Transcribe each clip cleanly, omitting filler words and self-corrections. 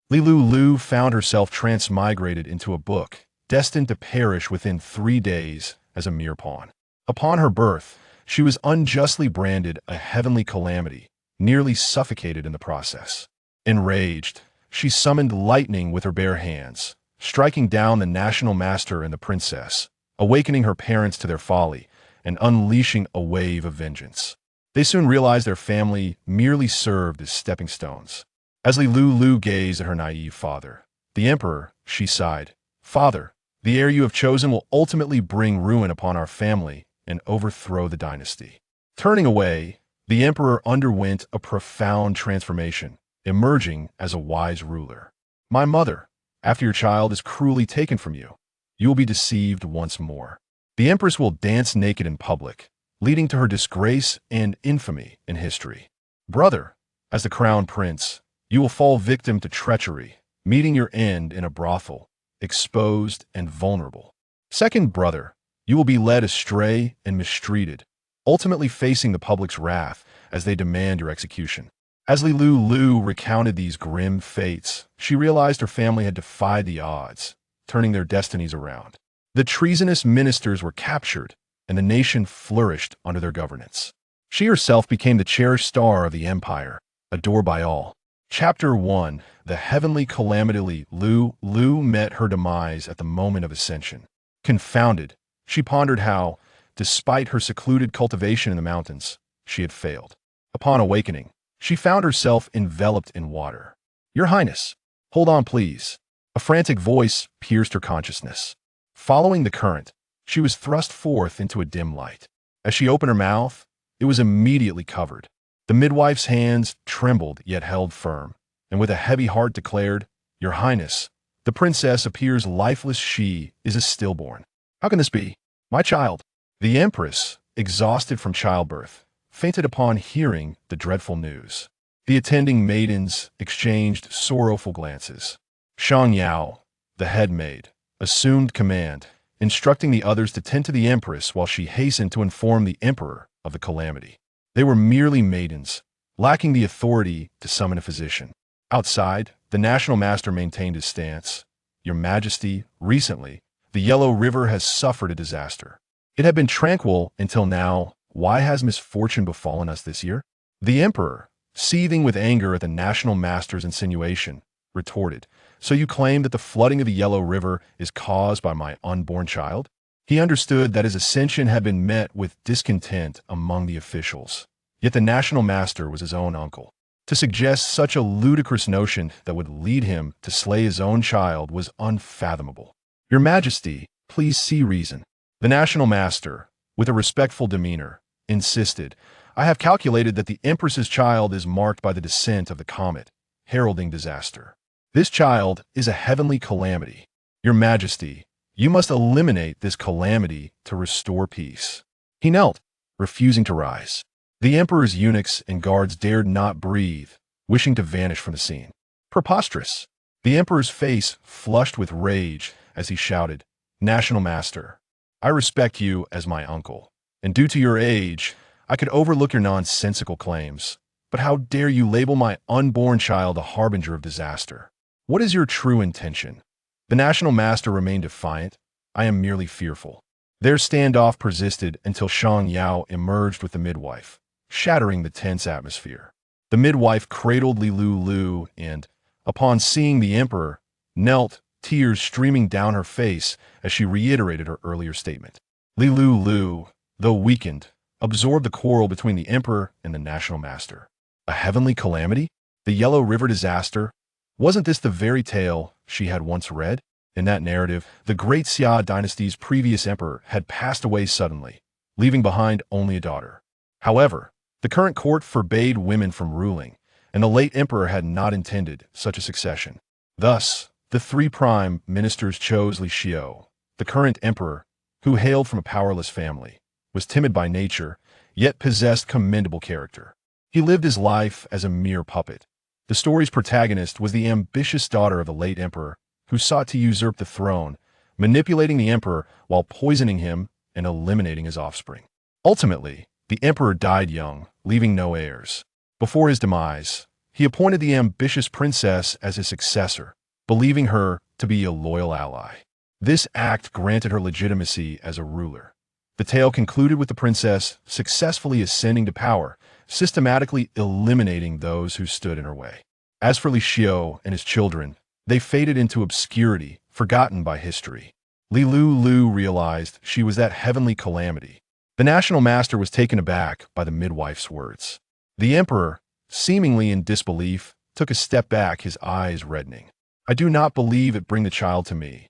Lulu found herself transmigrated into a book, destined to perish within 3 days as a mere pawn. Upon her birth, she was unjustly branded a heavenly calamity, nearly suffocated in the process. Enraged, she summoned lightning with her bare hands, striking down the national master and the princess, awakening her parents to their folly and unleashing a wave of vengeance. They soon realized their family merely served as stepping stones. As Lulu gazed at her naive father, the emperor, she sighed, "Father, the heir you have chosen will ultimately bring ruin upon our family and overthrow the dynasty." Turning away, the emperor underwent a profound transformation, emerging as a wise ruler. "My mother, after your child is cruelly taken from you, you will be deceived once more. The empress will dance naked in public, leading to her disgrace and infamy in history. Brother, as the crown prince, you will fall victim to treachery, meeting your end in a brothel, exposed and vulnerable. Second brother, you will be led astray and mistreated, ultimately facing the public's wrath as they demand your execution." As Lulu recounted these grim fates, she realized her family had defied the odds, turning their destinies around. The treasonous ministers were captured, and the nation flourished under their governance. She herself became the cherished star of the empire, adored by all. Chapter 1. The Heavenly Calamity. Lulu met her demise at the moment of ascension. Confounded, she pondered how, despite her secluded cultivation in the mountains, she had failed. Upon awakening, she found herself enveloped in water. "Your Highness, hold on please." A frantic voice pierced her consciousness. Following the current, she was thrust forth into a dim light. As she opened her mouth, it was immediately covered. The midwife's hands trembled yet held firm, and with a heavy heart declared, "Your Highness, the princess appears lifeless. She is a stillborn." "How can this be? My child?" The Empress, exhausted from childbirth, fainted upon hearing the dreadful news. The attending maidens exchanged sorrowful glances. Shang Yao, the head maid, assumed command, instructing the others to tend to the Empress while she hastened to inform the Emperor of the calamity. They were merely maidens, lacking the authority to summon a physician. Outside, the national master maintained his stance. "Your Majesty, recently, the Yellow River has suffered a disaster. It had been tranquil until now. Why has misfortune befallen us this year?" The Emperor, seething with anger at the national master's insinuation, retorted, "So you claim that the flooding of the Yellow River is caused by my unborn child?" He understood that his ascension had been met with discontent among the officials. Yet the national master was his own uncle. To suggest such a ludicrous notion that would lead him to slay his own child was unfathomable. "Your Majesty, please see reason." The national master, with a respectful demeanor, insisted, "I have calculated that the Empress's child is marked by the descent of the comet, heralding disaster. This child is a heavenly calamity. Your Majesty, you must eliminate this calamity to restore peace." He knelt, refusing to rise. The Emperor's eunuchs and guards dared not breathe, wishing to vanish from the scene. Preposterous! The Emperor's face flushed with rage as he shouted, "National Master, I respect you as my uncle, and due to your age, I could overlook your nonsensical claims. But how dare you label my unborn child a harbinger of disaster? What is your true intention?" The national master remained defiant. "I am merely fearful." Their standoff persisted until Shang Yao emerged with the midwife, shattering the tense atmosphere. The midwife cradled Lulu and, upon seeing the emperor, knelt, tears streaming down her face as she reiterated her earlier statement. Lulu, though weakened, absorbed the quarrel between the emperor and the national master. A heavenly calamity? The Yellow River disaster? Wasn't this the very tale she had once read? In that narrative, the great Xia dynasty's previous emperor had passed away suddenly, leaving behind only a daughter. However, the current court forbade women from ruling, and the late emperor had not intended such a succession. Thus, the three prime ministers chose Li Xiao. The current emperor, who hailed from a powerless family, was timid by nature, yet possessed commendable character. He lived his life as a mere puppet. The story's protagonist was the ambitious daughter of the late emperor, who sought to usurp the throne, manipulating the emperor while poisoning him and eliminating his offspring. Ultimately, the emperor died young, leaving no heirs. Before his demise, He appointed the ambitious princess as his successor, believing her to be a loyal ally. This act granted her legitimacy as a ruler. The tale concluded with the princess successfully ascending to power, systematically eliminating those who stood in her way. As for Li Xiu and his children, they faded into obscurity, forgotten by history. Lulu realized she was that heavenly calamity. The national master was taken aback by the midwife's words. The emperor, seemingly in disbelief, took a step back, his eyes reddening. "I do not believe it. Bring the child to me.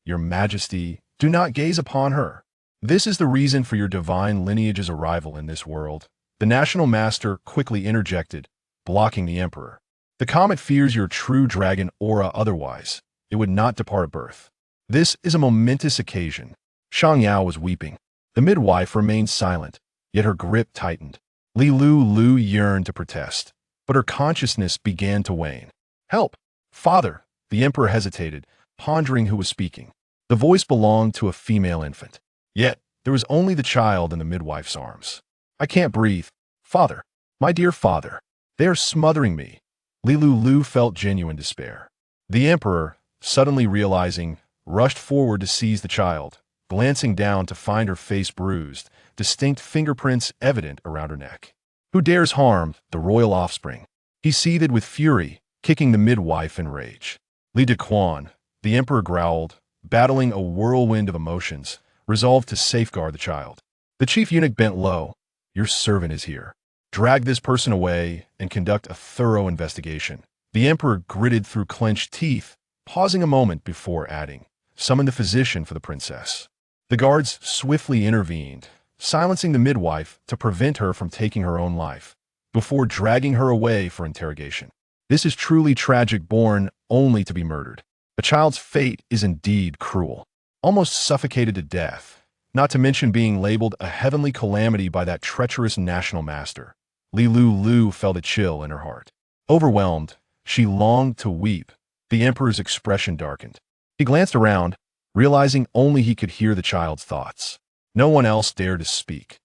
Your Majesty, do not gaze upon her. This is the reason for your divine lineage's arrival in this world." The national master quickly interjected, blocking the emperor. "The comet fears your true dragon aura, otherwise it would not depart at birth. This is a momentous occasion." Shang Yao was weeping. The midwife remained silent, yet her grip tightened. Lulu yearned to protest, but her consciousness began to wane. "Help! Father!" The emperor hesitated, pondering who was speaking. The voice belonged to a female infant. Yet, there was only the child in the midwife's arms. "I can't breathe. Father! My dear father! They are smothering me." Lulu felt genuine despair. The emperor, suddenly realizing, rushed forward to seize the child, glancing down to find her face bruised, distinct fingerprints evident around her neck. "Who dares harm the royal offspring?" He seethed with fury, kicking the midwife in rage. "Li Dequan," the emperor growled, battling a whirlwind of emotions, resolved to safeguard the child. The chief eunuch bent low. "Your servant is here. Drag this person away and conduct a thorough investigation." The emperor gritted through clenched teeth, pausing a moment before adding, "Summon the physician for the princess." The guards swiftly intervened, silencing the midwife to prevent her from taking her own life, before dragging her away for interrogation. This is truly tragic, born only to be murdered. A child's fate is indeed cruel. Almost suffocated to death, not to mention being labeled a heavenly calamity by that treacherous national master. Lulu felt a chill in her heart. Overwhelmed, she longed to weep. The emperor's expression darkened. He glanced around, realizing only he could hear the child's thoughts. No one else dared to speak.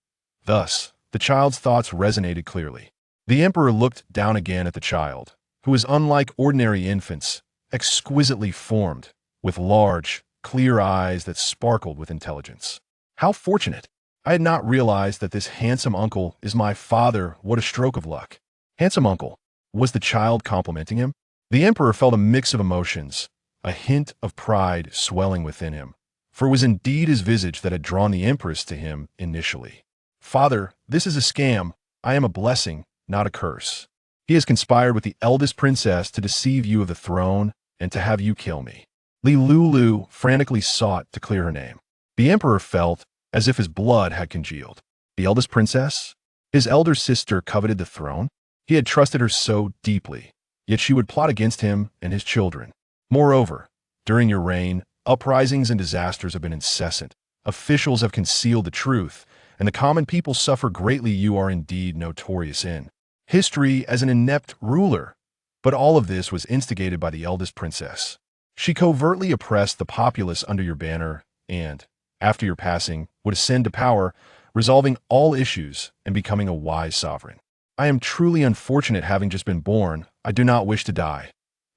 Thus, the child's thoughts resonated clearly. The emperor looked down again at the child, who was unlike ordinary infants, exquisitely formed, with large, clear eyes that sparkled with intelligence. "How fortunate! I had not realized that this handsome uncle is my father. What a stroke of luck." "Handsome uncle?" Was the child complimenting him? The emperor felt a mix of emotions, a hint of pride swelling within him, for it was indeed his visage that had drawn the empress to him initially. "Father, this is a scam. I am a blessing, not a curse. He has conspired with the eldest princess to deceive you of the throne and to have you kill me." Lulu frantically sought to clear her name. The emperor felt as if his blood had congealed. The eldest princess? His elder sister coveted the throne? He had trusted her so deeply, yet she would plot against him and his children. Moreover, during your reign, uprisings and disasters have been incessant. Officials have concealed the truth, and the common people suffer greatly. You are indeed notorious in history as an inept ruler. But all of this was instigated by the eldest princess. She covertly oppressed the populace under your banner and, after your passing, would ascend to power, resolving all issues and becoming a wise sovereign. I am truly unfortunate having just been born. I do not wish to die.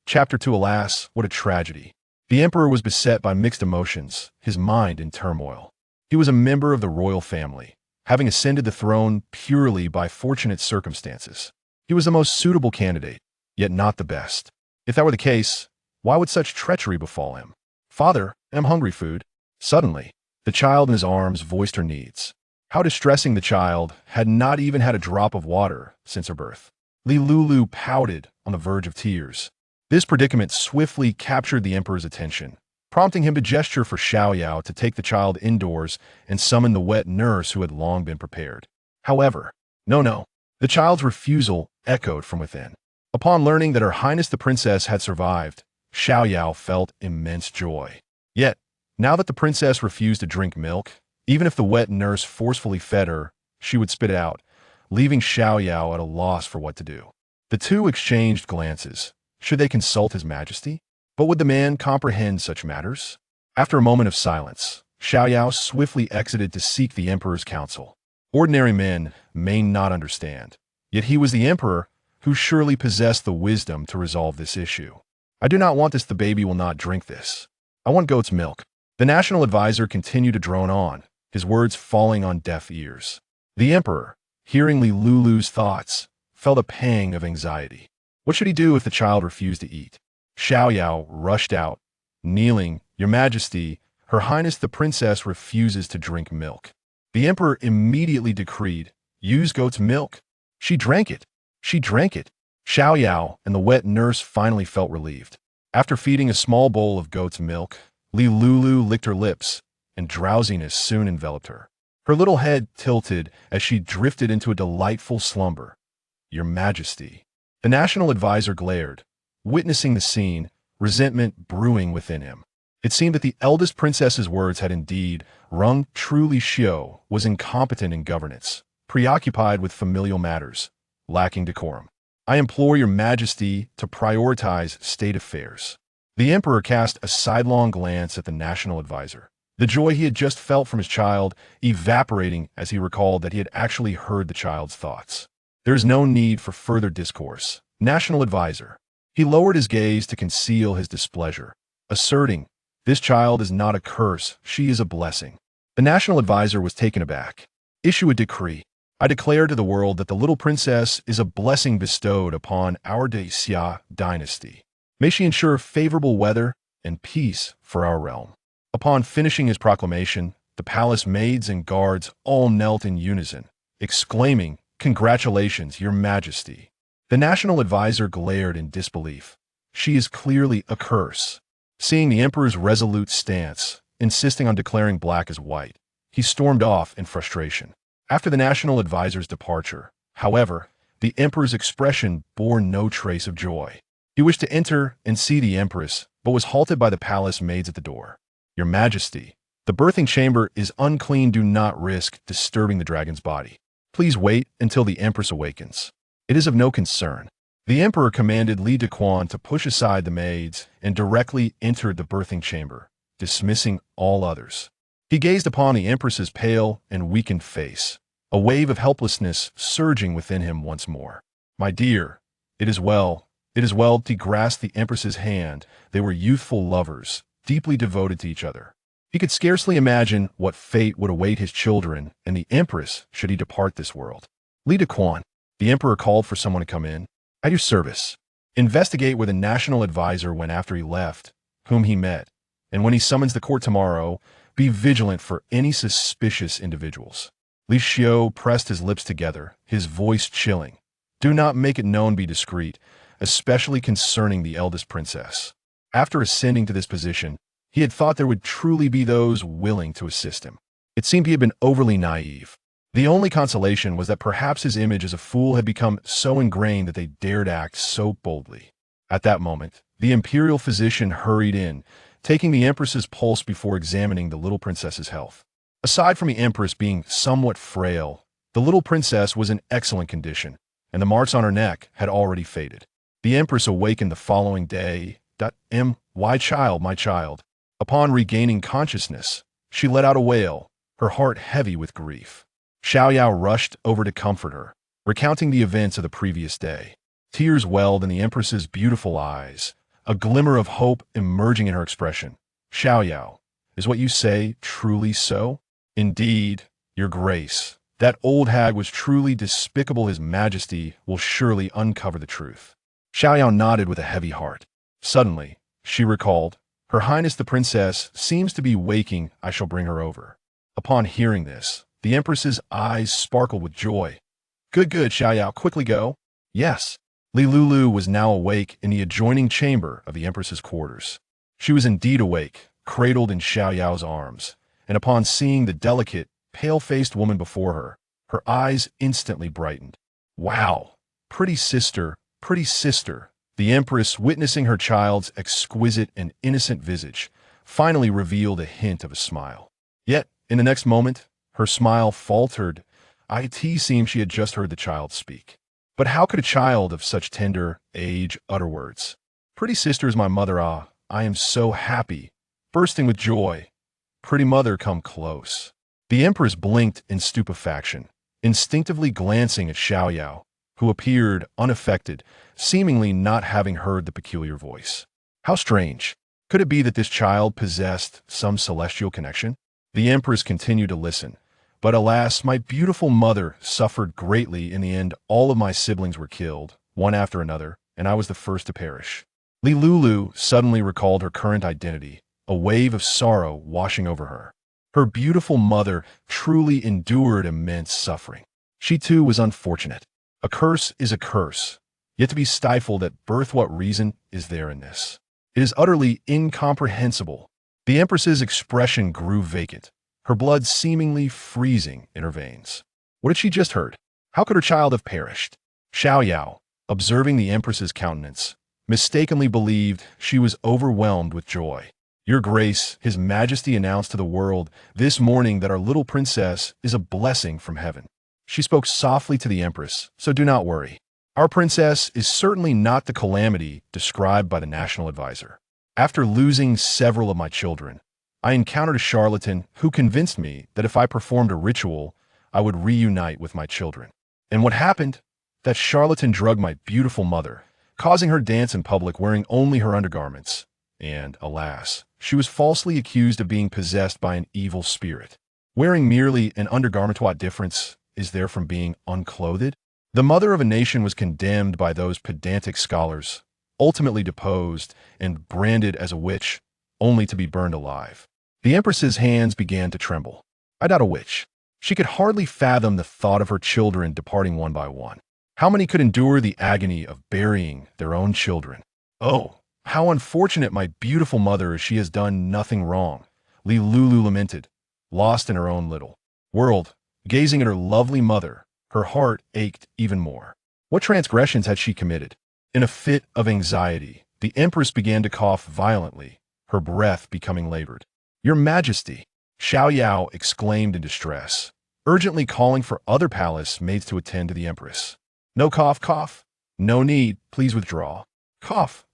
Chapter 2. Alas, what a tragedy. The emperor was beset by mixed emotions, his mind in turmoil. He was a member of the royal family, having ascended the throne purely by fortunate circumstances. He was the most suitable candidate, yet not the best. If that were the case, why would such treachery befall him? "Father, I'm hungry. Food." Suddenly, the child in his arms voiced her needs. How distressing! The child had not even had a drop of water since her birth. Lulu pouted on the verge of tears. This predicament swiftly captured the emperor's attention, prompting him to gesture for Xiaoyao to take the child indoors and summon the wet nurse who had long been prepared. However, no, the child's refusal echoed from within. Upon learning that Her Highness the Princess had survived, Xiaoyao felt immense joy. Yet, now that the princess refused to drink milk, even if the wet nurse forcefully fed her, she would spit it out, leaving Xiaoyao at a loss for what to do. The two exchanged glances. Should they consult His Majesty? But would the man comprehend such matters? After a moment of silence, Xiaoyao swiftly exited to seek the emperor's counsel. Ordinary men may not understand, yet he was the emperor, who surely possessed the wisdom to resolve this issue. I do not want this. The baby will not drink this. I want goat's milk. The national advisor continued to drone on, his words falling on deaf ears. The emperor, hearing Lulu's thoughts, felt a pang of anxiety. What should he do if the child refused to eat? Xiaoyao rushed out, kneeling, "Your Majesty, Her Highness the Princess refuses to drink milk." The emperor immediately decreed, "Use goat's milk." She drank it. She drank it. Xiaoyao and the wet nurse finally felt relieved. After feeding a small bowl of goat's milk, Lulu licked her lips, and drowsiness soon enveloped her. Her little head tilted as she drifted into a delightful slumber. "Your Majesty." The national advisor glared, witnessing the scene, resentment brewing within him. It seemed that the eldest princess's words had indeed rung true. Xiao was incompetent in governance, preoccupied with familial matters, lacking decorum. "I implore your Majesty to prioritize state affairs." The emperor cast a sidelong glance at the national advisor, the joy he had just felt from his child evaporating as he recalled that he had actually heard the child's thoughts. "There is no need for further discourse, national advisor." He lowered his gaze to conceal his displeasure, asserting, "This child is not a curse, she is a blessing." The national advisor was taken aback. "Issue a decree. I declare to the world that the little princess is a blessing bestowed upon our dynasty. May she ensure favorable weather and peace for our realm." Upon finishing his proclamation, the palace maids and guards all knelt in unison, exclaiming, "Congratulations, Your Majesty." The national advisor glared in disbelief. "She is clearly a curse." Seeing the emperor's resolute stance, insisting on declaring black as white, he stormed off in frustration. After the national advisor's departure, however, the emperor's expression bore no trace of joy. He wished to enter and see the empress, but was halted by the palace maids at the door. "Your Majesty, the birthing chamber is unclean. Do not risk disturbing the dragon's body. Please wait until the empress awakens. It is of no concern." The emperor commanded Li Dequan to push aside the maids and directly entered the birthing chamber, dismissing all others. He gazed upon the empress's pale and weakened face, a wave of helplessness surging within him once more. "My dear, it is well. It is well." He grasped the empress's hand. They were youthful lovers, deeply devoted to each other. He could scarcely imagine what fate would await his children and the empress should he depart this world. "Li Dequan," the emperor called for someone to come in. "At your service." "Investigate where the national advisor went after he left, whom he met, and when he summons the court tomorrow, be vigilant for any suspicious individuals." Li Xiao pressed his lips together, his voice chilling. "Do not make it known. Be discreet, especially concerning the eldest princess." After ascending to this position, he had thought there would truly be those willing to assist him. It seemed he had been overly naive. The only consolation was that perhaps his image as a fool had become so ingrained that they dared act so boldly. At that moment, the imperial physician hurried in, taking the empress's pulse before examining the little princess's health. Aside from the empress being somewhat frail, the little princess was in excellent condition, and the marks on her neck had already faded. The empress awakened the following day. My child. Upon regaining consciousness, she let out a wail, her heart heavy with grief. Xiaoyao rushed over to comfort her, recounting the events of the previous day. Tears welled in the empress's beautiful eyes, a glimmer of hope emerging in her expression. "Xiaoyao, is what you say truly so?" "Indeed, Your Grace. That old hag was truly despicable. His Majesty will surely uncover the truth." Xiaoyao nodded with a heavy heart. Suddenly, she recalled, "Her Highness the Princess seems to be waking. I shall bring her over." Upon hearing this, the empress's eyes sparkled with joy. Good, Xiaoyao, quickly go." "Yes." Lulu was now awake in the adjoining chamber of the empress's quarters. She was indeed awake, cradled in Xiaoyao's arms, and upon seeing the delicate, pale-faced woman before her, her eyes instantly brightened. "Wow! Pretty sister, pretty sister." The empress, witnessing her child's exquisite and innocent visage, finally revealed a hint of a smile. Yet, in the next moment, her smile faltered. It seemed she had just heard the child speak. But how could a child of such tender age utter words? "Pretty sister is my mother. Ah, I am so happy, bursting with joy. Pretty mother, come close." The empress blinked in stupefaction, instinctively glancing at Xiaoyao, who appeared unaffected, seemingly not having heard the peculiar voice. How strange. Could it be that this child possessed some celestial connection? The Empress continued to listen. But alas, my beautiful mother suffered greatly. In the end, all of my siblings were killed, one after another, and I was the first to perish. Lulu suddenly recalled her current identity, a wave of sorrow washing over her. Her beautiful mother truly endured immense suffering. She too was unfortunate. A curse is a curse, yet to be stifled at birth, what reason is there in this? It is utterly incomprehensible. The Empress's expression grew vacant, her blood seemingly freezing in her veins. What had she just heard? How could her child have perished? Xiaoyao, observing the Empress's countenance, mistakenly believed she was overwhelmed with joy. Your Grace, His Majesty announced to the world this morning that our little princess is a blessing from heaven. She spoke softly to the Empress, so do not worry. Our princess is certainly not the calamity described by the national advisor. After losing several of my children, I encountered a charlatan who convinced me that if I performed a ritual, I would reunite with my children. And what happened? That charlatan drugged my beautiful mother, causing her dance in public wearing only her undergarments. And, alas, she was falsely accused of being possessed by an evil spirit. Wearing merely an undergarment, what difference is there from being unclothed? The mother of a nation was condemned by those pedantic scholars, ultimately deposed and branded as a witch, only to be burned alive. The Empress's hands began to tremble. I doubt a witch. She could hardly fathom the thought of her children departing one by one. How many could endure the agony of burying their own children? Oh, how unfortunate my beautiful mother, as she has done nothing wrong. Lulu lamented, lost in her own little world. Gazing at her lovely mother, her heart ached even more. What transgressions had she committed? In a fit of anxiety, the Empress began to cough violently, her breath becoming labored. Your Majesty, Xiaoyao exclaimed in distress, urgently calling for other palace maids to attend to the Empress. No cough. No need, please withdraw. Cough.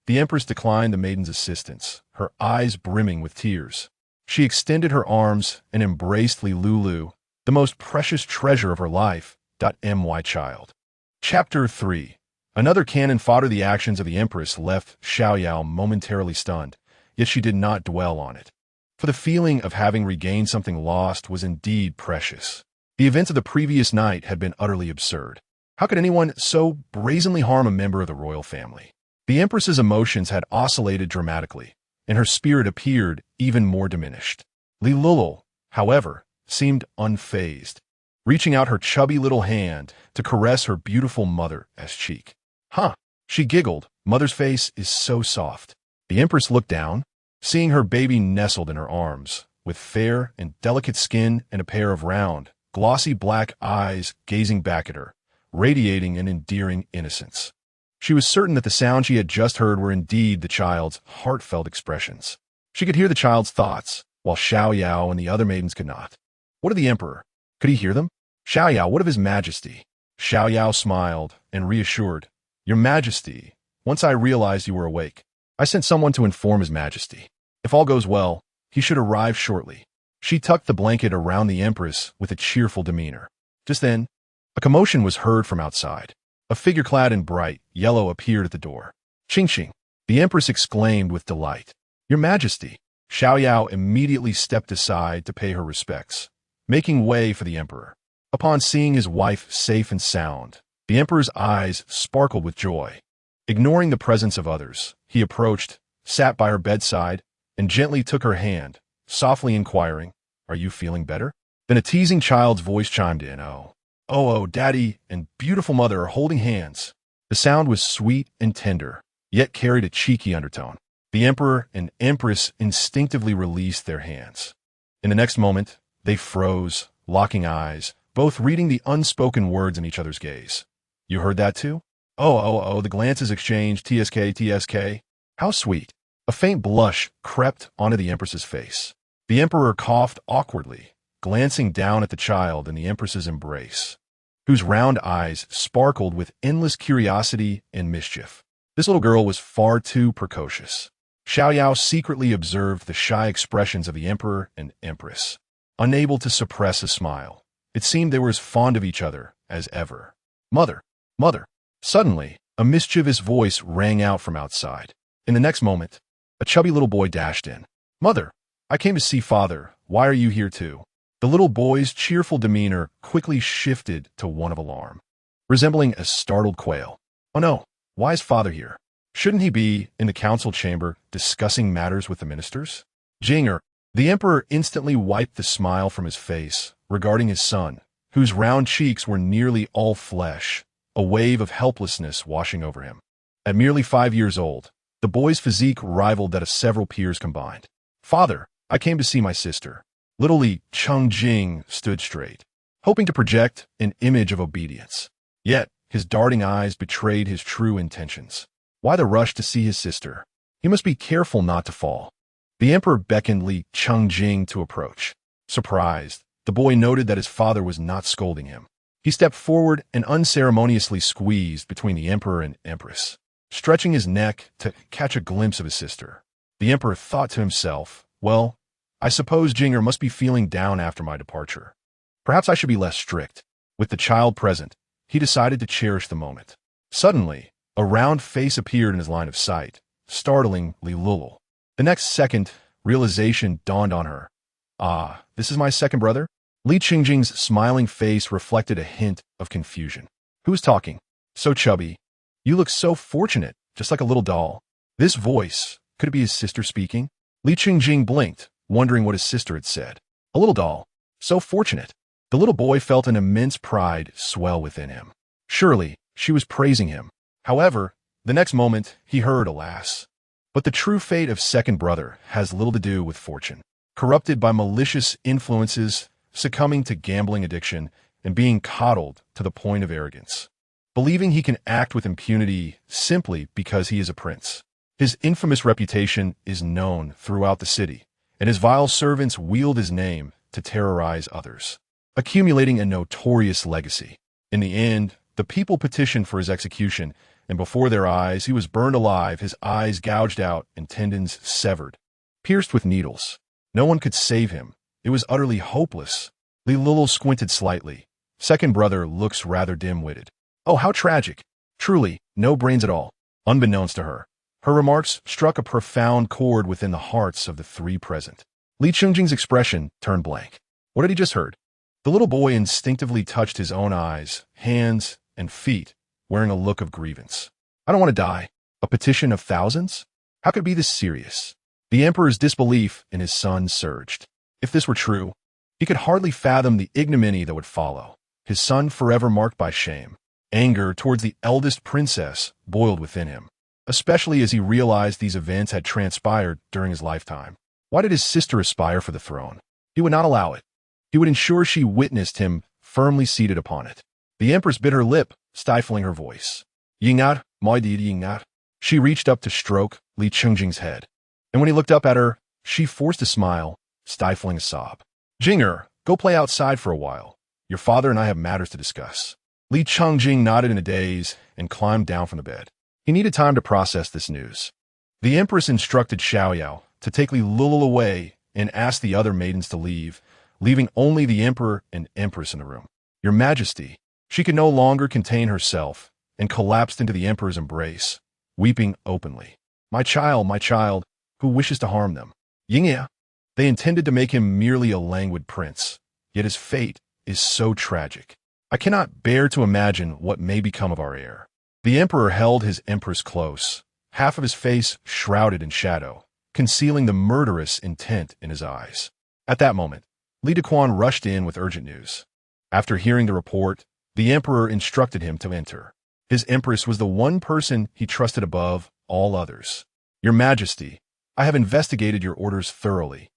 The Empress declined the maiden's assistance, her eyes brimming with tears. She extended her arms and embraced Lulu, the most precious treasure of her life. My child. Chapter 3. Another cannon fodder. The actions of the Empress left Xiaoyao momentarily stunned, yet she did not dwell on it. For the feeling of having regained something lost was indeed precious. The events of the previous night had been utterly absurd. How could anyone so brazenly harm a member of the royal family? The Empress's emotions had oscillated dramatically, and her spirit appeared even more diminished. Lulu, however, seemed unfazed, reaching out her chubby little hand to caress her beautiful mother's cheek. Huh, she giggled. Mother's face is so soft. The Empress looked down, seeing her baby nestled in her arms, with fair and delicate skin and a pair of round, glossy black eyes gazing back at her, radiating an endearing innocence. She was certain that the sounds she had just heard were indeed the child's heartfelt expressions. She could hear the child's thoughts, while Xiaoyao and the other maidens could not. What of the Emperor? Could he hear them? Xiaoyao, what of His Majesty? Xiaoyao smiled and reassured. Your Majesty, once I realized you were awake, I sent someone to inform His Majesty. If all goes well, he should arrive shortly. She tucked the blanket around the Empress with a cheerful demeanor. Just then, a commotion was heard from outside. A figure clad in bright yellow appeared at the door. Ching ching, the Empress exclaimed with delight. Your Majesty. Xiaoyao immediately stepped aside to pay her respects, making way for the Emperor. Upon seeing his wife safe and sound, the Emperor's eyes sparkled with joy. Ignoring the presence of others, he approached, sat by her bedside, and gently took her hand, softly inquiring, Are you feeling better? Then a teasing child's voice chimed in, Oh, Daddy and beautiful mother are holding hands. The sound was sweet and tender, yet carried a cheeky undertone. The Emperor and Empress instinctively released their hands. In the next moment, they froze, locking eyes, both reading the unspoken words in each other's gaze. You heard that too? The glances exchanged. TSK. How sweet. A faint blush crept onto the Empress's face. The Emperor coughed awkwardly, glancing down at the child in the Empress's embrace, whose round eyes sparkled with endless curiosity and mischief. This little girl was far too precocious. Xiaoyao secretly observed the shy expressions of the Emperor and Empress, unable to suppress a smile. It seemed they were as fond of each other as ever. Mother! Mother! Suddenly, a mischievous voice rang out from outside. In the next moment, a chubby little boy dashed in. Mother! I came to see father. Why are you here too? The little boy's cheerful demeanor quickly shifted to one of alarm, resembling a startled quail. Oh no, why is father here? Shouldn't he be in the council chamber discussing matters with the ministers? Jinger, the emperor instantly wiped the smile from his face regarding his son, whose round cheeks were nearly all flesh, a wave of helplessness washing over him. At merely 5 years old, the boy's physique rivaled that of several peers combined. Father, I came to see my sister. Little Li Chungjing stood straight, hoping to project an image of obedience. Yet, his darting eyes betrayed his true intentions. Why the rush to see his sister? He must be careful not to fall. The emperor beckoned Li Chungjing to approach. Surprised, the boy noted that his father was not scolding him. He stepped forward and unceremoniously squeezed between the emperor and empress, stretching his neck to catch a glimpse of his sister. The emperor thought to himself, well, I suppose Jinger must be feeling down after my departure. Perhaps I should be less strict. With the child present, he decided to cherish the moment. Suddenly, a round face appeared in his line of sight, startling Lulu. The next second, realization dawned on her. Ah, this is my second brother? Li Qingjing's smiling face reflected a hint of confusion. Who's talking? So chubby. You look so fortunate, just like a little doll. This voice, could it be his sister speaking? Li Qingjing blinked, wondering what his sister had said. A little doll. So fortunate. The little boy felt an immense pride swell within him. Surely, she was praising him. However, the next moment, he heard, alas. But the true fate of second brother has little to do with fortune. Corrupted by malicious influences, succumbing to gambling addiction, and being coddled to the point of arrogance. Believing he can act with impunity simply because he is a prince. His infamous reputation is known throughout the city, and his vile servants wield his name to terrorize others, accumulating a notorious legacy. In the end, the people petitioned for his execution, and before their eyes he was burned alive, his eyes gouged out and tendons severed, pierced with needles. No one could save him. It was utterly hopeless. Lulu squinted slightly. Second brother looks rather dim-witted. Oh, how tragic. Truly, no brains at all. Unbeknownst to her, her remarks struck a profound chord within the hearts of the three present. Li Chungjing's expression turned blank. What had he just heard? The little boy instinctively touched his own eyes, hands, and feet, wearing a look of grievance. I don't want to die. A petition of thousands? How could it be this serious? The emperor's disbelief in his son surged. If this were true, he could hardly fathom the ignominy that would follow. His son forever marked by shame. Anger towards the eldest princess boiled within him, especially as he realized these events had transpired during his lifetime. Why did his sister aspire for the throne? He would not allow it. He would ensure she witnessed him firmly seated upon it. The empress bit her lip, stifling her voice. Yingat, my dear Yingat. She reached up to stroke Li Chungjing's head, and when he looked up at her, she forced a smile, stifling a sob. Jinger, go play outside for a while. Your father and I have matters to discuss. Li Chungjing nodded in a daze and climbed down from the bed. He needed time to process this news. The empress instructed Xiaoyao to take Li Lulu away and asked the other maidens to leave, leaving only the emperor and empress in the room. Your Majesty, she could no longer contain herself and collapsed into the emperor's embrace, weeping openly. My child, who wishes to harm them? Yingya. They intended to make him merely a languid prince, yet his fate is so tragic. I cannot bear to imagine what may become of our heir. The emperor held his empress close, half of his face shrouded in shadow, concealing the murderous intent in his eyes. At that moment, Li Dequan rushed in with urgent news. After hearing the report, the emperor instructed him to enter. His empress was the one person he trusted above all others. Your Majesty, I have investigated your orders thoroughly,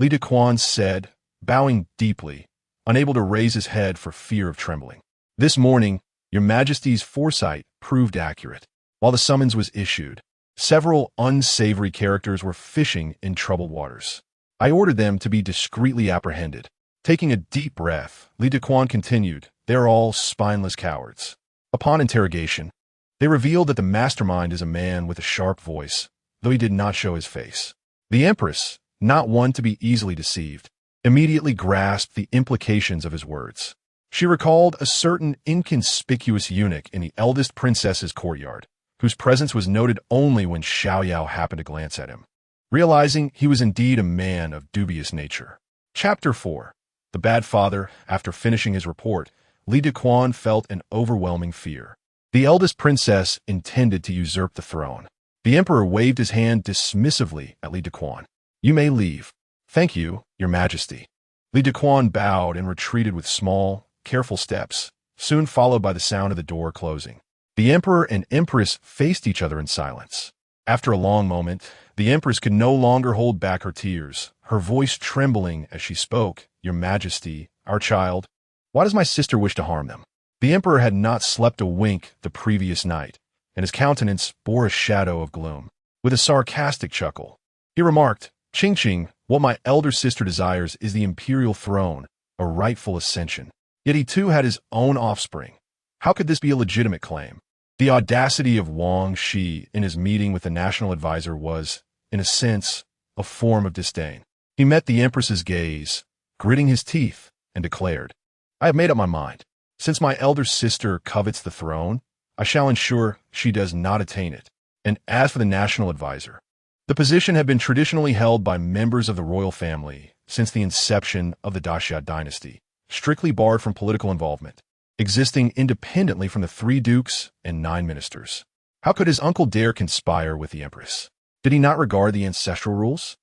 Li Dequan said, bowing deeply, unable to raise his head for fear of trembling. This morning, your Majesty's foresight proved accurate. While the summons was issued, several unsavory characters were fishing in troubled waters. I ordered them to be discreetly apprehended. Taking a deep breath, Li Dequan continued, they are all spineless cowards. Upon interrogation, they revealed that the mastermind is a man with a sharp voice, though he did not show his face. The Empress, not one to be easily deceived, immediately grasped the implications of his words. She recalled a certain inconspicuous eunuch in the eldest princess's courtyard, whose presence was noted only when Xiaoyao happened to glance at him, realizing he was indeed a man of dubious nature. Chapter 4. The Bad Father. After finishing his report, Li Dequan felt an overwhelming fear. The eldest princess intended to usurp the throne. The emperor waved his hand dismissively at Li Dequan. "You may leave." "Thank you, your majesty." Li Dequan bowed and retreated with small, careful steps, soon followed by the sound of the door closing. The emperor and empress faced each other in silence. After a long moment, the empress could no longer hold back her tears, her voice trembling as she spoke. "Your majesty, our child, why does my sister wish to harm them?" The emperor had not slept a wink the previous night, and his countenance bore a shadow of gloom. With a sarcastic chuckle, he remarked, "Ching, what my elder sister desires is the imperial throne, a rightful ascension. Yet he too had his own offspring. How could this be a legitimate claim?" The audacity of Wang Shi in his meeting with the national advisor was, in a sense, a form of disdain. He met the empress's gaze, gritting his teeth, and declared, "I have made up my mind. Since my elder sister covets the throne, I shall ensure she does not attain it. And as for the national advisor, the position had been traditionally held by members of the royal family since the inception of the Daxia dynasty, strictly barred from political involvement, existing independently from the 3 dukes and 9 ministers. How could his uncle dare conspire with the empress? Did he not regard the ancestral rules?"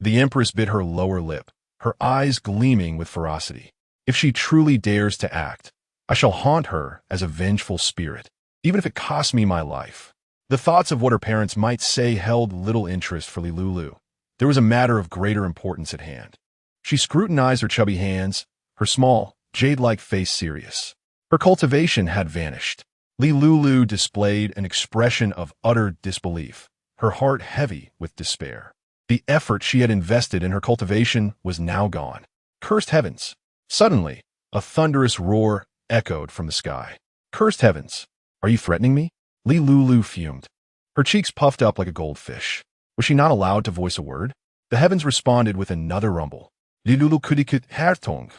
The empress bit her lower lip, her eyes gleaming with ferocity. "If she truly dares to act, I shall haunt her as a vengeful spirit, even if it costs me my life." The thoughts of what her parents might say held little interest for Lulu. There was a matter of greater importance at hand. She scrutinized her chubby hands, her small, jade-like face serious. Her cultivation had vanished. Lulu displayed an expression of utter disbelief, her heart heavy with despair. The effort she had invested in her cultivation was now gone. Cursed heavens! Suddenly, a thunderous roar echoed from the sky. "Cursed heavens! Are you threatening me?" Lulu fumed. Her cheeks puffed up like a goldfish. Was she not allowed to voice a word? The heavens responded with another rumble. Lulu kudikut hertong.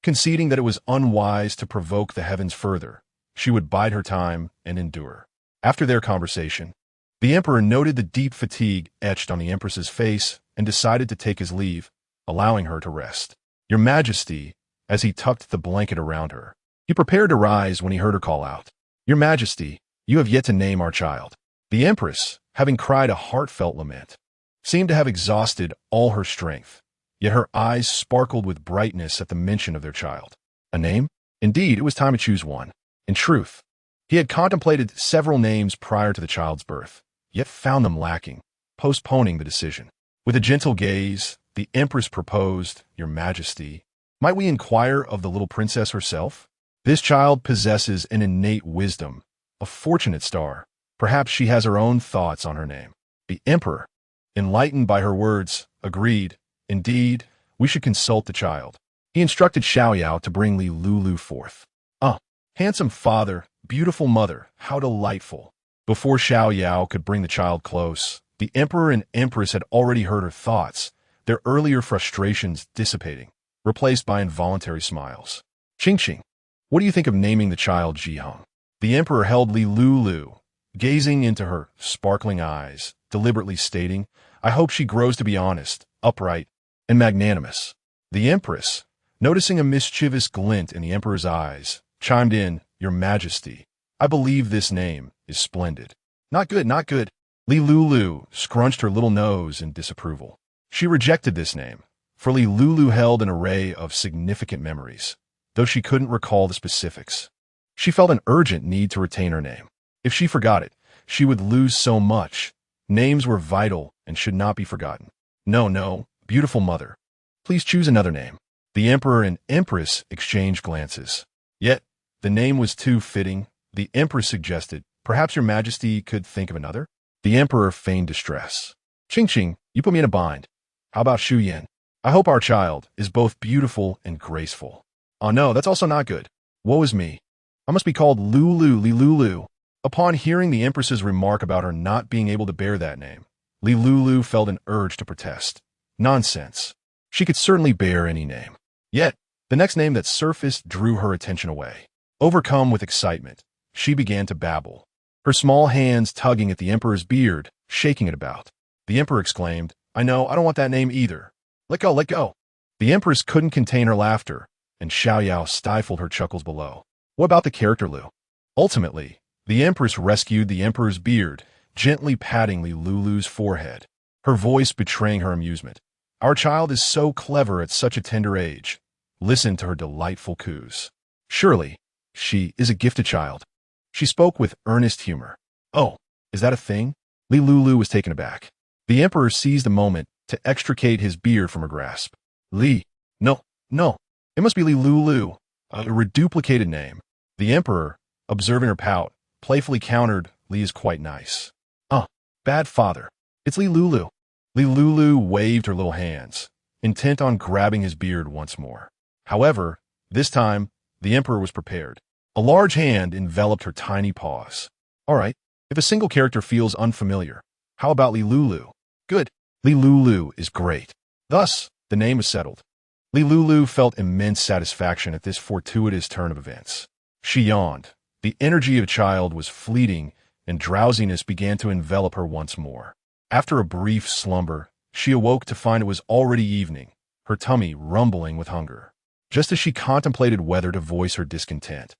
Conceding that it was unwise to provoke the heavens further, she would bide her time and endure. After their conversation, the emperor noted the deep fatigue etched on the empress's face and decided to take his leave, allowing her to rest. "Your majesty," as he tucked the blanket around her. He prepared to rise when he heard her call out, "Your majesty, you have yet to name our child." The empress, having cried a heartfelt lament, seemed to have exhausted all her strength, yet her eyes sparkled with brightness at the mention of their child. A name? Indeed, it was time to choose one. In truth, he had contemplated several names prior to the child's birth, yet found them lacking, postponing the decision. With a gentle gaze, the empress proposed, "Your majesty, might we inquire of the little princess herself? This child possesses an innate wisdom, a fortunate star. Perhaps she has her own thoughts on her name." The emperor, enlightened by her words, agreed. Indeed, we should consult the child. He instructed Xiaoyao to bring Lulu forth. "Ah, handsome father, beautiful mother, how delightful." Before Xiaoyao could bring the child close, the emperor and empress had already heard her thoughts, their earlier frustrations dissipating, replaced by involuntary smiles. "Ching, what do you think of naming the child Jihong?" The emperor held Lulu, gazing into her sparkling eyes, deliberately stating, "I hope she grows to be honest, upright, and magnanimous." The empress, noticing a mischievous glint in the emperor's eyes, chimed in, "Your majesty, I believe this name is splendid." Not good, not good." Lulu scrunched her little nose in disapproval. She rejected this name, for Lulu held an array of significant memories, though she couldn't recall the specifics. She felt an urgent need to retain her name. If she forgot it, she would lose so much. Names were vital and should not be forgotten. No, beautiful mother. Please choose another name." The emperor and empress exchanged glances. Yet, the name was too fitting. The empress suggested, "Perhaps your majesty could think of another?" The emperor feigned distress. Ching, you put me in a bind. How about Shu Yan? I hope our child is both beautiful and graceful." "Oh no, that's also not good. Woe is me. I must be called Lulu." Upon hearing the empress's remark about her not being able to bear that name, Lulu felt an urge to protest. Nonsense. She could certainly bear any name. Yet, The next name that surfaced drew her attention away. Overcome with excitement, she began to babble, her small hands tugging at the emperor's beard, shaking it about. The emperor exclaimed, I don't want that name either. Let go, let go. The empress couldn't contain her laughter, and Xiao Yao stifled her chuckles below. What about the character Lu? Ultimately, the empress rescued the emperor's beard, gently patting Lulu's forehead, her voice betraying her amusement. Our child is so clever at such a tender age. Listen to her delightful coos. Surely, she is a gifted child. She spoke with earnest humor. Oh, is that a thing? Lulu was taken aback. The emperor seized a moment to extricate his beard from her grasp. No, it must be Lulu, a reduplicated name. The emperor, observing her pout, playfully countered, Li is quite nice. Bad father. It's Lulu. Lulu waved her little hands, intent on grabbing his beard once more. However, this time, the emperor was prepared. A large hand enveloped her tiny paws. All right, if a single character feels unfamiliar, how about Lulu? Good. Lulu is great. Thus, the name was settled. Lulu felt immense satisfaction at this fortuitous turn of events. She yawned. The energy of a child was fleeting, and drowsiness began to envelop her once more. After a brief slumber, she awoke to find it was already evening, her tummy rumbling with hunger. Just as she contemplated whether to voice her discontent,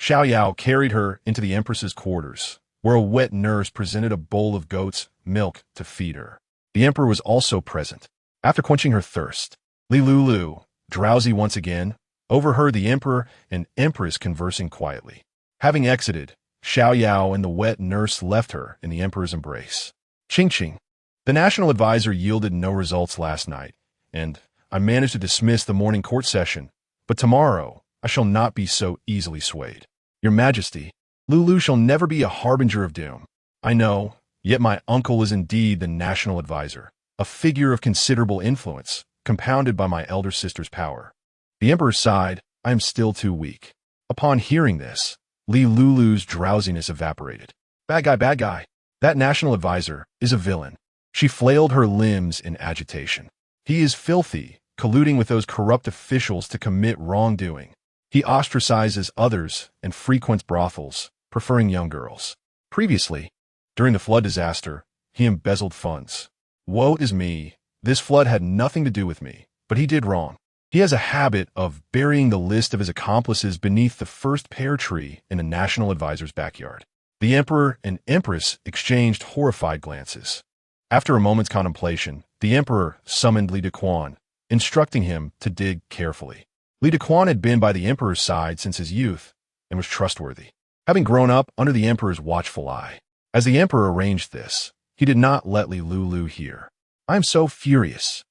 Xiao Yao carried her into the empress's quarters, where a wet nurse presented a bowl of goat's milk to feed her. The emperor was also present. After quenching her thirst, Lulu, drowsy once again, overheard the emperor and empress conversing quietly. Having exited, Xiao Yao and the wet nurse left her in the emperor's embrace. Ching. The national advisor yielded no results last night, and I managed to dismiss the morning court session, but tomorrow I shall not be so easily swayed. Your Majesty, Lulu shall never be a harbinger of doom. I know, yet my uncle is indeed the national advisor, a figure of considerable influence, compounded by my elder sister's power. The emperor sighed, I am still too weak. Upon hearing this, Lulu's drowsiness evaporated. Bad guy. That national advisor is a villain. She flailed her limbs in agitation. He is filthy, colluding with those corrupt officials to commit wrongdoing. He ostracizes others and frequents brothels, preferring young girls. Previously, during the flood disaster, he embezzled funds. Woe is me, this flood had nothing to do with me, but he did wrong. He has a habit of burying the list of his accomplices beneath the first pear tree in the national advisor's backyard. The emperor and empress exchanged horrified glances. After a moment's contemplation, the emperor summoned Li Dequan, instructing him to dig carefully. Li Dequan had been by the emperor's side since his youth and was trustworthy, having grown up under the emperor's watchful eye. As the emperor arranged this, he did not let Lulu hear. I am so furious.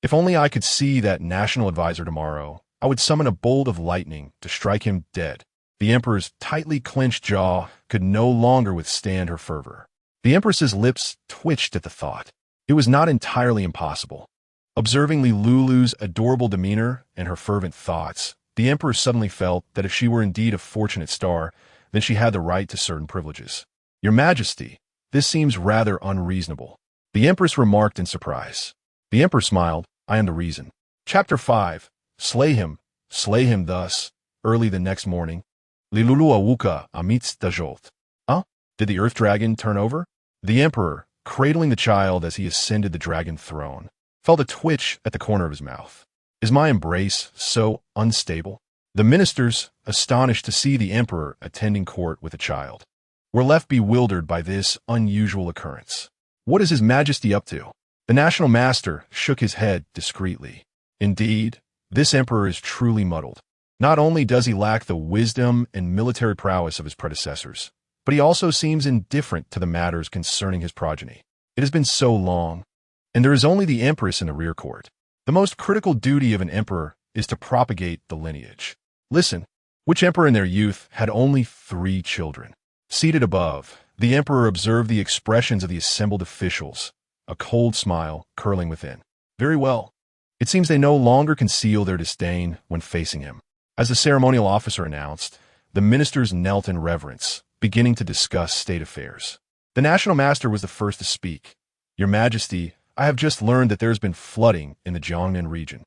If only I could see that national advisor tomorrow, I would summon a bolt of lightning to strike him dead. The emperor's tightly clenched jaw could no longer withstand her fervor. The empress's lips twitched at the thought. It was not entirely impossible. Observing Lulu's adorable demeanor and her fervent thoughts, the emperor suddenly felt that if she were indeed a fortunate star, then she had the right to certain privileges. Your Majesty, this seems rather unreasonable. The empress remarked in surprise. The emperor smiled. I am the reason. Chapter 5. Slay him thus, early the next morning. Lulu awuka amidst the jolt. Did the earth dragon turn over? The emperor, cradling the child as he ascended the dragon throne, felt a twitch at the corner of his mouth. Is my embrace so unstable? The ministers, astonished to see the emperor attending court with a child, were left bewildered by this unusual occurrence. What is His Majesty up to? The national master shook his head discreetly. Indeed, this emperor is truly muddled. Not only does he lack the wisdom and military prowess of his predecessors, but he also seems indifferent to the matters concerning his progeny. It has been so long, and there is only the empress in the rear court. The most critical duty of an emperor is to propagate the lineage. Listen, which emperor in their youth had only 3 children? Seated above, the emperor observed the expressions of the assembled officials, a cold smile curling within. Very well. It seems they no longer conceal their disdain when facing him. As the ceremonial officer announced, the ministers knelt in reverence, beginning to discuss state affairs. The national master was the first to speak. Your Majesty, I have just learned that there has been flooding in the Jiangnan region.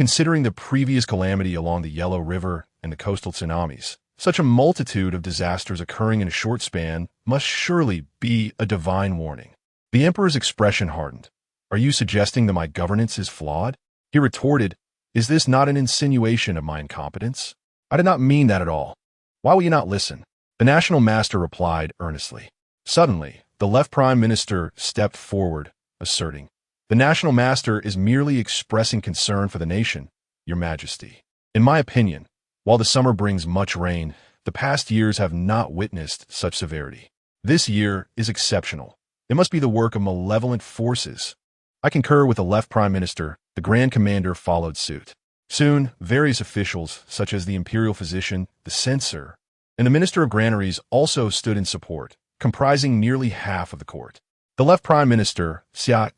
Considering the previous calamity along the Yellow River and the coastal tsunamis, such a multitude of disasters occurring in a short span must surely be a divine warning. The emperor's expression hardened. Are you suggesting that my governance is flawed? He retorted, is this not an insinuation of my incompetence? I did not mean that at all. Why will you not listen? The national master replied earnestly. Suddenly, the left prime minister stepped forward, asserting, the national master is merely expressing concern for the nation, your majesty. In my opinion, while the summer brings much rain, the past years have not witnessed such severity. This year is exceptional. It must be the work of malevolent forces. I concur with the left prime minister. The grand commander followed suit. Soon, various officials, such as the imperial physician, the censor, and the minister of granaries also stood in support, comprising nearly half of the court. The left prime minister, Xia,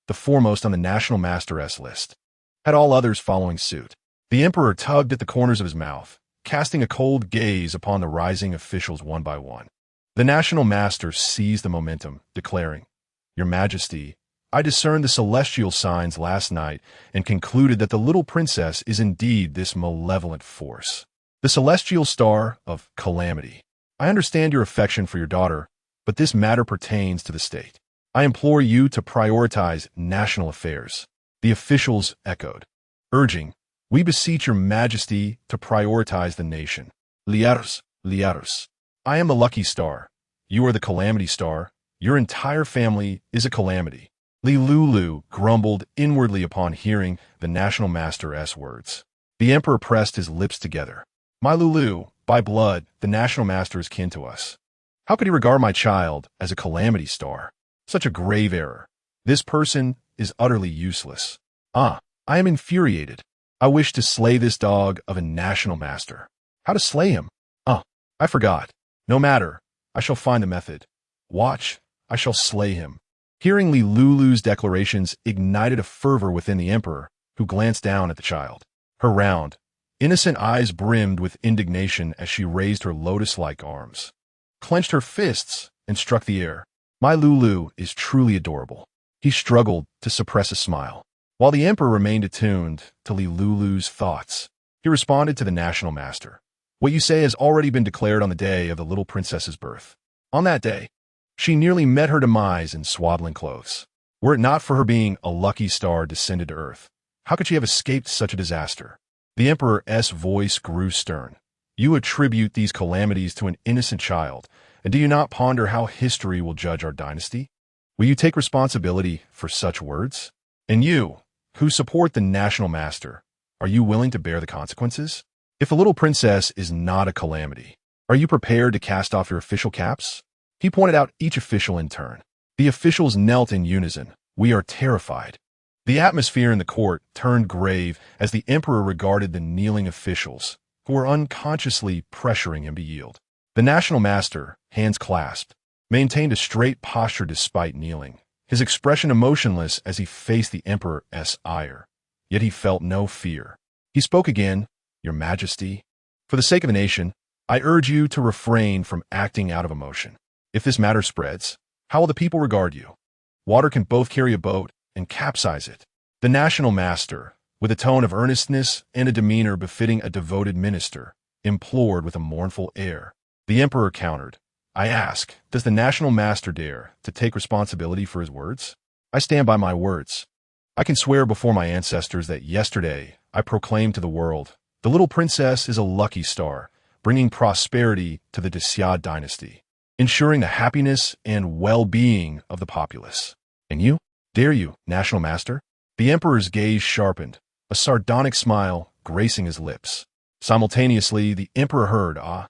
the foremost on the national master's list, had all others following suit. The emperor tugged at the corners of his mouth, casting a cold gaze upon the rising officials one by one. The national master seized the momentum, declaring, Your Majesty, I discerned the celestial signs last night and concluded that the little princess is indeed this malevolent force, the celestial star of calamity. I understand your affection for your daughter, but this matter pertains to the state. I implore you to prioritize national affairs. The officials echoed, urging, we beseech your majesty to prioritize the nation. Liaros, liaros. I am the lucky star. You are the calamity star. Your entire family is a calamity. Lulu grumbled inwardly upon hearing the national master's words. The emperor pressed his lips together. My Lulu, by blood, the national master is kin to us. How could he regard my child as a calamity star? Such a grave error. This person is utterly useless. I am infuriated. I wish to slay this dog of a national master. How to slay him? I forgot. No matter. I shall find the method. Watch. I shall slay him. Hearing Lulu's declarations ignited a fervor within the emperor, who glanced down at the child. Her round, innocent eyes brimmed with indignation as she raised her lotus-like arms, clenched her fists, and struck the air. My Lulu is truly adorable. He struggled to suppress a smile. While the emperor remained attuned to Lulu's thoughts, he responded to the national master. What you say has already been declared on the day of the little princess's birth. On that day, she nearly met her demise in swaddling clothes. Were it not for her being a lucky star descended to earth, how could she have escaped such a disaster? The emperor's voice grew stern. You attribute these calamities to an innocent child, and do you not ponder how history will judge our dynasty? Will you take responsibility for such words? And you, who support the national master, are you willing to bear the consequences? If a little princess is not a calamity, are you prepared to cast off your official caps? He pointed out each official in turn. The officials knelt in unison. We are terrified. The atmosphere in the court turned grave as the emperor regarded the kneeling officials, who were unconsciously pressuring him to yield. The national master, hands clasped, maintained a straight posture despite kneeling, his expression emotionless as he faced the emperor's ire. Yet he felt no fear. He spoke again, Your Majesty, for the sake of the nation, I urge you to refrain from acting out of emotion. If this matter spreads, how will the people regard you? Water can both carry a boat and capsize it. The national master, with a tone of earnestness and a demeanor befitting a devoted minister, implored with a mournful air. The emperor countered, I ask, does the national master dare to take responsibility for his words? I stand by my words. I can swear before my ancestors that yesterday I proclaimed to the world, the little princess is a lucky star, bringing prosperity to the Xia dynasty, ensuring the happiness and well-being of the populace. And you? Dare you, national master? The emperor's gaze sharpened, a sardonic smile gracing his lips. Simultaneously, the emperor heard, I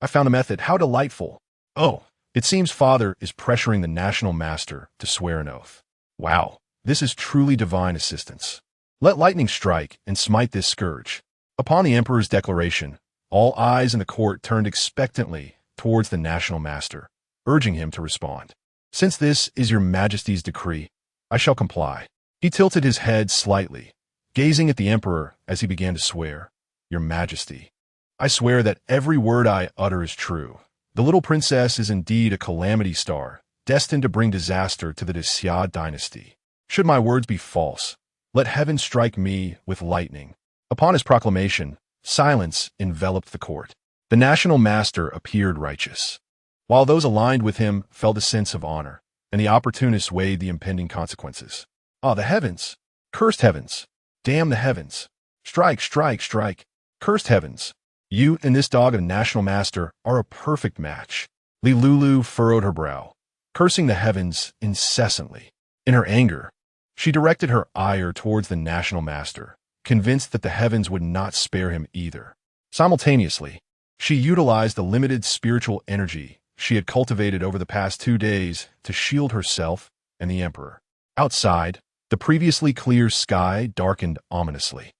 found a method. How delightful. Oh, it seems father is pressuring the national master to swear an oath. Wow, this is truly divine assistance. Let lightning strike and smite this scourge. Upon the emperor's declaration, all eyes in the court turned expectantly towards the national master, urging him to respond. Since this is your majesty's decree, I shall comply. He tilted his head slightly, gazing at the emperor as he began to swear. Your majesty, I swear that every word I utter is true. The little princess is indeed a calamity star, destined to bring disaster to the Xia dynasty. Should my words be false, Let heaven strike me with lightning." Upon his proclamation, silence enveloped the court. The national master appeared righteous, while those aligned with him felt a sense of honor, and the opportunists weighed the impending consequences. "Ah, the heavens! Cursed heavens! Damn the heavens! Strike, strike, strike! Cursed heavens! You and this dog of the national master are a perfect match." Lulu furrowed her brow, cursing the heavens incessantly. In her anger, she directed her ire towards the national master, convinced that the heavens would not spare him either. Simultaneously, she utilized the limited spiritual energy she had cultivated over the past 2 days to shield herself and the emperor. Outside, the previously clear sky darkened ominously.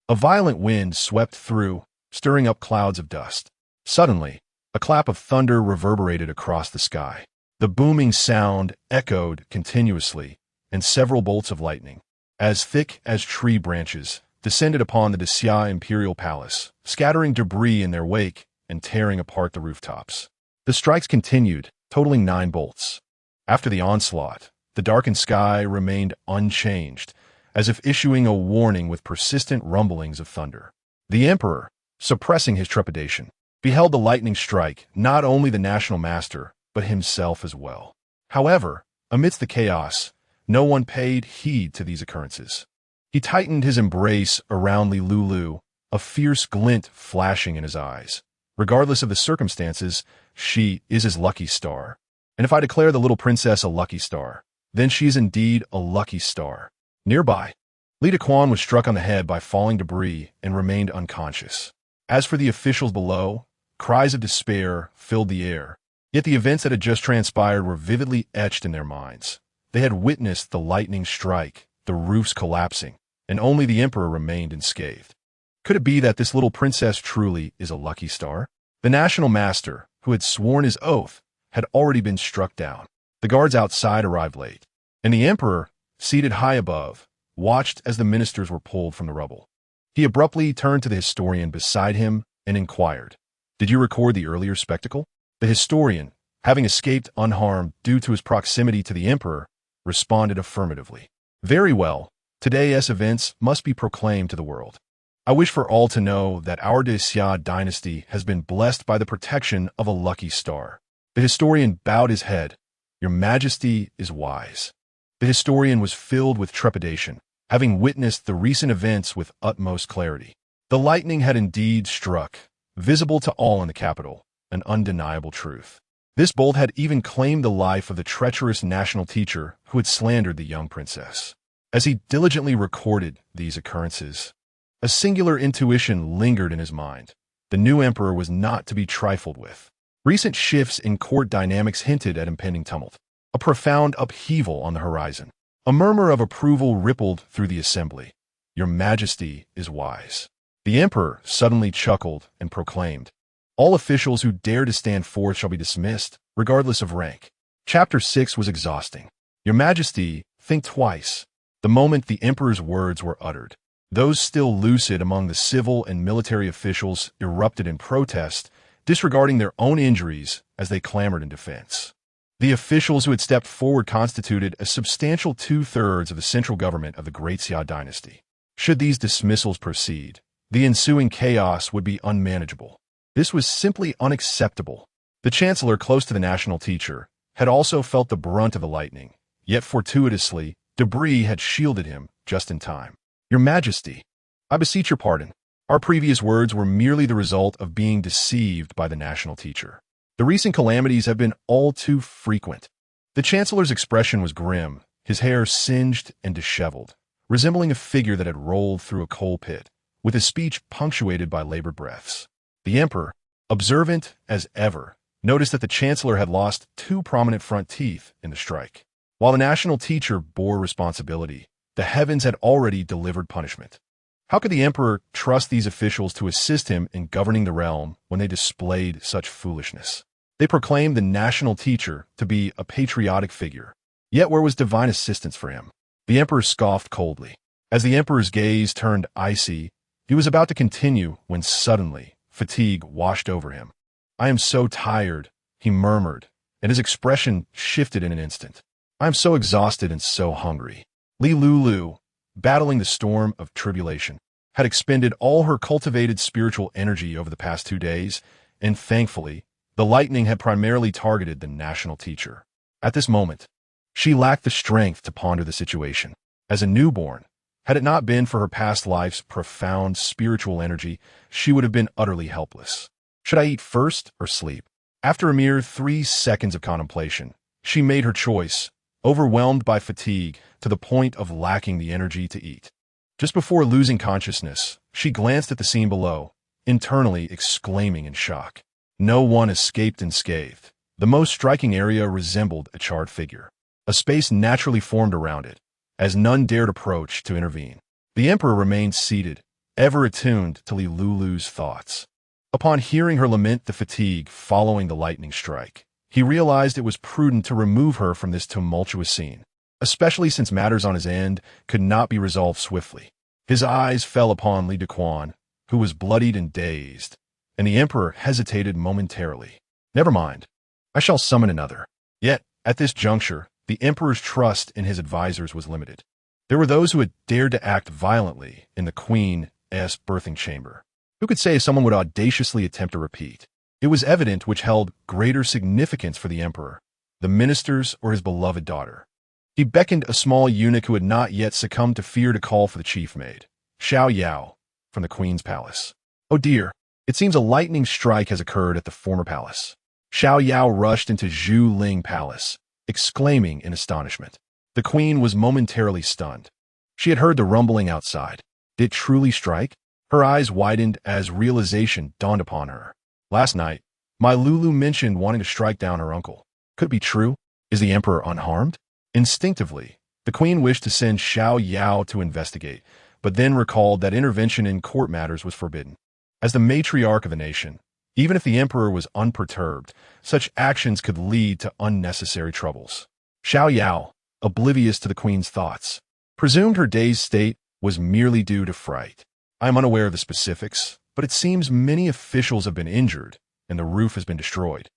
A violent wind swept through, stirring up clouds of dust. Suddenly, a clap of thunder reverberated across the sky. The booming sound echoed continuously, and several bolts of lightning, as thick as tree branches, descended upon the Xia imperial palace, scattering debris in their wake and tearing apart the rooftops. The strikes continued, totaling 9 bolts. After the onslaught, the darkened sky remained unchanged, as if issuing a warning with persistent rumblings of thunder. The emperor, suppressing his trepidation, beheld the lightning strike not only the national master, but himself as well. However, amidst the chaos, no one paid heed to these occurrences. He tightened his embrace around Lulu, a fierce glint flashing in his eyes. Regardless of the circumstances, she is his lucky star. And if I declare the little princess a lucky star, then she is indeed a lucky star. Nearby, Lita Quan was struck on the head by falling debris and remained unconscious. As for the officials below, cries of despair filled the air. Yet the events that had just transpired were vividly etched in their minds. They had witnessed the lightning strike, the roofs collapsing, and only the emperor remained unscathed. Could it be that this little princess truly is a lucky star? The national master, who had sworn his oath, had already been struck down. The guards outside arrived late, and the emperor, seated high above, watched as the ministers were pulled from the rubble. He abruptly turned to the historian beside him and inquired, "Did you record the earlier spectacle?" The historian, having escaped unharmed due to his proximity to the emperor, responded affirmatively. "Very well. Today's events must be proclaimed to the world. I wish for all to know that our Xia dynasty has been blessed by the protection of a lucky star." The historian bowed his head. "Your Majesty is wise." The historian was filled with trepidation, having witnessed the recent events with utmost clarity. The lightning had indeed struck, visible to all in the capital, an undeniable truth. This bolt had even claimed the life of the treacherous national teacher who had slandered the young princess. As he diligently recorded these occurrences, a singular intuition lingered in his mind. The new emperor was not to be trifled with. Recent shifts in court dynamics hinted at impending tumult. A profound upheaval on the horizon. A murmur of approval rippled through the assembly. "Your Majesty is wise." The emperor suddenly chuckled and proclaimed, "All officials who dare to stand forth shall be dismissed, regardless of rank." Chapter 6 was exhausting. "Your Majesty, think twice." The moment the emperor's words were uttered, those still lucid among the civil and military officials erupted in protest, disregarding their own injuries as they clamored in defense. The officials who had stepped forward constituted a substantial 2/3 of the central government of the Great Xia dynasty. Should these dismissals proceed, the ensuing chaos would be unmanageable. This was simply unacceptable. The chancellor, close to the national teacher, had also felt the brunt of the lightning, yet fortuitously, debris had shielded him just in time. "Your Majesty, I beseech your pardon. Our previous words were merely the result of being deceived by the national teacher. The recent calamities have been all too frequent." The chancellor's expression was grim, his hair singed and disheveled, resembling a figure that had rolled through a coal pit, with his speech punctuated by labored breaths. The emperor, observant as ever, noticed that the chancellor had lost 2 prominent front teeth in the strike. While the national teacher bore responsibility, the heavens had already delivered punishment. How could the emperor trust these officials to assist him in governing the realm when they displayed such foolishness? They proclaimed the national teacher to be a patriotic figure. Yet where was divine assistance for him? The emperor scoffed coldly. As the emperor's gaze turned icy, he was about to continue when suddenly fatigue washed over him. "I am so tired," he murmured, and his expression shifted in an instant. "I am so exhausted and so hungry." Lulu, battling the storm of tribulation, had expended all her cultivated spiritual energy over the past 2 days, and thankfully, the lightning had primarily targeted the national teacher. At this moment, she lacked the strength to ponder the situation. As a newborn, had it not been for her past life's profound spiritual energy, she would have been utterly helpless. Should I eat first or sleep? After a mere 3 seconds of contemplation, she made her choice, overwhelmed by fatigue to the point of lacking the energy to eat. Just before losing consciousness, she glanced at the scene below, internally exclaiming in shock. No one escaped unscathed. The most striking area resembled a charred figure. A space naturally formed around it, as none dared approach to intervene. The Emperor remained seated, ever attuned to Lulu's thoughts. Upon hearing her lament the fatigue following the lightning strike, he realized it was prudent to remove her from this tumultuous scene, especially since matters on his end could not be resolved swiftly. His eyes fell upon Li Dequan, who was bloodied and dazed, and the Emperor hesitated momentarily. Never mind. I shall summon another. Yet, at this juncture, the Emperor's trust in his advisors was limited. There were those who had dared to act violently in the Queen's birthing chamber. Who could say someone would audaciously attempt a repeat? It was evident which held greater significance for the Emperor, the ministers or his beloved daughter. He beckoned a small eunuch who had not yet succumbed to fear to call for the chief maid, Xiao Yao, from the Queen's palace. Oh dear, it seems a lightning strike has occurred at the former palace. Xiao Yao rushed into Zhu Ling Palace, exclaiming in astonishment. The Queen was momentarily stunned. She had heard the rumbling outside. Did it truly strike? Her eyes widened as realization dawned upon her. Last night, my Lulu mentioned wanting to strike down her uncle. Could it be true? Is the Emperor unharmed? Instinctively, the Queen wished to send Xiao Yao to investigate, but then recalled that intervention in court matters was forbidden. As the matriarch of the nation, even if the Emperor was unperturbed, such actions could lead to unnecessary troubles. Xiao Yao, oblivious to the Queen's thoughts, presumed her dazed state was merely due to fright. I am unaware of the specifics, but it seems many officials have been injured, and the roof has been destroyed.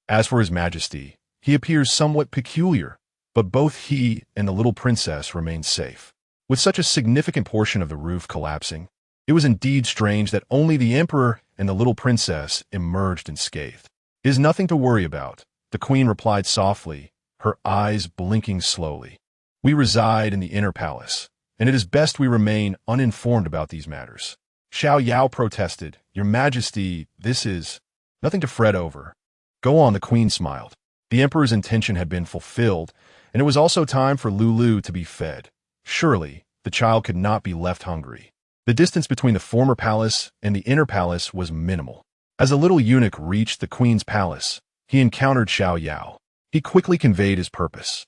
As for His Majesty, he appears somewhat peculiar, but both he and the little princess remain safe. With such a significant portion of the roof collapsing, it was indeed strange that only the Emperor and the little princess emerged unscathed. It is nothing to worry about, the Queen replied softly, her eyes blinking slowly. We reside in the inner palace, and it is best we remain uninformed about these matters. Xiao Yao protested, Your Majesty, this is nothing to fret over. Go on, the Queen smiled. The Emperor's intention had been fulfilled, and it was also time for Lulu to be fed. Surely, the child could not be left hungry. The distance between the former palace and the inner palace was minimal. As the little eunuch reached the Queen's palace, he encountered Xiao Yao. He quickly conveyed his purpose.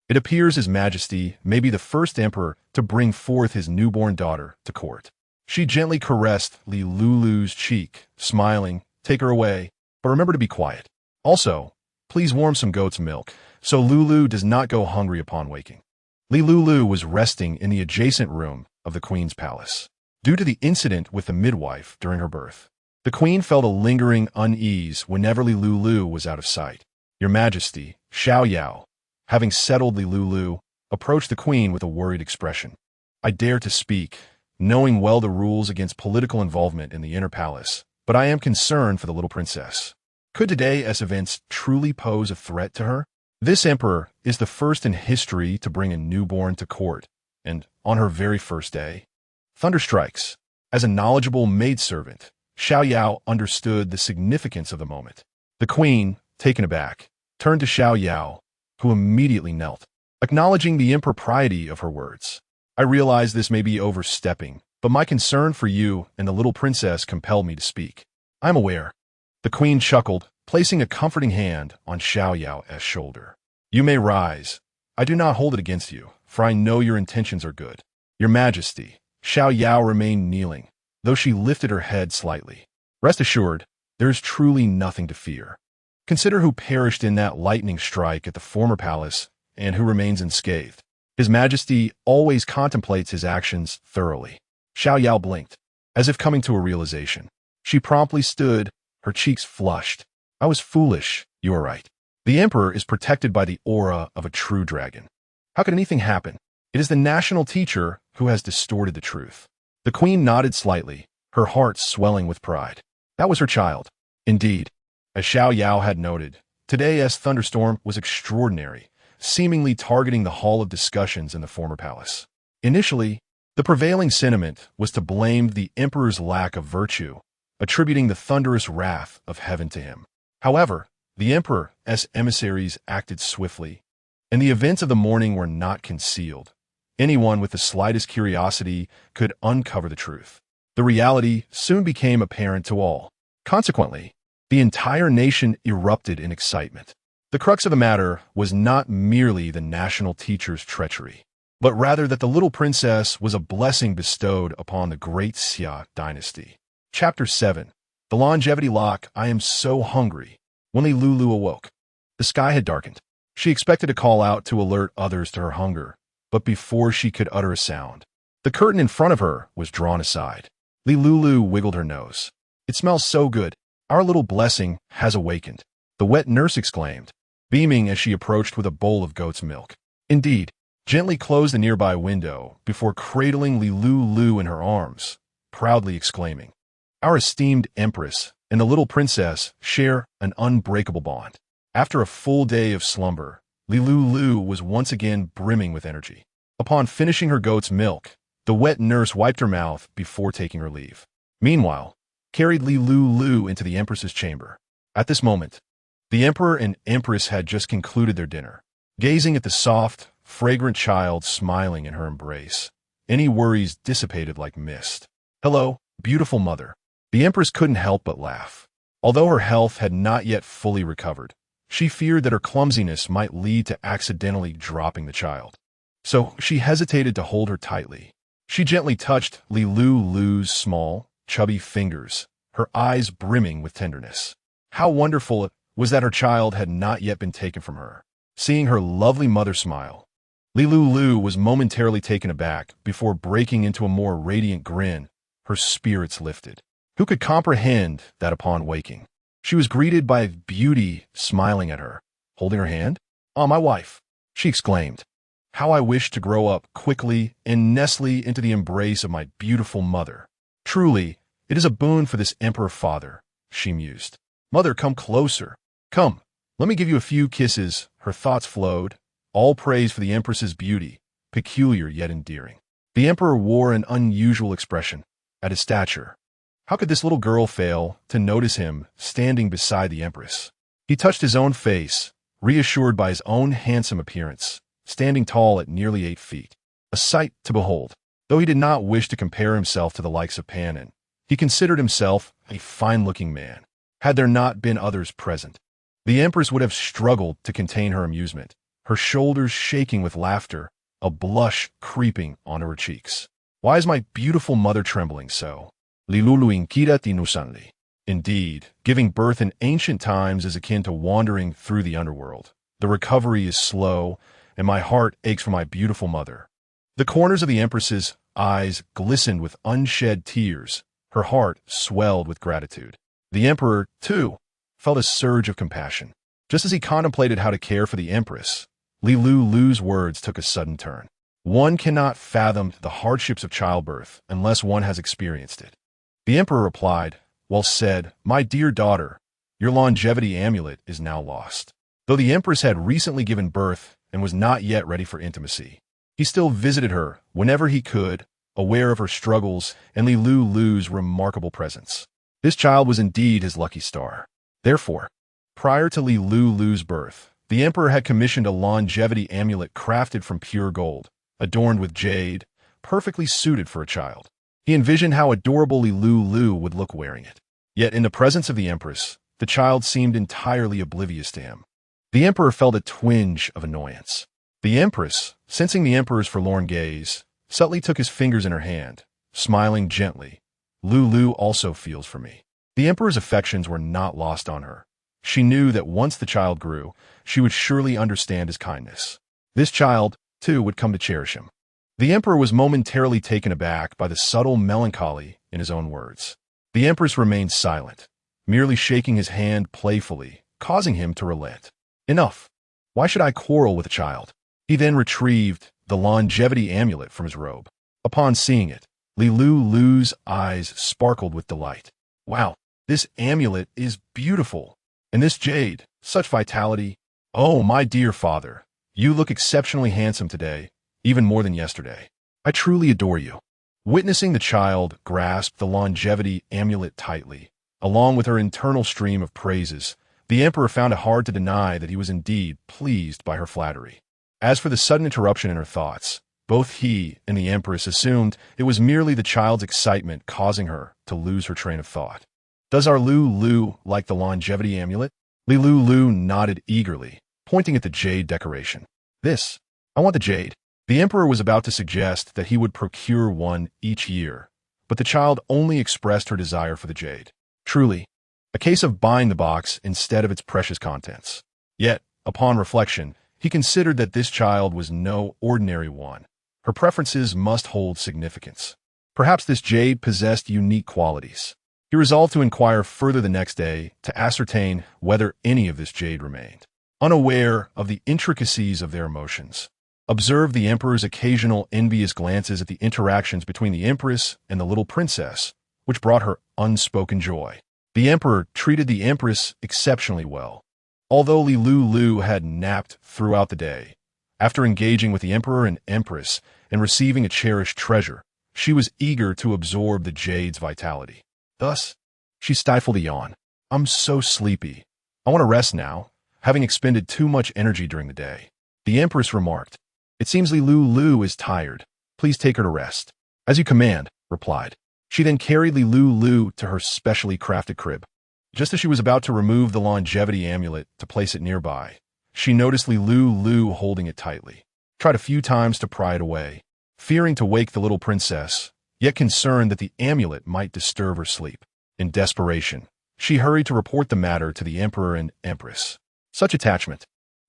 It appears His Majesty may be the first emperor to bring forth his newborn daughter to court. She gently caressed Lulu's cheek, smiling, Take her away, but remember to be quiet. Also, please warm some goat's milk, so Lulu does not go hungry upon waking. Lulu was resting in the adjacent room of the Queen's palace. Due to the incident with the midwife during her birth, the Queen felt a lingering unease whenever Lulu was out of sight. Your Majesty, Xiao Yao, having settled Lulu, approached the Queen with a worried expression. I dare to speak, knowing well the rules against political involvement in the inner palace, but I am concerned for the little princess. Could today's events truly pose a threat to her? This emperor is the first in history to bring a newborn to court, and on her very first day, thunder strikes. As a knowledgeable maidservant, Xiao Yao understood the significance of the moment. The Queen, taken aback, turned to Xiao Yao, who immediately knelt, acknowledging the impropriety of her words. I realize this may be overstepping, but my concern for you and the little princess compelled me to speak. I am aware. The Queen chuckled, placing a comforting hand on Xiao Yao's shoulder. You may rise. I do not hold it against you, for I know your intentions are good. Your Majesty, Xiao Yao remained kneeling, though she lifted her head slightly. Rest assured, there is truly nothing to fear. Consider who perished in that lightning strike at the former palace and who remains unscathed. His Majesty always contemplates his actions thoroughly. Xiao Yao blinked, as if coming to a realization. She promptly stood, her cheeks flushed. I was foolish, you are right. The Emperor is protected by the aura of a true dragon. How could anything happen? It is the national teacher who has distorted the truth. The queen nodded slightly, her heart swelling with pride. That was her child. Indeed, as Xiao Yao had noted, today's thunderstorm was extraordinary, seemingly targeting the hall of discussions in the former palace. Initially, the prevailing sentiment was to blame the emperor's lack of virtue, attributing the thunderous wrath of heaven to him. However, the emperor's emissaries acted swiftly, and the events of the morning were not concealed. Anyone with the slightest curiosity could uncover the truth. The reality soon became apparent to all. Consequently, the entire nation erupted in excitement. The crux of the matter was not merely the national teacher's treachery, but rather that the little princess was a blessing bestowed upon the great Xia dynasty. Chapter 7. The Longevity Lock. I am so hungry. When Lulu awoke, the sky had darkened. She expected to call out to alert others to her hunger, but before she could utter a sound, the curtain in front of her was drawn aside. Lulu wiggled her nose. It smells so good. Our little blessing has awakened, the wet nurse exclaimed, beaming as she approached with a bowl of goat's milk. Indeed, gently closed the nearby window before cradling Lulu in her arms, proudly exclaiming, "Our esteemed Empress and the little princess share an unbreakable bond." After a full day of slumber, Lulu was once again brimming with energy. Upon finishing her goat's milk, the wet nurse wiped her mouth before taking her leave. Meanwhile, carried Lulu into the Empress's chamber. At this moment, the Emperor and Empress had just concluded their dinner, gazing at the soft, fragrant child smiling in her embrace. Any worries dissipated like mist. "Hello, beautiful mother." The Empress couldn't help but laugh. Although her health had not yet fully recovered, she feared that her clumsiness might lead to accidentally dropping the child. So she hesitated to hold her tightly. She gently touched Lulu's small, chubby fingers, her eyes brimming with tenderness. How wonderful it was that her child had not yet been taken from her. Seeing her lovely mother smile, Lulu was momentarily taken aback before breaking into a more radiant grin, her spirits lifted. Who could comprehend that upon waking, she was greeted by beauty smiling at her, holding her hand? "Ah, my wife," she exclaimed. "How I wish to grow up quickly and nestle into the embrace of my beautiful mother. Truly, it is a boon for this emperor father," she mused. "Mother, come closer. Come, let me give you a few kisses." Her thoughts flowed, all praise for the Empress's beauty, peculiar yet endearing. The emperor wore an unusual expression. At his stature, how could this little girl fail to notice him standing beside the Empress? He touched his own face, reassured by his own handsome appearance, standing tall at nearly 8 feet. A sight to behold. Though he did not wish to compare himself to the likes of Panin, he considered himself a fine-looking man. Had there not been others present, the Empress would have struggled to contain her amusement, her shoulders shaking with laughter, a blush creeping onto her cheeks. "Why is my beautiful mother trembling so?" Lulu inquired innocently. Indeed, giving birth in ancient times is akin to wandering through the underworld. The recovery is slow, and my heart aches for my beautiful mother. The corners of the Empress's eyes glistened with unshed tears. Her heart swelled with gratitude. The Emperor, too, felt a surge of compassion. Just as he contemplated how to care for the Empress, Lulu's words took a sudden turn. One cannot fathom the hardships of childbirth unless one has experienced it. The Emperor replied, "Well said, my dear daughter. Your longevity amulet is now lost." Though the Empress had recently given birth and was not yet ready for intimacy, he still visited her whenever he could, aware of her struggles and Lulu's remarkable presence. This child was indeed his lucky star. Therefore, prior to Lulu's birth, the Emperor had commissioned a longevity amulet crafted from pure gold, adorned with jade, perfectly suited for a child. He envisioned how adorable Lulu would look wearing it. Yet in the presence of the Empress, the child seemed entirely oblivious to him. The Emperor felt a twinge of annoyance. The Empress, sensing the Emperor's forlorn gaze, subtly took his fingers in her hand, smiling gently. "Lulu also feels for me." The Emperor's affections were not lost on her. She knew that once the child grew, she would surely understand his kindness. This child, too, would come to cherish him. The Emperor was momentarily taken aback by the subtle melancholy in his own words. The Empress remained silent, merely shaking his hand playfully, causing him to relent. "Enough. Why should I quarrel with a child?" He then retrieved the longevity amulet from his robe. Upon seeing it, Lulu's eyes sparkled with delight. Wow, this amulet is beautiful. And this jade, such vitality. Oh, my dear father, you look exceptionally handsome today, even more than yesterday. I truly adore you. Witnessing the child grasp the longevity amulet tightly, along with her internal stream of praises, the emperor found it hard to deny that he was indeed pleased by her flattery. As for the sudden interruption in her thoughts, both he and the empress assumed it was merely the child's excitement causing her to lose her train of thought. Does our Lulu like the longevity amulet? Lulu nodded eagerly, pointing at the jade decoration. This, I want the jade. The emperor was about to suggest that he would procure one each year, but the child only expressed her desire for the jade. Truly, a case of buying the box instead of its precious contents. Yet, upon reflection, he considered that this child was no ordinary one. Her preferences must hold significance. Perhaps this jade possessed unique qualities. He resolved to inquire further the next day to ascertain whether any of this jade remained. Unaware of the intricacies of their emotions, observed the emperor's occasional envious glances at the interactions between the empress and the little princess, which brought her unspoken joy. The emperor treated the empress exceptionally well. Although Lulu had napped throughout the day, after engaging with the emperor and empress and receiving a cherished treasure, she was eager to absorb the jade's vitality. Thus, she stifled a yawn. I'm so sleepy. I want to rest now, having expended too much energy during the day. The empress remarked, It seems Lulu is tired. Please take her to rest. As you command, replied. She then carried Lulu to her specially crafted crib. Just as she was about to remove the longevity amulet to place it nearby, she noticed Lulu holding it tightly. Tried a few times to pry it away, fearing to wake the little princess, yet concerned that the amulet might disturb her sleep. In desperation, she hurried to report the matter to the emperor and empress. Such attachment,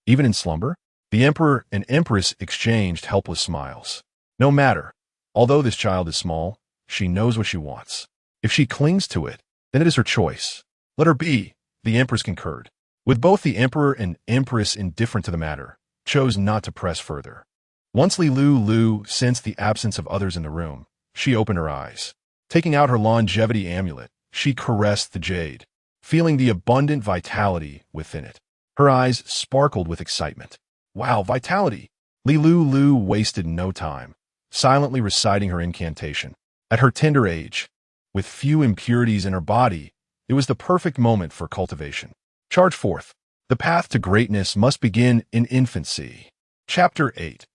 even in slumber? The emperor and empress exchanged helpless smiles. No matter. Although this child is small, she knows what she wants. If she clings to it, then it is her choice. Let her be, the empress concurred. With both the emperor and empress indifferent to the matter, chose not to press further. Once Lulu sensed the absence of others in the room, she opened her eyes. Taking out her longevity amulet, she caressed the jade, feeling the abundant vitality within it. Her eyes sparkled with excitement. Wow, vitality! Lulu wasted no time, silently reciting her incantation. At her tender age, with few impurities in her body, it was the perfect moment for cultivation. Charge forth. The path to greatness must begin in infancy. Chapter 8.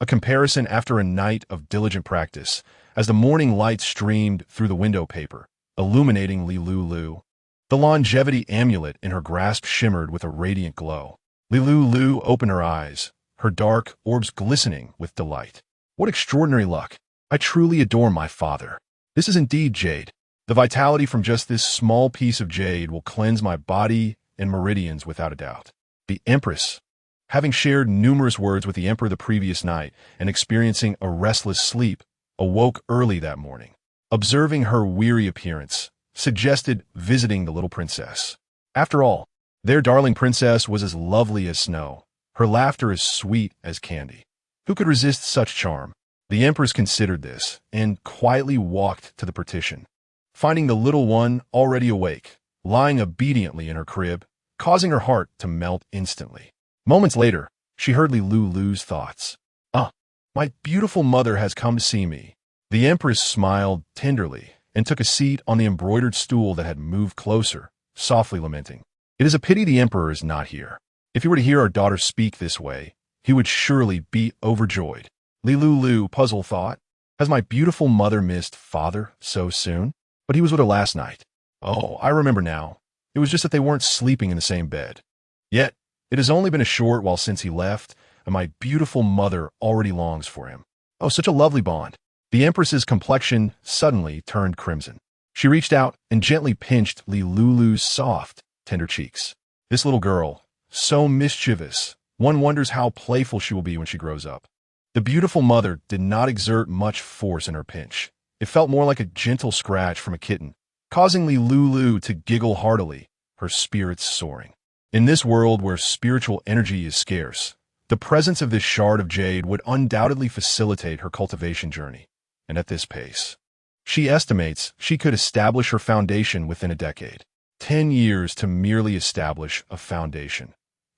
A comparison after a night of diligent practice, as the morning light streamed through the window paper, illuminating Lulu. The longevity amulet in her grasp shimmered with a radiant glow. Lulu opened her eyes, her dark orbs glistening with delight. What extraordinary luck! I truly adore my father. This is indeed jade. The vitality from just this small piece of jade will cleanse my body and meridians without a doubt. The empress, having shared numerous words with the emperor the previous night and experiencing a restless sleep, awoke early that morning. Observing her weary appearance, suggested visiting the little princess. After all, their darling princess was as lovely as snow, her laughter as sweet as candy. Who could resist such charm? The empress considered this and quietly walked to the partition, finding the little one already awake, lying obediently in her crib, causing her heart to melt instantly. Moments later, she heard Lulu's thoughts. My beautiful mother has come to see me. The empress smiled tenderly and took a seat on the embroidered stool that had moved closer, softly lamenting. It is a pity the emperor is not here. If he were to hear our daughter speak this way, he would surely be overjoyed. Lulu, puzzled, thought, has my beautiful mother missed father so soon? But he was with her last night. Oh, I remember now. It was just that they weren't sleeping in the same bed. Yet, it has only been a short while since he left, and my beautiful mother already longs for him. Oh, such a lovely bond. The empress's complexion suddenly turned crimson. She reached out and gently pinched Lulu's soft, tender cheeks. This little girl, so mischievous, one wonders how playful she will be when she grows up. The beautiful mother did not exert much force in her pinch. It felt more like a gentle scratch from a kitten, causing Lulu to giggle heartily, her spirits soaring. In this world where spiritual energy is scarce, The presence of this shard of jade would undoubtedly facilitate her cultivation journey, and at this pace, she estimates she could establish her foundation within a decade. 10 years to merely establish a foundation.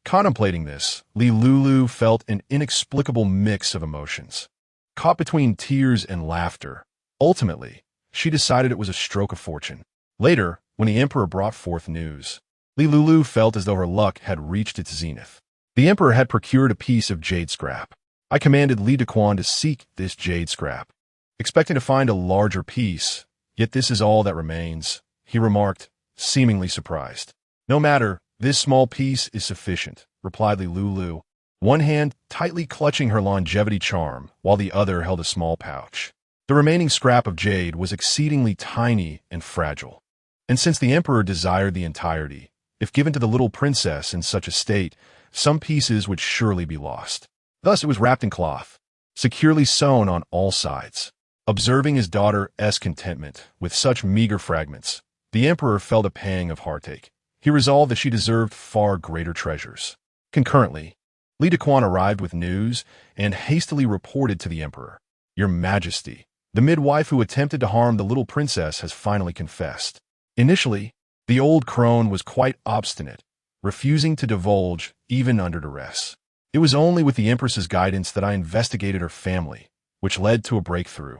Contemplating this, Lulu felt an inexplicable mix of emotions. Caught between tears and laughter, ultimately, she decided it was a stroke of fortune. Later, when the Emperor brought forth news, Lulu felt as though her luck had reached its zenith. The Emperor had procured a piece of jade scrap. I commanded Li Dequan to seek this jade scrap, expecting to find a larger piece, yet this is all that remains, he remarked, seemingly surprised. No matter, this small piece is sufficient, replied Lulu, one hand tightly clutching her longevity charm while the other held a small pouch. The remaining scrap of jade was exceedingly tiny and fragile, and since the Emperor desired the entirety, if given to the little princess in such a state, some pieces would surely be lost. Thus it was wrapped in cloth, securely sewn on all sides. Observing his daughter's contentment with such meager fragments, the Emperor felt a pang of heartache. He resolved that she deserved far greater treasures. Concurrently, Li Dequan arrived with news and hastily reported to the Emperor. Your Majesty, the midwife who attempted to harm the little princess has finally confessed. Initially, the old crone was quite obstinate, refusing to divulge even under duress. It was only with the Empress's guidance that I investigated her family, which led to a breakthrough.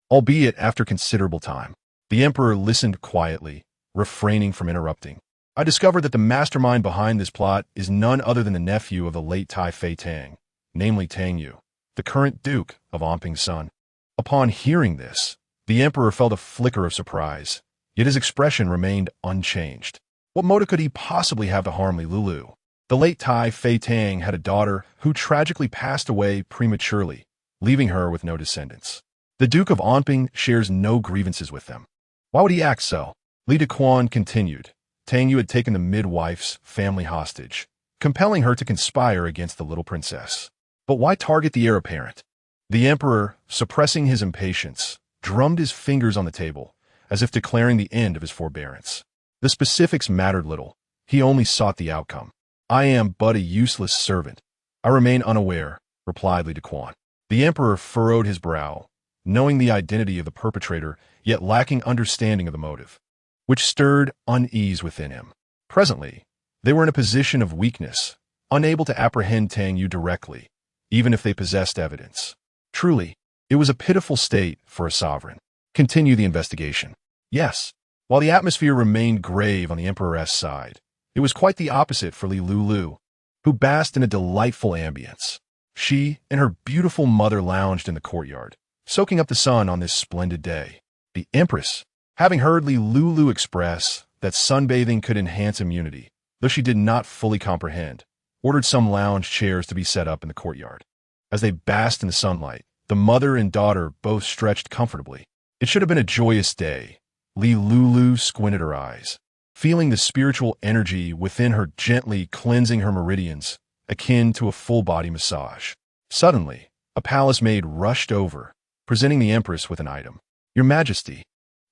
Albeit after considerable time, the Emperor listened quietly, refraining from interrupting. I discovered that the mastermind behind this plot is none other than the nephew of the late Tai Fei Tang, namely Tang Yu, the current Duke of Omping's son. Upon hearing this, the Emperor felt a flicker of surprise, yet his expression remained unchanged. What motive could he possibly have to harm Lulu? The late Tai Fei Tang had a daughter who tragically passed away prematurely, leaving her with no descendants. The Duke of Omping shares no grievances with them. Why would he act so? Li Dequan continued. Tang Yu had taken the midwife's family hostage, compelling her to conspire against the little princess. But why target the heir apparent? The Emperor, suppressing his impatience, drummed his fingers on the table, as if declaring the end of his forbearance. The specifics mattered little. He only sought the outcome. I am but a useless servant. I remain unaware, replied Li Dequan. The Emperor furrowed his brow, knowing the identity of the perpetrator, yet lacking understanding of the motive, which stirred unease within him. Presently, they were in a position of weakness, unable to apprehend Tang Yu directly, even if they possessed evidence. Truly, it was a pitiful state for a sovereign. Continue the investigation. Yes. While the atmosphere remained grave on the Emperor's side, it was quite the opposite for Lulu, who basked in a delightful ambience. She and her beautiful mother lounged in the courtyard, soaking up the sun on this splendid day. The Empress, having heard Lulu express that sunbathing could enhance immunity, though she did not fully comprehend, ordered some lounge chairs to be set up in the courtyard. As they basked in the sunlight, the mother and daughter both stretched comfortably. It should have been a joyous day. Lulu squinted her eyes, feeling the spiritual energy within her gently cleansing her meridians, akin to a full-body massage. Suddenly, a palace maid rushed over, presenting the Empress with an item. Your Majesty,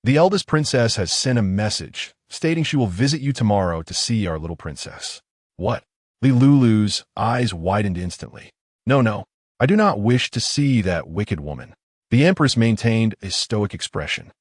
the eldest princess has sent a message stating she will visit you tomorrow to see our little princess. What? Lulu's eyes widened instantly. No, I do not wish to see that wicked woman. The Empress maintained a stoic expression.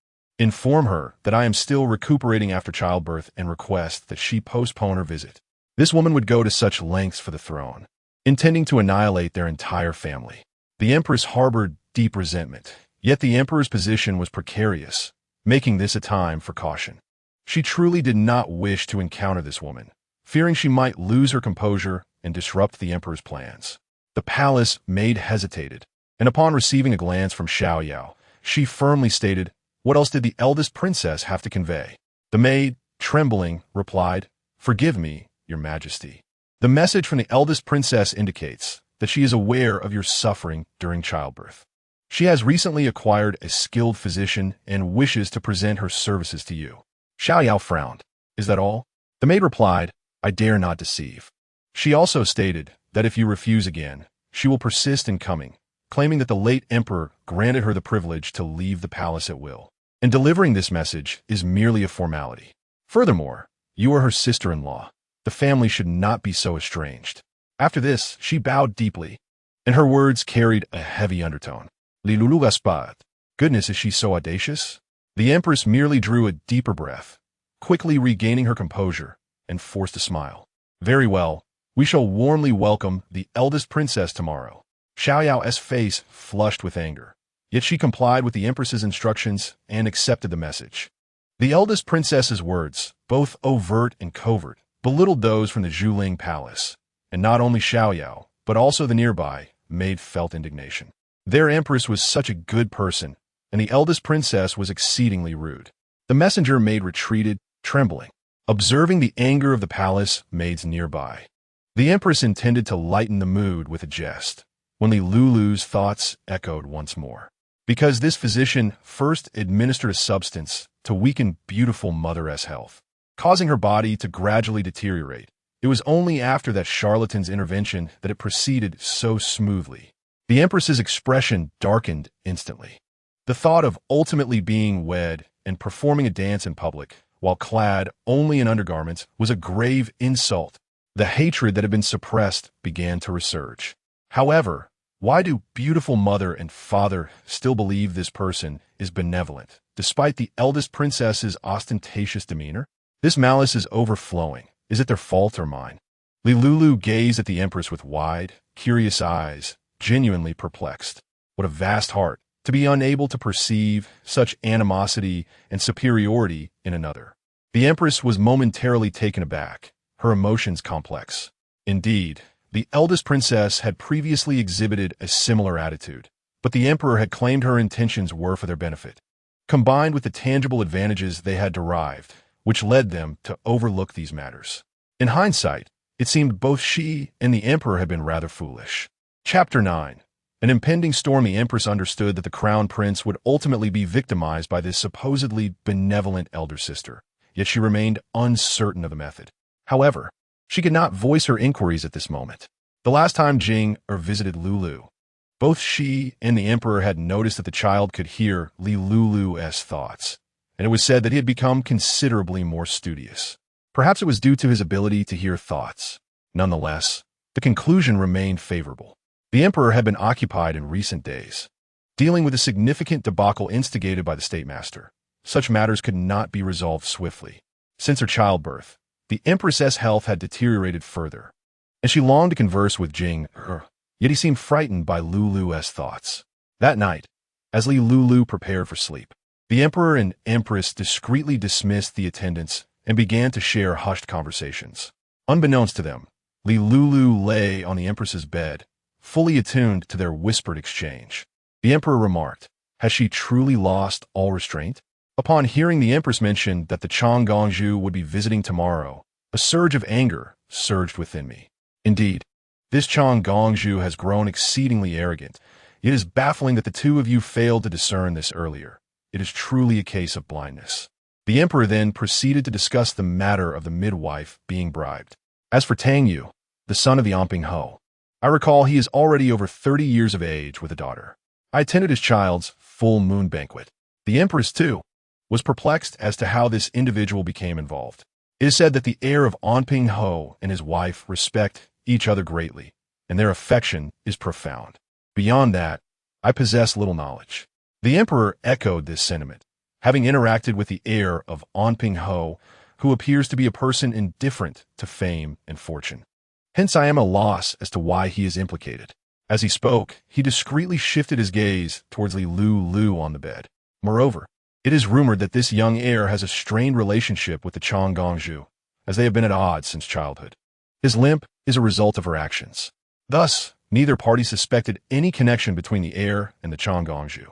Inform her that I am still recuperating after childbirth and request that she postpone her visit. This woman would go to such lengths for the throne, intending to annihilate their entire family. The Empress harbored deep resentment, yet the Emperor's position was precarious, making this a time for caution. She truly did not wish to encounter this woman, fearing she might lose her composure and disrupt the Emperor's plans. The palace maid hesitated, and upon receiving a glance from Xiaoyao, she firmly stated, what else did the eldest princess have to convey? The maid, trembling, replied, Forgive me, Your Majesty. The message from the eldest princess indicates that she is aware of your suffering during childbirth. She has recently acquired a skilled physician and wishes to present her services to you. Xiaoyao frowned. Is that all? The maid replied, I dare not deceive. She also stated that if you refuse again, she will persist in coming, claiming that the late emperor granted her the privilege to leave the palace at will. And delivering this message is merely a formality. Furthermore, you are her sister-in-law. The family should not be so estranged. After this, she bowed deeply, and her words carried a heavy undertone. Lulu Gaspard. Goodness, is she so audacious? The Empress merely drew a deeper breath, quickly regaining her composure, and forced a smile. Very well, we shall warmly welcome the eldest princess tomorrow. Xiaoyao's face flushed with anger, yet she complied with the Empress's instructions and accepted the message. The eldest princess's words, both overt and covert, belittled those from the Zhuling palace, and not only Xiaoyao, but also the nearby, made felt indignation. Their Empress was such a good person, and the eldest princess was exceedingly rude. The messenger maid retreated, trembling, observing the anger of the palace maids nearby. The Empress intended to lighten the mood with a jest, when Lulu's thoughts echoed once more. Because this physician first administered a substance to weaken beautiful mother's health, causing her body to gradually deteriorate. It was only after that charlatan's intervention that it proceeded so smoothly. The Empress's expression darkened instantly. The thought of ultimately being wed and performing a dance in public, while clad only in undergarments, was a grave insult. The hatred that had been suppressed began to resurge. However, why do beautiful mother and father still believe this person is benevolent, despite the eldest princess's ostentatious demeanor? This malice is overflowing. Is it their fault or mine? Lulu gazed at the Empress with wide, curious eyes, genuinely perplexed. What a vast heart, to be unable to perceive such animosity and superiority in another. The Empress was momentarily taken aback, her emotions complex. Indeed, the eldest princess had previously exhibited a similar attitude, but the Emperor had claimed her intentions were for their benefit, combined with the tangible advantages they had derived, which led them to overlook these matters. In hindsight, it seemed both she and the Emperor had been rather foolish. Chapter 9. An impending storm. The Empress understood that the crown prince would ultimately be victimized by this supposedly benevolent elder sister, yet she remained uncertain of the method. However, she could not voice her inquiries at this moment. The last time Jing visited Lulu, both she and the Emperor had noticed that the child could hear Lulu's thoughts, and it was said that he had become considerably more studious. Perhaps it was due to his ability to hear thoughts. Nonetheless, the conclusion remained favorable. The Emperor had been occupied in recent days, dealing with a significant debacle instigated by the State Master. Such matters could not be resolved swiftly. Since her childbirth, the Empress's health had deteriorated further, and she longed to converse with Jing, yet he seemed frightened by Lulu's thoughts. That night, as Lulu prepared for sleep, the Emperor and Empress discreetly dismissed the attendants and began to share hushed conversations. Unbeknownst to them, Lulu lay on the Empress's bed, fully attuned to their whispered exchange. The Emperor remarked, "Has she truly lost all restraint?" Upon hearing the Empress mention that the Changgongzhu would be visiting tomorrow, a surge of anger surged within me. Indeed, this Changgongzhu has grown exceedingly arrogant. It is baffling that the two of you failed to discern this earlier. It is truly a case of blindness. The Emperor then proceeded to discuss the matter of the midwife being bribed. As for Tang Yu, the son of the Omping Ho, I recall he is already over 30 years of age with a daughter. I attended his child's full moon banquet. The Empress, too, was perplexed as to how this individual became involved. It is said that the heir of Omping Ho and his wife respect each other greatly, and their affection is profound. Beyond that, I possess little knowledge. The Emperor echoed this sentiment, having interacted with the heir of Omping Ho, who appears to be a person indifferent to fame and fortune. Hence I am at a loss as to why he is implicated. As he spoke, he discreetly shifted his gaze towards Lulu on the bed. Moreover, it is rumored that this young heir has a strained relationship with the Changgongzhu, as they have been at odds since childhood. His limp is a result of her actions. Thus, neither party suspected any connection between the heir and the Changgongzhu.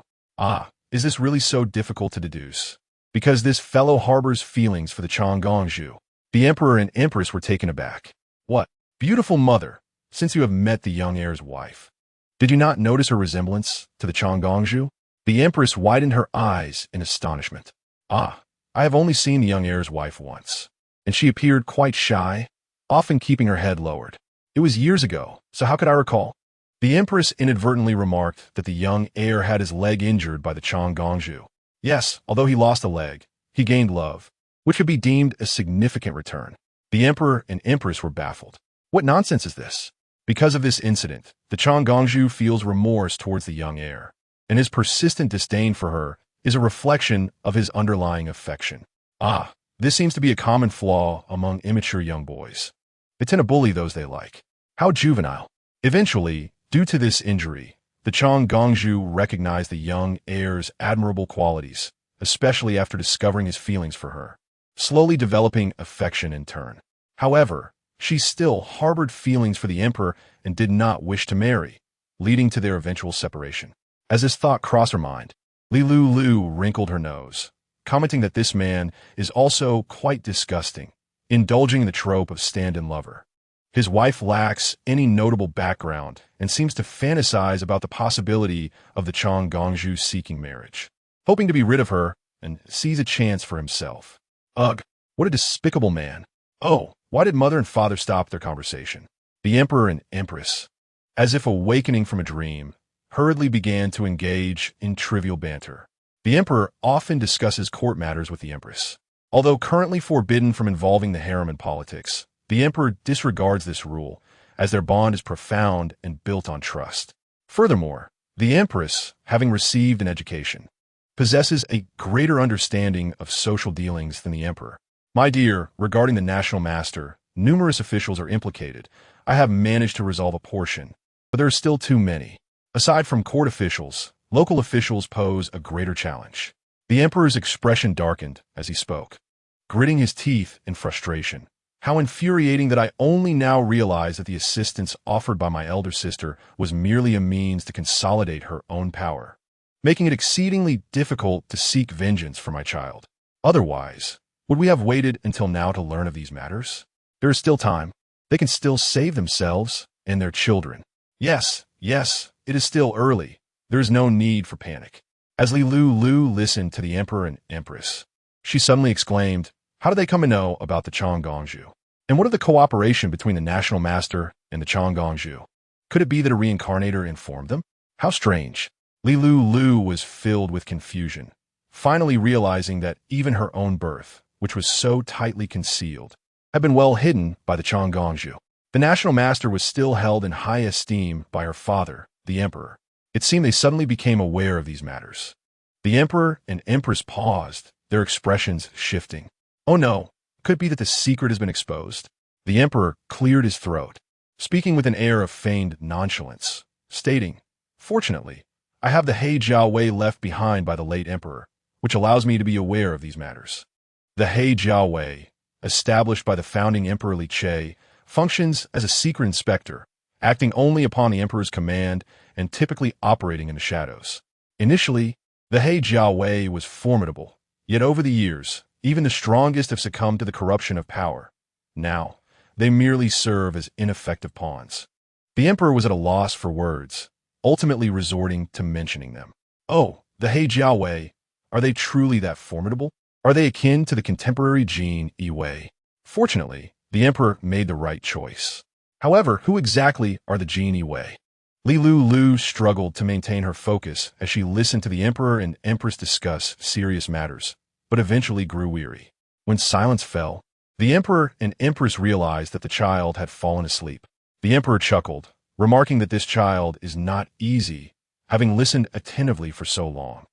Is this really so difficult to deduce? Because this fellow harbors feelings for the Changgongzhu. The Emperor and Empress were taken aback. What, beautiful mother, since you have met the young heir's wife, did you not notice her resemblance to the Changgongzhu? The Empress widened her eyes in astonishment. I have only seen the young heir's wife once, and she appeared quite shy, often keeping her head lowered. It was years ago, so how could I recall? The Empress inadvertently remarked that the young heir had his leg injured by the Changgongzhu. Yes, although he lost a leg, he gained love, which could be deemed a significant return. The Emperor and Empress were baffled. What nonsense is this? Because of this incident, the Gongju feels remorse towards the young heir, and his persistent disdain for her is a reflection of his underlying affection. Ah, this seems to be a common flaw among immature young boys. They tend to bully those they like. How juvenile. Eventually, due to this injury, the Gongju recognize the young heir's admirable qualities, especially after discovering his feelings for her, slowly developing affection in turn. However, she still harbored feelings for the emperor and did not wish to marry, leading to their eventual separation. As this thought crossed her mind, Lulu wrinkled her nose, commenting that this man is also quite disgusting, indulging in the trope of stand-in lover. His wife lacks any notable background and seems to fantasize about the possibility of the Gongju seeking marriage, hoping to be rid of her and seize a chance for himself. Ugh, what a despicable man. Oh, why did mother and father stop their conversation? The emperor and empress, as if awakening from a dream, hurriedly began to engage in trivial banter. The emperor often discusses court matters with the empress. Although currently forbidden from involving the harem in politics, the emperor disregards this rule, as their bond is profound and built on trust. Furthermore, the empress, having received an education, possesses a greater understanding of social dealings than the emperor. My dear, regarding the national master, numerous officials are implicated. I have managed to resolve a portion, but there are still too many. Aside from court officials, local officials pose a greater challenge. The emperor's expression darkened as he spoke, gritting his teeth in frustration. How infuriating that I only now realize that the assistance offered by my elder sister was merely a means to consolidate her own power, making it exceedingly difficult to seek vengeance for my child. Otherwise, would we have waited until now to learn of these matters? There is still time. They can still save themselves and their children. Yes, it is still early. There is no need for panic. As Lulu listened to the emperor and empress, she suddenly exclaimed, how do they come to know about the Gongju? And what of the cooperation between the national master and the Gongju? Could it be that a reincarnator informed them? How strange. Lulu was filled with confusion, finally realizing that even her own birth, which was so tightly concealed, had been well hidden by the Gongju. The national master was still held in high esteem by her father, the emperor. It seemed they suddenly became aware of these matters. The emperor and empress paused, their expressions shifting. Oh no, could it be that the secret has been exposed? The emperor cleared his throat, speaking with an air of feigned nonchalance, stating, fortunately, I have the heir left behind by the late emperor, which allows me to be aware of these matters. The heir, established by the founding Emperor Li Che, functions as a secret inspector, acting only upon the emperor's command and typically operating in the shadows. Initially, the heir was formidable, yet over the years, even the strongest have succumbed to the corruption of power. Now, they merely serve as ineffective pawns. The emperor was at a loss for words, ultimately resorting to mentioning them. Oh, the heir, are they truly that formidable? Are they akin to the contemporary Jin Yi? Fortunately, the emperor made the right choice. However, who exactly are the Jin Yi? Lulu struggled to maintain her focus as she listened to the emperor and empress discuss serious matters, but eventually grew weary. When silence fell, the emperor and empress realized that the child had fallen asleep. The emperor chuckled, remarking that this child is not easy, having listened attentively for so long.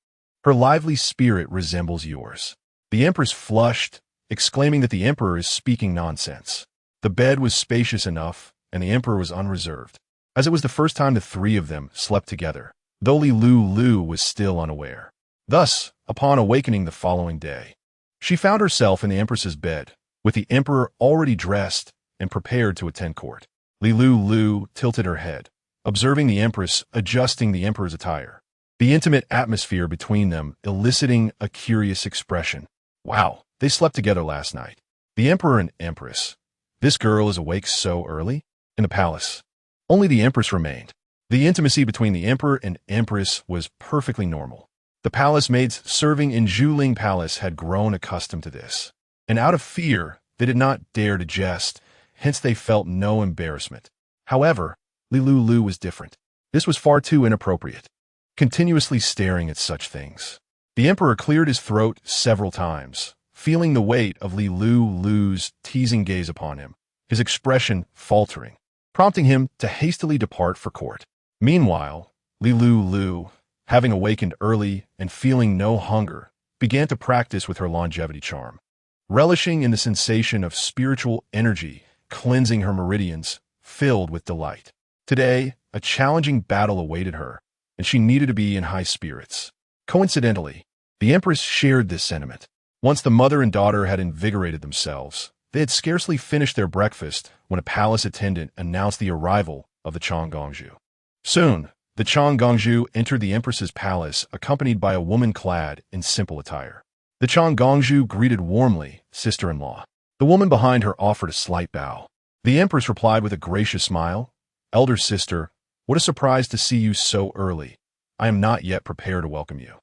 Her lively spirit resembles yours. The empress flushed, exclaiming that the emperor is speaking nonsense. The bed was spacious enough, and the emperor was unreserved, as it was the first time the three of them slept together, though Lulu was still unaware. Thus, upon awakening the following day, she found herself in the empress's bed, with the emperor already dressed and prepared to attend court. Lulu tilted her head, observing the empress adjusting the emperor's attire, the intimate atmosphere between them eliciting a curious expression. Wow, they slept together last night. The emperor and empress. This girl is awake so early? In the palace, only the empress remained. The intimacy between the emperor and empress was perfectly normal. The palace maids serving in Zhuling Palace had grown accustomed to this, and out of fear, they did not dare to jest, hence they felt no embarrassment. However, Lulu was different. This was far too inappropriate, continuously staring at such things. The emperor cleared his throat several times, feeling the weight of Lulu's teasing gaze upon him, his expression faltering. prompting him to hastily depart for court. Meanwhile, Lulu, having awakened early and feeling no hunger, began to practice with her longevity charm. Relishing in the sensation of spiritual energy cleansing her meridians, filled with delight. Today, a challenging battle awaited her, and she needed to be in high spirits. Coincidentally, the Empress shared this sentiment. Once the mother and daughter had invigorated themselves, they had scarcely finished their breakfast when a palace attendant announced the arrival of the Changgongju. Soon, the Changgongju entered the Empress's palace accompanied by a woman clad in simple attire. The Changgongju greeted warmly, sister-in-law. The woman behind her offered a slight bow. The Empress replied with a gracious smile, "Elder sister, what a surprise to see you so early. I am not yet prepared to welcome you."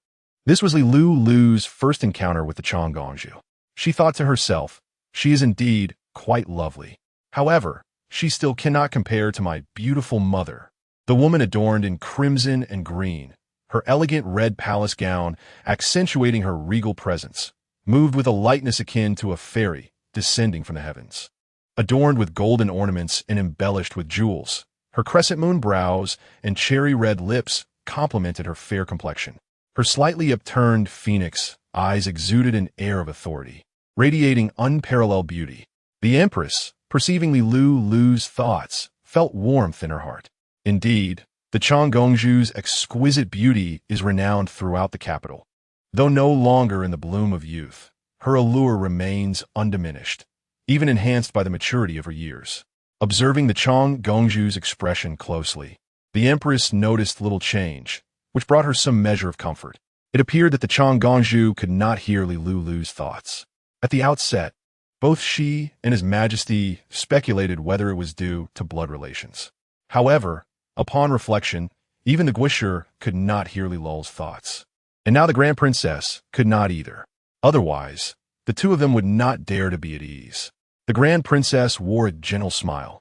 This was Lulu's first encounter with the Changgongju. She thought to herself, "She is indeed quite lovely. However, she still cannot compare to my beautiful mother." The woman adorned in crimson and green, her elegant red palace gown accentuating her regal presence, moved with a lightness akin to a fairy descending from the heavens. Adorned with golden ornaments and embellished with jewels, her crescent moon brows and cherry-red lips complemented her fair complexion. Her slightly upturned phoenix eyes exuded an air of authority, radiating unparalleled beauty. The Empress, perceiving Lulu's thoughts, felt warmth in her heart. Indeed, the Changgongju's exquisite beauty is renowned throughout the capital. Though no longer in the bloom of youth, her allure remains undiminished, even enhanced by the maturity of her years. Observing the Changgongju's expression closely, the Empress noticed little change, which brought her some measure of comfort. It appeared that the Changgongju could not hear Lulu's thoughts. At the outset, both she and His Majesty speculated whether it was due to blood relations. However, upon reflection, even the Guisher could not hear Lulu's thoughts. And now the Grand Princess could not either. Otherwise, the two of them would not dare to be at ease. The Grand Princess wore a gentle smile,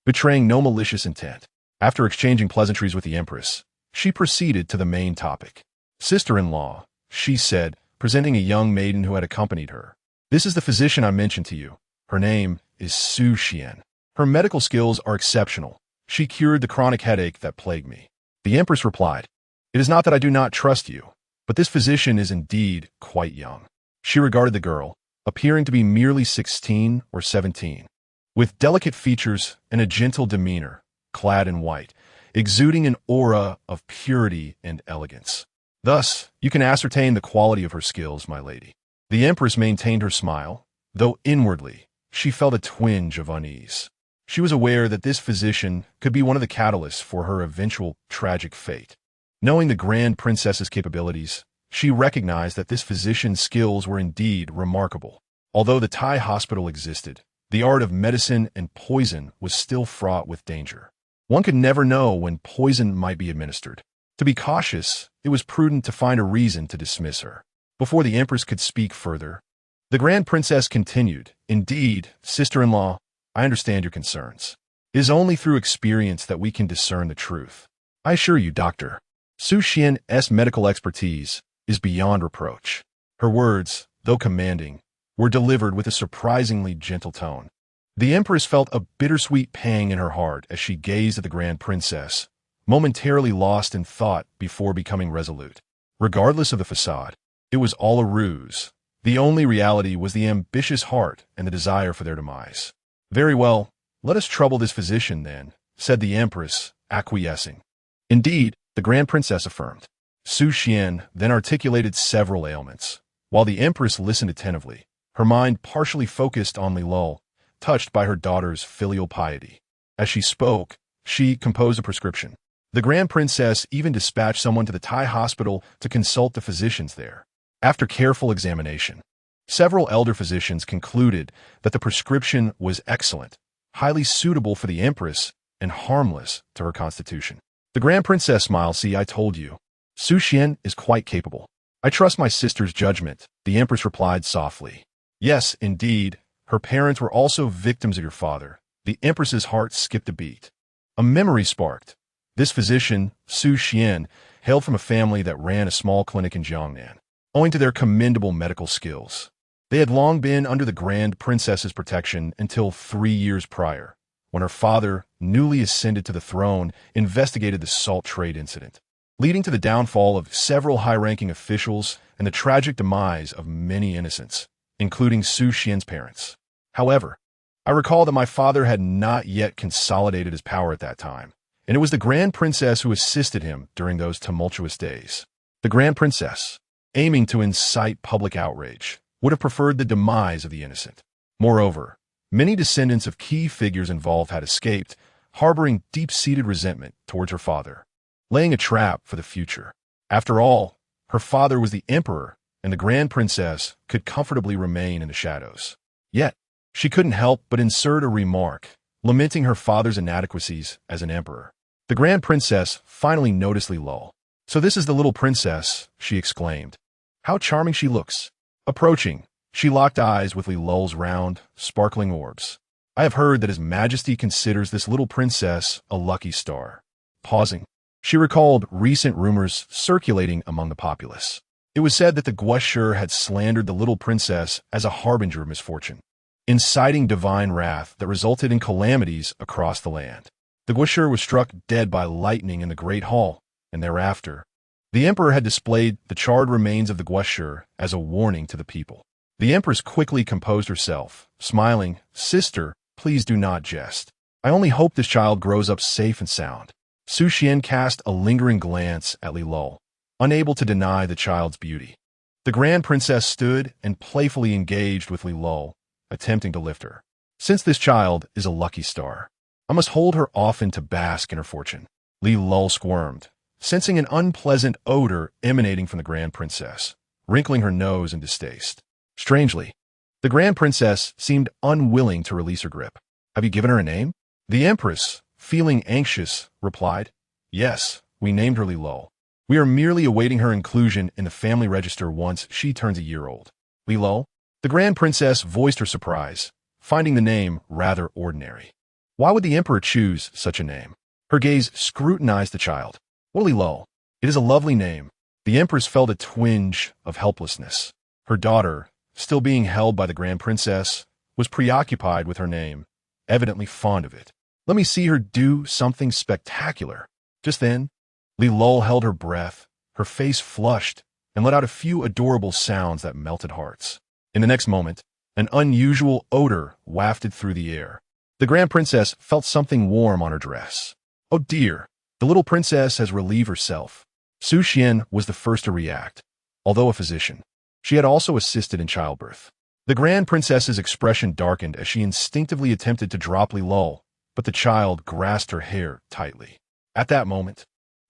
betraying no malicious intent. After exchanging pleasantries with the Empress, she proceeded to the main topic. "Sister-in-law," she said, presenting a young maiden who had accompanied her. "This is the physician I mentioned to you. Her name is Su Xian. Her medical skills are exceptional. She cured the chronic headache that plagued me." The Empress replied, "It is not that I do not trust you, but this physician is indeed quite young." She regarded the girl, appearing to be merely 16 or 17, with delicate features and a gentle demeanor, clad in white, exuding an aura of purity and elegance. "Thus, you can ascertain the quality of her skills, my lady." The Empress maintained her smile, though inwardly she felt a twinge of unease. She was aware that this physician could be one of the catalysts for her eventual tragic fate. Knowing the Grand Princess's capabilities, she recognized that this physician's skills were indeed remarkable. Although the Thai hospital existed, the art of medicine and poison was still fraught with danger. One could never know when poison might be administered. To be cautious, it was prudent to find a reason to dismiss her. Before the Empress could speak further, the Grand Princess continued, "Indeed, sister-in-law, I understand your concerns. It is only through experience that we can discern the truth. I assure you, Doctor, Su Xian's medical expertise is beyond reproach." Her words, though commanding, were delivered with a surprisingly gentle tone. The Empress felt a bittersweet pang in her heart as she gazed at the Grand Princess, momentarily lost in thought before becoming resolute. Regardless of the facade, it was all a ruse. The only reality was the ambitious heart and the desire for their demise. "Very well, let us trouble this physician then," said the Empress, acquiescing. "Indeed," the Grand Princess affirmed. Su Xian then articulated several ailments. While the Empress listened attentively, her mind partially focused on Lulu, touched by her daughter's filial piety. As she spoke, she composed a prescription. The Grand Princess even dispatched someone to the Thai hospital to consult the physicians there. After careful examination, several elder physicians concluded that the prescription was excellent, highly suitable for the Empress, and harmless to her constitution. The Grand Princess smiled. "See, I told you. Su Xian is quite capable. I trust my sister's judgment," the Empress replied softly. "Yes, indeed. Her parents were also victims of your father." The Empress's heart skipped a beat. A memory sparked. This physician, Su Xian, hailed from a family that ran a small clinic in Jiangnan. Owing to their commendable medical skills, they had long been under the Grand Princess's protection until 3 years prior, when her father, newly ascended to the throne, investigated the salt trade incident, leading to the downfall of several high-ranking officials and the tragic demise of many innocents, including Su Xian's parents. However, I recall that my father had not yet consolidated his power at that time, and it was the Grand Princess who assisted him during those tumultuous days. The Grand Princess, aiming to incite public outrage, would have preferred the demise of the innocent. Moreover, many descendants of key figures involved had escaped, harboring deep-seated resentment towards her father, laying a trap for the future. After all, her father was the emperor, and the Grand Princess could comfortably remain in the shadows. Yet, she couldn't help but insert a remark, lamenting her father's inadequacies as an emperor. The Grand Princess finally noticed Lulu. "So this is the little princess," she exclaimed. "How charming she looks." Approaching, she locked eyes with Lulu's round, sparkling orbs. "I have heard that His Majesty considers this little princess a lucky star." Pausing, she recalled recent rumors circulating among the populace. It was said that the Gueshur had slandered the little princess as a harbinger of misfortune, inciting divine wrath that resulted in calamities across the land. The Gueshur was struck dead by lightning in the Great Hall, and thereafter, the emperor had displayed the charred remains of the Gueshur as a warning to the people. The Empress quickly composed herself, smiling, "Sister, please do not jest. I only hope this child grows up safe and sound." Su Xian cast a lingering glance at Lulu, unable to deny the child's beauty. The Grand Princess stood and playfully engaged with Lulu, attempting to lift her. "Since this child is a lucky star, I must hold her often to bask in her fortune." Lulu squirmed, sensing an unpleasant odor emanating from the Grand Princess, wrinkling her nose in distaste. Strangely, the Grand Princess seemed unwilling to release her grip. "Have you given her a name?" The Empress, feeling anxious, replied, "Yes, we named her Lulu. We are merely awaiting her inclusion in the family register once she turns a year old." "Lulu?" The Grand Princess voiced her surprise, finding the name rather ordinary. Why would the Emperor choose such a name? Her gaze scrutinized the child. "Well, Lulu, it is a lovely name." The Empress felt a twinge of helplessness. Her daughter, still being held by the Grand Princess, was preoccupied with her name, evidently fond of it. "Let me see her do something spectacular." Just then, Lulu held her breath, her face flushed, and let out a few adorable sounds that melted hearts. In the next moment, an unusual odor wafted through the air. The Grand Princess felt something warm on her dress. "Oh dear, the little princess has relieved herself." Su Xian was the first to react. Although a physician, she had also assisted in childbirth. The Grand Princess's expression darkened as she instinctively attempted to drop Lulu, but the child grasped her hair tightly. At that moment,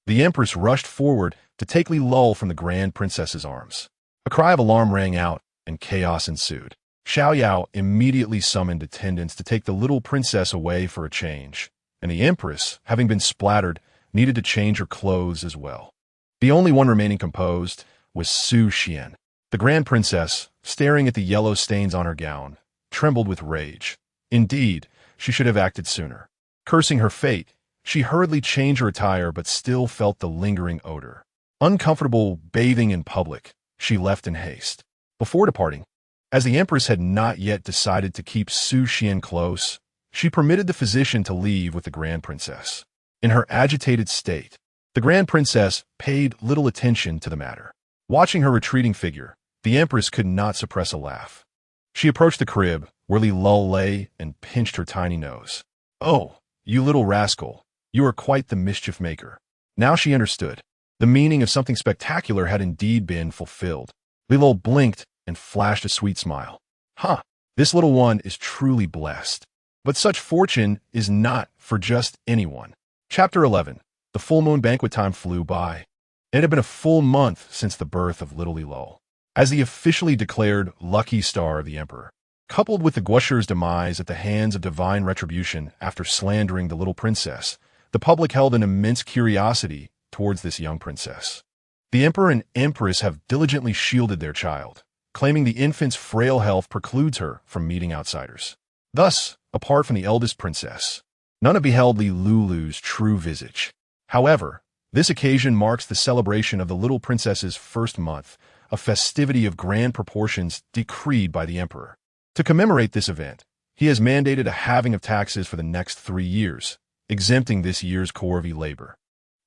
the Empress rushed forward to take Lulu from the Grand Princess's arms. A cry of alarm rang out, and chaos ensued. Xiao Yao immediately summoned attendants to take the little princess away for a change, and the Empress, having been splattered, needed to change her clothes as well. The only one remaining composed was Su Xian. The Grand Princess, staring at the yellow stains on her gown, trembled with rage. Indeed, she should have acted sooner. Cursing her fate, she hurriedly changed her attire but still felt the lingering odor. Uncomfortable bathing in public, she left in haste. Before departing, as the Empress had not yet decided to keep Su Xian close, she permitted the physician to leave with the Grand Princess. In her agitated state, the Grand Princess paid little attention to the matter. Watching her retreating figure, the Empress could not suppress a laugh. She approached the crib, where Lulu lay, and pinched her tiny nose. "Oh, you little rascal, you are quite the mischief maker." Now she understood. The meaning of something spectacular had indeed been fulfilled. Lulu blinked and flashed a sweet smile. "Huh, this little one is truly blessed. But such fortune is not for just anyone." Chapter 11. The full moon banquet time flew by. It had been a full month since the birth of little Lulu. As the officially declared lucky star of the emperor, coupled with the Gueshur's demise at the hands of divine retribution after slandering the little princess, the public held an immense curiosity towards this young princess. The emperor and empress have diligently shielded their child, claiming the infant's frail health precludes her from meeting outsiders. Thus, apart from the eldest princess, none have beheld Lulu's true visage. However, this occasion marks the celebration of the little princess's first month, a festivity of grand proportions decreed by the emperor. To commemorate this event, He has mandated a halving of taxes for the next 3 years, exempting this year's corvée labor.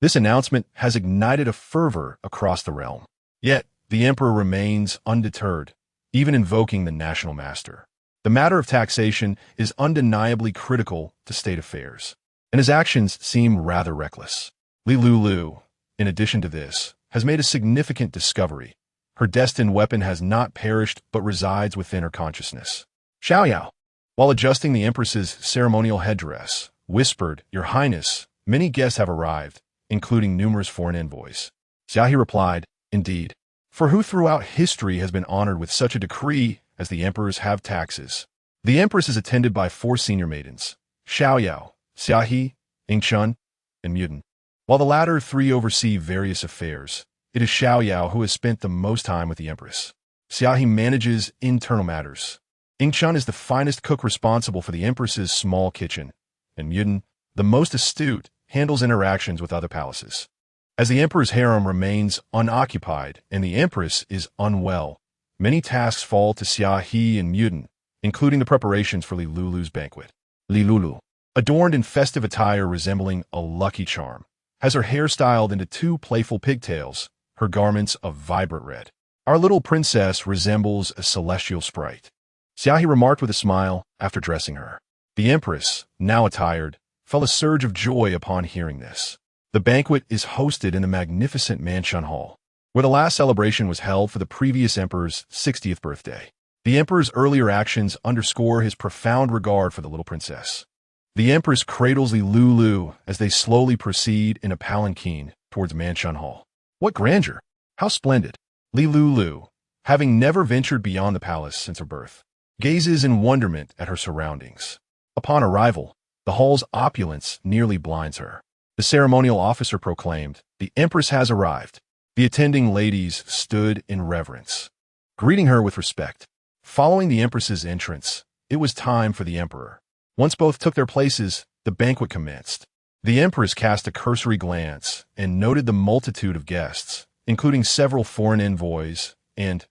This announcement has ignited a fervor across the realm. Yet, the emperor remains undeterred, even invoking the national master. The matter of taxation is undeniably critical to state affairs, and his actions seem rather reckless. Lulu, in addition to this, has made a significant discovery. Her destined weapon has not perished but resides within her consciousness. Xiaoyao, while adjusting the Empress's ceremonial headdress, whispered, "Your Highness, many guests have arrived, including numerous foreign envoys." Xiaohe replied, "Indeed, for who throughout history has been honored with such a decree as the emperors have taxes?" The Empress is attended by 4 senior maidens, Xiaoyao, Xiaohe, Yingchun, and Muden. While the latter 3 oversee various affairs, it is Xiaoyao who has spent the most time with the Empress. Xiaohe manages internal matters. Yingchun is the finest cook responsible for the Empress's small kitchen, and Muden, the most astute, handles interactions with other palaces. As the Emperor's harem remains unoccupied and the Empress is unwell, many tasks fall to Xiaohe and Muden, including the preparations for Lulu's banquet. Lulu, adorned in festive attire resembling a lucky charm, has her hair styled into 2 playful pigtails, her garments of vibrant red. Our little princess resembles a celestial sprite, Xiaohe remarked with a smile after dressing her. The Empress, now attired, felt a surge of joy upon hearing this. The banquet is hosted in the magnificent Mansion Hall, where the last celebration was held for the previous emperor's 60th birthday. The emperor's earlier actions underscore his profound regard for the little princess. The Empress cradles Lulu as they slowly proceed in a palanquin towards Mansion Hall. What grandeur! How splendid! Lulu, having never ventured beyond the palace since her birth, gazes in wonderment at her surroundings. Upon arrival, the hall's opulence nearly blinds her. The ceremonial officer proclaimed, "The Empress has arrived." The attending ladies stood in reverence, greeting her with respect. Following the Empress's entrance, it was time for the emperor. Once both took their places, the banquet commenced. The Empress cast a cursory glance and noted the multitude of guests, including several foreign envoys and,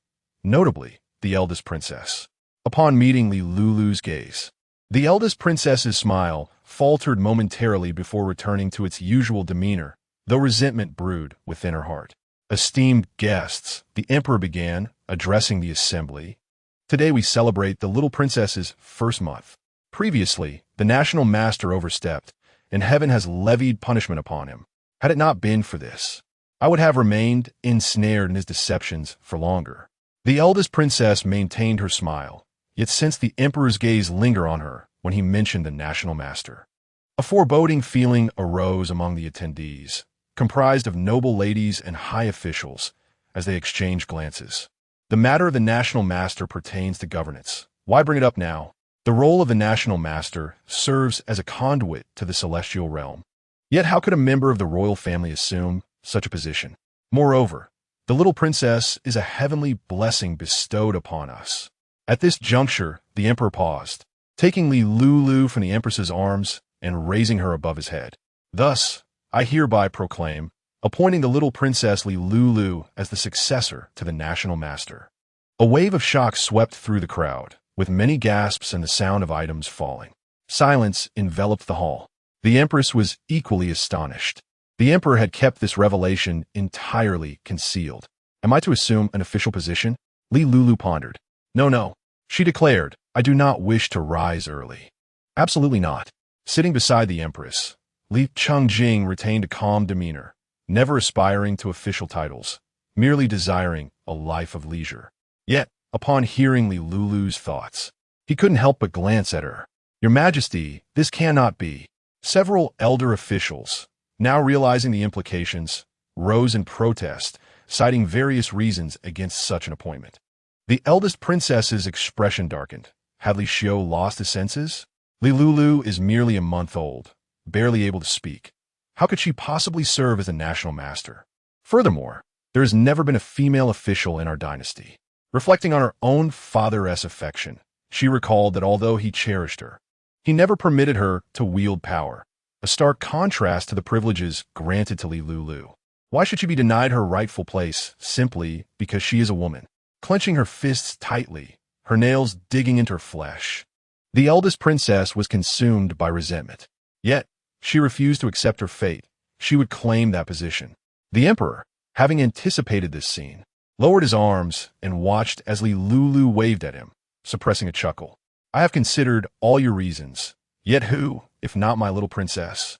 notably, the eldest princess. Upon meeting Lulu's gaze, the eldest princess's smile faltered momentarily before returning to its usual demeanor, though resentment brewed within her heart. "Esteemed guests," the emperor began, addressing the assembly. "Today we celebrate the little princess's first month. Previously, the national master overstepped, and heaven has levied punishment upon him. Had it not been for this, I would have remained ensnared in his deceptions for longer." The eldest princess maintained her smile, yet sensed the emperor's gaze linger on her when he mentioned the national master. A foreboding feeling arose among the attendees, comprised of noble ladies and high officials, as they exchanged glances. The matter of the national master pertains to governance. Why bring it up now? The role of the national master serves as a conduit to the celestial realm. Yet how could a member of the royal family assume such a position? Moreover, the little princess is a heavenly blessing bestowed upon us. At this juncture, the emperor paused, taking Lulu from the Empress's arms and raising her above his head. "Thus, I hereby proclaim, appointing the little princess Lulu as the successor to the national master." A wave of shock swept through the crowd, with many gasps and the sound of items falling. Silence enveloped the hall. The Empress was equally astonished. The emperor had kept this revelation entirely concealed. "Am I to assume an official position?" Lulu pondered. No, she declared, "I do not wish to rise early." "Absolutely not." Sitting beside the Empress, Li Chungjing retained a calm demeanor, never aspiring to official titles, merely desiring a life of leisure. Yet, upon hearing Lulu's thoughts, he couldn't help but glance at her. "Your Majesty, this cannot be." Several elder officials, now realizing the implications, rose in protest, citing various reasons against such an appointment. The eldest princess's expression darkened. Had Li Xiu lost his senses? Lulu is merely a month old, barely able to speak. How could she possibly serve as a national master? Furthermore, there has never been a female official in our dynasty. Reflecting on her own father's affection, she recalled that although he cherished her, he never permitted her to wield power, a stark contrast to the privileges granted to Lulu. Why should she be denied her rightful place simply because she is a woman? Clenching her fists tightly, her nails digging into her flesh, The eldest princess was consumed by resentment. Yet, she refused to accept her fate. She would claim that position. The emperor, having anticipated this scene, lowered his arms and watched as Lulu waved at him, suppressing a chuckle. I have considered all your reasons, yet who, if not my little princess,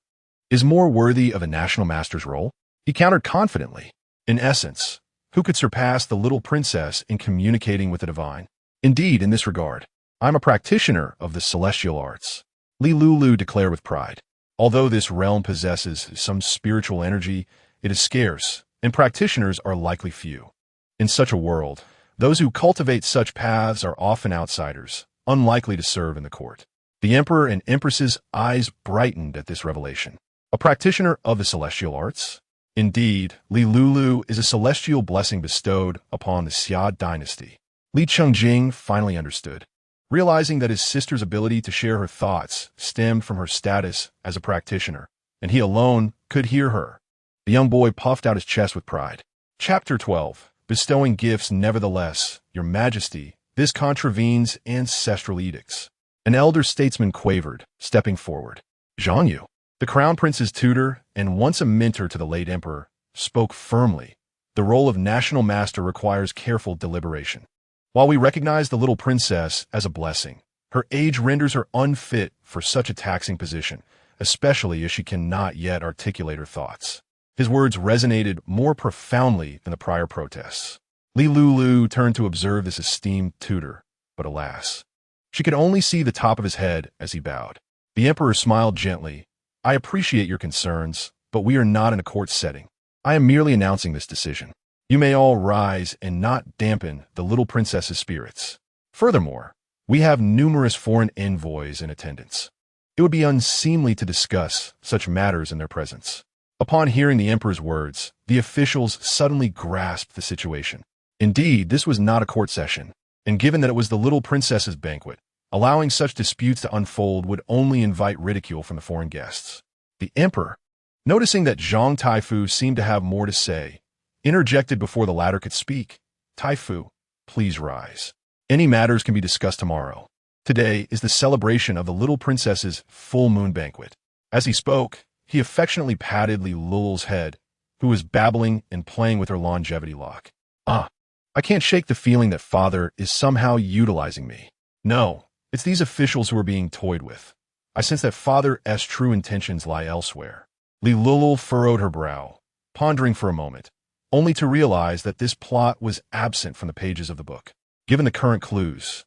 is more worthy of a national master's role? He countered confidently. In essence, who could surpass the little princess in communicating with the divine? Indeed, in this regard, I'm a practitioner of the celestial arts, Lulu declared with pride. Although this realm possesses some spiritual energy, it is scarce, and practitioners are likely few. In such a world, those who cultivate such paths are often outsiders, unlikely to serve in the court. The emperor and empress's eyes brightened at this revelation. A practitioner of the celestial arts? Indeed, Lulu is a celestial blessing bestowed upon the Xia dynasty. Li Chengjing finally understood, realizing that his sister's ability to share her thoughts stemmed from her status as a practitioner, and he alone could hear her. The young boy puffed out his chest with pride. Chapter 12. Bestowing gifts nevertheless, your majesty, this contravenes ancestral edicts. An elder statesman quavered, stepping forward. Zhang Yu, the crown prince's tutor and once a mentor to the late emperor, spoke firmly. The role of national master requires careful deliberation. While we recognize the little princess as a blessing, her age renders her unfit for such a taxing position, especially as she cannot yet articulate her thoughts. His words resonated more profoundly than the prior protests. Lulu turned to observe this esteemed tutor, but alas, she could only see the top of his head as he bowed. The emperor smiled gently. I appreciate your concerns, but we are not in a court setting. I am merely announcing this decision. You may all rise and not dampen the little princess's spirits. Furthermore, we have numerous foreign envoys in attendance. It would be unseemly to discuss such matters in their presence. Upon hearing the emperor's words, the officials suddenly grasped the situation. Indeed, this was not a court session, and given that it was the little princess's banquet, allowing such disputes to unfold would only invite ridicule from the foreign guests. The emperor, noticing that Zhang Taifu seemed to have more to say, interjected before the latter could speak. Taifu, please rise. Any matters can be discussed tomorrow. Today is the celebration of the little princess's full moon banquet. As he spoke, he affectionately patted Lulu's head, who was babbling and playing with her longevity lock. I can't shake the feeling that father is somehow utilizing me. No, it's these officials who are being toyed with. I sense that father's true intentions lie elsewhere. Lulu furrowed her brow, pondering for a moment, only to realize that this plot was absent from the pages of the book. Given the current clues,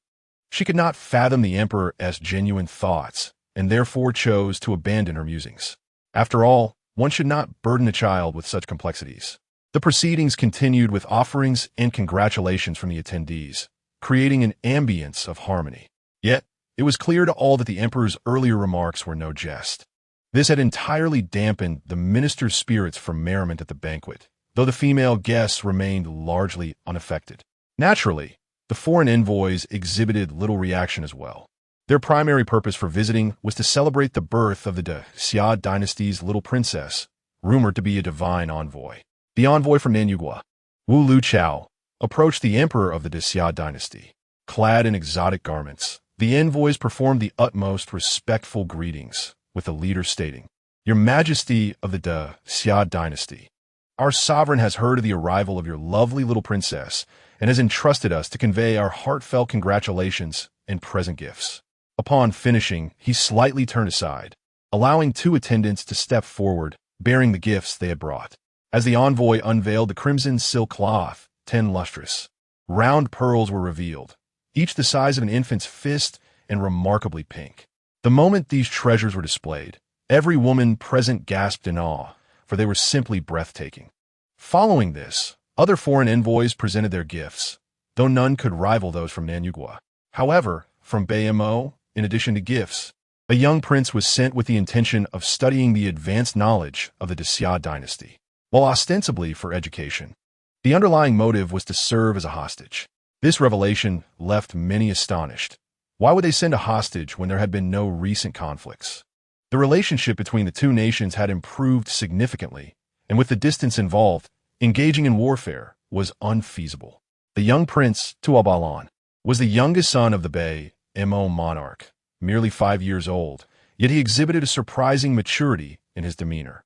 she could not fathom the emperor's genuine thoughts, and therefore chose to abandon her musings. After all, one should not burden a child with such complexities. The proceedings continued with offerings and congratulations from the attendees, creating an ambience of harmony. Yet, it was clear to all that the emperor's earlier remarks were no jest. This had entirely dampened the minister's spirits for merriment at the banquet, though the female guests remained largely unaffected. Naturally, the foreign envoys exhibited little reaction as well. Their primary purpose for visiting was to celebrate the birth of the Xia dynasty's little princess, rumored to be a divine envoy. The envoy from Nanyugua, Wu Lu Chao, approached the emperor of the Xia dynasty. Clad in exotic garments, the envoys performed the utmost respectful greetings, with the leader stating, Your Majesty of the Xia dynasty, our sovereign has heard of the arrival of your lovely little princess and has entrusted us to convey our heartfelt congratulations and present gifts. Upon finishing, he slightly turned aside, allowing two attendants to step forward, bearing the gifts they had brought. As the envoy unveiled the crimson silk cloth, 10 lustrous, round pearls were revealed, each the size of an infant's fist and remarkably pink. The moment these treasures were displayed, every woman present gasped in awe, for they were simply breathtaking. Following this, other foreign envoys presented their gifts, though none could rival those from Nanyugua. However, from Bayamo, in addition to gifts, a young prince was sent with the intention of studying the advanced knowledge of the Xia dynasty. While ostensibly for education, the underlying motive was to serve as a hostage. This revelation left many astonished. Why would they send a hostage when there had been no recent conflicts? The relationship between the two nations had improved significantly, and with the distance involved, engaging in warfare was unfeasible. The young prince, Tuabalan, was the youngest son of the Bay Mo monarch, merely 5 years old, yet he exhibited a surprising maturity in his demeanor.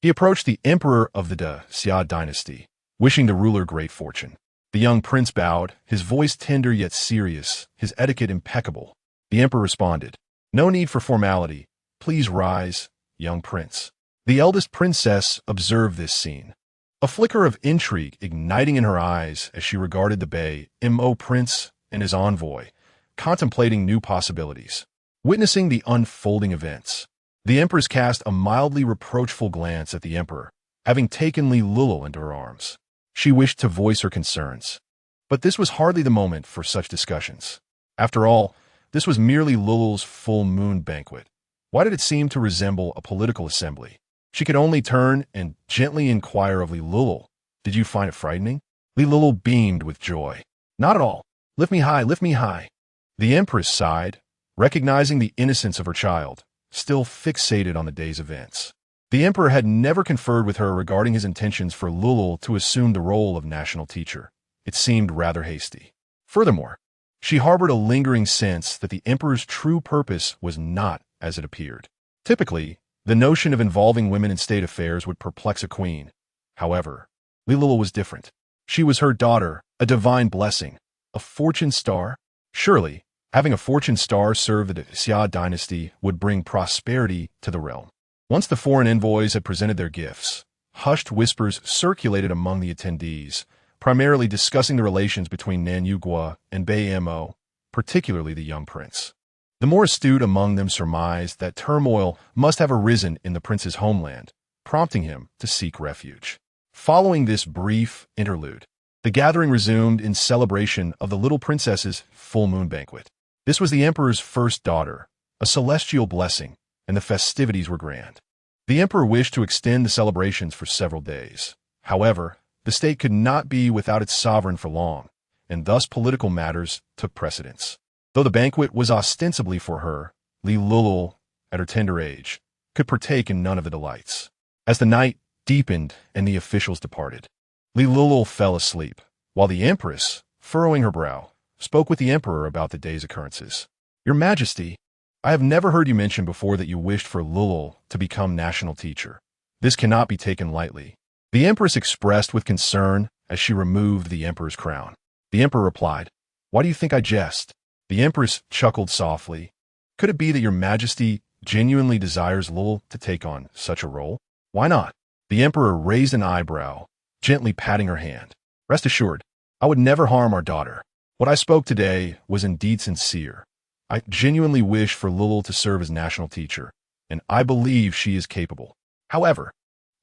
He approached the emperor of the Xia dynasty, wishing the ruler great fortune. The young prince bowed, his voice tender yet serious, his etiquette impeccable. The emperor responded, "No need for formality. Please rise, young prince." The eldest princess observed this scene, a flicker of intrigue igniting in her eyes as she regarded the Mo prince and his envoy, contemplating new possibilities. Witnessing the unfolding events, the empress cast a mildly reproachful glance at the emperor, having taken Lulu into her arms. She wished to voice her concerns, but this was hardly the moment for such discussions. After all, this was merely Lulu's full moon banquet. Why did it seem to resemble a political assembly? She could only turn and gently inquire of Lulu, "Did you find it frightening?" Lulu beamed with joy. "Not at all. Lift me high, lift me high." The empress sighed, recognizing the innocence of her child, still fixated on the day's events. The emperor had never conferred with her regarding his intentions for Lulu to assume the role of national teacher. It seemed rather hasty. Furthermore, she harbored a lingering sense that the emperor's true purpose was not as it appeared. Typically, the notion of involving women in state affairs would perplex a queen. However, Lulu was different. She was her daughter, a divine blessing, a fortune star. Surely, having a fortune star serve the Xia dynasty would bring prosperity to the realm. Once the foreign envoys had presented their gifts, hushed whispers circulated among the attendees, primarily discussing the relations between Nanyugua and Mo, particularly the young prince. The more astute among them surmised that turmoil must have arisen in the prince's homeland, prompting him to seek refuge. Following this brief interlude, the gathering resumed in celebration of the little princess's full moon banquet. This was the emperor's first daughter, a celestial blessing, and the festivities were grand. The emperor wished to extend the celebrations for several days. However, the state could not be without its sovereign for long, and thus political matters took precedence. Though the banquet was ostensibly for her, Lulu, at her tender age, could partake in none of the delights. As the night deepened and the officials departed, Lulu fell asleep, while the empress, furrowing her brow, spoke with the emperor about the day's occurrences. "Your Majesty, I have never heard you mention before that you wished for Lulu to become national teacher. This cannot be taken lightly." The empress expressed with concern as she removed the emperor's crown. The emperor replied, "Why do you think I jest?" The empress chuckled softly. "Could it be that your Majesty genuinely desires Lulu to take on such a role? Why not?" The emperor raised an eyebrow, gently patting her hand. "Rest assured, I would never harm our daughter. What I spoke today was indeed sincere. I genuinely wish for Lulu to serve as national teacher, and I believe she is capable. However,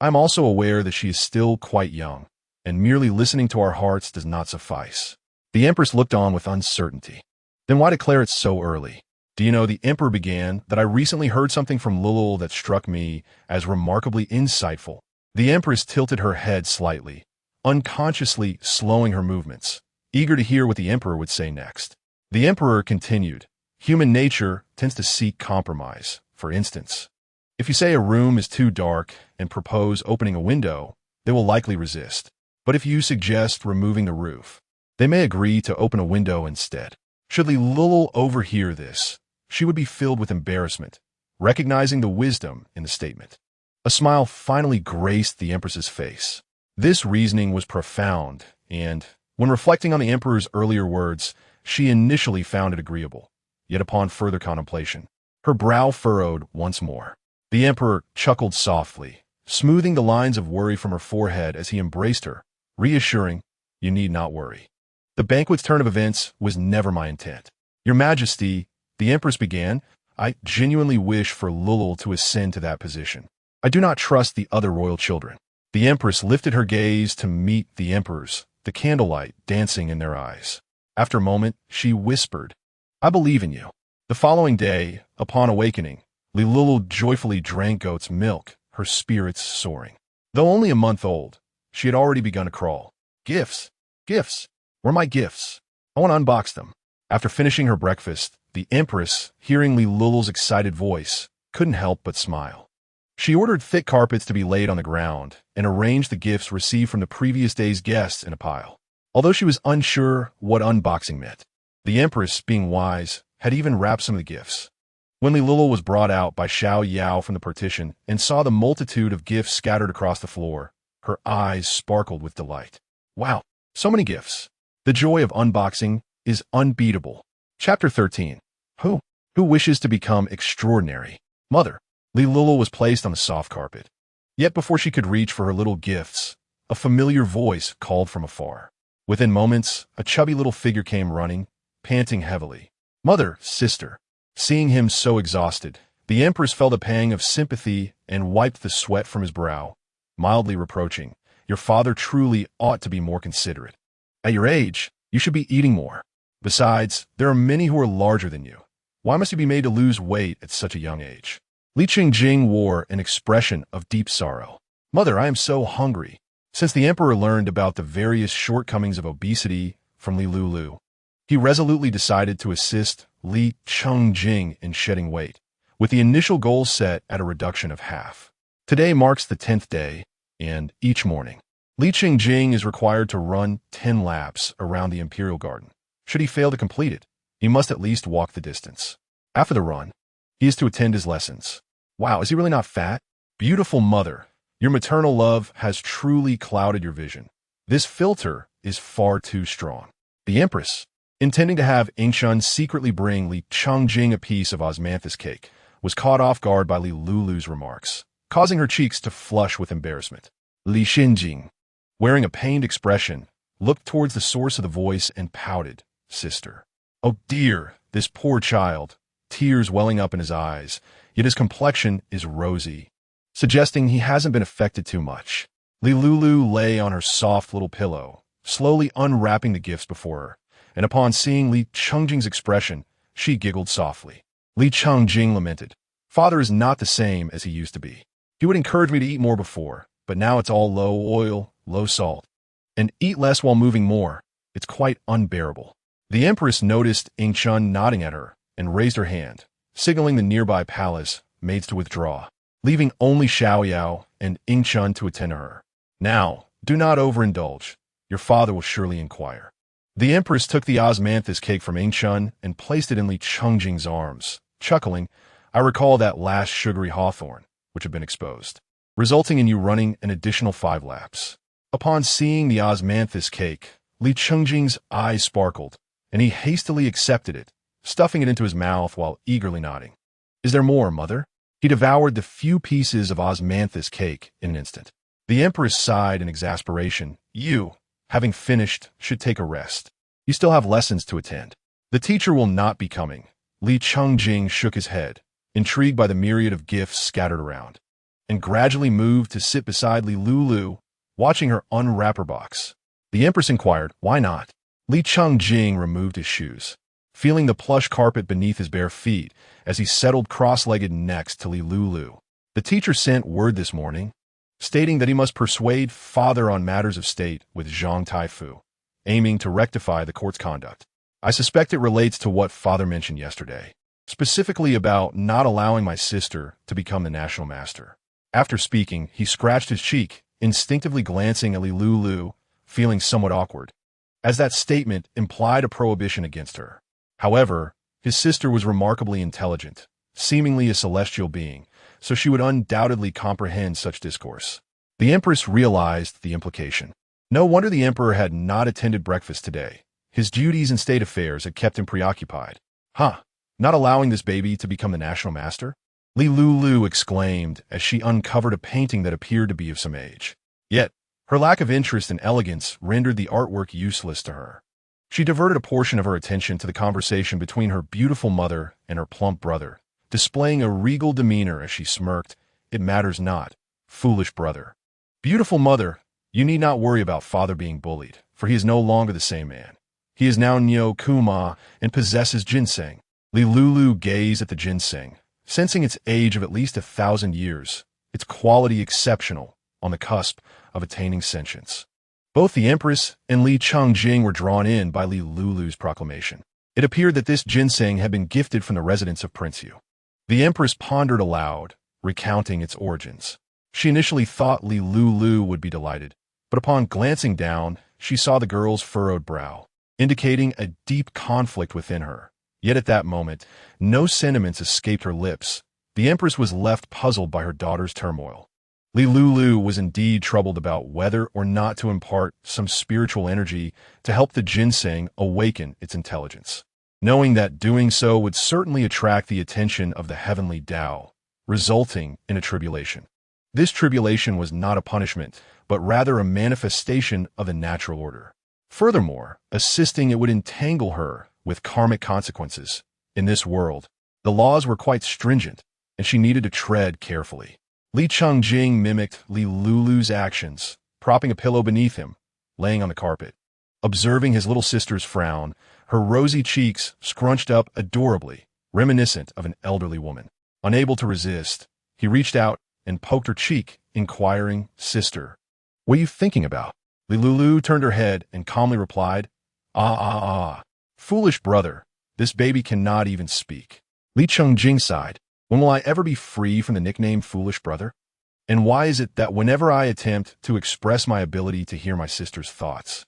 I am also aware that she is still quite young, and merely listening to our hearts does not suffice." The empress looked on with uncertainty. "Then why declare it so early?" "Do you know," the emperor began, "that I recently heard something from Lulu that struck me as remarkably insightful." The empress tilted her head slightly, unconsciously slowing her movements, eager to hear what the emperor would say next. The emperor continued, "Human nature tends to seek compromise. For instance, if you say a room is too dark and propose opening a window, they will likely resist. But if you suggest removing the roof, they may agree to open a window instead." Should Lulu overhear this, she would be filled with embarrassment, recognizing the wisdom in the statement. A smile finally graced the empress's face. This reasoning was profound, and, when reflecting on the emperor's earlier words, she initially found it agreeable. Yet upon further contemplation, her brow furrowed once more. The emperor chuckled softly, smoothing the lines of worry from her forehead as he embraced her, reassuring, "You need not worry. The banquet's turn of events was never my intent. Your Majesty," the empress began, "I genuinely wish for Lulu to ascend to that position. I do not trust the other royal children." The empress lifted her gaze to meet the emperor's, the candlelight dancing in their eyes. After a moment, she whispered, "I believe in you." The following day, upon awakening, Lulu joyfully drank goat's milk, her spirits soaring. Though only a month old, she had already begun to crawl. "Gifts! Gifts! Where are my gifts? I want to unbox them." After finishing her breakfast, the empress, hearing Lulu's excited voice, couldn't help but smile. She ordered thick carpets to be laid on the ground and arranged the gifts received from the previous day's guests in a pile. Although she was unsure what unboxing meant, the empress, being wise, had even wrapped some of the gifts. When Lulu was brought out by Xiao Yao from the partition and saw the multitude of gifts scattered across the floor, her eyes sparkled with delight. Wow, so many gifts. The joy of unboxing is unbeatable. Chapter 13. Who wishes to become extraordinary? Mother. Lulu was placed on the soft carpet. Yet before she could reach for her little gifts, a familiar voice called from afar. Within moments, a chubby little figure came running, panting heavily. Mother, sister. Seeing him so exhausted, the Empress felt a pang of sympathy and wiped the sweat from his brow, mildly reproaching, "Your father truly ought to be more considerate. At your age, you should be eating more. Besides, there are many who are larger than you. Why must you be made to lose weight at such a young age?" Li Qingjing wore an expression of deep sorrow. "Mother, I am so hungry." Since the emperor learned about the various shortcomings of obesity from Li Lulu, he resolutely decided to assist Li Qingjing in shedding weight, with the initial goal set at a reduction of half. Today marks the 10th day, and each morning, Li Qingjing is required to run 10 laps around the imperial garden. Should he fail to complete it, he must at least walk the distance. After the run, he is to attend his lessons. Wow, is he really not fat? Beautiful mother, your maternal love has truly clouded your vision. This filter is far too strong. The Empress, intending to have Engshun secretly bring Li Qingjing a piece of osmanthus cake, was caught off guard by Li Lulu's remarks, causing her cheeks to flush with embarrassment. Li Qingjing, wearing a pained expression, looked towards the source of the voice and pouted, "Sister." Oh dear, this poor child, tears welling up in his eyes, yet his complexion is rosy, suggesting he hasn't been affected too much. Li Lulu lay on her soft little pillow, slowly unwrapping the gifts before her, and upon seeing Li Qingjing's expression, she giggled softly. Li Qingjing lamented, "Father is not the same as he used to be. He would encourage me to eat more before, but now it's all low oil, low salt, and eat less while moving more. It's quite unbearable." The Empress noticed Engshun nodding at her and raised her hand, signaling the nearby palace maids to withdraw, leaving only Xiao Yao and Engshun to attend to her. "Now, do not overindulge. Your father will surely inquire." The Empress took the osmanthus cake from Engshun and placed it in Li Qingjing's arms, chuckling, "I recall that last sugary hawthorn, which had been exposed, resulting in you running an additional 5 laps. Upon seeing the osmanthus cake, Li Qingjing's eyes sparkled, and he hastily accepted it, stuffing it into his mouth while eagerly nodding. "Is there more, mother?" He devoured the few pieces of osmanthus cake in an instant. The Empress sighed in exasperation. "You, having finished, should take a rest. You still have lessons to attend." "The teacher will not be coming." Li Qingjing shook his head, intrigued by the myriad of gifts scattered around, and gradually moved to sit beside Li Lulu, watching her unwrap her box. The Empress inquired, "Why not?" Li Qingjing removed his shoes, feeling the plush carpet beneath his bare feet as he settled cross-legged next to Li Lulu. "The teacher sent word this morning, stating that he must persuade father on matters of state with Zhang Taifu, aiming to rectify the court's conduct. I suspect it relates to what father mentioned yesterday, specifically about not allowing my sister to become the national master." After speaking, he scratched his cheek, instinctively glancing at Li Lulu, feeling somewhat awkward, as that statement implied a prohibition against her. However, his sister was remarkably intelligent, seemingly a celestial being, so she would undoubtedly comprehend such discourse. The Empress realized the implication. No wonder the Emperor had not attended breakfast today. His duties and state affairs had kept him preoccupied. "Huh, not allowing this baby to become the national master?" Li Lulu exclaimed as she uncovered a painting that appeared to be of some age. Yet, her lack of interest and elegance rendered the artwork useless to her. She diverted a portion of her attention to the conversation between her beautiful mother and her plump brother, displaying a regal demeanor as she smirked, "It matters not, foolish brother. Beautiful mother, you need not worry about father being bullied, for he is no longer the same man. He is now Nyo Kuma and possesses ginseng." Li Lulu gazed at the ginseng, sensing its age of at least 1,000 years, its quality exceptional, on the cusp of attaining sentience. Both the Empress and Li Qingjing were drawn in by Li Lulu's proclamation. It appeared that this ginseng had been gifted from the residence of Prince Yu. The Empress pondered aloud, recounting its origins. She initially thought Li Lulu would be delighted, but upon glancing down, she saw the girl's furrowed brow, indicating a deep conflict within her, Yet at that moment, no sentiments escaped her lips. The Empress was left puzzled by her daughter's turmoil. Lulu was indeed troubled about whether or not to impart some spiritual energy to help the ginseng awaken its intelligence, knowing that doing so would certainly attract the attention of the heavenly Tao, resulting in a tribulation. This tribulation was not a punishment, but rather a manifestation of the natural order. Furthermore, assisting it would entangle her with karmic consequences. In this world, the laws were quite stringent, and she needed to tread carefully. Li Chongjing mimicked Li Lulu's actions, propping a pillow beneath him, laying on the carpet. Observing his little sister's frown, her rosy cheeks scrunched up adorably, reminiscent of an elderly woman. Unable to resist, he reached out and poked her cheek, inquiring, "Sister, what are you thinking about?" Li Lulu turned her head and calmly replied, "Ah. Foolish brother, this baby cannot even speak." Li Chongjing sighed. When will I ever be free from the nickname Foolish Brother? And why is it that whenever I attempt to express my ability to hear my sister's thoughts,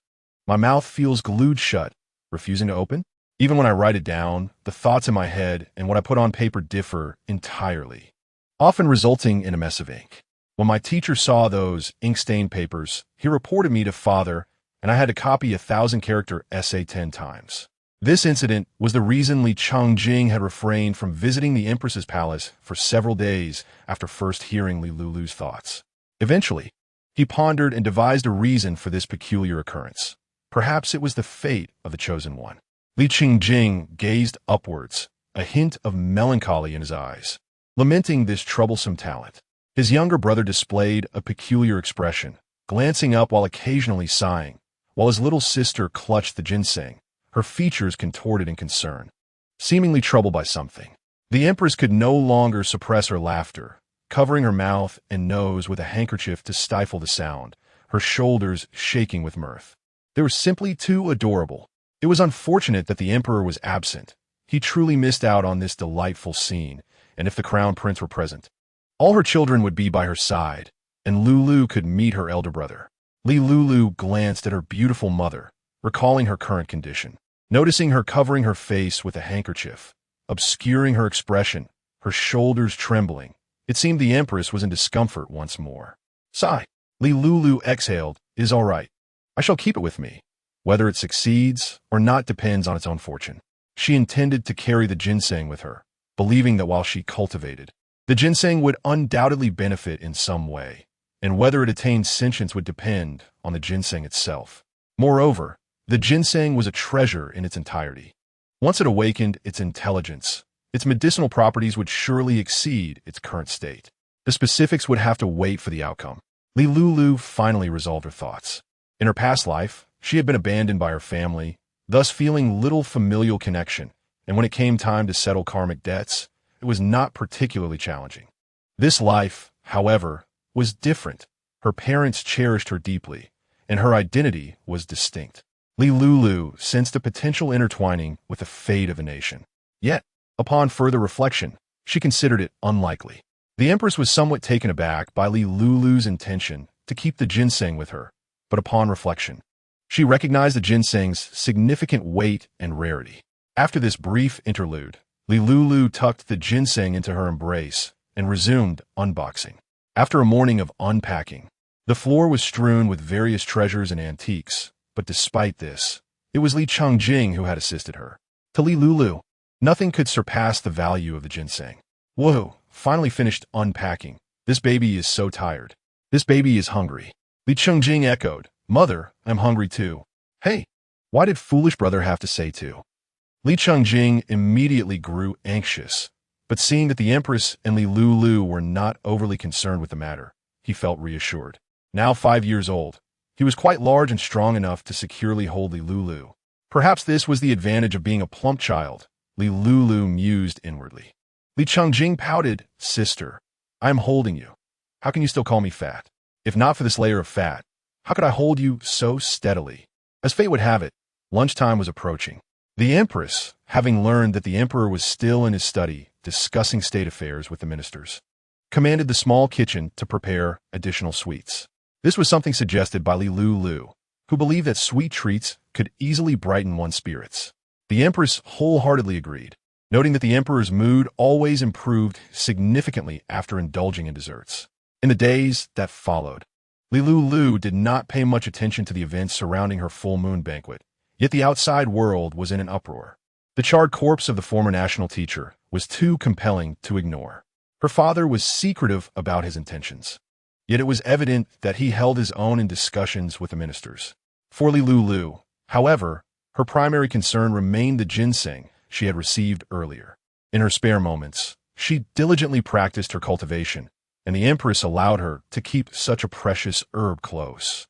my mouth feels glued shut, refusing to open? Even when I write it down, the thoughts in my head and what I put on paper differ entirely, often resulting in a mess of ink. When my teacher saw those ink-stained papers, he reported me to father, and I had to copy a 1,000-character essay 10 times. This incident was the reason Li Chongjing had refrained from visiting the Empress's palace for several days after first hearing Li Lulu's thoughts. Eventually, he pondered and devised a reason for this peculiar occurrence. Perhaps it was the fate of the chosen one. Li Chongjing gazed upwards, a hint of melancholy in his eyes, lamenting this troublesome talent. His younger brother displayed a peculiar expression, glancing up while occasionally sighing, while his little sister clutched the ginseng, her features contorted in concern, seemingly troubled by something. The Empress could no longer suppress her laughter, covering her mouth and nose with a handkerchief to stifle the sound, her shoulders shaking with mirth. They were simply too adorable. It was unfortunate that the Emperor was absent. He truly missed out on this delightful scene, and if the Crown Prince were present, all her children would be by her side, and Lulu could meet her elder brother. Li Lulu glanced at her beautiful mother, recalling her current condition. Noticing her covering her face with a handkerchief, obscuring her expression, her shoulders trembling, it seemed the Empress was in discomfort once more. Sigh. Li Lulu exhaled, "It is all right. I shall keep it with me. Whether it succeeds or not depends on its own fortune." She intended to carry the ginseng with her, believing that while she cultivated, the ginseng would undoubtedly benefit in some way, and whether it attained sentience would depend on the ginseng itself. Moreover, the ginseng was a treasure in its entirety. Once it awakened its intelligence, its medicinal properties would surely exceed its current state. The specifics would have to wait for the outcome. Li Lulu finally resolved her thoughts. In her past life, she had been abandoned by her family, thus feeling little familial connection, and when it came time to settle karmic debts, it was not particularly challenging. This life, however, was different. Her parents cherished her deeply, and her identity was distinct. Li Lulu sensed a potential intertwining with the fate of a nation. Yet, upon further reflection, she considered it unlikely. The Empress was somewhat taken aback by Li Lulu's intention to keep the ginseng with her, but upon reflection, she recognized the ginseng's significant weight and rarity. After this brief interlude, Li Lulu tucked the ginseng into her embrace and resumed unboxing. After a morning of unpacking, the floor was strewn with various treasures and antiques. But despite this, it was Li Chongjing who had assisted her. To Li Lulu, nothing could surpass the value of the ginseng. Whoa, finally finished unpacking. This baby is so tired. This baby is hungry. Li Chongjing echoed, "Mother, I'm hungry too." Hey, why did foolish brother have to say too? Li Chongjing immediately grew anxious, but seeing that the Empress and Li Lulu were not overly concerned with the matter, he felt reassured. Now 5 years old, he was quite large and strong enough to securely hold Li Lulu. Perhaps this was the advantage of being a plump child, Li Lulu mused inwardly. Li Chongjing pouted, "Sister, I am holding you. How can you still call me fat? If not for this layer of fat, how could I hold you so steadily?" As fate would have it, lunchtime was approaching. The Empress, having learned that the Emperor was still in his study discussing state affairs with the ministers, commanded the small kitchen to prepare additional sweets. This was something suggested by Li Lulu, who believed that sweet treats could easily brighten one's spirits. The Empress wholeheartedly agreed, noting that the Emperor's mood always improved significantly after indulging in desserts. In the days that followed, Lulu did not pay much attention to the events surrounding her full moon banquet, yet the outside world was in an uproar. The charred corpse of the former national teacher was too compelling to ignore. Her father was secretive about his intentions, yet it was evident that he held his own in discussions with the ministers. For Lulu, however, her primary concern remained the ginseng she had received earlier. In her spare moments, she diligently practiced her cultivation, and the Empress allowed her to keep such a precious herb close.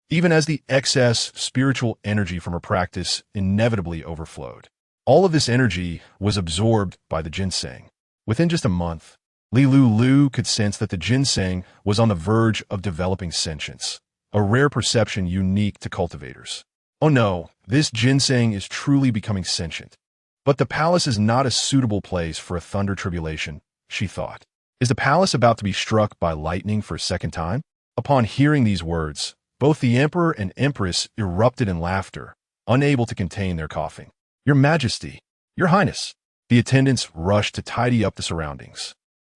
Even as the excess spiritual energy from her practice inevitably overflowed, all of this energy was absorbed by the ginseng. Within just a month, Lulu could sense that the ginseng was on the verge of developing sentience, a rare perception unique to cultivators. Oh no, this ginseng is truly becoming sentient. But the palace is not a suitable place for a thunder tribulation, she thought. Is the palace about to be struck by lightning for a second time? Upon hearing these words, both the Emperor and Empress erupted in laughter, unable to contain their coughing. Your Majesty, Your Highness. The attendants rushed to tidy up the surroundings.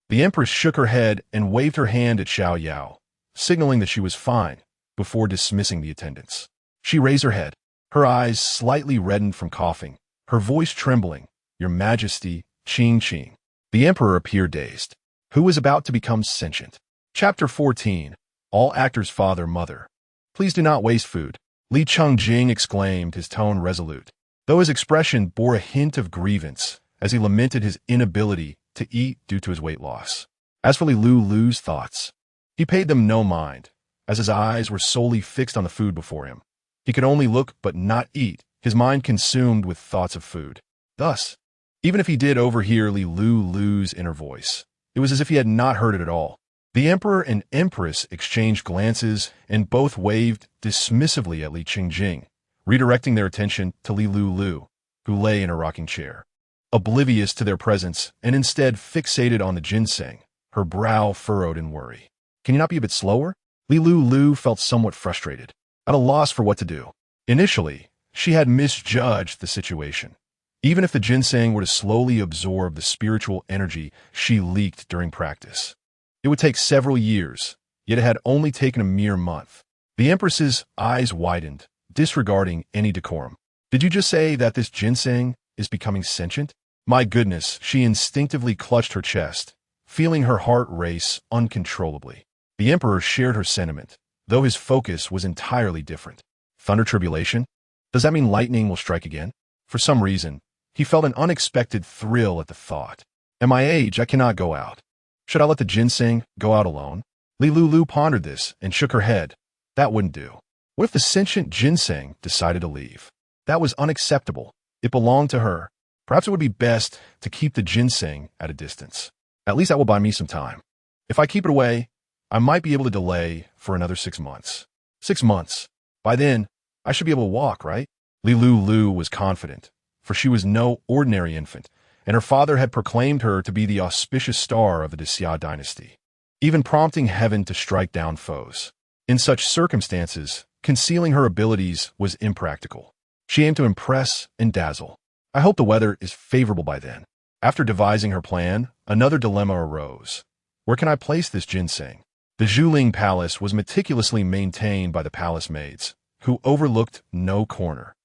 The Empress shook her head and waved her hand at Xiao Yao, signaling that she was fine, before dismissing the attendants. She raised her head, her eyes slightly reddened from coughing, her voice trembling. Your Majesty, Ching Ching. The Emperor appeared dazed. Who was about to become sentient? Chapter 14. All actors' father, mother. Please do not waste food. Li Chongjing exclaimed, his tone resolute, though his expression bore a hint of grievance as he lamented his inability to eat due to his weight loss. As for Lulu's thoughts, he paid them no mind, as his eyes were solely fixed on the food before him. He could only look but not eat, his mind consumed with thoughts of food. Thus, even if he did overhear Lulu's inner voice, it was as if he had not heard it at all. The Emperor and Empress exchanged glances and both waved dismissively at Li Qingjing, redirecting their attention to Lulu, who lay in a rocking chair. Oblivious to their presence and instead fixated on the ginseng, her brow furrowed in worry. Can you not be a bit slower? Lulu felt somewhat frustrated, at a loss for what to do. Initially, she had misjudged the situation. Even if the ginseng were to slowly absorb the spiritual energy she leaked during practice, it would take several years, yet it had only taken a mere month. The Empress's eyes widened, disregarding any decorum. Did you just say that this ginseng is becoming sentient? My goodness, she instinctively clutched her chest, feeling her heart race uncontrollably. The Emperor shared her sentiment, though his focus was entirely different. Thunder tribulation? Does that mean lightning will strike again? For some reason, he felt an unexpected thrill at the thought. At my age, I cannot go out. Should I let the ginseng go out alone? Lulu pondered this and shook her head. That wouldn't do. What if the sentient ginseng decided to leave? That was unacceptable. It belonged to her. Perhaps it would be best to keep the ginseng at a distance. At least that will buy me some time. If I keep it away, I might be able to delay for another 6 months. 6 months. By then, I should be able to walk, right? Lulu was confident, for she was no ordinary infant, and her father had proclaimed her to be the auspicious star of the Xia dynasty, even prompting heaven to strike down foes. In such circumstances, concealing her abilities was impractical. She aimed to impress and dazzle. I hope the weather is favorable by then. After devising her plan, another dilemma arose. Where can I place this ginseng? The Zhuling Palace was meticulously maintained by the palace maids, who overlooked no corner.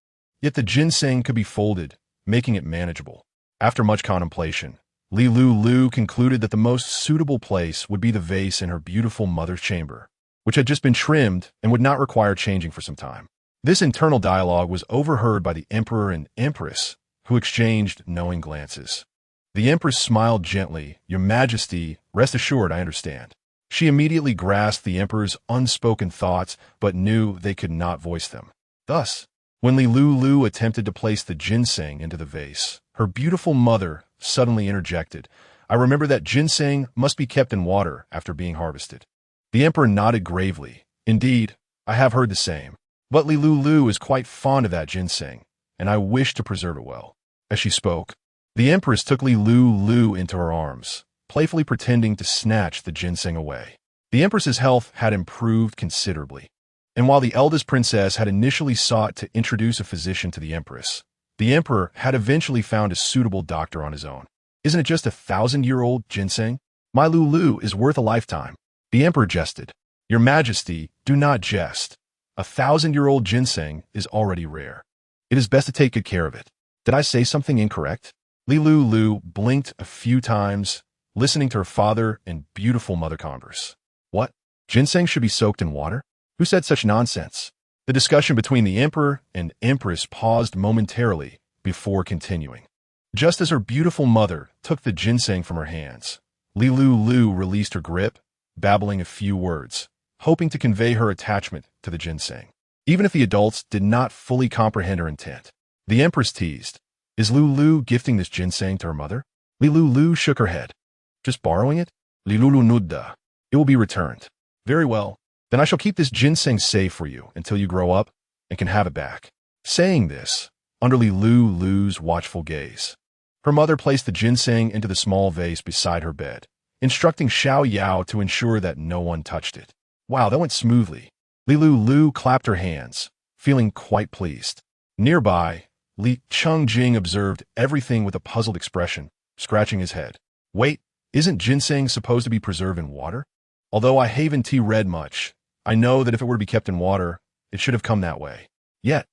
Yet the ginseng could be folded, making it manageable. After much contemplation, Lulu concluded that the most suitable place would be the vase in her beautiful mother's chamber, which had just been trimmed and would not require changing for some time. This internal dialogue was overheard by the Emperor and Empress, who exchanged knowing glances. The Empress smiled gently. Your Majesty, rest assured I understand. She immediately grasped the Emperor's unspoken thoughts, but knew they could not voice them. Thus, when Lulu attempted to place the ginseng into the vase, her beautiful mother suddenly interjected. I remember that ginseng must be kept in water after being harvested. The Emperor nodded gravely. Indeed, I have heard the same. But Lulu is quite fond of that ginseng, and I wish to preserve it well. As she spoke, the Empress took Lulu into her arms, playfully pretending to snatch the ginseng away. The Empress's health had improved considerably, and while the eldest princess had initially sought to introduce a physician to the Empress, The emperor had eventually found a suitable doctor on his own. Isn't it just 1,000-year-old ginseng? My Lulu is worth a lifetime. The emperor jested. Your Majesty, do not jest. 1,000-year-old ginseng is already rare. It is best to take good care of it. Did I say something incorrect? Lulu blinked a few times, listening to her father and beautiful mother converse. What? Ginseng should be soaked in water? Who said such nonsense? The discussion between the emperor and empress paused momentarily before continuing. Just as her beautiful mother took the ginseng from her hands, Lulu released her grip, babbling a few words, hoping to convey her attachment to the ginseng. Even if the adults did not fully comprehend her intent, the empress teased, "Is Lulu gifting this ginseng to her mother?" Lulu shook her head. "Just borrowing it?" Lulu nudda. "It will be returned." "Very well. Then I shall keep this ginseng safe for you until you grow up and can have it back." Saying this, under Lulu's watchful gaze, her mother placed the ginseng into the small vase beside her bed, instructing Xiao Yao to ensure that no one touched it. Wow, that went smoothly. Lulu clapped her hands, feeling quite pleased. Nearby, Li Chungjing observed everything with a puzzled expression, scratching his head. Wait, isn't ginseng supposed to be preserved in water? Although I haven't read much, I know that if it were to be kept in water, it should have come that way. Yet,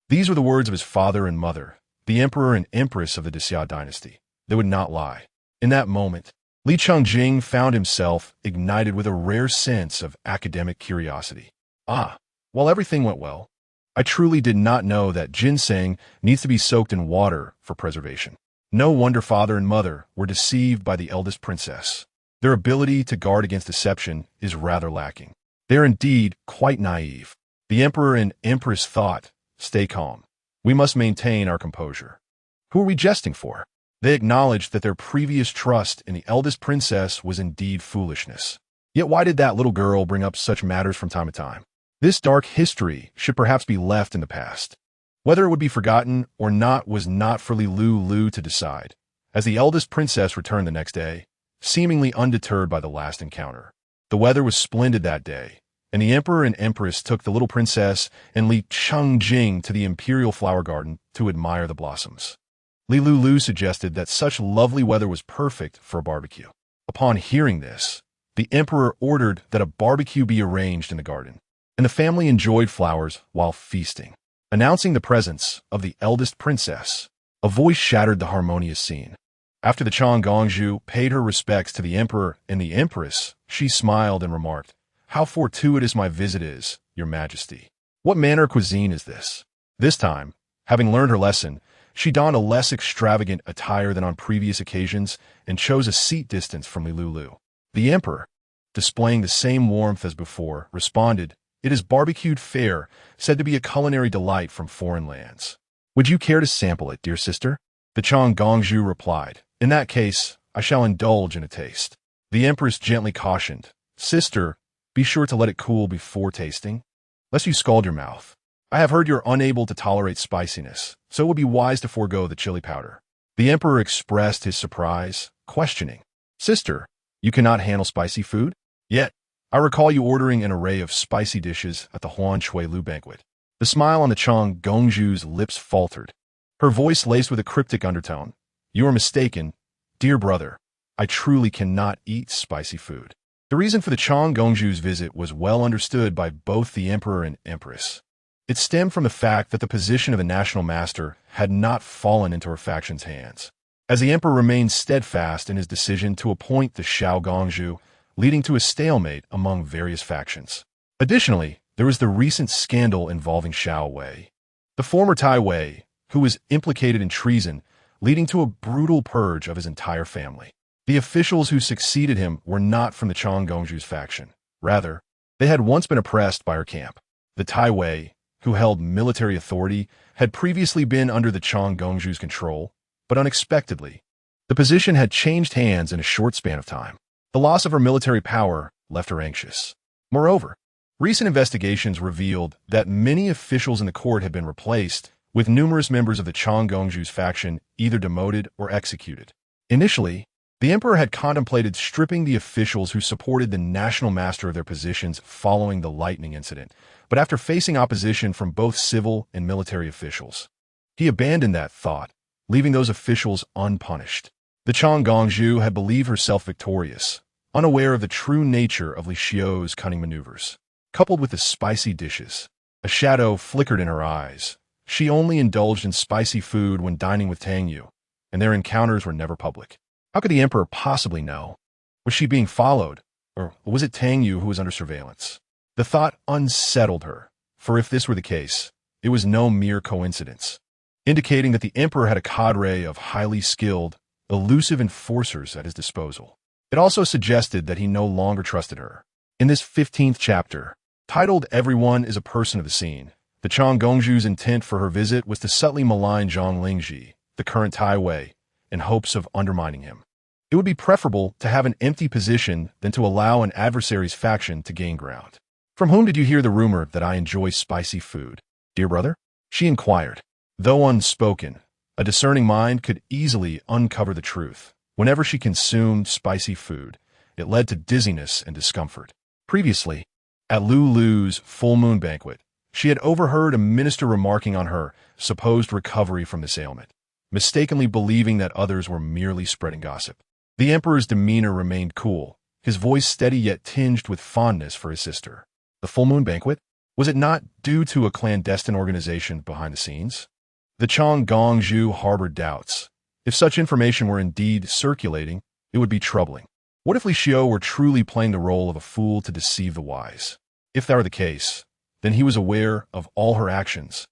these were the words of his father and mother, the emperor and empress of the Xia dynasty. They would not lie. In that moment, Li Chungjing found himself ignited with a rare sense of academic curiosity. While everything went well, I truly did not know that ginseng needs to be soaked in water for preservation. No wonder father and mother were deceived by the eldest princess. Their ability to guard against deception is rather lacking. They are indeed quite naive. The emperor and empress thought, "Stay calm. We must maintain our composure." Who are we jesting for? They acknowledged that their previous trust in the eldest princess was indeed foolishness. Yet why did that little girl bring up such matters from time to time? This dark history should perhaps be left in the past. Whether it would be forgotten or not was not for Lulu to decide, as the eldest princess returned the next day, seemingly undeterred by the last encounter. The weather was splendid that day, and the emperor and empress took the little princess and Li Chungjing to the imperial flower garden to admire the blossoms. Lulu suggested that such lovely weather was perfect for a barbecue. Upon hearing this, the emperor ordered that a barbecue be arranged in the garden, and the family enjoyed flowers while feasting. Announcing the presence of the eldest princess, a voice shattered the harmonious scene. After the Gongzhu paid her respects to the emperor and the empress, she smiled and remarked, "How fortuitous my visit is, your majesty. What manner of cuisine is this?" This time, having learned her lesson, she donned a less extravagant attire than on previous occasions and chose a seat distance from Lulu. The emperor, displaying the same warmth as before, responded, "It is barbecued fare, said to be a culinary delight from foreign lands. Would you care to sample it, dear sister?" The Gongzhu replied, "In that case, I shall indulge in a taste." The empress gently cautioned, "Sister, be sure to let it cool before tasting, lest you scald your mouth. I have heard you're unable to tolerate spiciness, so it would be wise to forego the chili powder." The emperor expressed his surprise, questioning, "Sister, you cannot handle spicy food? Yet, I recall you ordering an array of spicy dishes at the Huan Lu banquet." The smile on the Gongzhu's lips faltered. Her voice laced with a cryptic undertone. "You are mistaken, dear brother. I truly cannot eat spicy food." The reason for the Gongzhu's visit was well understood by both the emperor and empress. It stemmed from the fact that the position of the national master had not fallen into her faction's hands, as the emperor remained steadfast in his decision to appoint the Gongzhu, leading to a stalemate among various factions. Additionally, there was the recent scandal involving Xiao Wei, the former Tai Wei, who was implicated in treason, leading to a brutal purge of his entire family. The officials who succeeded him were not from the Gongzhu's faction. Rather, they had once been oppressed by her camp. The Tai Wei, who held military authority, had previously been under the Gongzhu's control, but unexpectedly, the position had changed hands in a short span of time. The loss of her military power left her anxious. Moreover, recent investigations revealed that many officials in the court had been replaced, with numerous members of the Gongzhu's faction either demoted or executed. Initially, the emperor had contemplated stripping the officials who supported the national master of their positions following the lightning incident, but after facing opposition from both civil and military officials, He abandoned that thought, leaving those officials unpunished. The Chang'ongzhu had believed herself victorious, unaware of the true nature of Li Xiu's cunning maneuvers. Coupled with the spicy dishes, a shadow flickered in her eyes. She only indulged in spicy food when dining with Tang Yu, and their encounters were never public. How could the emperor possibly know? Was she being followed, or was it Tang Yu who was under surveillance? The thought unsettled her, for if this were the case, it was no mere coincidence, indicating that the emperor had a cadre of highly skilled, elusive enforcers at his disposal. It also suggested that he no longer trusted her. In this 15th chapter, titled Everyone is a Person of the Scene, the Chang'ongzhu's intent for her visit was to subtly malign Zhang Lingji, the current Tai Wei, in hopes of undermining him. It would be preferable to have an empty position than to allow an adversary's faction to gain ground. From whom did you hear the rumor that I enjoy spicy food, dear brother? She inquired. Though unspoken, a discerning mind could easily uncover the truth. Whenever she consumed spicy food, it led to dizziness and discomfort. Previously, at Lulu's full moon banquet, she had overheard a minister remarking on her supposed recovery from this ailment, mistakenly believing that others were merely spreading gossip. The emperor's demeanor remained cool, his voice steady yet tinged with fondness for his sister. The full moon banquet? Was it not due to a clandestine organization behind the scenes? The Chang'ongzhu harbored doubts. If such information were indeed circulating, it would be troubling. What if Li Xiu were truly playing the role of a fool to deceive the wise? If that were the case, then he was aware of all her actions,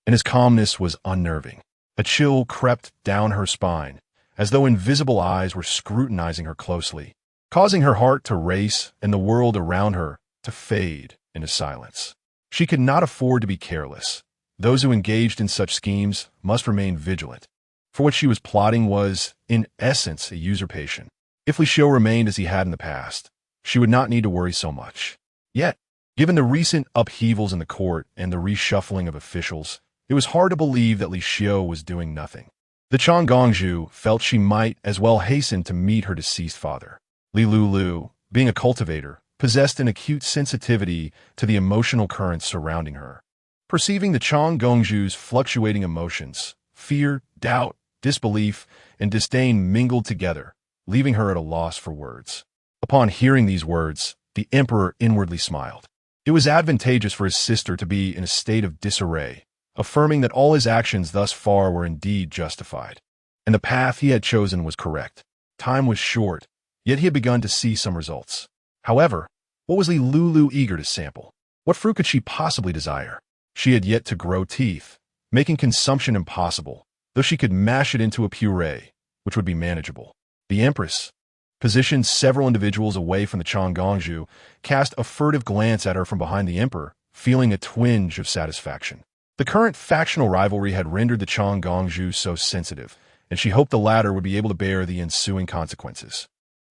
and his calmness was unnerving. A chill crept down her spine, as though invisible eyes were scrutinizing her closely, causing her heart to race and the world around her to fade into silence. She could not afford to be careless. Those who engaged in such schemes must remain vigilant, for what she was plotting was, in essence, a usurpation. If Li Xiu remained as he had in the past, she would not need to worry so much. Yet, given the recent upheavals in the court and the reshuffling of officials, it was hard to believe that Li Xiu was doing nothing. The Chang'ongzhu felt she might as well hasten to meet her deceased father. Lulu, being a cultivator, possessed an acute sensitivity to the emotional currents surrounding her. Perceiving the Chang'ongzhu's fluctuating emotions, fear, doubt, disbelief, and disdain mingled together, leaving her at a loss for words. Upon hearing these words, the emperor inwardly smiled. It was advantageous for his sister to be in a state of disarray, affirming that all his actions thus far were indeed justified, and the path he had chosen was correct. Time was short, yet he had begun to see some results. However, what was Lulu eager to sample? What fruit could she possibly desire? She had yet to grow teeth, making consumption impossible, though she could mash it into a puree, which would be manageable. The Empress, positioned several individuals away from the Chang'ongzhu, cast a furtive glance at her from behind the emperor, feeling a twinge of satisfaction. The current factional rivalry had rendered the Chang'ongzhu so sensitive, and she hoped the latter would be able to bear the ensuing consequences.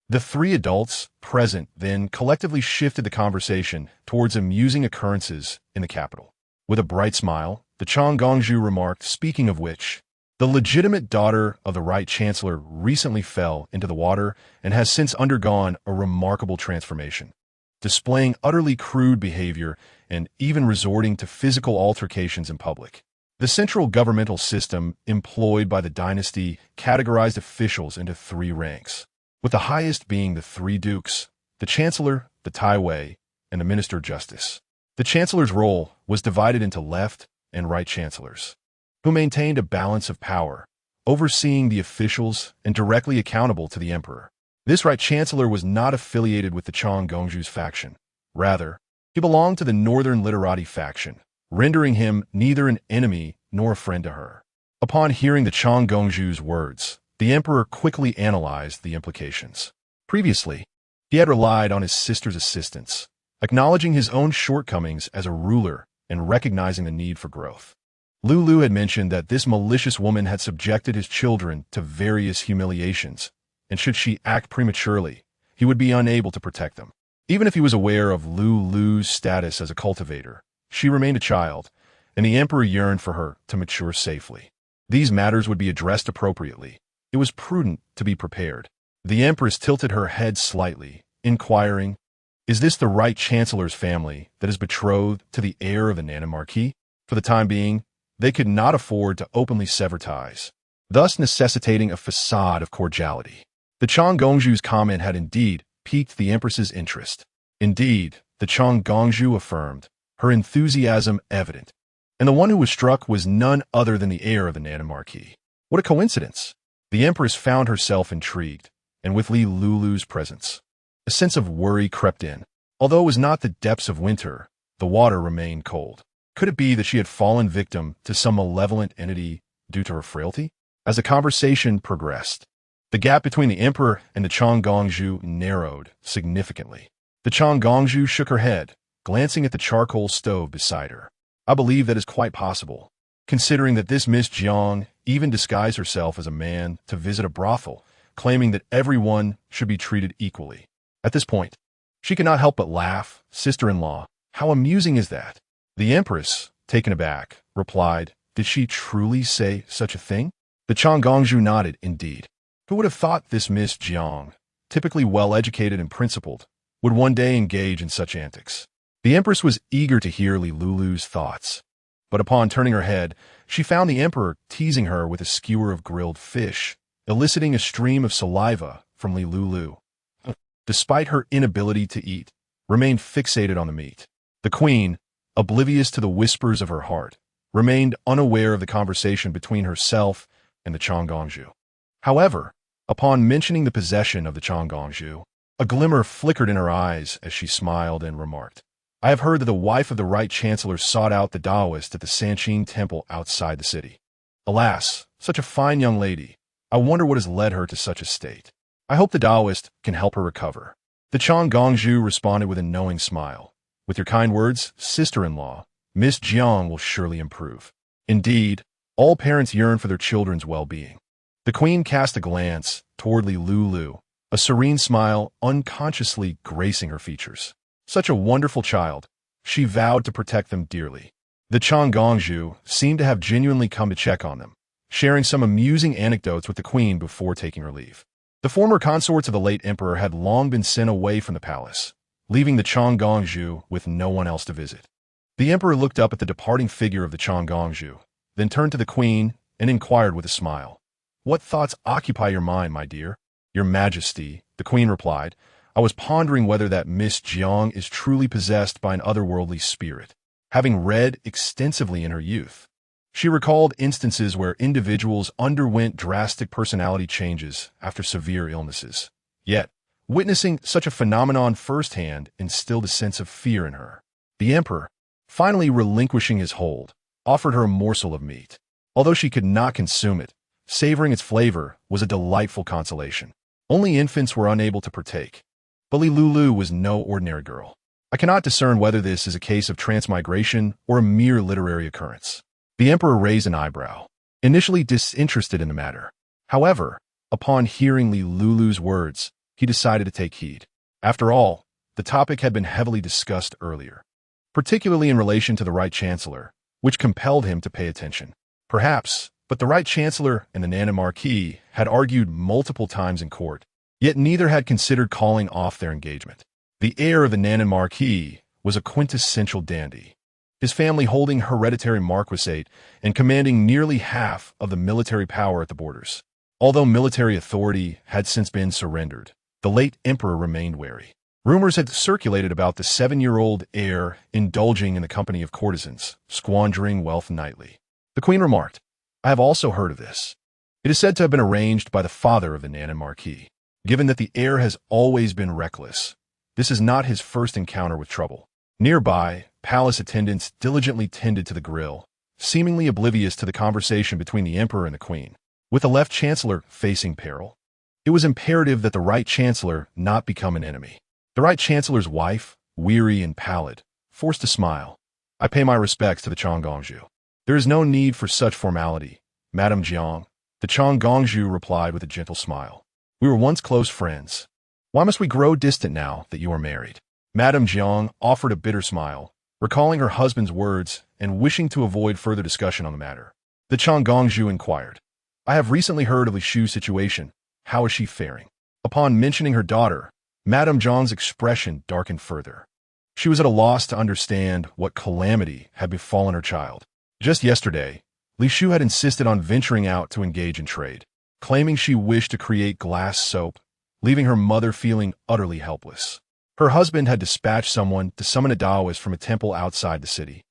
The three adults present then collectively shifted the conversation towards amusing occurrences in the capital. With a bright smile, the Chang'ongzhu remarked, speaking of which, the legitimate daughter of the Right Chancellor recently fell into the water and has since undergone a remarkable transformation, displaying utterly crude behavior and even resorting to physical altercations in public. The central governmental system employed by the dynasty categorized officials into three ranks, with the highest being the three dukes, the chancellor, the Tai Wei, and the minister of justice. The chancellor's role was divided into left and right chancellors, who maintained a balance of power, overseeing the officials and directly accountable to the emperor. This right chancellor was not affiliated with the Chang'ongzhu's faction. Rather, he belonged to the northern literati faction, rendering him neither an enemy nor a friend to her. Upon hearing the Chang'ongzhu's words, the emperor quickly analyzed the implications. Previously, he had relied on his sister's assistance, acknowledging his own shortcomings as a ruler and recognizing the need for growth. Lulu had mentioned that this malicious woman had subjected his children to various humiliations, and should she act prematurely, he would be unable to protect them. Even if he was aware of Lulu's status as a cultivator, she remained a child, and the emperor yearned for her to mature safely. These matters would be addressed appropriately. It was prudent to be prepared. The empress tilted her head slightly, inquiring, "Is this the right chancellor's family that is betrothed to the heir of the Nana Marquis?" For the time being, they could not afford to openly sever ties, thus necessitating a facade of cordiality. The Changongju's comment had indeed piqued the Empress's interest. Indeed, the Changongju affirmed, her enthusiasm evident. And the one who was struck was none other than the heir of the Nanan Marquis. What a coincidence! The Empress found herself intrigued, and with Lulu's presence, a sense of worry crept in. Although it was not the depths of winter, the water remained cold. Could it be that she had fallen victim to some malevolent entity due to her frailty? As the conversation progressed, the gap between the Emperor and the Changongju narrowed significantly. The Changongju shook her head, glancing at the charcoal stove beside her. I believe that is quite possible, considering that this Miss Jiang even disguised herself as a man to visit a brothel, claiming that everyone should be treated equally. At this point, she could not help but laugh. Sister-in-law, how amusing is that? The Empress, taken aback, replied, did she truly say such a thing? The Changongju nodded, indeed. Who would have thought this Miss Jiang, typically well-educated and principled, would one day engage in such antics? The Empress was eager to hear Lulu's thoughts, but upon turning her head, she found the Emperor teasing her with a skewer of grilled fish, eliciting a stream of saliva from Lulu. Despite her inability to eat, remained fixated on the meat. The Queen, oblivious to the whispers of her heart, remained unaware of the conversation between herself and the Changongju. However, upon mentioning the possession of the Changongju, a glimmer flickered in her eyes as she smiled and remarked, I have heard that the wife of the Right Chancellor sought out the Taoist at the Sanqing Temple outside the city. Alas, such a fine young lady. I wonder what has led her to such a state. I hope the Taoist can help her recover. The Changongju responded with a knowing smile. With your kind words, sister-in-law, Miss Jiang will surely improve. Indeed, all parents yearn for their children's well-being. The Queen cast a glance toward Lulu, a serene smile unconsciously gracing her features. Such a wonderful child. She vowed to protect them dearly. The Changongju seemed to have genuinely come to check on them, sharing some amusing anecdotes with the Queen before taking her leave. The former consorts of the late Emperor had long been sent away from the palace, leaving the Changongju with no one else to visit. The Emperor looked up at the departing figure of the Changongju, then turned to the Queen and inquired with a smile, What thoughts occupy your mind, my dear? Your Majesty, the Queen replied, I was pondering whether that Miss Jiang is truly possessed by an otherworldly spirit. Having read extensively in her youth, she recalled instances where individuals underwent drastic personality changes after severe illnesses. Yet, witnessing such a phenomenon firsthand instilled a sense of fear in her. The Emperor, finally relinquishing his hold, offered her a morsel of meat. Although she could not consume it, savoring its flavor was a delightful consolation. Only infants were unable to partake. But Lulu was no ordinary girl. I cannot discern whether this is a case of transmigration or a mere literary occurrence. The Emperor raised an eyebrow, initially disinterested in the matter. However, upon hearing Lulu's words, he decided to take heed. After all, the topic had been heavily discussed earlier, particularly in relation to the Right Chancellor, which compelled him to pay attention. Perhaps, but the Right Chancellor and the Nanan Marquis had argued multiple times in court, yet neither had considered calling off their engagement. The heir of the Nanan Marquis was a quintessential dandy, his family holding hereditary marquisate and commanding nearly half of the military power at the borders. Although military authority had since been surrendered, the late emperor remained wary. Rumors had circulated about the 7-year-old heir indulging in the company of courtesans, squandering wealth nightly. The Queen remarked, I have also heard of this. It is said to have been arranged by the father of the Nanan Marquis. Given that the heir has always been reckless, this is not his first encounter with trouble. Nearby, palace attendants diligently tended to the grill, seemingly oblivious to the conversation between the emperor and the queen. With the left chancellor facing peril, it was imperative that the right chancellor not become an enemy. The right chancellor's wife, weary and pallid, forced a smile. I pay my respects to the Changongju. There is no need for such formality, Madame Jiang. The Changongju replied with a gentle smile. We were once close friends. Why must we grow distant now that you are married? Madame Jiang offered a bitter smile, recalling her husband's words and wishing to avoid further discussion on the matter. The Changongju inquired, I have recently heard of Li Shu's situation. How is she faring? Upon mentioning her daughter, Madame Jiang's expression darkened further. She was at a loss to understand what calamity had befallen her child. Just yesterday, Li Shu had insisted on venturing out to engage in trade, claiming she wished to create glass soap, leaving her mother feeling utterly helpless. Her husband had dispatched someone to summon a Taoist from a temple outside the city,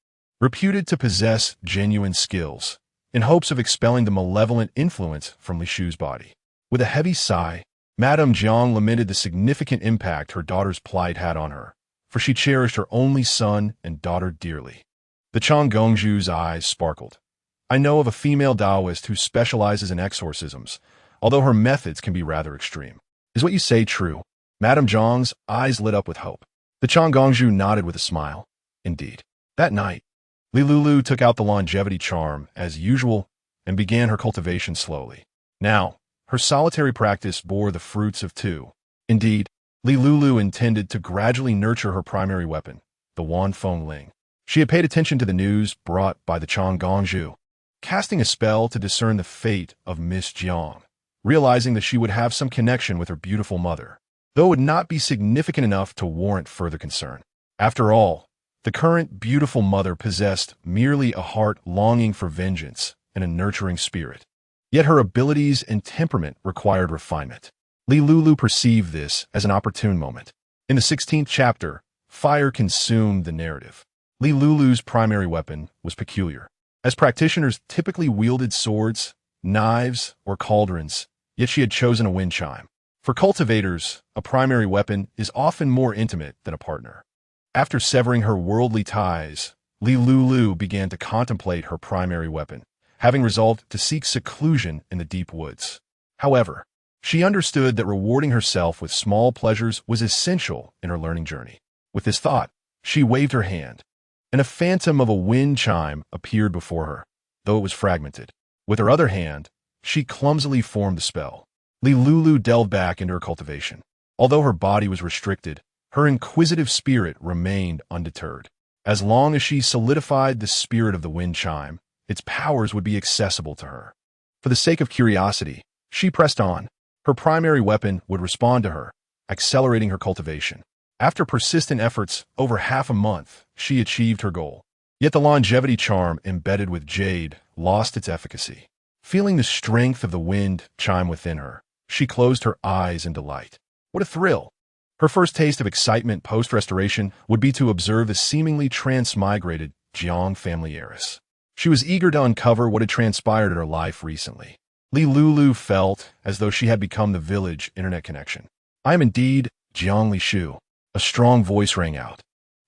reputed to possess genuine skills, in hopes of expelling the malevolent influence from Li Shu's body. With a heavy sigh, Madame Jiang lamented the significant impact her daughter's plight had on her, for she cherished her only son and daughter dearly. The Chang Gongzhu's eyes sparkled. I know of a female Taoist who specializes in exorcisms, although her methods can be rather extreme. Is what you say true? Madame Jiang's eyes lit up with hope. The Chang Gongzhu nodded with a smile. Indeed. That night, Lulu took out the longevity charm, as usual, and began her cultivation slowly. Now, her solitary practice bore the fruits of two. Indeed, Lulu intended to gradually nurture her primary weapon, the Wan Feng Ling. She had paid attention to the news brought by the Chang Gongzhu, casting a spell to discern the fate of Miss Jiang, realizing that she would have some connection with her beautiful mother, though it would not be significant enough to warrant further concern. After all, the current beautiful mother possessed merely a heart longing for vengeance and a nurturing spirit. Yet her abilities and temperament required refinement. Lulu perceived this as an opportune moment. In the 16th chapter, fire consumed the narrative. Lulu's primary weapon was peculiar. As practitioners typically wielded swords, knives, or cauldrons, yet she had chosen a wind chime. For cultivators, a primary weapon is often more intimate than a partner. After severing her worldly ties, Lulu began to contemplate her primary weapon, having resolved to seek seclusion in the deep woods. However, she understood that rewarding herself with small pleasures was essential in her learning journey. With this thought, she waved her hand, and a phantom of a wind chime appeared before her, though it was fragmented. With her other hand, she clumsily formed the spell. Lulu delved back into her cultivation. Although her body was restricted, her inquisitive spirit remained undeterred. As long as she solidified the spirit of the wind chime, its powers would be accessible to her. For the sake of curiosity, she pressed on. Her primary weapon would respond to her, accelerating her cultivation. After persistent efforts over half a month, she achieved her goal. Yet the longevity charm embedded with jade lost its efficacy. Feeling the strength of the wind chime within her, she closed her eyes in delight. What a thrill! Her first taste of excitement post-restoration would be to observe the seemingly transmigrated Jiang family heiress. She was eager to uncover what had transpired in her life recently. Lulu felt as though she had become the village internet connection. I am indeed Jiang Li Shu. A strong voice rang out.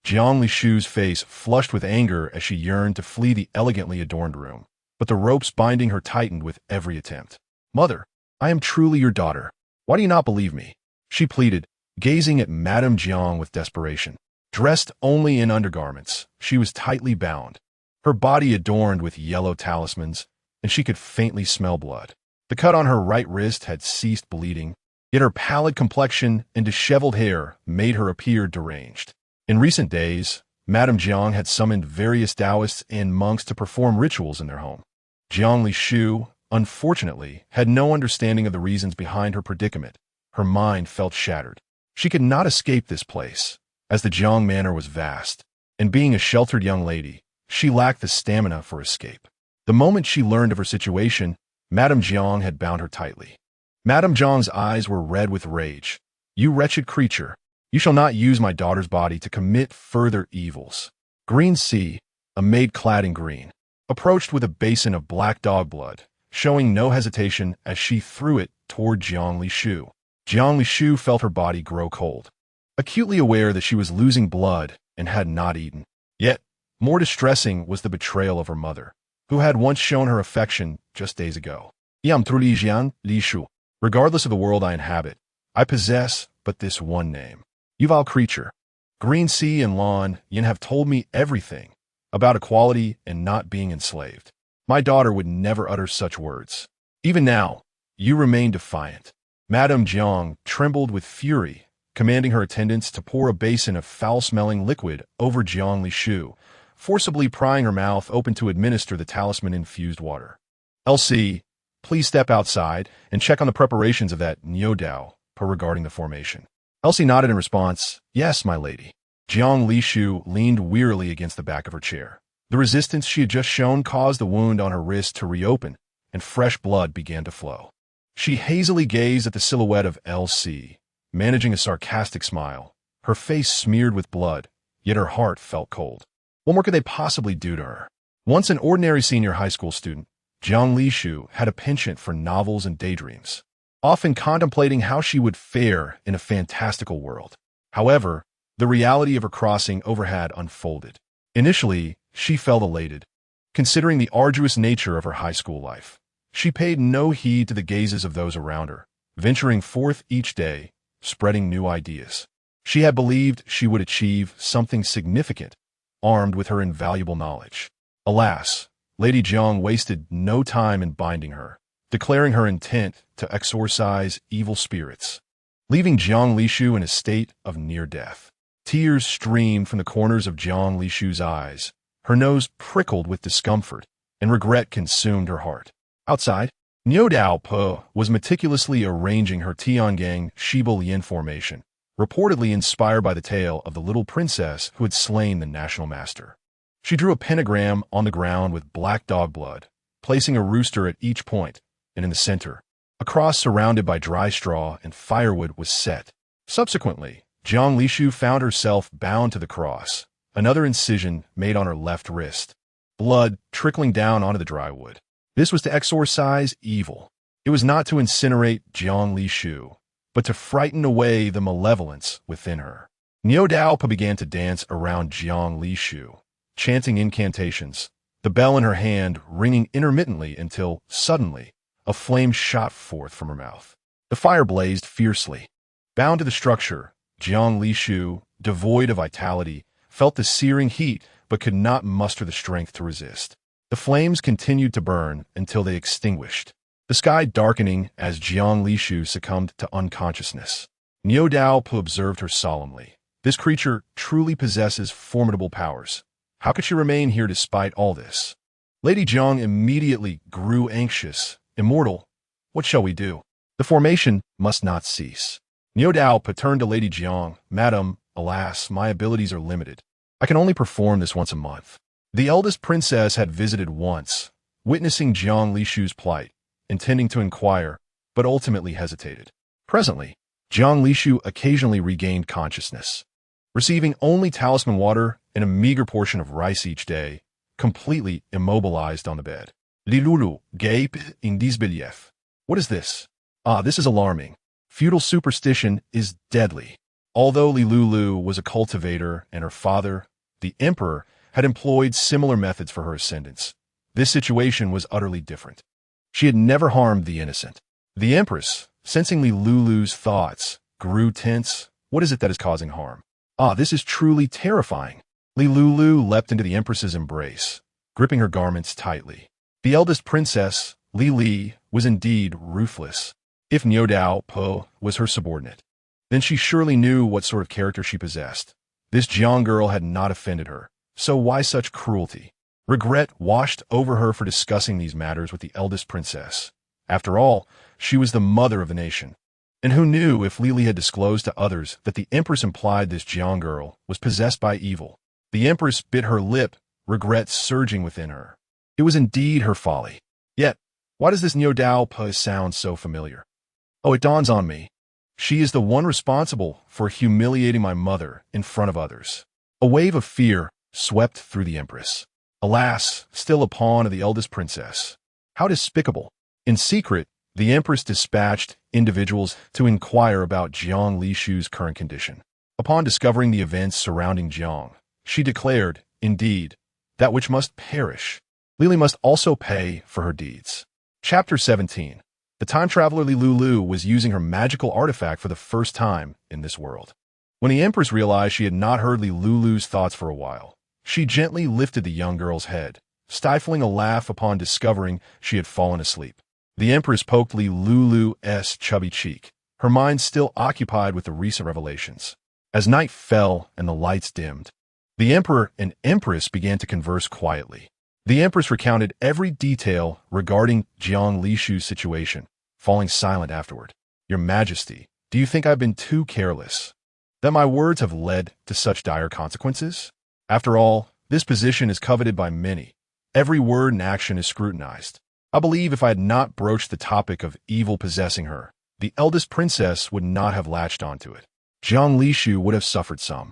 Jiang Li Shu's face flushed with anger as she yearned to flee the elegantly adorned room, but the ropes binding her tightened with every attempt. Mother, I am truly your daughter. Why do you not believe me? She pleaded, gazing at Madame Jiang with desperation. Dressed only in undergarments, she was tightly bound, her body adorned with yellow talismans, and she could faintly smell blood. The cut on her right wrist had ceased bleeding, yet her pallid complexion and disheveled hair made her appear deranged. In recent days, Madame Jiang had summoned various Taoists and monks to perform rituals in their home. Jiang Li Shu, unfortunately, had no understanding of the reasons behind her predicament. Her mind felt shattered. She could not escape this place, as the Jiang manor was vast, and being a sheltered young lady, she lacked the stamina for escape. The moment she learned of her situation, Madame Jiang had bound her tightly. Madame Jiang's eyes were red with rage. You wretched creature, you shall not use my daughter's body to commit further evils. Green Sea, a maid clad in green, approached with a basin of black dog blood, showing no hesitation as she threw it toward Jiang Li Shu. Jiang Li Shu felt her body grow cold, acutely aware that she was losing blood and had not eaten. Yet, more distressing was the betrayal of her mother, who had once shown her affection just days ago. Yam truly Jiang Li Shu. Regardless of the world I inhabit, I possess but this one name. You vile creature. Green Sea and Lawn Yin have told me everything about equality and not being enslaved. My daughter would never utter such words. Even now, you remain defiant. Madame Jiang trembled with fury, commanding her attendants to pour a basin of foul-smelling liquid over Jiang Li Shu, forcibly prying her mouth open to administer the talisman-infused water. Elsie, please step outside and check on the preparations of that Niodao regarding the formation. Elsie nodded in response. Yes, my lady. Jiang Li Shu leaned wearily against the back of her chair. The resistance she had just shown caused the wound on her wrist to reopen, and fresh blood began to flow. She hazily gazed at the silhouette of LC, managing a sarcastic smile, her face smeared with blood, yet her heart felt cold. What more could they possibly do to her? Once an ordinary senior high school student, Jiang Lishu had a penchant for novels and daydreams, often contemplating how she would fare in a fantastical world. However, the reality of her crossing over had unfolded. Initially, she felt elated, considering the arduous nature of her high school life. She paid no heed to the gazes of those around her, venturing forth each day, spreading new ideas. She had believed she would achieve something significant, armed with her invaluable knowledge. Alas, Lady Jiang wasted no time in binding her, declaring her intent to exorcise evil spirits, leaving Jiang Lishu in a state of near death. Tears streamed from the corners of Jiang Lishu's eyes. Her nose prickled with discomfort, and regret consumed her heart. Outside, Niu Dao Po was meticulously arranging her Tiangang Shiba Lian formation, reportedly inspired by the tale of the little princess who had slain the national master. She drew a pentagram on the ground with black dog blood, placing a rooster at each point, and in the center, a cross surrounded by dry straw and firewood was set. Subsequently, Jiang Lishu found herself bound to the cross, another incision made on her left wrist, blood trickling down onto the dry wood. This was to exorcise evil. It was not to incinerate Jiang Lishu, but to frighten away the malevolence within her. Niu Daopa began to dance around Jiang Lishu, chanting incantations, the bell in her hand ringing intermittently until, suddenly, a flame shot forth from her mouth. The fire blazed fiercely. Bound to the structure, Jiang Lishu, devoid of vitality, felt the searing heat but could not muster the strength to resist. The flames continued to burn until they extinguished, the sky darkening as Jiang Lishu succumbed to unconsciousness. Niu Daopa observed her solemnly. This creature truly possesses formidable powers. How could she remain here despite all this? Lady Jiang immediately grew anxious. Immortal, what shall we do? The formation must not cease. Niu Daopa turned to Lady Jiang. Madam, alas, my abilities are limited. I can only perform this once a month. The eldest princess had visited once, witnessing Jiang Lishu's plight, intending to inquire, but ultimately hesitated. Presently, Jiang Lishu occasionally regained consciousness, receiving only talisman water and a meager portion of rice each day, completely immobilized on the bed. Lulu gaped in disbelief. What is this? This is alarming. Feudal superstition is deadly. Although Lulu was a cultivator and her father, the emperor, had employed similar methods for her ascendance, this situation was utterly different. She had never harmed the innocent. The Empress, sensing Lulu's thoughts, grew tense. What is it that is causing harm? This is truly terrifying. Lulu leapt into the Empress's embrace, gripping her garments tightly. The eldest princess, Li, was indeed ruthless. If Niu Daopa was her subordinate, then she surely knew what sort of character she possessed. This Jiang girl had not offended her, so why such cruelty? Regret washed over her for discussing these matters with the eldest princess. After all, she was the mother of the nation. And who knew if Li had disclosed to others that the Empress implied this Jiang girl was possessed by evil? The Empress bit her lip, regret surging within her. It was indeed her folly. Yet, why does this Niu Daopa sound so familiar? Oh, it dawns on me. She is the one responsible for humiliating my mother in front of others. A wave of fear swept through the Empress. Alas, still a pawn of the eldest princess. How despicable. In secret, the Empress dispatched individuals to inquire about Jiang Lishu's current condition. Upon discovering the events surrounding Jiang, she declared, indeed, that which must perish, Lily must also pay for her deeds. Chapter 17. The time traveler Lulu was using her magical artifact for the first time in this world. When the Empress realized she had not heard Lulu's thoughts for a while, she gently lifted the young girl's head, stifling a laugh upon discovering she had fallen asleep. The Empress poked Lulu's chubby cheek, her mind still occupied with the recent revelations. As night fell and the lights dimmed, the Emperor and Empress began to converse quietly. The Empress recounted every detail regarding Jiang Lishu's situation, falling silent afterward. Your Majesty, do you think I've been too careless? That my words have led to such dire consequences? After all, This position is coveted by many. Every word and action is scrutinized. I believe if I had not broached the topic of evil possessing her, the eldest princess would not have latched onto it. Jiang Lishu would have suffered some,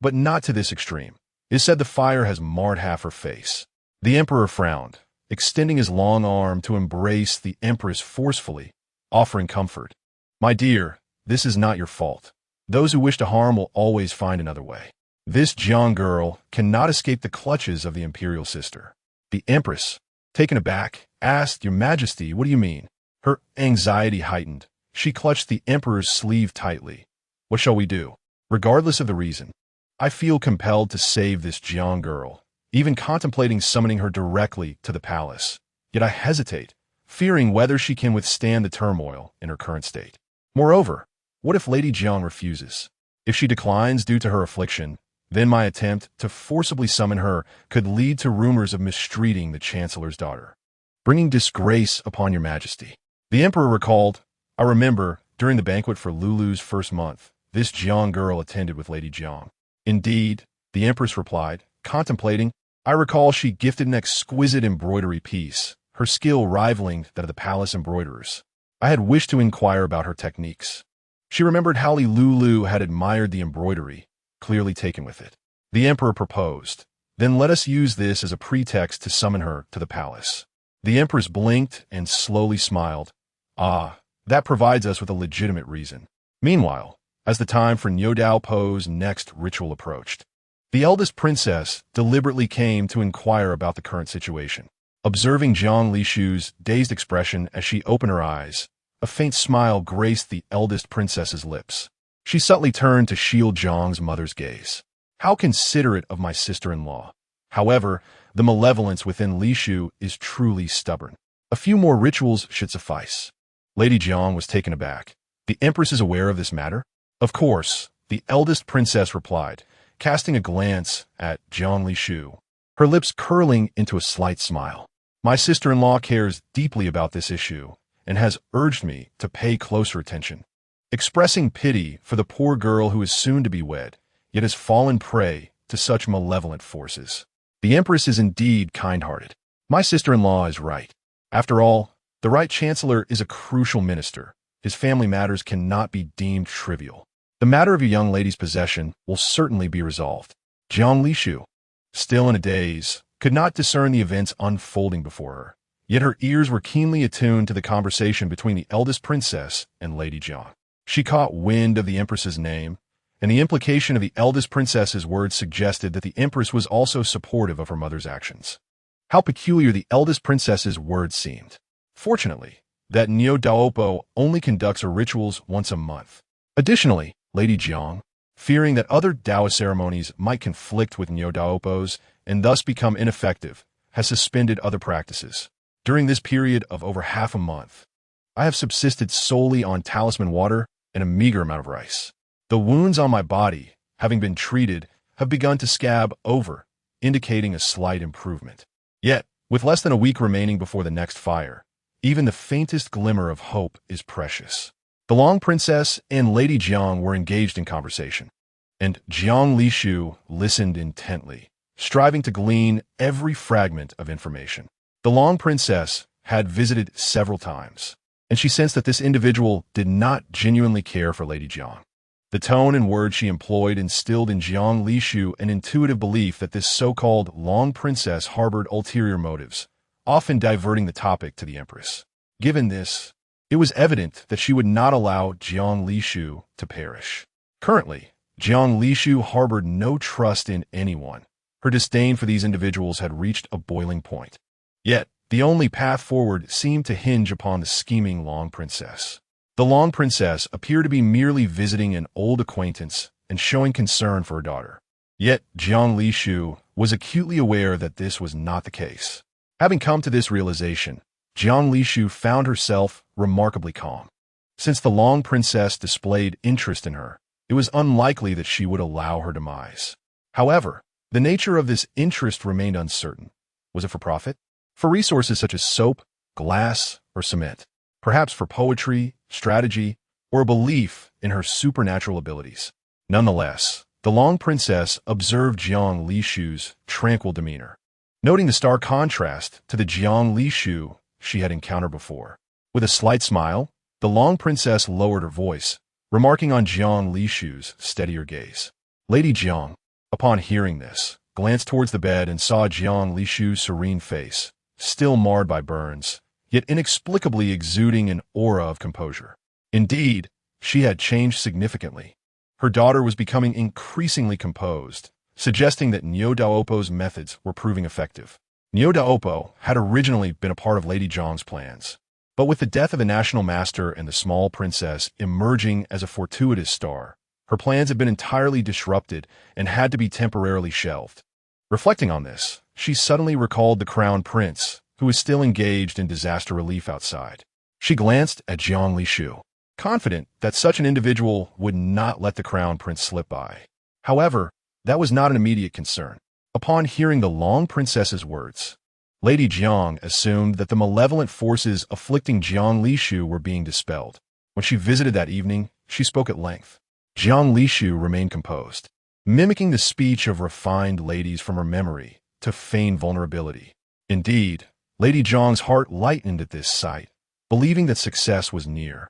but not to this extreme. It is said the fire has marred half her face. The emperor frowned, extending his long arm to embrace the empress forcefully, offering comfort. My dear, this is not your fault. Those who wish to harm will always find another way. This Jiang girl cannot escape the clutches of the imperial sister. The empress, taken aback, asked, Your Majesty, what do you mean? Her anxiety heightened. She clutched the emperor's sleeve tightly. What shall we do? Regardless of the reason, I feel compelled to save this Jiang girl, even contemplating summoning her directly to the palace. Yet I hesitate, fearing whether she can withstand the turmoil in her current state. Moreover, what if Lady Jiang refuses? If she declines due to her affliction, then my attempt to forcibly summon her could lead to rumors of mistreating the chancellor's daughter, bringing disgrace upon your majesty. The emperor recalled, I remember, during the banquet for Lulu's first month, this Jiang girl attended with Lady Jiang. Indeed, the empress replied, contemplating, I recall she gifted an exquisite embroidery piece, her skill rivaling that of the palace embroiderers. I had wished to inquire about her techniques. She remembered how Lulu had admired the embroidery, clearly taken with it. The emperor proposed, then let us use this as a pretext to summon her to the palace. The empress blinked and slowly smiled. Ah, that provides us with a legitimate reason. Meanwhile, as the time for Niu Daopo's next ritual approached, the eldest princess deliberately came to inquire about the current situation. Observing Jiang Lishu's dazed expression as she opened her eyes, a faint smile graced the eldest princess's lips. She subtly turned to shield Jiang's mother's gaze. How considerate of my sister-in-law. However, the malevolence within Lishu is truly stubborn. A few more rituals should suffice. Lady Jiang was taken aback. The empress is aware of this matter? Of course, the eldest princess replied, casting a glance at Jiang Lishu, her lips curling into a slight smile. My sister-in-law cares deeply about this issue and has urged me to pay closer attention. Expressing pity for the poor girl who is soon to be wed, yet has fallen prey to such malevolent forces. The empress is indeed kind-hearted. My sister-in-law is right. After all, the right chancellor is a crucial minister. His family matters cannot be deemed trivial. The matter of your young lady's possession will certainly be resolved. Jiang Lishu, still in a daze, could not discern the events unfolding before her, yet her ears were keenly attuned to the conversation between the eldest princess and Lady Jiang. She caught wind of the empress's name, and the implication of the eldest princess's words suggested that the empress was also supportive of her mother's actions. How peculiar the eldest princess's words seemed. Fortunately, that Niu Daopo only conducts her rituals once a month. Additionally, Lady Jiang, fearing that other Dao ceremonies might conflict with Niu Daopo's and thus become ineffective, has suspended other practices. During this period of over half a month, I have subsisted solely on talisman water and a meager amount of rice. The wounds on my body, having been treated, have begun to scab over, indicating a slight improvement. Yet, with less than a week remaining before the next fire, even the faintest glimmer of hope is precious. The Long Princess and Lady Jiang were engaged in conversation, and Jiang Lishu listened intently, striving to glean every fragment of information. The Long Princess had visited several times, and she sensed that this individual did not genuinely care for Lady Jiang. The tone and words she employed instilled in Jiang Lishu an intuitive belief that this so-called Long Princess harbored ulterior motives, often diverting the topic to the Empress. Given this, it was evident that she would not allow Jiang Lishu to perish. Currently, Jiang Lishu harbored no trust in anyone. Her disdain for these individuals had reached a boiling point. Yet, the only path forward seemed to hinge upon the scheming Long Princess. The Long Princess appeared to be merely visiting an old acquaintance and showing concern for her daughter. Yet, Jiang Lishu was acutely aware that this was not the case. Having come to this realization, Jiang Lishu found herself remarkably calm. Since the Long Princess displayed interest in her, it was unlikely that she would allow her demise. However, the nature of this interest remained uncertain. Was it for profit? For resources such as soap, glass, or cement? Perhaps for poetry, strategy, or a belief in her supernatural abilities? Nonetheless, The Long Princess observed Jiang Lishu's tranquil demeanor, noting the stark contrast to the Jiang Lishu she had encountered before. With a slight smile, the Long Princess lowered her voice, remarking on Jiang Lishu's steadier gaze. Lady Jiang, upon hearing this, glanced towards the bed and saw Jiang Lishu's serene face, still marred by burns, yet inexplicably exuding an aura of composure. Indeed, she had changed significantly. Her daughter was becoming increasingly composed, suggesting that Niu Daopo's methods were proving effective. Niu Daopo had originally been a part of Lady Jiang's plans, but with the death of the national master and the small princess emerging as a fortuitous star, her plans had been entirely disrupted and had to be temporarily shelved. Reflecting on this, she suddenly recalled the crown prince, who was still engaged in disaster relief outside. She glanced at Jiang Lishu, confident that such an individual would not let the crown prince slip by. However, that was not an immediate concern. Upon hearing the Long Princess's words, Lady Jiang assumed that the malevolent forces afflicting Jiang Lishu were being dispelled. When she visited that evening, she spoke at length. Jiang Lishu remained composed, mimicking the speech of refined ladies from her memory to feign vulnerability. Indeed, Lady Jiang's heart lightened at this sight, believing that success was near,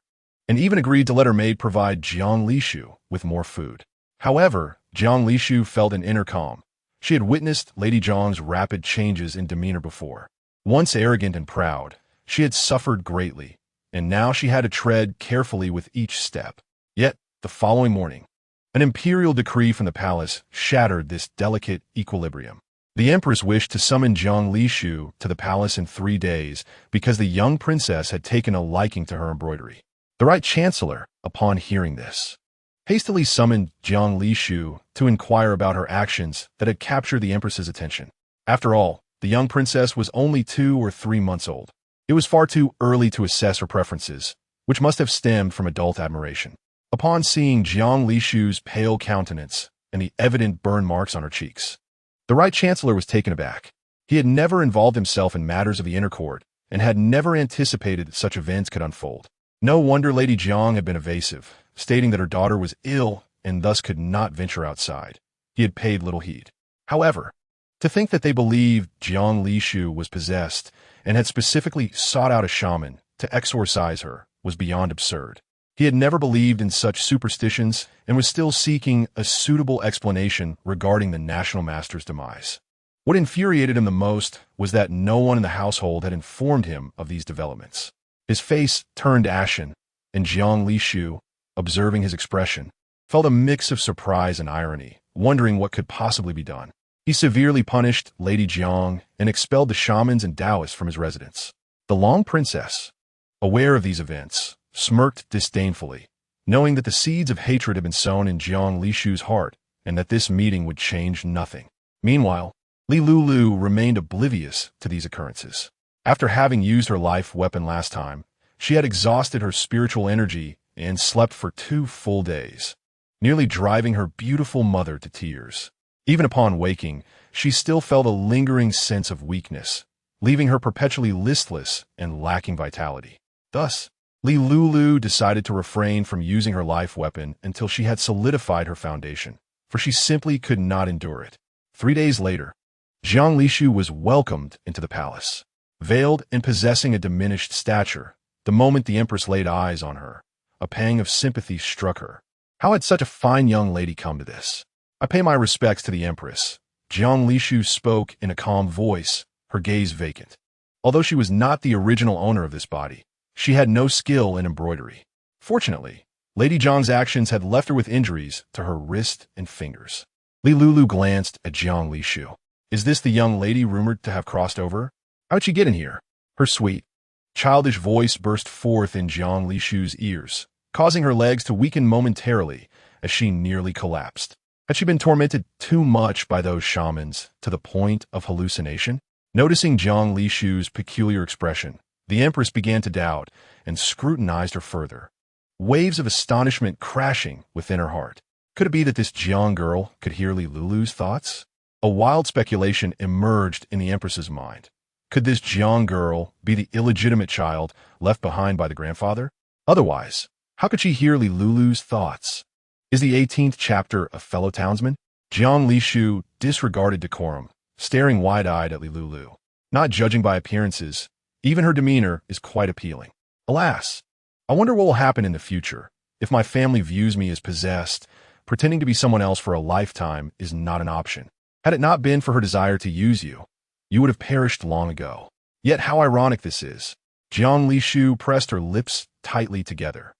and even agreed to let her maid provide Jiang Lishu with more food. However, Jiang Lishu felt an inner calm. She had witnessed Lady Jiang's rapid changes in demeanor before. Once arrogant and proud, she had suffered greatly, and now she had to tread carefully with each step. Yet, the following morning, an imperial decree from the palace shattered this delicate equilibrium. The Empress wished to summon Jiang Lishu to the palace in 3 days because the young princess had taken a liking to her embroidery. The Right Chancellor, upon hearing this, hastily summoned Jiang Lishu to inquire about her actions that had captured the Empress's attention. After all, the young princess was only 2 or 3 months old. It was far too early to assess her preferences, which must have stemmed from adult admiration. Upon seeing Jiang Lishu's pale countenance and the evident burn marks on her cheeks, the Right Chancellor was taken aback. He had never involved himself in matters of the inner court and had never anticipated that such events could unfold. No wonder Lady Jiang had been evasive, stating that her daughter was ill and thus could not venture outside. He had paid little heed. However, to think that they believed Jiang Lishu was possessed and had specifically sought out a shaman to exorcise her was beyond absurd. He had never believed in such superstitions and was still seeking a suitable explanation regarding the national master's demise. What infuriated him the most was that no one in the household had informed him of these developments. His face turned ashen, and Jiang Lishu, observing his expression, felt a mix of surprise and irony, wondering what could possibly be done. He severely punished Lady Jiang and expelled the shamans and Taoists from his residence. The Long Princess, aware of these events, smirked disdainfully, knowing that the seeds of hatred had been sown in Jiang Lishu's heart and that this meeting would change nothing. Meanwhile, Lulu remained oblivious to these occurrences. After having used her life weapon last time, she had exhausted her spiritual energy and slept for 2 full days, nearly driving her beautiful mother to tears. Even upon waking, she still felt a lingering sense of weakness, leaving her perpetually listless and lacking vitality. Thus, Lulu decided to refrain from using her life weapon until she had solidified her foundation, for she simply could not endure it. 3 days later, Jiang Lishu was welcomed into the palace. Veiled and possessing a diminished stature, the moment the Empress laid eyes on her, a pang of sympathy struck her. How had such a fine young lady come to this? I pay my respects to the Empress. Jiang Lishu spoke in a calm voice, her gaze vacant. Although she was not the original owner of this body, she had no skill in embroidery. Fortunately, Lady Jiang's actions had left her with injuries to her wrist and fingers. Lulu glanced at Jiang Lishu. Is this the young lady rumored to have crossed over? How'd she get in here? Her sweet, childish voice burst forth in Jiang Lishu's ears, causing her legs to weaken momentarily as she nearly collapsed. Had she been tormented too much by those shamans to the point of hallucination? Noticing Jiang Lishu's peculiar expression, the Empress began to doubt and scrutinized her further, waves of astonishment crashing within her heart. Could it be that this Jiang girl could hear Lulu's thoughts? A wild speculation emerged in the Empress's mind. Could this Jiang girl be the illegitimate child left behind by the grandfather? Otherwise, how could she hear Lulu's thoughts? is the 18th chapter a fellow townsman? Jiang Lishu disregarded decorum, staring wide-eyed at Lulu. Not judging by appearances, even her demeanor is quite appealing. Alas, I wonder what will happen in the future. If my family views me as possessed, pretending to be someone else for a lifetime is not an option. Had it not been for her desire to use you, you would have perished long ago. Yet how ironic this is. Jiang Lishu pressed her lips tightly together,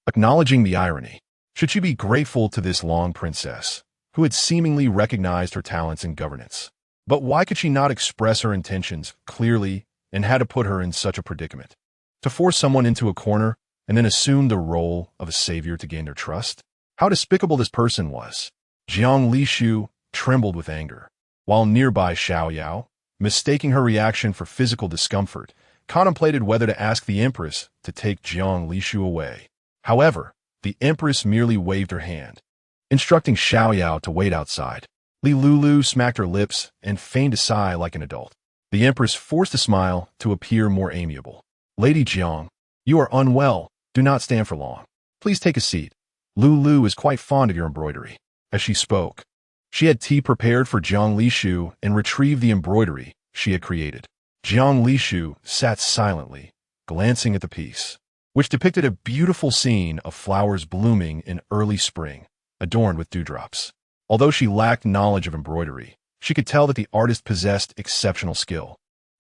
acknowledging the irony. Should she be grateful to this long princess, who had seemingly recognized her talents in governance? But why could she not express her intentions clearly and had to put her in such a predicament? To force someone into a corner and then assume the role of a savior to gain their trust? How despicable this person was. Jiang Lishu trembled with anger, while nearby Xiaoyao, mistaking her reaction for physical discomfort, contemplated whether to ask the Empress to take Jiang Lishu away. However, the Empress merely waved her hand, instructing Xiaoyao to wait outside. Lulu smacked her lips and feigned a sigh like an adult. The Empress forced a smile to appear more amiable. Lady Jiang, you are unwell. Do not stand for long. Please take a seat. Lulu is quite fond of your embroidery. As she spoke, she had tea prepared for Jiang Lishu and retrieved the embroidery she had created. Jiang Lishu sat silently, glancing at the piece, which depicted a beautiful scene of flowers blooming in early spring, adorned with dewdrops. Although she lacked knowledge of embroidery, she could tell that the artist possessed exceptional skill.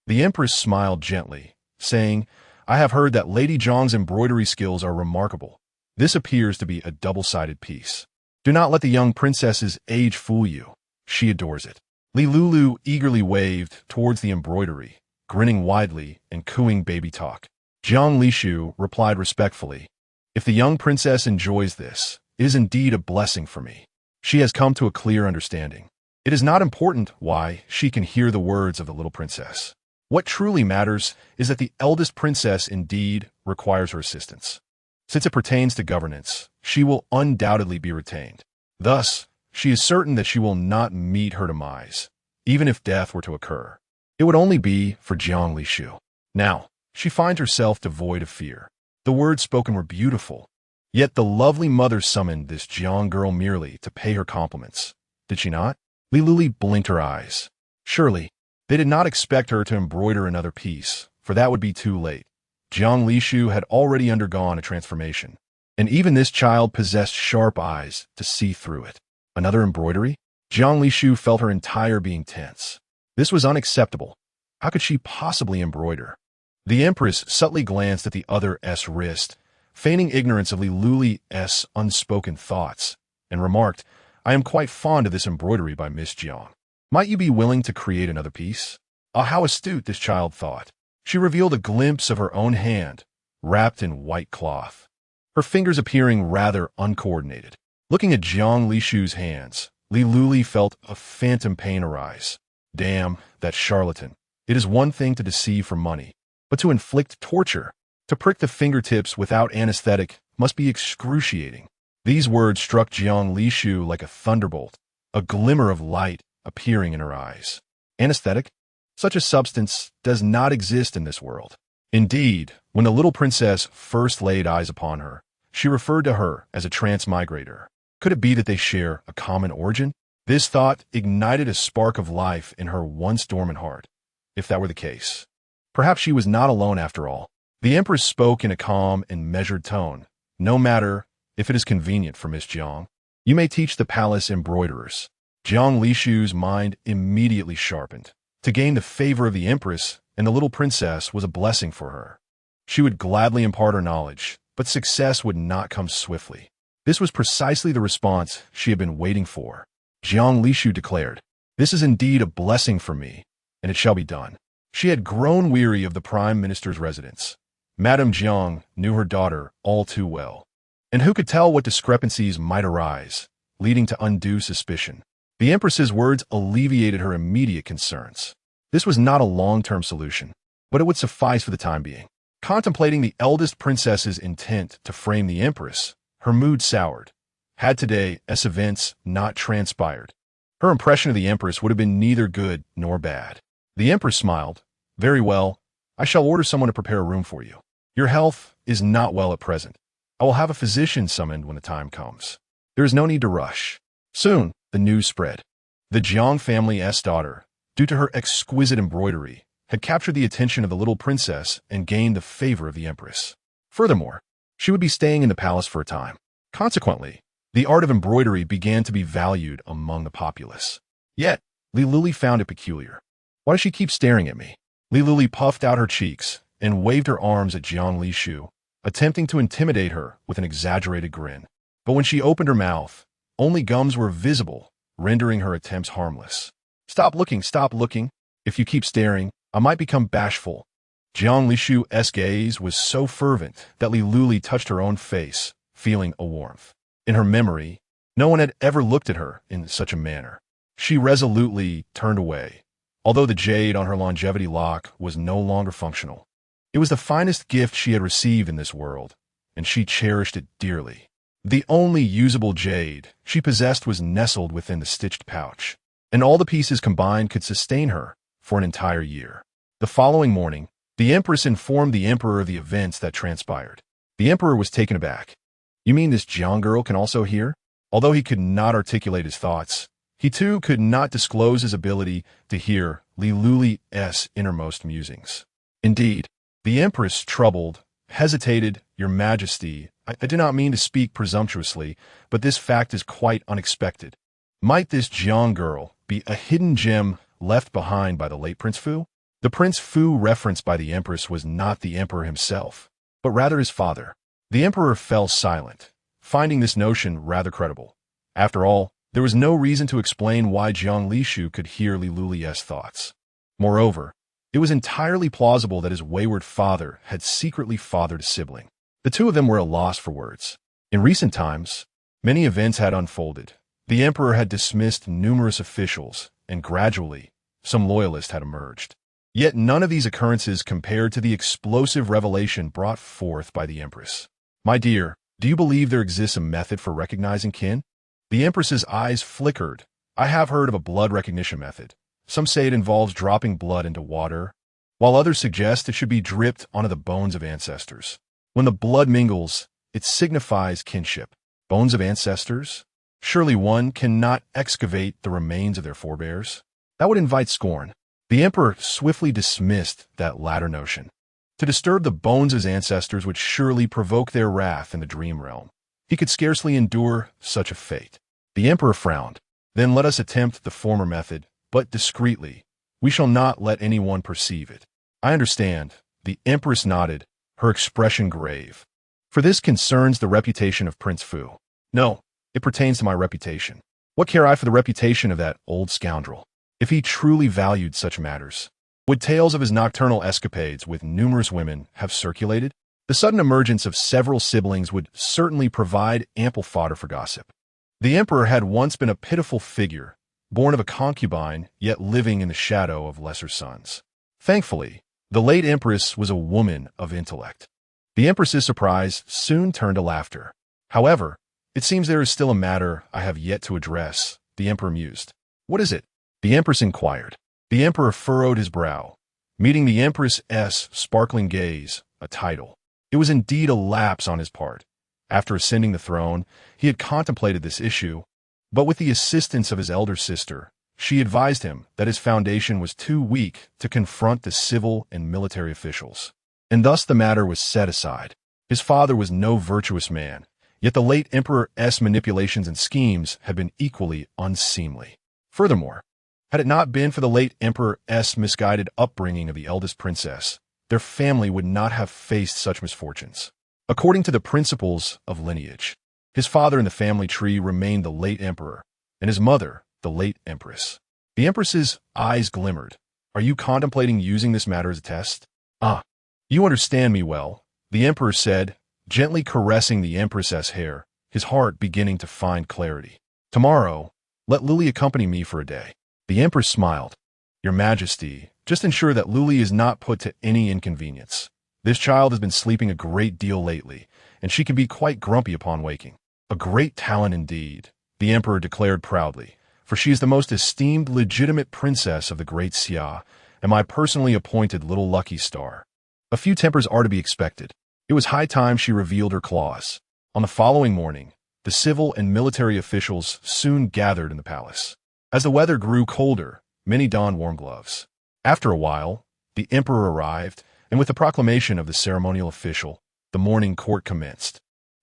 The Empress smiled gently, saying, I have heard that Lady Jiang's embroidery skills are remarkable. This appears to be a double-sided piece. Do not let the young princess's age fool you. She adores it. Lulu eagerly waved towards the embroidery, grinning widely and cooing baby talk. Jiang Lishu replied respectfully, If the young princess enjoys this, it is indeed a blessing for me. She has come to a clear understanding. It is not important why she can hear the words of the little princess. What truly matters is that the eldest princess indeed requires her assistance. Since it pertains to governance, she will undoubtedly be retained. Thus, she is certain that she will not meet her demise, even if death were to occur. It would only be for Jiang Lishu. Now, she finds herself devoid of fear. The words spoken were beautiful, yet the lovely mother summoned this Jiang girl merely to pay her compliments. Did she not? Lulu blinked her eyes. Surely, they did not expect her to embroider another piece, for that would be too late. Jiang Lishu had already undergone a transformation, and even this child possessed sharp eyes to see through it. Another embroidery? Jiang Lishu felt her entire being tense. This was unacceptable. How could she possibly embroider? The Empress subtly glanced at the other's wrist, feigning ignorance of Lulu's unspoken thoughts, and remarked, I am quite fond of this embroidery by Miss Jiang. Might you be willing to create another piece? Ah, how astute, this child thought. She revealed a glimpse of her own hand, wrapped in white cloth, her fingers appearing rather uncoordinated. Looking at Jiang Lishu's hands, Lulu felt a phantom pain arise. Damn, that charlatan. It is one thing to deceive for money, but to inflict torture, to prick the fingertips without anesthetic, must be excruciating. These words struck Jiang Lishu like a thunderbolt, a glimmer of light appearing in her eyes. Anesthetic? Such a substance does not exist in this world. Indeed, when the little princess first laid eyes upon her, she referred to her as a transmigrator. Could it be that they share a common origin? This thought ignited a spark of life in her once dormant heart. If that were the case, perhaps she was not alone after all. The Empress spoke in a calm and measured tone. No matter if it is convenient for Miss Jiang, you may teach the palace embroiderers. Jiang Lishu's mind immediately sharpened. To gain the favor of the Empress and the little princess was a blessing for her. She would gladly impart her knowledge, but success would not come swiftly. This was precisely the response she had been waiting for. Jiang Lishu declared, This is indeed a blessing for me, and it shall be done. She had grown weary of the Prime Minister's residence. Madame Jiang knew her daughter all too well, and who could tell what discrepancies might arise, leading to undue suspicion. The Empress's words alleviated her immediate concerns. This was not a long-term solution, but it would suffice for the time being. Contemplating the eldest princess's intent to frame the Empress, her mood soured. Had today's events not transpired, her impression of the Empress would have been neither good nor bad. The Empress smiled. Very well, I shall order someone to prepare a room for you. Your health is not well at present. I will have a physician summoned when the time comes. There is no need to rush. Soon, the news spread. The Jiang family's daughter, due to her exquisite embroidery, had captured the attention of the little princess and gained the favor of the Empress. Furthermore, she would be staying in the palace for a time. Consequently, the art of embroidery began to be valued among the populace. Yet, Lulu found it peculiar. Why does she keep staring at me? Lulu puffed out her cheeks and waved her arms at Jiang Lishu, attempting to intimidate her with an exaggerated grin. But when she opened her mouth, only gums were visible, rendering her attempts harmless. Stop looking. If you keep staring, I might become bashful. Jiang Lishu's gaze was so fervent that Lulu touched her own face, feeling a warmth. In her memory, no one had ever looked at her in such a manner. She resolutely turned away, although the jade on her longevity lock was no longer functional. It was the finest gift she had received in this world, and she cherished it dearly. The only usable jade she possessed was nestled within the stitched pouch, and all the pieces combined could sustain her for an entire year. The following morning, the Empress informed the Emperor of the events that transpired. The Emperor was taken aback. You mean this Jiang girl can also hear? Although he could not articulate his thoughts, he too could not disclose his ability to hear Lulu's innermost musings. Indeed, the Empress, troubled, hesitated. Your Majesty, I do not mean to speak presumptuously, but this fact is quite unexpected. Might this Jiang girl be a hidden gem left behind by the late Prince Fu? The Prince Fu referenced by the Empress was not the Emperor himself, but rather his father. The Emperor fell silent, finding this notion rather credible. After all, there was no reason to explain why Jiang Lishu could hear Lulu's thoughts. Moreover, it was entirely plausible that his wayward father had secretly fathered a sibling. The two of them were at a loss for words. In recent times, many events had unfolded. The Emperor had dismissed numerous officials, and gradually, some loyalists had emerged. Yet none of these occurrences compared to the explosive revelation brought forth by the Empress. My dear, do you believe there exists a method for recognizing kin? The Empress's eyes flickered. I have heard of a blood recognition method. Some say it involves dropping blood into water, while others suggest it should be dripped onto the bones of ancestors. When the blood mingles, it signifies kinship. Bones of ancestors? Surely one cannot excavate the remains of their forebears? That would invite scorn. The Emperor swiftly dismissed that latter notion. To disturb the bones of his ancestors would surely provoke their wrath in the dream realm. He could scarcely endure such a fate. The Emperor frowned. Then let us attempt the former method, but discreetly. We shall not let anyone perceive it. I understand. The Empress nodded, her expression grave. For this concerns the reputation of Prince Fu. No, it pertains to my reputation. What care I for the reputation of that old scoundrel? If he truly valued such matters, would tales of his nocturnal escapades with numerous women have circulated? The sudden emergence of several siblings would certainly provide ample fodder for gossip. The Emperor had once been a pitiful figure, born of a concubine, yet living in the shadow of lesser sons. Thankfully, the late Empress was a woman of intellect. The Empress's surprise soon turned to laughter. However, it seems there is still a matter I have yet to address, the Emperor mused. What is it? The Empress inquired. The Emperor furrowed his brow, meeting the Empress's sparkling gaze, a title. It was indeed a lapse on his part. After ascending the throne, he had contemplated this issue, but with the assistance of his elder sister, she advised him that his foundation was too weak to confront the civil and military officials. And thus the matter was set aside. His father was no virtuous man, yet the late Emperor's manipulations and schemes had been equally unseemly. Furthermore, had it not been for the late Emperor's misguided upbringing of the eldest princess, their family would not have faced such misfortunes. According to the principles of lineage, his father in the family tree remained the late Emperor, and his mother, the late Empress. The Empress's eyes glimmered. Are you contemplating using this matter as a test? Ah, you understand me well, the Emperor said, gently caressing the Empress's hair, his heart beginning to find clarity. Tomorrow, let Lulu accompany me for a day. The Empress smiled. Your Majesty, just ensure that Lulu is not put to any inconvenience. This child has been sleeping a great deal lately, and she can be quite grumpy upon waking. A great talent indeed, the Emperor declared proudly, for she is the most esteemed legitimate princess of the great Xia, and my personally appointed little lucky star. A few tempers are to be expected. It was high time she revealed her claws. On the following morning, the civil and military officials soon gathered in the palace. As the weather grew colder, many donned warm gloves. After a while, the emperor arrived, and with the proclamation of the ceremonial official, the morning court commenced.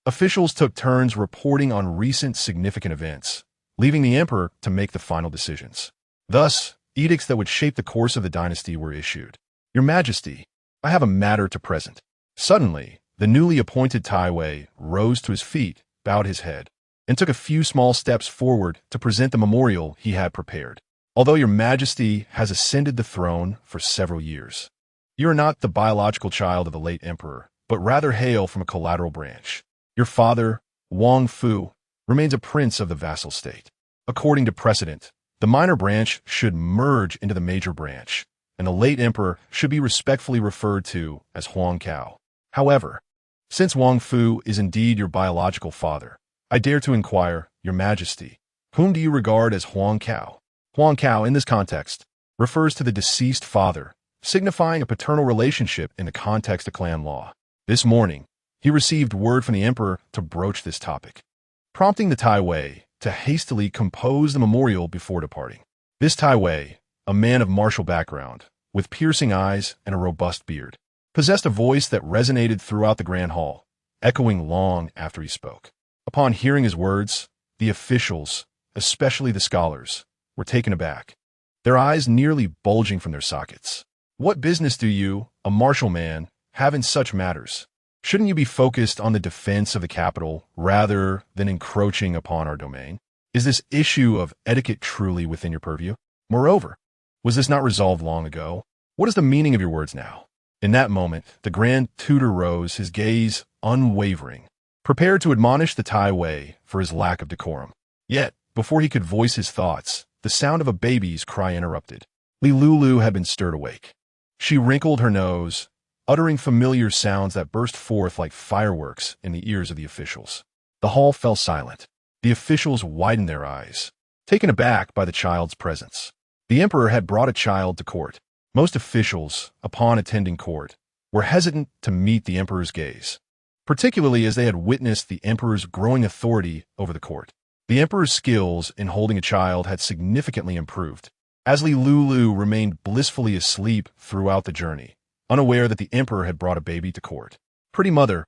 Officials took turns reporting on recent significant events, leaving the emperor to make the final decisions. Thus, edicts that would shape the course of the dynasty were issued. Your Majesty, I have a matter to present. Suddenly, the newly appointed Taiwei rose to his feet, bowed his head, and took a few small steps forward to present the memorial he had prepared. Although your Majesty has ascended the throne for several years, you are not the biological child of the late emperor, but rather hail from a collateral branch. Your father, Wang Fu, remains a prince of the vassal state. According to precedent, the minor branch should merge into the major branch, and the late emperor should be respectfully referred to as Huang Cao. However, since Wang Fu is indeed your biological father, I dare to inquire, Your Majesty, whom do you regard as Huang Cao? Huang Cao, in this context, refers to the deceased father, signifying a paternal relationship in the context of clan law. This morning, he received word from the emperor to broach this topic, prompting the Taiwei to hastily compose the memorial before departing. This Taiwei, a man of martial background, with piercing eyes and a robust beard, possessed a voice that resonated throughout the grand hall, echoing long after he spoke. Upon hearing his words, the officials, especially the scholars, were taken aback, their eyes nearly bulging from their sockets. What business do you, a martial man, have in such matters? Shouldn't you be focused on the defense of the capital rather than encroaching upon our domain? Is this issue of etiquette truly within your purview? Moreover, was this not resolved long ago? What is the meaning of your words now? In that moment, the Grand Tutor rose, his gaze unwavering, prepared to admonish the Taiwei for his lack of decorum. Yet, before he could voice his thoughts, the sound of a baby's cry interrupted. Lulu had been stirred awake. She wrinkled her nose, uttering familiar sounds that burst forth like fireworks in the ears of the officials. The hall fell silent. The officials widened their eyes, taken aback by the child's presence. The emperor had brought a child to court. Most officials, upon attending court, were hesitant to meet the emperor's gaze, particularly as they had witnessed the emperor's growing authority over the court. The emperor's skills in holding a child had significantly improved, as Lulu remained blissfully asleep throughout the journey, unaware that the emperor had brought a baby to court. Pretty mother,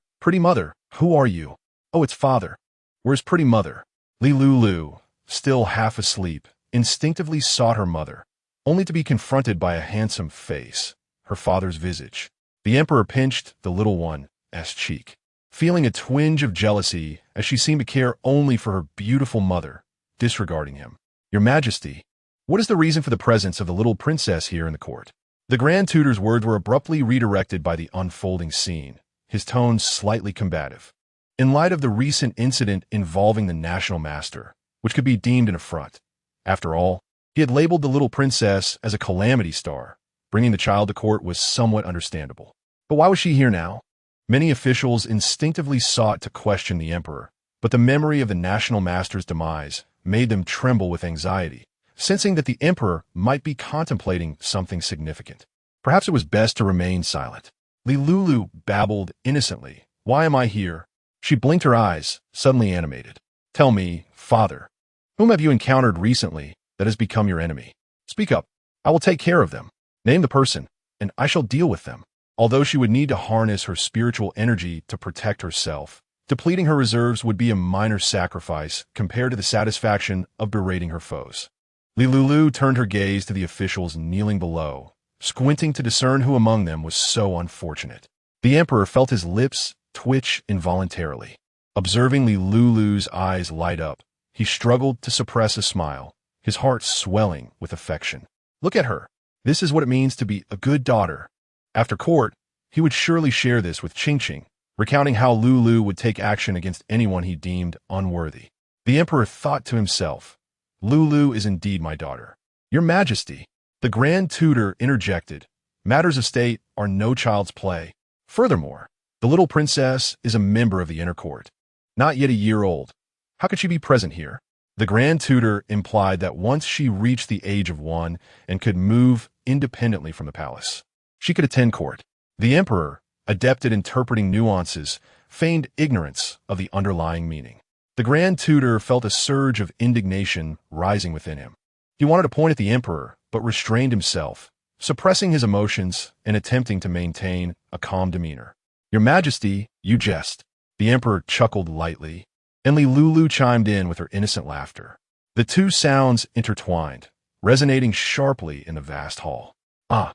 who are you? Oh, it's father. Where's pretty mother? Lulu, still half asleep, instinctively sought her mother, only to be confronted by a handsome face, her father's visage. The emperor pinched the little one's cheek, feeling a twinge of jealousy as she seemed to care only for her beautiful mother, disregarding him. Your Majesty, what is the reason for the presence of the little princess here in the court? The Grand Tutor's words were abruptly redirected by the unfolding scene, his tone slightly combative. In light of the recent incident involving the national master, which could be deemed an affront. After all, he had labeled the little princess as a calamity star. Bringing the child to court was somewhat understandable. But why was she here now? Many officials instinctively sought to question the emperor, but the memory of the national master's demise made them tremble with anxiety, sensing that the emperor might be contemplating something significant. Perhaps it was best to remain silent. Lulu babbled innocently. Why am I here? She blinked her eyes, suddenly animated. Tell me, father, whom have you encountered recently that has become your enemy? Speak up. I will take care of them. Name the person, and I shall deal with them. Although she would need to harness her spiritual energy to protect herself, depleting her reserves would be a minor sacrifice compared to the satisfaction of berating her foes. Lulu turned her gaze to the officials kneeling below, squinting to discern who among them was so unfortunate. The emperor felt his lips twitch involuntarily. Observing Lulu's eyes light up, he struggled to suppress a smile, his heart swelling with affection. Look at her. This is what it means to be a good daughter. After court, he would surely share this with Ching, recounting how Lulu would take action against anyone he deemed unworthy. The emperor thought to himself, Lulu is indeed my daughter. Your Majesty, the Grand Tutor interjected, matters of state are no child's play. Furthermore, the little princess is a member of the inner court, not yet a year old. How could she be present here? The Grand Tutor implied that once she reached the age of 1 and could move independently from the palace, she could attend court. The emperor, adept at interpreting nuances, feigned ignorance of the underlying meaning. The Grand Tutor felt a surge of indignation rising within him. He wanted to point at the Emperor, but restrained himself, suppressing his emotions and attempting to maintain a calm demeanor. "Your Majesty, you jest." The Emperor chuckled lightly, and Lulu chimed in with her innocent laughter. The two sounds intertwined, resonating sharply in the vast hall. "Ah,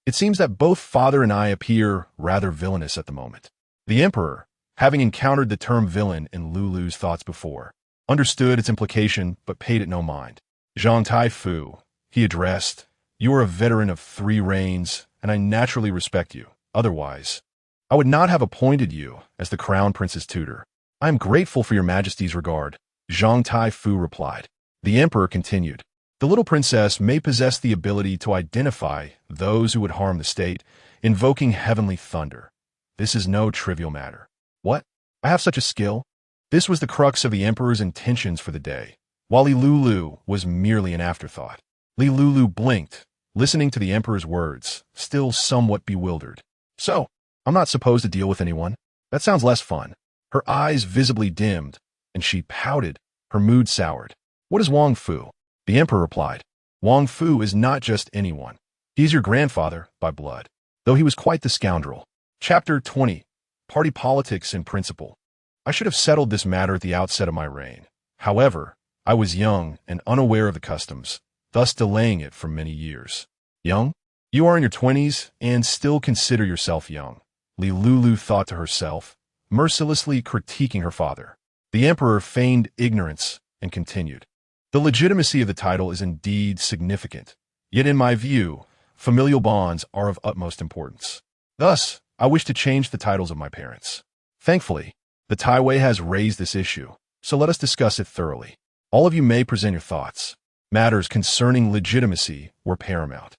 it seems that both father and I appear rather villainous at the moment." The Emperor, having encountered the term villain in Lulu's thoughts before, understood its implication but paid it no mind. "Zhang Tai-fu," he addressed, "you are a veteran of 3 reigns, and I naturally respect you. Otherwise, I would not have appointed you as the Crown Prince's tutor." "I am grateful for your Majesty's regard," Zhang Tai-fu replied. The Emperor continued, "The little princess may possess the ability to identify those who would harm the state, invoking heavenly thunder. This is no trivial matter." "What? I have such a skill?" This was the crux of the Emperor's intentions for the day, while Lulu was merely an afterthought. Lulu blinked, listening to the Emperor's words, still somewhat bewildered. "So, I'm not supposed to deal with anyone? That sounds less fun." Her eyes visibly dimmed, and she pouted, her mood soured. "What is Wang Fu?" The Emperor replied, "Wang Fu is not just anyone. He is your grandfather by blood, though he was quite the scoundrel." Chapter 20. Party Politics and Principle. I should have settled this matter at the outset of my reign. However, I was young and unaware of the customs, thus delaying it for many years. "Young? You are in your 20s and still consider yourself young," Lulu thought to herself, mercilessly critiquing her father. The Emperor feigned ignorance and continued, "The legitimacy of the title is indeed significant, yet in my view, familial bonds are of utmost importance. Thus, I wish to change the titles of my parents. Thankfully, the Taiwei has raised this issue, so let us discuss it thoroughly. All of you may present your thoughts." Matters concerning legitimacy were paramount.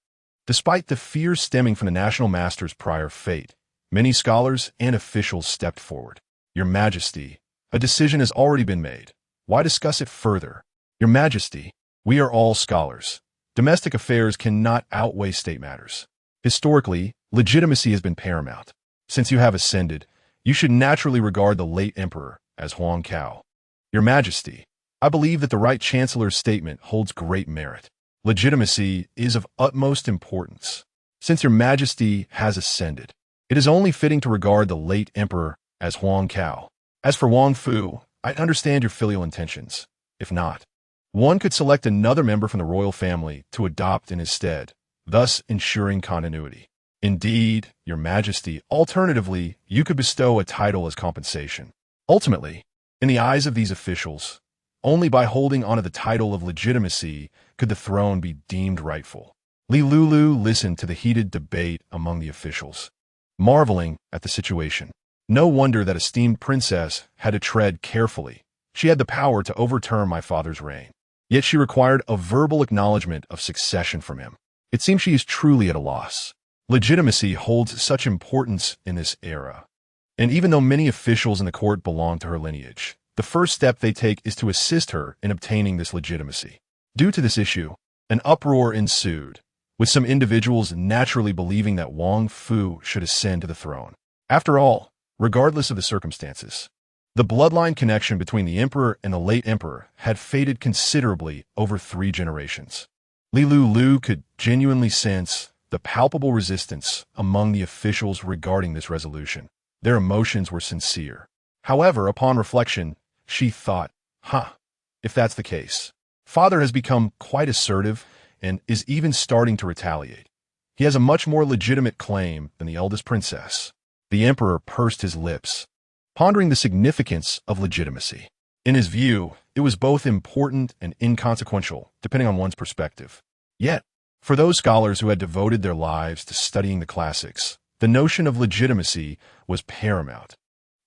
Despite the fears stemming from the National Master's prior fate, many scholars and officials stepped forward. "Your Majesty, a decision has already been made. Why discuss it further?" "Your Majesty, we are all scholars. Domestic affairs cannot outweigh state matters. Historically, legitimacy has been paramount. Since you have ascended, you should naturally regard the late emperor as Huang Cao. Your Majesty, I believe that the Right Chancellor's statement holds great merit. Legitimacy is of utmost importance. Since your Majesty has ascended, it is only fitting to regard the late emperor as Huang Cao. As for Wang Fu, I understand your filial intentions. If not, one could select another member from the royal family to adopt in his stead, thus ensuring continuity. Indeed, your Majesty, alternatively, you could bestow a title as compensation. Ultimately, in the eyes of these officials, only by holding onto the title of legitimacy could the throne be deemed rightful. Lulu listened to the heated debate among the officials, marveling at the situation. No wonder that esteemed princess had to tread carefully. She had the power to overturn my father's reign. Yet she required a verbal acknowledgement of succession from him. It seems she is truly at a loss. Legitimacy holds such importance in this era. And even though many officials in the court belong to her lineage, the first step they take is to assist her in obtaining this legitimacy. Due to this issue, an uproar ensued, with some individuals naturally believing that Wang Fu should ascend to the throne. After all, regardless of the circumstances, the bloodline connection between the emperor and the late emperor had faded considerably over 3 generations. Lulu could genuinely sense the palpable resistance among the officials regarding this resolution. Their emotions were sincere. However, upon reflection, she thought, if that's the case, father has become quite assertive and is even starting to retaliate. He has a much more legitimate claim than the eldest princess. The emperor pursed his lips, pondering the significance of legitimacy. In his view, it was both important and inconsequential, depending on one's perspective. Yet, for those scholars who had devoted their lives to studying the classics, the notion of legitimacy was paramount.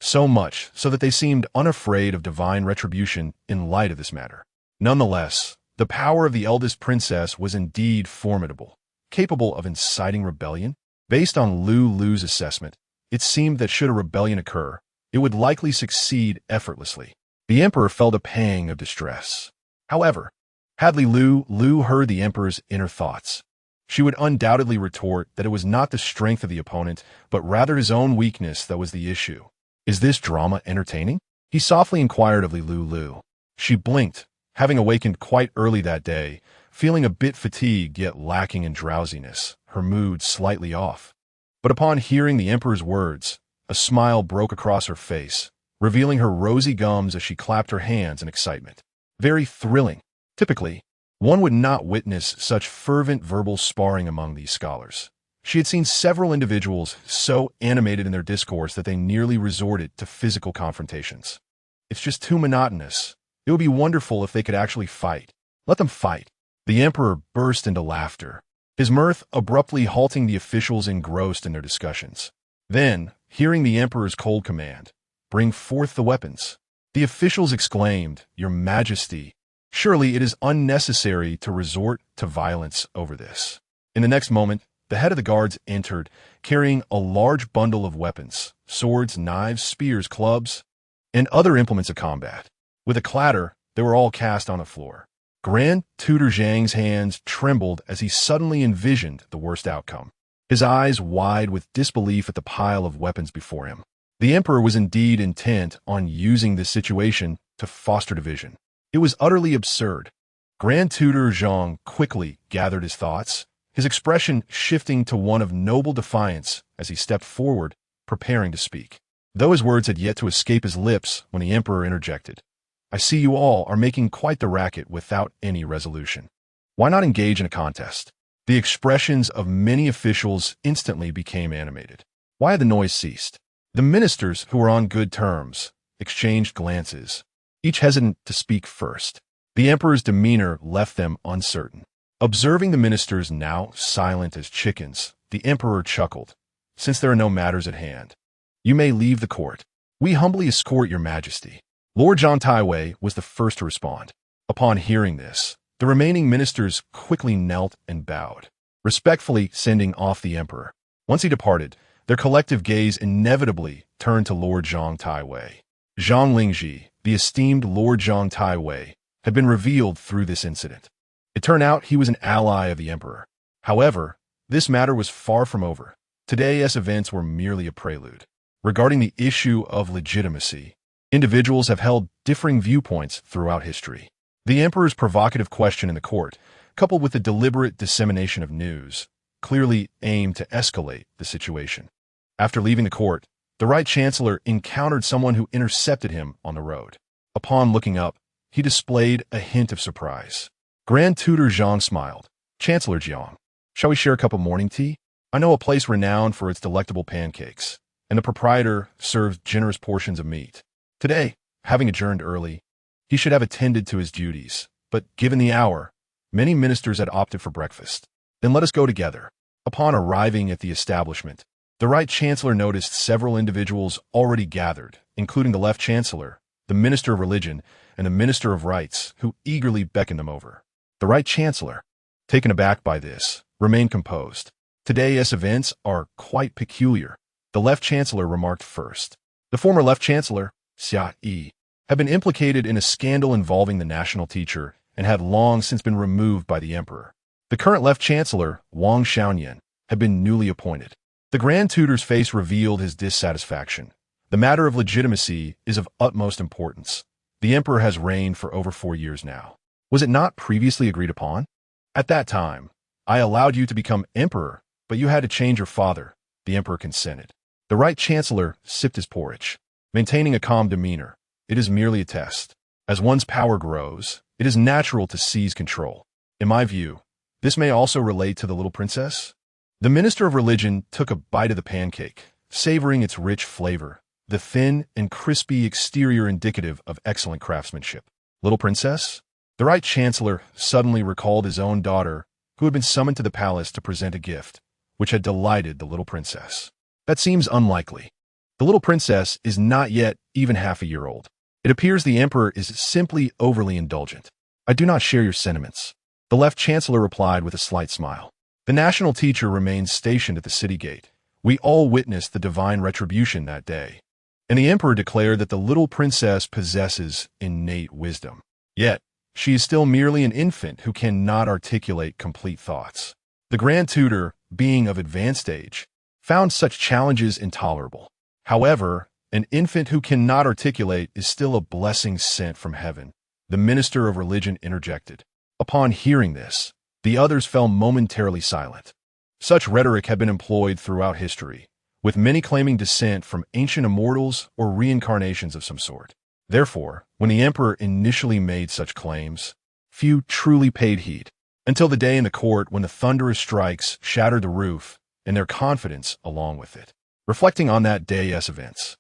So much so that they seemed unafraid of divine retribution in light of this matter. Nonetheless, the power of the eldest princess was indeed formidable, capable of inciting rebellion. Based on Lulu's assessment, it seemed that should a rebellion occur, it would likely succeed effortlessly. The emperor felt a pang of distress. However, had Lulu heard the emperor's inner thoughts, she would undoubtedly retort that it was not the strength of the opponent, but rather his own weakness that was the issue. Is this drama entertaining? He softly inquired of Lulu. She blinked, having awakened quite early that day, feeling a bit fatigued yet lacking in drowsiness, her mood slightly off. But upon hearing the Emperor's words, a smile broke across her face, revealing her rosy gums as she clapped her hands in excitement. Very thrilling. Typically, one would not witness such fervent verbal sparring among these scholars. She had seen several individuals so animated in their discourse that they nearly resorted to physical confrontations. It's just too monotonous. It would be wonderful if they could actually fight. Let them fight. The Emperor burst into laughter, his mirth abruptly halting the officials engrossed in their discussions. Then, hearing the Emperor's cold command, "Bring forth the weapons," the officials exclaimed, "Your Majesty, surely it is unnecessary to resort to violence over this." In the next moment, the head of the guards entered, carrying a large bundle of weapons, swords, knives, spears, clubs, and other implements of combat. With a clatter, they were all cast on the floor. Grand Tutor Zhang's hands trembled as he suddenly envisioned the worst outcome, his eyes wide with disbelief at the pile of weapons before him. The Emperor was indeed intent on using this situation to foster division. It was utterly absurd. Grand Tutor Zhang quickly gathered his thoughts, his expression shifting to one of noble defiance as he stepped forward, preparing to speak. Though his words had yet to escape his lips when the Emperor interjected, "I see you all are making quite the racket without any resolution. Why not engage in a contest?" The expressions of many officials instantly became animated. Why had the noise ceased? The ministers, who were on good terms, exchanged glances, each hesitant to speak first. The Emperor's demeanor left them uncertain. Observing the ministers now silent as chickens, the Emperor chuckled. "Since there are no matters at hand, you may leave the court. We humbly escort your Majesty." Lord Zhang Taiwei was the first to respond. Upon hearing this, the remaining ministers quickly knelt and bowed, respectfully sending off the Emperor. Once he departed, their collective gaze inevitably turned to Lord Zhang Taiwei. Zhang Lingji, the esteemed Lord Zhang Taiwei, had been revealed through this incident. It turned out he was an ally of the Emperor. However, this matter was far from over. Today's events were merely a prelude. Regarding the issue of legitimacy, individuals have held differing viewpoints throughout history. The Emperor's provocative question in the court, coupled with the deliberate dissemination of news, clearly aimed to escalate the situation. After leaving the court, the Right Chancellor encountered someone who intercepted him on the road. Upon looking up, he displayed a hint of surprise. Grand Tutor Zhang smiled. "Chancellor Jiang, shall we share a cup of morning tea? I know a place renowned for its delectable pancakes, and the proprietor serves generous portions of meat. Today, having adjourned early, he should have attended to his duties, but given the hour, many ministers had opted for breakfast. Then let us go together." Upon arriving at the establishment, the Right Chancellor noticed several individuals already gathered, including the Left Chancellor, the Minister of Religion, and the Minister of Rights, who eagerly beckoned them over. The Right Chancellor, taken aback by this, remained composed. "Today's events are quite peculiar," the Left Chancellor remarked first. The former Left Chancellor, Xia Yi, had been implicated in a scandal involving the national teacher and had long since been removed by the Emperor. The current Left Chancellor, Wang Xiaoyan, had been newly appointed. The Grand Tutor's face revealed his dissatisfaction. The matter of legitimacy is of utmost importance. The Emperor has reigned for over 4 years now. Was it not previously agreed upon? At that time, I allowed you to become Emperor, but you had to change your father. The Emperor consented. The Right Chancellor sipped his porridge, maintaining a calm demeanor. It is merely a test. As one's power grows, it is natural to seize control. In my view, this may also relate to the little princess. The Minister of Religion took a bite of the pancake, savoring its rich flavor, the thin and crispy exterior indicative of excellent craftsmanship. Little princess? The Right Chancellor suddenly recalled his own daughter, who had been summoned to the palace to present a gift, which had delighted the little princess. That seems unlikely. The little princess is not yet even half a year old. It appears the Emperor is simply overly indulgent. I do not share your sentiments. The Left Chancellor replied with a slight smile. The national teacher remained stationed at the city gate. We all witnessed the divine retribution that day, and the Emperor declared that the little princess possesses innate wisdom. Yet, she is still merely an infant who cannot articulate complete thoughts. The Grand Tutor, being of advanced age, found such challenges intolerable. However, An infant who cannot articulate is still a blessing sent from heaven, the minister of religion interjected. Upon hearing this, the others fell momentarily silent. Such rhetoric had been employed throughout history, with many claiming descent from ancient immortals or reincarnations of some sort. Therefore, when the emperor initially made such claims, few truly paid heed, until the day in the court when the thunderous strikes shattered the roof, and their confidence along with it. Reflecting on that day's events,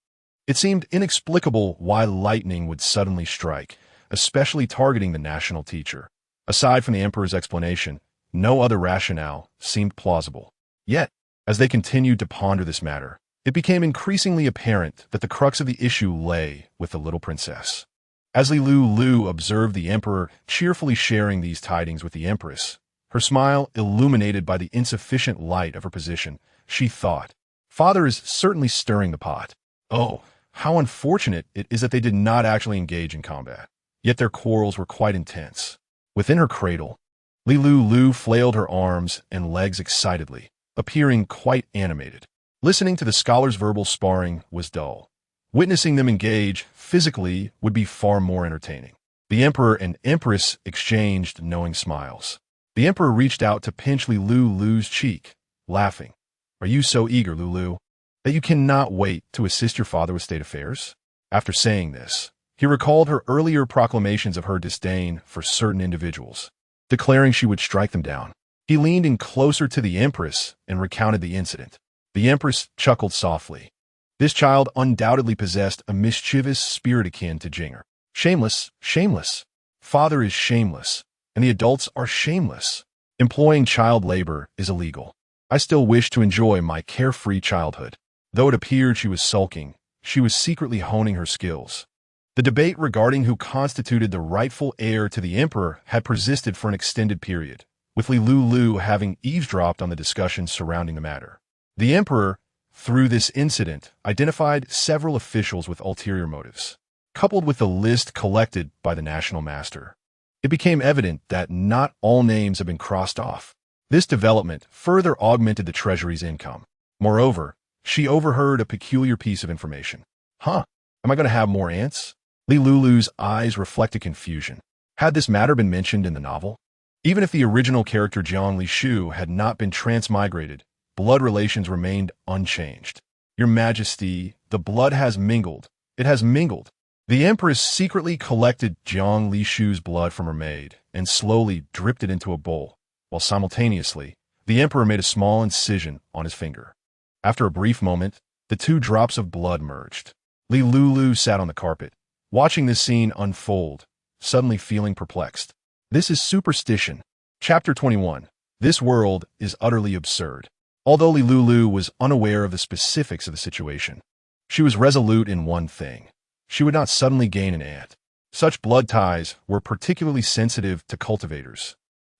it seemed inexplicable why lightning would suddenly strike, especially targeting the national teacher. Aside from the emperor's explanation, no other rationale seemed plausible. Yet, as they continued to ponder this matter, it became increasingly apparent that the crux of the issue lay with the little princess. As Lulu observed the emperor cheerfully sharing these tidings with the empress, her smile illuminated by the insufficient light of her position, she thought, "Father is certainly stirring the pot. Oh, how unfortunate it is that they did not actually engage in combat. Yet their quarrels were quite intense." Within her cradle, Lulu flailed her arms and legs excitedly, appearing quite animated. Listening to the scholars' verbal sparring was dull. Witnessing them engage physically would be far more entertaining. The emperor and empress exchanged knowing smiles. The emperor reached out to pinch Lulu's cheek, laughing. "Are you so eager, Lulu, that you cannot wait to assist your father with state affairs?" After saying this, he recalled her earlier proclamations of her disdain for certain individuals, declaring she would strike them down. He leaned in closer to the empress and recounted the incident. The empress chuckled softly. This child undoubtedly possessed a mischievous spirit akin to Jinger. Shameless, shameless. Father is shameless, and the adults are shameless. Employing child labor is illegal. I still wish to enjoy my carefree childhood. Though it appeared she was sulking, she was secretly honing her skills. The debate regarding who constituted the rightful heir to the emperor had persisted for an extended period, with Lulu having eavesdropped on the discussions surrounding the matter. The emperor, through this incident, identified several officials with ulterior motives. Coupled with the list collected by the national master, it became evident that not all names had been crossed off. This development further augmented the treasury's income. Moreover, she overheard a peculiar piece of information. Am I going to have more ants? Lulu's eyes reflected confusion. Had this matter been mentioned in the novel? Even if the original character Jiang Lishu had not been transmigrated, blood relations remained unchanged. Your Majesty, the blood has mingled. It has mingled. The Empress secretly collected Jiang Lishu's blood from her maid and slowly dripped it into a bowl, while simultaneously, the Emperor made a small incision on his finger. After a brief moment, the two drops of blood merged. Lulu sat on the carpet, watching this scene unfold, suddenly feeling perplexed. This is superstition. Chapter 21. This world is utterly absurd. Although Lulu was unaware of the specifics of the situation, she was resolute in one thing. She would not suddenly gain an ant. Such blood ties were particularly sensitive to cultivators,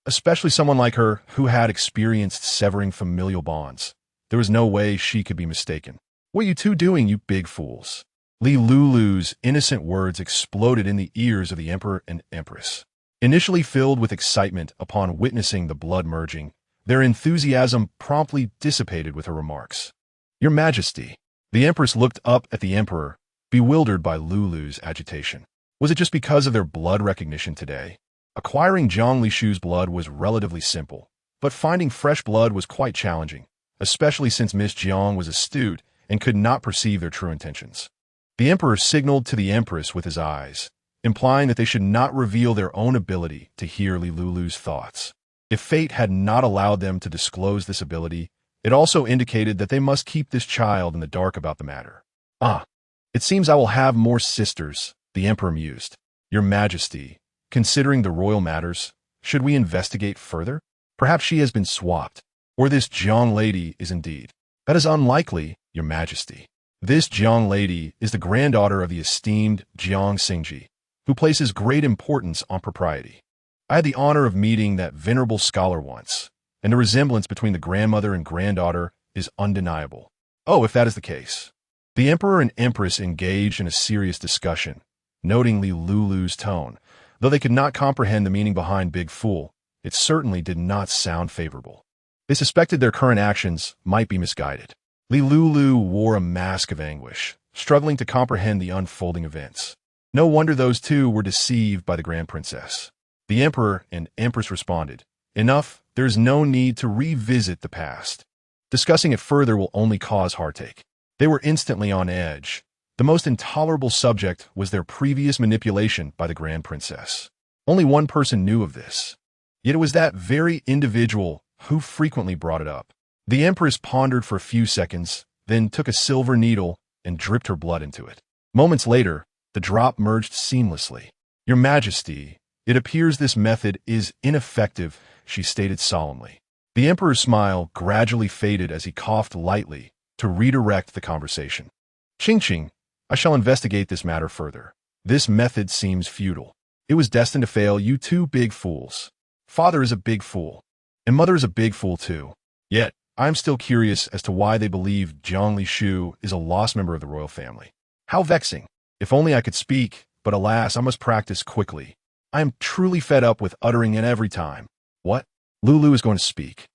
especially someone like her who had experienced severing familial bonds. There was no way she could be mistaken. "What are you two doing, you big fools?" Lulu's innocent words exploded in the ears of the Emperor and Empress. Initially filled with excitement upon witnessing the blood merging, their enthusiasm promptly dissipated with her remarks. "Your Majesty." The Empress looked up at the Emperor, bewildered by Lulu's agitation. Was it just because of their blood recognition today? Acquiring Jiang Lishu's blood was relatively simple, but finding fresh blood was quite challenging, especially since Miss Jiang was astute and could not perceive their true intentions. The Emperor signaled to the Empress with his eyes, implying that they should not reveal their own ability to hear Lulu's thoughts. If fate had not allowed them to disclose this ability, it also indicated that they must keep this child in the dark about the matter. It seems I will have more sisters," the Emperor mused. "Your Majesty, considering the royal matters, should we investigate further? Perhaps she has been swapped, or this Jiang lady is indeed." "That is unlikely, Your Majesty. This Jiang lady is the granddaughter of the esteemed Jiang Xingji, who places great importance on propriety. I had the honor of meeting that venerable scholar once, and the resemblance between the grandmother and granddaughter is undeniable." "Oh, if that is the case." The Emperor and Empress engaged in a serious discussion, noting Lulu's tone. Though they could not comprehend the meaning behind Big Fool, it certainly did not sound favorable. They suspected their current actions might be misguided. Lulu wore a mask of anguish, struggling to comprehend the unfolding events. No wonder those two were deceived by the Grand Princess. The Emperor and Empress responded, "Enough, there's no need to revisit the past. Discussing it further will only cause heartache." They were instantly on edge. The most intolerable subject was their previous manipulation by the Grand Princess. Only one person knew of this. Yet it was that very individual who frequently brought it up. The Empress pondered for a few seconds, then took a silver needle and dripped her blood into it. Moments later, the drop merged seamlessly. "Your Majesty, it appears this method is ineffective," she stated solemnly. The Emperor's smile gradually faded as he coughed lightly to redirect the conversation. "Ching, I shall investigate this matter further. This method seems futile. It was destined to fail, you two big fools. Father is a big fool, and mother is a big fool too. Yet, I am still curious as to why they believe Jiang Lishu is a lost member of the royal family. How vexing. If only I could speak, but alas, I must practice quickly. I am truly fed up with uttering it every time." "What? Lulu is going to speak."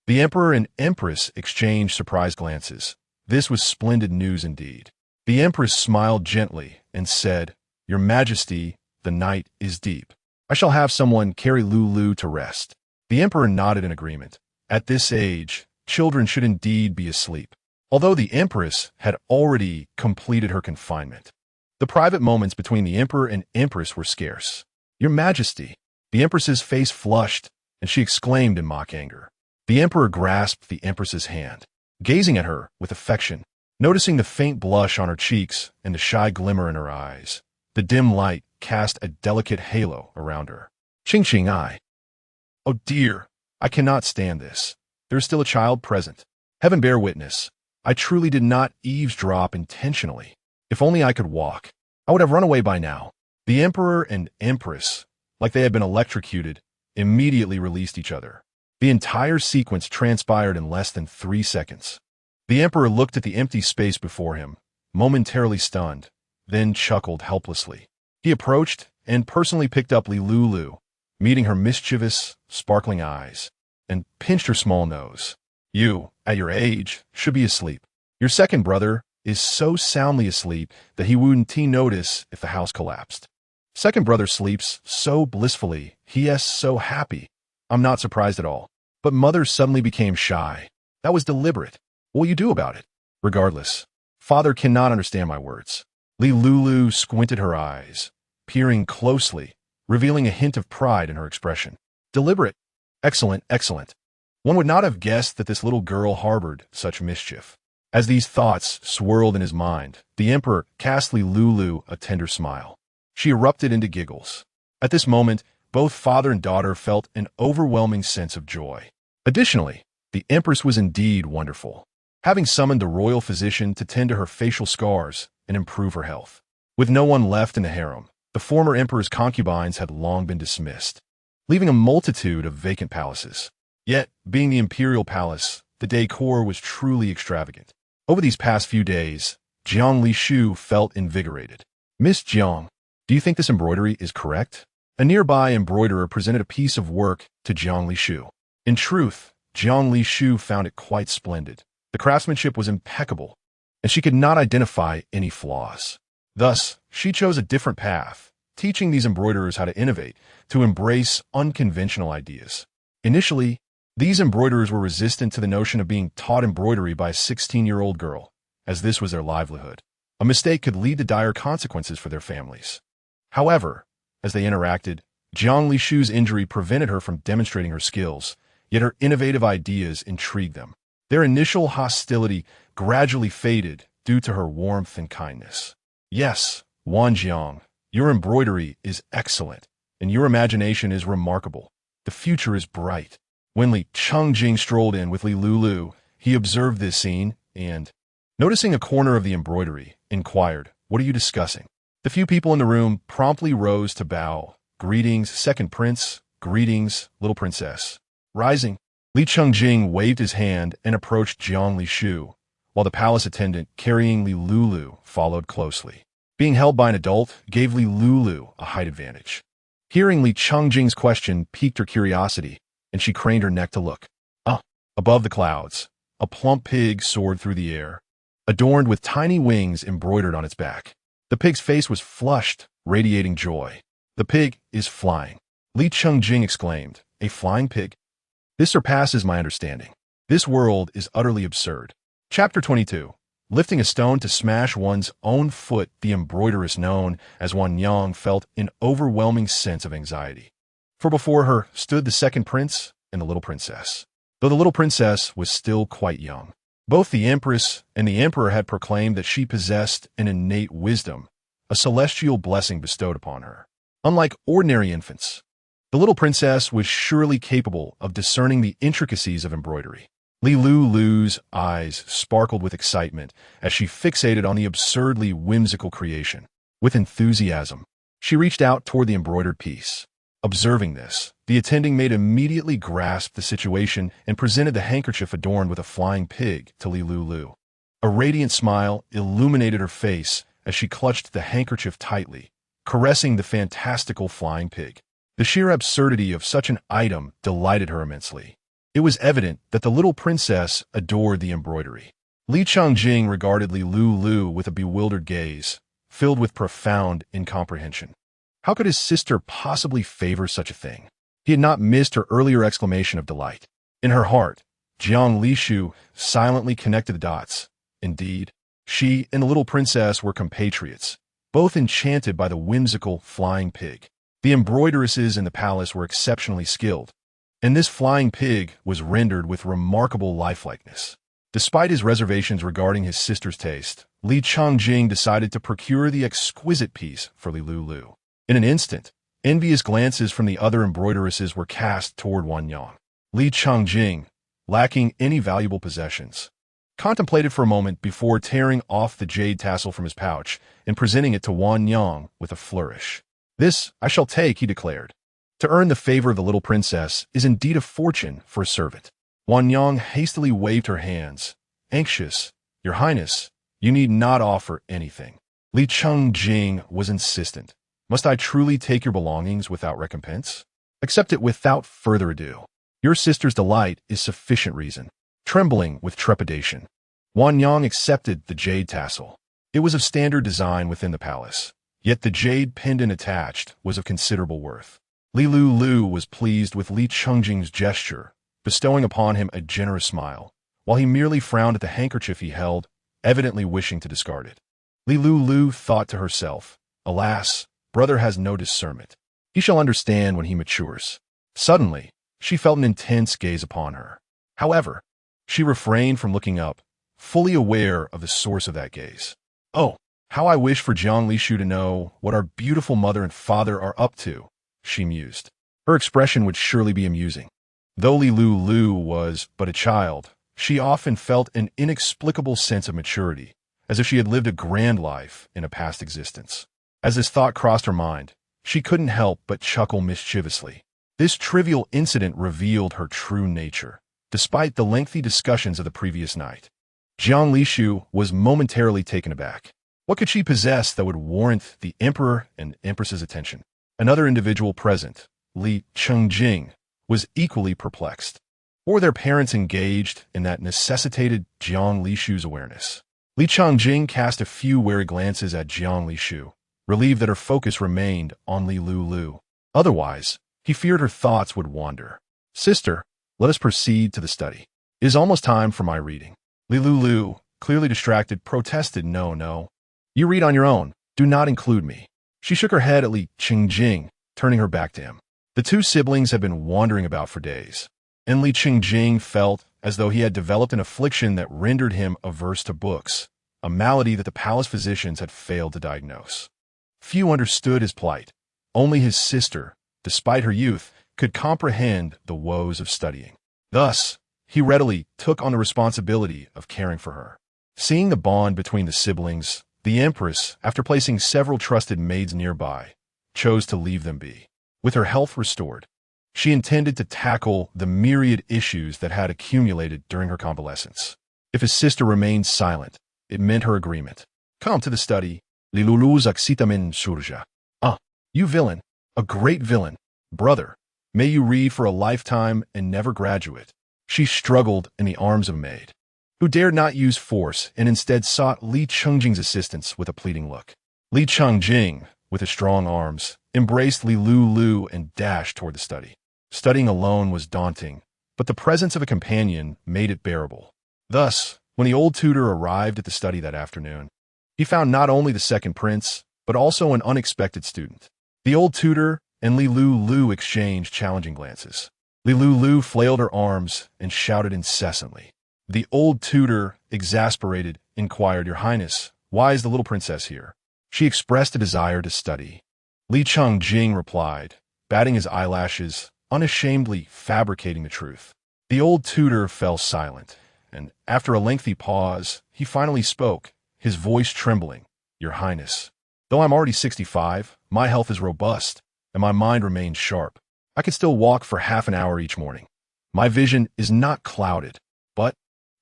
The Emperor and Empress exchanged surprised glances. This was splendid news indeed. The Empress smiled gently and said, "Your Majesty, the night is deep. I shall have someone carry Lulu to rest." The Emperor nodded in agreement. At this age, children should indeed be asleep. Although the Empress had already completed her confinement, the private moments between the Emperor and Empress were scarce. "Your Majesty." The Empress's face flushed, and she exclaimed in mock anger. The Emperor grasped the Empress's hand, gazing at her with affection. Noticing the faint blush on her cheeks and the shy glimmer in her eyes, the dim light cast a delicate halo around her. "Ching, oh dear, I cannot stand this. There is still a child present. Heaven bear witness, I truly did not eavesdrop intentionally. If only I could walk, I would have run away by now." The Emperor and Empress, like they had been electrocuted, immediately released each other. The entire sequence transpired in less than 3 seconds. The Emperor looked at the empty space before him, momentarily stunned, then chuckled helplessly. He approached and personally picked up Lulu, meeting her mischievous, sparkling eyes, and pinched her small nose. "You, at your age, should be asleep. Your second brother is so soundly asleep that he wouldn't notice if the house collapsed. Second brother sleeps so blissfully, he is so happy. I'm not surprised at all. But mother suddenly became shy. That was deliberate. What will you do about it? Regardless, father cannot understand my words." Lulu squinted her eyes, peering closely, revealing a hint of pride in her expression. "Deliberate. Excellent. One would not have guessed that this little girl harbored such mischief." As these thoughts swirled in his mind, the Emperor cast Lulu a tender smile. She erupted into giggles. At this moment, both father and daughter felt an overwhelming sense of joy. Additionally, the Empress was indeed wonderful, having summoned the royal physician to tend to her facial scars and improve her health. With no one left in the harem, the former emperor's concubines had long been dismissed, leaving a multitude of vacant palaces. Yet, being the imperial palace, the decor was truly extravagant. Over these past few days, Jiang Lishu felt invigorated. "Miss Jiang, do you think this embroidery is correct?" A nearby embroiderer presented a piece of work to Jiang Lishu. In truth, Jiang Lishu found it quite splendid. The craftsmanship was impeccable, and she could not identify any flaws. Thus, she chose a different path, teaching these embroiderers how to innovate, to embrace unconventional ideas. Initially, these embroiderers were resistant to the notion of being taught embroidery by a 16-year-old girl, as this was their livelihood. A mistake could lead to dire consequences for their families. However, as they interacted, Jiang Lishu's injury prevented her from demonstrating her skills, yet her innovative ideas intrigued them. Their initial hostility gradually faded due to her warmth and kindness. "Yes, Wan Jiang, your embroidery is excellent, and your imagination is remarkable. The future is bright." When Li Chongjing strolled in with Lulu, he observed this scene and, noticing a corner of the embroidery, inquired, "What are you discussing?" The few people in the room promptly rose to bow. "Greetings, second prince. Greetings, little princess." Rising, Li Chongjing waved his hand and approached Jiang Lishu, while the palace attendant carrying Lulu followed closely. Being held by an adult gave Lulu a height advantage. Hearing Li Chongjing's question piqued her curiosity, and she craned her neck to look. Above the clouds, a plump pig soared through the air. adorned with tiny wings embroidered on its back. The pig's face was flushed, radiating joy. "The pig is flying," Li Chengjing exclaimed. "A flying pig? This surpasses my understanding. This world is utterly absurd." Chapter 22. Lifting a stone to smash one's own foot, the embroideress known as Wan Yang felt an overwhelming sense of anxiety. For before her stood the second prince and the little princess. Though the little princess was still quite young, both the Empress and the Emperor had proclaimed that she possessed an innate wisdom, a celestial blessing bestowed upon her. Unlike ordinary infants, the little princess was surely capable of discerning the intricacies of embroidery. Lulu's eyes sparkled with excitement as she fixated on the absurdly whimsical creation. With enthusiasm, she reached out toward the embroidered piece. Observing this, the attending maid immediately grasped the situation and presented the handkerchief adorned with a flying pig to Lulu. A radiant smile illuminated her face as she clutched the handkerchief tightly, caressing the fantastical flying pig. The sheer absurdity of such an item delighted her immensely. It was evident that the little princess adored the embroidery. Li Chengjing regarded Lulu with a bewildered gaze, filled with profound incomprehension. How could his sister possibly favor such a thing? He had not missed her earlier exclamation of delight. In her heart, Jiang Lishu silently connected the dots. Indeed, she and the little princess were compatriots, both enchanted by the whimsical flying pig. The embroideresses in the palace were exceptionally skilled, and this flying pig was rendered with remarkable lifelikeness. Despite his reservations regarding his sister's taste, Li Chengjing decided to procure the exquisite piece for Lulu. In an instant, envious glances from the other embroideresses were cast toward Wan Yang. Li Chengjing, lacking any valuable possessions, contemplated for a moment before tearing off the jade tassel from his pouch and presenting it to Wan Yang with a flourish. "This I shall take," he declared. "To earn the favor of the little princess is indeed a fortune for a servant." Wan Yang hastily waved her hands. "Anxious, Your Highness, you need not offer anything." Li Chengjing was insistent. "Must I truly take your belongings without recompense? Accept it without further ado. Your sister's delight is sufficient reason." Trembling with trepidation, Wan Yang accepted the jade tassel. It was of standard design within the palace, yet the jade pendant attached was of considerable worth. Lulu was pleased with Li Chengjing's gesture, bestowing upon him a generous smile, while he merely frowned at the handkerchief he held, evidently wishing to discard it. Lulu thought to herself, "Alas, brother has no discernment. He shall understand when he matures." Suddenly, she felt an intense gaze upon her. However, she refrained from looking up, fully aware of the source of that gaze. "Oh, how I wish for Jiang Lishu to know what our beautiful mother and father are up to," she mused. Her expression would surely be amusing. Though Lulu was but a child, she often felt an inexplicable sense of maturity, as if she had lived a grand life in a past existence. As this thought crossed her mind, she couldn't help but chuckle mischievously. This trivial incident revealed her true nature, despite the lengthy discussions of the previous night. Jiang Lishu was momentarily taken aback. What could she possess that would warrant the Emperor and Empress's attention? Another individual present, Li Chengjing, was equally perplexed. Or were their parents engaged in that necessitated Jiang Lishu's awareness? Li Chengjing cast a few wary glances at Jiang Lishu, relieved that her focus remained on Lulu. Otherwise, he feared her thoughts would wander. "Sister, let us proceed to the study. It is almost time for my reading." Lulu, clearly distracted, protested, No. You read on your own. Do not include me." She shook her head at Li Chengjing, turning her back to him. The two siblings had been wandering about for days, and Li Chengjing felt as though he had developed an affliction that rendered him averse to books, a malady that the palace physicians had failed to diagnose. Few understood his plight. Only his sister, despite her youth, could comprehend the woes of studying. Thus, he readily took on the responsibility of caring for her. Seeing the bond between the siblings, the Empress, after placing several trusted maids nearby, chose to leave them be. With her health restored, she intended to tackle the myriad issues that had accumulated during her convalescence. If his sister remained silent, it meant her agreement. "Come to the study. Lulu's excitamen surja." "Ah, you villain, a great villain. Brother, may you read for a lifetime and never graduate." She struggled in the arms of a maid. who dared not use force and instead sought Li Chengjing's assistance with a pleading look. Li Chengjing, with his strong arms, embraced Lulu and dashed toward the study. Studying alone was daunting, but the presence of a companion made it bearable. Thus, when the old tutor arrived at the study that afternoon, he found not only the second prince, but also an unexpected student. The old tutor and Lulu exchanged challenging glances. Lulu flailed her arms and shouted incessantly. The old tutor, exasperated, inquired, "Your Highness, why is the little princess here?" She expressed a desire to study. Li Chengjing replied, batting his eyelashes, unashamedly fabricating the truth. The old tutor fell silent, and after a lengthy pause, he finally spoke, his voice trembling. "Your Highness, though I'm already 65, my health is robust, and my mind remains sharp. I can still walk for half an hour each morning. My vision is not clouded, but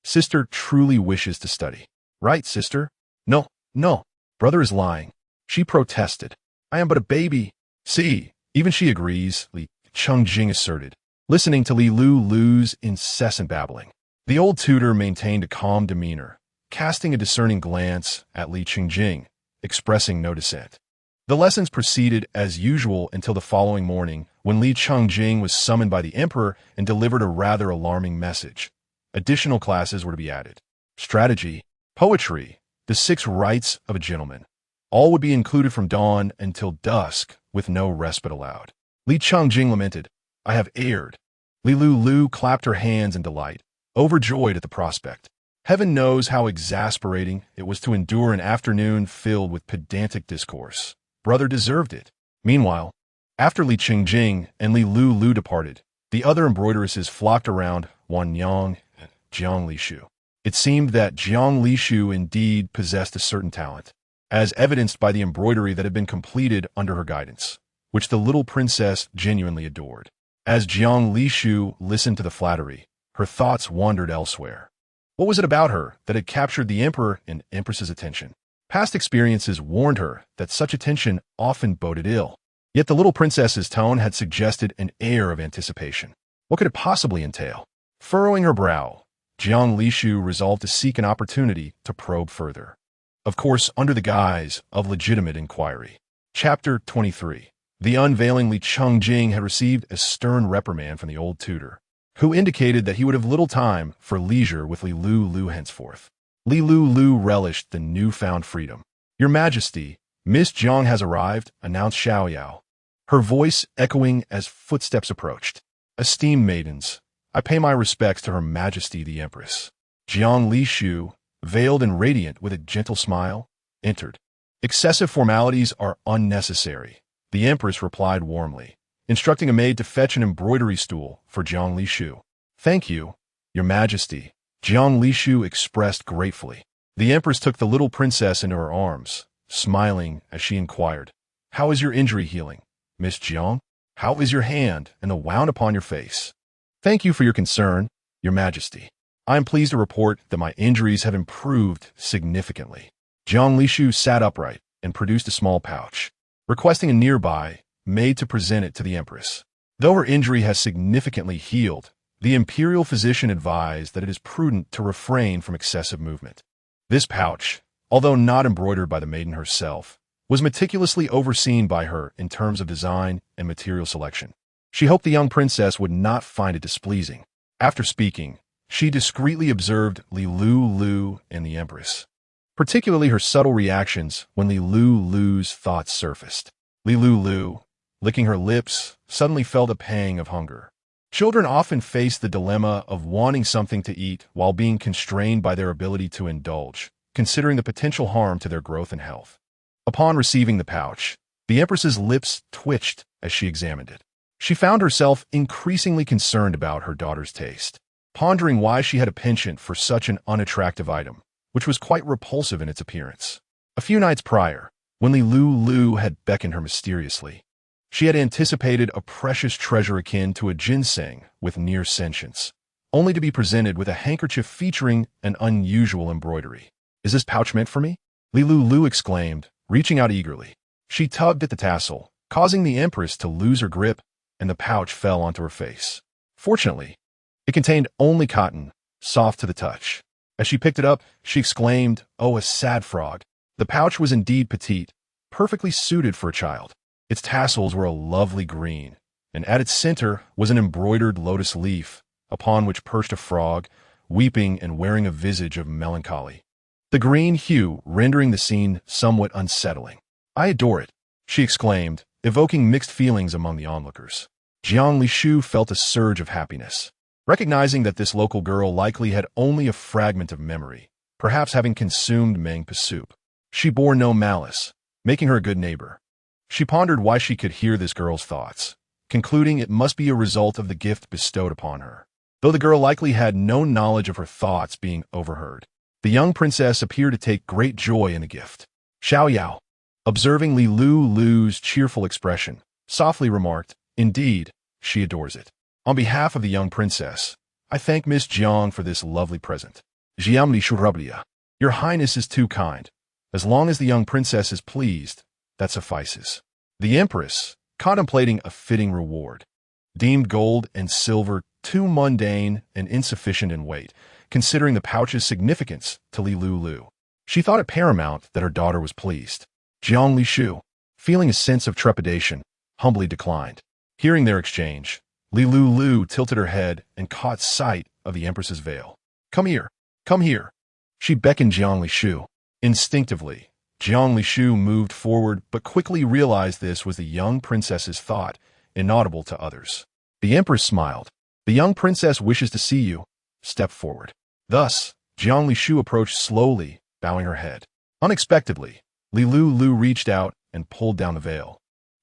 sister truly wishes to study." "Right, sister?" No, brother is lying," she protested. "I am but a baby." "See, even she agrees," Li Chengjing asserted, listening to Lulu's incessant babbling. The old tutor maintained a calm demeanor, casting a discerning glance at Li Chengjing, expressing no dissent. The lessons proceeded as usual until the following morning, when Li Chengjing was summoned by the emperor and delivered a rather alarming message. Additional classes were to be added. Strategy, poetry, the 6 rights of a gentleman. All would be included from dawn until dusk, with no respite allowed. Li Chengjing lamented, "I have erred." Lulu clapped her hands in delight, overjoyed at the prospect. Heaven knows how exasperating it was to endure an afternoon filled with pedantic discourse. Brother deserved it. Meanwhile, after Li Chengjing and Lulu departed, the other embroideresses flocked around Wan Yang and Jiang Lishu. It seemed that Jiang Lishu indeed possessed a certain talent, as evidenced by the embroidery that had been completed under her guidance, which the little princess genuinely adored. As Jiang Lishu listened to the flattery, her thoughts wandered elsewhere. What was it about her that had captured the emperor and empress's attention? Past experiences warned her that such attention often boded ill. Yet the little princess's tone had suggested an air of anticipation. What could it possibly entail? Furrowing her brow, Jiang Lishu resolved to seek an opportunity to probe further. Of course, under the guise of legitimate inquiry. Chapter 23. The unveiling Li Chengjing had received a stern reprimand from the old tutor, who indicated that he would have little time for leisure with Lulu henceforth. Lulu relished the newfound freedom. "Your Majesty, Miss Jiang has arrived," announced Xiaoyao, her voice echoing as footsteps approached. "Esteemed maidens, I pay my respects to Her Majesty the Empress." Jiang Lishu, veiled and radiant with a gentle smile, entered. "Excessive formalities are unnecessary," the Empress replied warmly, instructing a maid to fetch an embroidery stool for Jiang Lishu. "Thank you, Your Majesty," Jiang Lishu expressed gratefully. The Empress took the little princess into her arms, smiling as she inquired, "How is your injury healing, Miss Jiang? How is your hand and the wound upon your face?" "Thank you for your concern, Your Majesty. I am pleased to report that my injuries have improved significantly." Jiang Lishu sat upright and produced a small pouch, requesting a nearby maid to present it to the Empress. Though her injury has significantly healed, the imperial physician advised that it is prudent to refrain from excessive movement. This pouch, although not embroidered by the maiden herself, was meticulously overseen by her in terms of design and material selection. She hoped the young princess would not find it displeasing. After speaking, she discreetly observed Lulu and the Empress, particularly her subtle reactions when Lulu's thoughts surfaced. Lulu, licking her lips, suddenly felt a pang of hunger. Children often face the dilemma of wanting something to eat while being constrained by their ability to indulge, considering the potential harm to their growth and health. Upon receiving the pouch, the Empress's lips twitched as she examined it. She found herself increasingly concerned about her daughter's taste, pondering why she had a penchant for such an unattractive item, which was quite repulsive in its appearance. A few nights prior, when Lulu had beckoned her mysteriously, she had anticipated a precious treasure akin to a ginseng with near sentience, only to be presented with a handkerchief featuring an unusual embroidery. "Is this pouch meant for me?" Lulu exclaimed, reaching out eagerly. She tugged at the tassel, causing the Empress to lose her grip, and the pouch fell onto her face. Fortunately, it contained only cotton, soft to the touch. As she picked it up, she exclaimed, "Oh, a sad frog." The pouch was indeed petite, perfectly suited for a child. Its tassels were a lovely green, and at its center was an embroidered lotus leaf, upon which perched a frog, weeping and wearing a visage of melancholy. The green hue rendering the scene somewhat unsettling. "I adore it," she exclaimed, evoking mixed feelings among the onlookers. Jiang Lishu felt a surge of happiness, recognizing that this local girl likely had only a fragment of memory, perhaps having consumed mangpa soup. She bore no malice, making her a good neighbor. She pondered why she could hear this girl's thoughts, concluding it must be a result of the gift bestowed upon her, though the girl likely had no knowledge of her thoughts being overheard. The young princess appeared to take great joy in the gift. Xiao Yao, observing Lulu's cheerful expression, softly remarked, "Indeed, she adores it. On behalf of the young princess, I thank Miss Jiang for this lovely present." Jiamli Shurablia, "Your Highness is too kind. As long as the young princess is pleased, that suffices." The Empress, contemplating a fitting reward, deemed gold and silver too mundane and insufficient in weight, considering the pouch's significance to Lulu. She thought it paramount that her daughter was pleased. Jiang Lishu, feeling a sense of trepidation, humbly declined. Hearing their exchange, Lulu tilted her head and caught sight of the Empress's veil. Come here. She beckoned Jiang Lishu. Instinctively, Jiang Lishu moved forward but quickly realized this was the young princess's thought, inaudible to others. The Empress smiled. "The young princess wishes to see you. Step forward." Thus, Jiang Lishu approached slowly, bowing her head. Unexpectedly, Lulu reached out and pulled down the veil,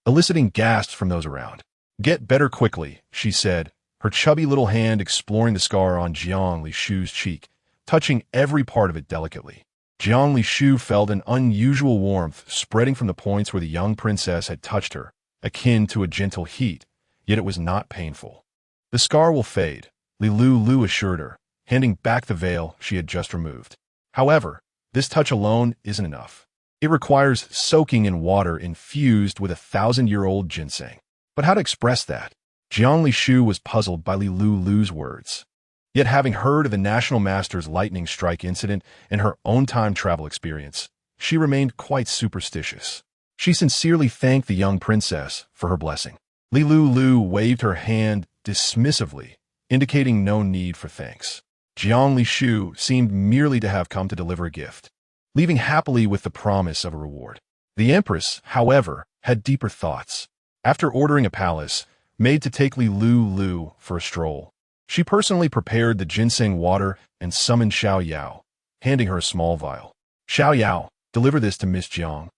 eliciting gasps from those around. "Get better quickly," she said, her chubby little hand exploring the scar on Jiang Lishu's cheek, touching every part of it delicately. Jiang Lishu felt an unusual warmth spreading from the points where the young princess had touched her, akin to a gentle heat, yet it was not painful. "The scar will fade," Lulu assured her, handing back the veil she had just removed. "However, this touch alone isn't enough. It requires soaking in water infused with 1,000-year-old ginseng." But how to express that? Jiang Lishu was puzzled by Lulu's words. Yet having heard of the National Master's lightning strike incident and her own time travel experience, she remained quite superstitious. She sincerely thanked the young princess for her blessing. Lulu waved her hand dismissively, indicating no need for thanks. Jiang Lishu seemed merely to have come to deliver a gift, leaving happily with the promise of a reward. The Empress, however, had deeper thoughts. After ordering a palace made to take Lulu for a stroll, she personally prepared the ginseng water and summoned Xiao Yao, handing her a small vial. "Xiao Yao, deliver this to Miss Jiang,"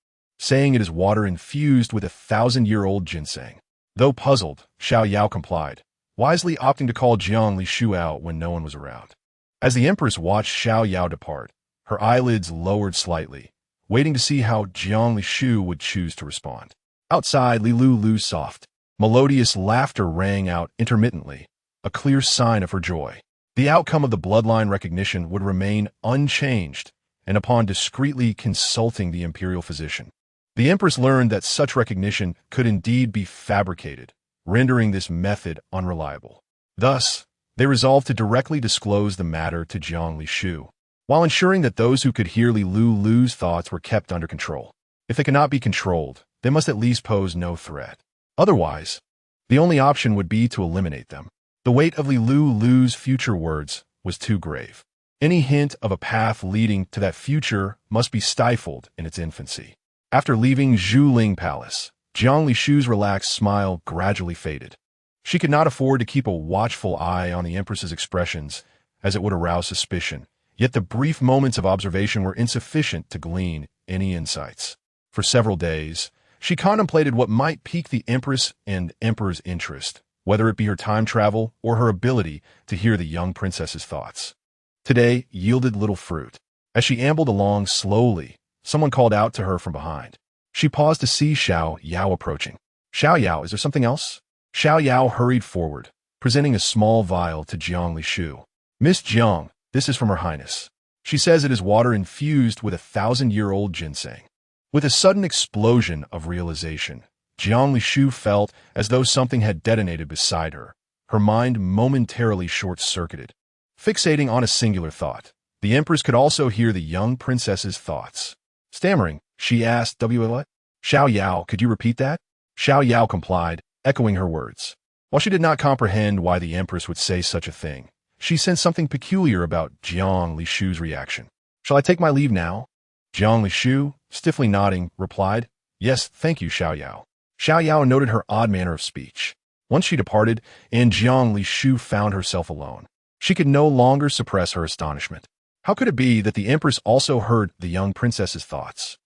saying it is water infused with 1,000-year-old ginseng. Though puzzled, Xiao Yao complied, wisely opting to call Jiang Lishu out when no one was around. As the Empress watched Xiao Yao depart, her eyelids lowered slightly, waiting to see how Jiang Lishu would choose to respond. Outside, Lulu's soft, melodious laughter rang out intermittently, a clear sign of her joy. The outcome of the bloodline recognition would remain unchanged, and upon discreetly consulting the imperial physician, the Empress learned that such recognition could indeed be fabricated, rendering this method unreliable. Thus, they resolved to directly disclose the matter to Jiang Lishu, while ensuring that those who could hear Lulu's thoughts were kept under control. If they cannot be controlled, they must at least pose no threat. Otherwise, the only option would be to eliminate them. The weight of Lulu's future words was too grave. Any hint of a path leading to that future must be stifled in its infancy. After leaving Zhuling Palace, Jiang Lishu's relaxed smile gradually faded. She could not afford to keep a watchful eye on the Empress's expressions, as it would arouse suspicion, yet the brief moments of observation were insufficient to glean any insights. For several days, she contemplated what might pique the Empress and Emperor's interest, whether it be her time travel or her ability to hear the young princess's thoughts. Today yielded little fruit. As she ambled along slowly, someone called out to her from behind. She paused to see Xiao Yao approaching. "Xiao Yao, is there something else?" Xiao Yao hurried forward, presenting a small vial to Jiang Lishu. "Miss Jiang, this is from Her Highness. She says it is water infused with 1,000-year-old ginseng." With a sudden explosion of realization, Jiang Lishu felt as though something had detonated beside her, her mind momentarily short-circuited. Fixating on a singular thought, The Empress could also hear the young princess's thoughts. Stammering, she asked, "What? Xiao Yao, could you repeat that?" Xiao Yao complied, echoing her words. While she did not comprehend why the Empress would say such a thing, she sensed something peculiar about Jiang Lishu's reaction. "Shall I take my leave now?" Jiang Lishu, stiffly nodding, replied, "Yes, thank you, Xiao Yao." Xiao Yao noted her odd manner of speech. Once she departed, and Jiang Lishu found herself alone. She could no longer suppress her astonishment. How could it be that the Empress also heard the young princess's thoughts?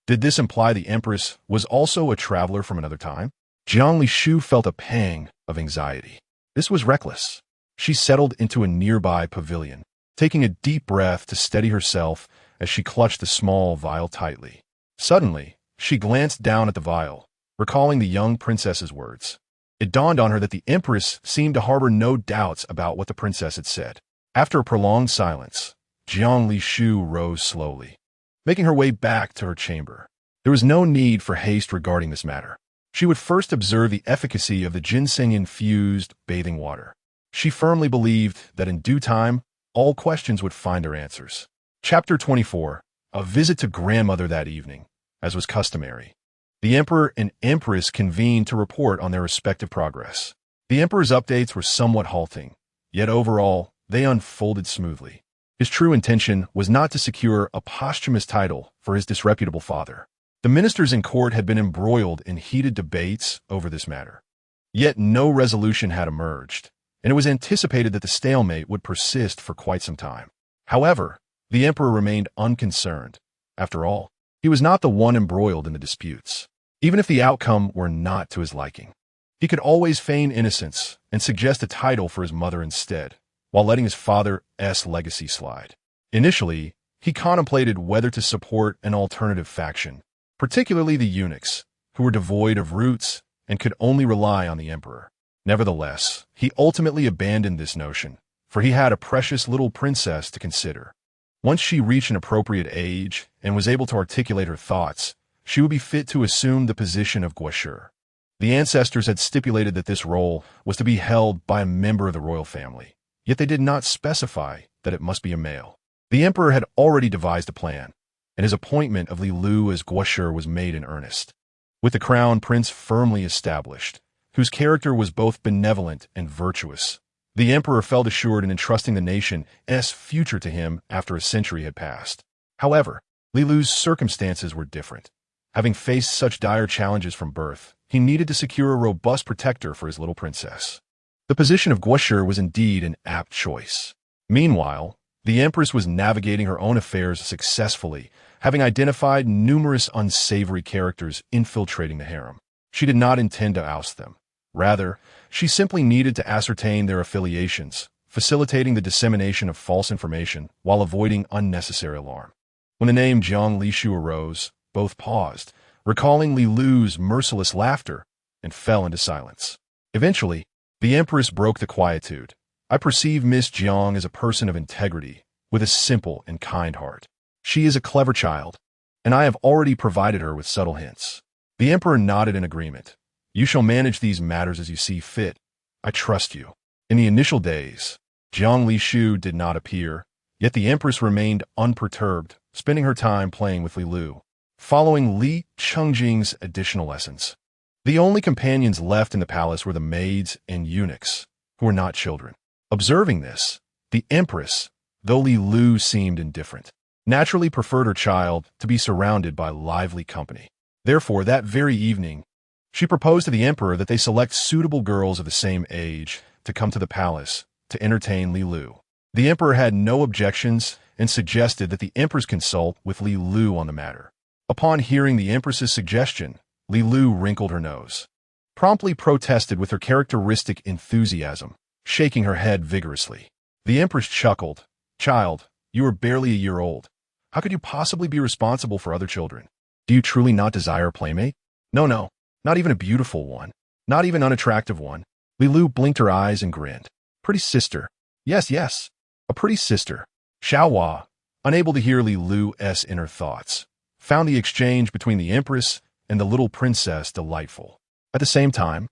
Did this imply the Empress was also a traveler from another time? Jiang Lishu felt a pang of anxiety. This was reckless. She settled into a nearby pavilion, taking a deep breath to steady herself as she clutched the small vial tightly. Suddenly, she glanced down at the vial, recalling the young princess's words. It dawned on her that the Empress seemed to harbor no doubts about what the princess had said. After a prolonged silence, Jiang Lishu rose slowly, making her way back to her chamber. There was no need for haste regarding this matter. She would first observe the efficacy of the ginseng-infused bathing water. She firmly believed that in due time, all questions would find their answers. Chapter 24. A visit to grandmother that evening, as was customary. The Emperor and Empress convened to report on their respective progress. The Emperor's updates were somewhat halting, yet overall, they unfolded smoothly. His true intention was not to secure a posthumous title for his disreputable father. The ministers in court had been embroiled in heated debates over this matter. Yet no resolution had emerged, and it was anticipated that the stalemate would persist for quite some time. However, the Emperor remained unconcerned. After all, he was not the one embroiled in the disputes. Even if the outcome were not to his liking, he could always feign innocence and suggest a title for his mother instead, while letting his father's legacy slide. Initially, he contemplated whether to support an alternative faction, particularly the eunuchs, who were devoid of roots and could only rely on the Emperor. Nevertheless, he ultimately abandoned this notion, for he had a precious little princess to consider. Once she reached an appropriate age and was able to articulate her thoughts, she would be fit to assume the position of Guashur. The ancestors had stipulated that this role was to be held by a member of the royal family, yet they did not specify that it must be a male. The Emperor had already devised a plan, and his appointment of Lulu as Guashur was made in earnest. With the crown prince firmly established, whose character was both benevolent and virtuous, the Emperor felt assured in entrusting the nation's future to him after a century had passed. However, Lulu's circumstances were different. Having faced such dire challenges from birth, he needed to secure a robust protector for his little princess. The position of Guashur was indeed an apt choice. Meanwhile, the Empress was navigating her own affairs successfully, having identified numerous unsavory characters infiltrating the harem. She did not intend to oust them. Rather, she simply needed to ascertain their affiliations, facilitating the dissemination of false information while avoiding unnecessary alarm. When the name Jiang Lishu arose, both paused, recalling Lulu's merciless laughter, and fell into silence. Eventually, the Empress broke the quietude. "I perceive Miss Jiang as a person of integrity, with a simple and kind heart. She is a clever child, and I have already provided her with subtle hints." The Emperor nodded in agreement. "You shall manage these matters as you see fit. I trust you." In the initial days, Jiang Lishu did not appear, yet the Empress remained unperturbed, spending her time playing with Lulu, following Li Chengjing's additional lessons. The only companions left in the palace were the maids and eunuchs, who were not children. Observing this, the Empress, though Lulu seemed indifferent, naturally preferred her child to be surrounded by lively company. Therefore, that very evening, she proposed to the Emperor that they select suitable girls of the same age to come to the palace to entertain Lulu. The Emperor had no objections and suggested that the Empress consult with Lulu on the matter. Upon hearing the Empress's suggestion, Lulu wrinkled her nose, promptly protested with her characteristic enthusiasm, shaking her head vigorously. The Empress chuckled. "Child, you are barely a year old. How could you possibly be responsible for other children? Do you truly not desire a playmate?" No, not even a beautiful one. Not even an unattractive one." Lulu blinked her eyes and grinned. "Pretty sister. Yes, a pretty sister." Xiaohua, unable to hear Lulu's inner thoughts, found the exchange between the Empress and the little princess delightful. At the same time,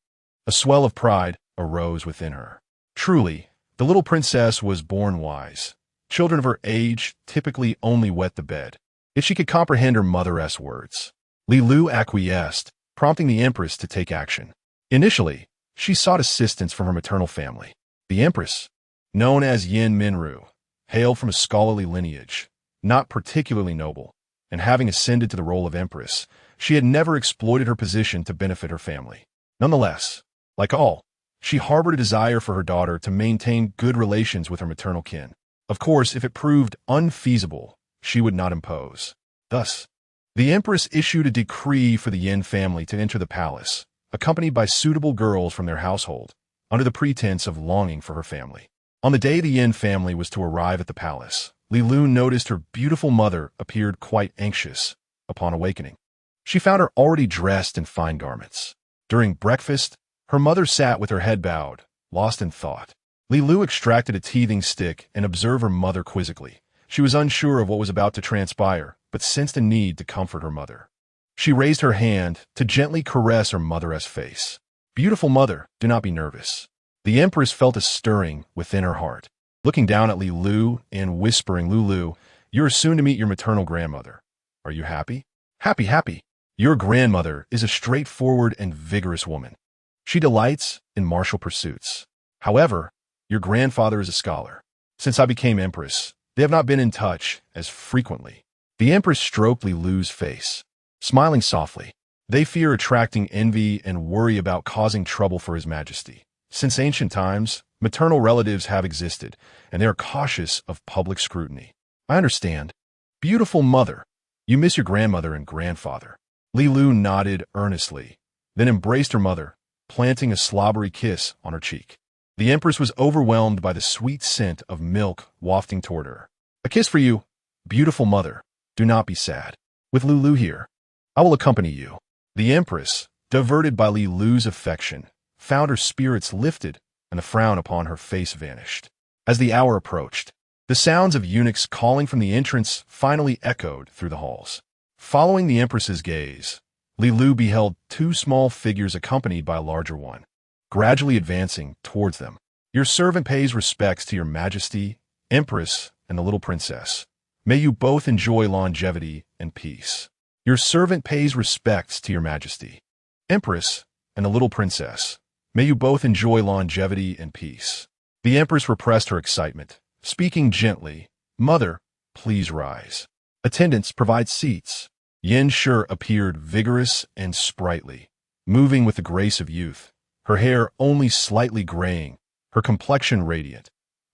a swell of pride arose within her. Truly, the little princess was born wise. Children of her age typically only wet the bed. If she could comprehend her mother's words, Lulu acquiesced, prompting the Empress to take action. Initially, she sought assistance from her maternal family. The Empress, known as Yin Minru, hailed from a scholarly lineage, not particularly noble, and having ascended to the role of Empress, she had never exploited her position to benefit her family. Nonetheless, like all, she harbored a desire for her daughter to maintain good relations with her maternal kin. Of course, if it proved unfeasible, she would not impose. Thus, the Empress issued a decree for the Yin family to enter the palace, accompanied by suitable girls from their household, under the pretense of longing for her family. On the day the Yin family was to arrive at the palace, Lulu noticed her beautiful mother appeared quite anxious upon awakening. She found her already dressed in fine garments. During breakfast, her mother sat with her head bowed, lost in thought. Lulu extracted a teething stick and observed her mother quizzically. She was unsure of what was about to transpire, but sensed a need to comfort her mother. She raised her hand to gently caress her mother's face. "Beautiful mother, do not be nervous." The Empress felt a stirring within her heart. Looking down at Lulu and whispering, "Lulu, you are soon to meet your maternal grandmother. Are you happy?" "Happy, happy. Your grandmother is a straightforward and vigorous woman. She delights in martial pursuits. However, your grandfather is a scholar. Since I became Empress, they have not been in touch as frequently." The Empress stroked Lulu's face, smiling softly. "They fear attracting envy and worry about causing trouble for His Majesty. Since ancient times, maternal relatives have existed, and they are cautious of public scrutiny." "I understand. Beautiful mother, you miss your grandmother and grandfather." Lulu nodded earnestly, then embraced her mother, planting a slobbery kiss on her cheek. The Empress was overwhelmed by the sweet scent of milk wafting toward her. "A kiss for you, beautiful mother. Do not be sad. With Lulu here, I will accompany you." The Empress, diverted by Lulu's affection, found her spirits lifted and the frown upon her face vanished. As the hour approached, the sounds of eunuchs calling from the entrance finally echoed through the halls. Following the Empress's gaze, Lulu beheld two small figures accompanied by a larger one, gradually advancing towards them. "Your servant pays respects to your Majesty, Empress, and the little princess. May you both enjoy longevity and peace." "Your servant pays respects to your Majesty, Empress, and the little princess. May you both enjoy longevity and peace." The Empress repressed her excitement, speaking gently, "Mother, please rise. Attendants, provide seats." Yin Shi appeared vigorous and sprightly, moving with the grace of youth, her hair only slightly graying, her complexion radiant,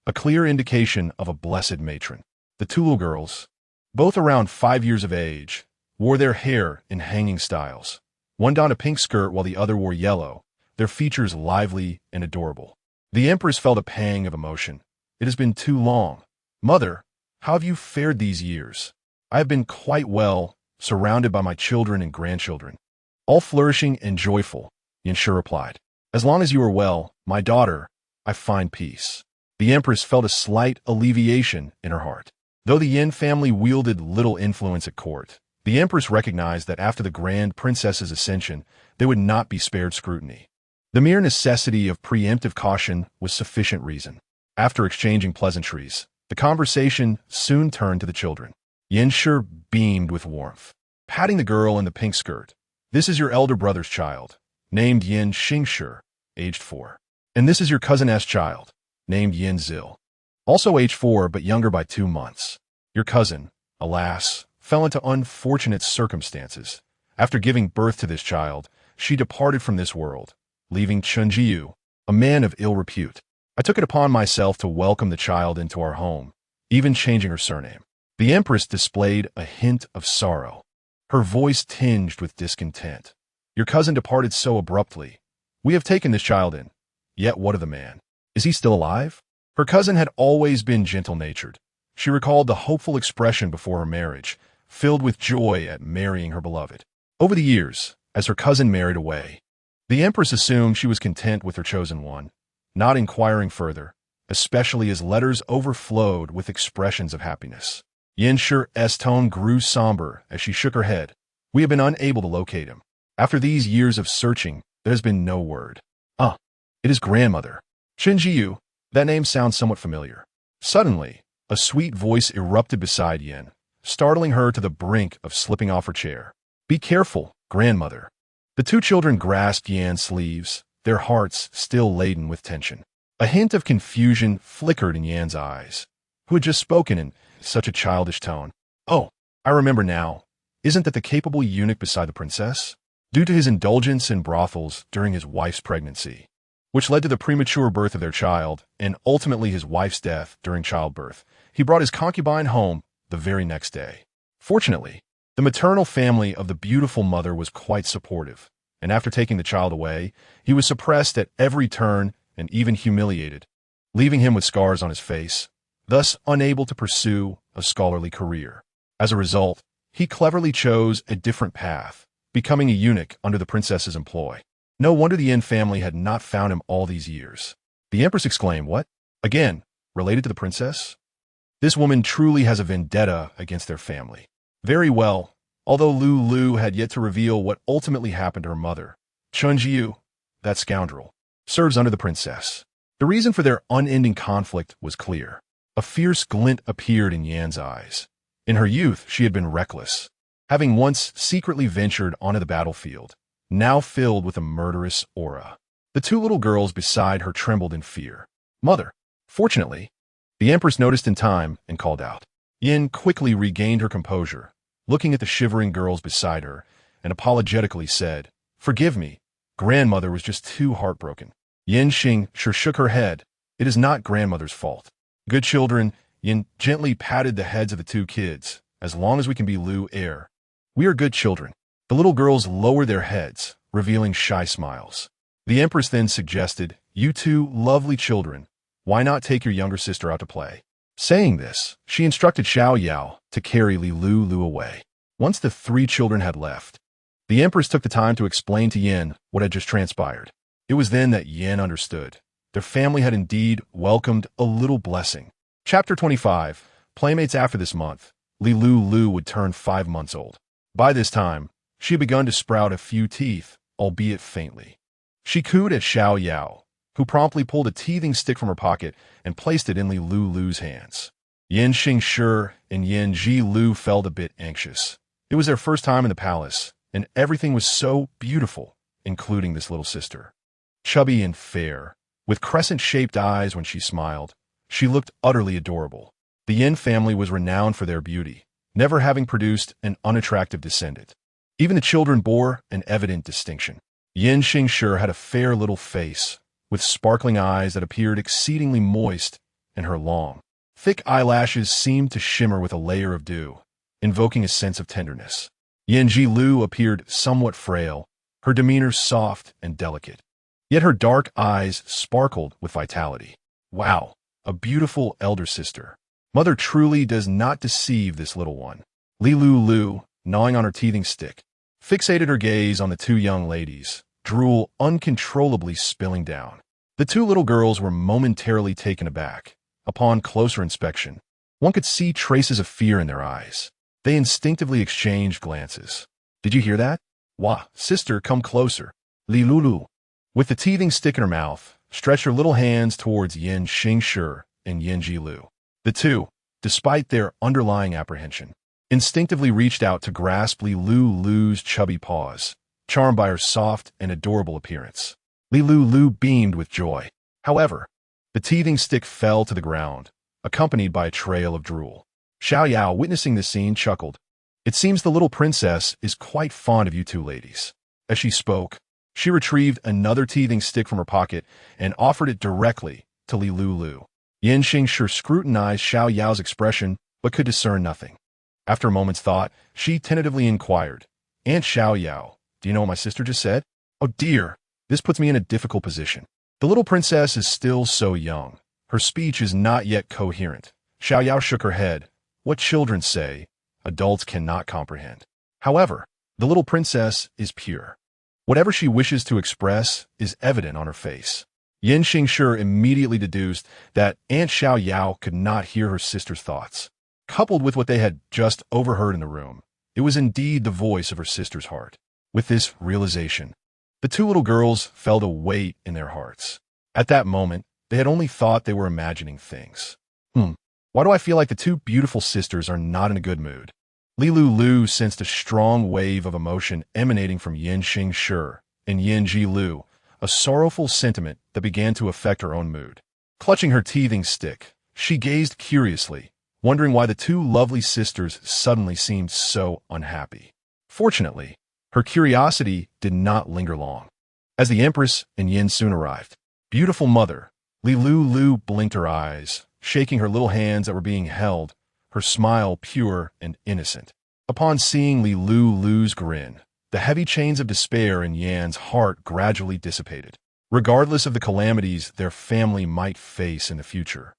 a clear indication of a blessed matron. The two little girls, both around 5 years of age, wore their hair in hanging styles. One donned a pink skirt while the other wore yellow, their features lively and adorable. The Empress felt a pang of emotion. "It has been too long. Mother, how have you fared these years?" "I have been quite well, surrounded by my children and grandchildren, all flourishing and joyful," Yin Shi replied. "As long as you are well, my daughter, I find peace." The Empress felt a slight alleviation in her heart. Though the Yin family wielded little influence at court, the Empress recognized that after the Grand Princess's ascension, they would not be spared scrutiny. The mere necessity of preemptive caution was sufficient reason. After exchanging pleasantries, the conversation soon turned to the children. Yin Shi beamed with warmth, patting the girl in the pink skirt. "This is your elder brother's child, named Yin Xingshi, aged 4. And this is your cousin's child, named Yin Zil, also aged 4 but younger by 2 months. Your cousin, alas, fell into unfortunate circumstances. After giving birth to this child, she departed from this world, leaving Chunjiu, a man of ill repute. I took it upon myself to welcome the child into our home, even changing her surname." The Empress displayed a hint of sorrow, her voice tinged with discontent. "Your cousin departed so abruptly. We have taken this child in. Yet what of the man? Is he still alive?" Her cousin had always been gentle-natured. She recalled the hopeful expression before her marriage, filled with joy at marrying her beloved. Over the years, as her cousin married away, the Empress assumed she was content with her chosen one, not inquiring further, especially as letters overflowed with expressions of happiness. Yin Shi's tone grew somber as she shook her head. "We have been unable to locate him. After these years of searching, there has been no word." It is grandmother. Chunjiu, that name sounds somewhat familiar." Suddenly, a sweet voice erupted beside Yin, startling her to the brink of slipping off her chair. "Be careful, grandmother." The two children grasped Yan's sleeves, their hearts still laden with tension. A hint of confusion flickered in Yan's eyes, who had just spoken in such a childish tone. "Oh, I remember now. Isn't that the capable eunuch beside the princess?" Due to his indulgence in brothels during his wife's pregnancy, which led to the premature birth of their child and ultimately his wife's death during childbirth, he brought his concubine home the very next day. Fortunately, the maternal family of the beautiful mother was quite supportive, and after taking the child away, he was suppressed at every turn and even humiliated, leaving him with scars on his face, thus unable to pursue a scholarly career. As a result, he cleverly chose a different path, becoming a eunuch under the princess's employ. No wonder the Yin family had not found him all these years. The Empress exclaimed, "What? Again, related to the princess? This woman truly has a vendetta against their family." Very well, although Lulu had yet to reveal what ultimately happened to her mother, Chunjiu, that scoundrel, serves under the princess. The reason for their unending conflict was clear. A fierce glint appeared in Yan's eyes. In her youth, she had been reckless, having once secretly ventured onto the battlefield, now filled with a murderous aura. The two little girls beside her trembled in fear. "Mother!" Fortunately, the Empress noticed in time and called out. Yin quickly regained her composure, looking at the shivering girls beside her, and apologetically said, "Forgive me, grandmother was just too heartbroken." Yin Xing sure shook her head. "It is not grandmother's fault. Good children," Yin gently patted the heads of the two kids, "as long as we can be Lu heir. We are good children." The little girls lowered their heads, revealing shy smiles. The Empress then suggested, "You two lovely children, why not take your younger sister out to play?" Saying this, she instructed Xiao Yao to carry Lulu away. Once the three children had left, the Empress took the time to explain to Yin what had just transpired. It was then that Yin understood. Their family had indeed welcomed a little blessing. Chapter 25. Playmates. After this month, Lulu would turn 5 months old. By this time, she had begun to sprout a few teeth, albeit faintly. She cooed at Xiao Yao, who promptly pulled a teething stick from her pocket and placed it in Lulu's hands. Yin Xingshi and Yin Jilu felt a bit anxious. It was their first time in the palace, and everything was so beautiful, including this little sister. Chubby and fair, with crescent-shaped eyes when she smiled, she looked utterly adorable. The Yin family was renowned for their beauty, never having produced an unattractive descendant. Even the children bore an evident distinction. Yin Xingshi had a fair little face, with sparkling eyes that appeared exceedingly moist, and her long, thick eyelashes seemed to shimmer with a layer of dew, invoking a sense of tenderness. Yin Jilu appeared somewhat frail, her demeanor soft and delicate. Yet her dark eyes sparkled with vitality. Wow, a beautiful elder sister. Mother truly does not deceive this little one. Lulu, gnawing on her teething stick, fixated her gaze on the two young ladies, drool uncontrollably spilling down. The two little girls were momentarily taken aback. Upon closer inspection, one could see traces of fear in their eyes. They instinctively exchanged glances. "Did you hear that? Wah, sister, come closer." Lulu, with the teething stick in her mouth, stretched her little hands towards Yin Xingshi and Yin Jilu. The two, despite their underlying apprehension, instinctively reached out to grasp Lulu's chubby paws, charmed by her soft and adorable appearance. Lulu beamed with joy. However, the teething stick fell to the ground, accompanied by a trail of drool. Xiao Yao, witnessing this scene, chuckled. "It seems the little princess is quite fond of you two ladies." As she spoke, she retrieved another teething stick from her pocket and offered it directly to Lulu. Yin Xingshi scrutinized Xiao Yao's expression, but could discern nothing. After a moment's thought, she tentatively inquired, "Aunt Xiao Yao, do you know what my sister just said?" "Oh dear, this puts me in a difficult position. The little princess is still so young. Her speech is not yet coherent." Xiao Yao shook her head. "What children say, adults cannot comprehend. However, the little princess is pure. Whatever she wishes to express is evident on her face." Yin Xingshi immediately deduced that Aunt Xiao Yao could not hear her sister's thoughts. Coupled with what they had just overheard in the room, it was indeed the voice of her sister's heart. With this realization, the two little girls felt a weight in their hearts. At that moment, they had only thought they were imagining things. Why do I feel like the two beautiful sisters are not in a good mood? Lulu sensed a strong wave of emotion emanating from Yin Xingshi and Yin Jilu, a sorrowful sentiment that began to affect her own mood. Clutching her teething stick, she gazed curiously, wondering why the two lovely sisters suddenly seemed so unhappy. Fortunately, her curiosity did not linger long. As the Empress and Yin soon arrived, beautiful mother, Lulu blinked her eyes, shaking her little hands that were being held, her smile pure and innocent. Upon seeing Lulu's grin, the heavy chains of despair in Yan's heart gradually dissipated. Regardless of the calamities their family might face in the future,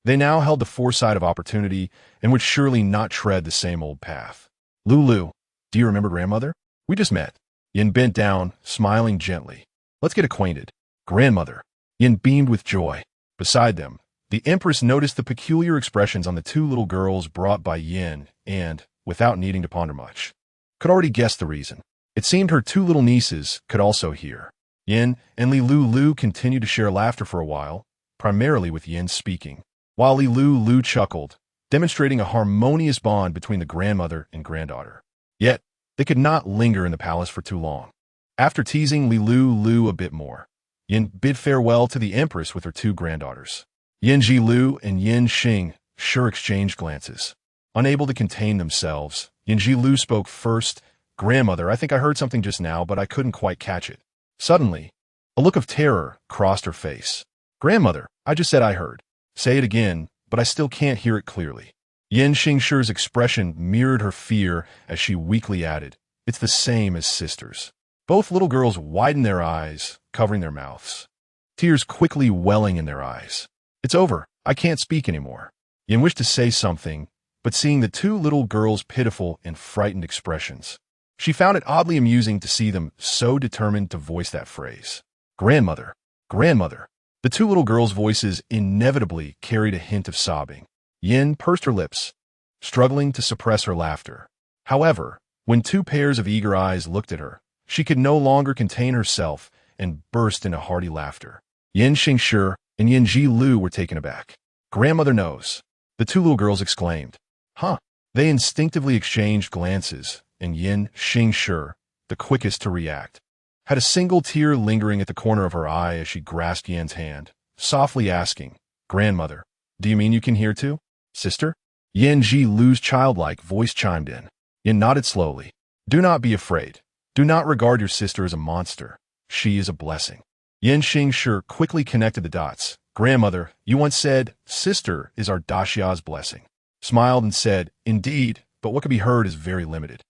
they now held the foresight of opportunity and would surely not tread the same old path. Lulu, do you remember grandmother? We just met. Yin bent down, smiling gently. Let's get acquainted. Grandmother. Yin beamed with joy. Beside them, the Empress noticed the peculiar expressions on the two little girls brought by Yin and, without needing to ponder much, could already guess the reason. It seemed her two little nieces could also hear. Yin and Lulu continued to share laughter for a while, primarily with Yin speaking, while Lulu chuckled, demonstrating a harmonious bond between the grandmother and granddaughter. Yet, they could not linger in the palace for too long. After teasing Lulu a bit more, Yin bid farewell to the Empress with her two granddaughters. Yin Jilu and Yin Xing exchanged glances. Unable to contain themselves, Yin Jilu spoke first. Grandmother, I think I heard something just now, but I couldn't quite catch it. Suddenly, a look of terror crossed her face. Grandmother, I just said I heard. Say it again, but I still can't hear it clearly. Yin Xingshi's expression mirrored her fear as she weakly added, It's the same as sisters. Both little girls widened their eyes, covering their mouths, tears quickly welling in their eyes. It's over. I can't speak anymore. Yin wished to say something, but seeing the two little girls' pitiful and frightened expressions, she found it oddly amusing to see them so determined to voice that phrase. Grandmother, grandmother. The two little girls' voices inevitably carried a hint of sobbing. Yin pursed her lips, struggling to suppress her laughter. However, when two pairs of eager eyes looked at her, she could no longer contain herself and burst into hearty laughter. Yin Xingshi and Yin Jilu were taken aback. Grandmother knows, the two little girls exclaimed. Huh? They instinctively exchanged glances, and Yin Xingshi, the quickest to react, had a single tear lingering at the corner of her eye as she grasped Yin's hand, softly asking, Grandmother, do you mean you can hear too? Sister? Yin Jilu's childlike voice chimed in. Yin nodded slowly. Do not be afraid. Do not regard your sister as a monster. She is a blessing. Yin Xingshi quickly connected the dots. Grandmother, you once said, sister is our Daxia's blessing. Smiled and said, Indeed, but what can be heard is very limited.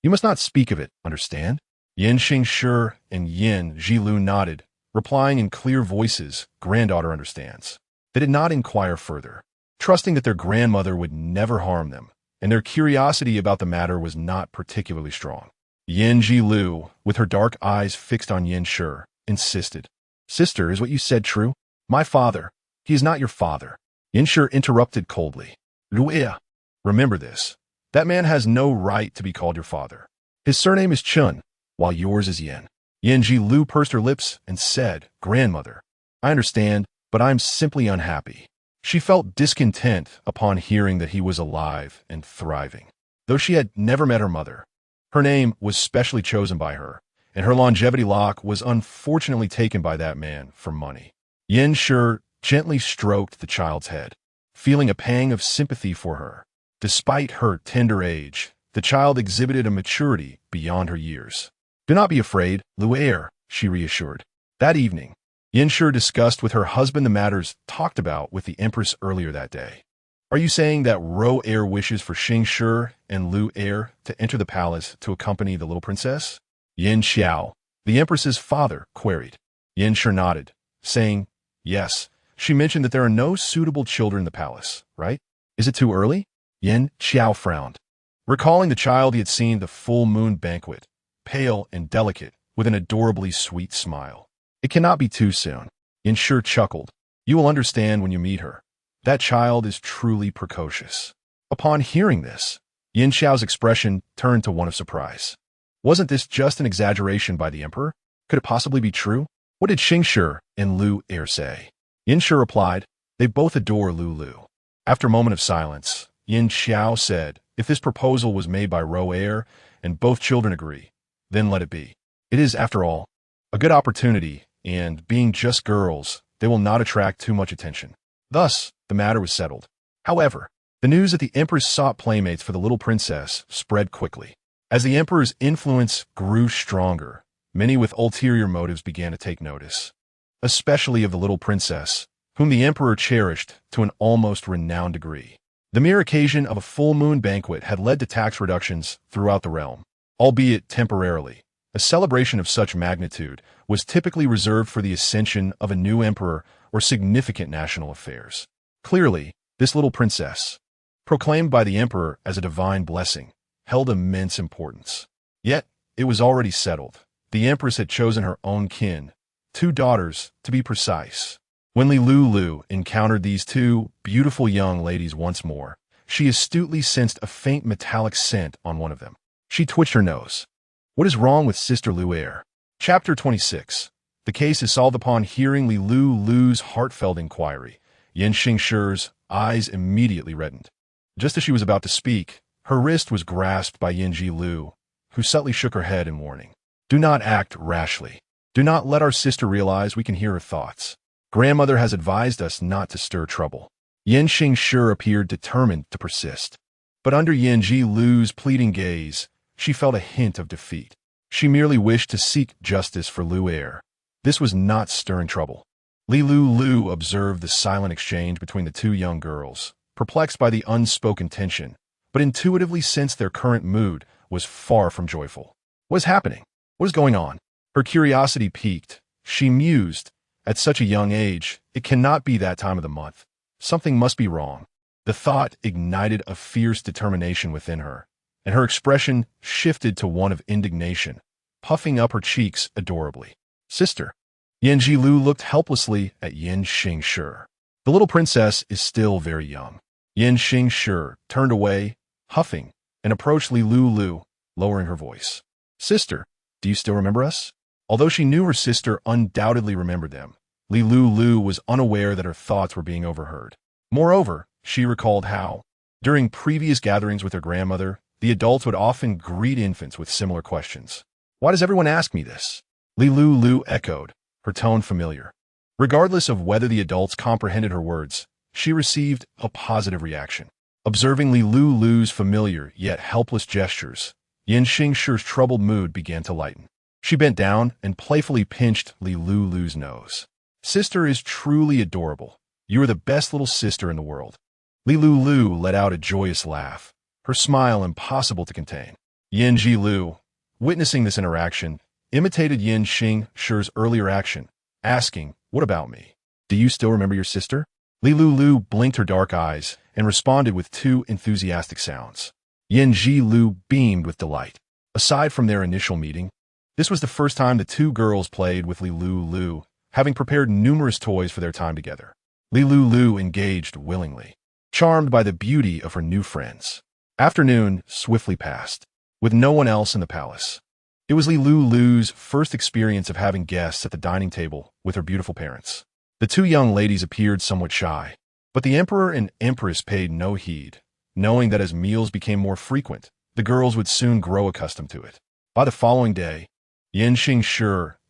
You must not speak of it, understand? Yin Xingshi and Yin Jilu nodded, replying in clear voices, Granddaughter understands. They did not inquire further, trusting that their grandmother would never harm them, and their curiosity about the matter was not particularly strong. Yin Jilu, with her dark eyes fixed on Yin Shi, insisted, Sister, is what you said true? My father, he is not your father. Yin Shi interrupted coldly. Lulu, remember this. That man has no right to be called your father. His surname is Chun, while yours is Yin. Yin Jilu pursed her lips and said, Grandmother, I understand, but I'm simply unhappy. She felt discontent upon hearing that he was alive and thriving. Though she had never met her mother, her name was specially chosen by her, and her longevity lock was unfortunately taken by that man for money. Yin Shi gently stroked the child's head, feeling a pang of sympathy for her. Despite her tender age, the child exhibited a maturity beyond her years. Do not be afraid, Lulu, she reassured. That evening, Yin Shi discussed with her husband the matters talked about with the Empress earlier that day. Are you saying that heir wishes for Xingshi and Lulu to enter the palace to accompany the little princess? Yin Xiao, the Empress's father, queried. Yin Shi nodded, saying, Yes, she mentioned that there are no suitable children in the palace, right? Is it too early? Yin Xiao frowned, recalling the child he had seen at the full moon banquet, pale and delicate, with an adorably sweet smile. It cannot be too soon. Yin Shi chuckled. You will understand when you meet her. That child is truly precocious. Upon hearing this, Yin Xiao's expression turned to one of surprise. Wasn't this just an exaggeration by the emperor? Could it possibly be true? What did Xingshi and Lulu say? Yin Shi replied, They both adore Lulu. After a moment of silence, Yin Xiao said, "If this proposal was made by heir and both children agree, then let it be. It is, after all, a good opportunity, and, being just girls, they will not attract too much attention." Thus, the matter was settled. However, the news that the Empress sought playmates for the little princess spread quickly. As the Emperor's influence grew stronger, many with ulterior motives began to take notice, especially of the little princess, whom the Emperor cherished to an almost renowned degree. The mere occasion of a full moon banquet had led to tax reductions throughout the realm, albeit temporarily. A celebration of such magnitude was typically reserved for the ascension of a new emperor or significant national affairs. Clearly, this little princess, proclaimed by the emperor as a divine blessing, held immense importance. Yet, it was already settled. The empress had chosen her own kin, 2 daughters, to be precise. When Lulu encountered these 2 beautiful young ladies once more, she astutely sensed a faint metallic scent on one of them. She twitched her nose. What is wrong with Sister Heir? Chapter 26. The case is solved. Upon hearing Lulu's heartfelt inquiry, Yin Shi's eyes immediately reddened. Just as she was about to speak, her wrist was grasped by Yin Lu, who subtly shook her head in warning. Do not act rashly. Do not let our sister realize we can hear her thoughts. Grandmother has advised us not to stir trouble. Yin Shi appeared determined to persist. But under Yin Lu's pleading gaze, she felt a hint of defeat. She merely wished to seek justice for heir. This was not stirring trouble. Lulu observed the silent exchange between the 2 young girls, perplexed by the unspoken tension, but intuitively sensed their current mood was far from joyful. What is happening? What is going on? Her curiosity piqued. She mused, at such a young age, it cannot be that time of the month. Something must be wrong. The thought ignited a fierce determination within her, and her expression shifted to one of indignation, puffing up her cheeks adorably. Sister. Yin Lu looked helplessly at Yin Shi. The little princess is still very young. Yin Shi turned away, huffing, and approached Lulu, lowering her voice. Sister, do you still remember us? Although she knew her sister undoubtedly remembered them, Lulu was unaware that her thoughts were being overheard. Moreover, she recalled how, during previous gatherings with her grandmother, the adults would often greet infants with similar questions. Why does everyone ask me this? Lulu echoed, her tone familiar. Regardless of whether the adults comprehended her words, she received a positive reaction. Observing Lulu's familiar yet helpless gestures, Yin Shi's troubled mood began to lighten. She bent down and playfully pinched Lulu's nose. Sister is truly adorable. You are the best little sister in the world. Lulu let out a joyous laugh, her smile impossible to contain. Yin Lu, witnessing this interaction, imitated Yin Shi's earlier action, asking, "What about me? Do you still remember your sister?" Lulu blinked her dark eyes and responded with 2 enthusiastic sounds. Yin Lu beamed with delight. Aside from their initial meeting, this was the first time the 2 girls played with Lulu, having prepared numerous toys for their time together. Lulu engaged willingly, charmed by the beauty of her new friends. Afternoon swiftly passed, with no one else in the palace. It was Lulu's first experience of having guests at the dining table with her beautiful parents. The 2 young ladies appeared somewhat shy, but the Emperor and Empress paid no heed, knowing that as meals became more frequent, the girls would soon grow accustomed to it. By the following day, Yin Shi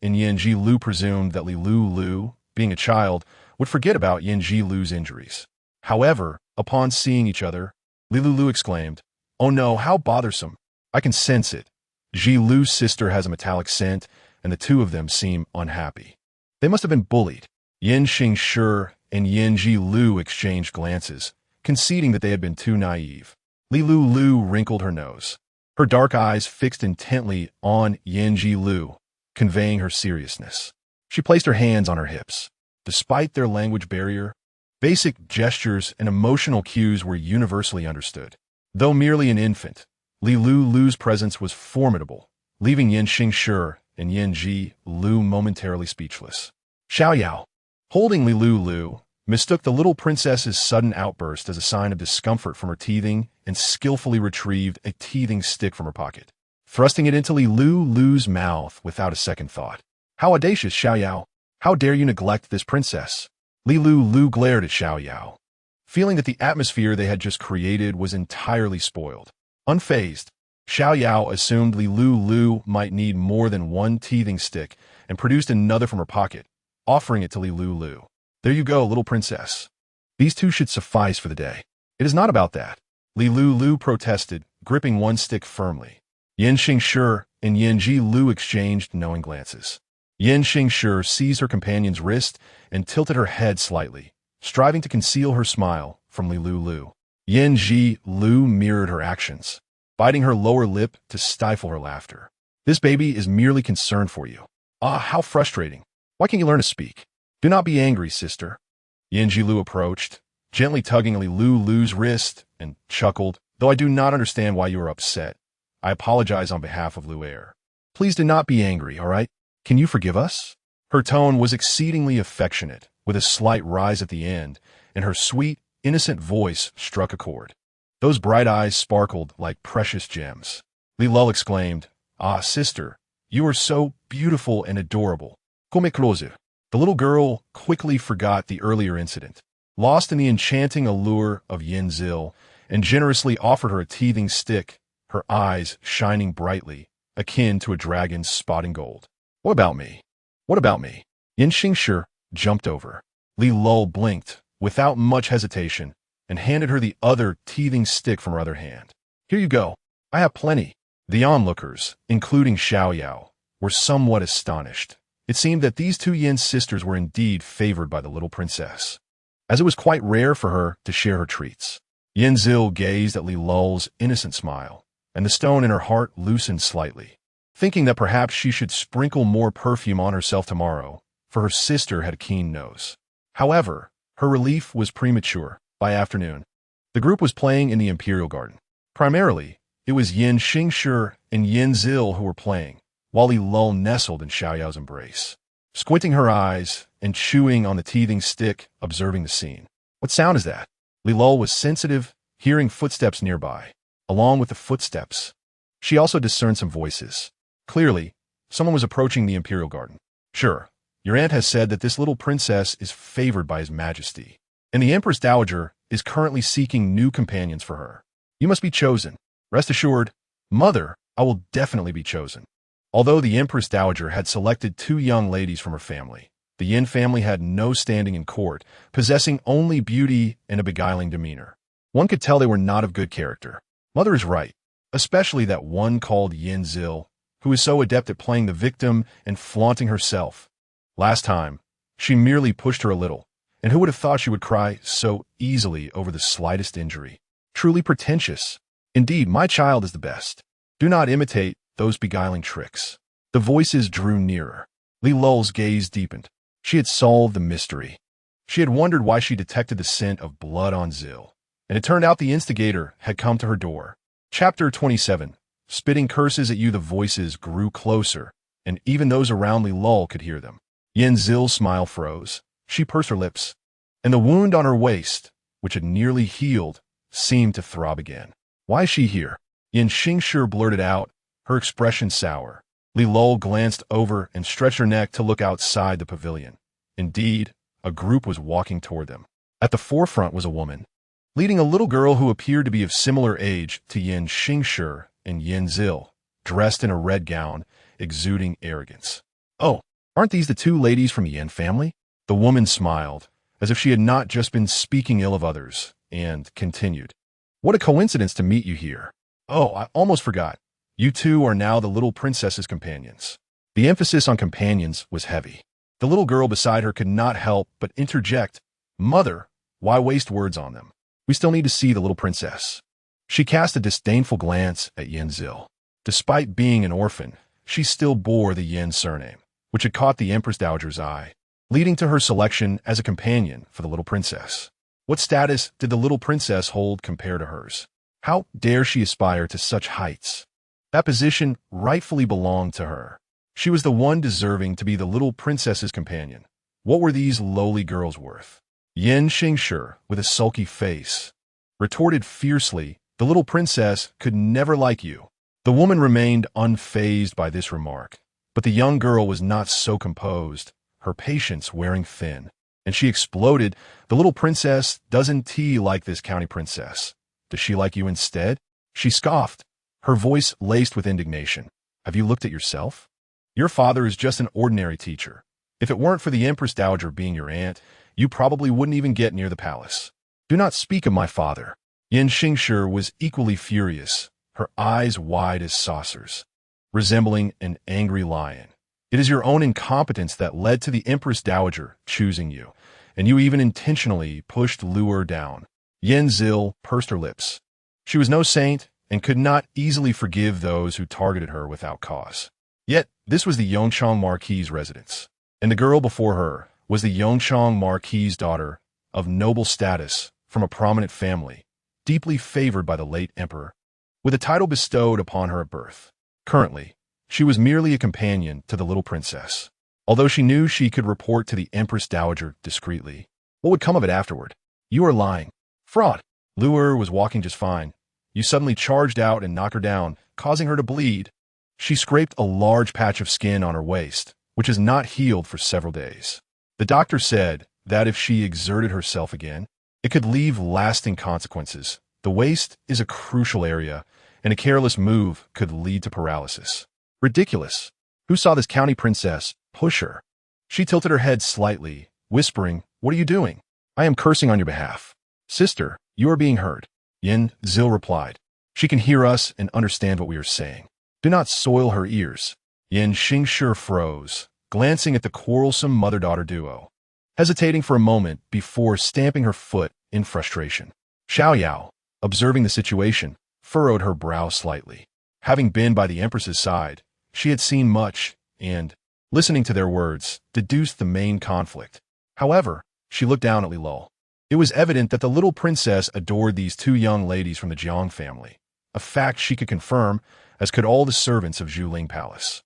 and Yin Lu presumed that Lulu, being a child, would forget about Yin Lu's injuries. However, upon seeing each other, Lulu exclaimed, "Oh no, how bothersome. I can sense it. Lu's sister has a metallic scent, and the 2 of them seem unhappy. They must have been bullied." Yin Shi and Yin Lu exchanged glances, conceding that they had been too naive. Lulu wrinkled her nose, her dark eyes fixed intently on Yin Lu, conveying her seriousness. She placed her hands on her hips. Despite their language barrier, basic gestures and emotional cues were universally understood. Though merely an infant, Lulu's presence was formidable, leaving Yin Shi and Yin Lu momentarily speechless. Xiaoyao, holding Lulu, mistook the little princess's sudden outburst as a sign of discomfort from her teething and skillfully retrieved a teething stick from her pocket, thrusting it into Lulu's mouth without a second thought. How audacious, Xiaoyao! How dare you neglect this princess? Lulu glared at Xiaoyao, feeling that the atmosphere they had just created was entirely spoiled. Unfazed, Xiao Yao assumed Lulu might need more than one teething stick and produced another from her pocket, offering it to Lulu. There you go, little princess. These two should suffice for the day. It is not about that. Lulu protested, gripping one stick firmly. Yin Xingshi and Yanji Lu exchanged knowing glances. Yin Xingshi seized her companion's wrist and tilted her head slightly, striving to conceal her smile from Lulu. Yanji Lu mirrored her actions, biting her lower lip to stifle her laughter. This baby is merely concerned for you. Ah, how frustrating. Why can't you learn to speak? Do not be angry, sister. Yanji Lu approached, gently tugging Lulu's wrist, and chuckled. Though I do not understand why you are upset, I apologize on behalf of Lu Heir. Please do not be angry, all right? Can you forgive us? Her tone was exceedingly affectionate, with a slight rise at the end, and her sweet, innocent voice struck a chord. Those bright eyes sparkled like precious gems. Lulu exclaimed, Ah, sister, you are so beautiful and adorable. Come closer. The little girl quickly forgot the earlier incident, lost in the enchanting allure of Yin Zil, and generously offered her a teething stick, her eyes shining brightly, akin to a dragon's spotting gold. What about me? What about me? Yin Xingshi jumped over. Lulu blinked, without much hesitation, and handed her the other teething stick from her other hand. Here you go. I have plenty. The onlookers, including Xiao Yao, were somewhat astonished. It seemed that these two Yin sisters were indeed favored by the little princess, as it was quite rare for her to share her treats. Yin Zil gazed at Lulu's innocent smile, and the stone in her heart loosened slightly, thinking that perhaps she should sprinkle more perfume on herself tomorrow, for her sister had a keen nose. However, her relief was premature. By afternoon, the group was playing in the Imperial Garden. Primarily, it was Yin Xingshi and Yin Zil who were playing, while Lulu nestled in Xiao Yao's embrace, squinting her eyes and chewing on the teething stick, observing the scene. What sound is that? Lulu was sensitive, hearing footsteps nearby. Along with the footsteps, she also discerned some voices. Clearly, someone was approaching the Imperial Garden. Sure, your aunt has said that this little princess is favored by His Majesty, and the Empress Dowager is currently seeking new companions for her. You must be chosen. Rest assured, Mother, I will definitely be chosen. Although the Empress Dowager had selected two young ladies from her family, the Yin family had no standing in court, possessing only beauty and a beguiling demeanor. One could tell they were not of good character. Mother is right, especially that one called Yin Zil, who is so adept at playing the victim and flaunting herself. Last time, she merely pushed her a little, and who would have thought she would cry so easily over the slightest injury? Truly pretentious. Indeed, my child is the best. Do not imitate those beguiling tricks. The voices drew nearer. Lulu's gaze deepened. She had solved the mystery. She had wondered why she detected the scent of blood on Zil, and it turned out the instigator had come to her door. Chapter 27. Spitting curses at you, the voices grew closer, and even those around Lulu could hear them. Yin Zil's smile froze. She pursed her lips, and the wound on her waist, which had nearly healed, seemed to throb again. Why is she here? Yin Xingshi blurted out, her expression sour. Lulu glanced over and stretched her neck to look outside the pavilion. Indeed, a group was walking toward them. At the forefront was a woman, leading a little girl who appeared to be of similar age to Yin Xingshi and Yin Zil, dressed in a red gown, exuding arrogance. Oh, aren't these the two ladies from Yin family? The woman smiled, as if she had not just been speaking ill of others, and continued. What a coincidence to meet you here. Oh, I almost forgot. You two are now the little princess's companions. The emphasis on companions was heavy. The little girl beside her could not help but interject, Mother, why waste words on them? We still need to see the little princess. She cast a disdainful glance at Yin Zil. Despite being an orphan, she still bore the Yin surname, which had caught the Empress Dowager's eye, leading to her selection as a companion for the little princess. What status did the little princess hold compared to hers? How dare she aspire to such heights? That position rightfully belonged to her. She was the one deserving to be the little princess's companion. What were these lowly girls worth? Yin Xingshi, with a sulky face, retorted fiercely, the little princess could never like you. The woman remained unfazed by this remark, but the young girl was not so composed, her patience wearing thin. And she exploded. "The little princess doesn't like this county princess. Does she like you instead?" She scoffed, her voice laced with indignation. "Have you looked at yourself? Your father is just an ordinary teacher. If it weren't for the Empress Dowager being your aunt, you probably wouldn't even get near the palace." "Do not speak of my father." Yin Xingshi was equally furious, her eyes wide as saucers, resembling an angry lion. "It is your own incompetence that led to the Empress Dowager choosing you, and you even intentionally pushed Lulu down." Yin Zil pursed her lips. She was no saint and could not easily forgive those who targeted her without cause. Yet, this was the Yongchang Marquis' residence, and the girl before her was the Yongchang Marquis' daughter of noble status from a prominent family, deeply favored by the late emperor, with a title bestowed upon her at birth. Currently, she was merely a companion to the little princess, although she knew she could report to the Empress Dowager discreetly. What would come of it afterward? "You are lying. Fraud." Lulu was walking just fine. You suddenly charged out and knocked her down, causing her to bleed. She scraped a large patch of skin on her waist, which has not healed for several days. The doctor said that if she exerted herself again, it could leave lasting consequences. The waist is a crucial area, and a careless move could lead to paralysis. Ridiculous. Who saw this county princess push her? She tilted her head slightly, whispering, "What are you doing?" "I am cursing on your behalf." "Sister, you are being heard." Yin Zil replied. "She can hear us and understand what we are saying. Do not soil her ears." Yin Xingshi froze, glancing at the quarrelsome mother-daughter duo, hesitating for a moment before stamping her foot in frustration. Xiaoyao, observing the situation, furrowed her brow slightly. Having been by the Empress's side, she had seen much and, listening to their words, deduced the main conflict. However, she looked down at Lulu. It was evident that the little princess adored these two young ladies from the Jiang family, a fact she could confirm, as could all the servants of Zhuling Palace.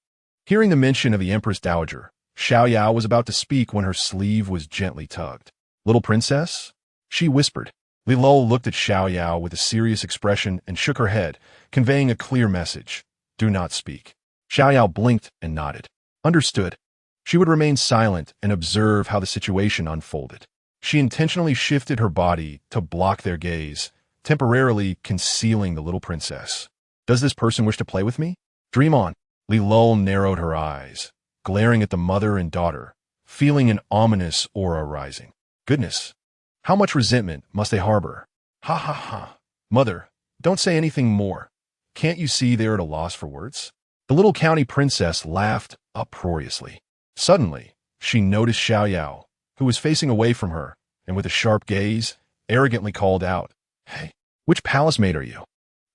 Hearing the mention of the Empress Dowager, Xiaoyao was about to speak when her sleeve was gently tugged. "Little princess?" she whispered. Lulu looked at Xiaoyao with a serious expression and shook her head, conveying a clear message. "Do not speak." Xiaoyao blinked and nodded. Understood. She would remain silent and observe how the situation unfolded. She intentionally shifted her body to block their gaze, temporarily concealing the little princess. "Does this person wish to play with me? Dream on." Lulu narrowed her eyes, glaring at the mother and daughter, feeling an ominous aura rising. Goodness, how much resentment must they harbor? "Ha ha ha. Mother, don't say anything more. Can't you see they're at a loss for words?" The little county princess laughed uproariously. Suddenly, she noticed Xiaoyao, who was facing away from her, and with a sharp gaze, arrogantly called out, "Hey, which palace maid are you?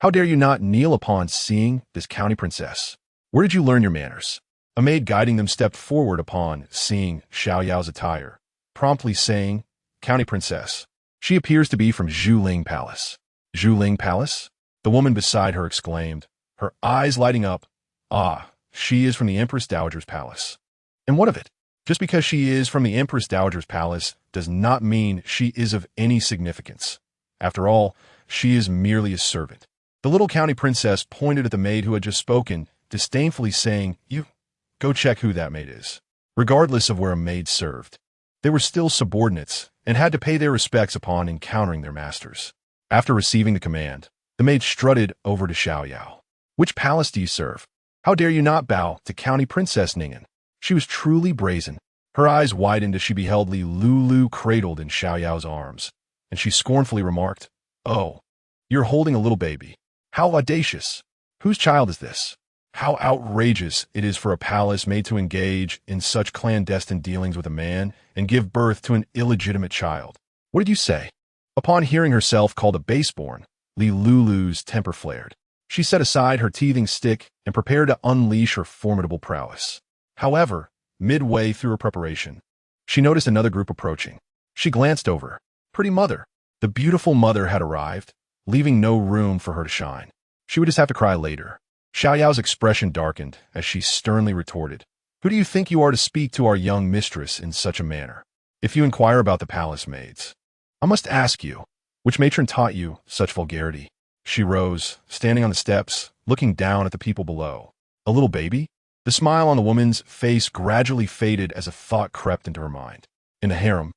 How dare you not kneel upon seeing this county princess? Where did you learn your manners?" A maid guiding them stepped forward upon seeing Xiaoyao's attire, promptly saying, "County princess. She appears to be from Zhuling Palace." "Zhuling Palace?" The woman beside her exclaimed, her eyes lighting up. "Ah, she is from the Empress Dowager's palace." "And what of it? Just because she is from the Empress Dowager's palace does not mean she is of any significance. After all, she is merely a servant." The little county princess pointed at the maid who had just spoken, disdainfully saying, "You, go check who that maid is." Regardless of where a maid served, they were still subordinates and had to pay their respects upon encountering their masters. After receiving the command, the maid strutted over to Xiaoyao. "Which palace do you serve? How dare you not bow to County Princess Ningen?" She was truly brazen. Her eyes widened as she beheld Lulu cradled in Xiaoyao's arms, and she scornfully remarked, "Oh, you're holding a little baby. How audacious! Whose child is this? How outrageous it is for a palace made to engage in such clandestine dealings with a man and give birth to an illegitimate child. What did you say?" Upon hearing herself called a baseborn, Lulu's temper flared. She set aside her teething stick and prepared to unleash her formidable prowess. However, midway through her preparation, she noticed another group approaching. She glanced over. Pretty mother. The beautiful mother had arrived, leaving no room for her to shine. She would just have to cry later. Xiaoyao's expression darkened as she sternly retorted, "Who do you think you are to speak to our young mistress in such a manner? If you inquire about the palace maids, I must ask you, which matron taught you such vulgarity?" She rose, standing on the steps, looking down at the people below. A little baby? The smile on the woman's face gradually faded as a thought crept into her mind. In the harem,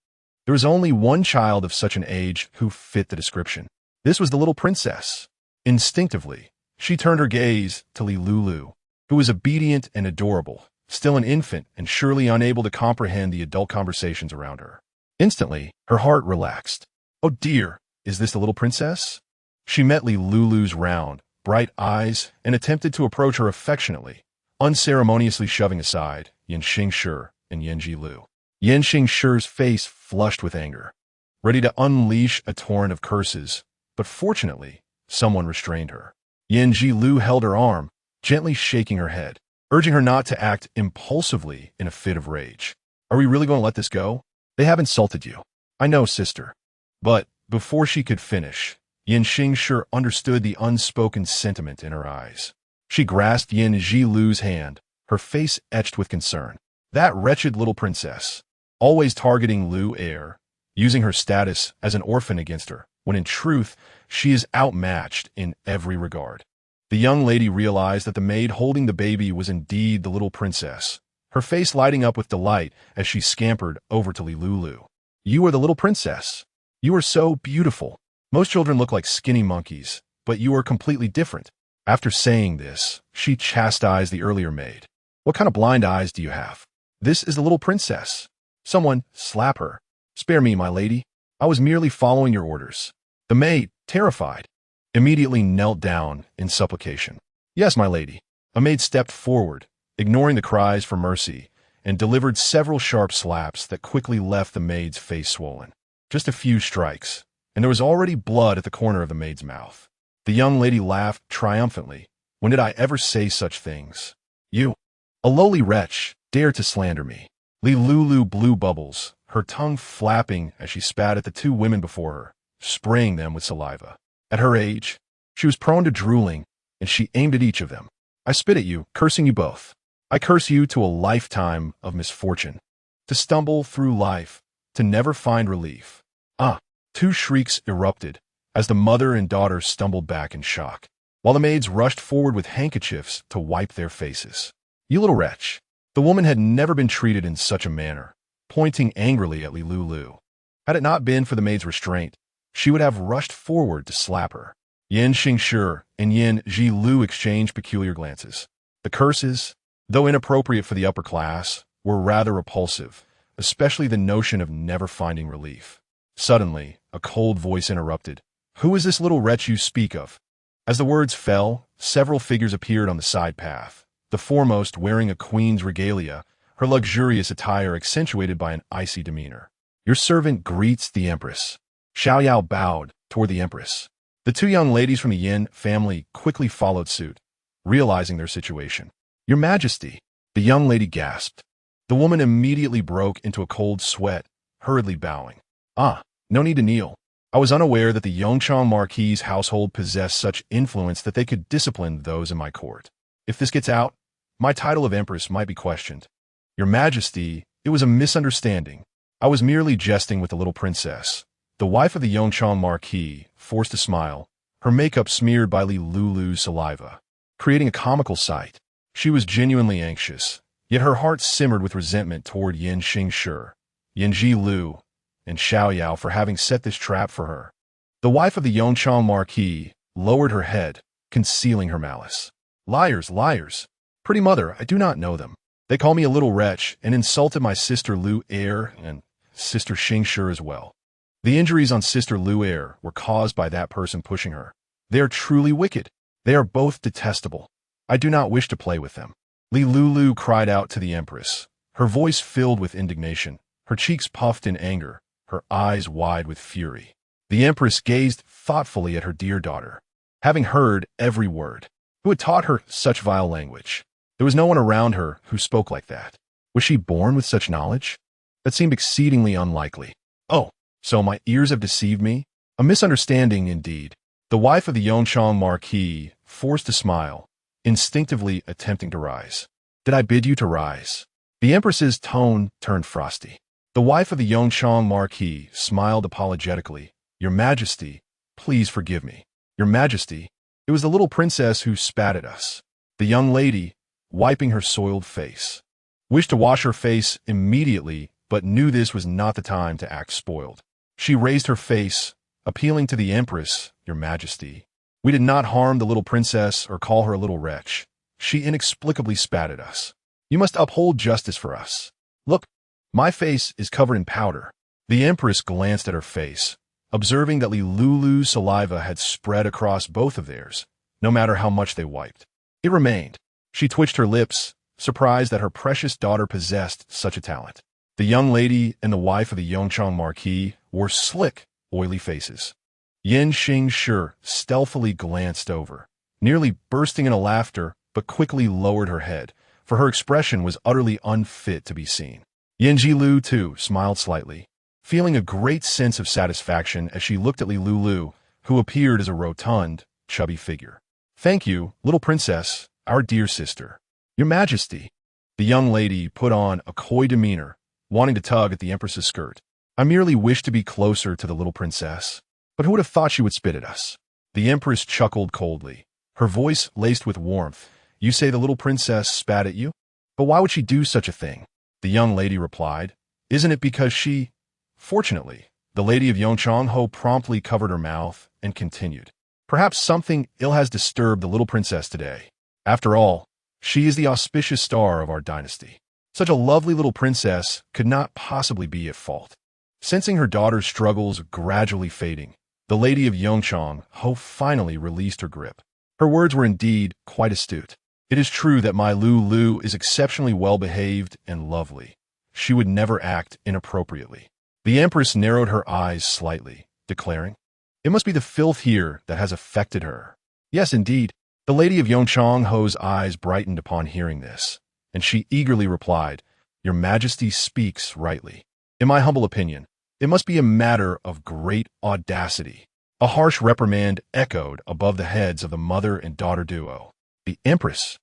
There was only one child of such an age who fit the description. This was the little princess. Instinctively, she turned her gaze to Lulu, who was obedient and adorable, still an infant and surely unable to comprehend the adult conversations around her. Instantly, her heart relaxed. Oh dear, is this the little princess? She met Lulu's round, bright eyes and attempted to approach her affectionately, unceremoniously shoving aside Yan Xingshi and Yan Lu. Yan Xingshi's face flushed with anger, ready to unleash a torrent of curses, but fortunately, someone restrained her. Yan Lu held her arm, gently shaking her head, urging her not to act impulsively in a fit of rage. Are we really going to let this go? They have insulted you. I know, sister. But before she could finish, Yan Xingshi understood the unspoken sentiment in her eyes. She grasped Yan Lu's hand, her face etched with concern. That wretched little princess, always targeting Lu heir, using her status as an orphan against her, when in truth, she is outmatched in every regard. The young lady realized that the maid holding the baby was indeed the little princess, her face lighting up with delight as she scampered over to Lulu. You are the little princess. You are so beautiful. Most children look like skinny monkeys, but you are completely different. After saying this, she chastised the earlier maid. What kind of blind eyes do you have? This is the little princess. Someone slap her. Spare me, my lady. I was merely following your orders. The maid, terrified, immediately knelt down in supplication. Yes, my lady. A maid stepped forward, ignoring the cries for mercy, and delivered several sharp slaps that quickly left the maid's face swollen. Just a few strikes, and there was already blood at the corner of the maid's mouth. The young lady laughed triumphantly. When did I ever say such things? You, a lowly wretch, dare to slander me. Lulu blew bubbles, her tongue flapping as she spat at the two women before her, spraying them with saliva. At her age, she was prone to drooling, and she aimed at each of them. I spit at you, cursing you both. I curse you to a lifetime of misfortune, to stumble through life, to never find relief. Ah! Two shrieks erupted as the mother and daughter stumbled back in shock, while the maids rushed forward with handkerchiefs to wipe their faces. You little wretch! The woman had never been treated in such a manner, pointing angrily at Lulu. Had it not been for the maid's restraint, she would have rushed forward to slap her. Yan Xingshi and Yan Lu exchanged peculiar glances. The curses, though inappropriate for the upper class, were rather repulsive, especially the notion of never finding relief. Suddenly, a cold voice interrupted. Who is this little wretch you speak of? As the words fell, several figures appeared on the side path, the foremost wearing a queen's regalia, her luxurious attire accentuated by an icy demeanor. Your servant greets the Empress. Xiaoyao bowed toward the Empress. The two young ladies from the Yin family quickly followed suit, realizing their situation. Your Majesty, the young lady gasped. The woman immediately broke into a cold sweat, hurriedly bowing. Ah, no need to kneel. I was unaware that the Yongchang Marquis's household possessed such influence that they could discipline those in my court. If this gets out, my title of Empress might be questioned. Your Majesty, it was a misunderstanding. I was merely jesting with the little princess. The wife of the Yongchang Marquis forced a smile, her makeup smeared by Lulu's saliva, creating a comical sight. She was genuinely anxious, yet her heart simmered with resentment toward Yan Xingshi, Yan Lu, and Xiaoyao for having set this trap for her. The wife of the Yongchang Marquis lowered her head, concealing her malice. Liars, liars. Pretty mother, I do not know them. They call me a little wretch and insulted my sister Lu heir and sister Xingshi as well. The injuries on sister Lu heir were caused by that person pushing her. They are truly wicked. They are both detestable. I do not wish to play with them. Lulu cried out to the Empress, her voice filled with indignation, her cheeks puffed in anger, her eyes wide with fury. The Empress gazed thoughtfully at her dear daughter, having heard every word. Who had taught her such vile language? There was no one around her who spoke like that. Was she born with such knowledge? That seemed exceedingly unlikely. Oh, so my ears have deceived me? A misunderstanding indeed. The wife of the Yongchang Marquis forced a smile, instinctively attempting to rise. Did I bid you to rise? The Empress's tone turned frosty. The wife of the Yongchang Marquis smiled apologetically. Your Majesty, please forgive me. Your Majesty, it was the little princess who spat at us. The young lady, wiping her soiled face, wished to wash her face immediately but knew this was not the time to act spoiled. She raised her face, appealing to the Empress, "Your Majesty. We did not harm the little princess or call her a little wretch. She inexplicably spat at us. You must uphold justice for us. Look, my face is covered in powder." The Empress glanced at her face, observing that Lulu's saliva had spread across both of theirs, no matter how much they wiped. It remained. She twitched her lips, surprised that her precious daughter possessed such a talent. The young lady and the wife of the Yongchang Marquis wore slick, oily faces. Yin Xingshi stealthily glanced over, nearly bursting into laughter, but quickly lowered her head, for her expression was utterly unfit to be seen. Yin Jilu, too, smiled slightly, feeling a great sense of satisfaction as she looked at Lulu, who appeared as a rotund, chubby figure. "Thank you, little princess, our dear sister. Your Majesty." The young lady put on a coy demeanor, wanting to tug at the Empress's skirt. "I merely wish to be closer to the little princess. But who would have thought she would spit at us?" The Empress chuckled coldly, her voice laced with warmth. "You say the little princess spat at you? But why would she do such a thing?" The young lady replied, "Isn't it because she—" Fortunately, the lady of Yongchang promptly covered her mouth and continued, "Perhaps something ill has disturbed the little princess today. After all, she is the auspicious star of our dynasty. Such a lovely little princess could not possibly be at fault." Sensing her daughter's struggles gradually fading, the lady of Yongchang finally released her grip. Her words were indeed quite astute. "It is true that my Lulu is exceptionally well-behaved and lovely. She would never act inappropriately." The Empress narrowed her eyes slightly, declaring, "It must be the filth here that has affected her." "Yes, indeed." The lady of Yongchang's eyes brightened upon hearing this, and she eagerly replied, "Your Majesty speaks rightly. In my humble opinion, it must be a matter of great audacity." A harsh reprimand echoed above the heads of the mother and daughter duo. The Empress,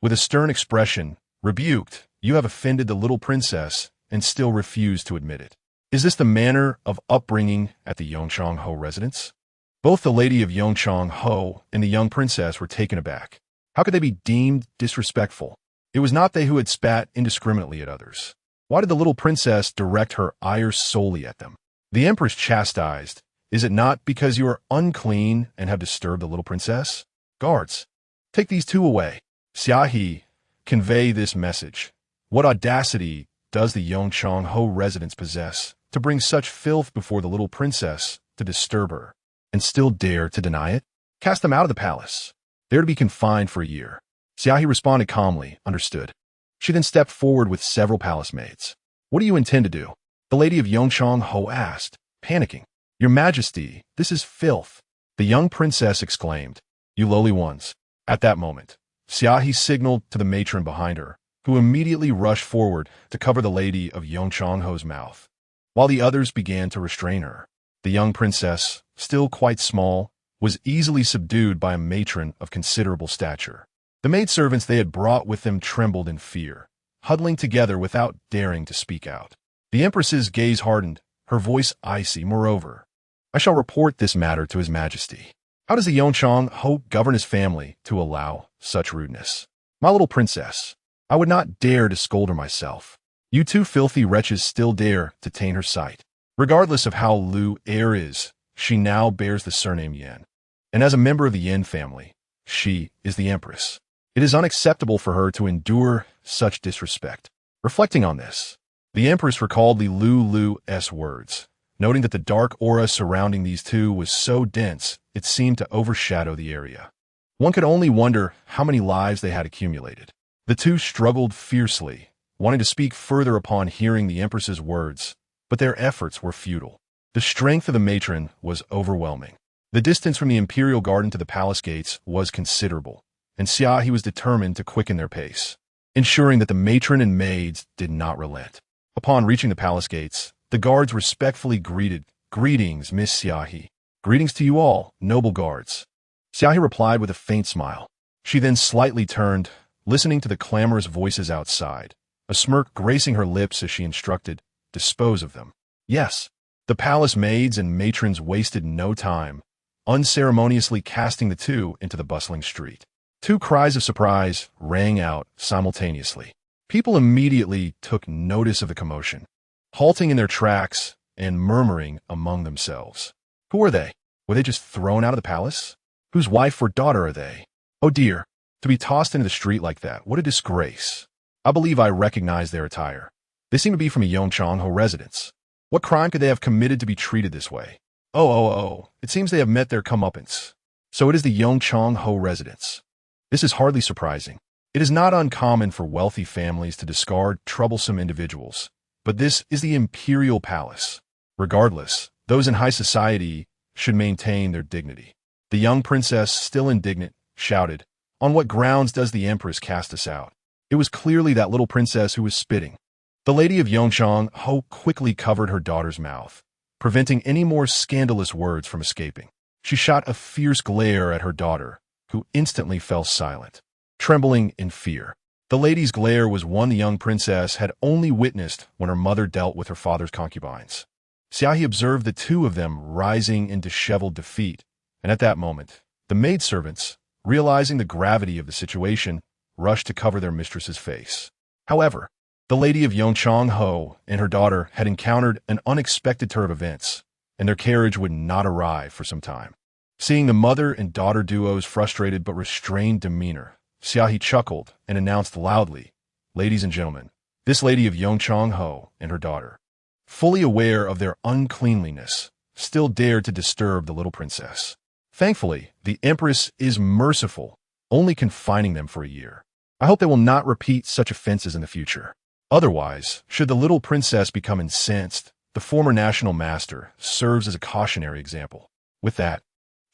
with a stern expression, rebuked, "You have offended the little princess and still refuse to admit it. Is this the manner of upbringing at the Yongchang residence?" Both the lady of Yongchang and the young princess were taken aback. How could they be deemed disrespectful? It was not they who had spat indiscriminately at others. Why did the little princess direct her ire solely at them? The Empress chastised, "Is it not because you are unclean and have disturbed the little princess? Guards, take these two away. Xiaohe, convey this message. What audacity does the Yongchang residence possess to bring such filth before the little princess to disturb her, and still dare to deny it? Cast them out of the palace. They are to be confined for a year." Xiaohe responded calmly, "Understood." She then stepped forward with several palace maids. "What do you intend to do?" the lady of Yongchang asked, panicking. "Your Majesty, this is filth." The young princess exclaimed, "You lowly ones." At that moment, Xiaohe signaled to the matron behind her, who immediately rushed forward to cover the lady of Yongchang's mouth, while the others began to restrain her. The young princess, still quite small, was easily subdued by a matron of considerable stature. The maidservants they had brought with them trembled in fear, huddling together without daring to speak out. The Empress's gaze hardened, her voice icy. "Moreover, I shall report this matter to His Majesty. How does the Yongchang govern his family to allow such rudeness? My little princess, I would not dare to scold her myself. You two filthy wretches still dare to taint her sight. Regardless of how Lu heir is, she now bears the surname Yin, and as a member of the Yin family, she is the Empress. It is unacceptable for her to endure such disrespect." Reflecting on this, the Empress recalled Lulu's words, noting that the dark aura surrounding these two was so dense it seemed to overshadow the area. One could only wonder how many lives they had accumulated. The two struggled fiercely, wanting to speak further upon hearing the Empress's words, but their efforts were futile. The strength of the matron was overwhelming. The distance from the imperial garden to the palace gates was considerable, and Xiaohe was determined to quicken their pace, ensuring that the matron and maids did not relent. Upon reaching the palace gates, the guards respectfully greeted, "Greetings, Miss Xiaohe." "Greetings to you all, noble guards." Xiaohe replied with a faint smile. She then slightly turned, listening to the clamorous voices outside, a smirk gracing her lips as she instructed, "Dispose of them." Yes, the palace maids and matrons wasted no time, unceremoniously casting the two into the bustling street. Two cries of surprise rang out simultaneously. People immediately took notice of the commotion. halting in their tracks and murmuring among themselves. Who are they? Were they just thrown out of the palace? Whose wife or daughter are they? Oh dear, to be tossed into the street like that, what a disgrace. I believe I recognize their attire. They seem to be from a Yongchang-ho residence. What crime could they have committed to be treated this way? Oh, it seems they have met their comeuppance. So it is the Yongchang-ho residence. This is hardly surprising. It is not uncommon for wealthy families to discard troublesome individuals, but this is the imperial palace. Regardless, those in high society should maintain their dignity. The young princess, still indignant, shouted, "On what grounds does the Empress cast us out?" It was clearly that little princess who was spitting. The lady of Yongchang-ho quickly covered her daughter's mouth, preventing any more scandalous words from escaping. She shot a fierce glare at her daughter, who instantly fell silent, trembling in fear. The lady's glare was one the young princess had only witnessed when her mother dealt with her father's concubines. Xiaohe observed the two of them rising in disheveled defeat, and at that moment, the maidservants, realizing the gravity of the situation, rushed to cover their mistress's face. However, the lady of Yongchang-ho and her daughter had encountered an unexpected turn of events, and their carriage would not arrive for some time. Seeing the mother and daughter duo's frustrated but restrained demeanor, Xiaohe chuckled and announced loudly, "Ladies and gentlemen, this lady of Yongchang-ho and her daughter," fully aware of their uncleanliness, still dared to disturb the little princess. Thankfully, the Empress is merciful, only confining them for a year. I hope they will not repeat such offenses in the future. Otherwise, should the little princess become incensed, the former national master serves as a cautionary example. With that,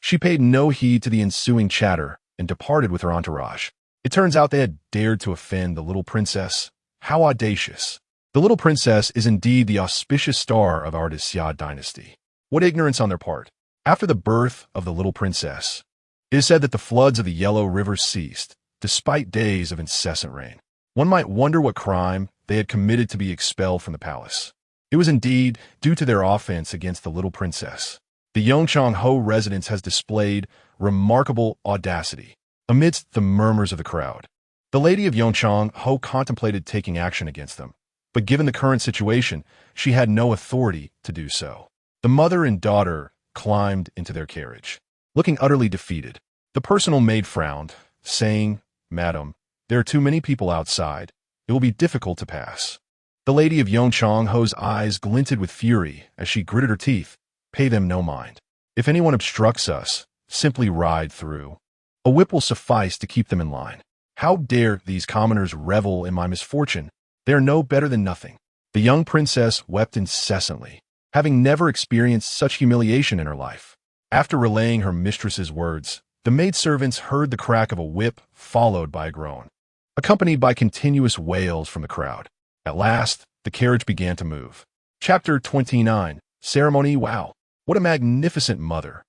she paid no heed to the ensuing chatter and departed with her entourage. It turns out they had dared to offend the little princess. How audacious. The little princess is indeed the auspicious star of our Xia dynasty. What ignorance on their part. After the birth of the little princess, it is said that the floods of the Yellow River ceased, despite days of incessant rain. One might wonder what crime they had committed to be expelled from the palace. It was indeed due to their offense against the little princess. The Yongchang-ho residence has displayed remarkable audacity amidst the murmurs of the crowd. The lady of Yongchang-ho contemplated taking action against them, but given the current situation, she had no authority to do so. The mother and daughter climbed into their carriage, looking utterly defeated. The personal maid frowned, saying, "Madam, there are too many people outside. It will be difficult to pass." The lady of Yongchang-ho's eyes glinted with fury as she gritted her teeth. "Pay them no mind. If anyone obstructs us, simply ride through. A whip will suffice to keep them in line. How dare these commoners revel in my misfortune? They are no better than nothing." The young princess wept incessantly, having never experienced such humiliation in her life. After relaying her mistress's words, the maidservants heard the crack of a whip followed by a groan, accompanied by continuous wails from the crowd. At last, the carriage began to move. Chapter 29. Ceremony. Wow, what a magnificent mother.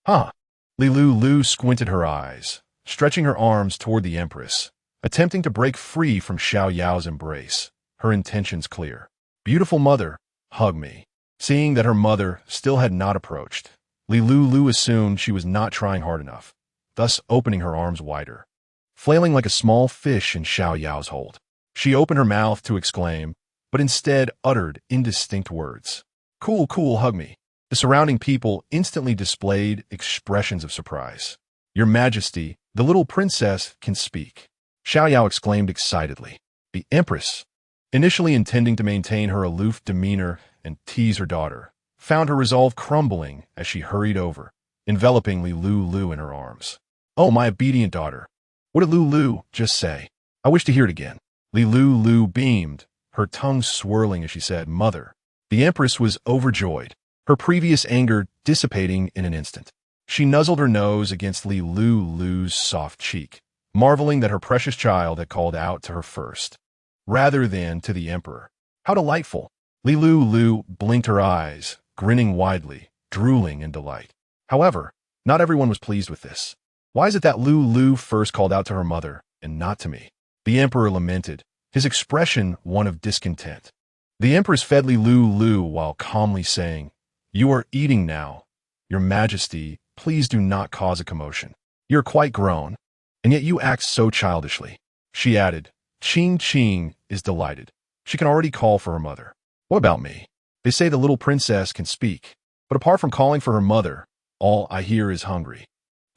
Huh. Lulu squinted her eyes, stretching her arms toward the Empress, attempting to break free from Xiao Yao's embrace, her intentions clear. "Beautiful mother, hug me." Seeing that her mother still had not approached, Lulu assumed she was not trying hard enough, thus opening her arms wider. Flailing like a small fish in Xiao Yao's hold, she opened her mouth to exclaim, but instead uttered indistinct words. Cool, hug me." The surrounding people instantly displayed expressions of surprise. "Your Majesty, the little princess can speak," Xiao Yao exclaimed excitedly. The Empress, initially intending to maintain her aloof demeanor and tease her daughter, found her resolve crumbling as she hurried over, enveloping Lulu in her arms. "Oh, my obedient daughter. What did Lulu just say? I wish to hear it again." Lulu beamed, her tongue swirling as she said, "Mother." The Empress was overjoyed, her previous anger dissipating in an instant. She nuzzled her nose against Lulu's soft cheek, marveling that her precious child had called out to her first, rather than to the Emperor. How delightful! Lulu blinked her eyes, grinning widely, drooling in delight. However, not everyone was pleased with this. Why is it that Lulu first called out to her mother, and not to me? The Emperor lamented, his expression one of discontent. The Empress fed Lulu while calmly saying, "You are eating now. Your Majesty, please do not cause a commotion. You are quite grown, and yet you act so childishly." She added, Ching is delighted. She can already call for her mother. What about me? They say the little princess can speak, but apart from calling for her mother, all I hear is hungry.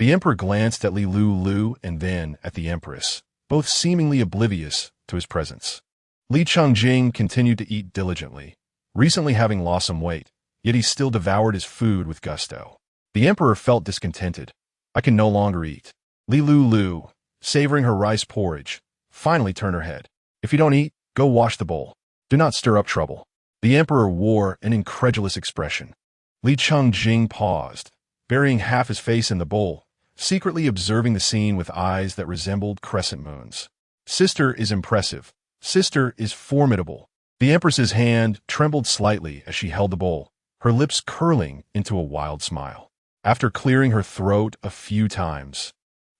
The emperor glanced at Lulu and then at the empress, both seemingly oblivious to his presence. Li Chongjing continued to eat diligently, recently having lost some weight, yet he still devoured his food with gusto. The emperor felt discontented. I can no longer eat. Lulu, savoring her rice porridge, finally turned her head. If you don't eat, go wash the bowl. Do not stir up trouble. The emperor wore an incredulous expression. Li Chongjing paused, burying half his face in the bowl, secretly observing the scene with eyes that resembled crescent moons. Sister is impressive. Sister is formidable. The empress's hand trembled slightly as she held the bowl, her lips curling into a wild smile. After clearing her throat a few times,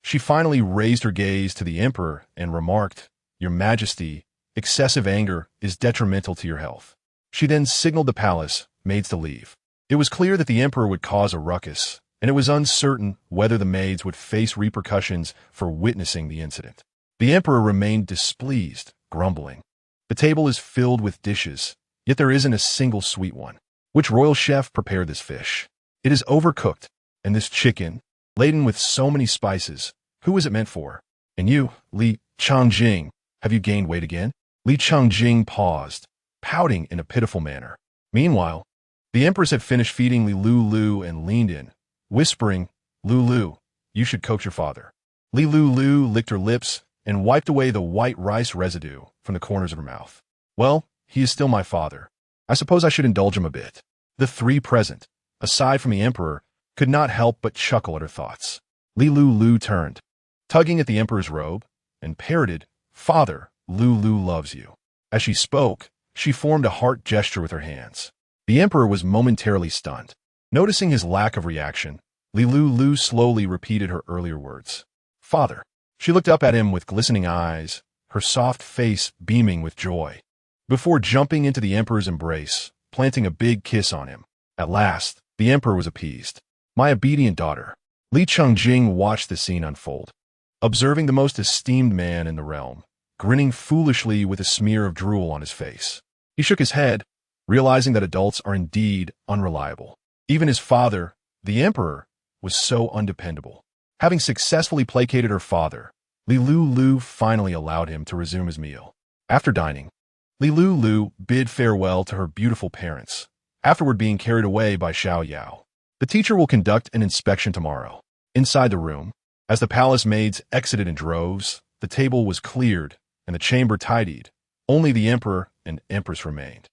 she finally raised her gaze to the emperor and remarked, "Your Majesty, excessive anger is detrimental to your health." She then signaled the palace maids to leave. It was clear that the emperor would cause a ruckus, and it was uncertain whether the maids would face repercussions for witnessing the incident. The emperor remained displeased, grumbling. The table is filled with dishes, yet there isn't a single sweet one. Which royal chef prepared this fish? It is overcooked, and this chicken, laden with so many spices, who is it meant for? And you, Li Chongjing, have you gained weight again? Li Chongjing paused, pouting in a pitiful manner. Meanwhile, the empress had finished feeding Lulu and leaned in, whispering, "Lulu, you should coax your father." Lulu licked her lips and wiped away the white rice residue from the corners of her mouth. "Well, he is still my father. I suppose I should indulge him a bit." The three present, aside from the emperor, could not help but chuckle at her thoughts. Lulu turned, tugging at the emperor's robe, and parroted, "Father, Lulu loves you." As she spoke, she formed a heart gesture with her hands. The emperor was momentarily stunned. Noticing his lack of reaction, Lulu slowly repeated her earlier words. "Father." She looked up at him with glistening eyes, her soft face beaming with joy, before jumping into the emperor's embrace, planting a big kiss on him. At last, the emperor was appeased. "My obedient daughter." Li Chongjing watched the scene unfold, observing the most esteemed man in the realm, grinning foolishly with a smear of drool on his face. He shook his head, realizing that adults are indeed unreliable. Even his father, the emperor, was so undependable. Having successfully placated her father, Lulu finally allowed him to resume his meal. After dining, Lulu bid farewell to her beautiful parents, afterward being carried away by Xiao Yao. The teacher will conduct an inspection tomorrow. Inside the room, as the palace maids exited in droves, the table was cleared and the chamber tidied. Only the emperor and empress remained.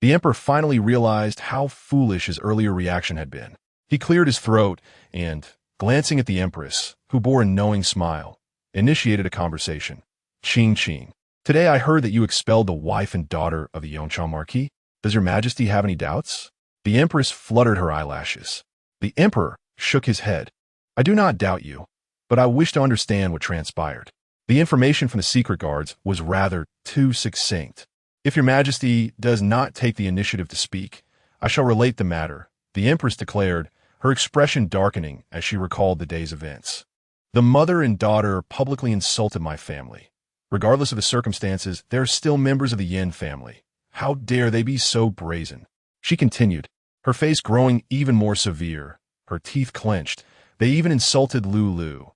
The emperor finally realized how foolish his earlier reaction had been. He cleared his throat and, glancing at the empress, who bore a knowing smile, initiated a conversation. "Qing, today I heard that you expelled the wife and daughter of the Yongchang Marquis. Does your majesty have any doubts?" The empress fluttered her eyelashes. The emperor shook his head. "I do not doubt you, but I wish to understand what transpired." The information from the secret guards was rather too succinct. "If your majesty does not take the initiative to speak, I shall relate the matter," the empress declared, her expression darkening as she recalled the day's events. "The mother and daughter publicly insulted my family. Regardless of the circumstances, they are still members of the Yin family. How dare they be so brazen?" She continued, her face growing even more severe, her teeth clenched. "They even insulted Lulu.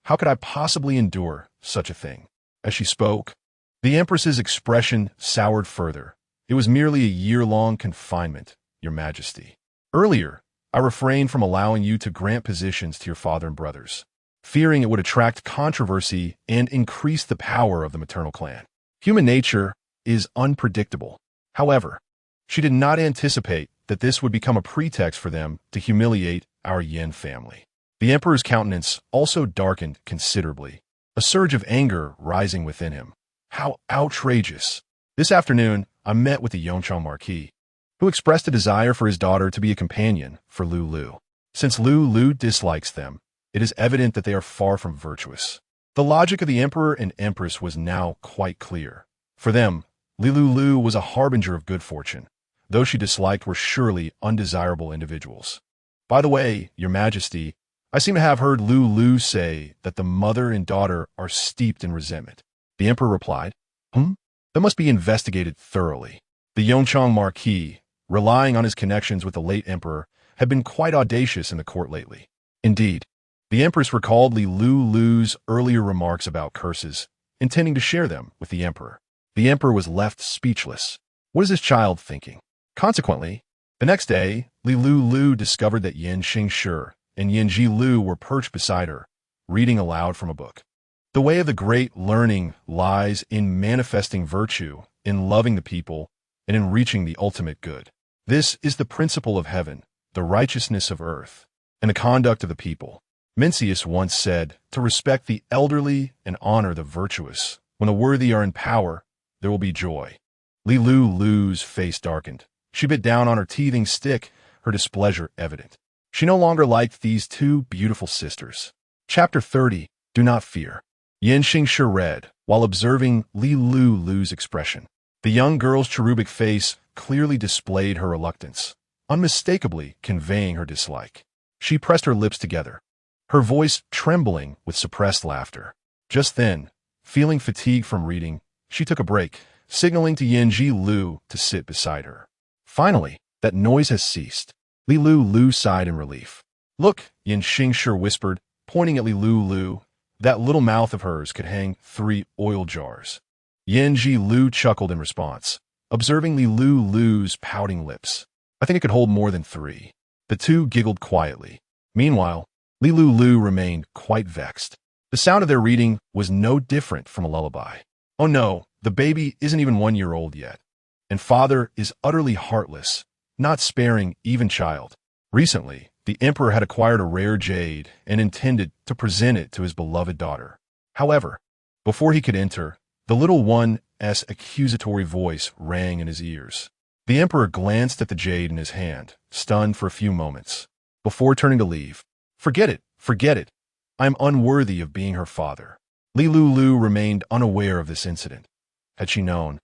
How could I possibly endure such a thing?" As she spoke, the empress's expression soured further. "It was merely a year-long confinement, your majesty. Earlier, I refrained from allowing you to grant positions to your father and brothers, fearing it would attract controversy and increase the power of the maternal clan. Human nature is unpredictable. However, she did not anticipate that this would become a pretext for them to humiliate our Yin family." The emperor's countenance also darkened considerably, a surge of anger rising within him. How outrageous! This afternoon, I met with the Yongchang Marquis, who expressed a desire for his daughter to be a companion for Lulu. Since Lulu dislikes them, it is evident that they are far from virtuous. The logic of the emperor and empress was now quite clear. For them, Lulu was a harbinger of good fortune. Those she disliked were surely undesirable individuals. "By the way, your majesty, I seem to have heard Lulu say that the mother and daughter are steeped in resentment." The emperor replied, "That must be investigated thoroughly." The Yongchang Marquis, relying on his connections with the late emperor, had been quite audacious in the court lately. Indeed, the Empress recalled Lulu's earlier remarks about curses, intending to share them with the emperor. The emperor was left speechless. What is this child thinking? Consequently, the next day, Lulu discovered that Yin Xingshi and Yin Jilu were perched beside her, reading aloud from a book. The way of the great learning lies in manifesting virtue, in loving the people, and in reaching the ultimate good. This is the principle of heaven, the righteousness of earth, and the conduct of the people. Mencius once said, to respect the elderly and honor the virtuous. When the worthy are in power, there will be joy. Lulu's face darkened. She bit down on her teething stick, her displeasure evident. She no longer liked these two beautiful sisters. Chapter 30, Do Not Fear. Yin Xingshi read, while observing Lulu's expression. The young girl's cherubic face clearly displayed her reluctance, unmistakably conveying her dislike. She pressed her lips together, her voice trembling with suppressed laughter. Just then, feeling fatigued from reading, she took a break, signaling to Yin Jilu to sit beside her. Finally, that noise has ceased. Lulu sighed in relief. Look, Yin Xingshi whispered, pointing at Lulu. That little mouth of hers could hang 3 oil jars. Yin Jilu chuckled in response, observing Lulu's pouting lips. I think it could hold more than 3. The two giggled quietly. Meanwhile, Lulu remained quite vexed. The sound of their reading was no different from a lullaby. Oh no, the baby isn't even 1 year old yet. And father is utterly heartless, not sparing even child. Recently, the emperor had acquired a rare jade and intended to present it to his beloved daughter. However, before he could enter, the little one's accusatory voice rang in his ears. The emperor glanced at the jade in his hand, stunned for a few moments, before turning to leave. Forget it, forget it. I am unworthy of being her father. Lulu remained unaware of this incident. Had she known,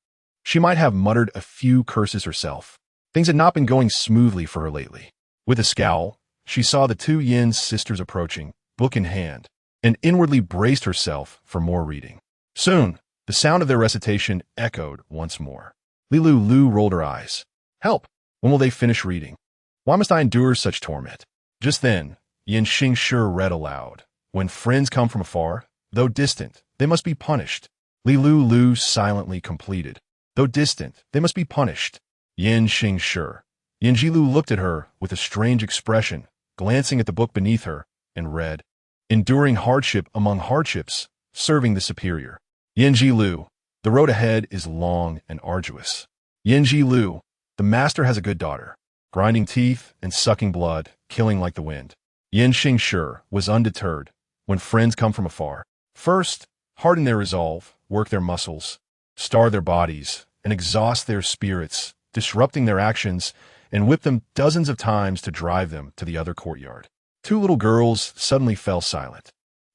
she might have muttered a few curses herself. Things had not been going smoothly for her lately. With a scowl, she saw the two Yin sisters approaching, book in hand, and inwardly braced herself for more reading. Soon, the sound of their recitation echoed once more. Lulu rolled her eyes. Help! When will they finish reading? Why must I endure such torment? Just then, Yin Xingshi read aloud. When friends come from afar, though distant, they must be punished. Lulu silently completed. Though distant, they must be punished. Yin Xingshi. Yin Jilu looked at her with a strange expression, glancing at the book beneath her, and read, Enduring hardship among hardships, serving the superior. Yin Jilu, the road ahead is long and arduous. Yin Jilu, the master has a good daughter, grinding teeth and sucking blood, killing like the wind. Yin Xingshi was undeterred. When friends come from afar, first, harden their resolve, work their muscles, starve their bodies, and exhaust their spirits, disrupting their actions, and whip them dozens of times to drive them to the other courtyard. Two little girls suddenly fell silent.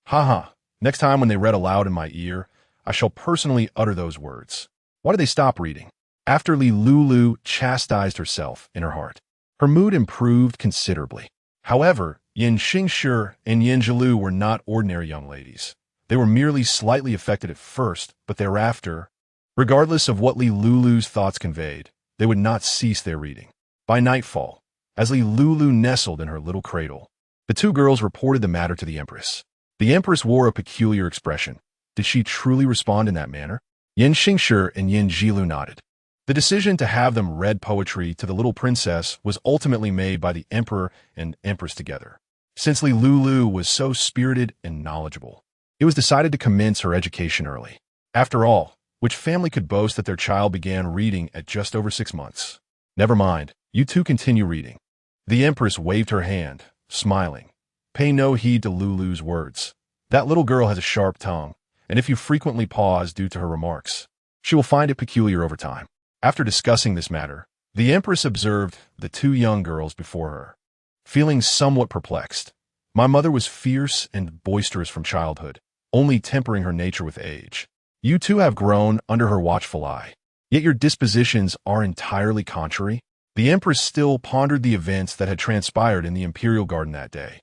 Ha! Next time when they read aloud in my ear, I shall personally utter those words. Why did they stop reading? After Lulu chastised herself in her heart, her mood improved considerably. However, Yin Xingshi and Yin Jilu were not ordinary young ladies. They were merely slightly affected at first, but thereafter, regardless of what Lulu's thoughts conveyed, they would not cease their reading. By nightfall, as Lulu nestled in her little cradle, the two girls reported the matter to the Empress. The Empress wore a peculiar expression. Did she truly respond in that manner? Yin Xingshi and Yin Jilu nodded. The decision to have them read poetry to the little princess was ultimately made by the Emperor and Empress together. Since Lulu was so spirited and knowledgeable, it was decided to commence her education early. After all, which family could boast that their child began reading at just over 6 months? Never mind, you two continue reading. The Empress waved her hand, smiling. Pay no heed to Lulu's words. That little girl has a sharp tongue, and if you frequently pause due to her remarks, she will find it peculiar over time. After discussing this matter, the Empress observed the two young girls before her. Feeling somewhat perplexed, my mother was fierce and boisterous from childhood, only tempering her nature with age. You two have grown under her watchful eye, yet your dispositions are entirely contrary. The Empress still pondered the events that had transpired in the imperial garden that day,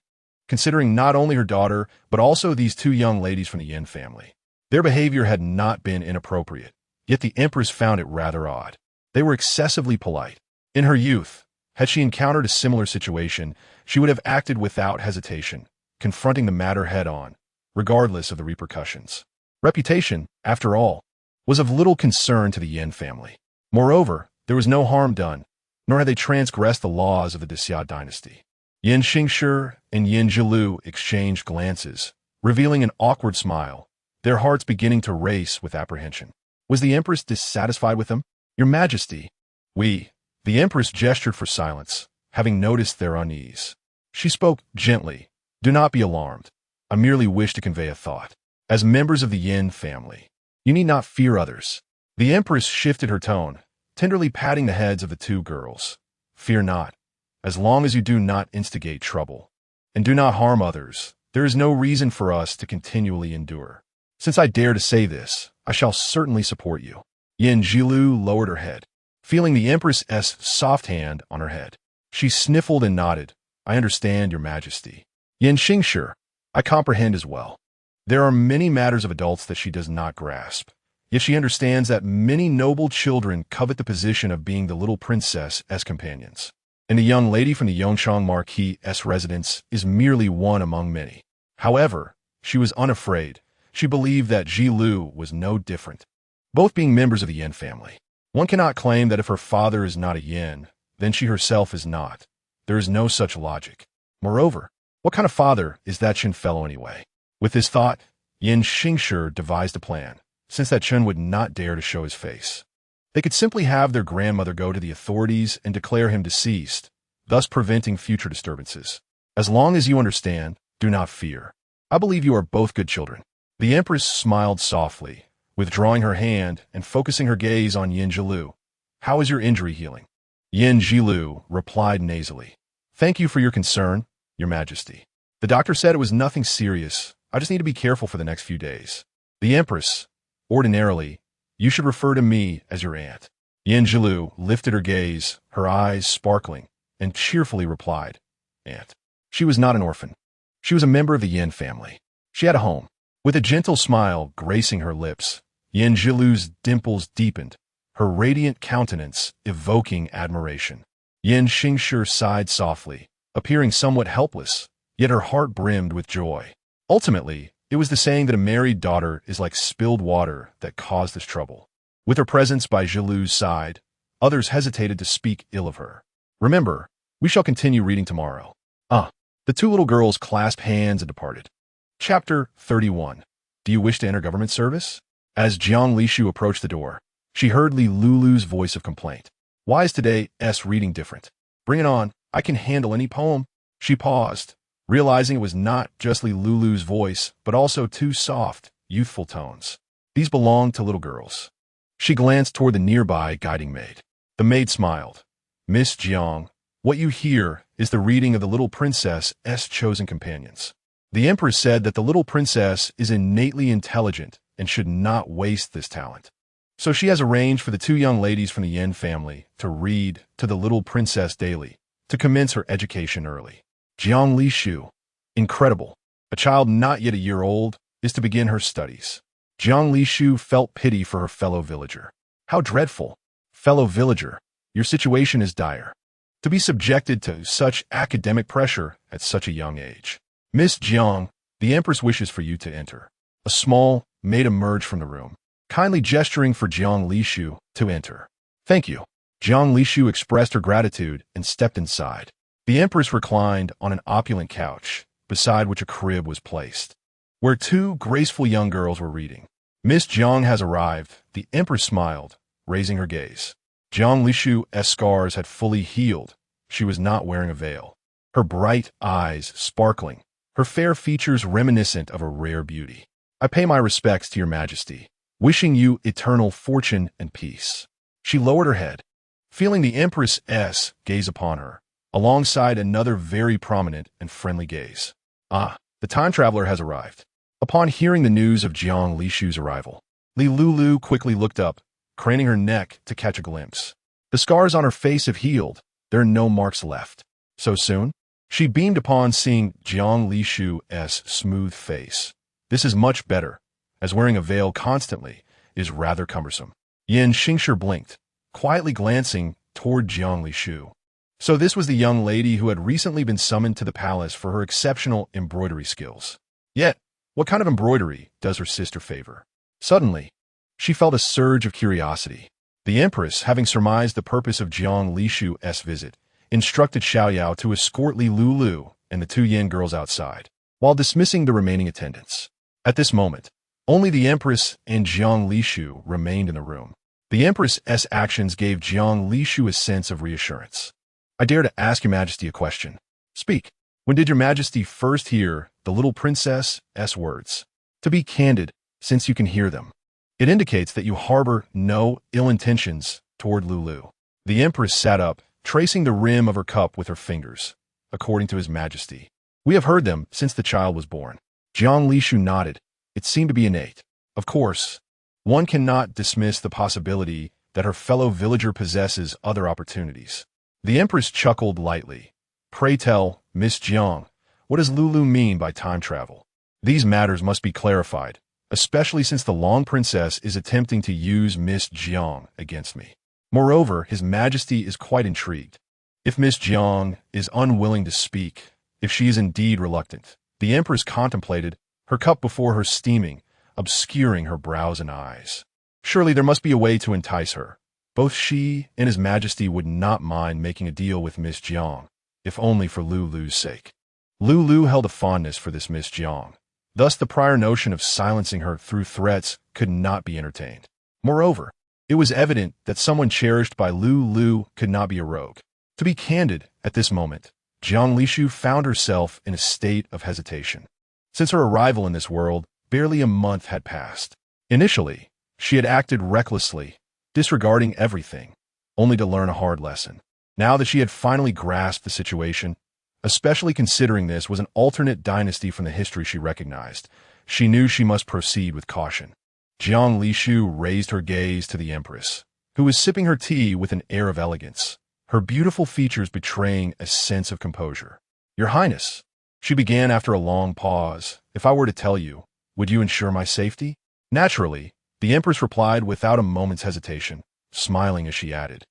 considering not only her daughter, but also these two young ladies from the Yin family. Their behavior had not been inappropriate, yet the Empress found it rather odd. They were excessively polite. In her youth, had she encountered a similar situation, she would have acted without hesitation, confronting the matter head-on, regardless of the repercussions. Reputation, after all, was of little concern to the Yin family. Moreover, there was no harm done, nor had they transgressed the laws of the Xia dynasty. Yin Xingshi and Yin Jilu exchanged glances, revealing an awkward smile, their hearts beginning to race with apprehension. Was the Empress dissatisfied with them? Your Majesty, the Empress gestured for silence, having noticed their unease. She spoke gently. Do not be alarmed. I merely wish to convey a thought. As members of the Yin family, you need not fear others. The Empress shifted her tone, tenderly patting the heads of the two girls. Fear not. As long as you do not instigate trouble, and do not harm others, there is no reason for us to continually endure. Since I dare to say this, I shall certainly support you. Yin Jilu lowered her head, feeling the Empress's soft hand on her head. She sniffled and nodded. I understand, Your Majesty. Yin Xingshi, I comprehend as well. There are many matters of adults that she does not grasp, yet she understands that many noble children covet the position of being the little princess as companions. And the young lady from the Yongshang Marquis' residence is merely one among many. However, she was unafraid. She believed that Ji Lu was no different. Both being members of the Yin family, one cannot claim that if her father is not a Yin, then she herself is not. There is no such logic. Moreover, what kind of father is that Chen fellow anyway? With this thought, Yin Xingshi devised a plan, since that Chen would not dare to show his face. They could simply have their grandmother go to the authorities and declare him deceased, thus preventing future disturbances. As long as you understand, do not fear. I believe you are both good children. The Empress smiled softly, withdrawing her hand and focusing her gaze on Yin Jilu. How is your injury healing? Yin Jilu replied nasally. Thank you for your concern, Your Majesty. The doctor said it was nothing serious. I just need to be careful for the next few days. The Empress, ordinarily, you should refer to me as your aunt. Yin Jilu lifted her gaze, her eyes sparkling, and cheerfully replied, Aunt. She was not an orphan. She was a member of the Yin family. She had a home. With a gentle smile gracing her lips, Yin Jilu's dimples deepened, her radiant countenance evoking admiration. Yin Xingshi sighed softly, appearing somewhat helpless, yet her heart brimmed with joy. Ultimately, it was the saying that a married daughter is like spilled water that caused this trouble. With her presence by Jilu's side, others hesitated to speak ill of her. Remember, we shall continue reading tomorrow. The two little girls clasped hands and departed. Chapter 31. Do you wish to enter government service? As Jiang Lishu approached the door, she heard Lulu's voice of complaint. Why is today's reading different? Bring it on. I can handle any poem. She paused, realizing it was not just Lulu's voice, but also two soft, youthful tones. These belonged to little girls. She glanced toward the nearby guiding maid. The maid smiled. Miss Jiang, what you hear is the reading of the little princess's chosen companions. The Empress said that the little princess is innately intelligent and should not waste this talent. So she has arranged for the two young ladies from the Yin family to read to the little princess daily, to commence her education early. Jiang Lishu. Incredible. A child not yet a year old is to begin her studies. Jiang Lishu felt pity for her fellow villager. How dreadful. Fellow villager, your situation is dire. To be subjected to such academic pressure at such a young age. Miss Jiang, the Empress wishes for you to enter. A small maid emerged from the room, kindly gesturing for Jiang Lishu to enter. Thank you. Jiang Lishu expressed her gratitude and stepped inside. The Empress reclined on an opulent couch, beside which a crib was placed, where two graceful young girls were reading. Miss Jiang has arrived, the Empress smiled, raising her gaze. Jiang Lishu's scars had fully healed. She was not wearing a veil. Her bright eyes sparkling, her fair features reminiscent of a rare beauty. I pay my respects to your Majesty, wishing you eternal fortune and peace. She lowered her head, feeling the Empress's gaze upon her, alongside another very prominent and friendly gaze. The time traveler has arrived. Upon hearing the news of Jiang Lishu's arrival, Lulu quickly looked up, craning her neck to catch a glimpse. The scars on her face have healed. There are no marks left. So soon? She beamed upon seeing Jiang Lishu's smooth face. This is much better, as wearing a veil constantly is rather cumbersome. Yin Xingshi blinked, quietly glancing toward Jiang Lishu. So this was the young lady who had recently been summoned to the palace for her exceptional embroidery skills. Yet, what kind of embroidery does her sister favor? Suddenly, she felt a surge of curiosity. The Empress, having surmised the purpose of Jiang Lishu's visit, instructed Xiaoyao to escort Lulu and the two Yin girls outside, while dismissing the remaining attendants. At this moment, only the Empress and Jiang Lishu remained in the room. The Empress's actions gave Jiang Lishu a sense of reassurance. I dare to ask your Majesty a question. Speak. When did your Majesty first hear the little princess's words? To be candid, since you can hear them, it indicates that you harbor no ill intentions toward Lulu. The Empress sat up, tracing the rim of her cup with her fingers. According to His Majesty, we have heard them since the child was born. Jiang Lishu nodded. It seemed to be innate. Of course, one cannot dismiss the possibility that her fellow villager possesses other opportunities. The Empress chuckled lightly. Pray tell, Miss Jiang, what does Lulu mean by time travel? These matters must be clarified, especially since the Long Princess is attempting to use Miss Jiang against me. Moreover, His Majesty is quite intrigued. If Miss Jiang is unwilling to speak, if she is indeed reluctant, the Empress contemplated, her cup before her steaming, obscuring her brows and eyes. Surely there must be a way to entice her. Both she and His Majesty would not mind making a deal with Miss Jiang, if only for Lulu's sake. Lulu held a fondness for this Miss Jiang. Thus the prior notion of silencing her through threats could not be entertained. Moreover, it was evident that someone cherished by Lulu could not be a rogue. To be candid, at this moment, Jiang Lishu found herself in a state of hesitation. Since her arrival in this world, barely a month had passed. Initially, she had acted recklessly, disregarding everything, only to learn a hard lesson. Now that she had finally grasped the situation, especially considering this was an alternate dynasty from the history she recognized, she knew she must proceed with caution. Jiang Lishu raised her gaze to the Empress, who was sipping her tea with an air of elegance, her beautiful features betraying a sense of composure. Your Highness, she began after a long pause, if I were to tell you, would you ensure my safety? Naturally, the Empress replied without a moment's hesitation, smiling as she added,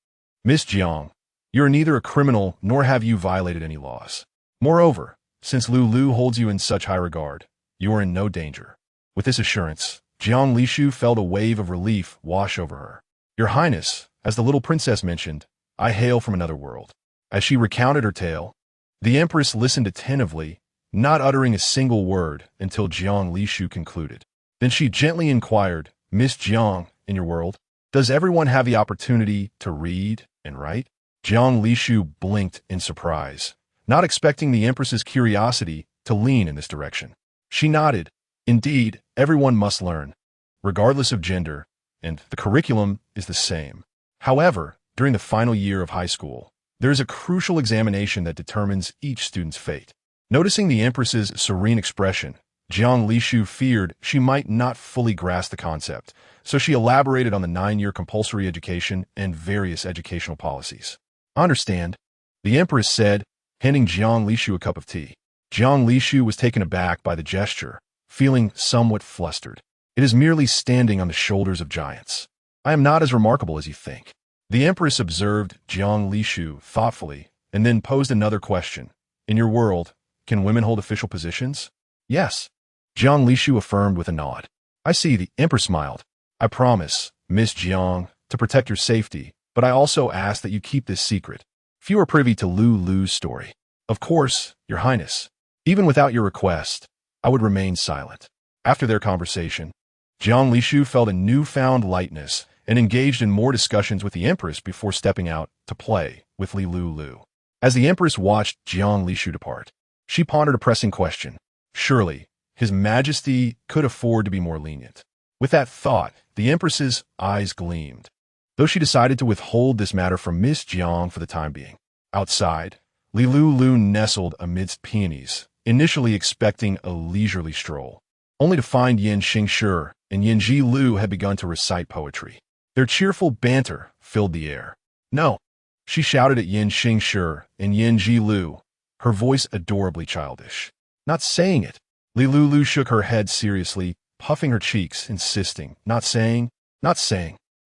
Miss Jiang, you are neither a criminal nor have you violated any laws. Moreover, since Lulu holds you in such high regard, you are in no danger. With this assurance, Jiang Lishu felt a wave of relief wash over her. Your Highness, as the little princess mentioned, I hail from another world. As she recounted her tale, the Empress listened attentively, not uttering a single word until Jiang Lishu concluded. Then she gently inquired, Miss Jiang, in your world, does everyone have the opportunity to read and write? Jiang Lishu blinked in surprise, not expecting the Empress's curiosity to lean in this direction. She nodded. Indeed, everyone must learn, regardless of gender, and the curriculum is the same. However, during the final year of high school, there is a crucial examination that determines each student's fate. Noticing the Empress's serene expression, Jiang Lishu feared she might not fully grasp the concept, so she elaborated on the 9-year compulsory education and various educational policies. Understand, the Empress said, handing Jiang Lishu a cup of tea. Jiang Lishu was taken aback by the gesture, feeling somewhat flustered. It is merely standing on the shoulders of giants. I am not as remarkable as you think. The Empress observed Jiang Lishu thoughtfully and then posed another question. In your world, can women hold official positions? Yes. Jiang Lishu affirmed with a nod. I see, the Empress smiled. I promise, Miss Jiang, to protect your safety, but I also ask that you keep this secret. Few are privy to Lulu's story. Of course, Your Highness. Even without your request, I would remain silent. After their conversation, Jiang Lishu felt a newfound lightness and engaged in more discussions with the Empress before stepping out to play with Lulu. As the Empress watched Jiang Lishu depart, she pondered a pressing question. Surely, His Majesty could afford to be more lenient. With that thought, the Empress's eyes gleamed, though she decided to withhold this matter from Miss Jiang for the time being. Outside, Lulu nestled amidst peonies, initially expecting a leisurely stroll, only to find Yin Xingshi and Yin Lu had begun to recite poetry. Their cheerful banter filled the air. No, she shouted at Yin Xingshi and Yin Lu, her voice adorably childish. Not saying it. Lulu shook her head seriously, puffing her cheeks, insisting, not saying.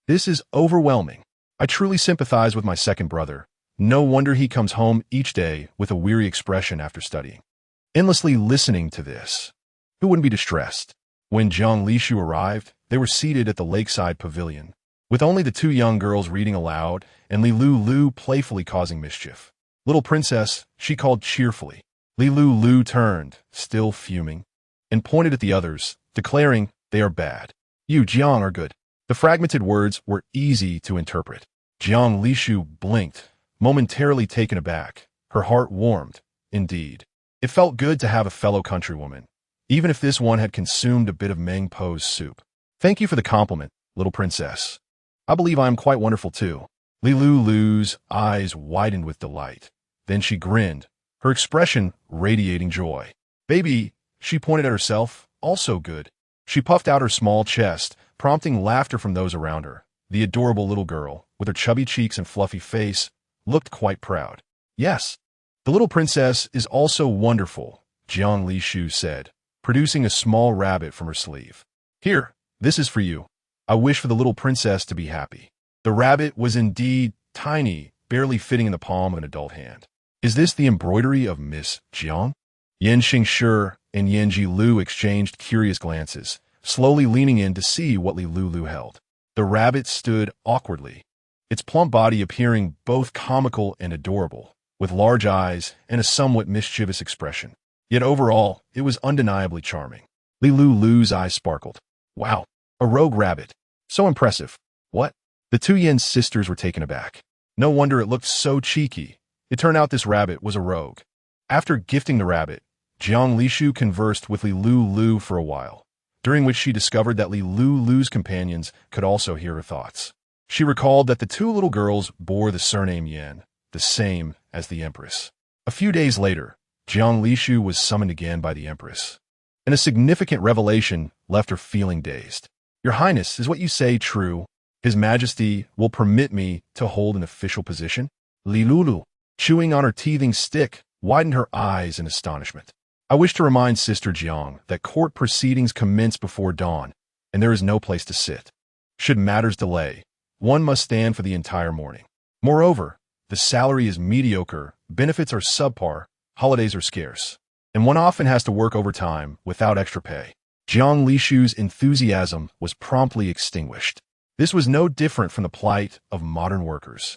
This is overwhelming. I truly sympathize with my second brother. No wonder he comes home each day with a weary expression after studying. Endlessly listening to this. Who wouldn't be distressed? When Jiang Lishu arrived, they were seated at the lakeside pavilion, with only the two young girls reading aloud and Lulu playfully causing mischief. Little princess, she called cheerfully. Lulu turned, still fuming, and pointed at the others, declaring, "They are bad. You, Jiang, are good." The fragmented words were easy to interpret. Jiang Lishu blinked, momentarily taken aback. Her heart warmed. Indeed, it felt good to have a fellow countrywoman, even if this one had consumed a bit of Meng Po's soup. "Thank you for the compliment, little princess. I believe I am quite wonderful too." Lulu's eyes widened with delight. Then she grinned, her expression radiating joy. "Baby," she pointed at herself, "also good." She puffed out her small chest, prompting laughter from those around her. The adorable little girl, with her chubby cheeks and fluffy face, looked quite proud. "Yes, the little princess is also wonderful," Jiang Lishu said, producing a small rabbit from her sleeve. "Here, this is for you. I wish for the little princess to be happy." The rabbit was indeed tiny, barely fitting in the palm of an adult hand. "Is this the embroidery of Miss Jiang?" Yan Xingshi and Yanji Lu exchanged curious glances, slowly leaning in to see what Li Lulu held. The rabbit stood awkwardly, its plump body appearing both comical and adorable, with large eyes and a somewhat mischievous expression. Yet overall, it was undeniably charming. Li Lulu's eyes sparkled. "Wow, a rogue rabbit. So impressive." "What?" The two Yan sisters were taken aback. No wonder it looked so cheeky. It turned out this rabbit was a rogue. After gifting the rabbit, Jiang Lishu conversed with Li Lulu for a while, during which she discovered that Li Lulu's companions could also hear her thoughts. She recalled that the two little girls bore the surname Yan, the same as the Empress. A few days later, Jiang Lishu was summoned again by the Empress, and a significant revelation left her feeling dazed. "Your Highness, is what you say true? His Majesty will permit me to hold an official position?" Li Lulu, chewing on her teething stick, widened her eyes in astonishment. "I wish to remind Sister Jiang that court proceedings commence before dawn, and there is no place to sit. Should matters delay, one must stand for the entire morning. Moreover, the salary is mediocre, benefits are subpar, holidays are scarce, and one often has to work overtime without extra pay." Jiang Lishu's enthusiasm was promptly extinguished. This was no different from the plight of modern workers.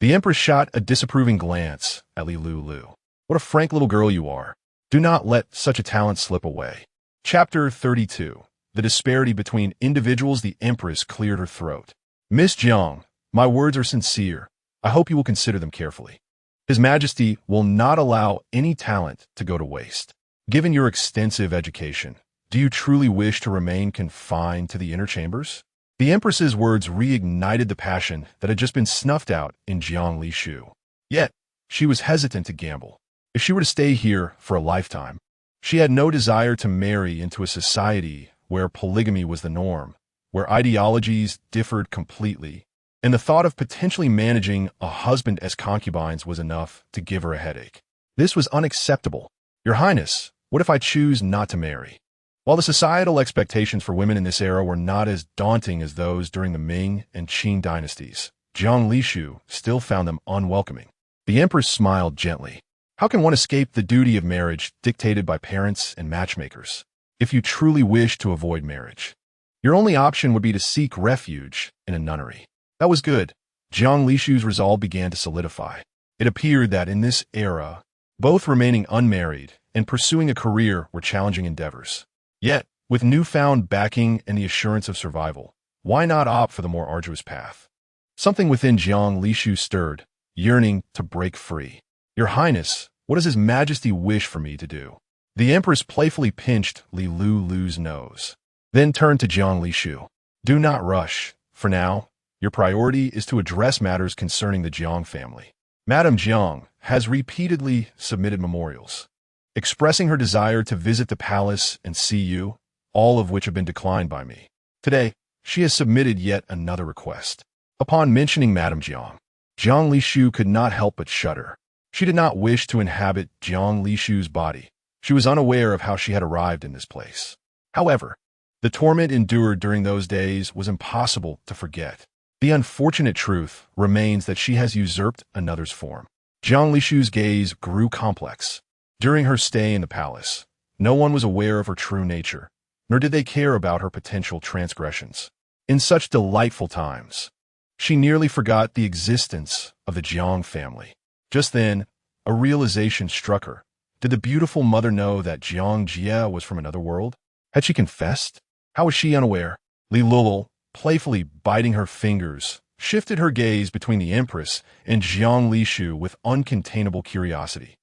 The Empress shot a disapproving glance at Li Lulu. "What a frank little girl you are. Do not let such a talent slip away." Chapter 32. The disparity between individuals. The Empress cleared her throat. "Miss Jiang, my words are sincere. I hope you will consider them carefully. His Majesty will not allow any talent to go to waste. Given your extensive education, do you truly wish to remain confined to the inner chambers?" The Empress's words reignited the passion that had just been snuffed out in Jiang Lishu. Yet, she was hesitant to gamble. If she were to stay here for a lifetime, she had no desire to marry into a society where polygamy was the norm, where ideologies differed completely, and the thought of potentially managing a husband as concubines was enough to give her a headache. This was unacceptable. "Your Highness, what if I choose not to marry?" While the societal expectations for women in this era were not as daunting as those during the Ming and Qing dynasties, Jiang Lishu still found them unwelcoming. The Empress smiled gently. "How can one escape the duty of marriage dictated by parents and matchmakers? If you truly wish to avoid marriage, your only option would be to seek refuge in a nunnery." That was good. Jiang Lishu's resolve began to solidify. It appeared that in this era, both remaining unmarried and pursuing a career were challenging endeavors. Yet, with newfound backing and the assurance of survival, why not opt for the more arduous path? Something within Jiang Lishu stirred, yearning to break free. "Your Highness, what does His Majesty wish for me to do?" The Empress playfully pinched Li Lulu's nose, then turned to Jiang Lishu. "Do not rush. For now, your priority is to address matters concerning the Jiang family. Madame Jiang has repeatedly submitted memorials, expressing her desire to visit the palace and see you, all of which have been declined by me. Today, she has submitted yet another request." Upon mentioning Madame Jiang, Jiang Lishu could not help but shudder. She did not wish to inhabit Jiang Lishu's body. She was unaware of how she had arrived in this place. However, the torment endured during those days was impossible to forget. The unfortunate truth remains that she has usurped another's form. Jiang Lishu's gaze grew complex. During her stay in the palace, no one was aware of her true nature, nor did they care about her potential transgressions. In such delightful times, she nearly forgot the existence of the Jiang family. Just then, a realization struck her. Did the beautiful mother know that Jiang Jie was from another world? Had she confessed? How was she unaware? Lulu, playfully biting her fingers, shifted her gaze between the Empress and Jiang Lishu with uncontainable curiosity.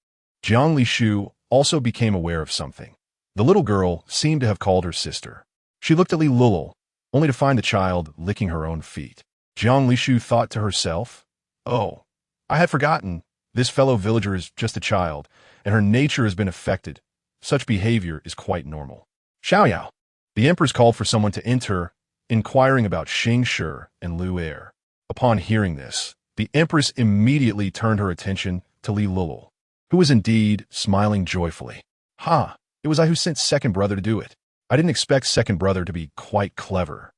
Jiang Lishu also became aware of something. The little girl seemed to have called her sister. She looked at Lulu, only to find the child licking her own feet. Jiang Lishu thought to herself, "Oh, I had forgotten. This fellow villager is just a child, and her nature has been affected. Such behavior is quite normal." Xiaoyao. The Empress called for someone to enter, inquiring about Xing Shi and Lulu. Upon hearing this, the Empress immediately turned her attention to Lulu, who was indeed smiling joyfully. "Ha! It was I who sent second brother to do it. I didn't expect second brother to be quite clever.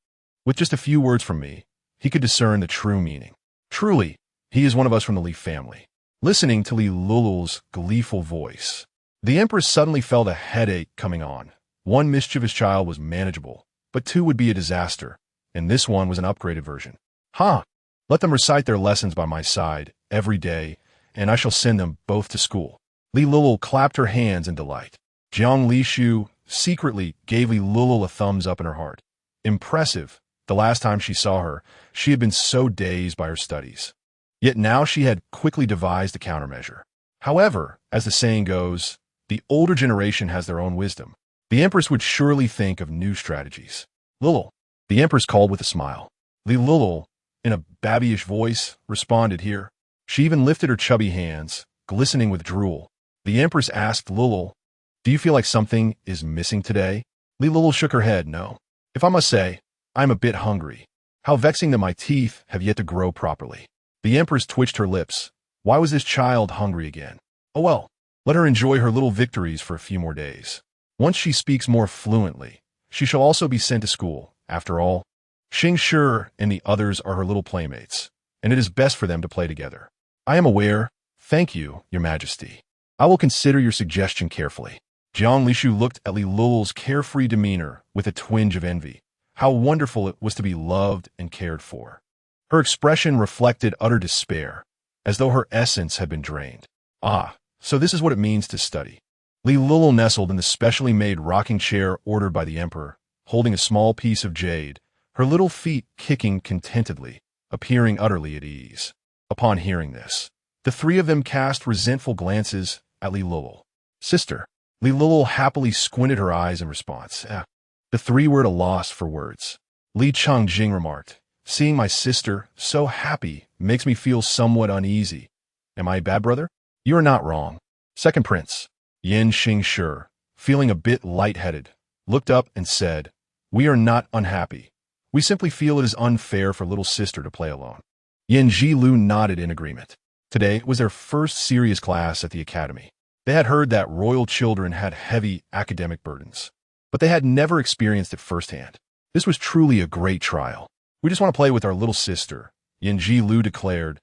With just a few words from me, he could discern the true meaning. Truly, he is one of us from the Li family." Listening to Lulu's gleeful voice, the Empress suddenly felt a headache coming on. One mischievous child was manageable, but two would be a disaster, and this one was an upgraded version. "Ha! Let them recite their lessons by my side every day, and I shall send them both to school." Lulu clapped her hands in delight. Jiang Lishu secretly gave Lulu a thumbs up in her heart. Impressive. The last time she saw her, she had been so dazed by her studies. Yet now she had quickly devised a countermeasure. However, as the saying goes, the older generation has their own wisdom. The Empress would surely think of new strategies. "Lulu," the Empress called with a smile. Lulu, in a babyish voice, responded here. She even lifted her chubby hands, glistening with drool. The Empress asked Lulu, "Do you feel like something is missing today?" Lulu shook her head, "No. If I must say, I'm a bit hungry. How vexing that my teeth have yet to grow properly." The Empress twitched her lips. Why was this child hungry again? Oh well, let her enjoy her little victories for a few more days. Once she speaks more fluently, she shall also be sent to school. After all, Xing Shi and the others are her little playmates, and it is best for them to play together. "I am aware. Thank you, Your Majesty. I will consider your suggestion carefully." Jiang Lishu looked at Lulu's carefree demeanor with a twinge of envy. How wonderful it was to be loved and cared for. Her expression reflected utter despair, as though her essence had been drained. Ah, so this is what it means to study. Lulu nestled in the specially made rocking chair ordered by the Emperor, holding a small piece of jade, her little feet kicking contentedly, appearing utterly at ease. Upon hearing this, the three of them cast resentful glances at Lulu. "Sister." Lulu happily squinted her eyes in response. The three were at a loss for words. Li Changjing remarked, "Seeing my sister so happy makes me feel somewhat uneasy. Am I a bad brother?" "You are not wrong." Second Prince, Yin Xing Shi, feeling a bit lightheaded, looked up and said, "We are not unhappy. We simply feel it is unfair for little sister to play alone." Yin Jilu nodded in agreement. Today was their first serious class at the academy. They had heard that royal children had heavy academic burdens, but they had never experienced it firsthand. This was truly a great trial. "We just want to play with our little sister," Yin Jilu declared,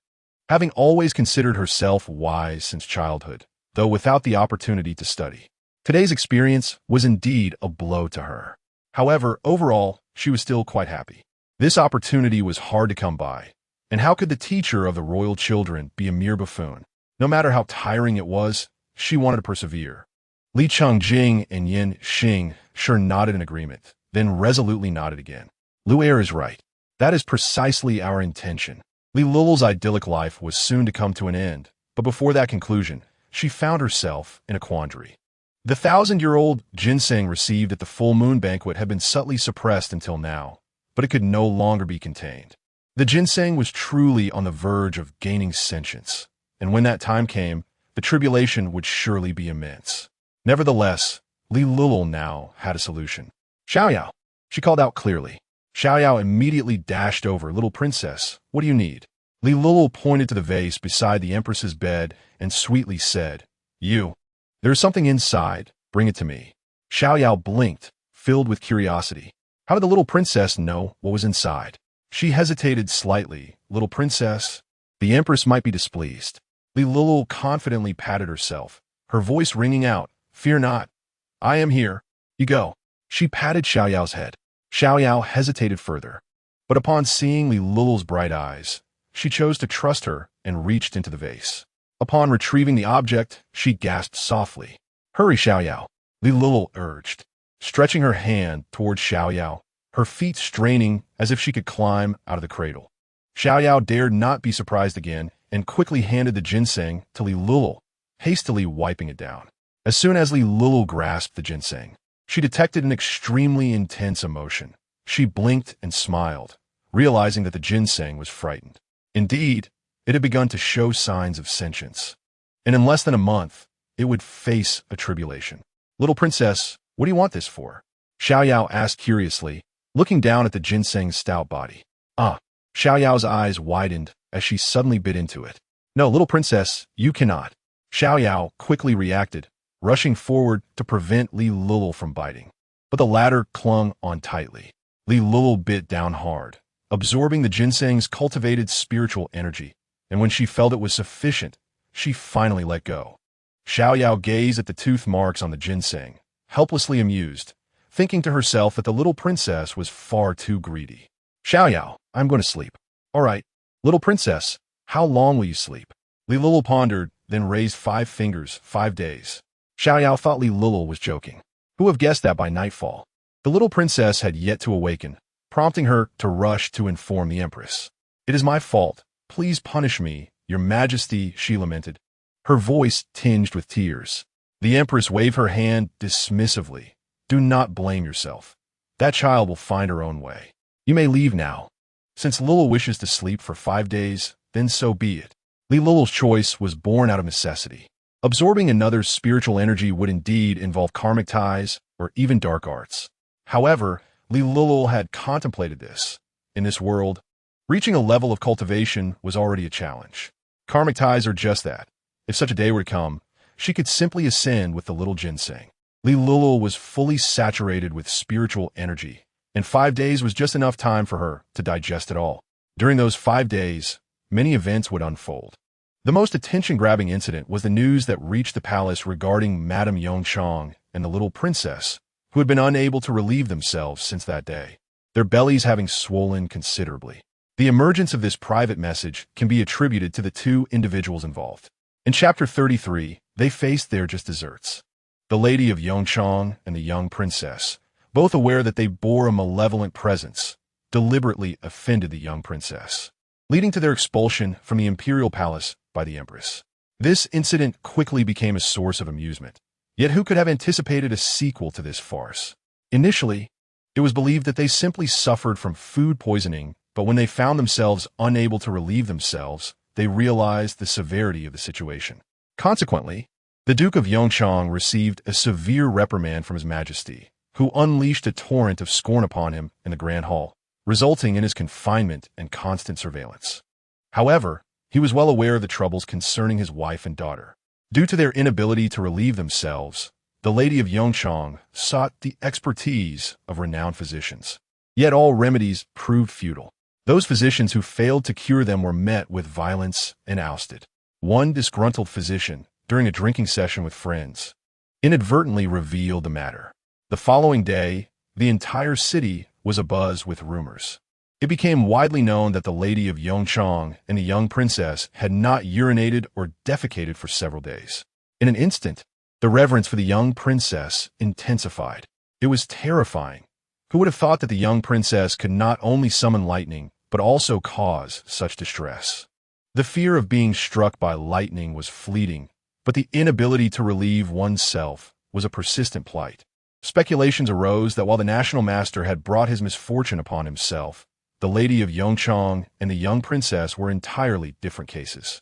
having always considered herself wise since childhood, though without the opportunity to study. Today's experience was indeed a blow to her. However, overall, she was still quite happy. This opportunity was hard to come by, and how could the teacher of the royal children be a mere buffoon? No matter how tiring it was, she wanted to persevere. Li Changjing and Yin Xing Shi nodded in agreement, then resolutely nodded again. Lulu is right. That is precisely our intention. Lulu's idyllic life was soon to come to an end, but before that conclusion, she found herself in a quandary. The 1,000-year-old ginseng received at the full moon banquet had been subtly suppressed until now, but it could no longer be contained. The ginseng was truly on the verge of gaining sentience, and when that time came, the tribulation would surely be immense. Nevertheless, Lulu now had a solution. "Xiaoyao," she called out clearly. Xiaoyao immediately dashed over. "Little princess, what do you need?" Lulu pointed to the vase beside the Empress's bed and sweetly said, "There is something inside. Bring it to me." Xiaoyao blinked, filled with curiosity. How did the little princess know what was inside? She hesitated slightly. Little princess, the Empress might be displeased. Lulu confidently patted herself, her voice ringing out, "Fear not. I am here. You go." She patted Xiaoyao's head. Xiaoyao hesitated further, but upon seeing Lulu's bright eyes, she chose to trust her and reached into the vase. Upon retrieving the object, she gasped softly. "Hurry, Xiaoyao," Lulu urged, stretching her hand towards Xiaoyao, her feet straining as if she could climb out of the cradle. Xiaoyao dared not be surprised again and quickly handed the ginseng to Lulu, hastily wiping it down. As soon as Lulu grasped the ginseng, she detected an extremely intense emotion. She blinked and smiled, realizing that the ginseng was frightened. Indeed, it had begun to show signs of sentience. And in less than a month, it would face a tribulation. "Little princess, what do you want this for?" Xiaoyao asked curiously, looking down at the ginseng's stout body. "Ah." Xiaoyao's eyes widened as she suddenly bit into it. "No, little princess, you cannot." Xiaoyao quickly reacted, rushing forward to prevent Lulu from biting. But the latter clung on tightly. Lulu bit down hard, absorbing the ginseng's cultivated spiritual energy, and when she felt it was sufficient, she finally let go. Xiaoyao gazed at the tooth marks on the ginseng, helplessly amused, thinking to herself that the little princess was far too greedy. "Xiaoyao, I'm going to sleep." "All right. Little princess, how long will you sleep?" Lulu pondered, then raised 5 fingers, 5 days. Xiaoyao thought Lulu was joking. Who would have guessed that by nightfall? The little princess had yet to awaken, prompting her to rush to inform the Empress. "It is my fault. Please punish me, Your Majesty," she lamented, her voice tinged with tears. The Empress waved her hand dismissively. "Do not blame yourself. That child will find her own way. You may leave now. Since Lulu wishes to sleep for 5 days, then so be it." Lulu's choice was born out of necessity. Absorbing another's spiritual energy would indeed involve karmic ties or even dark arts. However, Lulu had contemplated this. In this world, reaching a level of cultivation was already a challenge. Karmic ties are just that. If such a day were to come, she could simply ascend with the little ginseng. Lulu was fully saturated with spiritual energy, and 5 days was just enough time for her to digest it all. During those 5 days, many events would unfold. The most attention-grabbing incident was the news that reached the palace regarding Madame Yongchang and the little princess, who had been unable to relieve themselves since that day, their bellies having swollen considerably. The emergence of this private message can be attributed to the 2 individuals involved. In Chapter 33, they faced their just desserts. The lady of Yongchang and the young princess, both aware that they bore a malevolent presence, deliberately offended the young princess, leading to their expulsion from the imperial palace by the Empress. This incident quickly became a source of amusement. Yet who could have anticipated a sequel to this farce? Initially, it was believed that they simply suffered from food poisoning, but when they found themselves unable to relieve themselves, they realized the severity of the situation. Consequently, the Duke of Yongchang received a severe reprimand from His Majesty, who unleashed a torrent of scorn upon him in the Grand Hall, resulting in his confinement and constant surveillance. However, he was well aware of the troubles concerning his wife and daughter. Due to their inability to relieve themselves, the lady of Yongchang sought the expertise of renowned physicians. Yet all remedies proved futile. Those physicians who failed to cure them were met with violence and ousted. One disgruntled physician, during a drinking session with friends, inadvertently revealed the matter. The following day, the entire city was abuzz with rumors. It became widely known that the lady of Yongchang and the young princess had not urinated or defecated for several days. In an instant, the reverence for the young princess intensified. It was terrifying. Who would have thought that the young princess could not only summon lightning, but also cause such distress? The fear of being struck by lightning was fleeting, but the inability to relieve oneself was a persistent plight. Speculations arose that while the national master had brought his misfortune upon himself, the lady of Yongchang and the young princess were entirely different cases.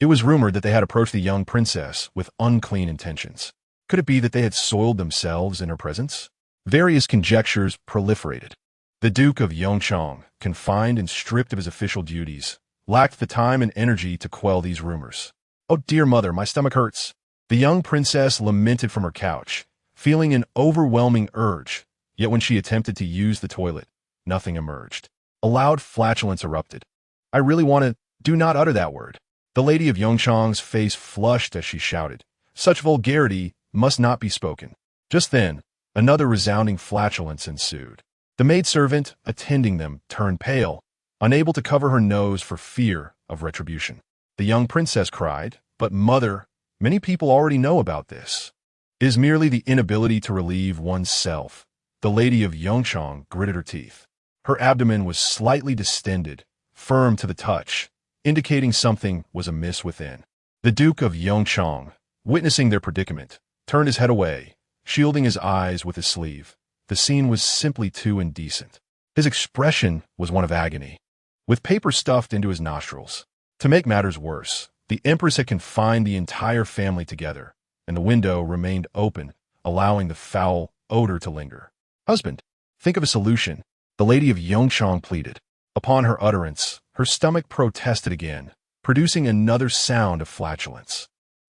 It was rumored that they had approached the young princess with unclean intentions. Could it be that they had soiled themselves in her presence? Various conjectures proliferated. The Duke of Yongchang, confined and stripped of his official duties, lacked the time and energy to quell these rumors. "Oh dear mother, my stomach hurts." The young princess lamented from her couch, feeling an overwhelming urge, yet when she attempted to use the toilet, nothing emerged. A loud flatulence erupted. I really want to. Do not utter that word. The lady of Yongchang's face flushed as she shouted. Such vulgarity must not be spoken. Just then, another resounding flatulence ensued. The maidservant, attending them, turned pale, unable to cover her nose for fear of retribution. The young princess cried, "But mother, many people already know about this. It is merely the inability to relieve oneself." The lady of Yongchang gritted her teeth. Her abdomen was slightly distended, firm to the touch, indicating something was amiss within. The Duke of Yongchang, witnessing their predicament, turned his head away, shielding his eyes with his sleeve. The scene was simply too indecent. His expression was one of agony, with paper stuffed into his nostrils. To make matters worse, the Empress had confined the entire family together, and the window remained open, allowing the foul odor to linger. "Husband, think of a solution," the lady of Yongchang pleaded. Upon her utterance, her stomach protested again, producing another sound of flatulence.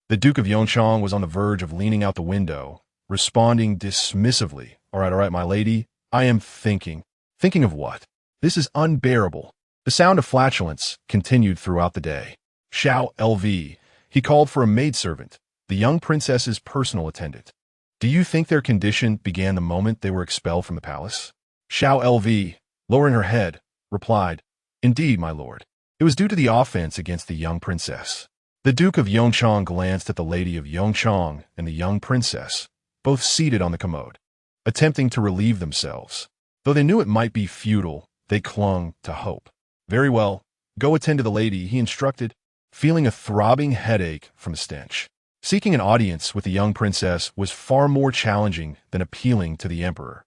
The Duke of Yongchang was on the verge of leaning out the window, responding dismissively. All right, my lady, I am thinking." Thinking of what? This is unbearable. The sound of flatulence continued throughout the day. "Xiao LV," he called for a maidservant, the young princess's personal attendant. "Do you think their condition began the moment they were expelled from the palace?" Xiao LV, lowering her head, replied, "Indeed, my lord. It was due to the offense against the young princess." The Duke of Yongchang glanced at the lady of Yongchang and the young princess, both seated on the commode, attempting to relieve themselves. Though they knew it might be futile, they clung to hope. "Very well, go attend to the lady," he instructed, feeling a throbbing headache from the stench. Seeking an audience with the young princess was far more challenging than appealing to the emperor,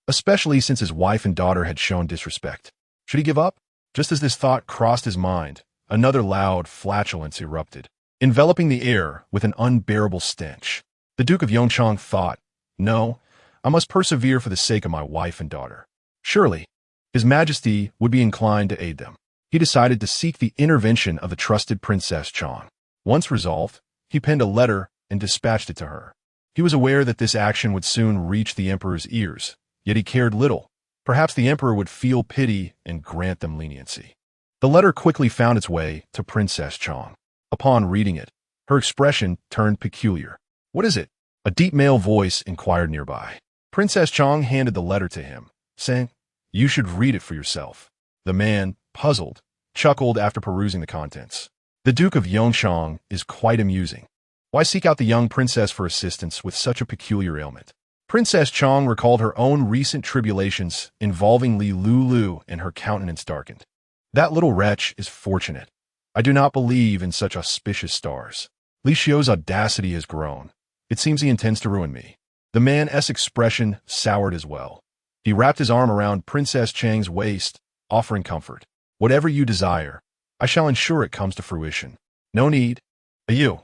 especially since his wife and daughter had shown disrespect. Should he give up? Just as this thought crossed his mind, another loud flatulence erupted, enveloping the air with an unbearable stench. The Duke of Yongchang thought, "No, I must persevere for the sake of my wife and daughter." Surely, His Majesty would be inclined to aid them. He decided to seek the intervention of the trusted Princess Chang. Once resolved, he penned a letter and dispatched it to her. He was aware that this action would soon reach the emperor's ears, yet he cared little. Perhaps the emperor would feel pity and grant them leniency. The letter quickly found its way to Princess Chang. Upon reading it, her expression turned peculiar. "What is it?" a deep male voice inquired nearby. Princess Chang handed the letter to him, saying, "You should read it for yourself." The man, puzzled, chuckled after perusing the contents. "The Duke of Yongchang is quite amusing. Why seek out the young princess for assistance with such a peculiar ailment?" Princess Chang recalled her own recent tribulations involving Lulu, and her countenance darkened. "That little wretch is fortunate. I do not believe in such auspicious stars. Li Xiu's audacity has grown. It seems he intends to ruin me." The man's expression soured as well. He wrapped his arm around Princess Chang's waist, offering comfort. "Whatever you desire, I shall ensure it comes to fruition. No need. You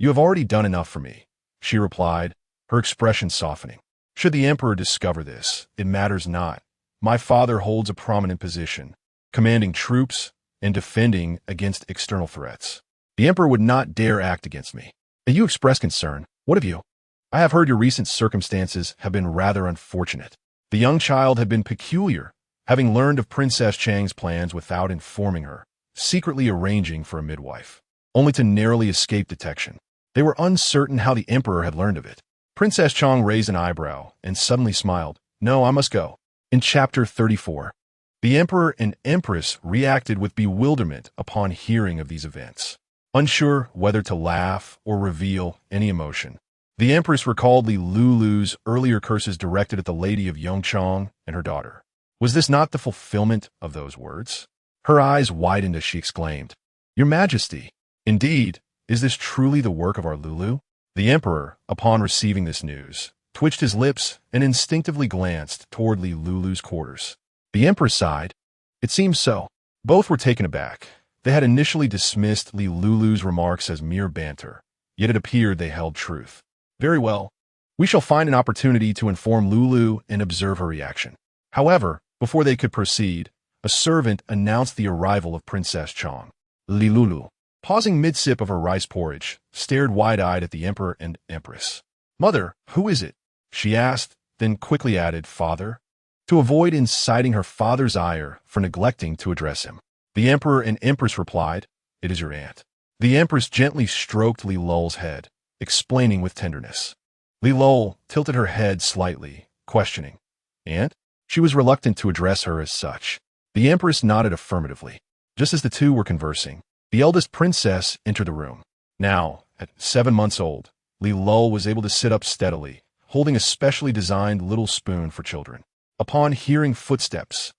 have already done enough for me," she replied, her expression softening. "Should the emperor discover this, it matters not. My father holds a prominent position, commanding troops and defending against external threats. The emperor would not dare act against me. And you express concern. What of you? I have heard your recent circumstances have been rather unfortunate." The young child had been peculiar, having learned of Princess Chang's plans without informing her, secretly arranging for a midwife, only to narrowly escape detection. They were uncertain how the emperor had learned of it. Princess Chang raised an eyebrow and suddenly smiled. "No, I must go." In Chapter 34, the emperor and empress reacted with bewilderment upon hearing of these events, unsure whether to laugh or reveal any emotion. The empress recalled Lulu's earlier curses directed at the lady of Yongchang and her daughter. Was this not the fulfillment of those words? Her eyes widened as she exclaimed, "Your Majesty, indeed, is this truly the work of our Lulu?" The emperor, upon receiving this news, twitched his lips and instinctively glanced toward Lulu's quarters. The empress sighed. It seems so. Both were taken aback. They had initially dismissed Lulu's remarks as mere banter, yet it appeared they held truth. "Very well. We shall find an opportunity to inform Lulu and observe her reaction." However, before they could proceed, a servant announced the arrival of Princess Chang. Lulu, pausing mid-sip of her rice porridge, stared wide-eyed at the emperor and empress. "Mother, who is it?" she asked, then quickly added, "Father." to avoid inciting her father's ire for neglecting to address him. The Emperor and Empress replied, "It is your aunt." The Empress gently stroked Li Lul's head, explaining with tenderness. Li Lul tilted her head slightly, questioning. "Aunt?" She was reluctant to address her as such. The Empress nodded affirmatively. Just as the two were conversing, the eldest princess entered the room. Now, at 7 months old, Li Lul was able to sit up steadily, holding a specially designed little spoon for children. Upon hearing footsteps,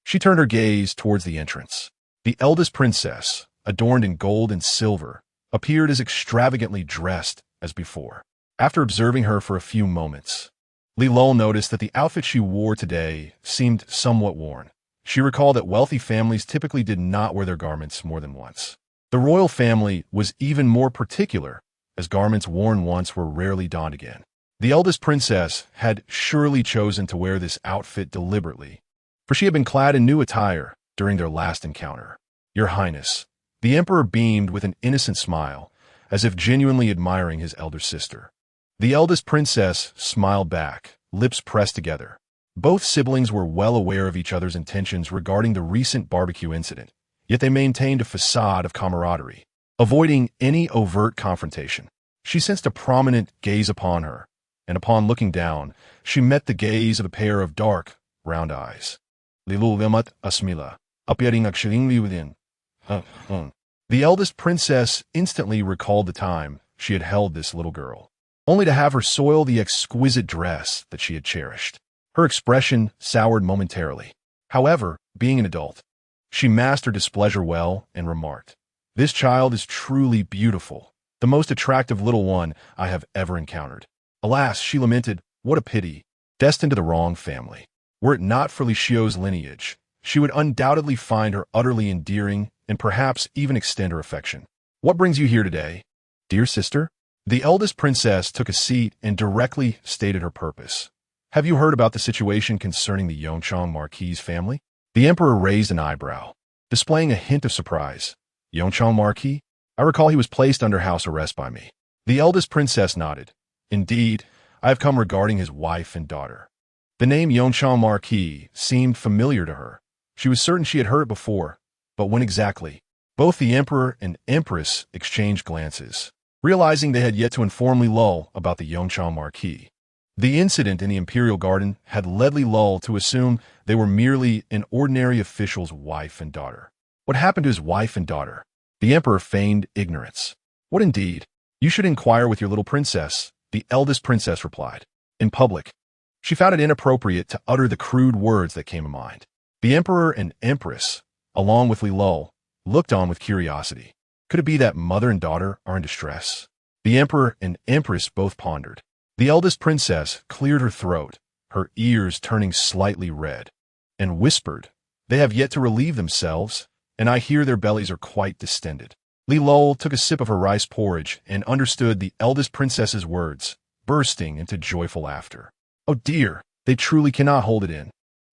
she turned her gaze towards the entrance. The eldest princess, adorned in gold and silver, appeared as extravagantly dressed as before. After observing her for a few moments, Li Lul noticed that the outfit she wore today seemed somewhat worn. She recalled that wealthy families typically did not wear their garments more than once. The royal family was even more particular, as garments worn once were rarely donned again. The eldest princess had surely chosen to wear this outfit deliberately, for she had been clad in new attire during their last encounter. "Your Highness," the Emperor beamed with an innocent smile, as if genuinely admiring his elder sister. The eldest princess smiled back, lips pressed together. Both siblings were well aware of each other's intentions regarding the recent barbecue incident, yet they maintained a facade of camaraderie, avoiding any overt confrontation. She sensed a prominent gaze upon her, and upon looking down, she met the gaze of a pair of dark, round eyes. "Lilu vemat asmila, appearing actually within." The eldest princess instantly recalled the time she had held this little girl, only to have her soil the exquisite dress that she had cherished. Her expression soured momentarily. However, being an adult, she masked her displeasure well and remarked, "This child is truly beautiful, the most attractive little one I have ever encountered." Alas, she lamented, what a pity, destined to the wrong family. Were it not for Li Xiu's lineage, she would undoubtedly find her utterly endearing and perhaps even extend her affection. "What brings you here today, dear sister?" The eldest princess took a seat and directly stated her purpose. "Have you heard about the situation concerning the Yongchang Marquis family?" The Emperor raised an eyebrow, displaying a hint of surprise. "Yongchang Marquis? I recall he was placed under house arrest by me." The eldest princess nodded. "Indeed, I have come regarding his wife and daughter." The name Yongchang Marquis seemed familiar to her. She was certain she had heard it before, but when exactly? Both the Emperor and Empress exchanged glances, realizing they had yet to inform Li Lul about the Yongchang Marquis. The incident in the Imperial Garden had led Li Lul to assume they were merely an ordinary official's wife and daughter. What happened to his wife and daughter? The Emperor feigned ignorance. "What indeed? You should inquire with your little princess," the eldest princess replied. In public, she found it inappropriate to utter the crude words that came to mind. The Emperor and Empress, along with Li Lul, looked on with curiosity. Could it be that mother and daughter are in distress? The Emperor and Empress both pondered. The eldest princess cleared her throat, her ears turning slightly red, and whispered, "They have yet to relieve themselves, and I hear their bellies are quite distended." Li Lul took a sip of her rice porridge and understood the eldest princess's words, bursting into joyful laughter. "Oh dear, they truly cannot hold it in."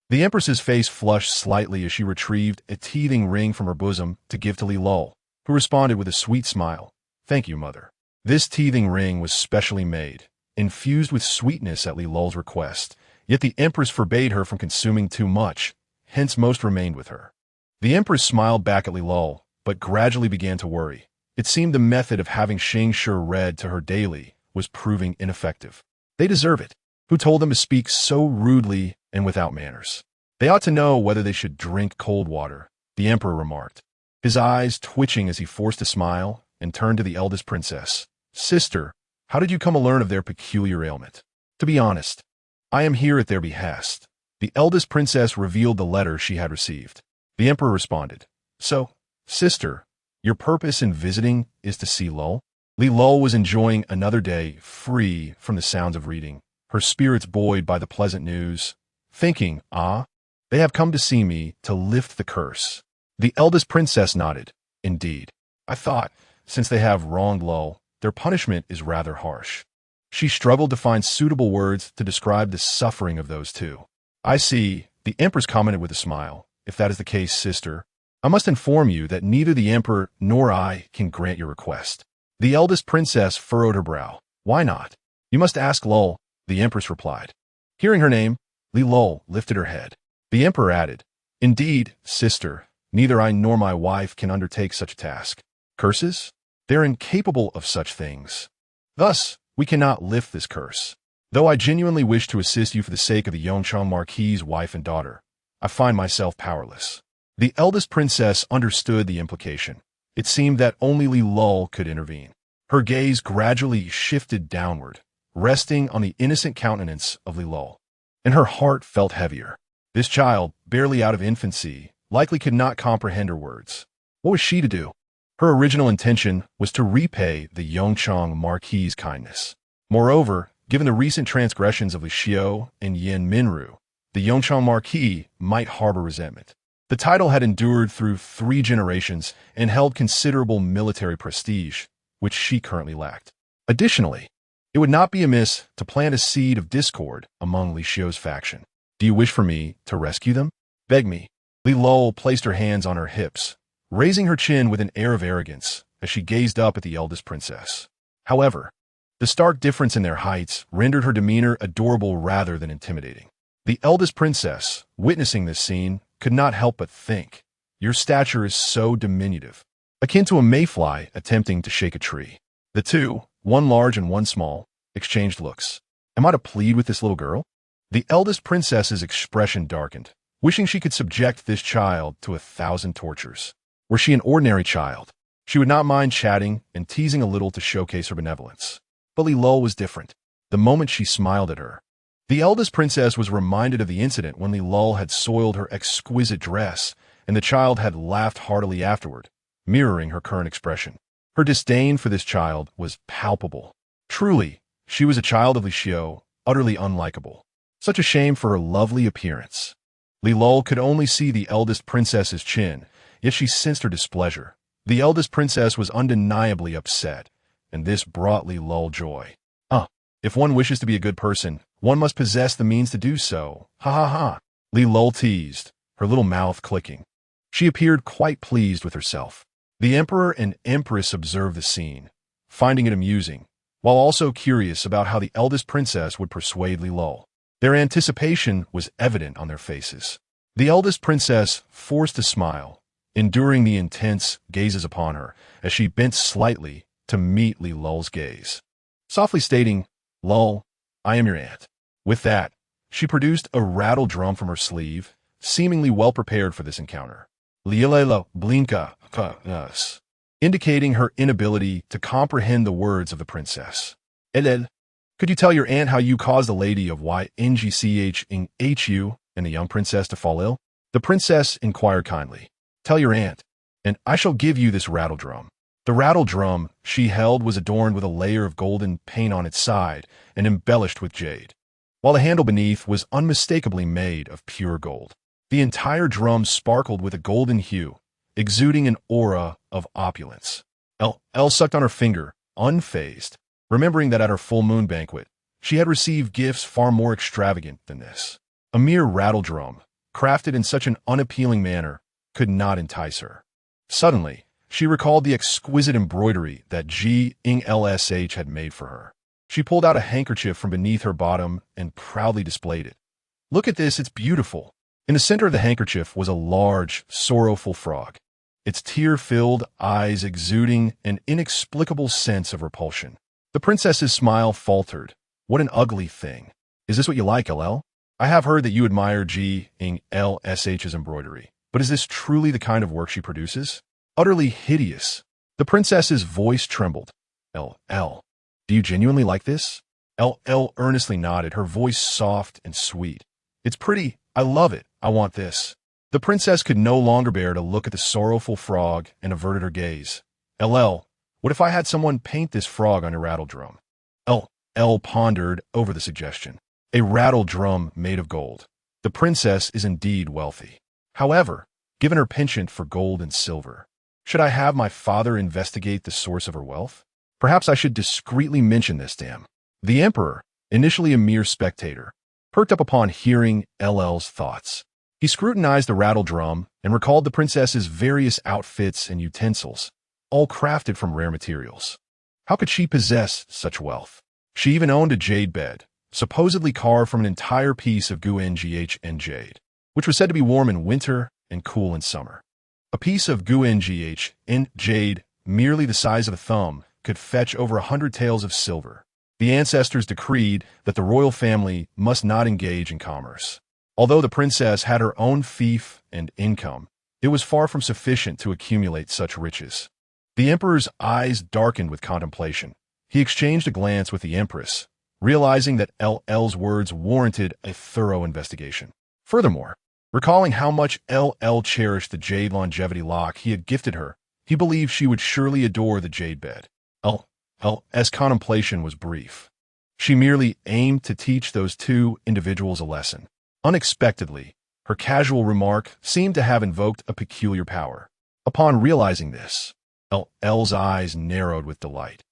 The Empress's face flushed slightly as she retrieved a teething ring from her bosom to give to Li Lul, who responded with a sweet smile. "Thank you, mother." This teething ring was specially made, infused with sweetness at Li Lul's request, yet the Empress forbade her from consuming too much, hence most remained with her. The Empress smiled back at Li Lul, but gradually began to worry. It seemed the method of having Shangshi read to her daily was proving ineffective. "They deserve it. Who told them to speak so rudely and without manners? They ought to know whether they should drink cold water," the Emperor remarked, his eyes twitching as he forced a smile and turned to the eldest princess. "Sister, how did you come to learn of their peculiar ailment?" "To be honest, I am here at their behest." The eldest princess revealed the letter she had received. The Emperor responded, "So, sister, your purpose in visiting is to see Lul?" Li Lul was enjoying another day free from the sounds of reading, her spirits buoyed by the pleasant news, thinking, they have come to see me to lift the curse. The eldest princess nodded. "Indeed. I thought, since they have wronged Lul, their punishment is rather harsh." She struggled to find suitable words to describe the suffering of those two. "I see," the Empress commented with a smile. "If that is the case, sister, I must inform you that neither the Emperor nor I can grant your request." The eldest princess furrowed her brow. "Why not?" "You must ask Lul," the Empress replied. Hearing her name, Lulu lifted her head. The emperor added, "Indeed, sister, neither I nor my wife can undertake such a task. Curses? They're incapable of such things. Thus, we cannot lift this curse. Though I genuinely wish to assist you for the sake of the Yongchang Marquis's wife and daughter, I find myself powerless." The eldest princess understood the implication. It seemed that only Lulu could intervene. Her gaze gradually shifted downward, resting on the innocent countenance of Lulu, and her heart felt heavier. This child, barely out of infancy, likely could not comprehend her words. What was she to do? Her original intention was to repay the Yongchang Marquis's kindness. Moreover, given the recent transgressions of Li Xiu and Yin Minru, the Yongchang Marquis might harbor resentment. The title had endured through 3 generations and held considerable military prestige, which she currently lacked. Additionally, it would not be amiss to plant a seed of discord among Li Xiu's faction. "Do you wish for me to rescue them? Beg me." Lulu placed her hands on her hips, raising her chin with an air of arrogance as she gazed up at the eldest princess. However, the stark difference in their heights rendered her demeanor adorable rather than intimidating. The eldest princess, witnessing this scene, could not help but think, "Your stature is so diminutive, akin to a mayfly attempting to shake a tree." The two, one large and one small, exchanged looks. Am I to plead with this little girl? The eldest princess's expression darkened, wishing she could subject this child to 1,000 tortures. Were she an ordinary child, she would not mind chatting and teasing a little to showcase her benevolence. But Lulu was different. The moment she smiled at her, the eldest princess was reminded of the incident when Lulu had soiled her exquisite dress, and the child had laughed heartily afterward, mirroring her current expression. Her disdain for this child was palpable. Truly, she was a child of Li Xiu, utterly unlikable. Such a shame for her lovely appearance. Lulu could only see the eldest princess's chin, yet she sensed her displeasure. The eldest princess was undeniably upset, and this brought Lulu joy. If one wishes to be a good person, one must possess the means to do so. Ha ha ha. Lulu teased, her little mouth clicking. She appeared quite pleased with herself. The emperor and empress observed the scene, finding it amusing, while also curious about how the eldest princess would persuade Lulu. Their anticipation was evident on their faces. The eldest princess forced a smile, enduring the intense gazes upon her as she bent slightly to meet Lulu's gaze. Softly stating, "Lulu, I am your aunt." With that, she produced a rattle drum from her sleeve, seemingly well prepared for this encounter. Lielelo blinka us, indicating her inability to comprehend the words of the princess. Elel, could you tell your aunt how you caused the lady of YNGCHNHU and the young princess to fall ill? The princess inquired kindly. Tell your aunt, and I shall give you this rattle drum. The rattle drum she held was adorned with a layer of golden paint on its side and embellished with jade, while the handle beneath was unmistakably made of pure gold. The entire drum sparkled with a golden hue, exuding an aura of opulence. Elle sucked on her finger, unfazed, remembering that at her full moon banquet, she had received gifts far more extravagant than this. A mere rattle drum, crafted in such an unappealing manner, could not entice her. Suddenly, she recalled the exquisite embroidery that GLSH had made for her. She pulled out a handkerchief from beneath her bottom and proudly displayed it. "Look at this, it's beautiful." In the center of the handkerchief was a large, sorrowful frog, its tear-filled eyes exuding an inexplicable sense of repulsion. The princess's smile faltered. "What an ugly thing. Is this what you like, LL? I have heard that you admire GLSH's embroidery, but is this truly the kind of work she produces? Utterly hideous." The princess's voice trembled. "LL, do you genuinely like this?" LL earnestly nodded, her voice soft and sweet. "It's pretty. I love it. I want this." The princess could no longer bear to look at the sorrowful frog and averted her gaze. "LL, what if I had someone paint this frog on your rattle drum?" LL pondered over the suggestion. A rattle drum made of gold. The princess is indeed wealthy. However, given her penchant for gold and silver, should I have my father investigate the source of her wealth? Perhaps I should discreetly mention this to him. The emperor, initially a mere spectator, perked up upon hearing LL's thoughts. He scrutinized the rattle drum and recalled the princess's various outfits and utensils, all crafted from rare materials. How could she possess such wealth? She even owned a jade bed, supposedly carved from an entire piece of Guangh and jade, which was said to be warm in winter and cool in summer. A piece of Guangh and jade, merely the size of a thumb, could fetch over 100 taels of silver. The ancestors decreed that the royal family must not engage in commerce. Although the princess had her own fief and income, it was far from sufficient to accumulate such riches. The emperor's eyes darkened with contemplation. He exchanged a glance with the empress, realizing that LL's words warranted a thorough investigation. Furthermore, recalling how much LL cherished the jade longevity lock he had gifted her, he believed she would surely adore the jade bed. LL's contemplation was brief. She merely aimed to teach those two individuals a lesson. Unexpectedly, her casual remark seemed to have invoked a peculiar power. Upon realizing this, LL's eyes narrowed with delight.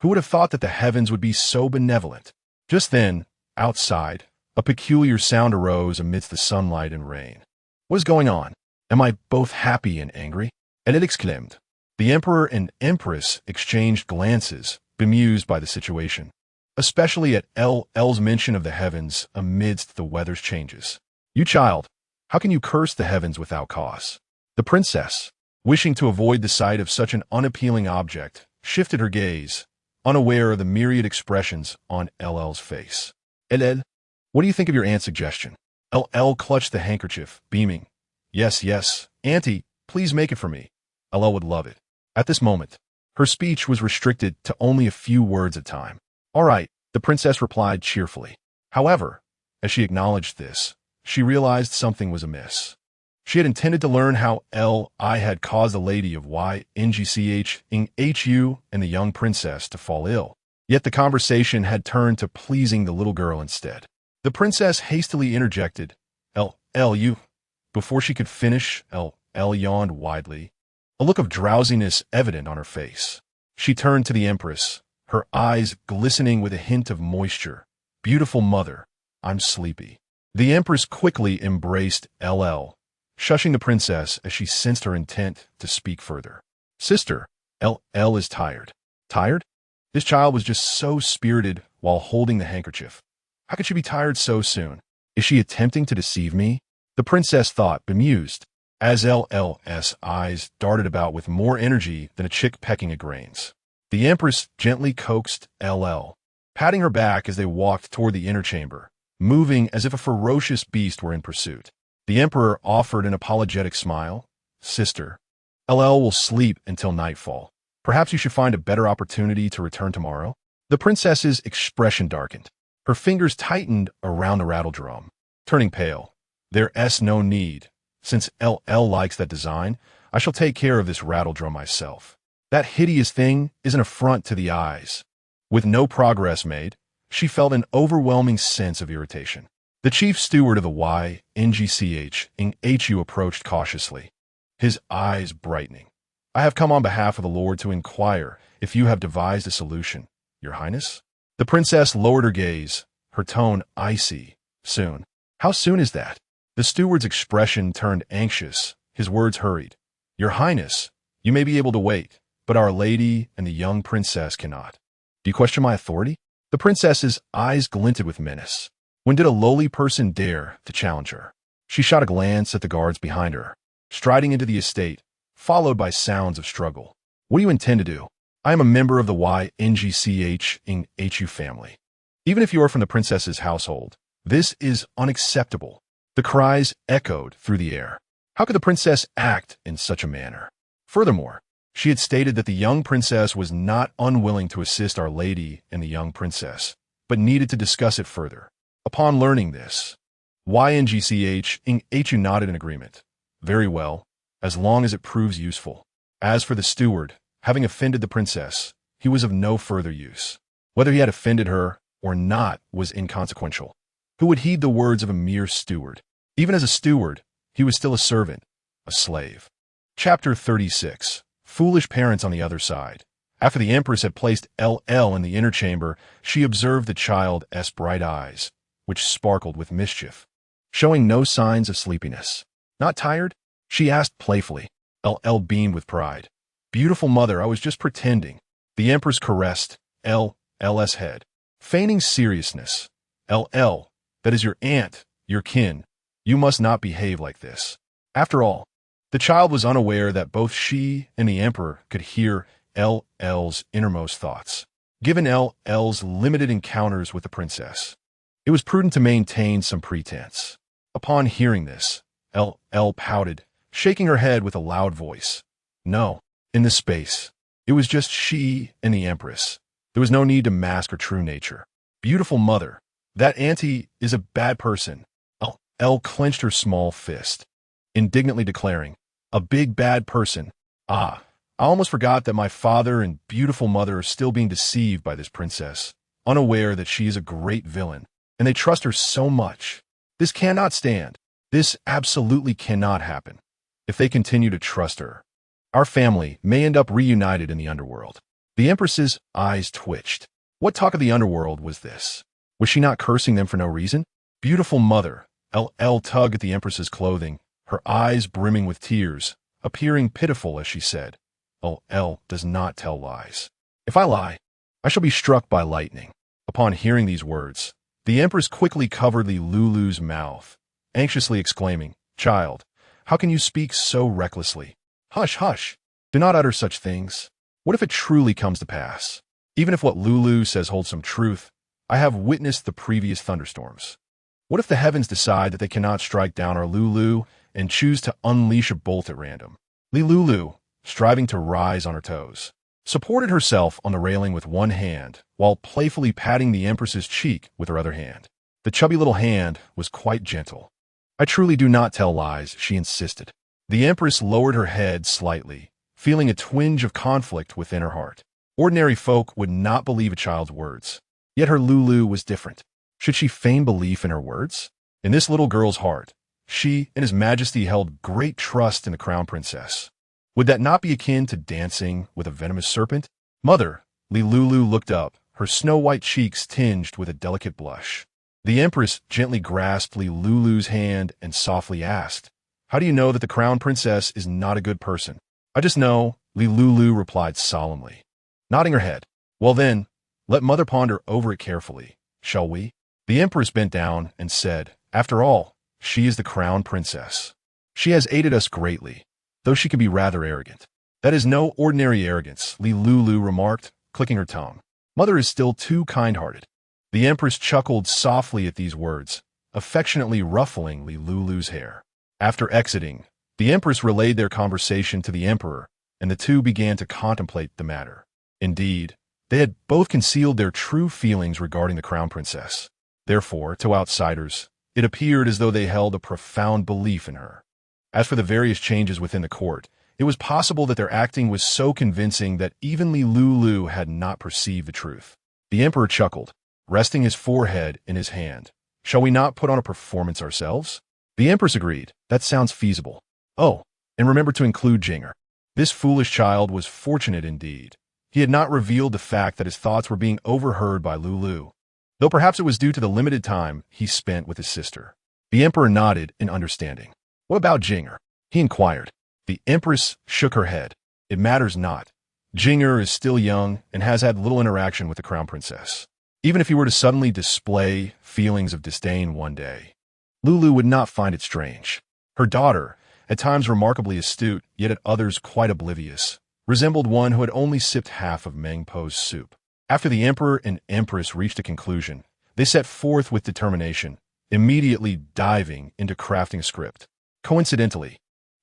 Who would have thought that the heavens would be so benevolent? Just then, outside, a peculiar sound arose amidst the sunlight and rain. What is going on? Am I both happy and angry? And it exclaimed. The emperor and empress exchanged glances, bemused by the situation, especially at LL's mention of the heavens amidst the weather's changes. You child, how can you curse the heavens without cause? The princess, wishing to avoid the sight of such an unappealing object, shifted her gaze, unaware of the myriad expressions on LL's face. LL, what do you think of your aunt's suggestion? LL clutched the handkerchief, beaming. Yes, Auntie, please make it for me. LL would love it. At this moment, her speech was restricted to only a few words at a time. All right, the princess replied cheerfully. However, as she acknowledged this, she realized something was amiss. She had intended to learn how Li had caused the lady of Yngch Hu and the young princess to fall ill. Yet the conversation had turned to pleasing the little girl instead. The princess hastily interjected, You. Before she could finish, L yawned widely, a look of drowsiness evident on her face. She turned to the empress, her eyes glistening with a hint of moisture. Beautiful mother, I'm sleepy. The empress quickly embraced LL, shushing the princess as she sensed her intent to speak further. Sister, LL is tired. Tired? This child was just so spirited while holding the handkerchief. How could she be tired so soon? Is she attempting to deceive me? The princess thought, bemused, as LL's eyes darted about with more energy than a chick pecking at grains. The empress gently coaxed LL, patting her back as they walked toward the inner chamber, moving as if a ferocious beast were in pursuit. The emperor offered an apologetic smile. Sister, LL will sleep until nightfall. Perhaps you should find a better opportunity to return tomorrow? The princess's expression darkened. Her fingers tightened around the rattle drum. Turning pale, there's no need. Since LL likes that design, I shall take care of this rattle drum myself. That hideous thing is an affront to the eyes. With no progress made, she felt an overwhelming sense of irritation. The chief steward of the Yngch approached cautiously, his eyes brightening. I have come on behalf of the Lord to inquire if you have devised a solution, Your Highness. The princess lowered her gaze, her tone icy. Soon. How soon is that? The steward's expression turned anxious, his words hurried. Your Highness, you may be able to wait, but Our Lady and the young princess cannot. Do you question my authority? The princess's eyes glinted with menace. When did a lowly person dare to challenge her? She shot a glance at the guards behind her, striding into the estate, followed by sounds of struggle. What do you intend to do? I am a member of the Yngch family. Even if you are from the princess's household, this is unacceptable. The cries echoed through the air. How could the princess act in such a manner? Furthermore, she had stated that the young princess was not unwilling to assist Our Lady and the young princess, but needed to discuss it further. Upon learning this, Yngch nodded in agreement. Very well, as long as it proves useful. As for the steward, having offended the princess, he was of no further use. Whether he had offended her or not was inconsequential. Who would heed the words of a mere steward? Even as a steward, he was still a servant, a slave. Chapter 36. Foolish parents on the other side. After the empress had placed LL in the inner chamber, she observed the child's bright eyes, which sparkled with mischief, showing no signs of sleepiness. Not tired? She asked playfully. LL beamed with pride. Beautiful mother, I was just pretending. The empress caressed LL's head, feigning seriousness, LL, that is your aunt, your kin. You must not behave like this. After all, the child was unaware that both she and the emperor could hear LL's innermost thoughts. Given LL's limited encounters with the princess, it was prudent to maintain some pretense. Upon hearing this, LL pouted, shaking her head with a loud voice. No, in this space, it was just she and the Empress. There was no need to mask her true nature. Beautiful mother, that auntie is a bad person. LL clenched her small fist, indignantly declaring, a big bad person. Ah, I almost forgot that my father and beautiful mother are still being deceived by this princess, unaware that she is a great villain, and they trust her so much. This cannot stand. This absolutely cannot happen. If they continue to trust her, our family may end up reunited in the underworld. The Empress's eyes twitched. What talk of the underworld was this? Was she not cursing them for no reason? Beautiful mother, LL tugged at the Empress's clothing, her eyes brimming with tears, appearing pitiful as she said, LL does not tell lies. If I lie, I shall be struck by lightning. Upon hearing these words, the Empress quickly covered the Lulu's mouth, anxiously exclaiming, Child, how can you speak so recklessly? Hush, hush. Do not utter such things. What if it truly comes to pass? Even if what Lulu says holds some truth, I have witnessed the previous thunderstorms. What if the heavens decide that they cannot strike down our Lulu and choose to unleash a bolt at random? Lulu, striving to rise on her toes, supported herself on the railing with one hand while playfully patting the Empress's cheek with her other hand. The chubby little hand was quite gentle. I truly do not tell lies, she insisted. The Empress lowered her head slightly, feeling a twinge of conflict within her heart. Ordinary folk would not believe a child's words. Yet her Lulu was different. Should she feign belief in her words? In this little girl's heart, she and His Majesty held great trust in the crown princess. Would that not be akin to dancing with a venomous serpent? Mother, Lulu looked up, her snow-white cheeks tinged with a delicate blush. The Empress gently grasped Lulu's hand and softly asked, How do you know that the crown princess is not a good person? I just know, Lulu replied solemnly, nodding her head. Well then, let Mother ponder over it carefully, shall we? The Empress bent down and said, After all, she is the crown princess. She has aided us greatly, though she can be rather arrogant. That is no ordinary arrogance, Lulu remarked, clicking her tongue. Mother is still too kind-hearted. The Empress chuckled softly at these words, affectionately ruffling Lulu's hair. After exiting, the Empress relayed their conversation to the Emperor, and the two began to contemplate the matter. Indeed, they had both concealed their true feelings regarding the crown princess. Therefore, to outsiders, it appeared as though they held a profound belief in her. As for the various changes within the court, it was possible that their acting was so convincing that even Lulu had not perceived the truth. The Emperor chuckled, resting his forehead in his hand. Shall we not put on a performance ourselves? The Empress agreed. That sounds feasible. Oh, and remember to include Jinger. This foolish child was fortunate indeed. He had not revealed the fact that his thoughts were being overheard by Lulu, though perhaps it was due to the limited time he spent with his sister. The Emperor nodded in understanding. What about Jinger? He inquired. The Empress shook her head. It matters not. Jinger is still young and has had little interaction with the crown princess. Even if he were to suddenly display feelings of disdain one day, Lulu would not find it strange. Her daughter, at times remarkably astute, yet at others quite oblivious, resembled one who had only sipped half of Meng Po's soup. After the Emperor and Empress reached a conclusion, they set forth with determination, immediately diving into crafting a script. Coincidentally,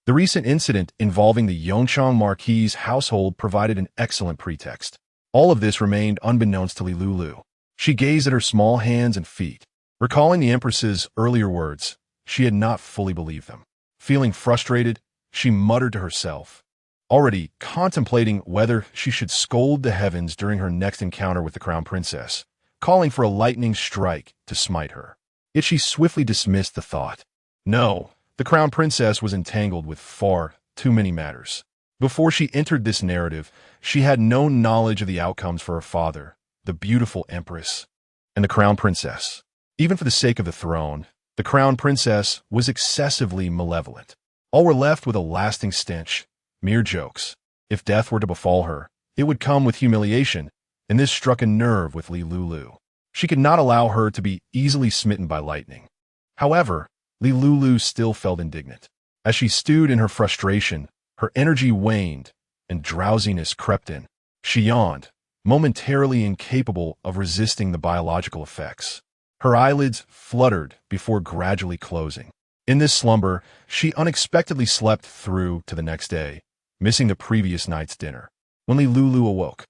the recent incident involving the Yongchang Marquis's household provided an excellent pretext. All of this remained unbeknownst to Lulu. She gazed at her small hands and feet. Recalling the Empress's earlier words, she had not fully believed them. Feeling frustrated, she muttered to herself, already contemplating whether she should scold the heavens during her next encounter with the crown princess, calling for a lightning strike to smite her. Yet she swiftly dismissed the thought. No, the crown princess was entangled with far too many matters. Before she entered this narrative, she had no knowledge of the outcomes for her father, the beautiful Empress, and the crown princess. Even for the sake of the throne, the crown princess was excessively malevolent. All were left with a lasting stench, mere jokes. If death were to befall her, it would come with humiliation, and this struck a nerve with Lulu. She could not allow her to be easily smitten by lightning. However, Lulu still felt indignant. As she stewed in her frustration, her energy waned, and drowsiness crept in. She yawned, momentarily incapable of resisting the biological effects. Her eyelids fluttered before gradually closing. In this slumber, she unexpectedly slept through to the next day, missing the previous night's dinner. When Lulu awoke,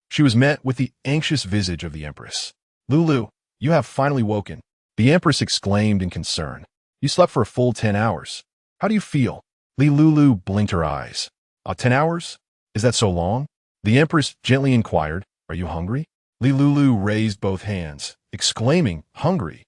she was met with the anxious visage of the Empress. "Lulu, you have finally woken," the Empress exclaimed in concern. "You slept for a full 10 hours. How do you feel?" Lulu blinked her eyes. 10 hours? Is that so long?" The Empress gently inquired. "Are you hungry?" Lulu raised both hands, exclaiming, "Hungry?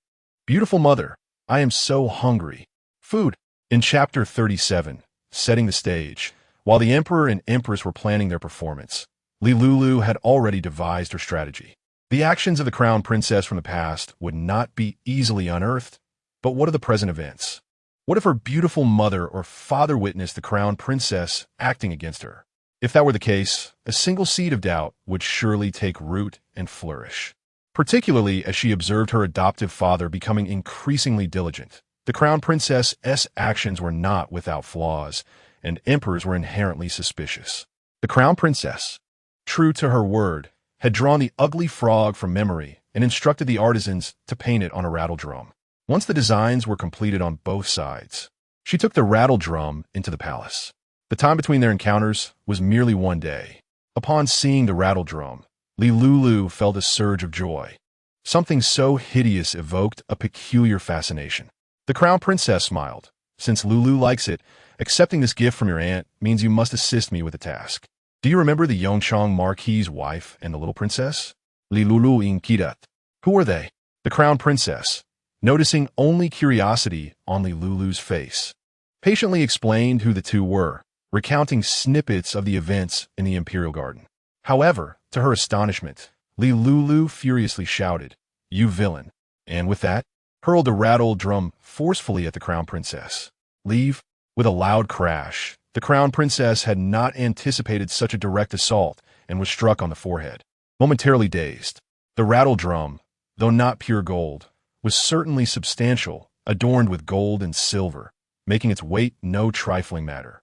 Beautiful mother, I am so hungry. Food." In chapter 37, setting the stage, while the Emperor and Empress were planning their performance, Lulu had already devised her strategy. The actions of the crown princess from the past would not be easily unearthed, but what of the present events? What if her beautiful mother or father witnessed the crown princess acting against her? If that were the case, a single seed of doubt would surely take root and flourish. Particularly as she observed her adoptive father becoming increasingly diligent. The crown princess's actions were not without flaws, and emperors were inherently suspicious. The crown princess, true to her word, had drawn the ugly frog from memory and instructed the artisans to paint it on a rattle drum. Once the designs were completed on both sides, she took the rattle drum into the palace. The time between their encounters was merely 1 day. Upon seeing the rattle drum, Lulu felt a surge of joy. Something so hideous evoked a peculiar fascination. The crown princess smiled. "Since Lulu likes it, accepting this gift from your aunt means you must assist me with the task. Do you remember the Yongchang Marquis's wife and the little princess?" Lulu inquired. "Who are they?" The crown princess, noticing only curiosity on Lulu's face, patiently explained who the two were, recounting snippets of the events in the imperial garden. However, to her astonishment, Lulu furiously shouted, "You villain!" and with that, hurled the rattle drum forcefully at the crown princess. "Leave!" With a loud crash, the crown princess had not anticipated such a direct assault and was struck on the forehead. Momentarily dazed, the rattle drum, though not pure gold, was certainly substantial, adorned with gold and silver, making its weight no trifling matter.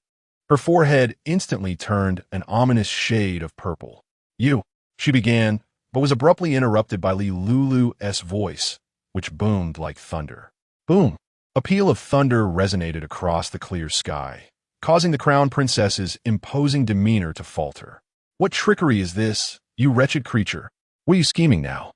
Her forehead instantly turned an ominous shade of purple. "You," she began, but was abruptly interrupted by Lulu's voice, which boomed like thunder. Boom! A peal of thunder resonated across the clear sky, causing the crown princess's imposing demeanor to falter. "What trickery is this, you wretched creature? What are you scheming now?"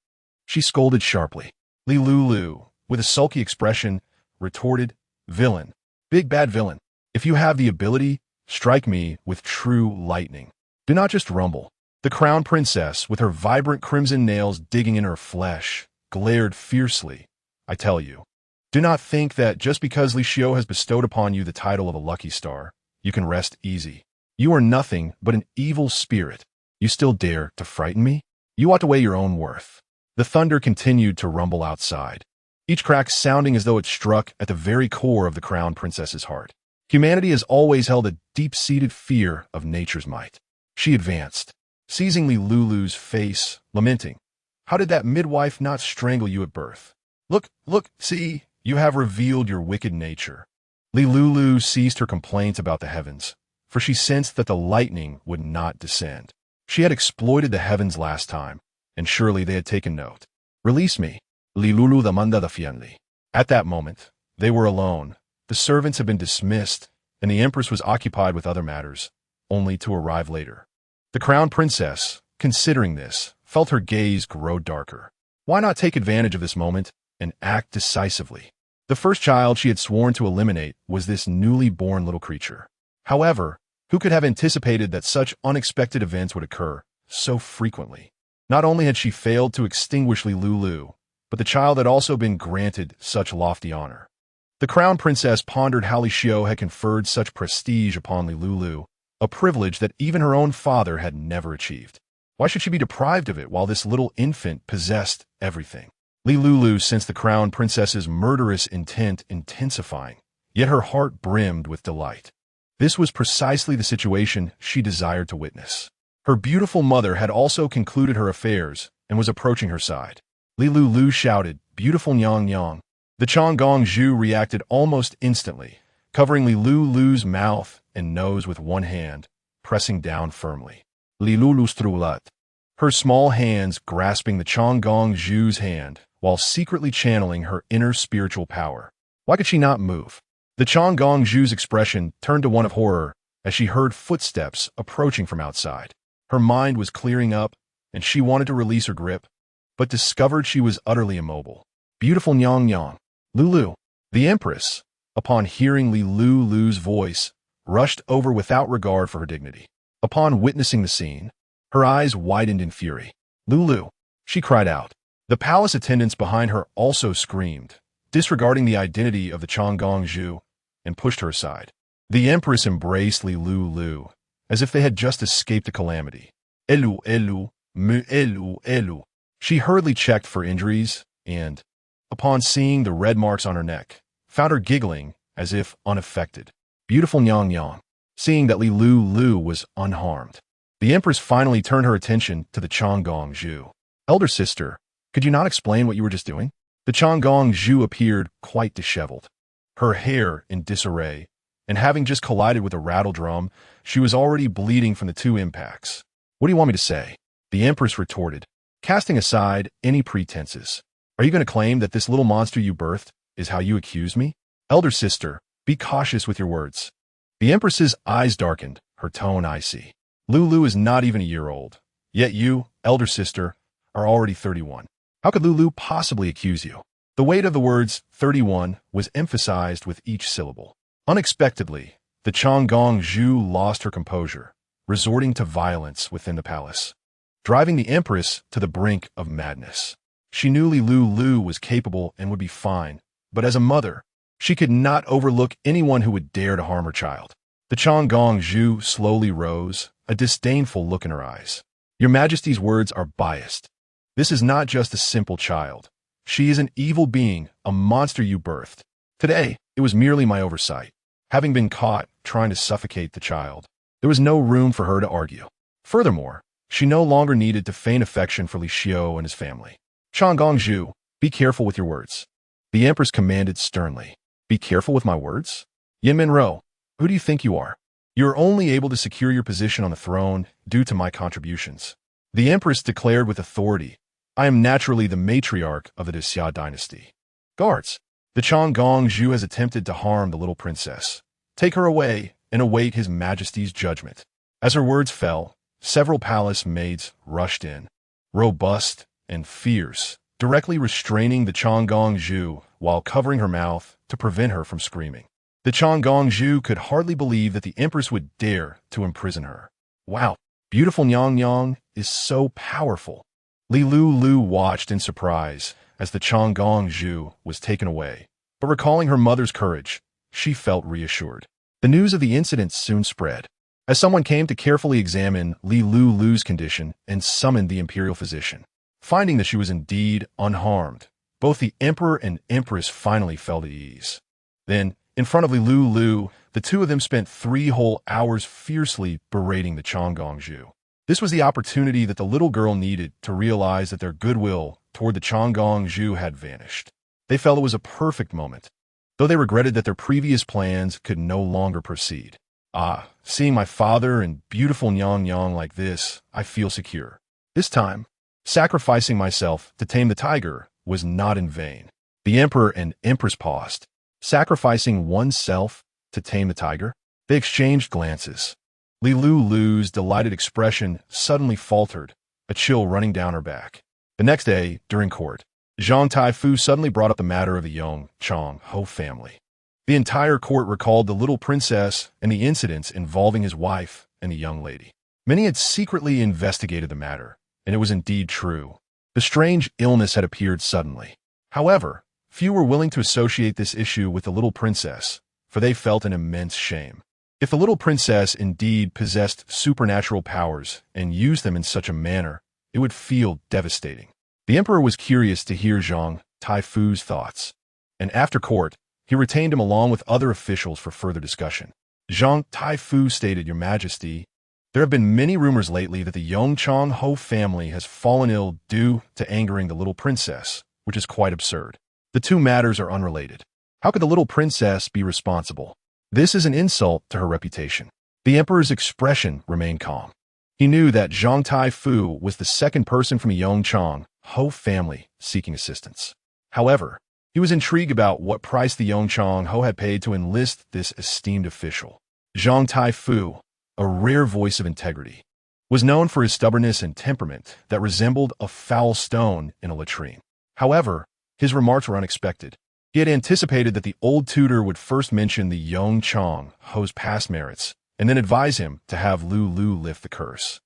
she scolded sharply. Lulu, with a sulky expression, retorted, "Villain, big bad villain. If you have the ability, strike me with true lightning. Do not just rumble." The crown princess, with her vibrant crimson nails digging in her flesh, glared fiercely. "I tell you, do not think that just because Li Xiu has bestowed upon you the title of a lucky star, you can rest easy. You are nothing but an evil spirit. You still dare to frighten me? You ought to weigh your own worth." The thunder continued to rumble outside, each crack sounding as though it struck at the very core of the crown princess's heart. Humanity has always held a deep-seated fear of nature's might. She advanced, seizing Lulu's face, lamenting, "How did that midwife not strangle you at birth? Look, see, you have revealed your wicked nature." Lulu ceased her complaints about the heavens, for she sensed that the lightning would not descend. She had exploited the heavens last time, and surely they had taken note. "Release me," Lulu demanded defiantly. At that moment, they were alone. The servants had been dismissed, and the Empress was occupied with other matters, only to arrive later. The crown princess, considering this, felt her gaze grow darker. Why not take advantage of this moment and act decisively? The first child she had sworn to eliminate was this newly born little creature. However, who could have anticipated that such unexpected events would occur so frequently? Not only had she failed to extinguish Lulu, but the child had also been granted such lofty honor. The crown princess pondered how Li Xiu had conferred such prestige upon Lulu, a privilege that even her own father had never achieved. Why should she be deprived of it while this little infant possessed everything? Lulu sensed the crown princess's murderous intent intensifying, yet her heart brimmed with delight. This was precisely the situation she desired to witness. Her beautiful mother had also concluded her affairs and was approaching her side. Li Lulu shouted, "Beautiful Nyang Nyang." The Changong Zhu reacted almost instantly, covering Li Lulu's mouth and nose with one hand, pressing down firmly. Li Lulu strulat. Her small hands grasping the Changong Zhu's hand, while secretly channeling her inner spiritual power. Why could she not move? The Changong Zhu's expression turned to one of horror as she heard footsteps approaching from outside. Her mind was clearing up, and she wanted to release her grip, but discovered she was utterly immobile. Beautiful Nyang Nyang. Lulu. The Empress, upon hearing Li Lulu's voice, rushed over without regard for her dignity. Upon witnessing the scene, her eyes widened in fury. Lulu, she cried out. The palace attendants behind her also screamed, disregarding the identity of the Changong Zhu, and pushed her aside. The Empress embraced Li Lulu, as if they had just escaped a calamity. Elu, elu, mu elu, elu. She hurriedly checked for injuries, and, upon seeing the red marks on her neck, found her giggling as if unaffected. Beautiful Nyang Nyang. Seeing that Li Lulu was unharmed, the Empress finally turned her attention to the Changong Zhu. Elder sister, could you not explain what you were just doing? The Changong Zhu appeared quite disheveled, her hair in disarray, and having just collided with a rattle drum, she was already bleeding from the two impacts. What do you want me to say? The Empress retorted, casting aside any pretenses. Are you going to claim that this little monster you birthed is how you accuse me? Elder sister, be cautious with your words. The Empress's eyes darkened, her tone icy. Lulu is not even a year old, yet you, elder sister, are already 31. How could Lulu possibly accuse you? The weight of the words 31 was emphasized with each syllable. Unexpectedly, the Changong Zhu lost her composure, resorting to violence within the palace, driving the Empress to the brink of madness. She knew Li Lulu was capable and would be fine, but as a mother, she could not overlook anyone who would dare to harm her child. The Changong Zhu slowly rose, a disdainful look in her eyes. Your Majesty's words are biased. This is not just a simple child. She is an evil being, a monster you birthed. Today, it was merely my oversight. Having been caught trying to suffocate the child, there was no room for her to argue. Furthermore, she no longer needed to feign affection for Li Xiu and his family. Changong Zhu, be careful with your words. The Empress commanded sternly. Be careful with my words? Yin Minro, who do you think you are? You are only able to secure your position on the throne due to my contributions. The Empress declared with authority, I am naturally the matriarch of the Xia dynasty. Guards, the Changong Zhu has attempted to harm the little princess. Take her away and await His Majesty's judgment. As her words fell, several palace maids rushed in, robust and fierce, directly restraining the Changong Zhu while covering her mouth to prevent her from screaming. The Changong Zhu could hardly believe that the Empress would dare to imprison her. Wow, beautiful Nyang Nyang is so powerful. Li Lulu watched in surprise as the Changong Zhu was taken away, but recalling her mother's courage, she felt reassured. The news of the incident soon spread, as someone came to carefully examine Li Lulu's condition and summoned the imperial physician. Finding that she was indeed unharmed, both the Emperor and Empress finally felt at ease. Then, in front of Li Lulu, the two of them spent 3 whole hours fiercely berating the Changong Zhu. This was the opportunity that the little girl needed to realize that their goodwill toward the Changong Zhu had vanished. They felt it was a perfect moment, though they regretted that their previous plans could no longer proceed. Ah, seeing my father and beautiful Nyang Nyang like this, I feel secure. This time, sacrificing myself to tame the tiger was not in vain. The Emperor and Empress paused. Sacrificing oneself to tame the tiger? They exchanged glances. Li Lulu's delighted expression suddenly faltered, a chill running down her back. The next day, during court, Zhang Taifu suddenly brought up the matter of the Yong Chong Ho family. The entire court recalled the little princess and the incidents involving his wife and the young lady. Many had secretly investigated the matter, and it was indeed true. The strange illness had appeared suddenly. However, few were willing to associate this issue with the little princess, for they felt an immense shame. If the little princess indeed possessed supernatural powers and used them in such a manner, it would feel devastating. The emperor was curious to hear Zhang Taifu's thoughts, and after court, he retained him along with other officials for further discussion. Zhang Taifu stated, Your Majesty, There have been many rumors lately that the Yongchang Ho family has fallen ill due to angering the little princess, which is quite absurd. The two matters are unrelated. How could the little princess be responsible? This is an insult to her reputation. The emperor's expression remained calm. He knew that Zhang Taifu was the second person from the Yongchang Ho family seeking assistance. However, he was intrigued about what price the Yongchang Ho had paid to enlist this esteemed official. Zhang Taifu, a rare voice of integrity, was known for his stubbornness and temperament that resembled a foul stone in a latrine. However, his remarks were unexpected. He had anticipated that the old tutor would first mention the Yongchang Ho's past merits, and then advise him to have Lulu lift the curse.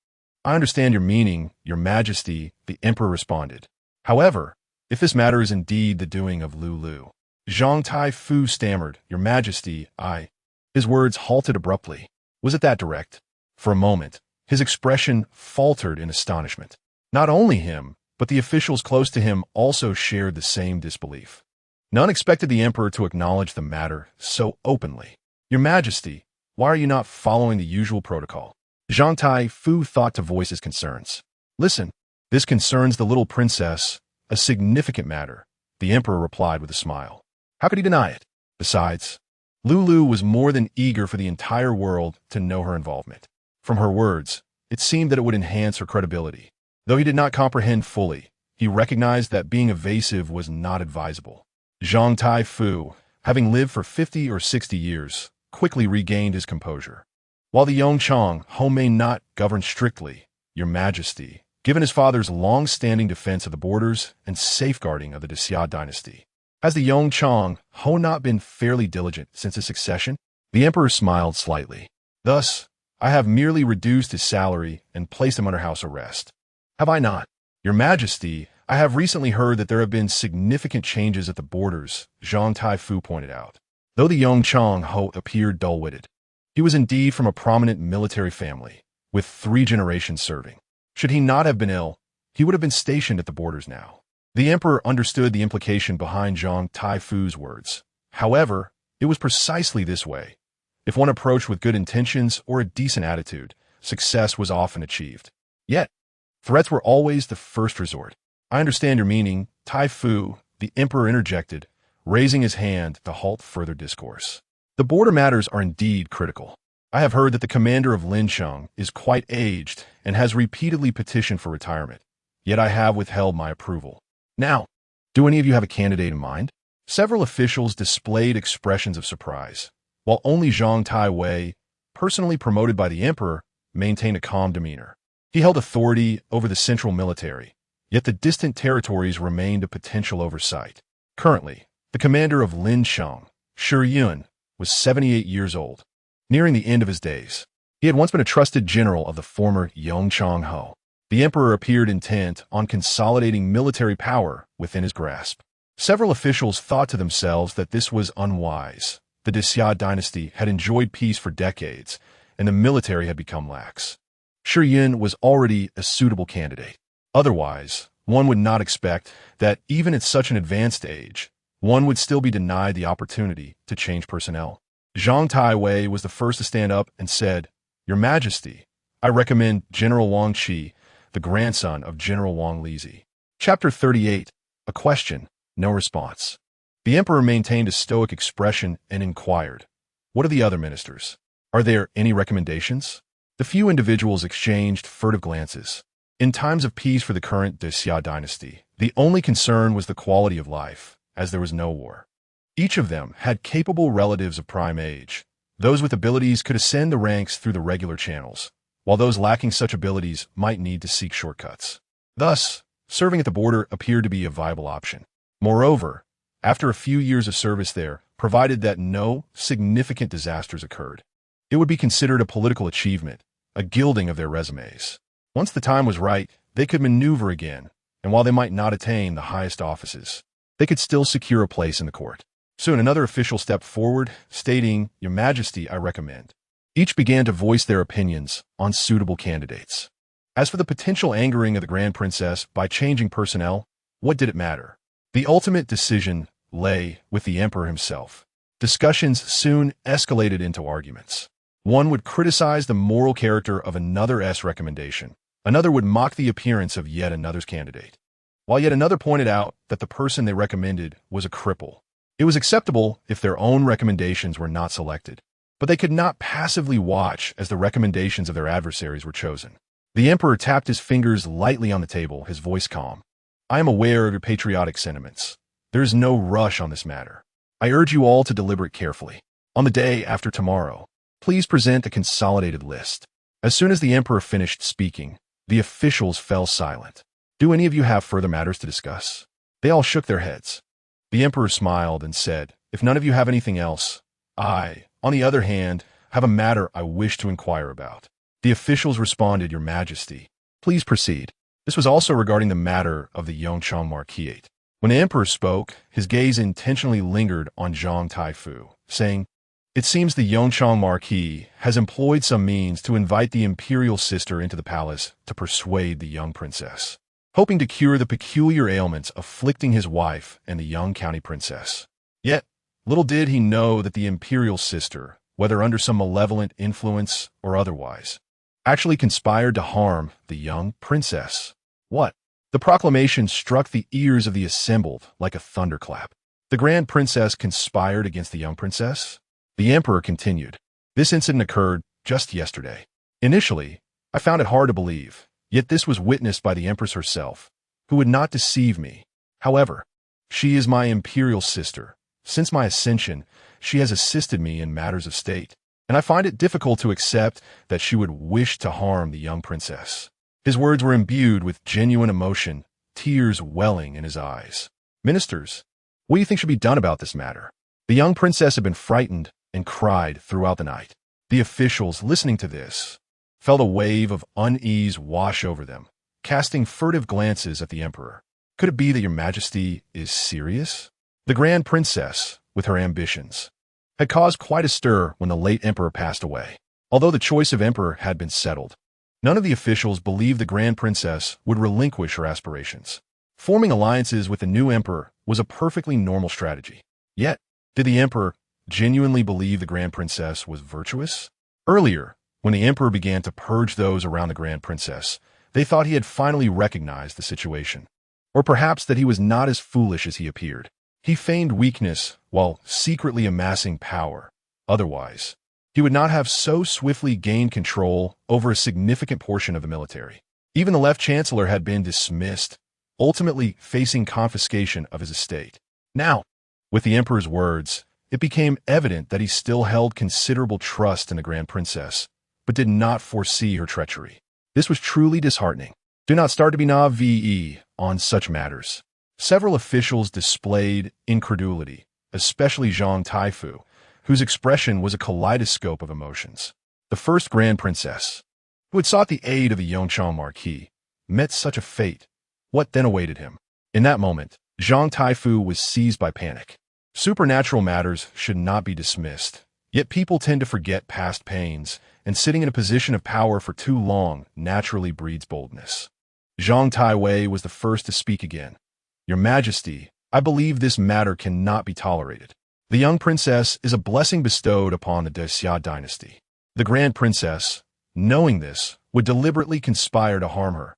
"I understand your meaning, your majesty," the emperor responded. "However, if this matter is indeed the doing of Lulu," Zhang Taifu stammered, "Your majesty, I—" His words halted abruptly. Was it that direct? For a moment, his expression faltered in astonishment. Not only him, but the officials close to him also shared the same disbelief. None expected the emperor to acknowledge the matter so openly. "Your majesty, why are you not following the usual protocol?" Zhang Taifu thought to voice his concerns. "Listen, this concerns the little princess, a significant matter," the emperor replied with a smile. How could he deny it? Besides, Lulu was more than eager for the entire world to know her involvement. From her words, it seemed that it would enhance her credibility. Though he did not comprehend fully, he recognized that being evasive was not advisable. Zhang Taifu, having lived for 50 or 60 years, quickly regained his composure. "While the Yongchang Ho may not govern strictly, Your Majesty, given his father's long-standing defense of the borders and safeguarding of the Xia dynasty, has the Yongchang Ho not been fairly diligent since his succession?" The emperor smiled slightly. "Thus, I have merely reduced his salary and placed him under house arrest. Have I not? Your Majesty, I have recently heard that there have been significant changes at the borders," Zhang Taifu pointed out. Though the Yongchang Ho appeared dull-witted, he was indeed from a prominent military family, with 3 generations serving. Should he not have been ill, he would have been stationed at the borders now. The emperor understood the implication behind Zhang Taifu's words. However, it was precisely this way. If one approached with good intentions or a decent attitude, success was often achieved. Yet, threats were always the first resort. "I understand your meaning, Taifu," the emperor interjected, raising his hand to halt further discourse. "The border matters are indeed critical. I have heard that the commander of Linsheng is quite aged and has repeatedly petitioned for retirement, yet I have withheld my approval. Now, do any of you have a candidate in mind?" Several officials displayed expressions of surprise, while only Zhang Taiwei, personally promoted by the emperor, maintained a calm demeanor. He held authority over the central military, yet the distant territories remained a potential oversight. Currently, the commander of Linsheng, Shi Yun, was 78 years old, nearing the end of his days. He had once been a trusted general of the former Yongchang Ho. The emperor appeared intent on consolidating military power within his grasp. Several officials thought to themselves that this was unwise. The Xia dynasty had enjoyed peace for decades, and the military had become lax. Shi Yun was already a suitable candidate. Otherwise, one would not expect that even at such an advanced age, one would still be denied the opportunity to change personnel. Zhang Taiwei was the first to stand up and said, "Your Majesty, I recommend General Wang Qi, the grandson of General Wang Lizi." Chapter 38. A question, no response. The emperor maintained a stoic expression and inquired, "What of the other ministers? Are there any recommendations?" The few individuals exchanged furtive glances. In times of peace for the current Xia dynasty, the only concern was the quality of life, as there was no war. Each of them had capable relatives of prime age. Those with abilities could ascend the ranks through the regular channels, while those lacking such abilities might need to seek shortcuts. Thus, serving at the border appeared to be a viable option. Moreover, after a few years of service there, provided that no significant disasters occurred, it would be considered a political achievement, a gilding of their resumes. Once the time was right, they could maneuver again, and while they might not attain the highest offices, they could still secure a place in the court. Soon another official stepped forward, stating, "Your Majesty, I recommend." Each began to voice their opinions on suitable candidates. As for the potential angering of the Grand Princess by changing personnel, what did it matter? The ultimate decision lay with the emperor himself. Discussions soon escalated into arguments. One would criticize the moral character of another's recommendation. Another would mock the appearance of yet another's candidate, while yet another pointed out that the person they recommended was a cripple. It was acceptable if their own recommendations were not selected, but they could not passively watch as the recommendations of their adversaries were chosen. The emperor tapped his fingers lightly on the table, his voice calm. I am aware of your patriotic sentiments. There is no rush on this matter. I urge you all to deliberate carefully. On the day after tomorrow, please present a consolidated list. As soon as the emperor finished speaking, the officials fell silent. Do any of you have further matters to discuss? They all shook their heads. The emperor smiled and said, if none of you have anything else, I, on the other hand, have a matter I wish to inquire about. The officials responded, Your Majesty, please proceed. This was also regarding the matter of the Yongchang Marquisate. When the emperor spoke, his gaze intentionally lingered on Zhang Taifu, saying, It seems the Yongchang Marquis has employed some means to invite the imperial sister into the palace to persuade the young princess, hoping to cure the peculiar ailments afflicting his wife and the young county princess. Yet, little did he know that the imperial sister, whether under some malevolent influence or otherwise, actually conspired to harm the young princess. What? The proclamation struck the ears of the assembled like a thunderclap. The grand princess conspired against the young princess? The emperor continued. This incident occurred just yesterday. Initially, I found it hard to believe, yet this was witnessed by the empress herself, who would not deceive me. However, she is my imperial sister. Since my ascension, she has assisted me in matters of state, and I find it difficult to accept that she would wish to harm the young princess. His words were imbued with genuine emotion, tears welling in his eyes. Ministers, what do you think should be done about this matter? The young princess had been frightened and cried throughout the night. The officials, listening to this, felt a wave of unease wash over them, casting furtive glances at the emperor. Could it be that your majesty is serious? The grand princess, with her ambitions, had caused quite a stir when the late emperor passed away. Although the choice of emperor had been settled, none of the officials believed the grand princess would relinquish her aspirations. Forming alliances with the new emperor was a perfectly normal strategy. Yet, did the emperor genuinely believe the grand princess was virtuous? Earlier, when the emperor began to purge those around the grand princess, they thought he had finally recognized the situation. Or perhaps that he was not as foolish as he appeared. He feigned weakness while secretly amassing power. Otherwise, he would not have so swiftly gained control over a significant portion of the military. Even the left chancellor had been dismissed, ultimately facing confiscation of his estate. Now, with the emperor's words, it became evident that he still held considerable trust in the grand princess, but did not foresee her treachery. This was truly disheartening. Do not start to be naive on such matters. Several officials displayed incredulity, especially Zhang Taifu, whose expression was a kaleidoscope of emotions. The first grand princess, who had sought the aid of the Yongchang Marquis, met such a fate. What then awaited him? In that moment, Zhang Taifu was seized by panic. Supernatural matters should not be dismissed, yet people tend to forget past pains, and sitting in a position of power for too long naturally breeds boldness. Zhang Taiwei was the first to speak again. Your Majesty, I believe this matter cannot be tolerated. The young princess is a blessing bestowed upon the Xia dynasty. The grand princess, knowing this, would deliberately conspire to harm her,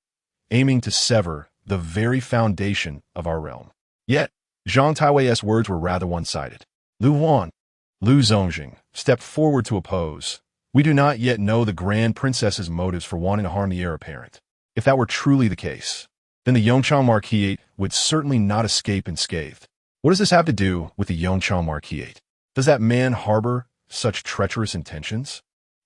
aiming to sever the very foundation of our realm. Yet, Zhang Taiwei's words were rather one-sided. Lu Zongjing stepped forward to oppose. We do not yet know the grand princess's motives for wanting to harm the heir apparent. If that were truly the case, then the Yongchang Marquisate would certainly not escape unscathed. What does this have to do with the Yongchang Marquisate? Does that man harbor such treacherous intentions?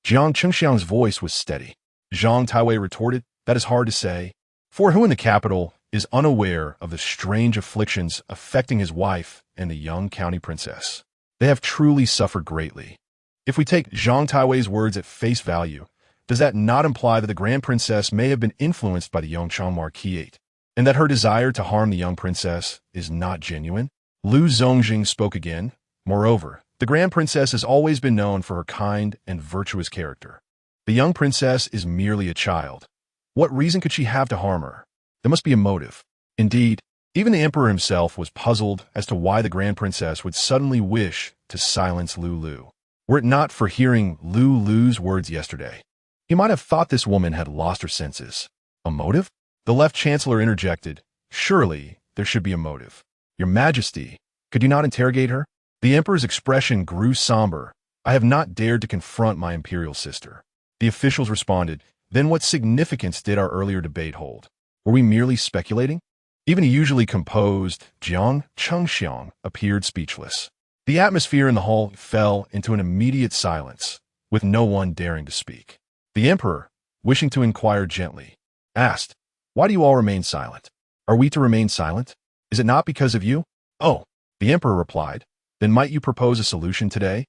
Jiang Chengxiang's voice was steady. Zhang Taiwei retorted, That is hard to say. For who in the capital is unaware of the strange afflictions affecting his wife and the young county princess? They have truly suffered greatly. If we take Zhang Taiwei's words at face value, does that not imply that the grand princess may have been influenced by the Yongchang Marquisate, and that her desire to harm the young princess is not genuine? Lu Zongjing spoke again. Moreover, the grand princess has always been known for her kind and virtuous character. The young princess is merely a child. What reason could she have to harm her? There must be a motive. Indeed, even the emperor himself was puzzled as to why the grand princess would suddenly wish to silence Lulu. were it not for hearing Lulu's words yesterday. He might have thought this woman had lost her senses. A motive? The left chancellor interjected. Surely there should be a motive. Your Majesty, could you not interrogate her? The emperor's expression grew somber. I have not dared to confront my imperial sister. The officials responded. Then what significance did our earlier debate hold? Were we merely speculating? Even a usually composed Jiang Chengxiang appeared speechless. The atmosphere in the hall fell into an immediate silence, with no one daring to speak. The emperor, wishing to inquire gently, asked, "Why do you all remain silent? Are we to remain silent? Is it not because of you?" "Oh," the emperor replied, "then might you propose a solution today?"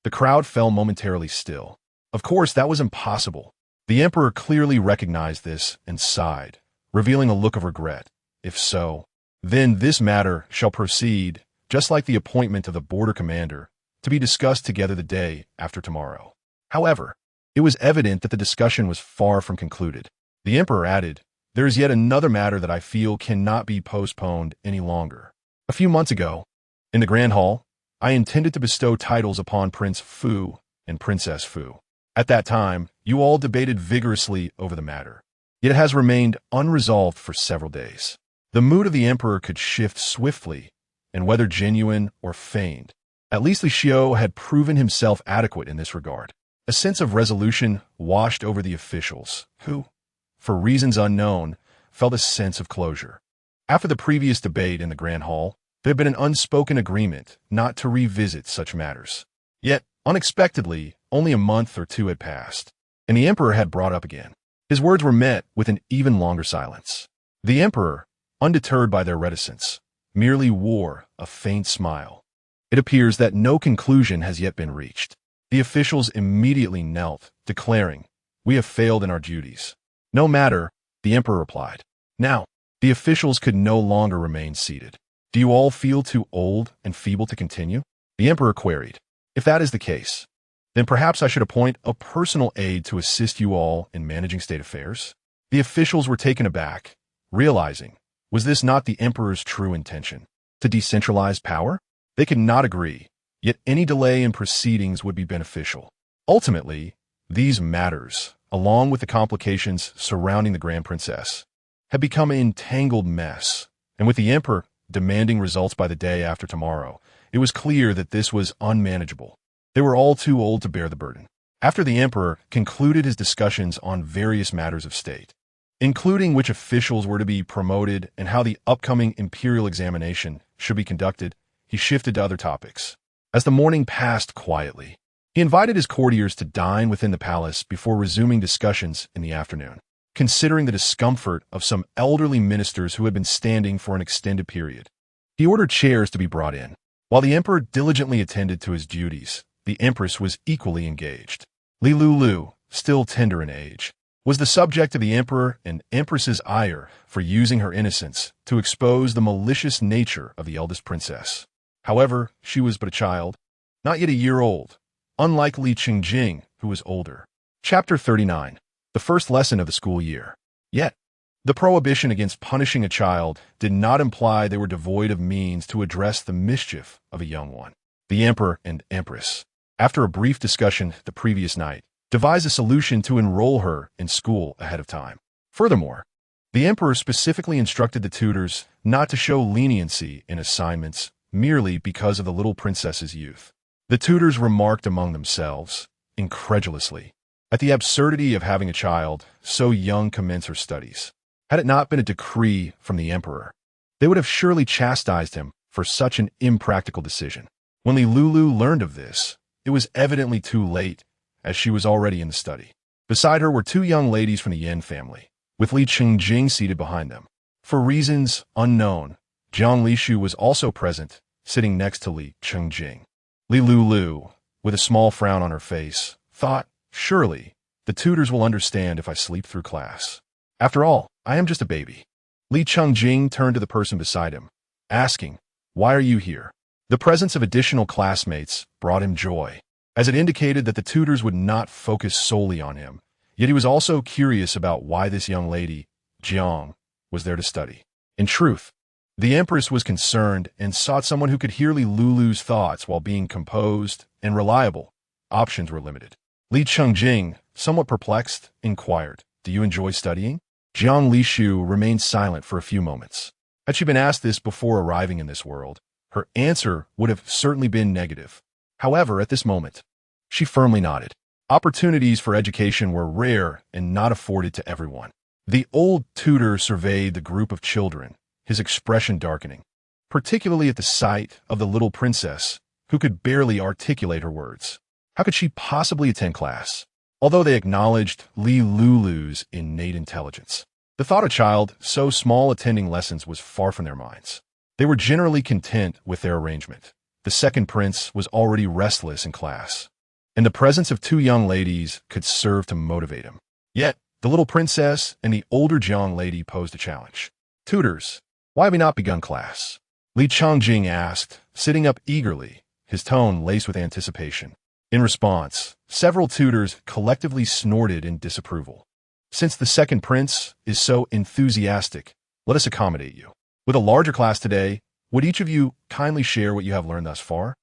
The crowd fell momentarily still. Of course, that was impossible. The emperor clearly recognized this and sighed, revealing a look of regret. If so, then this matter shall proceed, just like the appointment of the border commander, to be discussed together the day after tomorrow. However, it was evident that the discussion was far from concluded. The emperor added, "There is yet another matter that I feel cannot be postponed any longer. A few months ago, in the Grand Hall, I intended to bestow titles upon Prince Fu and Princess Fu. At that time, you all debated vigorously over the matter, yet it has remained unresolved for several days." The mood of the emperor could shift swiftly, and whether genuine or feigned, at least Li Xiu had proven himself adequate in this regard. A sense of resolution washed over the officials, who, for reasons unknown, felt a sense of closure. After the previous debate in the Grand Hall, there had been an unspoken agreement not to revisit such matters. Yet, unexpectedly, only a month or two had passed, and the emperor had brought up again. His words were met with an even longer silence. The emperor, undeterred by their reticence, merely wore a faint smile. It appears that no conclusion has yet been reached. The officials immediately knelt, declaring, "We have failed in our duties." "No matter," the emperor replied. Now, the officials could no longer remain seated. "Do you all feel too old and feeble to continue?" the emperor queried. "If that is the case, then perhaps I should appoint a personal aide to assist you all in managing state affairs." The officials were taken aback, realizing, was this not the emperor's true intention? To decentralize power? They could not agree, yet any delay in proceedings would be beneficial. Ultimately, these matters, along with the complications surrounding the Grand Princess, had become an entangled mess, and with the emperor demanding results by the day after tomorrow, it was clear that this was unmanageable. They were all too old to bear the burden. After the emperor concluded his discussions on various matters of state, including which officials were to be promoted and how the upcoming imperial examination should be conducted, he shifted to other topics. As the morning passed quietly, he invited his courtiers to dine within the palace before resuming discussions in the afternoon. Considering the discomfort of some elderly ministers who had been standing for an extended period, he ordered chairs to be brought in. While the emperor diligently attended to his duties, the empress was equally engaged. Lulu, still tender in age, was the subject of the emperor and empress's ire for using her innocence to expose the malicious nature of the eldest princess. However, she was but a child, not yet a year old, unlike Li Qingjing, who was older. Chapter 39. The first lesson of the school year. Yet, the prohibition against punishing a child did not imply they were devoid of means to address the mischief of a young one. The emperor and empress, after a brief discussion the previous night, devised a solution to enroll her in school ahead of time. Furthermore, the emperor specifically instructed the tutors not to show leniency in assignments merely because of the little princess's youth. The tutors remarked among themselves, incredulously, at the absurdity of having a child so young commence her studies. Had it not been a decree from the emperor, they would have surely chastised him for such an impractical decision. When Lulu learned of this, it was evidently too late, as she was already in the study. Beside her were two young ladies from the Yan family, with Li Qingjing seated behind them. For reasons unknown, Jiang Lishu was also present, sitting next to Li Qingjing. Li Lulu, with a small frown on her face, thought, surely, the tutors will understand if I sleep through class. After all, I am just a baby. Li Qingjing turned to the person beside him, asking, "Why are you here?" The presence of additional classmates brought him joy, as it indicated that the tutors would not focus solely on him, yet he was also curious about why this young lady, Jiang, was there to study. In truth, the empress was concerned and sought someone who could hear Lulu's thoughts while being composed and reliable, options were limited. Li Chengjing, somewhat perplexed, inquired, "Do you enjoy studying?" Jiang Lishu remained silent for a few moments. Had she been asked this before arriving in this world, her answer would have certainly been negative. However, at this moment, she firmly nodded. Opportunities for education were rare and not afforded to everyone. The old tutor surveyed the group of children, his expression darkening, particularly at the sight of the little princess, who could barely articulate her words. How could she possibly attend class? Although they acknowledged Lulu's innate intelligence, the thought of a child so small attending lessons was far from their minds. They were generally content with their arrangement. The second prince was already restless in class, and the presence of two young ladies could serve to motivate him. Yet, the little princess and the older young lady posed a challenge. "Tutors, why have we not begun class?" Li Chengjing asked, sitting up eagerly, his tone laced with anticipation. In response, several tutors collectively snorted in disapproval. "Since the second prince is so enthusiastic, let us accommodate you. With a larger class today, would each of you kindly share what you have learned thus far?"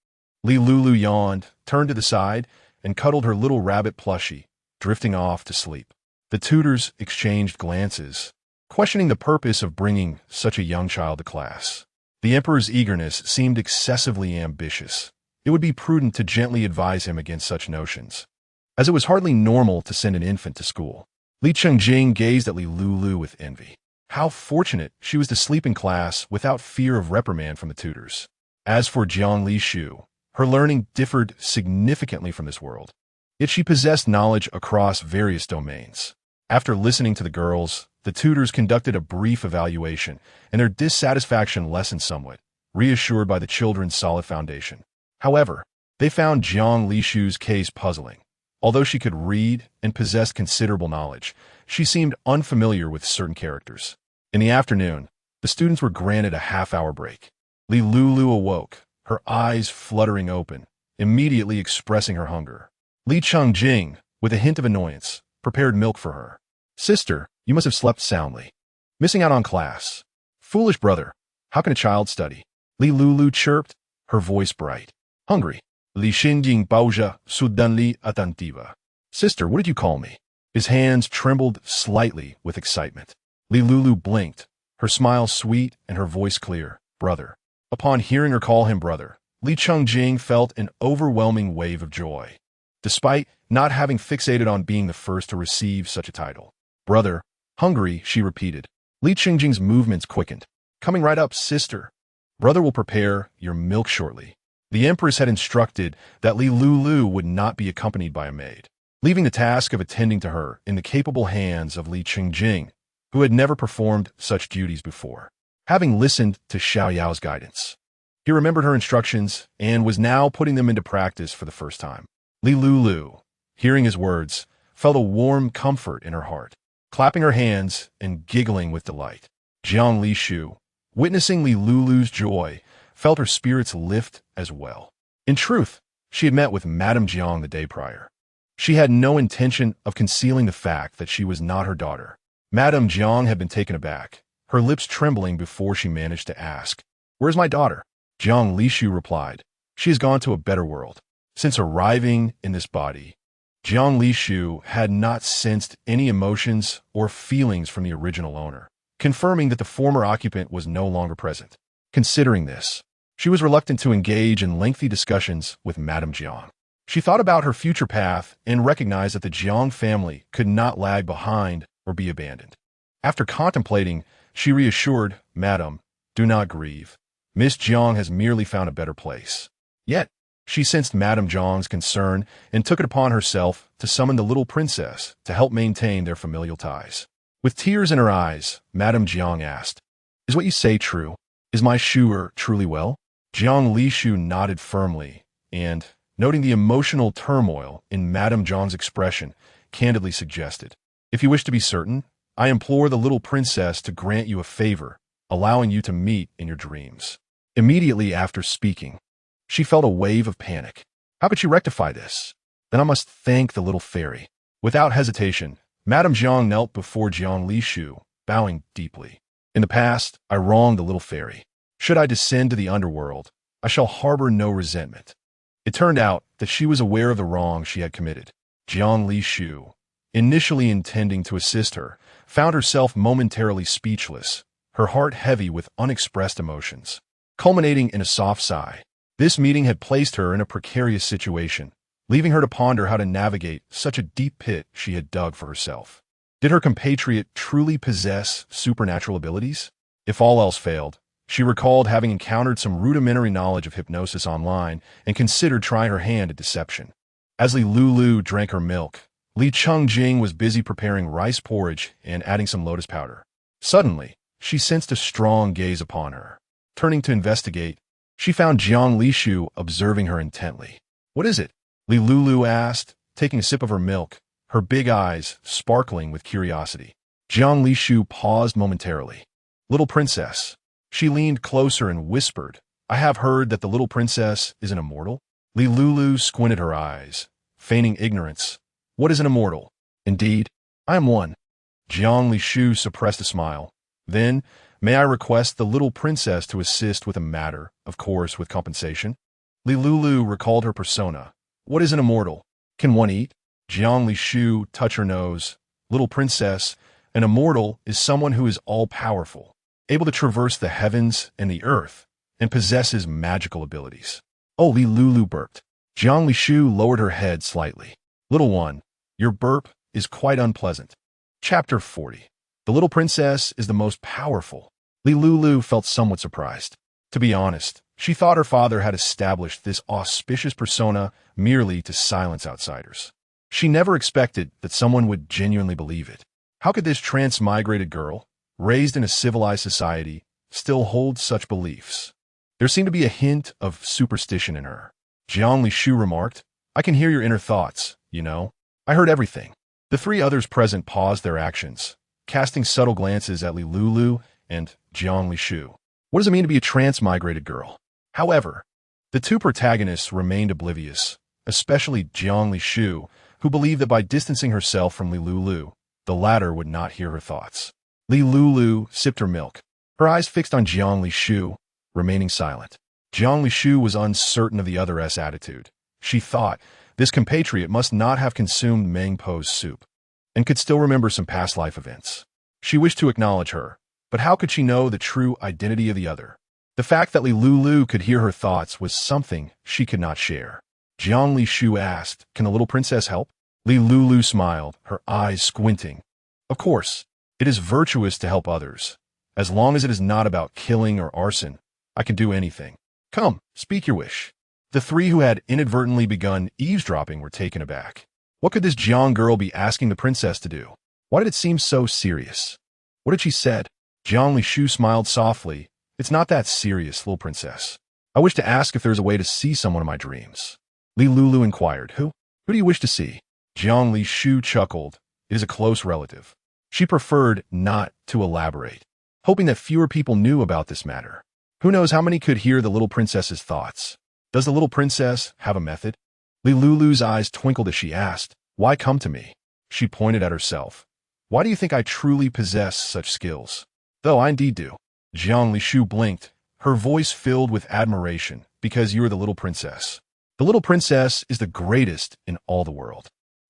Lulu yawned, turned to the side, and cuddled her little rabbit plushie, drifting off to sleep. The tutors exchanged glances, questioning the purpose of bringing such a young child to class. The emperor's eagerness seemed excessively ambitious. It would be prudent to gently advise him against such notions, as it was hardly normal to send an infant to school. Li Chengjing gazed at Lulu with envy. How fortunate she was to sleep in class without fear of reprimand from the tutors. As for Jiang Lishu, her learning differed significantly from this world, yet she possessed knowledge across various domains. After listening to the girls, the tutors conducted a brief evaluation, and their dissatisfaction lessened somewhat, reassured by the children's solid foundation. However, they found Jiang Lishu's case puzzling. Although she could read and possessed considerable knowledge, she seemed unfamiliar with certain characters. In the afternoon, the students were granted a half-hour break. Lulu awoke, her eyes fluttering open, immediately expressing her hunger. Li Chengjing, with a hint of annoyance, prepared milk for her. "Sister, you must have slept soundly. Missing out on class. Foolish brother, how can a child study?" Lulu chirped, her voice bright. "Hungry." Li Chengjing pausa suddenly attentiva. "Sister, what did you call me?" His hands trembled slightly with excitement. Lulu blinked, her smile sweet and her voice clear. "Brother." Upon hearing her call him brother, Li Chengjing felt an overwhelming wave of joy, despite not having fixated on being the first to receive such a title. "Brother, hungry," she repeated. Li Chengjing's movements quickened. "Coming right up, sister. Brother will prepare your milk shortly." The Empress had instructed that Lulu would not be accompanied by a maid, leaving the task of attending to her in the capable hands of Li Chengjing, who had never performed such duties before. Having listened to Xiaoyao's guidance, he remembered her instructions and was now putting them into practice for the first time. Lulu, hearing his words, felt a warm comfort in her heart, clapping her hands and giggling with delight. Jiang Lishu, witnessing Lulu's joy, felt her spirits lift as well. In truth, she had met with Madame Jiang the day prior. She had no intention of concealing the fact that she was not her daughter. Madame Jiang had been taken aback, her lips trembling before she managed to ask, "Where's my daughter?" Jiang Lishu replied, "She has gone to a better world." Since arriving in this body, Jiang Lishu had not sensed any emotions or feelings from the original owner, confirming that the former occupant was no longer present. Considering this, she was reluctant to engage in lengthy discussions with Madame Jiang. She thought about her future path and recognized that the Jiang family could not lag behind or be abandoned. After contemplating, she reassured, "Madam, do not grieve. Miss Jiang has merely found a better place." Yet, she sensed Madame Jiang's concern and took it upon herself to summon the little princess to help maintain their familial ties. With tears in her eyes, Madame Jiang asked, "Is what you say true? Is my Shu'er truly well?" Jiang Lishu nodded firmly and, noting the emotional turmoil in Madame Jiang's expression, candidly suggested, "If you wish to be certain, I implore the little princess to grant you a favor, allowing you to meet in your dreams." Immediately after speaking, she felt a wave of panic. How could she rectify this? Then I must thank the little fairy. Without hesitation, Madame Jiang knelt before Jiang Lishu, bowing deeply. "In the past, I wronged the little fairy. Should I descend to the underworld, I shall harbor no resentment. It turned out that she was aware of the wrong she had committed. Jiang Li Shu, initially intending to assist her, found herself momentarily speechless, her heart heavy with unexpressed emotions, culminating in a soft sigh. This meeting had placed her in a precarious situation, leaving her to ponder how to navigate such a deep pit she had dug for herself. Did her compatriot truly possess supernatural abilities? If all else failed, she recalled having encountered some rudimentary knowledge of hypnosis online and considered trying her hand at deception. As Lulu drank her milk, Li Chungjing was busy preparing rice porridge and adding some lotus powder. Suddenly, she sensed a strong gaze upon her. Turning to investigate, she found Jiang Lishu observing her intently. "What is it?" Lulu asked, taking a sip of her milk, her big eyes sparkling with curiosity. Jiang Lishu paused momentarily. "Little princess." She leaned closer and whispered, "I have heard that the little princess is an immortal." Lulu squinted her eyes, feigning ignorance. "What is an immortal?" "Indeed, I am one." Jiang Lishu suppressed a smile. "Then, may I request the little princess to assist with a matter, of course with compensation?" Lulu recalled her persona. "What is an immortal? Can one eat?" Jiang Lishu touched her nose. "Little princess, an immortal is someone who is all-powerful, able to traverse the heavens and the earth, and possesses magical abilities." "Oh," Lulu burped. Jiang Lishu lowered her head slightly. "Little one, your burp is quite unpleasant." Chapter 40. The little princess is the most powerful. Lulu felt somewhat surprised. To be honest, she thought her father had established this auspicious persona merely to silence outsiders. She never expected that someone would genuinely believe it. How could this transmigrated girl, raised in a civilized society, still hold such beliefs? There seemed to be a hint of superstition in her. Jiang Lishu remarked, "I can hear your inner thoughts, you know. I heard everything." The three others present paused their actions, casting subtle glances at Lulu and Jiang Lishu. What does it mean to be a transmigrated girl? However, the two protagonists remained oblivious, especially Jiang Lishu, who believed that by distancing herself from Lulu, the latter would not hear her thoughts. Lulu sipped her milk, her eyes fixed on Jiang Lishu, remaining silent. Jiang Lishu was uncertain of the other's attitude. She thought this compatriot must not have consumed Meng Po's soup, and could still remember some past life events. She wished to acknowledge her, but how could she know the true identity of the other? The fact that Lulu could hear her thoughts was something she could not share. Jiang Lishu asked, "Can the little princess help?" Lulu smiled, her eyes squinting. "Of course, it is virtuous to help others. As long as it is not about killing or arson, I can do anything. Come, speak your wish." The three who had inadvertently begun eavesdropping were taken aback. What could this Jiang girl be asking the princess to do? Why did it seem so serious? What had she said? Jiang Lishu smiled softly. "It's not that serious, little princess. I wish to ask if there is a way to see someone in my dreams." Lulu inquired, Who do you wish to see?" Jiang Lishu chuckled. "It is a close relative." She preferred not to elaborate, hoping that fewer people knew about this matter. Who knows how many could hear the little princess's thoughts? Does the little princess have a method? Lulu's eyes twinkled as she asked, "Why come to me?" She pointed at herself. "Why do you think I truly possess such skills?" "Though I indeed do." Jiang Lishu blinked, her voice filled with admiration, "Because you are the little princess. The little princess is the greatest in all the world.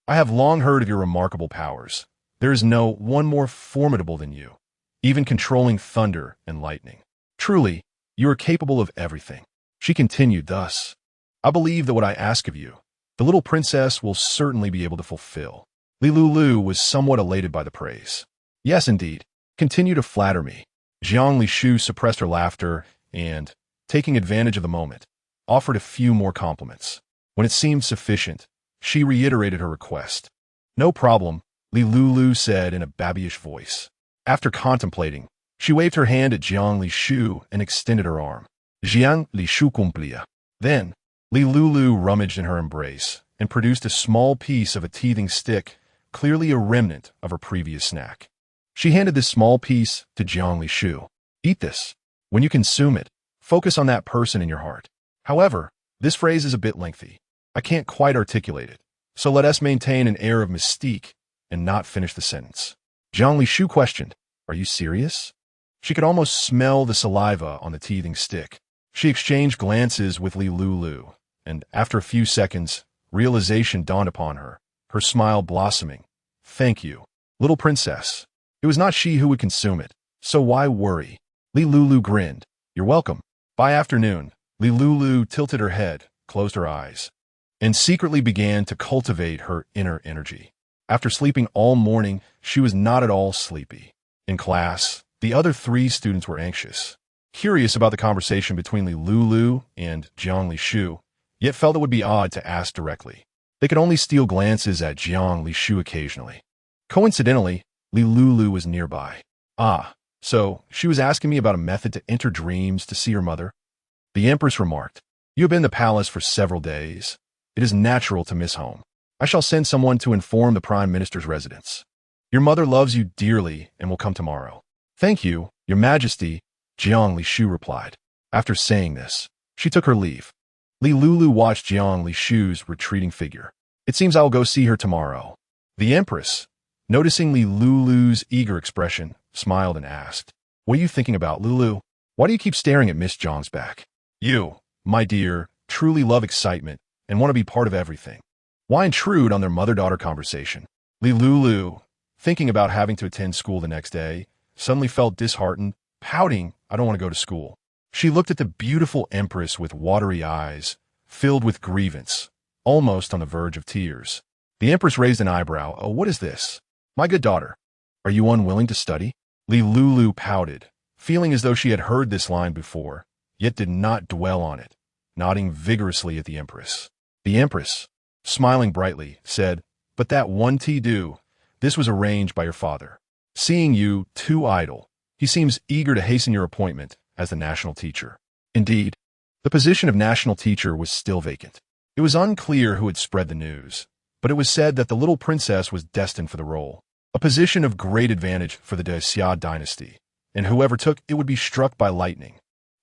I have long heard of your remarkable powers. There is no one more formidable than you, even controlling thunder and lightning. Truly, you are capable of everything." She continued thus, "I believe that what I ask of you, the little princess will certainly be able to fulfill." Lulu was somewhat elated by the praise. "Yes, indeed. Continue to flatter me." Jiang Lishu suppressed her laughter and, taking advantage of the moment, offered a few more compliments. When it seemed sufficient, she reiterated her request. "No problem," Lulu said in a babyish voice. After contemplating, she waved her hand at Jiang Lishu and extended her arm. Jiang Lishu cumplia. Then, Lulu rummaged in her embrace and produced a small piece of a teething stick, clearly a remnant of her previous snack. She handed this small piece to Jiang Lishu. "Eat this. When you consume it, focus on that person in your heart." However, this phrase is a bit lengthy. I can't quite articulate it, so let us maintain an air of mystique and not finish the sentence. Jiang Lishu questioned, "Are you serious?" She could almost smell the saliva on the teething stick. She exchanged glances with Lulu, and after a few seconds, realization dawned upon her, her smile blossoming. Thank you, little princess. It was not she who would consume it, so why worry? Lulu grinned. You're welcome. By afternoon, Lulu tilted her head, closed her eyes, and secretly began to cultivate her inner energy. After sleeping all morning, she was not at all sleepy. In class, the other 3 students were anxious, curious about the conversation between Lulu and Jiang Lishu, yet felt it would be odd to ask directly. They could only steal glances at Jiang Lishu occasionally. Coincidentally, Lulu was nearby. Ah, so she was asking me about a method to enter dreams to see her mother? The Empress remarked, You have been in the palace for several days. It is natural to miss home. I shall send someone to inform the Prime Minister's residence. Your mother loves you dearly and will come tomorrow. Thank you, Your Majesty, Jiang Lishu replied. After saying this, she took her leave. Lulu watched Jiang Lishu's retreating figure. It seems I will go see her tomorrow. The Empress, noticing Lulu's eager expression, smiled and asked, What are you thinking about, Lulu? Why do you keep staring at Miss Jiang's back? You, my dear, truly love excitement and want to be part of everything. Why intrude on their mother-daughter conversation? Lulu, thinking about having to attend school the next day, suddenly felt disheartened, pouting, I don't want to go to school. She looked at the beautiful Empress with watery eyes, filled with grievance, almost on the verge of tears. The Empress raised an eyebrow. Oh, what is this? My good daughter, are you unwilling to study? Lulu pouted, feeling as though she had heard this line before, yet did not dwell on it, nodding vigorously at the Empress. The Empress, smiling brightly, said, But that one do. This was arranged by your father. Seeing you too idle, he seems eager to hasten your appointment as the national teacher. Indeed, the position of national teacher was still vacant. It was unclear who had spread the news, but it was said that the little princess was destined for the role, a position of great advantage for the Xia dynasty, and whoever took it would be struck by lightning.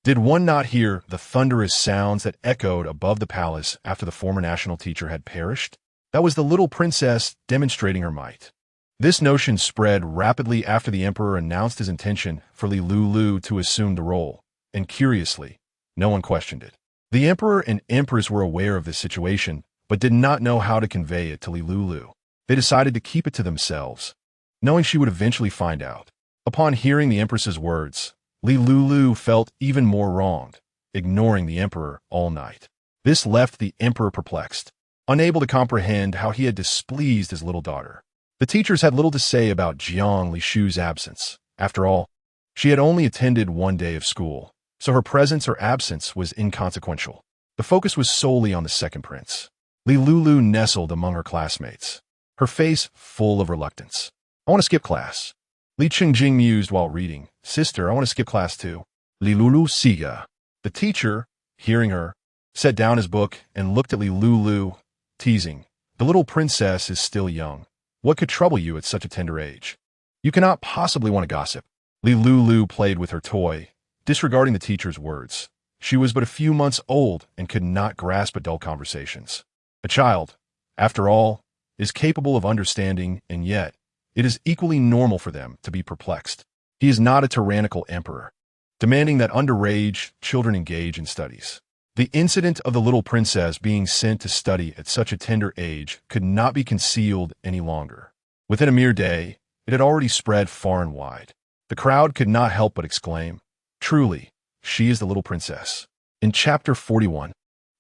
Did one not hear the thunderous sounds that echoed above the palace after the former national teacher had perished? That was the little princess demonstrating her might. This notion spread rapidly after the emperor announced his intention for Lulu to assume the role, and curiously, no one questioned it. The emperor and empress were aware of this situation, but did not know how to convey it to Lulu. They decided to keep it to themselves, knowing she would eventually find out. Upon hearing the empress's words, Lulu felt even more wronged, ignoring the emperor all night. This left the emperor perplexed, unable to comprehend how he had displeased his little daughter. The teachers had little to say about Jiang Lishu's absence. After all, she had only attended 1 day of school, so her presence or absence was inconsequential. The focus was solely on the second prince. Lulu nestled among her classmates, her face full of reluctance. I want to skip class. Li Qingjing mused while reading. Sister, I want to skip class too. Lulu siga. The teacher, hearing her, set down his book and looked at Lulu, teasing. The little princess is still young. What could trouble you at such a tender age? You cannot possibly want to gossip. Lulu played with her toy, disregarding the teacher's words. She was but a few months old and could not grasp adult conversations. A child, after all, is capable of understanding, and yet, it is equally normal for them to be perplexed. He is not a tyrannical emperor, demanding that underage children engage in studies. The incident of the little princess being sent to study at such a tender age could not be concealed any longer. Within a mere day, it had already spread far and wide. The crowd could not help but exclaim, Truly, she is the little princess. In Chapter 41,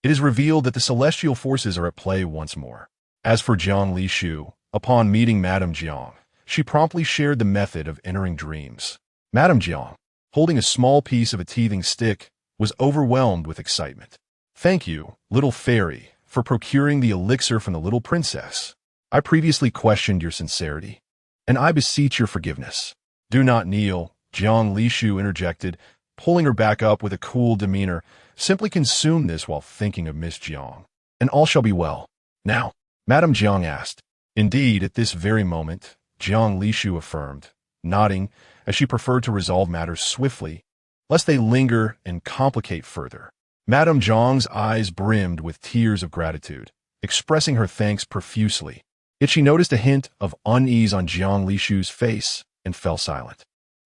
it is revealed that the celestial forces are at play once more. As for Jiang Lishu, upon meeting Madame Jiang, she promptly shared the method of entering dreams. Madame Jiang, holding a small piece of a teething stick, was overwhelmed with excitement. Thank you, little fairy, for procuring the elixir from the little princess. I previously questioned your sincerity, and I beseech your forgiveness. Do not kneel, Jiang Lishu interjected, pulling her back up with a cool demeanor. Simply consume this while thinking of Miss Jiang, and all shall be well. Now, Madame Jiang asked. Indeed, at this very moment, Jiang Lishu affirmed, nodding, as she preferred to resolve matters swiftly, lest they linger and complicate further. Madame Jiang's eyes brimmed with tears of gratitude, expressing her thanks profusely. Yet she noticed a hint of unease on Jiang Lishu's face and fell silent.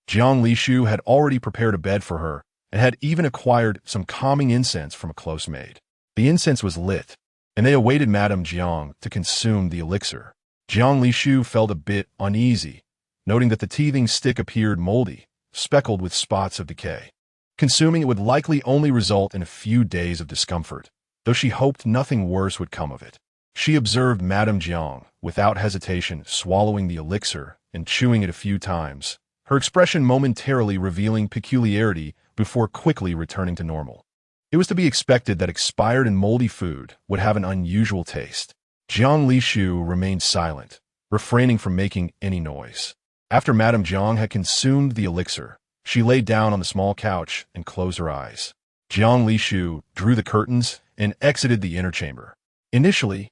Jiang Lishu had already prepared a bed for her and had even acquired some calming incense from a close maid. The incense was lit, and they awaited Madame Jiang to consume the elixir. Jiang Lishu felt a bit uneasy, noting that the teething stick appeared moldy, speckled with spots of decay. Consuming it would likely only result in a few days of discomfort, though she hoped nothing worse would come of it. She observed Madame Jiang, without hesitation, swallowing the elixir and chewing it a few times, her expression momentarily revealing peculiarity before quickly returning to normal. It was to be expected that expired and moldy food would have an unusual taste. Jiang Lishu remained silent, refraining from making any noise. After Madame Jiang had consumed the elixir, she lay down on the small couch and closed her eyes. Jiang Lishu drew the curtains and exited the inner chamber. Initially,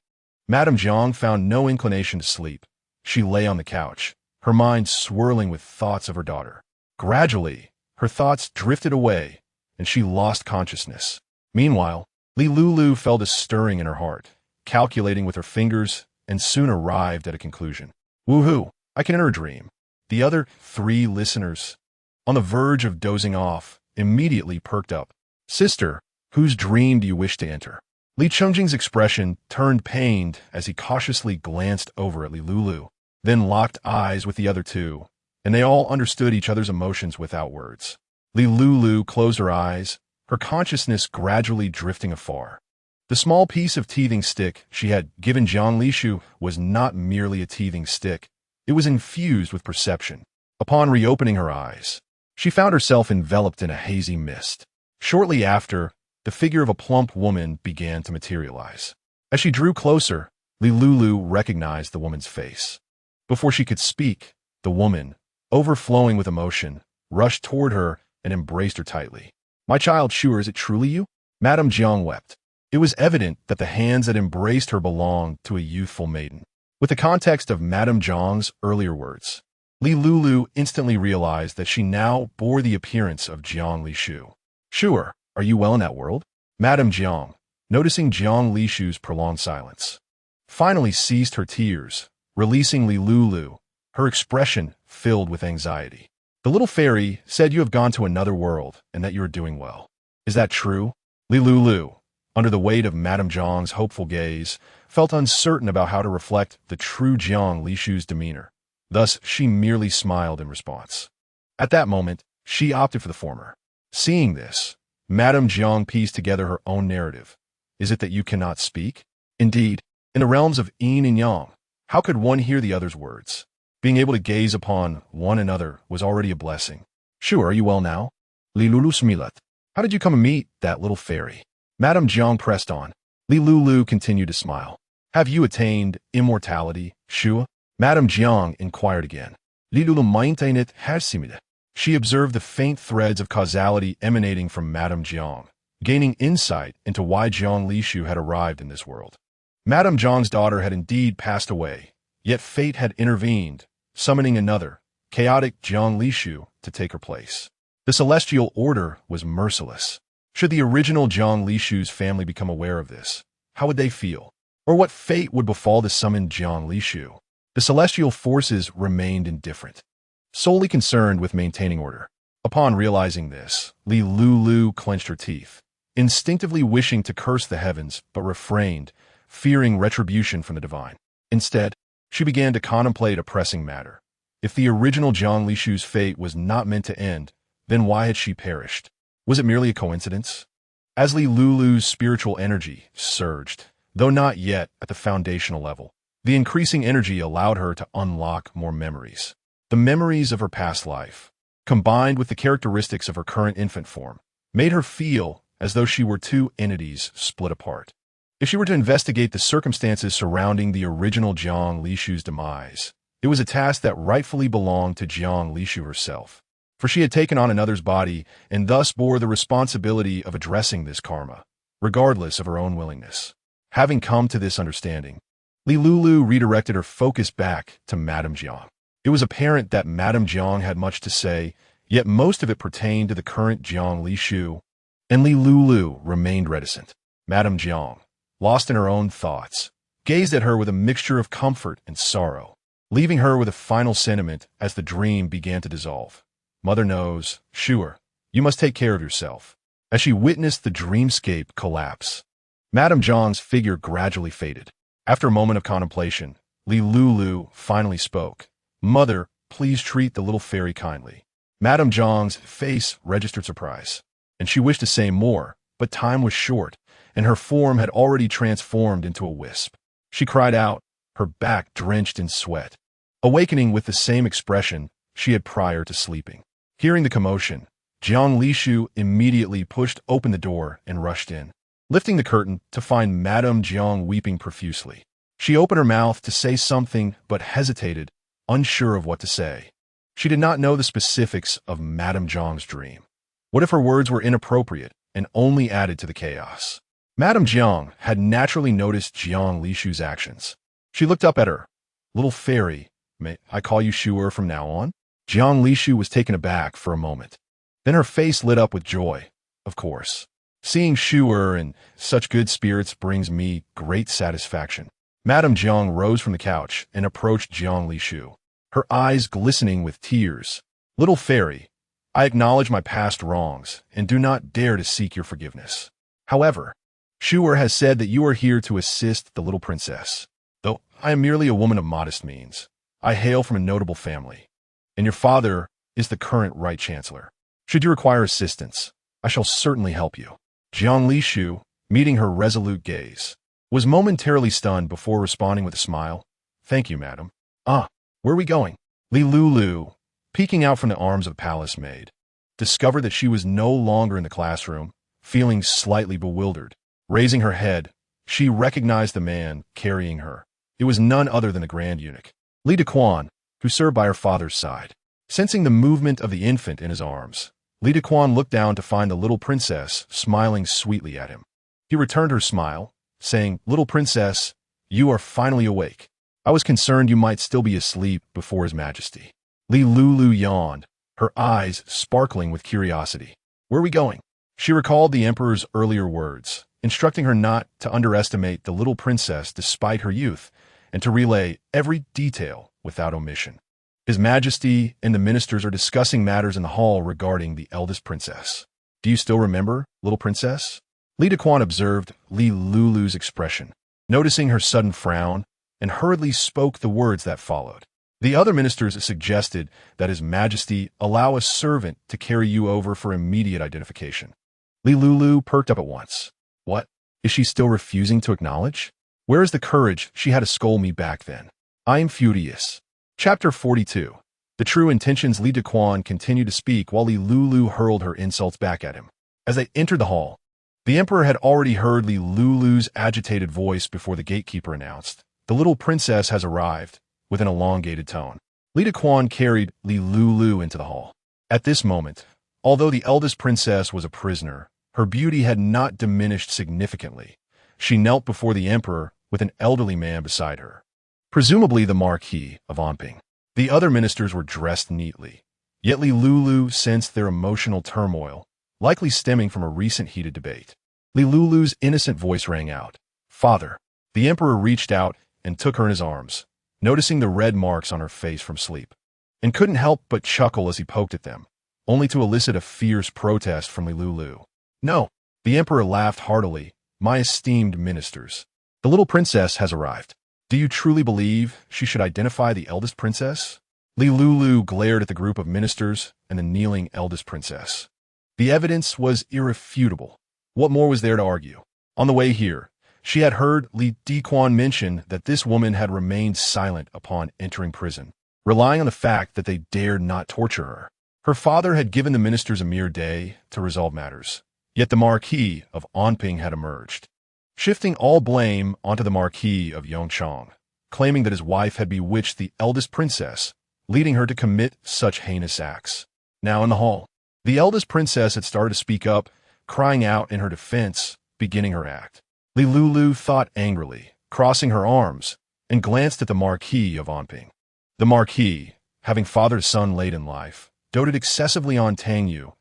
Madame Jiang found no inclination to sleep. She lay on the couch, her mind swirling with thoughts of her daughter. Gradually, her thoughts drifted away, and she lost consciousness. Meanwhile, Lulu felt a stirring in her heart, calculating with her fingers, and soon arrived at a conclusion. Woohoo! I can enter a dream. The other 3 listeners, on the verge of dozing off, immediately perked up. Sister, whose dream do you wish to enter? Li Chungjing's expression turned pained as he cautiously glanced over at Lulu, then locked eyes with the other 2, and they all understood each other's emotions without words. Lulu closed her eyes, her consciousness gradually drifting afar. The small piece of teething stick she had given Jiang Lishu was not merely a teething stick, it was infused with perception. Upon reopening her eyes, she found herself enveloped in a hazy mist. Shortly after, the figure of a plump woman began to materialize. As she drew closer, Lulu recognized the woman's face. Before she could speak, the woman, overflowing with emotion, rushed toward her and embraced her tightly. My child, Sure, is it truly you? Madame Jiang wept. It was evident that the hands that embraced her belonged to a youthful maiden. With the context of Madame Jiang's earlier words, Lulu instantly realized that she now bore the appearance of Jiang Lishu. Sure, are you well in that world? Madame Jiang, noticing Jiang Lishu's prolonged silence, finally ceased her tears, releasing Lulu, her expression filled with anxiety. The little fairy said you have gone to another world and that you are doing well. Is that true? Lulu, under the weight of Madame Jiang's hopeful gaze, felt uncertain about how to reflect the true Jiang Lishu's demeanor. Thus, she merely smiled in response. At that moment, she opted for the former. Seeing this, Madame Jiang pieced together her own narrative. Is it that you cannot speak? Indeed, in the realms of yin and yang, how could one hear the other's words? Being able to gaze upon one another was already a blessing. Sure, are you well now? Lulu smilat. How did you come to meet that little fairy? Madame Jiang pressed on. Lulu continued to smile. Have you attained immortality, Shua? Madame Jiang inquired again. Lulu maintained hersimide. She observed the faint threads of causality emanating from Madame Jiang, gaining insight into why Jiang Lishu had arrived in this world. Madame Jiang's daughter had indeed passed away, yet fate had intervened, summoning another, chaotic Jiang Lishu to take her place. The celestial order was merciless. Should the original Jiang Lishu's family become aware of this, how would they feel? Or what fate would befall the summoned Jiang Lishu? The celestial forces remained indifferent, solely concerned with maintaining order. Upon realizing this, Lulu clenched her teeth, instinctively wishing to curse the heavens, but refrained, fearing retribution from the divine. Instead, she began to contemplate a pressing matter. If the original Jiang Lishu's fate was not meant to end, then why had she perished? Was it merely a coincidence? As Lulu's spiritual energy surged, though not yet at the foundational level, the increasing energy allowed her to unlock more memories. The memories of her past life, combined with the characteristics of her current infant form, made her feel as though she were 2 entities split apart. If she were to investigate the circumstances surrounding the original Jiang Lishu's demise, it was a task that rightfully belonged to Jiang Lishu herself, for she had taken on another's body and thus bore the responsibility of addressing this karma, regardless of her own willingness. Having come to this understanding, Lulu redirected her focus back to Madame Jiang. It was apparent that Madame Jiang had much to say, yet most of it pertained to the current Jiang Lishu, and Lulu remained reticent. Madame Jiang, lost in her own thoughts, gazed at her with a mixture of comfort and sorrow, leaving her with a final sentiment as the dream began to dissolve. Mother knows, Sure, you must take care of yourself. As she witnessed the dreamscape collapse, Madame Zhang's figure gradually faded. After a moment of contemplation, Lulu finally spoke. "Mother, please treat the little fairy kindly." Madame Zhang's face registered surprise, and she wished to say more, but time was short, and her form had already transformed into a wisp. She cried out, her back drenched in sweat, awakening with the same expression she had prior to sleeping. Hearing the commotion, Jiang Lishu immediately pushed open the door and rushed in, lifting the curtain to find Madame Jiang weeping profusely. She opened her mouth to say something but hesitated, unsure of what to say. She did not know the specifics of Madame Jiang's dream. What if her words were inappropriate and only added to the chaos? Madame Jiang had naturally noticed Jiang Lishu's actions. She looked up at her. "Little fairy, may I call you Shu'er from now on?" Jiang Lishu was taken aback for a moment. Then her face lit up with joy. "Of course. Seeing Shu'er in such good spirits brings me great satisfaction." Madame Jiang rose from the couch and approached Jiang Lishu, her eyes glistening with tears. "Little fairy, I acknowledge my past wrongs and do not dare to seek your forgiveness. However, Shu'er has said that you are here to assist the little princess. Though I am merely a woman of modest means, I hail from a notable family, and your father is the current Right Chancellor. Should you require assistance, I shall certainly help you." Jiang Lishu, meeting her resolute gaze, was momentarily stunned before responding with a smile. "Thank you, madam." "Ah, where are we going?" Lulu, peeking out from the arms of the palace maid, discovered that she was no longer in the classroom, feeling slightly bewildered. Raising her head, she recognized the man carrying her. It was none other than the Grand Eunuch, Li Dequan, who served by her father's side. Sensing the movement of the infant in his arms, Li Dequan looked down to find the little princess smiling sweetly at him. He returned her smile, saying, "Little princess, you are finally awake. I was concerned you might still be asleep before His Majesty." Lulu yawned, her eyes sparkling with curiosity. "Where are we going?" She recalled the Emperor's earlier words, instructing her not to underestimate the little princess despite her youth, and to relay every detail without omission. His Majesty and the ministers are discussing matters in the hall regarding the eldest princess. "Do you still remember, little princess?" Li Dequan observed Lulu's expression, noticing her sudden frown, and hurriedly spoke the words that followed. The other ministers suggested that His Majesty allow a servant to carry you over for immediate identification. Lulu perked up at once. "What? Is she still refusing to acknowledge? Where is the courage she had to scold me back then? I am furious." Chapter 42. The true intentions. Li Dequan continued to speak while Lulu hurled her insults back at him. As they entered the hall, the Emperor had already heard Lulu's agitated voice before the gatekeeper announced, "The little princess has arrived," with an elongated tone. Li Dequan carried Lulu into the hall. At this moment, although the eldest princess was a prisoner, her beauty had not diminished significantly. She knelt before the Emperor with an elderly man beside her, presumably the Marquis of Anping. The other ministers were dressed neatly, yet Lulu sensed their emotional turmoil, likely stemming from a recent heated debate. Lulu's innocent voice rang out, "Father." The Emperor reached out and took her in his arms, noticing the red marks on her face from sleep, and couldn't help but chuckle as he poked at them, only to elicit a fierce protest from Lulu. "No." The Emperor laughed heartily. "My esteemed ministers, the little princess has arrived. Do you truly believe she should identify the eldest princess?" Lulu glared at the group of ministers and the kneeling eldest princess. The evidence was irrefutable. What more was there to argue? On the way here, she had heard Li Dequan mention that this woman had remained silent upon entering prison, relying on the fact that they dared not torture her. Her father had given the ministers a mere day to resolve matters, yet the Marquis of Anping had emerged, shifting all blame onto the Marquis of Yongchang, claiming that his wife had bewitched the eldest princess, leading her to commit such heinous acts. Now in the hall, the eldest princess had started to speak up, crying out in her defense, beginning her act. Lulu thought angrily, crossing her arms, and glanced at the Marquis of Anping. The Marquis, having fathered a son late in life, doted excessively on Tangyu,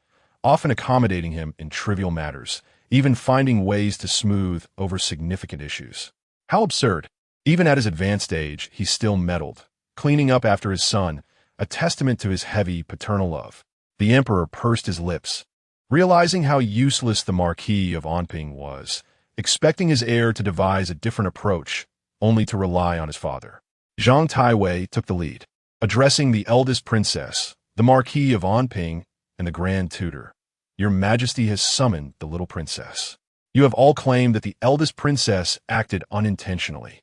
often accommodating him in trivial matters, even finding ways to smooth over significant issues. How absurd! Even at his advanced age, he still meddled, cleaning up after his son, a testament to his heavy paternal love. The Emperor pursed his lips, realizing how useless the Marquis of Anping was, expecting his heir to devise a different approach, only to rely on his father. Zhang Taiwei took the lead, addressing the eldest princess, the Marquis of Anping, and the Grand Tutor. Your Majesty has summoned the little princess. You have all claimed that the eldest princess acted unintentionally.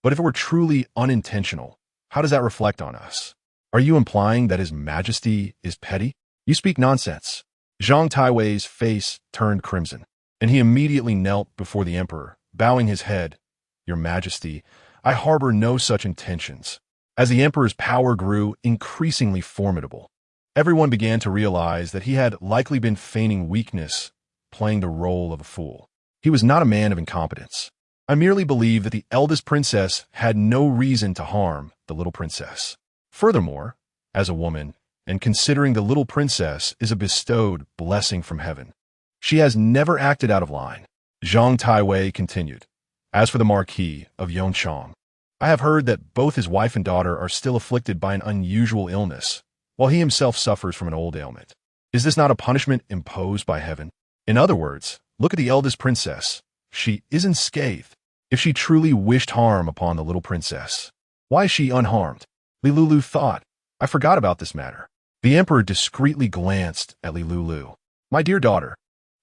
But if it were truly unintentional, how does that reflect on us? Are you implying that His Majesty is petty? You speak nonsense. Zhang Taiwei's face turned crimson, and he immediately knelt before the emperor, bowing his head. Your Majesty, I harbor no such intentions. As the emperor's power grew increasingly formidable, everyone began to realize that he had likely been feigning weakness, playing the role of a fool. He was not a man of incompetence. I merely believe that the eldest princess had no reason to harm the little princess. Furthermore, as a woman, and considering the little princess is a bestowed blessing from heaven, she has never acted out of line. Zhang Taiwei continued. As for the Marquis of Yongchang, I have heard that both his wife and daughter are still afflicted by an unusual illness, while he himself suffers from an old ailment. Is this not a punishment imposed by heaven? In other words, look at the eldest princess. She is unscathed. If she truly wished harm upon the little princess, why is she unharmed? Lulu thought, I forgot about this matter. The emperor discreetly glanced at Lulu. My dear daughter,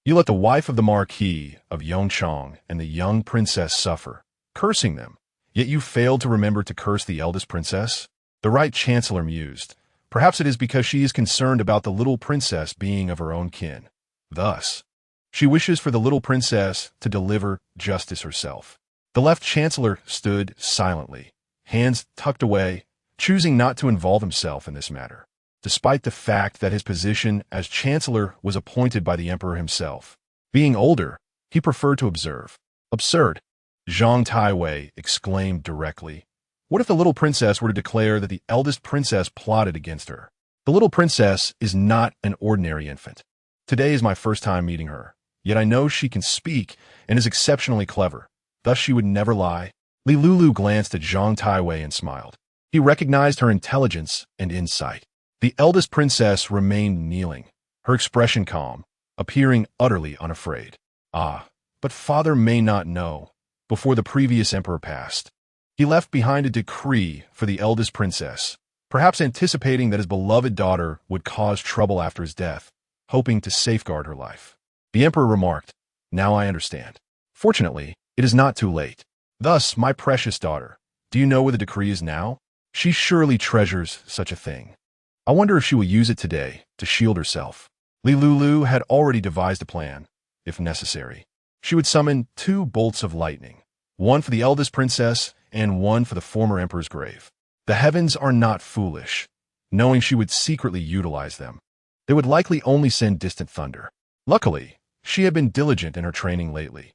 you let the wife of the Marquis of Yongchang and the young princess suffer, cursing them, yet you failed to remember to curse the eldest princess? The right chancellor mused. Perhaps it is because she is concerned about the little princess being of her own kin. Thus, she wishes for the little princess to deliver justice herself. The left chancellor stood silently, hands tucked away, choosing not to involve himself in this matter, despite the fact that his position as chancellor was appointed by the emperor himself. Being older, he preferred to observe. Absurd, Zhang Taiwei exclaimed directly. What if the little princess were to declare that the eldest princess plotted against her? The little princess is not an ordinary infant. Today is my first time meeting her, yet I know she can speak and is exceptionally clever. Thus she would never lie. Lulu glanced at Zhang Taiwei and smiled. He recognized her intelligence and insight. The eldest princess remained kneeling, her expression calm, appearing utterly unafraid. Ah, but father may not know. Before the previous emperor passed, he left behind a decree for the eldest princess, perhaps anticipating that his beloved daughter would cause trouble after his death, hoping to safeguard her life. The emperor remarked, Now I understand. Fortunately, it is not too late. Thus, my precious daughter, do you know where the decree is now? She surely treasures such a thing. I wonder if she will use it today to shield herself. Lulu had already devised a plan, if necessary. She would summon 2 bolts of lightning, one for the eldest princess and one for the former emperor's grave. The heavens are not foolish. Knowing she would secretly utilize them, they would likely only send distant thunder. Luckily, she had been diligent in her training lately.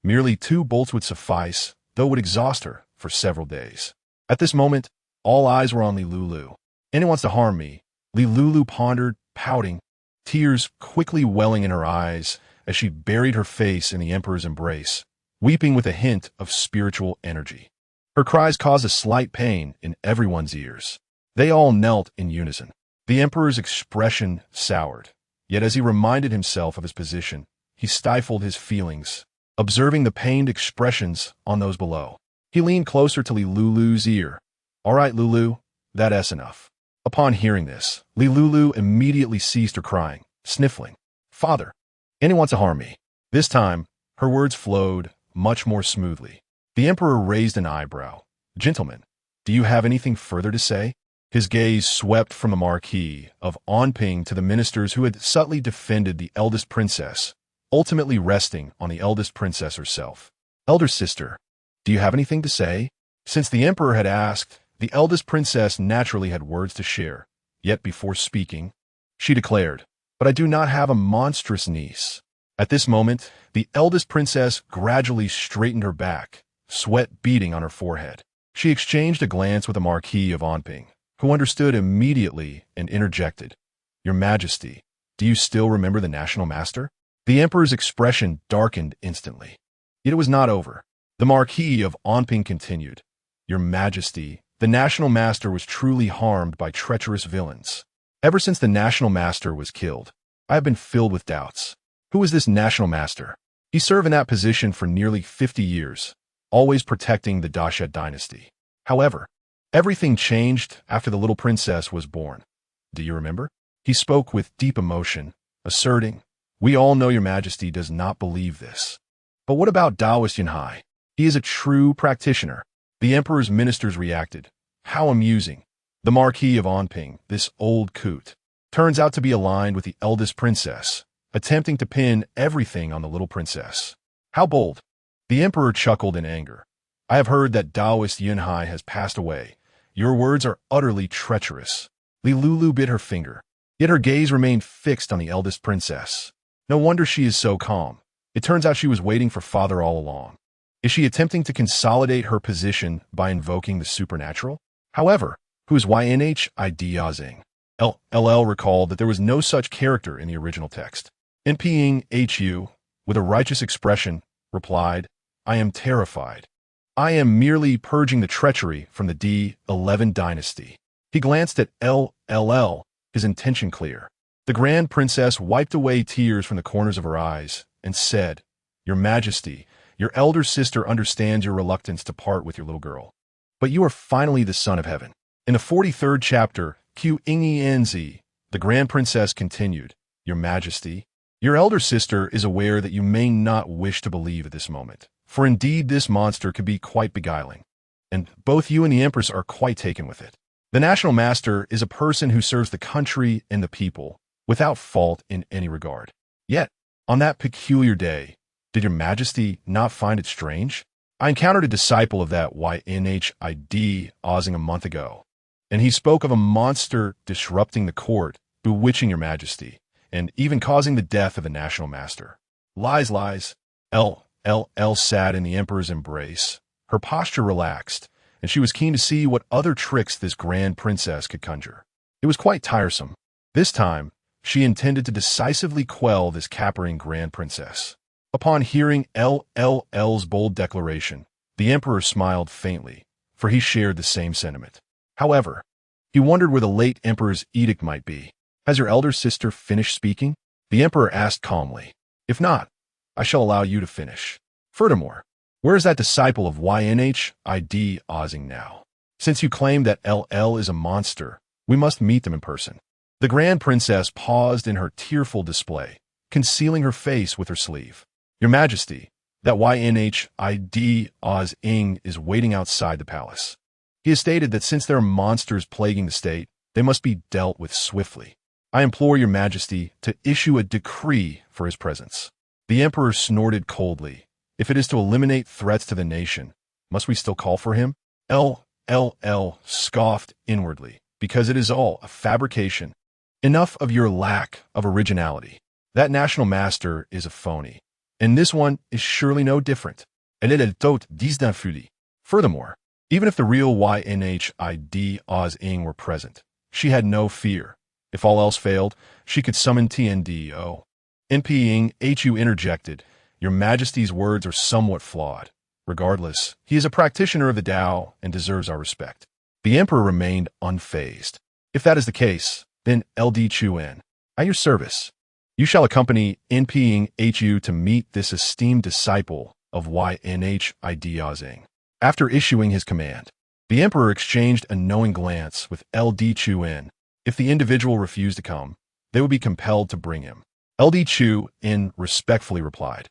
Merely 2 bolts would suffice, though it would exhaust her for several days. At this moment, all eyes were on Lulu. Anyone wants to harm me, Lulu pondered, pouting, tears quickly welling in her eyes as she buried her face in the emperor's embrace, weeping with a hint of spiritual energy. Her cries caused a slight pain in everyone's ears. They all knelt in unison. The emperor's expression soured, yet as he reminded himself of his position, he stifled his feelings, observing the pained expressions on those below. He leaned closer to Lulu's ear. All right, Lulu, that's enough. Upon hearing this, Lulu immediately ceased her crying, sniffling. Father, anyone wants to harm me. This time, her words flowed much more smoothly. The emperor raised an eyebrow. Gentlemen, do you have anything further to say? His gaze swept from the Marquis of Anping to the ministers who had subtly defended the eldest princess, ultimately resting on the eldest princess herself. Elder sister, do you have anything to say? Since the emperor had asked, the eldest princess naturally had words to share. Yet before speaking, she declared, But I do not have a monstrous niece. At this moment, the eldest princess gradually straightened her back, sweat beading on her forehead. She exchanged a glance with the Marquis of Anping, who understood immediately and interjected, Your Majesty, do you still remember the national master? The emperor's expression darkened instantly. Yet it was not over. The Marquis of Anping continued, Your Majesty, the national master was truly harmed by treacherous villains. Ever since the national master was killed, I have been filled with doubts. Who is this national master? He served in that position for nearly 50 years, always protecting the dynasty. However, everything changed after the little princess was born. Do you remember? He spoke with deep emotion, asserting, "We all know your majesty does not believe this. But what about Taoist Yunhai? He is a true practitioner." The emperor's ministers reacted. How amusing. The Marquis of Anping, this old coot, turns out to be aligned with the eldest princess, attempting to pin everything on the little princess. How bold. The emperor chuckled in anger. "I have heard that Taoist Yunhai has passed away. Your words are utterly treacherous." Lulu bit her finger, yet her gaze remained fixed on the eldest princess. No wonder she is so calm. It turns out she was waiting for father all along. Is she attempting to consolidate her position by invoking the supernatural? However, who is Enraged? LL recalled that there was no such character in the original text. NPHU, with a righteous expression, replied, "I am terrified. I am merely purging the treachery from the D11 dynasty." He glanced at LL, his intention clear. The Grand Princess wiped away tears from the corners of her eyes and said, "Your Majesty, your elder sister understands your reluctance to part with your little girl. But you are finally the son of heaven." In the 43rd chapter, QNZ, the Grand Princess continued, "Your Majesty, your elder sister is aware that you may not wish to believe at this moment, for indeed this monster could be quite beguiling, and both you and the Empress are quite taken with it. The National Master is a person who serves the country and the people, without fault in any regard. Yet, on that peculiar day, did your Majesty not find it strange? I encountered a disciple of that YNHID Ozing a month ago, and he spoke of a monster disrupting the court, bewitching your Majesty, and even causing the death of the National Master." Lies, lies. LL sat in the Emperor's embrace. Her posture relaxed, and she was keen to see what other tricks this Grand Princess could conjure. It was quite tiresome. This time, she intended to decisively quell this capering Grand Princess. Upon hearing LL's bold declaration, the Emperor smiled faintly, for he shared the same sentiment. However, he wondered where the late Emperor's edict might be. "Has your elder sister finished speaking?" the Emperor asked calmly. "If not, I shall allow you to finish. Furthermore, where is that disciple of YNHID Ozing now? Since you claim that LL is a monster, we must meet them in person." The Grand Princess paused in her tearful display, concealing her face with her sleeve. "Your Majesty, that YNHID Ozing is waiting outside the palace. He has stated that since there are monsters plaguing the state, they must be dealt with swiftly. I implore your Majesty to issue a decree for his presence." The Emperor snorted coldly. "If it is to eliminate threats to the nation, must we still call for him?" LL scoffed inwardly, "Because it is all a fabrication. Enough of your lack of originality. That National Master is a phony, and this one is surely no different. Elle est tout disdainfulée. Furthermore, even if the real YNHID Ozing were present, she had no fear. If all else failed, she could summon TNDO. NPHU interjected, "Your Majesty's words are somewhat flawed. Regardless, he is a practitioner of the Tao and deserves our respect." The Emperor remained unfazed. "If that is the case, then LD Chuan, at your service. You shall accompany NPHU to meet this esteemed disciple of YNHID Ozing." After issuing his command, the Emperor exchanged a knowing glance with LD Chuan. If the individual refused to come, they would be compelled to bring him. LD Chuan respectfully replied,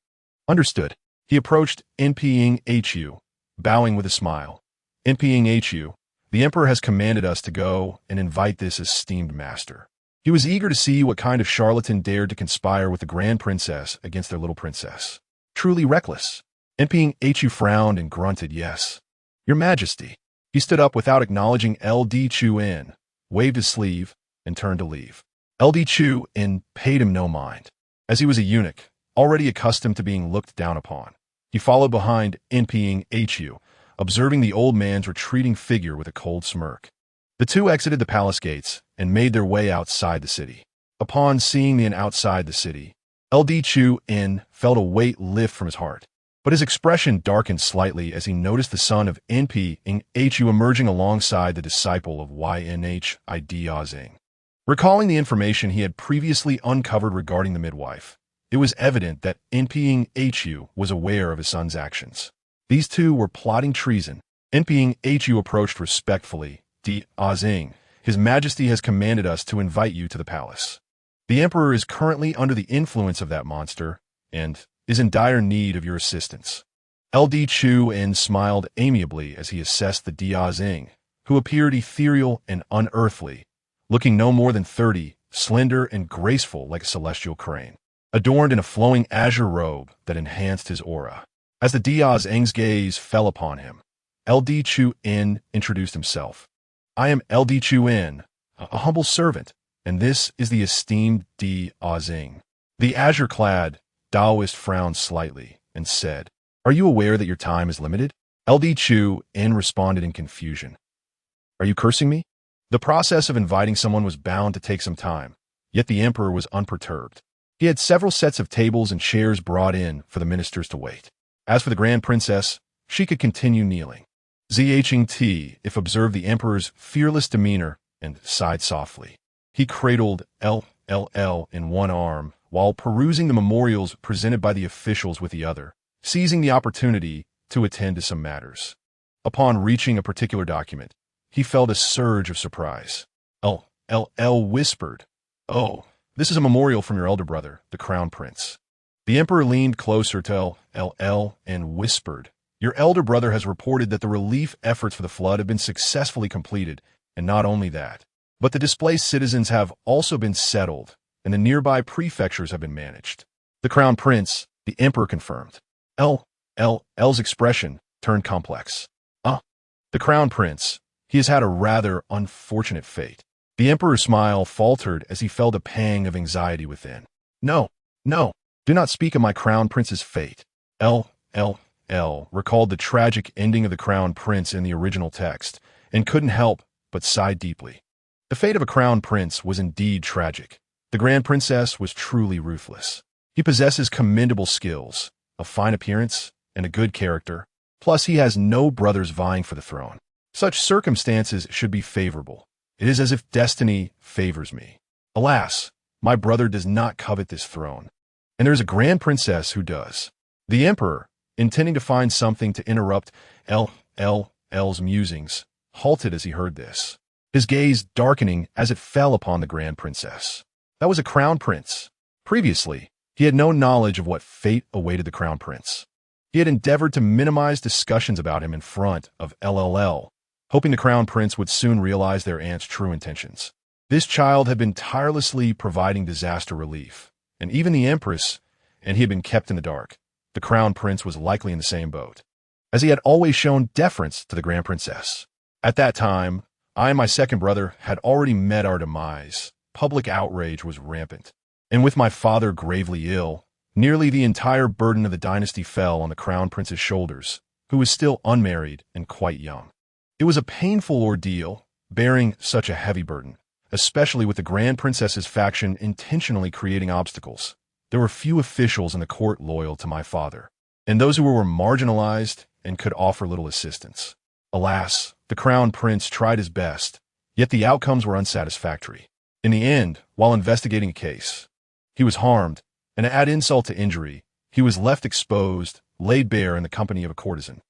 "Understood." He approached NPHU, bowing with a smile. "NPHU, the Emperor has commanded us to go and invite this esteemed master." He was eager to see what kind of charlatan dared to conspire with the Grand Princess against their little princess. Truly reckless. NPHU frowned and grunted yes. "Your Majesty." He stood up without acknowledging LD Chuan, waved his sleeve, and turned to leave. LD Chuan paid him no mind. As he was a eunuch, already accustomed to being looked down upon, he followed behind NPHU, observing the old man's retreating figure with a cold smirk. The two exited the palace gates and made their way outside the city. Upon seeing the inn outside the city, LD Chuan felt a weight lift from his heart, but his expression darkened slightly as he noticed the son of NPHU emerging alongside the disciple of YNHID Ozing. Recalling the information he had previously uncovered regarding the midwife, It was evident that Enraged was aware of his son's actions. These two were plotting treason. Enraged approached respectfully. Dazing, His Majesty has commanded us to invite you to the palace. The Emperor is currently under the influence of that monster and is in dire need of your assistance. LD Chu En smiled amiably as he assessed the Dazing, who appeared ethereal and unearthly, looking no more than 30, slender and graceful like a celestial crane, adorned in a flowing azure robe that enhanced his aura. As the Dazing's gaze fell upon him, LD Chu En introduced himself. I am LD Chu En, a humble servant, and this is the esteemed Dazing. The azure-clad Taoist frowned slightly and said, Are you aware that your time is limited? LD Chu En responded in confusion. Are you cursing me? The process of inviting someone was bound to take some time, yet the Emperor was unperturbed. He had several sets of tables and chairs brought in for the ministers to wait. As for the Grand Princess, she could continue kneeling. Zhang if observed the Emperor's fearless demeanor and sighed softly. He cradled LLL in one arm while perusing the memorials presented by the officials with the other, seizing the opportunity to attend to some matters. Upon reaching a particular document, he felt a surge of surprise. LLL whispered, Oh, this is a memorial from your elder brother, the Crown Prince. The Emperor leaned closer to LL and whispered, Your elder brother has reported that the relief efforts for the flood have been successfully completed, and not only that, but the displaced citizens have also been settled, and the nearby prefectures have been managed. The Crown Prince, the Emperor confirmed. LL's expression turned complex. The Crown Prince, he has had a rather unfortunate fate. The Emperor's smile faltered as he felt a pang of anxiety within. No, do not speak of my Crown Prince's fate. LL recalled the tragic ending of the Crown Prince in the original text, and couldn't help but sigh deeply. The fate of a Crown Prince was indeed tragic. The Grand Princess was truly ruthless. He possesses commendable skills, a fine appearance, and a good character, plus he has no brothers vying for the throne. Such circumstances should be favorable. It is as if destiny favors me. Alas, my brother does not covet this throne, and there is a Grand Princess who does. The Emperor, intending to find something to interrupt LL's musings, halted as he heard this, his gaze darkening as it fell upon the Grand Princess. That was a Crown Prince. Previously, he had no knowledge of what fate awaited the Crown Prince. He had endeavored to minimize discussions about him in front of LLL, hoping the Crown Prince would soon realize their aunt's true intentions. This child had been tirelessly providing disaster relief, and even the Empress, and he had been kept in the dark. The Crown Prince was likely in the same boat, as he had always shown deference to the Grand Princess. At that time, I and my second brother had already met our demise. Public outrage was rampant, and with my father gravely ill, nearly the entire burden of the dynasty fell on the Crown Prince's shoulders, who was still unmarried and quite young. It was a painful ordeal, bearing such a heavy burden, especially with the Grand Princess's faction intentionally creating obstacles. There were few officials in the court loyal to my father, and those who were marginalized and could offer little assistance. Alas, the Crown Prince tried his best, yet the outcomes were unsatisfactory. In the end, while investigating a case, he was harmed, and to add insult to injury, he was left exposed, laid bare in the company of a courtesan.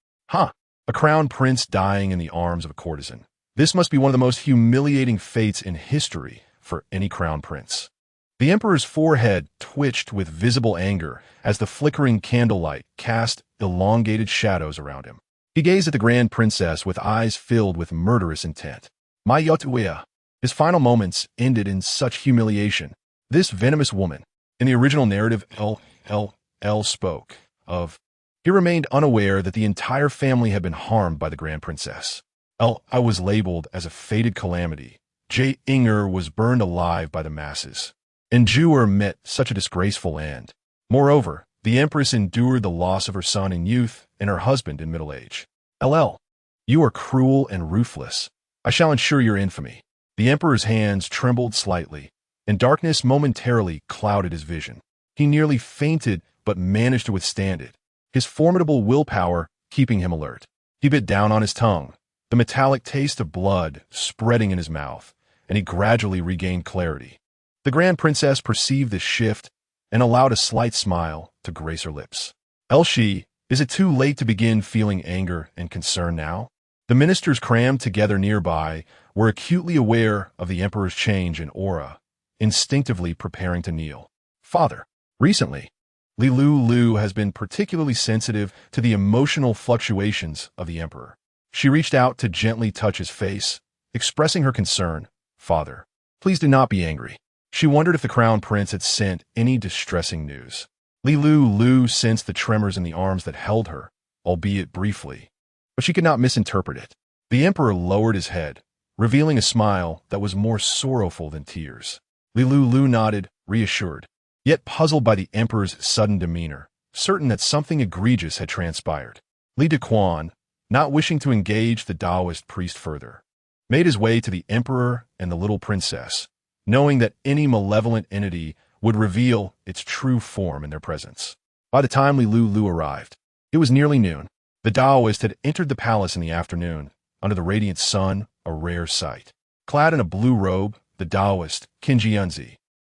A Crown Prince dying in the arms of a courtesan. This must be one of the most humiliating fates in history for any Crown Prince. The Emperor's forehead twitched with visible anger as the flickering candlelight cast elongated shadows around him. He gazed at the Grand Princess with eyes filled with murderous intent. My Yotuia. His final moments ended in such humiliation. This venomous woman, in the original narrative L spoke of, he remained unaware that the entire family had been harmed by the Grand Princess. I was labeled as a fated calamity. J. Inger was burned alive by the masses. And Jewer met such a disgraceful end. Moreover, the Empress endured the loss of her son in youth and her husband in middle age. You are cruel and ruthless. I shall ensure your infamy. The Emperor's hands trembled slightly, and darkness momentarily clouded his vision. He nearly fainted, but managed to withstand it, his formidable willpower keeping him alert. He bit down on his tongue, the metallic taste of blood spreading in his mouth, and he gradually regained clarity. The Grand Princess perceived this shift and allowed a slight smile to grace her lips. Elshi, is it too late to begin feeling anger and concern now? The ministers crammed together nearby were acutely aware of the emperor's change in aura, instinctively preparing to kneel. Father, recently, Lulu has been particularly sensitive to the emotional fluctuations of the emperor. She reached out to gently touch his face, expressing her concern. Father, please do not be angry. She wondered if the crown prince had sent any distressing news. Lulu sensed the tremors in the arms that held her, albeit briefly, but she could not misinterpret it. The emperor lowered his head, revealing a smile that was more sorrowful than tears. Lulu nodded, reassured, yet puzzled by the emperor's sudden demeanor, certain that something egregious had transpired. Li Dequan, not wishing to engage the Taoist priest further, made his way to the emperor and the little princess, knowing that any malevolent entity would reveal its true form in their presence. By the time Lulu arrived, it was nearly noon. The Taoist had entered the palace in the afternoon, under the radiant sun, a rare sight. Clad in a blue robe, the Taoist, Qinjianzi,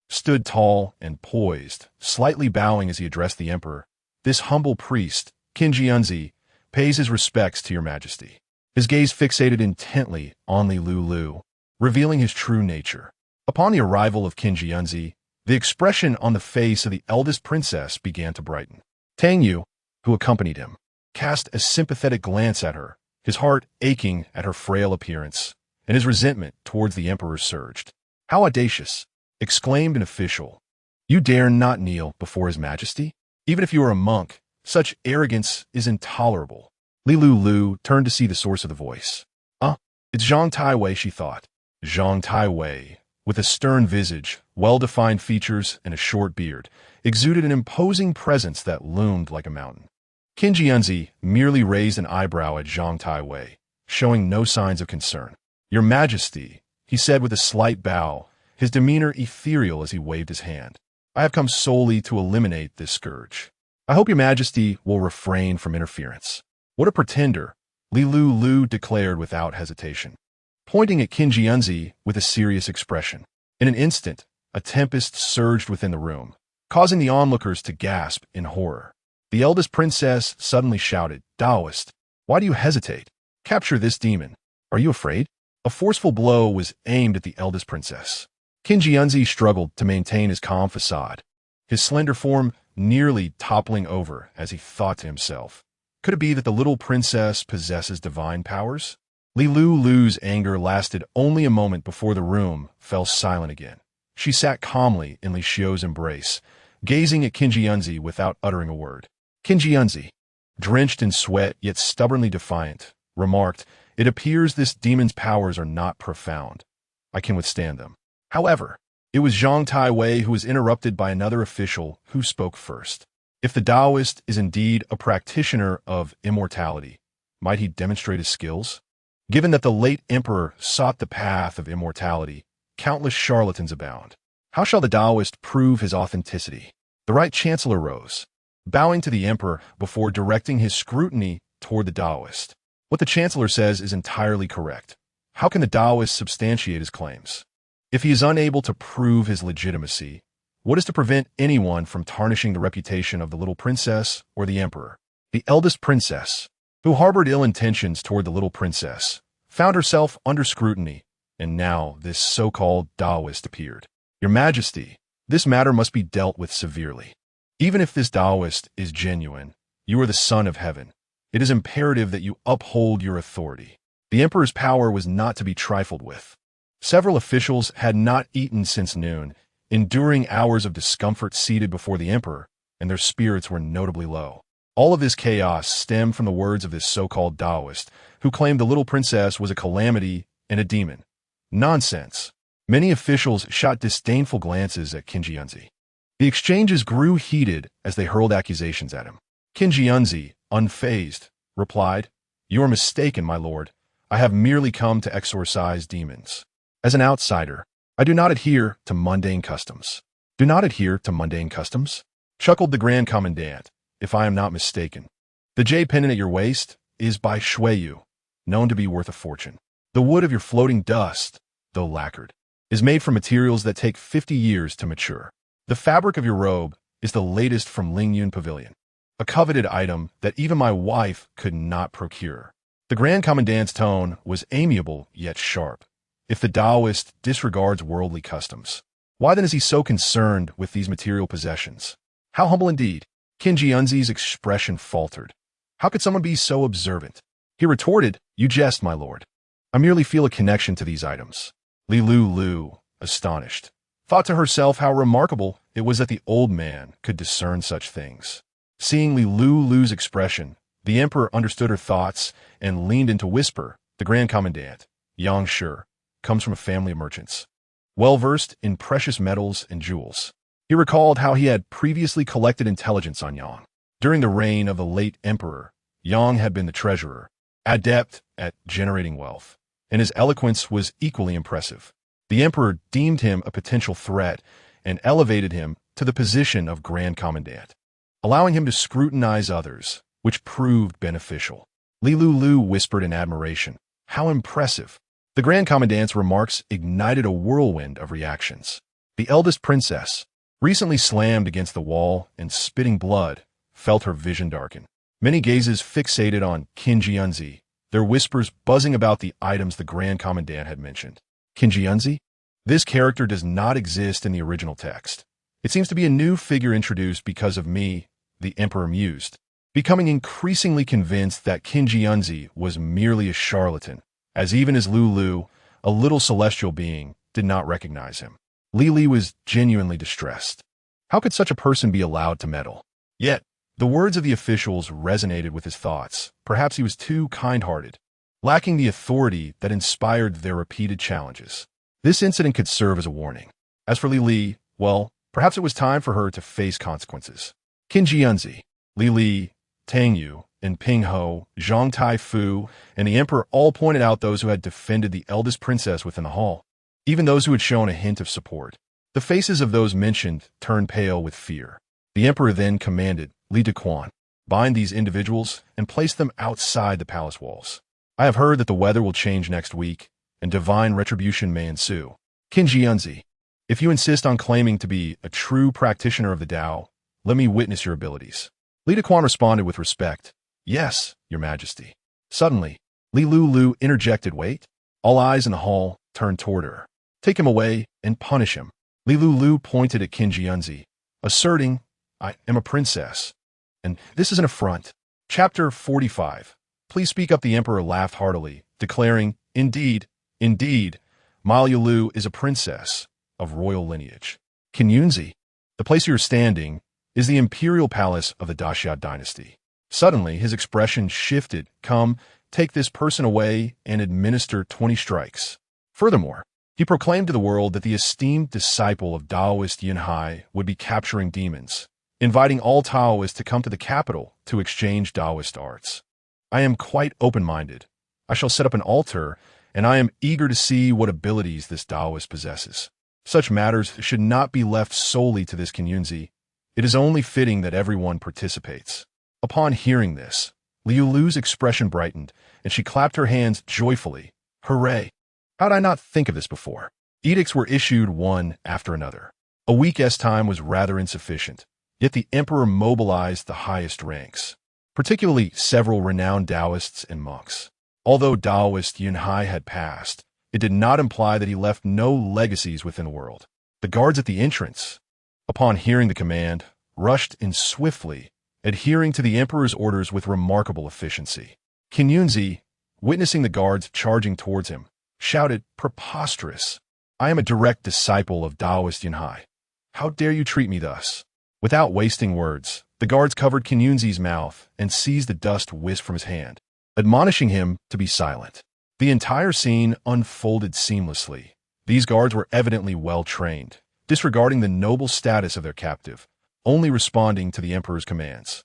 stood tall and poised, slightly bowing as he addressed the emperor. This humble priest, Qinjianzi, pays his respects to your majesty. His gaze fixated intently on Lulu, revealing his true nature. Upon the arrival of Qinjianzi, the expression on the face of the eldest princess began to brighten. Tang Yu, who accompanied him, cast a sympathetic glance at her, his heart aching at her frail appearance, and his resentment towards the emperor surged. How audacious! Exclaimed an official. You dare not kneel before his majesty? Even if you are a monk, such arrogance is intolerable. Lulu turned to see the source of the voice. It's Zhang Taiwei, she thought. Zhang Taiwei, with a stern visage, well-defined features, and a short beard, exuded an imposing presence that loomed like a mountain. Qinjianzi merely raised an eyebrow at Zhang Taiwei, showing no signs of concern. Your Majesty, he said with a slight bow, his demeanor ethereal as he waved his hand. I have come solely to eliminate this scourge. I hope your Majesty will refrain from interference. What a pretender, Lulu declared without hesitation, pointing at Qinjianzi with a serious expression. In an instant, a tempest surged within the room, causing the onlookers to gasp in horror. The eldest princess suddenly shouted, Taoist, why do you hesitate? Capture this demon. Are you afraid? A forceful blow was aimed at the eldest princess. Qinjianzi struggled to maintain his calm facade, his slender form nearly toppling over as he thought to himself. Could it be that the little princess possesses divine powers? Lulu's anger lasted only a moment before the room fell silent again. She sat calmly in Li Xiu's embrace, gazing at Qinjianzi without uttering a word. Qinjianzi, drenched in sweat yet stubbornly defiant, remarked, It appears this demon's powers are not profound. I can withstand them. However, it was Zhang Taiwei who was interrupted by another official who spoke first. If the Taoist is indeed a practitioner of immortality, might he demonstrate his skills? Given that the late emperor sought the path of immortality, countless charlatans abound. How shall the Taoist prove his authenticity? The right chancellor rose, bowing to the emperor before directing his scrutiny toward the Taoist. What the chancellor says is entirely correct. How can the Taoist substantiate his claims? If he is unable to prove his legitimacy, what is to prevent anyone from tarnishing the reputation of the little princess or the emperor? The eldest princess, who harbored ill intentions toward the little princess, found herself under scrutiny, and now this so-called Taoist appeared. Your Majesty, this matter must be dealt with severely. Even if this Taoist is genuine, you are the son of heaven. It is imperative that you uphold your authority. The emperor's power was not to be trifled with. Several officials had not eaten since noon, enduring hours of discomfort seated before the emperor, and their spirits were notably low. All of this chaos stemmed from the words of this so-called Taoist, who claimed the little princess was a calamity and a demon. Nonsense. Many officials shot disdainful glances at Qinjianzi. The exchanges grew heated as they hurled accusations at him. Qinjianzi, unfazed, replied, You are mistaken, my lord. I have merely come to exorcise demons. As an outsider, I do not adhere to mundane customs. Do not adhere to mundane customs? Chuckled the Grand Commandant, if I am not mistaken. The jade pendant at your waist is by Shuiyu, known to be worth a fortune. The wood of your floating dust, though lacquered, is made from materials that take 50 years to mature. The fabric of your robe is the latest from Lingyun Pavilion, a coveted item that even my wife could not procure. The Grand Commandant's tone was amiable yet sharp. If the Taoist disregards worldly customs, why then is he so concerned with these material possessions? How humble indeed. Qin Jianzi's expression faltered. How could someone be so observant? He retorted, "You jest, my lord. I merely feel a connection to these items." Lulu, astonished, thought to herself how remarkable it was that the old man could discern such things. Seeing Lulu's expression, the emperor understood her thoughts and leaned in to whisper, "The Grand Commandant, Yang Shi, comes from a family of merchants, well-versed in precious metals and jewels." He recalled how he had previously collected intelligence on Yang. During the reign of the late emperor, Yang had been the treasurer, adept at generating wealth, and his eloquence was equally impressive. The emperor deemed him a potential threat and elevated him to the position of Grand Commandant, allowing him to scrutinize others, which proved beneficial. Lulu whispered in admiration, "How impressive!" The Grand Commandant's remarks ignited a whirlwind of reactions. The eldest princess, recently slammed against the wall and spitting blood, felt her vision darken. Many gazes fixated on Qin Jianzi, their whispers buzzing about the items the Grand Commandant had mentioned. Qin Jianzi? This character does not exist in the original text. It seems to be a new figure introduced because of me, the emperor mused, becoming increasingly convinced that Qin Jianzi was merely a charlatan, as even as Lulu, a little celestial being, did not recognize him. Lili was genuinely distressed. How could such a person be allowed to meddle? Yet, the words of the officials resonated with his thoughts. Perhaps he was too kind-hearted, lacking the authority that inspired their repeated challenges. This incident could serve as a warning. As for Lili, well, perhaps it was time for her to face consequences. Qin Jianzi, Lili, Tang Yu, and Ping Ho, Zhang Tai-fu, and the emperor all pointed out those who had defended the eldest princess within the hall, even those who had shown a hint of support. The faces of those mentioned turned pale with fear. The emperor then commanded Li Dequan, "Bind these individuals and place them outside the palace walls. I have heard that the weather will change next week, and divine retribution may ensue. Qin Jianzi, if you insist on claiming to be a true practitioner of the Tao, let me witness your abilities." Li Dequan responded with respect, "Yes, your majesty." Suddenly, Lulu interjected, "Wait." All eyes in the hall turned toward her. "Take him away and punish him." Lulu pointed at Qin Jianzi, asserting, "I am a princess, and this is an affront." Chapter 45. "Please speak up." The emperor laughed heartily, declaring, Indeed, my Lulu is a princess of royal lineage. Qin, the place you're standing, is the imperial palace of the Daxia dynasty." Suddenly, his expression shifted. "Come, take this person away and administer 20 strikes." Furthermore, he proclaimed to the world that the esteemed disciple of Taoist Yunhai would be capturing demons, inviting all Taoists to come to the capital to exchange Taoist arts. "I am quite open-minded. I shall set up an altar, and I am eager to see what abilities this Taoist possesses. Such matters should not be left solely to this Qin. It is only fitting that everyone participates." Upon hearing this, Lulu's expression brightened, and she clapped her hands joyfully. "Hooray! How did I not think of this before?" Edicts were issued one after another. A week's time was rather insufficient, yet the emperor mobilized the highest ranks, particularly several renowned Taoists and monks. Although Taoist Yunhai had passed, it did not imply that he left no legacies within the world. The guards at the entrance, upon hearing the command, rushed in swiftly, adhering to the emperor's orders with remarkable efficiency. Qin, witnessing the guards charging towards him, shouted, "Preposterous! I am a direct disciple of Taoist Yunhai. How dare you treat me thus?" Without wasting words, the guards covered Qin's mouth and seized the dust whisked from his hand, admonishing him to be silent. The entire scene unfolded seamlessly. These guards were evidently well-trained, disregarding the noble status of their captive, only responding to the emperor's commands.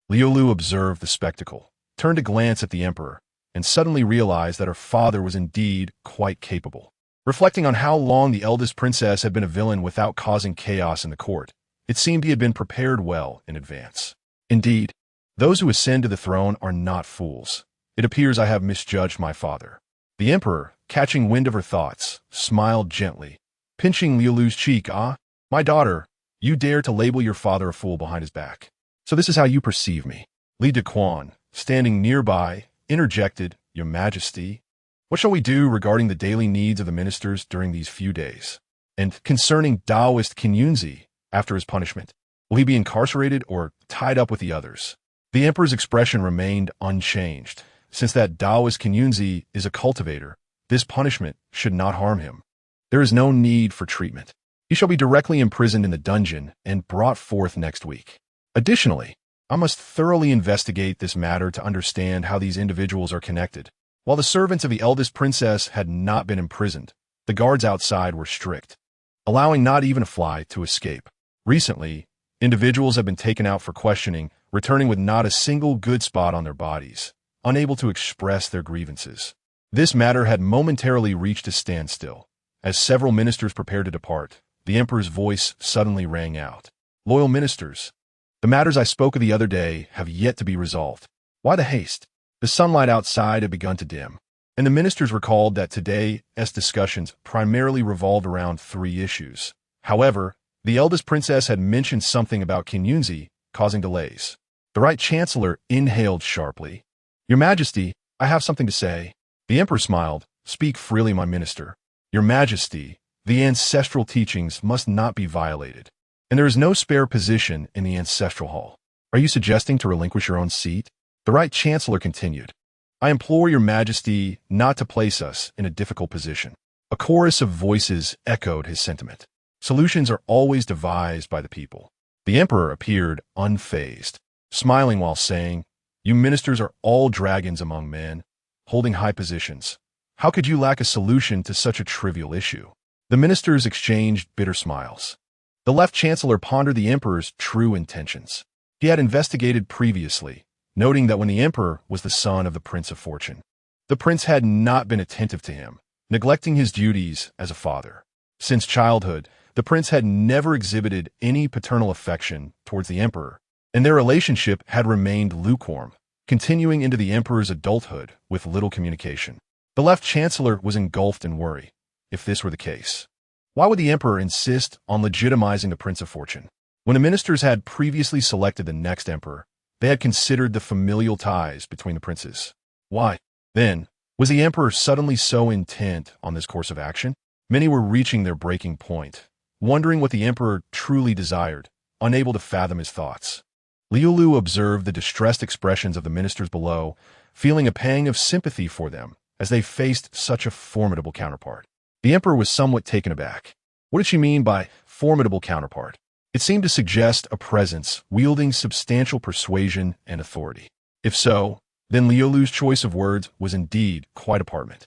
Lulu observed the spectacle, turned to glance at the emperor, and suddenly realized that her father was indeed quite capable. Reflecting on how long the eldest princess had been a villain without causing chaos in the court, it seemed he had been prepared well in advance. Indeed, those who ascend to the throne are not fools. It appears I have misjudged my father. The emperor, catching wind of her thoughts, smiled gently, pinching Lulu's cheek. "Ah, my daughter, You dare to label your father a fool behind his back. So this is how you perceive me. Li Dequan, standing nearby, interjected, Your Majesty. What shall we do regarding the daily needs of the ministers during these few days? And concerning Taoist Qinyunzi, after his punishment, will he be incarcerated or tied up with the others? The emperor's expression remained unchanged. Since that Taoist Qinyunzi is a cultivator, this punishment should not harm him. There is no need for treatment. He shall be directly imprisoned in the dungeon and brought forth next week. Additionally, I must thoroughly investigate this matter to understand how these individuals are connected. While the servants of the eldest princess had not been imprisoned, the guards outside were strict, allowing not even a fly to escape. Recently, individuals have been taken out for questioning, returning with not a single good spot on their bodies, unable to express their grievances. This matter had momentarily reached a standstill. As several ministers prepared to depart, the emperor's voice suddenly rang out. Loyal ministers, the matters I spoke of the other day have yet to be resolved. Why the haste? The sunlight outside had begun to dim, and the ministers recalled that today's discussions primarily revolved around 3 issues. However, the eldest princess had mentioned something about Qinyunzi causing delays. The Right Chancellor inhaled sharply. Your Majesty, I have something to say. The emperor smiled. Speak freely, my minister. Your Majesty, the ancestral teachings must not be violated, and there is no spare position in the ancestral hall. Are you suggesting to relinquish your own seat? The Right Chancellor continued. I implore your Majesty not to place us in a difficult position. A chorus of voices echoed his sentiment. Solutions are always devised by the people. The emperor appeared unfazed, smiling while saying, You ministers are all dragons among men, holding high positions. How could you lack a solution to such a trivial issue? The ministers exchanged bitter smiles. The left chancellor pondered the emperor's true intentions. He had investigated previously, noting that when the emperor was the son of the Prince of Fortune, the prince had not been attentive to him, neglecting his duties as a father. Since childhood, the prince had never exhibited any paternal affection towards the emperor, and their relationship had remained lukewarm, continuing into the emperor's adulthood with little communication. The left chancellor was engulfed in worry. If this were the case, why would the emperor insist on legitimizing the Prince of Fortune? When the ministers had previously selected the next emperor, they had considered the familial ties between the princes. Why, then, was the emperor suddenly so intent on this course of action? Many were reaching their breaking point, wondering what the emperor truly desired, unable to fathom his thoughts. Lulu observed the distressed expressions of the ministers below, feeling a pang of sympathy for them as they faced such a formidable counterpart. The emperor was somewhat taken aback. What did she mean by formidable counterpart? It seemed to suggest a presence wielding substantial persuasion and authority. If so, then Lulu's choice of words was indeed quite apartment.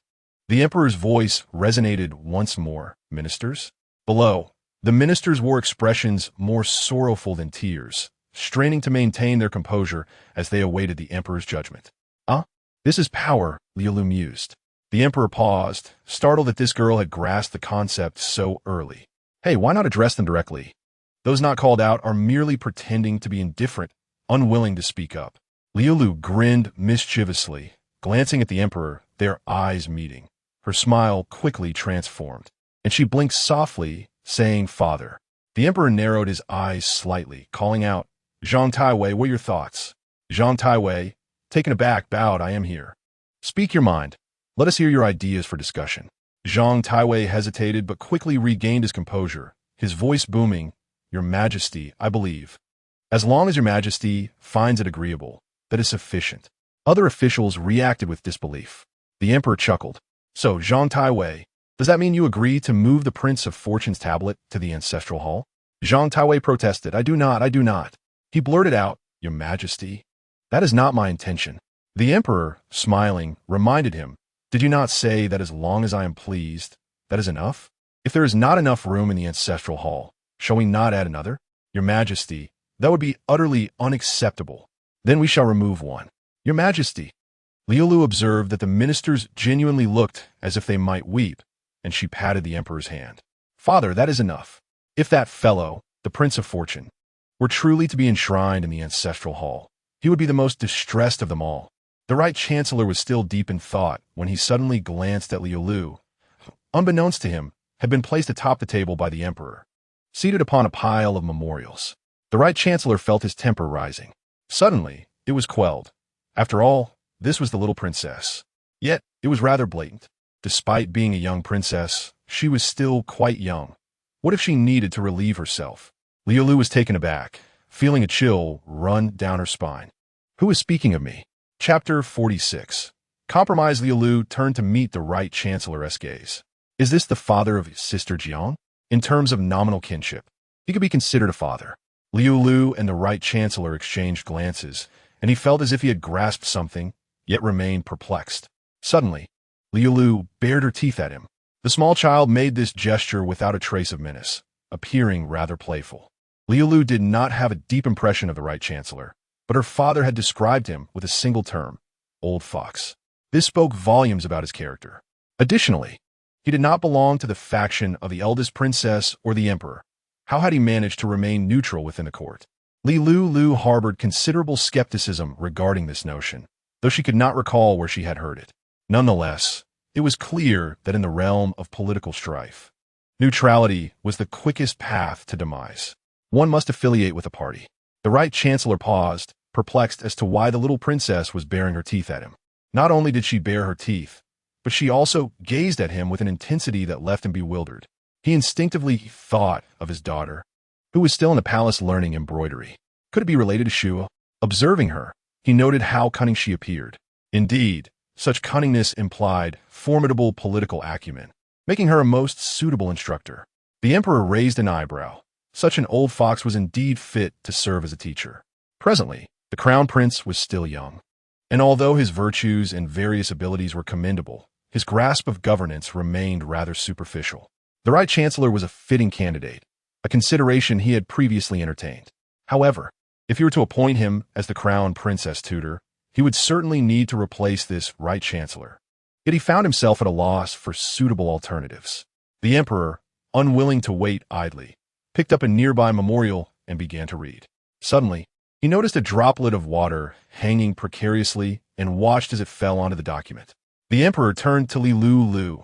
The emperor's voice resonated once more. Ministers? Below, the ministers wore expressions more sorrowful than tears, straining to maintain their composure as they awaited the emperor's judgment. This is power, Lulu mused. The emperor paused, startled that this girl had grasped the concept so early. Hey, why not address them directly? Those not called out are merely pretending to be indifferent, unwilling to speak up. Lulu grinned mischievously, glancing at the emperor, their eyes meeting. Her smile quickly transformed, and she blinked softly, saying, Father. The emperor narrowed his eyes slightly, calling out, Zhang Taiwei, what are your thoughts? Zhang Taiwei, taken aback, bowed, I am here. Speak your mind. Let us hear your ideas for discussion. Zhang Taiwei hesitated but quickly regained his composure, his voice booming, Your Majesty, I believe. As long as Your Majesty finds it agreeable, that is sufficient. Other officials reacted with disbelief. The emperor chuckled. So, Zhang Taiwei, does that mean you agree to move the Prince of Fortune's tablet to the ancestral hall? Zhang Taiwei protested, I do not. He blurted out, Your Majesty, that is not my intention. The emperor, smiling, reminded him, Did you not say that as long as I am pleased, that is enough? If there is not enough room in the ancestral hall, shall we not add another? Your Majesty, that would be utterly unacceptable. Then we shall remove one. Your Majesty. Lulu observed that the ministers genuinely looked as if they might weep, and she patted the emperor's hand. Father, that is enough. If that fellow, the Prince of Fortune, were truly to be enshrined in the ancestral hall, he would be the most distressed of them all. The Right Chancellor was still deep in thought when he suddenly glanced at Lulu, unbeknownst to him, had been placed atop the table by the emperor. seated upon a pile of memorials. The Right Chancellor felt his temper rising. Suddenly, it was quelled. After all, this was the little princess. Yet, it was rather blatant. Despite being a young princess, she was still quite young. What if she needed to relieve herself? Lulu was taken aback, feeling a chill run down her spine. Who is speaking of me? Chapter 46. Compromised Lulu turned to meet the Right Chancellor's gaze. Is this the father of his sister Jiang? In terms of nominal kinship, he could be considered a father. Lulu and the Right Chancellor exchanged glances, and he felt as if he had grasped something, yet remained perplexed. Suddenly, Lulu bared her teeth at him. The small child made this gesture without a trace of menace, appearing rather playful. Lulu did not have a deep impression of the Right Chancellor, but her father had described him with a single term, old fox. This spoke volumes about his character. Additionally, he did not belong to the faction of the eldest princess or the emperor. How had he managed to remain neutral within the court? Lulu harbored considerable skepticism regarding this notion, though she could not recall where she had heard it. Nonetheless, it was clear that in the realm of political strife, neutrality was the quickest path to demise. One must affiliate with a party. The Right Chancellor paused, perplexed as to why the little princess was baring her teeth at him. Not only did she bare her teeth, but she also gazed at him with an intensity that left him bewildered. He instinctively thought of his daughter, who was still in the palace learning embroidery. Could it be related to Shua? Observing her, he noted how cunning she appeared. Indeed, such cunningness implied formidable political acumen, making her a most suitable instructor. The emperor raised an eyebrow. Such an old fox was indeed fit to serve as a teacher. Presently, the crown prince was still young, and although his virtues and various abilities were commendable, his grasp of governance remained rather superficial. The Right Chancellor was a fitting candidate, a consideration he had previously entertained. However, if he were to appoint him as the crown princess tutor, he would certainly need to replace this Right Chancellor. Yet he found himself at a loss for suitable alternatives. The emperor, unwilling to wait idly, picked up a nearby memorial and began to read. Suddenly, he noticed a droplet of water hanging precariously and watched as it fell onto the document. The emperor turned to Lulu,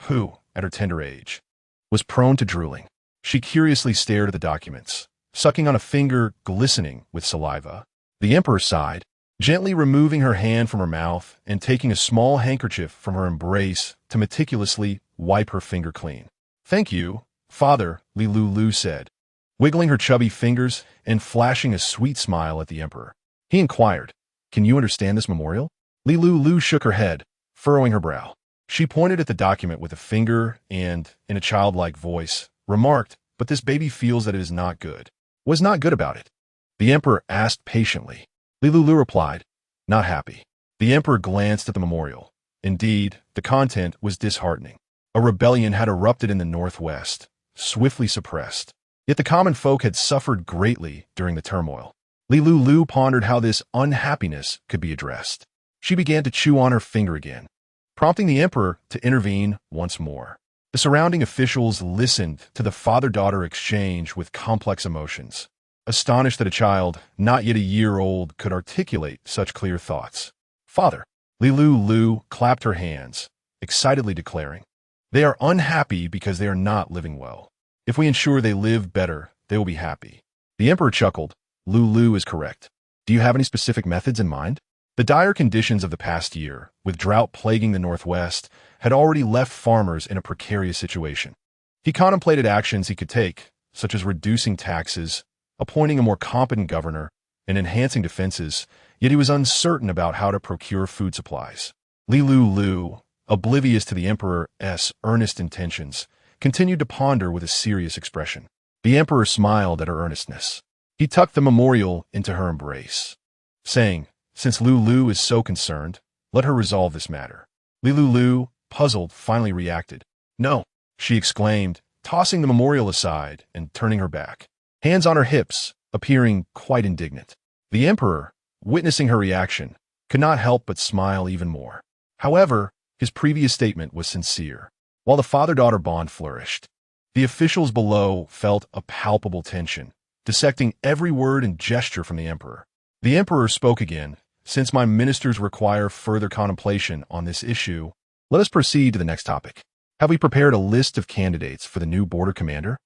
who, at her tender age, was prone to drooling. She curiously stared at the documents, sucking on a finger glistening with saliva. The emperor sighed, gently removing her hand from her mouth and taking a small handkerchief from her embrace to meticulously wipe her finger clean. "Thank you, father," Lulu said, wiggling her chubby fingers and flashing a sweet smile at the emperor. He inquired, "Can you understand this memorial?" Lulu shook her head, furrowing her brow. She pointed at the document with a finger and, in a childlike voice, remarked, "But this baby feels that it is not good." "What's not good about it?" the emperor asked patiently. Lulu replied, "Not happy." The emperor glanced at the memorial. Indeed, the content was disheartening. A rebellion had erupted in the northwest, swiftly suppressed. Yet the common folk had suffered greatly during the turmoil. Lulu pondered how this unhappiness could be addressed. She began to chew on her finger again, prompting the emperor to intervene once more. The surrounding officials listened to the father-daughter exchange with complex emotions, astonished that a child, not yet a year old, could articulate such clear thoughts. "Father," Lulu clapped her hands, excitedly declaring, "they are unhappy because they are not living well. If we ensure they live better, they will be happy." The emperor chuckled. "Lulu is correct. Do you have any specific methods in mind?" The dire conditions of the past year, with drought plaguing the Northwest, had already left farmers in a precarious situation. He contemplated actions he could take, such as reducing taxes, appointing a more competent governor, and enhancing defenses, yet he was uncertain about how to procure food supplies. Lulu, oblivious to the emperor's earnest intentions, continued to ponder with a serious expression. The emperor smiled at her earnestness. He tucked the memorial into her embrace, saying, "Since Lulu is so concerned, let her resolve this matter." Lulu, puzzled, finally reacted. "No," she exclaimed, tossing the memorial aside and turning her back, hands on her hips, appearing quite indignant. The emperor, witnessing her reaction, could not help but smile even more. However, his previous statement was sincere. While the father-daughter bond flourished, the officials below felt a palpable tension, dissecting every word and gesture from the emperor. The emperor spoke again. "Since my ministers require further contemplation on this issue, let us proceed to the next topic. Have we prepared a list of candidates for the new border commander?"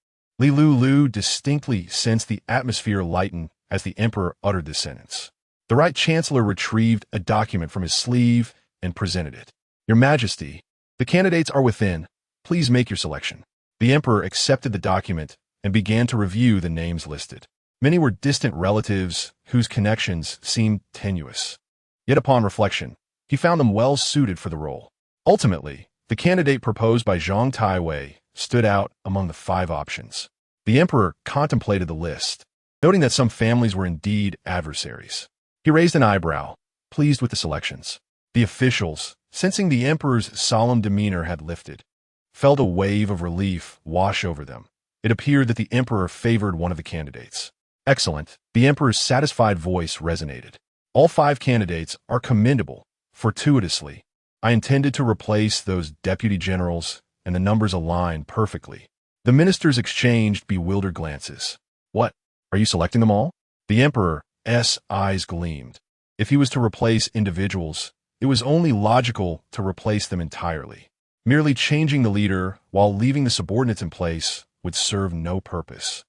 Lulu distinctly sensed the atmosphere lighten as the emperor uttered this sentence. The Right Chancellor retrieved a document from his sleeve and presented it. Your Majesty, the candidates are within. Please make your selection. The emperor accepted the document and began to review the names listed. Many were distant relatives whose connections seemed tenuous. Yet upon reflection, he found them well suited for the role. Ultimately, the candidate proposed by Zhang Taiwei stood out among the 5 options. The emperor contemplated the list, noting that some families were indeed adversaries. He raised an eyebrow, pleased with the selections. The officials, sensing the emperor's solemn demeanor had lifted, felt a wave of relief wash over them. It appeared that the emperor favored one of the candidates. Excellent, the emperor's satisfied voice resonated. All 5 candidates are commendable. Fortuitously, I intended to replace those deputy generals, and the numbers align perfectly. The ministers exchanged bewildered glances. What? Are you selecting them all? The emperor's eyes gleamed. If he was to replace individuals, it was only logical to replace them entirely. Merely changing the leader while leaving the subordinates in place would serve no purpose,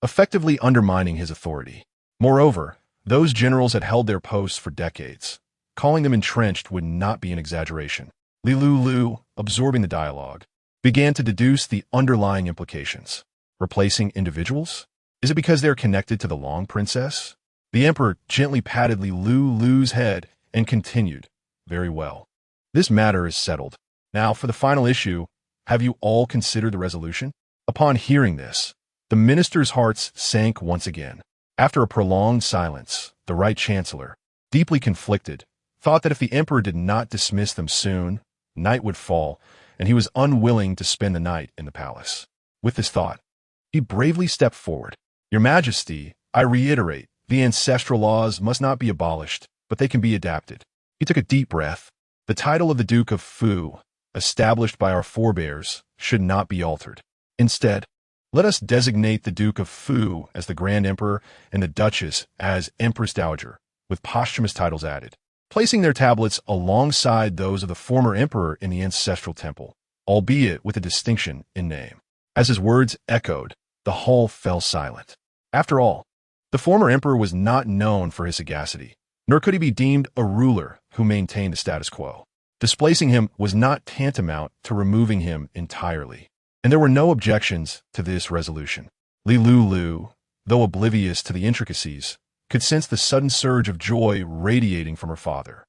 effectively undermining his authority. Moreover, those generals had held their posts for decades. Calling them entrenched would not be an exaggeration. Lulu, absorbing the dialogue, began to deduce the underlying implications. Replacing individuals? Is it because they are connected to the Long Princess? The emperor gently patted Lulu's head and continued, Very well. This matter is settled. Now, for the final issue, have you all considered the resolution? Upon hearing this, the ministers' hearts sank once again. After a prolonged silence, the Right Chancellor, deeply conflicted, thought that if the emperor did not dismiss them soon, night would fall, and he was unwilling to spend the night in the palace. With this thought, he bravely stepped forward. Your Majesty, I reiterate, the ancestral laws must not be abolished, but they can be adapted. He took a deep breath. The title of the Duke of Fu, established by our forebears, should not be altered. Instead, let us designate the Duke of Fu as the Grand Emperor and the Duchess as Empress Dowager, with posthumous titles added, placing their tablets alongside those of the former emperor in the ancestral temple, albeit with a distinction in name. As his words echoed, the hall fell silent. After all, the former emperor was not known for his sagacity, nor could he be deemed a ruler who maintained the status quo. Displacing him was not tantamount to removing him entirely, and there were no objections to this resolution. Lulu, though oblivious to the intricacies, could sense the sudden surge of joy radiating from her father.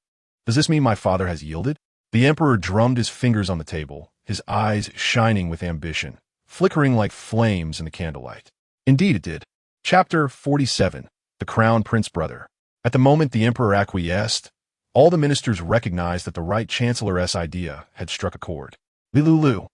Does this mean my father has yielded? The emperor drummed his fingers on the table, his eyes shining with ambition, flickering like flames in the candlelight. Indeed it did. Chapter 47. The Crown Prince Brother. At the moment the emperor acquiesced, all the ministers recognized that the Right Chancellor's idea had struck a chord. Lulu,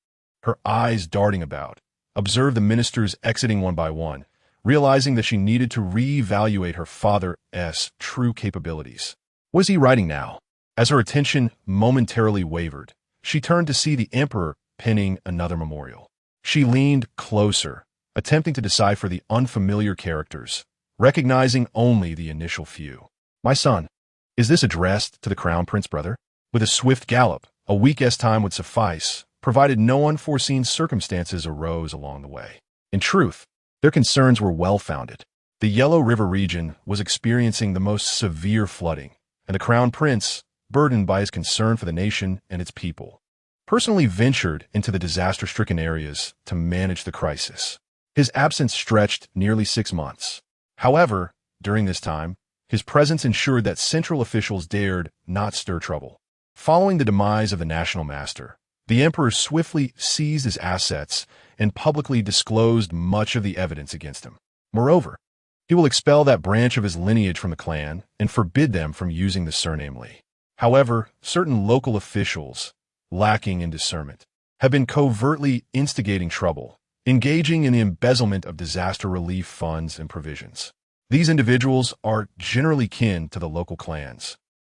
her eyes darting about, observed the ministers exiting one by one, realizing that she needed to reevaluate her father's true capabilities. What is he writing now? As her attention momentarily wavered, she turned to see the emperor penning another memorial. She leaned closer, attempting to decipher the unfamiliar characters, recognizing only the initial few. My son, is this addressed to the Crown Prince Brother? With a swift gallop, a week's time would suffice, provided no unforeseen circumstances arose along the way. In truth, their concerns were well-founded. The Yellow River region was experiencing the most severe flooding, and the Crown Prince, burdened by his concern for the nation and its people, personally ventured into the disaster-stricken areas to manage the crisis. His absence stretched nearly 6 months. However, during this time, his presence ensured that central officials dared not stir trouble. Following the demise of the national master, the emperor swiftly seized his assets and publicly disclosed much of the evidence against him. Moreover, he will expel that branch of his lineage from the clan and forbid them from using the surname Li. However, certain local officials, lacking in discernment, have been covertly instigating trouble, engaging in the embezzlement of disaster relief funds and provisions. These individuals are generally kin to the local clans,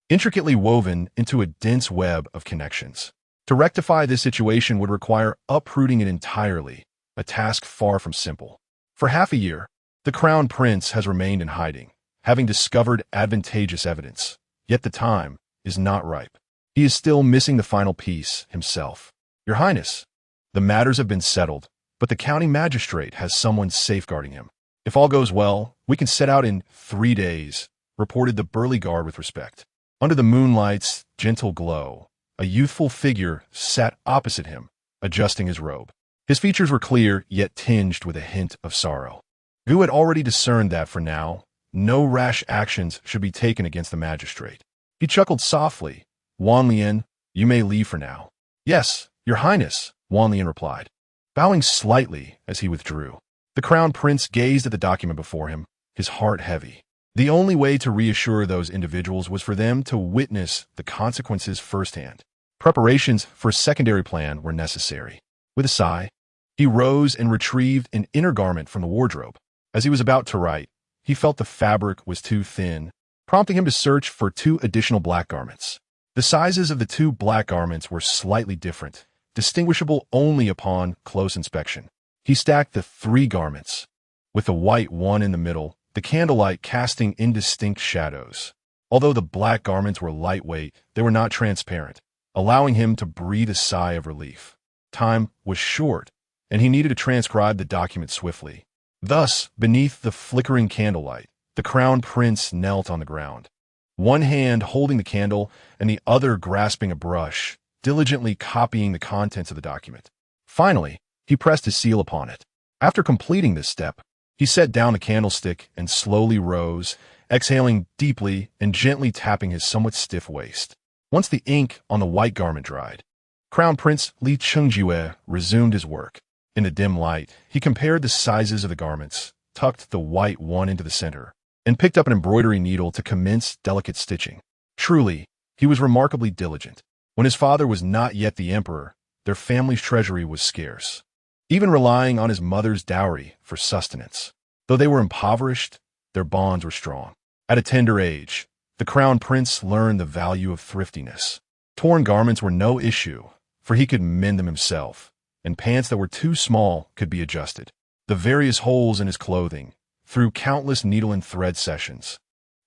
intricately woven into a dense web of connections. To rectify this situation would require uprooting it entirely, a task far from simple. For half a year, the Crown Prince has remained in hiding, having discovered advantageous evidence, yet the time is not ripe. He is still missing the final piece himself. Your Highness, the matters have been settled, but the county magistrate has someone safeguarding him. If all goes well, we can set out in 3 days, reported the burly guard with respect. Under the moonlight's gentle glow, a youthful figure sat opposite him, adjusting his robe. His features were clear, yet tinged with a hint of sorrow. Gu had already discerned that, for now, no rash actions should be taken against the magistrate. He chuckled softly. "Wan Lian, you may leave for now." "Yes, your highness," Wan Lian replied, bowing slightly as he withdrew. The crown prince gazed at the document before him, his heart heavy. The only way to reassure those individuals was for them to witness the consequences firsthand. Preparations for a secondary plan were necessary. With a sigh, he rose and retrieved an inner garment from the wardrobe. As he was about to write, he felt the fabric was too thin, prompting him to search for 2 additional black garments. The sizes of the 2 black garments were slightly different, distinguishable only upon close inspection. He stacked the 3 garments, with the white one in the middle, the candlelight casting indistinct shadows. Although the black garments were lightweight, they were not transparent, allowing him to breathe a sigh of relief. Time was short, and he needed to transcribe the document swiftly. Thus, beneath the flickering candlelight, the crown prince knelt on the ground, one hand holding the candle and the other grasping a brush, diligently copying the contents of the document. Finally, he pressed his seal upon it. After completing this step, he set down the candlestick and slowly rose, exhaling deeply and gently tapping his somewhat stiff waist. Once the ink on the white garment dried, Crown Prince Li Chengjue resumed his work. In the dim light, he compared the sizes of the garments, tucked the white one into the center, and picked up an embroidery needle to commence delicate stitching. Truly, he was remarkably diligent. When his father was not yet the emperor, their family's treasury was scarce, even relying on his mother's dowry for sustenance. Though they were impoverished, their bonds were strong. At a tender age, the crown prince learned the value of thriftiness. Torn garments were no issue, for he could mend them himself, and pants that were too small could be adjusted. The various holes in his clothing, through countless needle and thread sessions,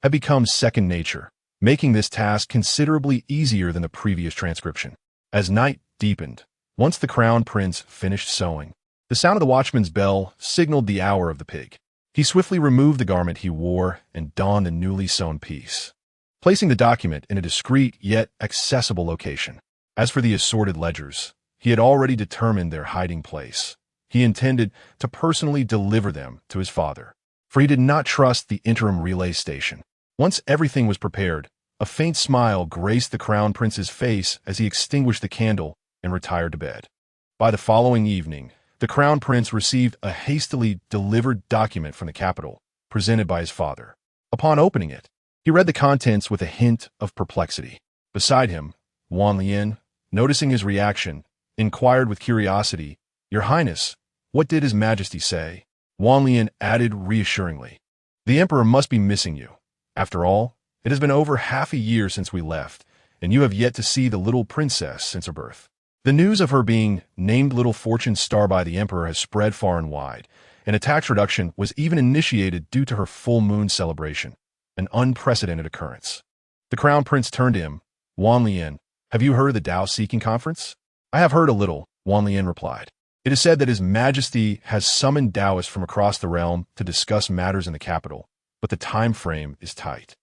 had become second nature, making this task considerably easier than the previous transcription. As night deepened, once the crown prince finished sewing, the sound of the watchman's bell signaled the hour of the pig. He swiftly removed the garment he wore and donned the newly sewn piece, placing the document in a discreet yet accessible location. As for the assorted ledgers, he had already determined their hiding place. He intended to personally deliver them to his father, for he did not trust the interim relay station. Once everything was prepared, a faint smile graced the crown prince's face as he extinguished the candle and retired to bed. By the following evening, the crown prince received a hastily delivered document from the capital, presented by his father. Upon opening it, he read the contents with a hint of perplexity. Beside him, Wan Lian, noticing his reaction, inquired with curiosity, "Your Highness, what did His Majesty say?" Wan Lian added reassuringly, "The Emperor must be missing you. After all, it has been over half a year since we left, and you have yet to see the little princess since her birth. The news of her being named Little Fortune Star by the Emperor has spread far and wide, and a tax reduction was even initiated due to her full moon celebration, an unprecedented occurrence." The crown prince turned to him. "Wan Lian, have you heard of the Dao-seeking conference?" "I have heard a little," Wan Lian replied. "It is said that His Majesty has summoned Taoists from across the realm to discuss matters in the capital, but the time frame is tight.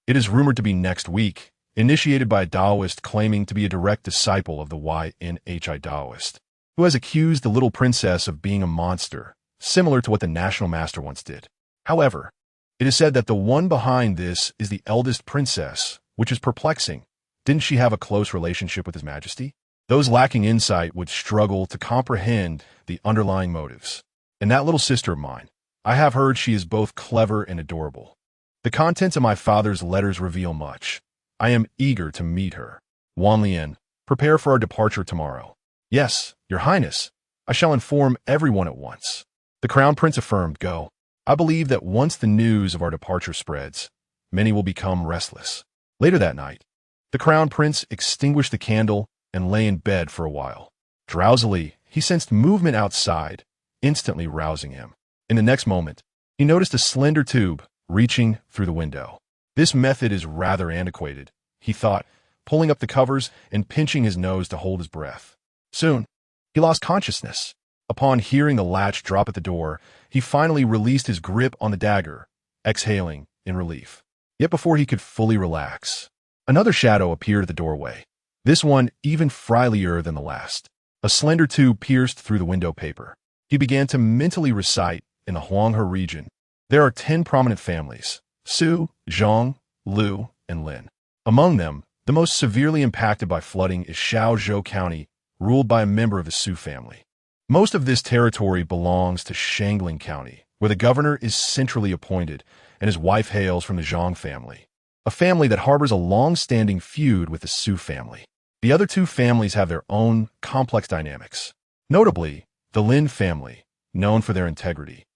It is rumored to be next week, initiated by a Taoist claiming to be a direct disciple of the YNHI Taoist, who has accused the little princess of being a monster, similar to what the National Master once did. However, it is said that the one behind this is the eldest princess, which is perplexing. Didn't she have a close relationship with His Majesty? Those lacking insight would struggle to comprehend the underlying motives. And that little sister of mine, I have heard she is both clever and adorable. The contents of my father's letters reveal much. I am eager to meet her. Wan Lian, prepare for our departure tomorrow." "Yes, Your Highness. I shall inform everyone at once." The crown prince affirmed, "Go. I believe that once the news of our departure spreads, many will become restless." Later that night, the crown prince extinguished the candle and lay in bed for a while. Drowsily, he sensed movement outside, instantly rousing him. In the next moment, he noticed a slender tube reaching through the window. This method is rather antiquated, he thought, pulling up the covers and pinching his nose to hold his breath. Soon, he lost consciousness. Upon hearing the latch drop at the door, he finally released his grip on the dagger, exhaling in relief. Yet before he could fully relax, another shadow appeared at the doorway, this one even frilier than the last. A slender tube pierced through the window paper. He began to mentally recite, in the Huanghe region, there are 10 prominent families: Su, Zhang, Lu, and Lin. Among them, the most severely impacted by flooding is Shaozhou County, ruled by a member of the Su family. Most of this territory belongs to Shangling County, where the governor is centrally appointed and his wife hails from the Zhang family, a family that harbors a long-standing feud with the Su family. The other 2 families have their own complex dynamics. Notably, the Lin family, known for their integrity,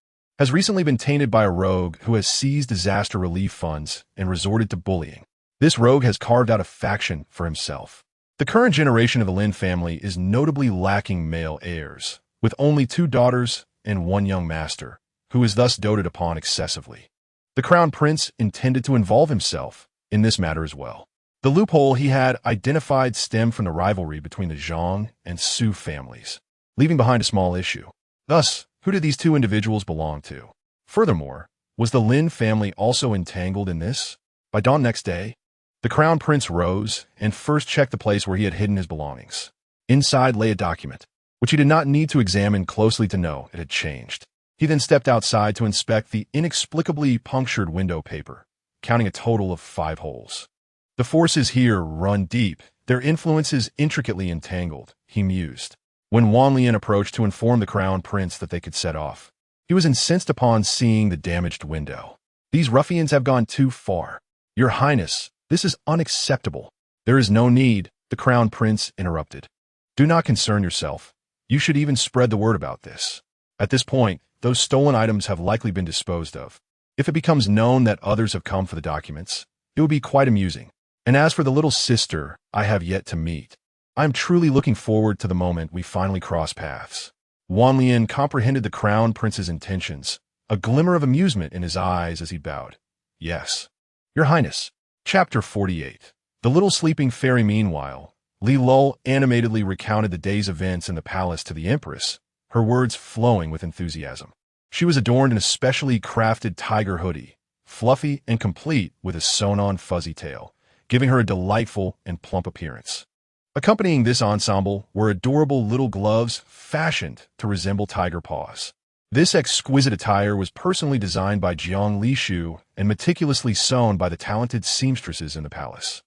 has recently been tainted by a rogue who has seized disaster relief funds and resorted to bullying. This rogue has carved out a faction for himself. The current generation of the Lin family is notably lacking male heirs, with only 2 daughters and 1 young master, who is thus doted upon excessively. The crown prince intended to involve himself in this matter as well. The loophole he had identified stemmed from the rivalry between the Zhang and Su families, leaving behind a small issue. Thus, who did these 2 individuals belong to? Furthermore, was the Lin family also entangled in this? By dawn next day, the crown prince rose and first checked the place where he had hidden his belongings. Inside lay a document, which he did not need to examine closely to know it had changed. He then stepped outside to inspect the inexplicably punctured window paper, counting a total of 5 holes. The forces here run deep, their influences intricately entangled, he mused. When Wanlian approached to inform the crown prince that they could set off, he was incensed upon seeing the damaged window. These ruffians have gone too far. Your Highness, this is unacceptable. There is no need, the crown prince interrupted. Do not concern yourself. You should even spread the word about this. At this point, those stolen items have likely been disposed of. If it becomes known that others have come for the documents, it would be quite amusing. And as for the little sister I have yet to meet, I am truly looking forward to the moment we finally cross paths. Wanlian comprehended the crown prince's intentions, a glimmer of amusement in his eyes as he bowed. Yes, Your Highness. Chapter 48. The little sleeping fairy. Meanwhile, Li Lul animatedly recounted the day's events in the palace to the Empress, her words flowing with enthusiasm. She was adorned in a specially crafted tiger hoodie, fluffy and complete with a sewn-on fuzzy tail, giving her a delightful and plump appearance. Accompanying this ensemble were adorable little gloves fashioned to resemble tiger paws. This exquisite attire was personally designed by Jiang Lishu and meticulously sewn by the talented seamstresses in the palace.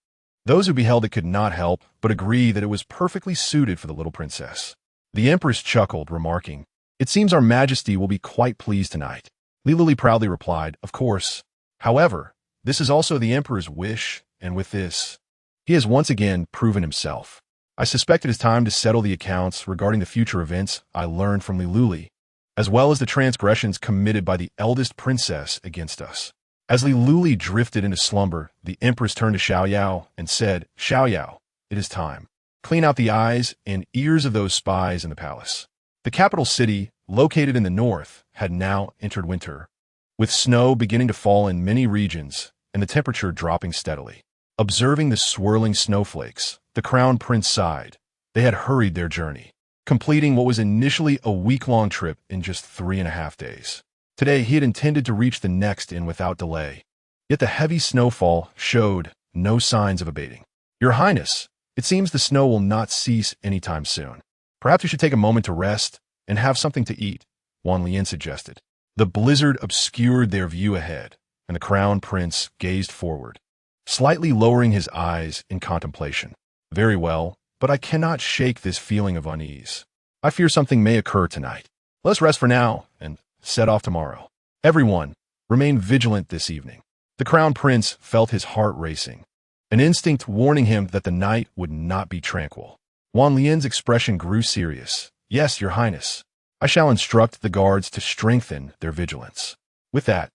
Those who beheld it could not help but agree that it was perfectly suited for the little princess. The Empress chuckled, remarking, "It seems our Majesty will be quite pleased tonight." Lulu proudly replied, "Of course. However, this is also the Emperor's wish, and with this, he has once again proven himself. I suspect it is time to settle the accounts regarding the future events I learned from Lulu, as well as the transgressions committed by the eldest princess against us." As Lulu drifted into slumber, the Empress turned to Xiaoyao and said, "Xiaoyao, it is time. Clean out the eyes and ears of those spies in the palace." The capital city, located in the north, had now entered winter, with snow beginning to fall in many regions and the temperature dropping steadily. Observing the swirling snowflakes, the crown prince sighed. They had hurried their journey, completing what was initially a week-long trip in just 3.5 days. Today, he had intended to reach the next inn without delay. Yet the heavy snowfall showed no signs of abating. "Your Highness, it seems the snow will not cease anytime soon. Perhaps you should take a moment to rest and have something to eat," Wanlian suggested. The blizzard obscured their view ahead, and the crown prince gazed forward, slightly lowering his eyes in contemplation. "Very well, but I cannot shake this feeling of unease. I fear something may occur tonight. Let's rest for now and set off tomorrow. Everyone, remain vigilant this evening." The crown prince felt his heart racing, an instinct warning him that the night would not be tranquil. Wanlian's expression grew serious. "Yes, Your Highness. I shall instruct the guards to strengthen their vigilance." With that,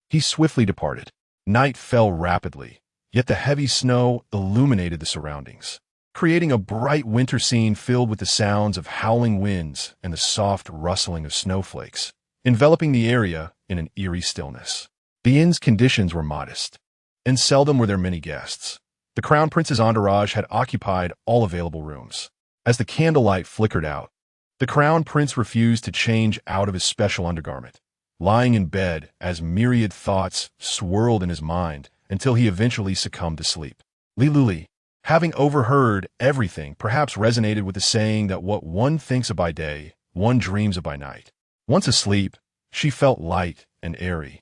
he swiftly departed. Night fell rapidly, yet the heavy snow illuminated the surroundings, creating a bright winter scene filled with the sounds of howling winds and the soft rustling of snowflakes, enveloping the area in an eerie stillness. The inn's conditions were modest, and seldom were there many guests. The crown prince's entourage had occupied all available rooms. As the candlelight flickered out, The crown prince refused to change out of his special undergarment, lying in bed as myriad thoughts swirled in his mind until he eventually succumbed to sleep. Lulu, having overheard everything, perhaps resonated with the saying that what one thinks of by day, one dreams of by night. Once asleep, she felt light and airy,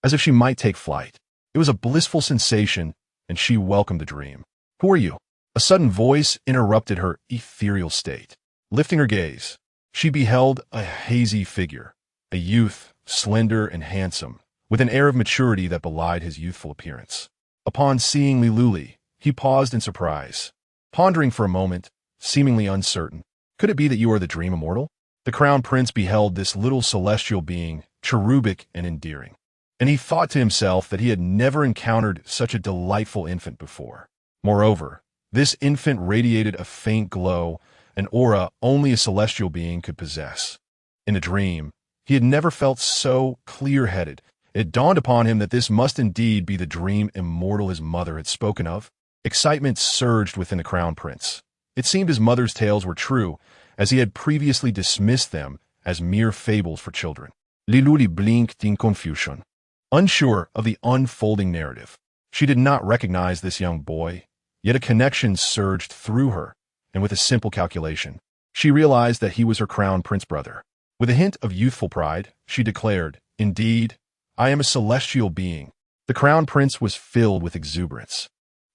as if she might take flight. It was a blissful sensation, and she welcomed the dream. "Who are you?" A sudden voice interrupted her ethereal state. Lifting her gaze, she beheld a hazy figure, a youth, slender and handsome, with an air of maturity that belied his youthful appearance. Upon seeing Lulu, he paused in surprise, pondering for a moment, seemingly uncertain. "Could it be that you are the dream immortal?" The crown prince beheld this little celestial being, cherubic and endearing, and he thought to himself that he had never encountered such a delightful infant before. Moreover, this infant radiated a faint glow, an aura only a celestial being could possess. In a dream, he had never felt so clear-headed. It dawned upon him that this must indeed be the dream immortal his mother had spoken of. Excitement surged within the crown prince. It seemed his mother's tales were true, as he had previously dismissed them as mere fables for children. Lulu blinked in confusion, unsure of the unfolding narrative. She did not recognize this young boy, yet a connection surged through her, and with a simple calculation, she realized that he was her crown prince brother. With a hint of youthful pride, she declared, "Indeed, I am a celestial being." The crown prince was filled with exuberance,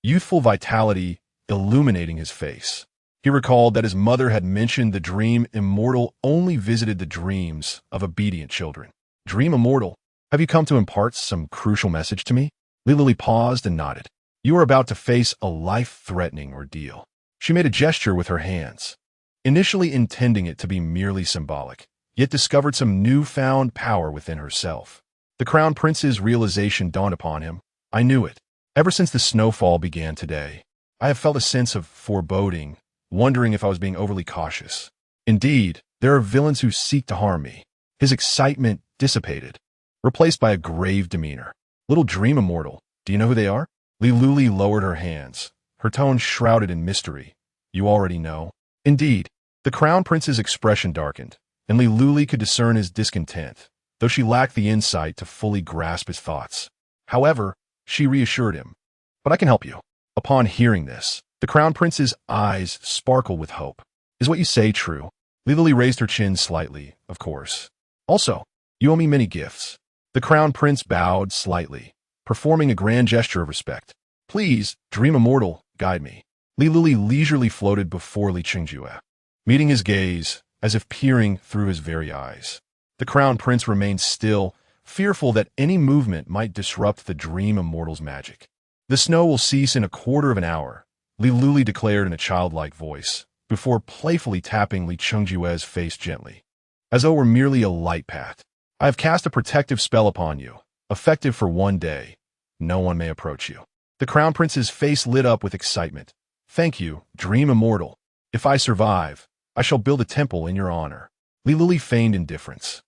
youthful vitality illuminating his face. He recalled that his mother had mentioned the dream immortal only visited the dreams of obedient children. "Dream immortal, have you come to impart some crucial message to me?" Lulu paused and nodded. "You are about to face a life-threatening ordeal." She made a gesture with her hands, initially intending it to be merely symbolic, yet discovered some newfound power within herself. The crown prince's realization dawned upon him. "I knew it. Ever since the snowfall began today, I have felt a sense of foreboding, wondering if I was being overly cautious. Indeed, there are villains who seek to harm me." His excitement dissipated, replaced by a grave demeanor. "Little dream immortal, do you know who they are?" Lulu lowered her hands, her tone shrouded in mystery. "You already know." "Indeed." The crown prince's expression darkened, and Lulu could discern his discontent, though she lacked the insight to fully grasp his thoughts. However, she reassured him. "But I can help you." Upon hearing this, the crown prince's eyes sparkled with hope. "Is what you say true?" Lulu raised her chin slightly, "Of course. Also, you owe me many gifts." The crown prince bowed slightly, performing a grand gesture of respect. "Please, dream immortal, guide me." Lulu leisurely floated before Li Qingjue, meeting his gaze as if peering through his very eyes. The crown prince remained still, fearful that any movement might disrupt the dream immortal's magic. "The snow will cease in a quarter of an hour," Lulu declared in a childlike voice, before playfully tapping Li Qingjue's face gently, as though it were merely a light pat. "I have cast a protective spell upon you, effective for 1 day. No one may approach you." The crown prince's face lit up with excitement. "Thank you, dream immortal. If I survive, I shall build a temple in your honor." Lulu feigned indifference,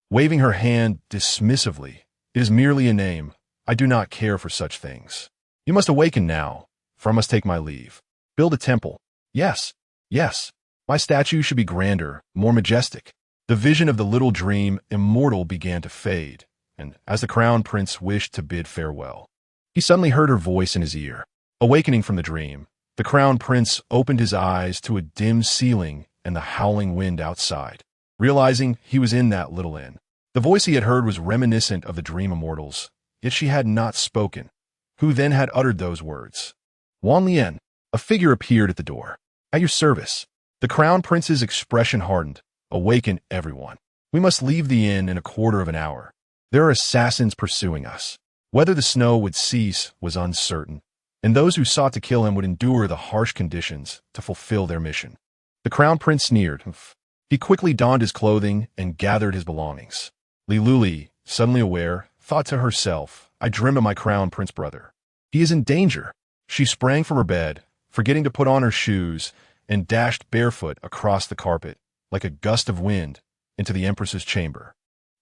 waving her hand dismissively. "It is merely a name. I do not care for such things. You must awaken now, for I must take my leave." "Build a temple." "Yes, yes. My statue should be grander, more majestic." The vision of the little dream immortal began to fade, and as the crown prince wished to bid farewell, he suddenly heard her voice in his ear. Awakening from the dream, the crown prince opened his eyes to a dim ceiling and the howling wind outside, realizing he was in that little inn. The voice he had heard was reminiscent of the dream immortals, yet she had not spoken. Who then had uttered those words? Wan Lien. A figure appeared at the door. "At your service." The crown prince's expression hardened. "Awaken everyone. We must leave the inn in a quarter of an hour. There are assassins pursuing us." Whether the snow would cease was uncertain, and those who sought to kill him would endure the harsh conditions to fulfill their mission. The crown prince sneered. He quickly donned his clothing and gathered his belongings. Lulu, suddenly aware, thought to herself, "I dreamed of my crown prince brother. He is in danger." She sprang from her bed, forgetting to put on her shoes, and dashed barefoot across the carpet, like a gust of wind, into the Empress's chamber.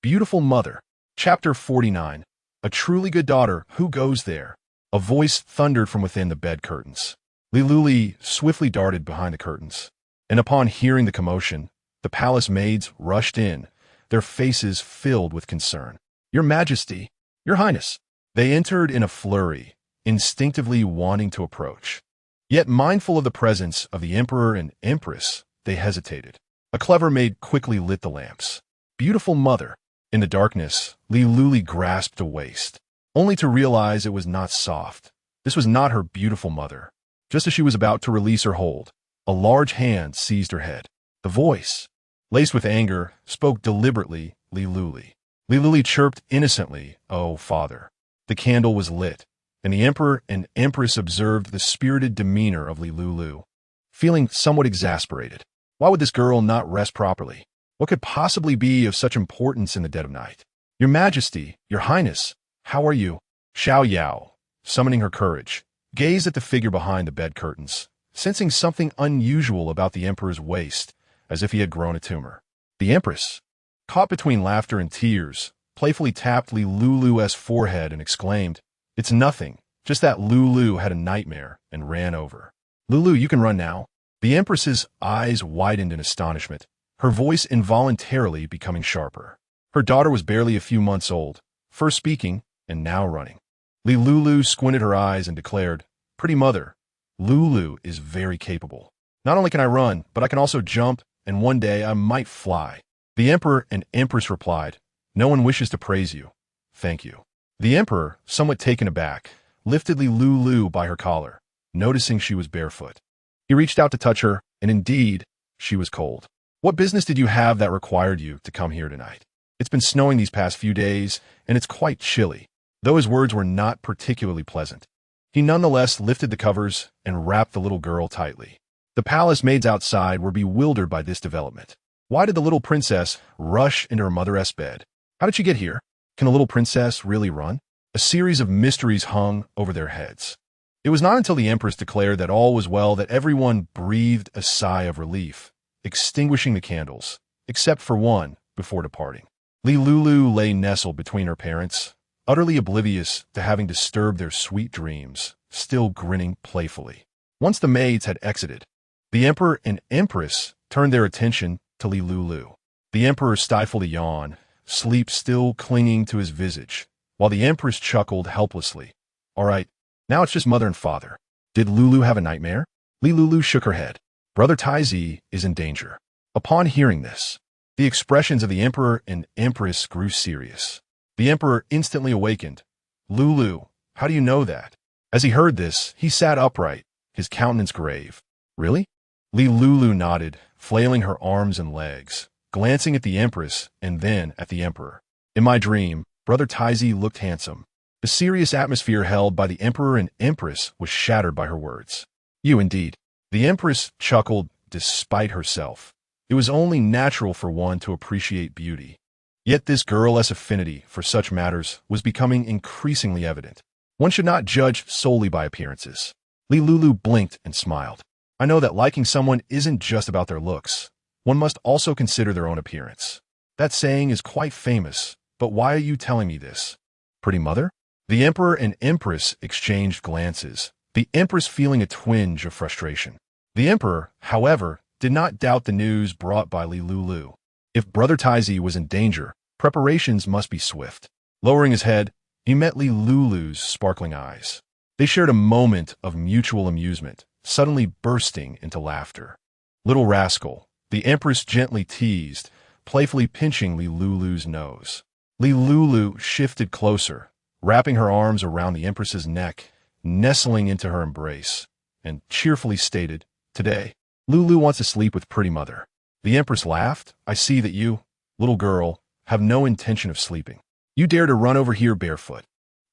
Beautiful mother. Chapter 49. A truly good daughter, who goes there? A voice thundered from within the bed curtains. Lulu swiftly darted behind the curtains, and upon hearing the commotion, The palace maids rushed in, their faces filled with concern. "Your Majesty, Your Highness." They entered in a flurry, instinctively wanting to approach. Yet mindful of the presence of the Emperor and Empress, they hesitated. A clever maid quickly lit the lamps. "Beautiful mother." In the darkness, Lulu grasped a waist, only to realize it was not soft. This was not her beautiful mother. Just as she was about to release her hold, a large hand seized her head. The voice, laced with anger, spoke deliberately, Lulu. Lulu chirped innocently, "Oh, father." The candle was lit, and the Emperor and Empress observed the spirited demeanor of Lulu, feeling somewhat exasperated. Why would this girl not rest properly? What could possibly be of such importance in the dead of night? "Your Majesty, Your Highness, how are you?" Xiao Yao, summoning her courage, gazed at the figure behind the bed curtains, sensing something unusual about the Emperor's waist, as if he had grown a tumor. The Empress, caught between laughter and tears, playfully tapped Lulu's forehead and exclaimed, "It's nothing, just that Lulu had a nightmare and ran over." "Lulu, you can run now." The Empress's eyes widened in astonishment, her voice involuntarily becoming sharper. Her daughter was barely a few months old, first speaking and now running. Lulu squinted her eyes and declared, "Pretty mother, Lulu is very capable. Not only can I run, but I can also jump, and one day I might fly." The Emperor and Empress replied, "No one wishes to praise you. Thank you." The Emperor, somewhat taken aback, lifted Lulu by her collar, noticing she was barefoot. He reached out to touch her, and indeed, she was cold. "What business did you have that required you to come here tonight? It's been snowing these past few days, and it's quite chilly." Though his words were not particularly pleasant, he nonetheless lifted the covers and wrapped the little girl tightly. The palace maids outside were bewildered by this development. Why did the little princess rush into her mother's bed? How did she get here? Can a little princess really run? A series of mysteries hung over their heads. It was not until the Empress declared that all was well that everyone breathed a sigh of relief, extinguishing the candles, except for one, before departing. Lulu lay nestled between her parents, utterly oblivious to having disturbed their sweet dreams, still grinning playfully. Once the maids had exited, the Emperor and Empress turned their attention to Lulu. The Emperor stifled a yawn, sleep still clinging to his visage, while the Empress chuckled helplessly. "All right, now it's just mother and father. Did Lulu have a nightmare?" Lulu shook her head. "Brother Taizi is in danger." Upon hearing this, the expressions of the Emperor and Empress grew serious. The Emperor instantly awakened. "Lulu, how do you know that?" As he heard this, he sat upright, his countenance grave. "Really?" Lulu nodded, flailing her arms and legs, glancing at the Empress and then at the Emperor. "In my dream, Brother Taizi looked handsome." The serious atmosphere held by the Emperor and Empress was shattered by her words. "You indeed." The Empress chuckled despite herself. It was only natural for one to appreciate beauty. Yet this girl's affinity for such matters was becoming increasingly evident. One should not judge solely by appearances. Lulu blinked and smiled. "I know that liking someone isn't just about their looks. One must also consider their own appearance. That saying is quite famous, but why are you telling me this?" "Pretty mother?" The Emperor and Empress exchanged glances, the Empress feeling a twinge of frustration. The Emperor, however, did not doubt the news brought by Lulu. If Brother Taizi was in danger, preparations must be swift. Lowering his head, he met Lulu's sparkling eyes. They shared a moment of mutual amusement, suddenly bursting into laughter. "Little rascal," the Empress gently teased, playfully pinching Lulu's nose. Lulu shifted closer, wrapping her arms around the Empress's neck, nestling into her embrace, and cheerfully stated, "Today, Lulu wants to sleep with pretty mother." The Empress laughed. "I see that you, little girl, have no intention of sleeping. You dare to run over here barefoot.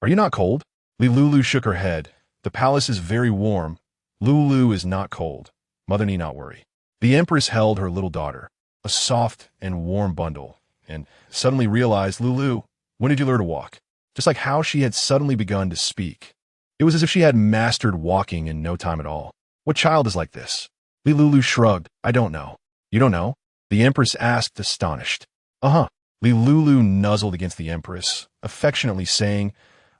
Are you not cold?" Lulu shook her head. "The palace is very warm. Lulu is not cold. Mother need not worry." The Empress held her little daughter, a soft and warm bundle, and suddenly realized, "Lulu, when did you learn to walk?" Just like how she had suddenly begun to speak. It was as if she had mastered walking in no time at all. What child is like this? Lulu shrugged. "I don't know." "You don't know?" the Empress asked, astonished. "Uh-huh." Lulu nuzzled against the Empress, affectionately saying,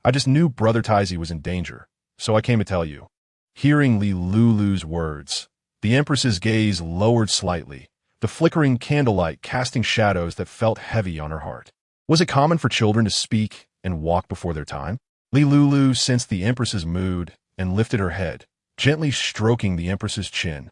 "I just knew Brother Taizi was in danger, so I came to tell you." Hearing Lulu's words, the Empress's gaze lowered slightly, the flickering candlelight casting shadows that felt heavy on her heart. Was it common for children to speak and walk before their time? Lulu sensed the Empress's mood and lifted her head, gently stroking the Empress's chin,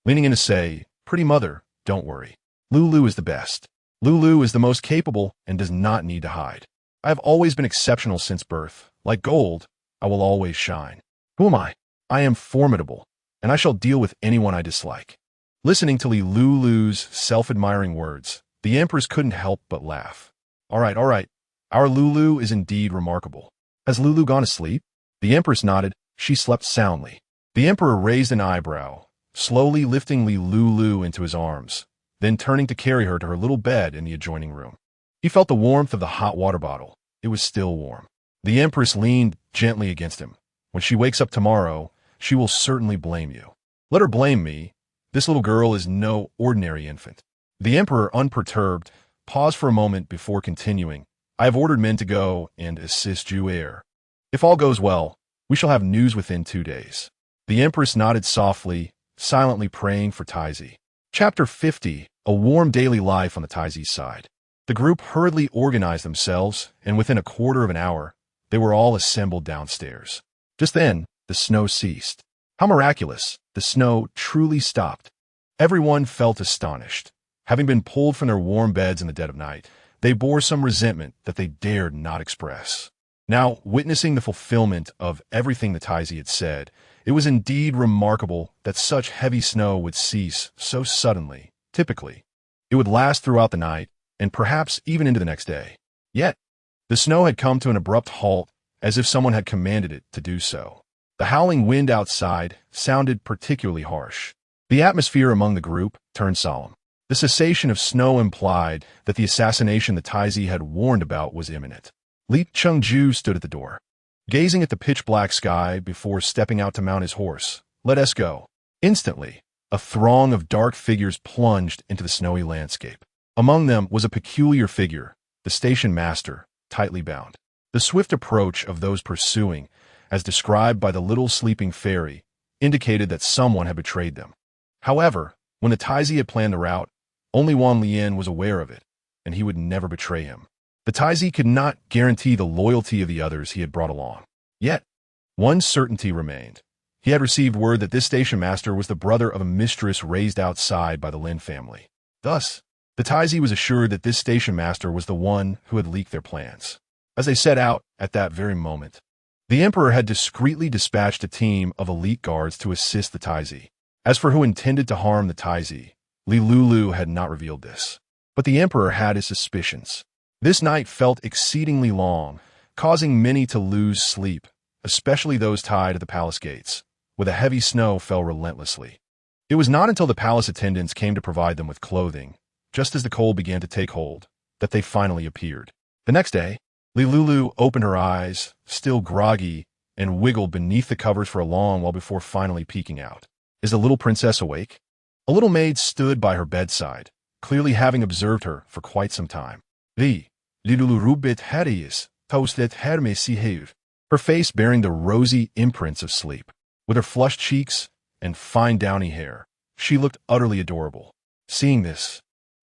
leaning in to say, "Pretty mother, don't worry. Lulu is the best. Lulu is the most capable and does not need to hide. I have always been exceptional since birth. Like gold, I will always shine. Who am I? I am formidable, and I shall deal with anyone I dislike." Listening to Lulu's self-admiring words, the Empress couldn't help but laugh. All right. Our Lulu is indeed remarkable. Has Lulu gone to sleep?" The Empress nodded. She slept soundly. The Emperor raised an eyebrow, slowly lifting Lulu into his arms, then turning to carry her to her little bed in the adjoining room. He felt the warmth of the hot water bottle. It was still warm. The Empress leaned gently against him. "When she wakes up tomorrow, she will certainly blame you." "Let her blame me. This little girl is no ordinary infant." The Emperor, unperturbed, paused for a moment before continuing. "I have ordered men to go and assist you, heir. If all goes well, we shall have news within 2 days." The Empress nodded softly, silently praying for Taizi. Chapter 50. A warm daily life on the Taizi side. The group hurriedly organized themselves, and within a quarter of an hour, they were all assembled downstairs. Just then, the snow ceased. How miraculous! The snow truly stopped. Everyone felt astonished. Having been pulled from their warm beds in the dead of night, they bore some resentment that they dared not express. Now, witnessing the fulfillment of everything the Taizi had said, it was indeed remarkable that such heavy snow would cease so suddenly. Typically, it would last throughout the night, and perhaps even into the next day. Yet, the snow had come to an abrupt halt, as if someone had commanded it to do so. The howling wind outside sounded particularly harsh. The atmosphere among the group turned solemn. The cessation of snow implied that the assassination the Taizi had warned about was imminent. Li Chengju stood at the door, gazing at the pitch-black sky before stepping out to mount his horse. "Let us go." Instantly, a throng of dark figures plunged into the snowy landscape. Among them was a peculiar figure, the station master, tightly bound. The swift approach of those pursuing, as described by the little sleeping fairy, indicated that someone had betrayed them. However, when the Taizi had planned the route, only Wang Lian was aware of it, and he would never betray him. The Taizi could not guarantee the loyalty of the others he had brought along. Yet, one certainty remained. He had received word that this station master was the brother of a mistress raised outside by the Lin family. Thus, the Taizi was assured that this station master was the one who had leaked their plans. As they set out at that very moment, the Emperor had discreetly dispatched a team of elite guards to assist the Taizi. As for who intended to harm the Taizi, Lulu had not revealed this. But the Emperor had his suspicions. This night felt exceedingly long, causing many to lose sleep, especially those tied at the palace gates, where the heavy snow fell relentlessly. It was not until the palace attendants came to provide them with clothing, just as the cold began to take hold, that they finally appeared. The next day, Lulu opened her eyes, still groggy, and wiggled beneath the covers for a long while before finally peeking out. "Is the little princess awake?" A little maid stood by her bedside, clearly having observed her for quite some time. Lulu rubit herius, toastet hermesihev, her face bearing the rosy imprints of sleep. With her flushed cheeks and fine downy hair, she looked utterly adorable. Seeing this,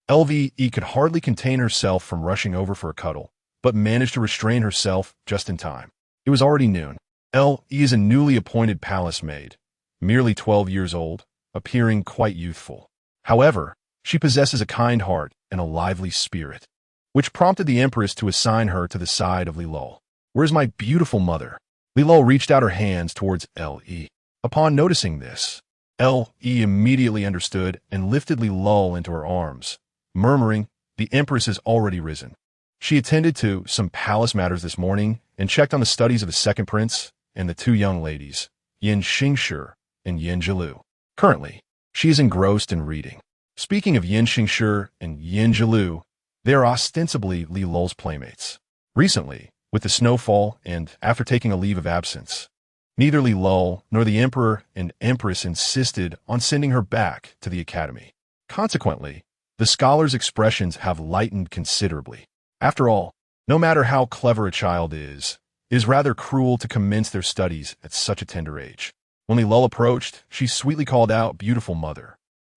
Lve could hardly contain herself from rushing over for a cuddle, but managed to restrain herself just in time. It was already noon. Lve is a newly appointed palace maid, merely 12 years old, appearing quite youthful. However, she possesses a kind heart and a lively spirit, which prompted the Empress to assign her to the side of Lilul. "Where's my beautiful mother?" Lilul reached out her hands towards Lve. Upon noticing this, Lve immediately understood and lifted Lilul into her arms, murmuring, "The Empress has already risen. She attended to some palace matters this morning and checked on the studies of the second prince and the 2 young ladies, Yin Xingshi and Yin Jilu. Currently, she is engrossed in reading." Speaking of Yin Xingshi and Yin Jilu, they are ostensibly Lilul's playmates. Recently, with the snowfall and after taking a leave of absence, neither Lilul nor the Emperor and Empress insisted on sending her back to the academy. Consequently, the scholar's expressions have lightened considerably. After all, no matter how clever a child is, it is rather cruel to commence their studies at such a tender age. When Lilul approached, she sweetly called out, "Beautiful mother."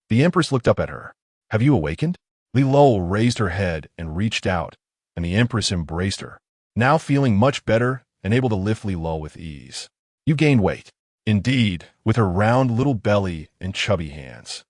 The Empress looked up at her. Have you awakened? Li Luo raised her head and reached out, and the Empress embraced her, now feeling much better and able to lift Li Luo with ease. You gained weight. Indeed, with her round little belly and chubby hands.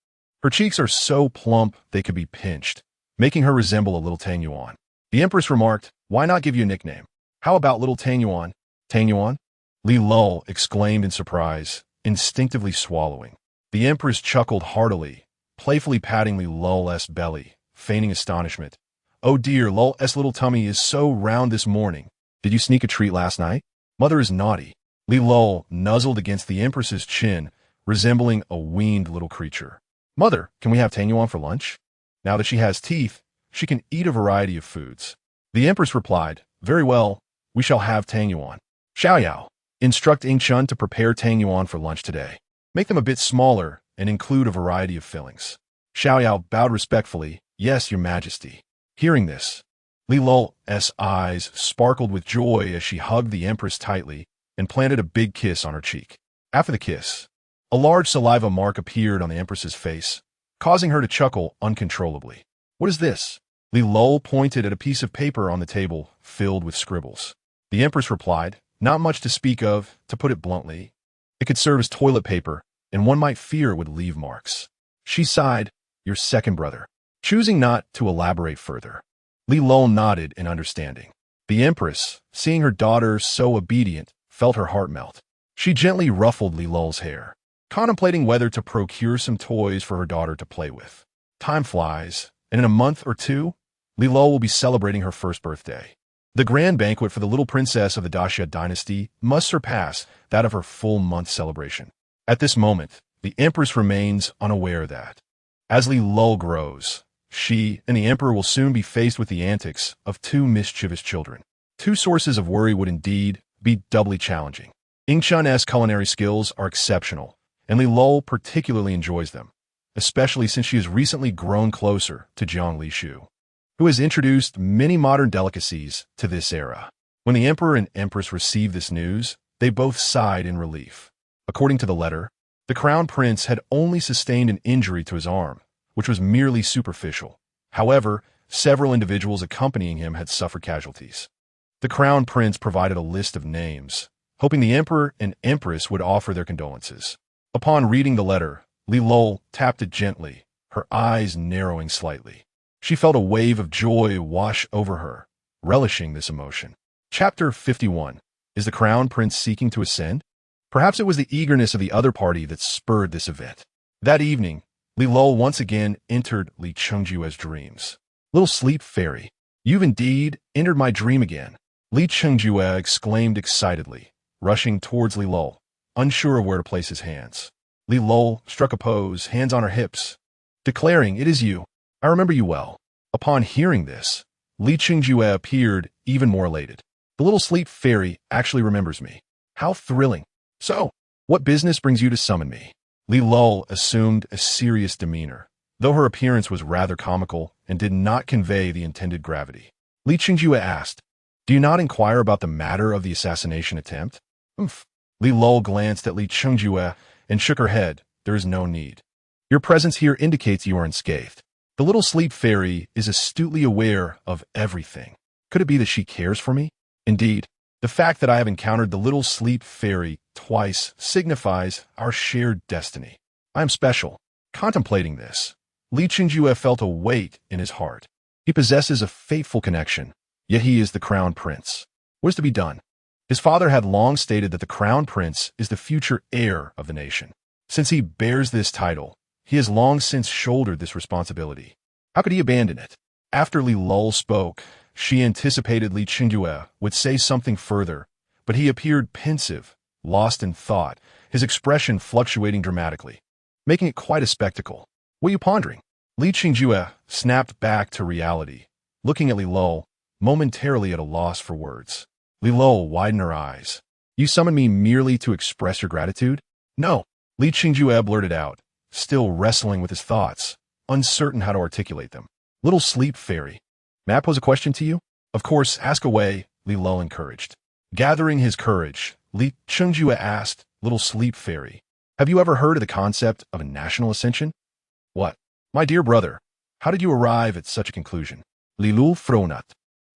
Her cheeks are so plump they could be pinched, making her resemble a little Tang Yuan. The Empress remarked, why not give you a nickname? How about little Tang Yuan? Tang Yuan? Li Luo exclaimed in surprise, instinctively swallowing. The Empress chuckled heartily, playfully patting Li Luo's belly, feigning astonishment. Oh dear, Luo's little tummy is so round this morning. Did you sneak a treat last night? Mother is naughty. Li Luo nuzzled against the Empress's chin, resembling a weaned little creature. Mother, can we have Tang Yuan for lunch? Now that she has teeth, she can eat a variety of foods. The Empress replied, very well, we shall have Tang Yuan. Xiaoyao, instruct Ingchun to prepare Tang Yuan for lunch today. Make them a bit smaller and include a variety of fillings. Xiaoyao bowed respectfully, yes, your majesty. Hearing this, Li Luo's eyes sparkled with joy as she hugged the Empress tightly and planted a big kiss on her cheek. After the kiss, a large saliva mark appeared on the Empress's face, causing her to chuckle uncontrollably. What is this? Li Luo pointed at a piece of paper on the table filled with scribbles. The Empress replied, not much to speak of, to put it bluntly. It could serve as toilet paper, and one might fear it would leave marks. She sighed, your second brother. Choosing not to elaborate further, Li Luo nodded in understanding. The Empress, seeing her daughter so obedient, felt her heart melt. She gently ruffled Li Luo's hair, contemplating whether to procure some toys for her daughter to play with. Time flies, and in a month or two, Li Luo will be celebrating her first birthday. The grand banquet for the little princess of the Daxia dynasty must surpass that of her full month celebration. At this moment, the Empress remains unaware that, as Li Luo grows, she and the Emperor will soon be faced with the antics of two mischievous children. Two sources of worry would indeed be doubly challenging. Ingchun's culinary skills are exceptional, and Li Luo particularly enjoys them, especially since she has recently grown closer to Jiang Lishu, who has introduced many modern delicacies to this era. When the Emperor and Empress received this news, they both sighed in relief. According to the letter, the Crown Prince had only sustained an injury to his arm, which was merely superficial. However, several individuals accompanying him had suffered casualties. The Crown Prince provided a list of names, hoping the Emperor and Empress would offer their condolences. Upon reading the letter, Li Luo tapped it gently, her eyes narrowing slightly. She felt a wave of joy wash over her, relishing this emotion. Chapter 51. Is the Crown Prince seeking to ascend? Perhaps it was the eagerness of the other party that spurred this event. That evening, Li Luo once again entered Li Chengjue's dreams. Little sleep fairy, you've indeed entered my dream again. Li Chengjue exclaimed excitedly, rushing towards Li Luo, unsure of where to place his hands. Li Luo struck a pose, hands on her hips, declaring, it is you. I remember you well. Upon hearing this, Li Chengjue appeared even more elated. The little sleep fairy actually remembers me. How thrilling. So, what business brings you to summon me? Li Luo assumed a serious demeanor, though her appearance was rather comical and did not convey the intended gravity. Li Chengjue asked, do you not inquire about the matter of the assassination attempt? Oof. Li Luo glanced at Li Chengjue and shook her head. There is no need. Your presence here indicates you are unscathed. The little sleep fairy is astutely aware of everything. Could it be that she cares for me? Indeed, the fact that I have encountered the little sleep fairy twice signifies our shared destiny. I am special. Contemplating this, Li Chengjue felt a weight in his heart. He possesses a fateful connection, yet he is the Crown Prince. What is to be done? His father had long stated that the Crown Prince is the future heir of the nation. Since he bears this title, he has long since shouldered this responsibility. How could he abandon it? After Li Luo spoke, she anticipated Li Chengjue would say something further, but he appeared pensive, lost in thought, his expression fluctuating dramatically, making it quite a spectacle. What are you pondering? Li Chengjue snapped back to reality, looking at Li Luo, momentarily at a loss for words. Li Luo widened her eyes. You summoned me merely to express your gratitude? No, Li Chengjue blurted out, still wrestling with his thoughts, uncertain how to articulate them. Little sleep fairy, may I pose a question to you? Of course, ask away, Li Luo encouraged. Gathering his courage, Li Chengjue asked, little sleep fairy, have you ever heard of the concept of a national ascension? What? My dear brother, How did you arrive at such a conclusion? Lulu fronat.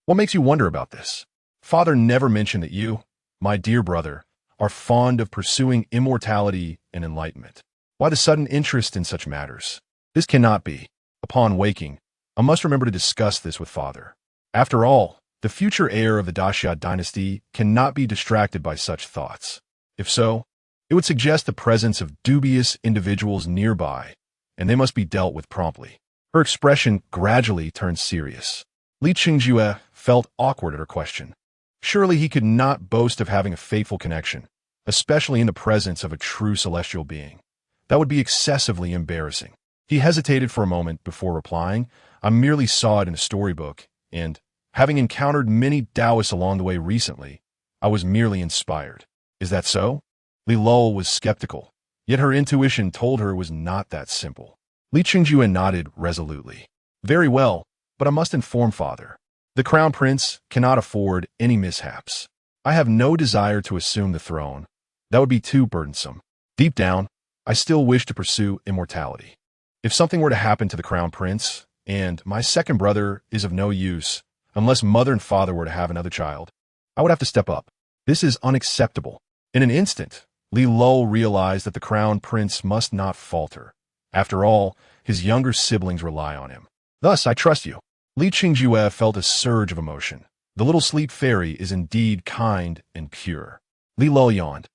What makes you wonder about this? Father never mentioned that you, my dear brother, are fond of pursuing immortality and enlightenment. Why the sudden interest in such matters? This cannot be. Upon waking, I must remember to discuss this with father. After all, the future heir of the Daxia dynasty cannot be distracted by such thoughts. If so, it would suggest the presence of dubious individuals nearby, and they must be dealt with promptly. Her expression gradually turned serious. Li Qingjue felt awkward at her question. Surely he could not boast of having a fateful connection, especially in the presence of a true celestial being. That would be excessively embarrassing. He hesitated for a moment before replying. I merely saw it in a storybook, and, having encountered many Taoists along the way recently, I was merely inspired. Is that so? Li Lul was skeptical, yet her intuition told her it was not that simple. Li Qingjue nodded resolutely. Very well, but I must inform father. The crown prince cannot afford any mishaps. I have no desire to assume the throne. That would be too burdensome. Deep down, I still wish to pursue immortality. If something were to happen to the crown prince, and my second brother is of no use, unless mother and father were to have another child, I would have to step up. This is unacceptable. In an instant, Li Lul realized that the crown prince must not falter. After all, his younger siblings rely on him. Thus, I trust you. Li Qingjue felt a surge of emotion. The little sleep fairy is indeed kind and pure. Li Lul yawned.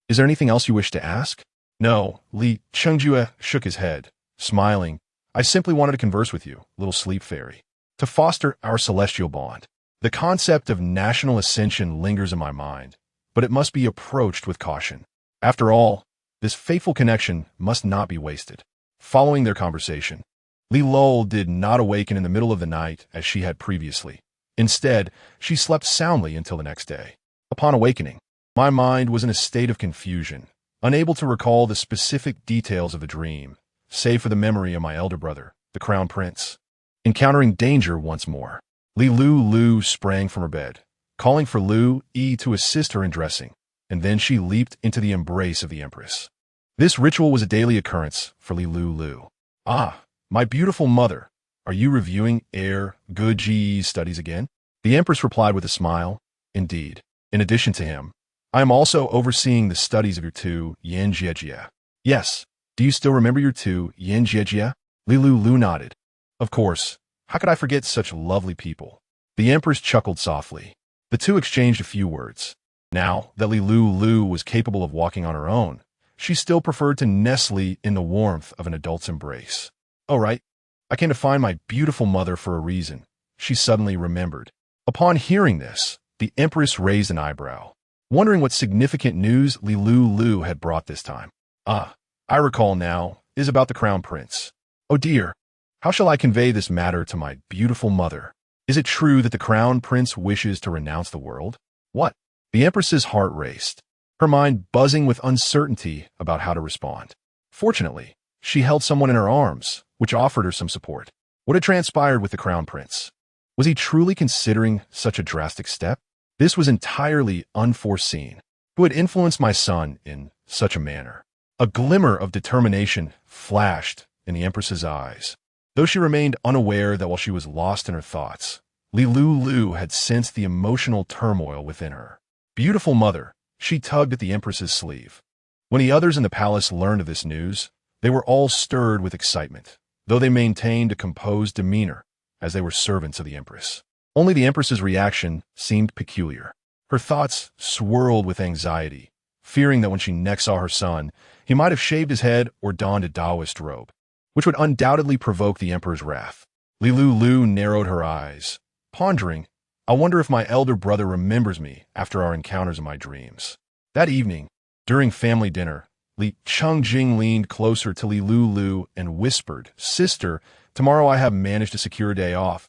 Is there anything else you wish to ask? No, Li Qingjue shook his head, smiling. I simply wanted to converse with you, little sleep fairy, to foster our celestial bond. The concept of national ascension lingers in my mind, but it must be approached with caution. After all, this fateful connection must not be wasted. Following their conversation, Li Lul did not awaken in the middle of the night as she had previously. Instead, she slept soundly until the next day. Upon awakening, my mind was in a state of confusion, unable to recall the specific details of the dream, save for the memory of my elder brother, the crown prince. Encountering danger once more, Lulu sprang from her bed, calling for Lu Yi to assist her in dressing, and then she leaped into the embrace of the Empress. This ritual was a daily occurrence for Lulu. Ah, my beautiful mother, are you reviewing heir Good Ji's studies again? The Empress replied with a smile. Indeed. In addition to him, I am also overseeing the studies of your two Yan Jiejie. Yes. Do you still remember your two Yan Jiejie? Lulu nodded. Of course. How could I forget such lovely people? The Empress chuckled softly. The two exchanged a few words. Now that Lulu was capable of walking on her own, she still preferred to nestle in the warmth of an adult's embrace. Oh, right. I came to find my beautiful mother for a reason, she suddenly remembered. Upon hearing this, the Empress raised an eyebrow, wondering what significant news Lulu had brought this time. Ah, I recall now, is about the crown prince. Oh dear, how shall I convey this matter to my beautiful mother? Is it true that the crown prince wishes to renounce the world? What? The Empress's heart raced, her mind buzzing with uncertainty about how to respond. Fortunately, she held someone in her arms, which offered her some support. What had transpired with the crown prince? Was he truly considering such a drastic step? This was entirely unforeseen. Who had influenced my son in such a manner? A glimmer of determination flashed in the Empress's eyes. Though she remained unaware that while she was lost in her thoughts, Lulu had sensed the emotional turmoil within her. Beautiful mother, she tugged at the Empress's sleeve. When the others in the palace learned of this news, they were all stirred with excitement, though they maintained a composed demeanor, as they were servants of the Empress. Only the Empress's reaction seemed peculiar. Her thoughts swirled with anxiety, fearing that when she next saw her son, he might have shaved his head or donned a Taoist robe, which would undoubtedly provoke the Emperor's wrath. Lulu narrowed her eyes, pondering, I wonder if my elder brother remembers me after our encounters in my dreams. That evening, during family dinner, Li Qingjing leaned closer to Lulu and whispered, Sister, tomorrow I have managed to secure a day off.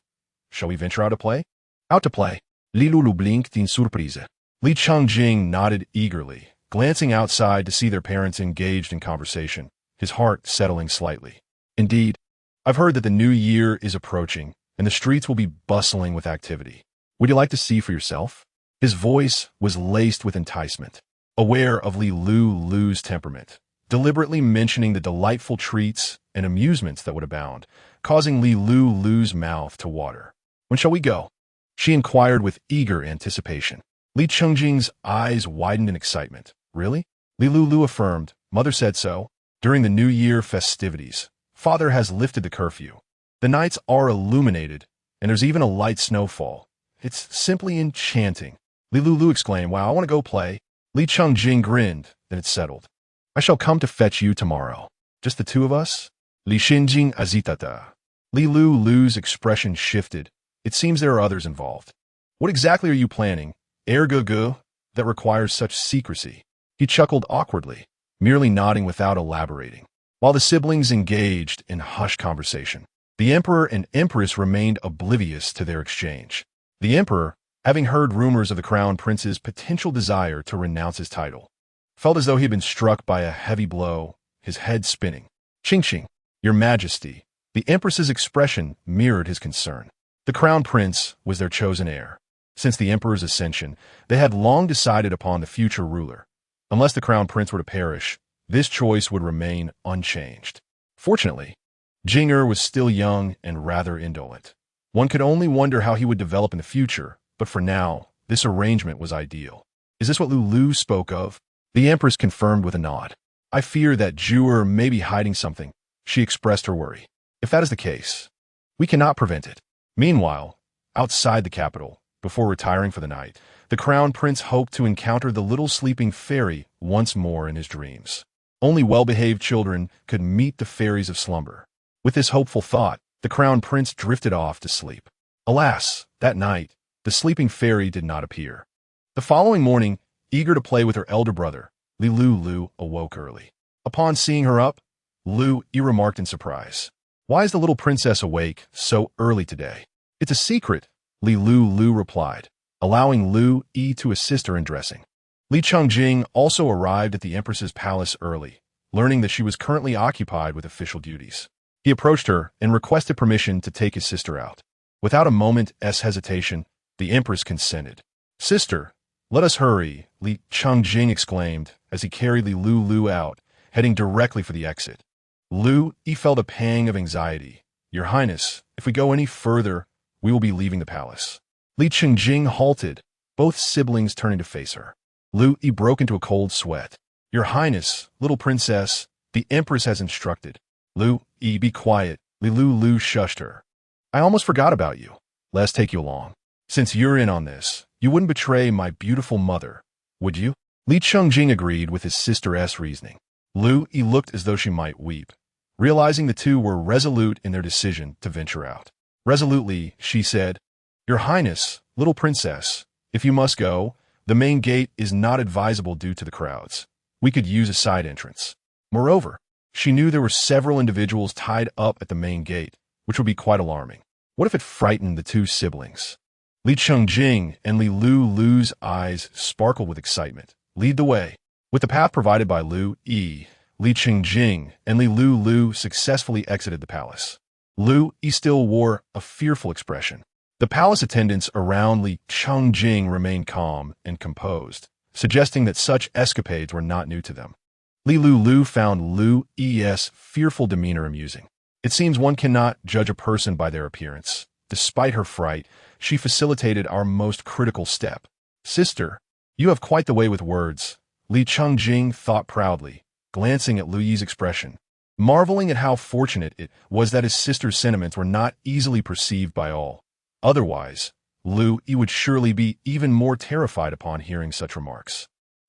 Shall we venture out to play? Out to play. Lulu blinked in surprise. Li Qingjing nodded eagerly, glancing outside to see their parents engaged in conversation, his heart settling slightly. Indeed, I've heard that the new year is approaching, and the streets will be bustling with activity. Would you like to see for yourself? His voice was laced with enticement. Aware of Lulu's temperament, deliberately mentioning the delightful treats and amusements that would abound, causing Lulu Lu's mouth to water. "When shall we go?" she inquired with eager anticipation. Li Chungjing's eyes widened in excitement. "Really?" Lulu affirmed. "Mother said so. During the New Year festivities, Father has lifted the curfew. The nights are illuminated, and there's even a light snowfall. It's simply enchanting." Lulu exclaimed, "Wow, I want to go play." Li Chungjing grinned. "Then it's settled. I shall come to fetch you tomorrow." "Just the two of us?" Li Xinjing azitata. Lulu's expression shifted. "It seems there are others involved." "What exactly are you planning, ergugu, that requires such secrecy?" He chuckled awkwardly, merely nodding without elaborating. While the siblings engaged in hushed conversation, the Emperor and Empress remained oblivious to their exchange. The Emperor, having heard rumors of the Crown Prince's potential desire to renounce his title, felt as though he had been struck by a heavy blow, his head spinning. "Ching, Your Majesty." The Empress's expression mirrored his concern. The Crown Prince was their chosen heir. Since the Emperor's ascension, they had long decided upon the future ruler. Unless the Crown Prince were to perish, this choice would remain unchanged. Fortunately, Jinger was still young and rather indolent. One could only wonder how he would develop in the future, but for now, this arrangement was ideal. "Is this what Lulu spoke of?" The Empress confirmed with a nod. "I fear that Jewer may be hiding something," she expressed her worry. "If that is the case, we cannot prevent it." Meanwhile, outside the capital, before retiring for the night, the Crown Prince hoped to encounter the little sleeping fairy once more in his dreams. Only well-behaved children could meet the fairies of slumber. With this hopeful thought, the Crown Prince drifted off to sleep. Alas, that night, the sleeping fairy did not appear. The following morning, eager to play with her elder brother, Lulu awoke early. Upon seeing her up, Lulu remarked in surprise, "Why is the little princess awake so early today?" "It's a secret," Lulu replied, allowing Lulu to assist her in dressing. Li Chungjing also arrived at the Empress's palace early, learning that she was currently occupied with official duties. He approached her and requested permission to take his sister out. Without a moment's hesitation, the Empress consented. "Sister, let us hurry," Li Chungjing exclaimed as he carried Lulu out, heading directly for the exit. Lulu felt a pang of anxiety. "Your Highness, if we go any further, we will be leaving the palace." Li Chungjing halted, both siblings turning to face her. Lulu broke into a cold sweat. "Your Highness, little princess, the Empress has instructed." "Lulu, be quiet." Lulu shushed her. "I almost forgot about you. Let's take you along. Since you're in on this, you wouldn't betray my beautiful mother, would you?" Li Chungjing agreed with his sister's reasoning. Lulu looked as though she might weep, realizing the two were resolute in their decision to venture out. Resolutely, she said, "Your Highness, little princess, if you must go, the main gate is not advisable due to the crowds. We could use a side entrance." Moreover, she knew there were several individuals tied up at the main gate, which would be quite alarming. What if it frightened the two siblings? Li Chungjing and Lulu's eyes sparkled with excitement. "Lead the way." With the path provided by Lulu, Li Chungjing and Lulu successfully exited the palace. Lulu still wore a fearful expression. The palace attendants around Li Chungjing remained calm and composed, suggesting that such escapades were not new to them. Lulu found Lulu's fearful demeanor amusing. It seems one cannot judge a person by their appearance. Despite her fright, she facilitated our most critical step. "Sister, you have quite the way with words," Li Chungjing thought proudly, glancing at Lulu's expression, marveling at how fortunate it was that his sister's sentiments were not easily perceived by all. Otherwise, Lulu would surely be even more terrified upon hearing such remarks.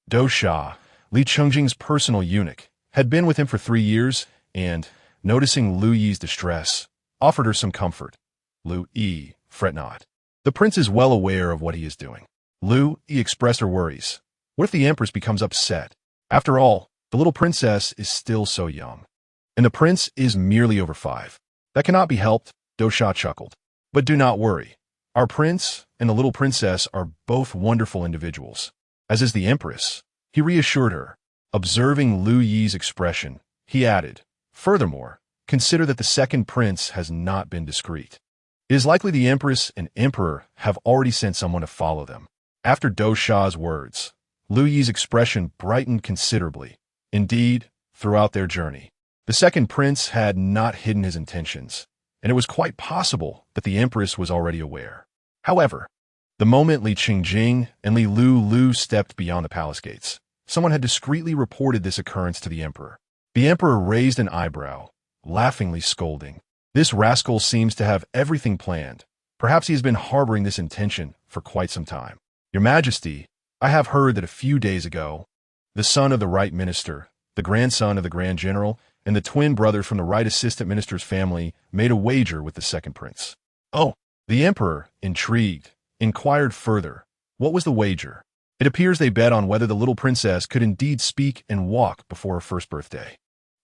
Do Sha, Li Chungjing's personal eunuch, had been with him for 3 years and, noticing Lulu's distress, offered her some comfort. "Lulu, fret not. The prince is well aware of what he is doing." Lulu expressed her worries. What if the Empress becomes upset? After all, the little princess is still so young, and the prince is merely over 5. "That cannot be helped," Do Sha chuckled. "But do not worry. Our prince and the little princess are both wonderful individuals, as is the Empress," he reassured her. Observing Lulu's expression, he added, "Furthermore, consider that the second prince has not been discreet. It is likely the Empress and Emperor have already sent someone to follow them." After Do Sha's words, Lulu's expression brightened considerably. Indeed, throughout their journey, the second prince had not hidden his intentions. and it was quite possible that the Empress was already aware. However, the moment Li Qingjing and Li Lulu stepped beyond the palace gates, someone had discreetly reported this occurrence to the Emperor. The Emperor raised an eyebrow, laughingly scolding. This rascal seems to have everything planned. Perhaps he has been harboring this intention for quite some time. Your Majesty, I have heard that a few days ago, the son of the right minister, the grandson of the Grand General, and the twin brother from the right assistant minister's family made a wager with the second prince. Oh, the Emperor, intrigued, inquired further. What was the wager? It appears they bet on whether the little princess could indeed speak and walk before her first birthday.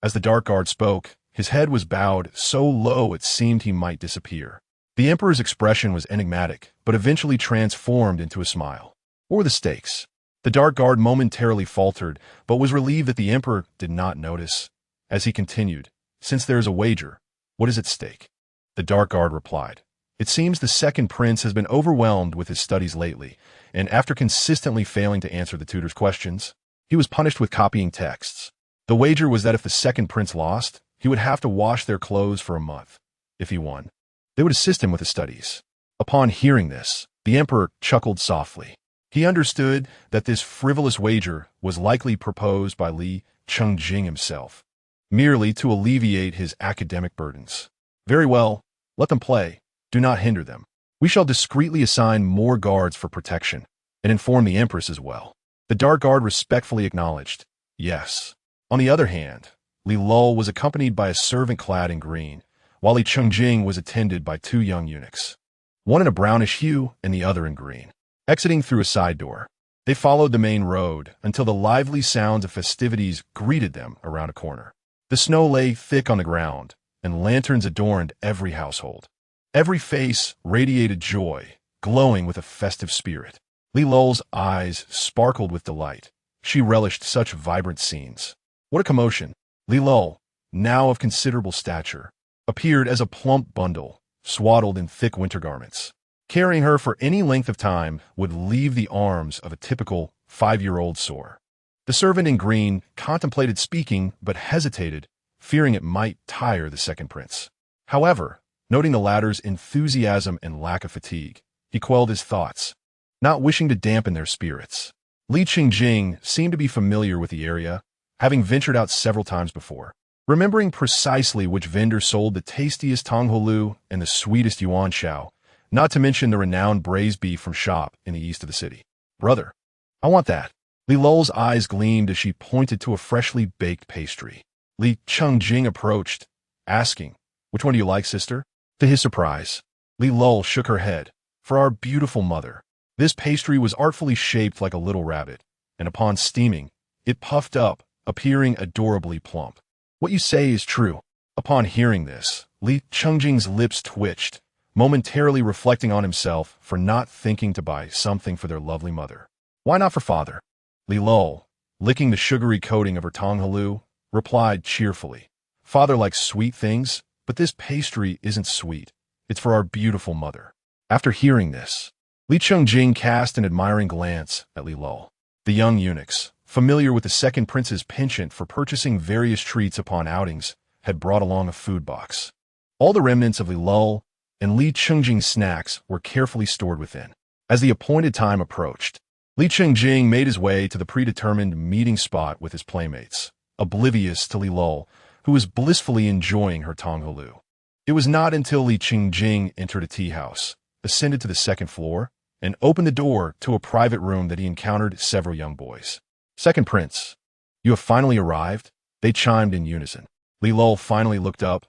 As the dark guard spoke, his head was bowed so low it seemed he might disappear. The Emperor's expression was enigmatic, but eventually transformed into a smile. What were the stakes? The dark guard momentarily faltered, but was relieved that the Emperor did not notice. As he continued, since there is a wager, what is at stake? The dark guard replied, it seems the second prince has been overwhelmed with his studies lately, and after consistently failing to answer the tutor's questions, he was punished with copying texts. The wager was that if the second prince lost, he would have to wash their clothes for a month. If he won, they would assist him with his studies. Upon hearing this, the Emperor chuckled softly. He understood that this frivolous wager was likely proposed by Li Qingjing himself, merely to alleviate his academic burdens. Very well, let them play. Do not hinder them. We shall discreetly assign more guards for protection, and inform the Empress as well. The dark guard respectfully acknowledged, yes. On the other hand, Li Lul was accompanied by a servant clad in green, while Li Qingjing was attended by two young eunuchs, one in a brownish hue and the other in green. Exiting through a side door, they followed the main road until the lively sounds of festivities greeted them around a corner. The snow lay thick on the ground, and lanterns adorned every household. Every face radiated joy, glowing with a festive spirit. Li Lul's eyes sparkled with delight. She relished such vibrant scenes. What a commotion! Li Lul, now of considerable stature, appeared as a plump bundle, swaddled in thick winter garments. Carrying her for any length of time would leave the arms of a typical 5-year-old sore. The servant in green contemplated speaking but hesitated, fearing it might tire the second prince. However, noting the latter's enthusiasm and lack of fatigue, he quelled his thoughts, not wishing to dampen their spirits. Li Qingjing seemed to be familiar with the area, having ventured out several times before. Remembering precisely which vendor sold the tastiest tongholu and the sweetest yuan shao, not to mention the renowned braised beef from shop in the east of the city. Brother, I want that. Li Lul's eyes gleamed as she pointed to a freshly baked pastry. Li Qingjing approached, asking, which one do you like, sister? To his surprise, Li Lul shook her head. For our beautiful mother. This pastry was artfully shaped like a little rabbit, and upon steaming, it puffed up, appearing adorably plump. What you say is true. Upon hearing this, Li Qingjing's lips twitched, momentarily reflecting on himself for not thinking to buy something for their lovely mother. Why not for father? Li Lul, licking the sugary coating of her tongholu, replied cheerfully. Father likes sweet things, but this pastry isn't sweet. It's for our beautiful mother. After hearing this, Li Qingjing cast an admiring glance at Li Lul. The young eunuchs, familiar with the second prince's penchant for purchasing various treats upon outings, had brought along a food box. All the remnants of Li Lul and Li Qingjing's snacks were carefully stored within. As the appointed time approached, Li Qingjing made his way to the predetermined meeting spot with his playmates, oblivious to Li Lul, who was blissfully enjoying her tongholu. It was not until Li Qingjing entered a tea house, ascended to the second floor, and opened the door to a private room that he encountered several young boys. Second prince, you have finally arrived, they chimed in unison. Li Lul finally looked up,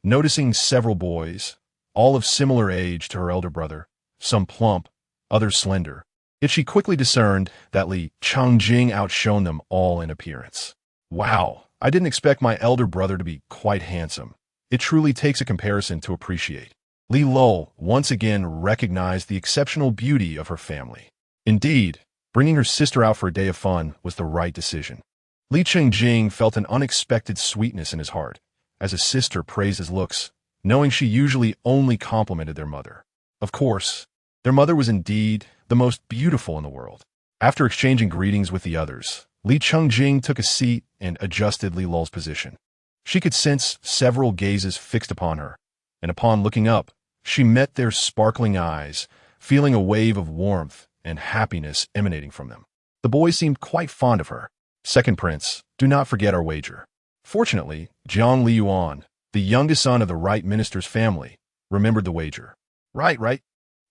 noticing several boys, all of similar age to her elder brother, some plump, others slender. Yet she quickly discerned that Li Qingjing outshone them all in appearance. Wow, I didn't expect my elder brother to be quite handsome. It truly takes a comparison to appreciate. Li Lul once again recognized the exceptional beauty of her family. Indeed, bringing her sister out for a day of fun was the right decision. Li Qingjing felt an unexpected sweetness in his heart as his sister praised his looks, knowing she usually only complimented their mother. Of course, their mother was indeed the most beautiful in the world. After exchanging greetings with the others, Li Qingjing took a seat and adjusted Li Lul's position. She could sense several gazes fixed upon her, and upon looking up, she met their sparkling eyes, feeling a wave of warmth and happiness emanating from them. The boys seemed quite fond of her. Second prince, do not forget our wager. Fortunately, Jiang Liyuan, the youngest son of the right minister's family, remembered the wager. Right.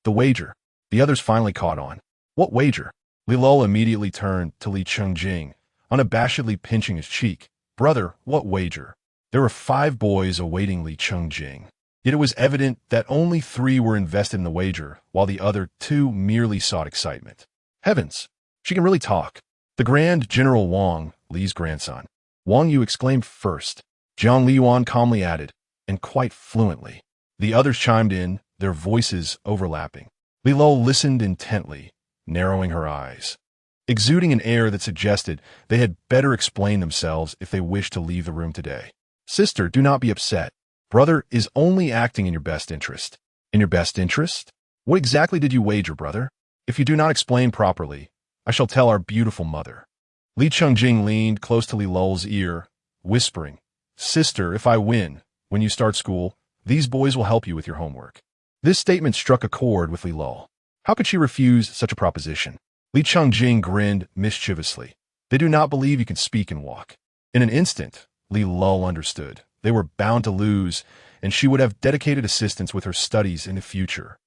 The wager. The others finally caught on. What wager? Li Luo immediately turned to Li Chengjing, unabashedly pinching his cheek. Brother, what wager? There were 5 boys awaiting Li Chengjing. Yet it was evident that only 3 were invested in the wager, while the other 2 merely sought excitement. Heavens! She can really talk. The Grand General Wang, Li's grandson. Wang Yu exclaimed first. Jiang Liyuan calmly added, and quite fluently. The others chimed in, their voices overlapping. Li Luo listened intently, narrowing her eyes, exuding an air that suggested they had better explain themselves if they wished to leave the room today. Sister, do not be upset. Brother is only acting in your best interest. In your best interest? What exactly did you wager, brother? If you do not explain properly, I shall tell our beautiful mother. Li Chengjing leaned close to Li Luo's ear, whispering, Sister, if I win, when you start school, these boys will help you with your homework. This statement struck a chord with Li Luo. How could she refuse such a proposition? Li Chengjing grinned mischievously. They do not believe you can speak and walk. In an instant, Li Luo understood. They were bound to lose, and she would have dedicated assistance with her studies in the future.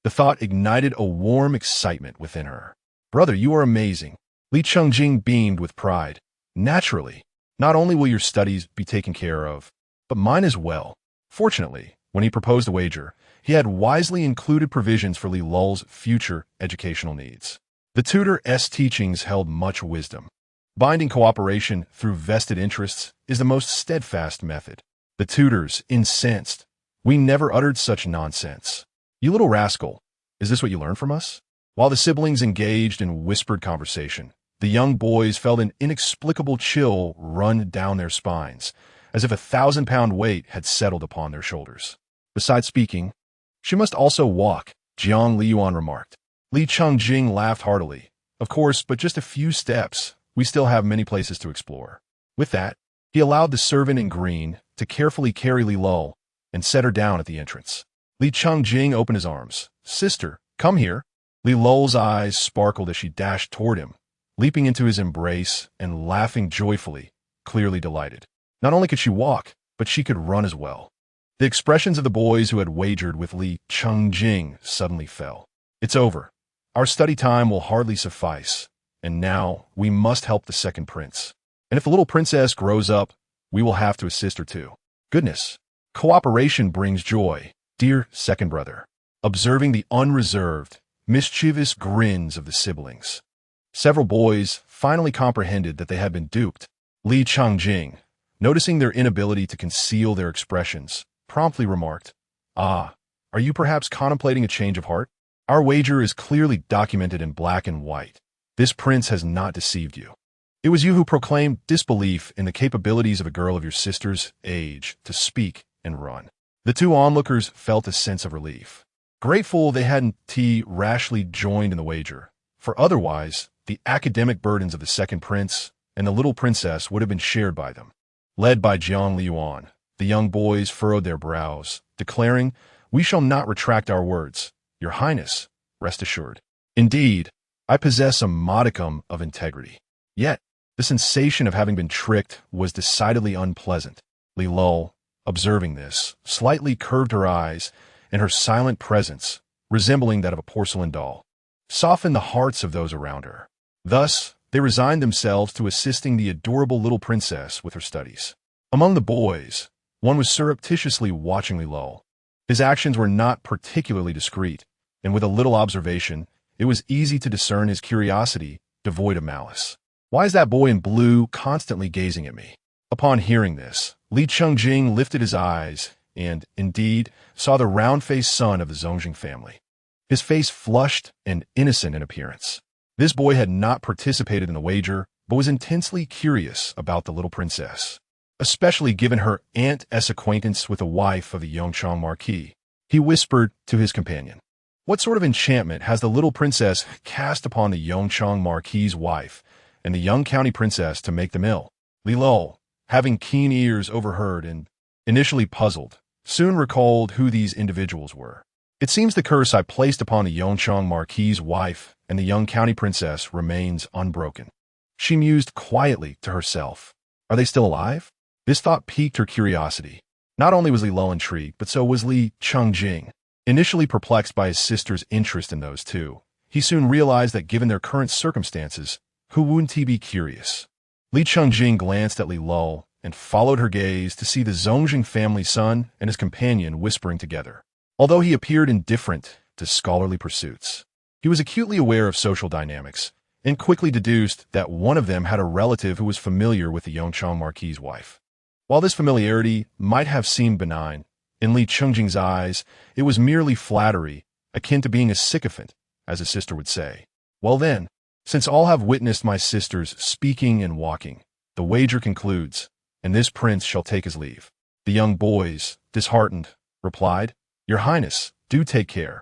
The thought ignited a warm excitement within her. Brother, you are amazing. Li Chengjing beamed with pride. Naturally, not only will your studies be taken care of, but mine as well. Fortunately, when he proposed the wager, he had wisely included provisions for Li Luo's future educational needs. The tutor's teachings held much wisdom. Binding cooperation through vested interests is the most steadfast method. The tutors, incensed. We never uttered such nonsense. You little rascal, is this what you learned from us? While the siblings engaged in whispered conversation, the young boys felt an inexplicable chill run down their spines, as if 1,000-pound weight had settled upon their shoulders. Besides speaking, she must also walk, Jiang Liyuan remarked. Li Chengjing laughed heartily. Of course, but just a few steps. We still have many places to explore. With that, he allowed the servant in green to carefully carry Li Luo and set her down at the entrance. Li Chengjing opened his arms. Sister, come here. Li Luo's eyes sparkled as she dashed toward him, leaping into his embrace and laughing joyfully, clearly delighted. Not only could she walk, but she could run as well. The expressions of the boys who had wagered with Li Chengjing suddenly fell. It's over. Our study time will hardly suffice, and now we must help the second prince. And if the little princess grows up, we will have to assist her too. Goodness, cooperation brings joy, dear second brother. Observing the unreserved, mischievous grins of the siblings, several boys finally comprehended that they had been duped. Li Chengjing, noticing their inability to conceal their expressions, promptly remarked, Ah, are you perhaps contemplating a change of heart? Our wager is clearly documented in black and white. This prince has not deceived you. It was you who proclaimed disbelief in the capabilities of a girl of your sister's age to speak and run. The 2 onlookers felt a sense of relief. Grateful they hadn't rashly joined in the wager, for otherwise, the academic burdens of the second prince and the little princess would have been shared by them. Led by Jiang Liyuan, the young boys furrowed their brows, declaring, We shall not retract our words. Your Highness, rest assured. Indeed, I possess a modicum of integrity. Yet, the sensation of having been tricked was decidedly unpleasant. Li Luo, observing this, slightly curved her eyes, and her silent presence, resembling that of a porcelain doll, softened the hearts of those around her. Thus, they resigned themselves to assisting the adorable little princess with her studies. Among the boys, one was surreptitiously watching Li Luo. His actions were not particularly discreet, and with a little observation, it was easy to discern his curiosity, devoid of malice. Why is that boy in blue constantly gazing at me? Upon hearing this, Li Chengjing lifted his eyes and, indeed, saw the round-faced son of the Zongjing family. His face flushed and innocent in appearance. This boy had not participated in the wager, but was intensely curious about the little princess, especially given her aunt's acquaintance with the wife of the Yongchang Marquis. He whispered to his companion, What sort of enchantment has the little princess cast upon the Yongchang Marquis's wife and the young county princess to make them ill? Li Luo, having keen ears, overheard and, initially puzzled, soon recalled who these individuals were. It seems the curse I placed upon the Yongchang Marquis's wife and the young county princess remains unbroken. She mused quietly to herself. Are they still alive? This thought piqued her curiosity. Not only was Li Luo intrigued, but so was Li Chungjing. Initially perplexed by his sister's interest in those two, he soon realized that given their current circumstances, who wouldn't he be curious? Li Chungjing glanced at Li Luo and followed her gaze to see the Zongjing family son and his companion whispering together. Although he appeared indifferent to scholarly pursuits, he was acutely aware of social dynamics and quickly deduced that one of them had a relative who was familiar with the Yongchang Marquis's wife. While this familiarity might have seemed benign, in Li Chungjing's eyes, it was merely flattery, akin to being a sycophant, as his sister would say. Well then, since all have witnessed my sisters speaking and walking, the wager concludes, and this prince shall take his leave. The young boys, disheartened, replied, Your Highness, do take care.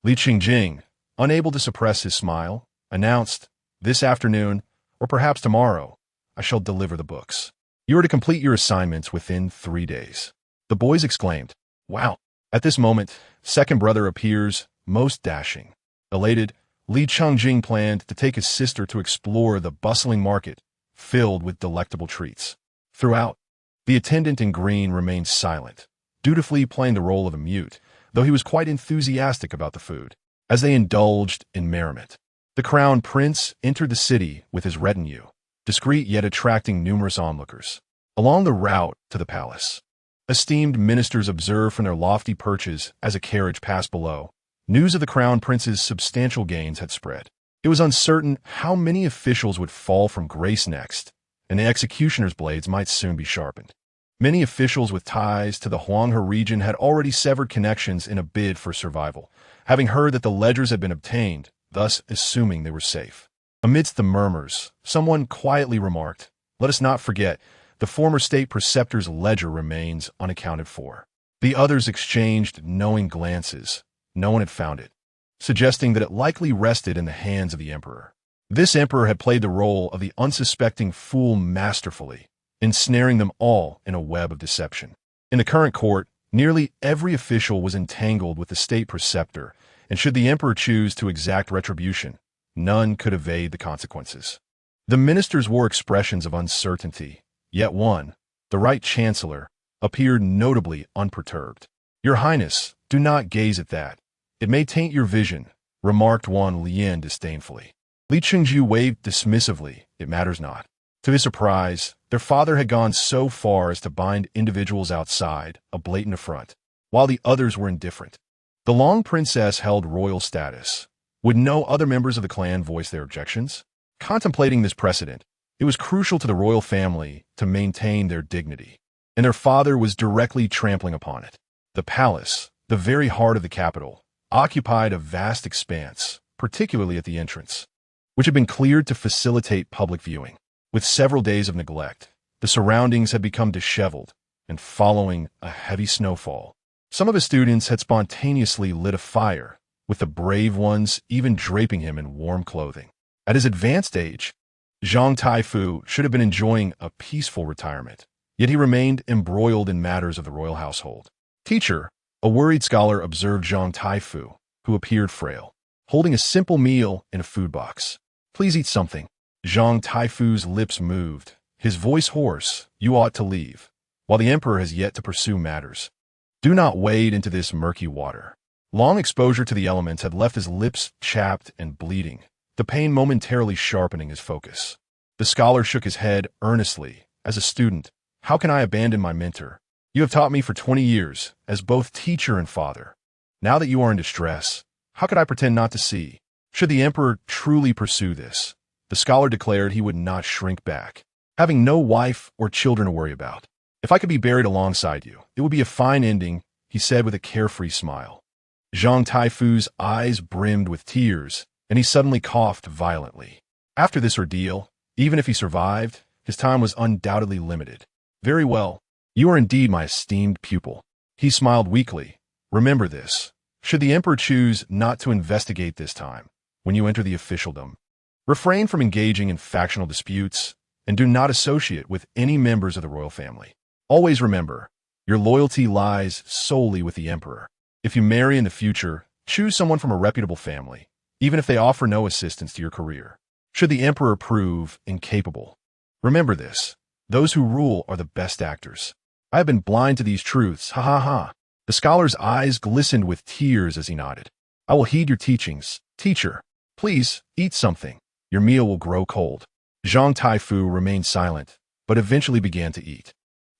Li Chungjing, unable to suppress his smile, announced, This afternoon, or perhaps tomorrow, I shall deliver the books. You are to complete your assignments within 3 days. The boys exclaimed, Wow! At this moment, second brother appears, most dashing. Elated, Li Chungjing planned to take his sister to explore the bustling market, filled with delectable treats. Throughout, the attendant in green remained silent, dutifully playing the role of a mute, though he was quite enthusiastic about the food. As they indulged in merriment, the crown prince entered the city with his retinue, discreet yet attracting numerous onlookers. Along the route to the palace, esteemed ministers observed from their lofty perches as a carriage passed below. News of the crown prince's substantial gains had spread. It was uncertain how many officials would fall from grace next, and the executioner's blades might soon be sharpened. Many officials with ties to the Huanghe region had already severed connections in a bid for survival, having heard that the ledgers had been obtained, thus assuming they were safe. Amidst the murmurs, someone quietly remarked, Let us not forget, the former state preceptor's ledger remains unaccounted for. The others exchanged knowing glances. No one had found it, suggesting that it likely rested in the hands of the emperor. This emperor had played the role of the unsuspecting fool masterfully, ensnaring them all in a web of deception. In the current court, nearly every official was entangled with the state preceptor, and should the emperor choose to exact retribution, none could evade the consequences. The ministers wore expressions of uncertainty, yet one, the right chancellor, appeared notably unperturbed. Your Highness, do not gaze at that. It may taint your vision, remarked one Lien disdainfully. Li Chungjing waved dismissively, it matters not. To his surprise, their father had gone so far as to bind individuals outside, a blatant affront, while the others were indifferent. The Long Princess held royal status. Would no other members of the clan voice their objections? Contemplating this precedent, it was crucial to the royal family to maintain their dignity, and their father was directly trampling upon it. The palace, the very heart of the capital, occupied a vast expanse, particularly at the entrance, which had been cleared to facilitate public viewing. With several days of neglect, the surroundings had become disheveled, and following a heavy snowfall, some of his students had spontaneously lit a fire, with the brave ones even draping him in warm clothing. At his advanced age, Zhang Taifu should have been enjoying a peaceful retirement, yet he remained embroiled in matters of the royal household. Teacher, a worried scholar observed Zhang Taifu, who appeared frail, holding a simple meal in a food box. Please eat something. Zhang Taifu's lips moved, his voice hoarse. You ought to leave, while the emperor has yet to pursue matters. Do not wade into this murky water. Long exposure to the elements had left his lips chapped and bleeding, the pain momentarily sharpening his focus. The scholar shook his head earnestly. As a student, how can I abandon my mentor? You have taught me for 20 years, as both teacher and father. Now that you are in distress, how could I pretend not to see? Should the emperor truly pursue this, the scholar declared he would not shrink back, having no wife or children to worry about. If I could be buried alongside you, it would be a fine ending, he said with a carefree smile. Zhang Taifu's eyes brimmed with tears, and he suddenly coughed violently. After this ordeal, even if he survived, his time was undoubtedly limited. Very well. You are indeed my esteemed pupil. He smiled weakly. Remember this. Should the emperor choose not to investigate this time, when you enter the officialdom, refrain from engaging in factional disputes, and do not associate with any members of the royal family. Always remember, Your loyalty lies solely with the emperor. If you marry in the future, choose someone from a reputable family, even if they offer no assistance to your career. Should the emperor prove incapable, remember this: those who rule are the best actors. I have been blind to these truths, ha ha ha. The scholar's eyes glistened with tears as he nodded. I will heed your teachings, teacher. Please, eat something. Your meal will grow cold. Zhang Taifu remained silent, but eventually began to eat.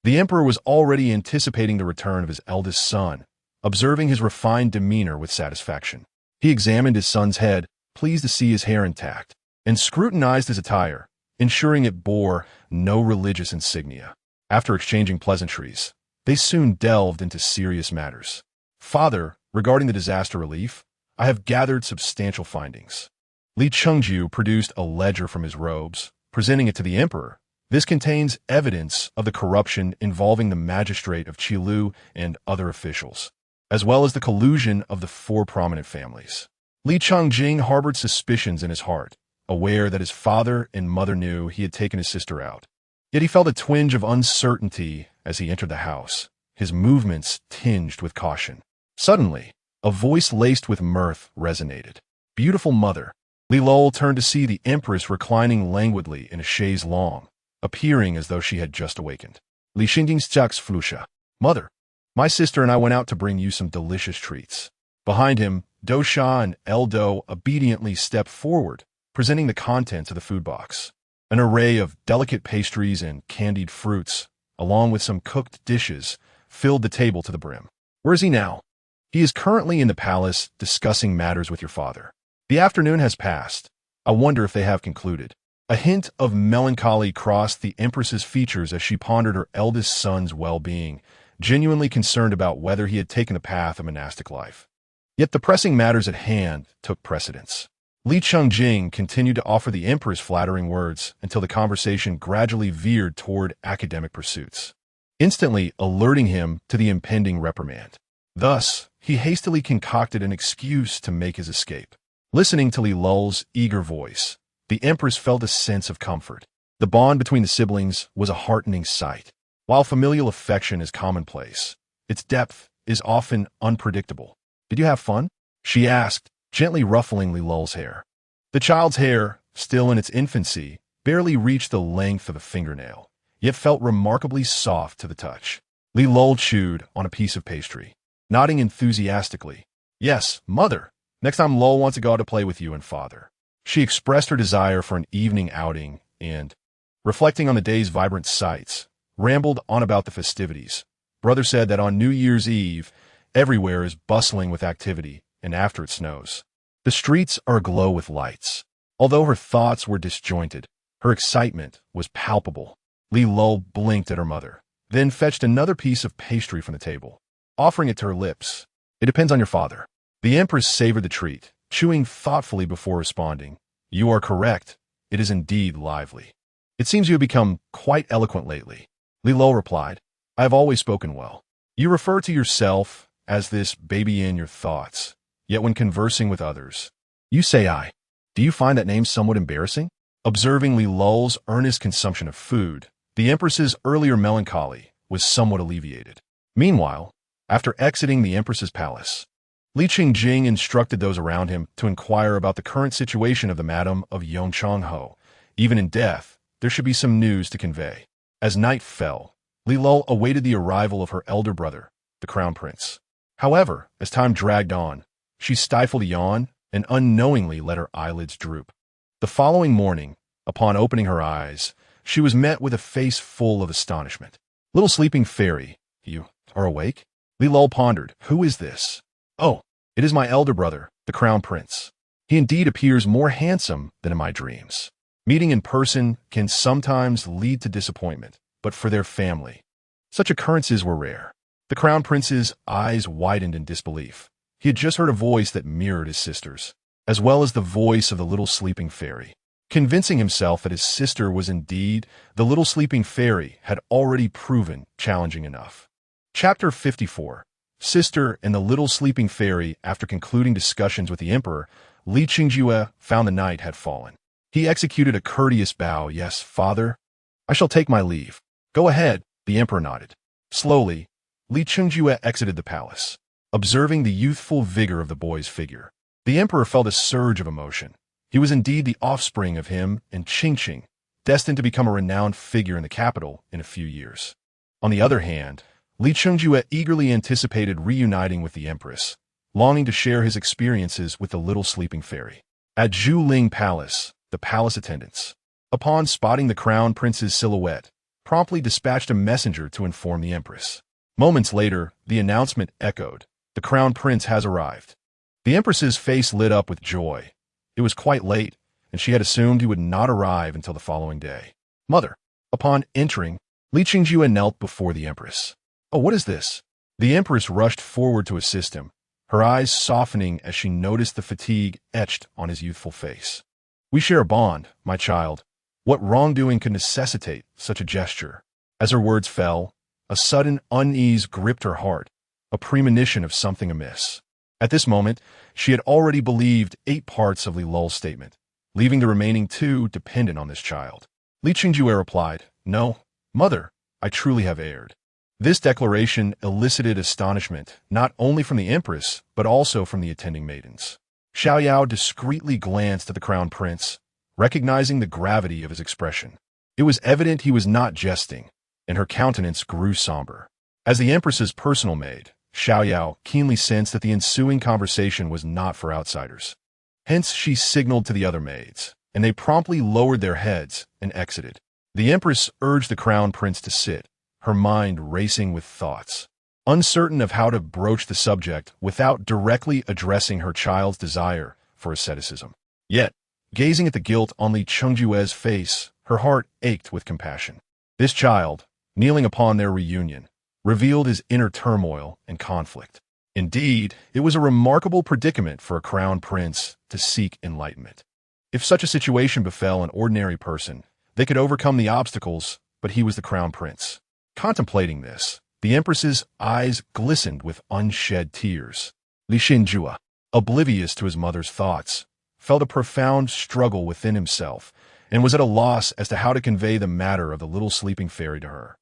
The emperor was already anticipating the return of his eldest son, observing his refined demeanor with satisfaction. He examined his son's head, pleased to see his hair intact, and scrutinized his attire, ensuring it bore no religious insignia. After exchanging pleasantries, they soon delved into serious matters. Father, regarding the disaster relief, I have gathered substantial findings. Li Chengju produced a ledger from his robes, presenting it to the emperor. This contains evidence of the corruption involving the magistrate of Qilu and other officials, as well as the collusion of the 4 prominent families. Li Changjing harbored suspicions in his heart, aware that his father and mother knew he had taken his sister out. Yet he felt a twinge of uncertainty as he entered the house, his movements tinged with caution. Suddenly, a voice laced with mirth resonated. Beautiful mother. Li Lul turned to see the Empress reclining languidly in a chaise longue, appearing as though she had just awakened. Li Xingjing's Flusha. Mother, my sister and I went out to bring you some delicious treats. Behind him, Do Sha and El Do obediently stepped forward, presenting the contents of the food box. An array of delicate pastries and candied fruits, along with some cooked dishes, filled the table to the brim. Where is he now? He is currently in the palace discussing matters with your father. The afternoon has passed. I wonder if they have concluded. A hint of melancholy crossed the Empress's features as she pondered her eldest son's well-being, genuinely concerned about whether he had taken the path of monastic life. Yet the pressing matters at hand took precedence. Li Chengjing continued to offer the Empress flattering words until the conversation gradually veered toward academic pursuits, instantly alerting him to the impending reprimand. Thus, he hastily concocted an excuse to make his escape. Listening to Li Lul's eager voice, the Empress felt a sense of comfort. The bond between the siblings was a heartening sight. While familial affection is commonplace, its depth is often unpredictable. Did you have fun? She asked, gently ruffling Li Lul's hair. The child's hair, still in its infancy, barely reached the length of a fingernail, yet felt remarkably soft to the touch. Li Lul chewed on a piece of pastry, nodding enthusiastically. Yes, mother. Next time Lul wants to go out to play with you and father. She expressed her desire for an evening outing and, reflecting on the day's vibrant sights, rambled on about the festivities. Brother said that on New Year's Eve, everywhere is bustling with activity, and after it snows, the streets are aglow with lights. Although her thoughts were disjointed, her excitement was palpable. Li Lul blinked at her mother, then fetched another piece of pastry from the table, offering it to her lips. It depends on your father. The Empress savored the treat, chewing thoughtfully before responding. You are correct. It is indeed lively. It seems you have become quite eloquent lately. Li Lul replied. I have always spoken well. You refer to yourself as this baby in your thoughts, yet when conversing with others, you say I. Do you find that name somewhat embarrassing? Observing Li Lul's earnest consumption of food, the Empress's earlier melancholy was somewhat alleviated. Meanwhile, after exiting the Empress's palace, Li Qingjing instructed those around him to inquire about the current situation of the Madam of Yongchangho. Even in death, there should be some news to convey. As night fell, Li Lul awaited the arrival of her elder brother, the Crown Prince. However, as time dragged on, she stifled a yawn and unknowingly let her eyelids droop. The following morning, upon opening her eyes, she was met with a face full of astonishment. Little sleeping fairy, you are awake? Li Lul pondered. Who is this? Oh, it is my elder brother, the Crown Prince. He indeed appears more handsome than in my dreams. Meeting in person can sometimes lead to disappointment, but for their family, such occurrences were rare. The Crown Prince's eyes widened in disbelief. He had just heard a voice that mirrored his sister's, as well as the voice of the little sleeping fairy. Convincing himself that his sister was indeed the little sleeping fairy had already proven challenging enough. Chapter 54. Sister and the little sleeping fairy. After concluding discussions with the emperor, Li Qingjue found the night had fallen. He executed a courteous bow. Yes, father. I shall take my leave. Go ahead, the emperor nodded. Slowly, Li Chengjue exited the palace, observing the youthful vigor of the boy's figure. The emperor felt a surge of emotion. He was indeed the offspring of him and Qingqing, destined to become a renowned figure in the capital in a few years. On the other hand, Li Chengjue eagerly anticipated reuniting with the Empress, longing to share his experiences with the little sleeping fairy. At Zhuling Palace, the palace attendants, upon spotting the crown prince's silhouette, promptly dispatched a messenger to inform the Empress. Moments later, the announcement echoed, "The crown prince has arrived." The Empress's face lit up with joy. It was quite late, and she had assumed he would not arrive until the following day. "Mother." Upon entering, Li Qingjue knelt before the Empress. "Oh, what is this?" The Empress rushed forward to assist him, her eyes softening as she noticed the fatigue etched on his youthful face. "We share a bond, my child. What wrongdoing could necessitate such a gesture?" As her words fell, a sudden unease gripped her heart, a premonition of something amiss. At this moment, she had already believed 8 parts of Li Lul's statement, leaving the remaining 2 dependent on this child. Li Qingjue replied, "No, mother, I truly have erred." This declaration elicited astonishment not only from the Empress, but also from the attending maidens. Xiaoyao discreetly glanced at the crown prince, recognizing the gravity of his expression. It was evident he was not jesting, and her countenance grew somber. As the Empress's personal maid, Xiaoyao keenly sensed that the ensuing conversation was not for outsiders. Hence she signaled to the other maids, and they promptly lowered their heads and exited. The Empress urged the crown prince to sit, her mind racing with thoughts. Uncertain of how to broach the subject without directly addressing her child's desire for asceticism. Yet, gazing at the guilt on Li Chengjue's face, her heart ached with compassion. This child, kneeling upon their reunion, revealed his inner turmoil and conflict. Indeed, it was a remarkable predicament for a crown prince to seek enlightenment. If such a situation befell an ordinary person, they could overcome the obstacles, but he was the crown prince. Contemplating this, the Empress's eyes glistened with unshed tears. Li Xinjue, oblivious to his mother's thoughts, felt a profound struggle within himself and was at a loss as to how to convey the matter of the little sleeping fairy to her,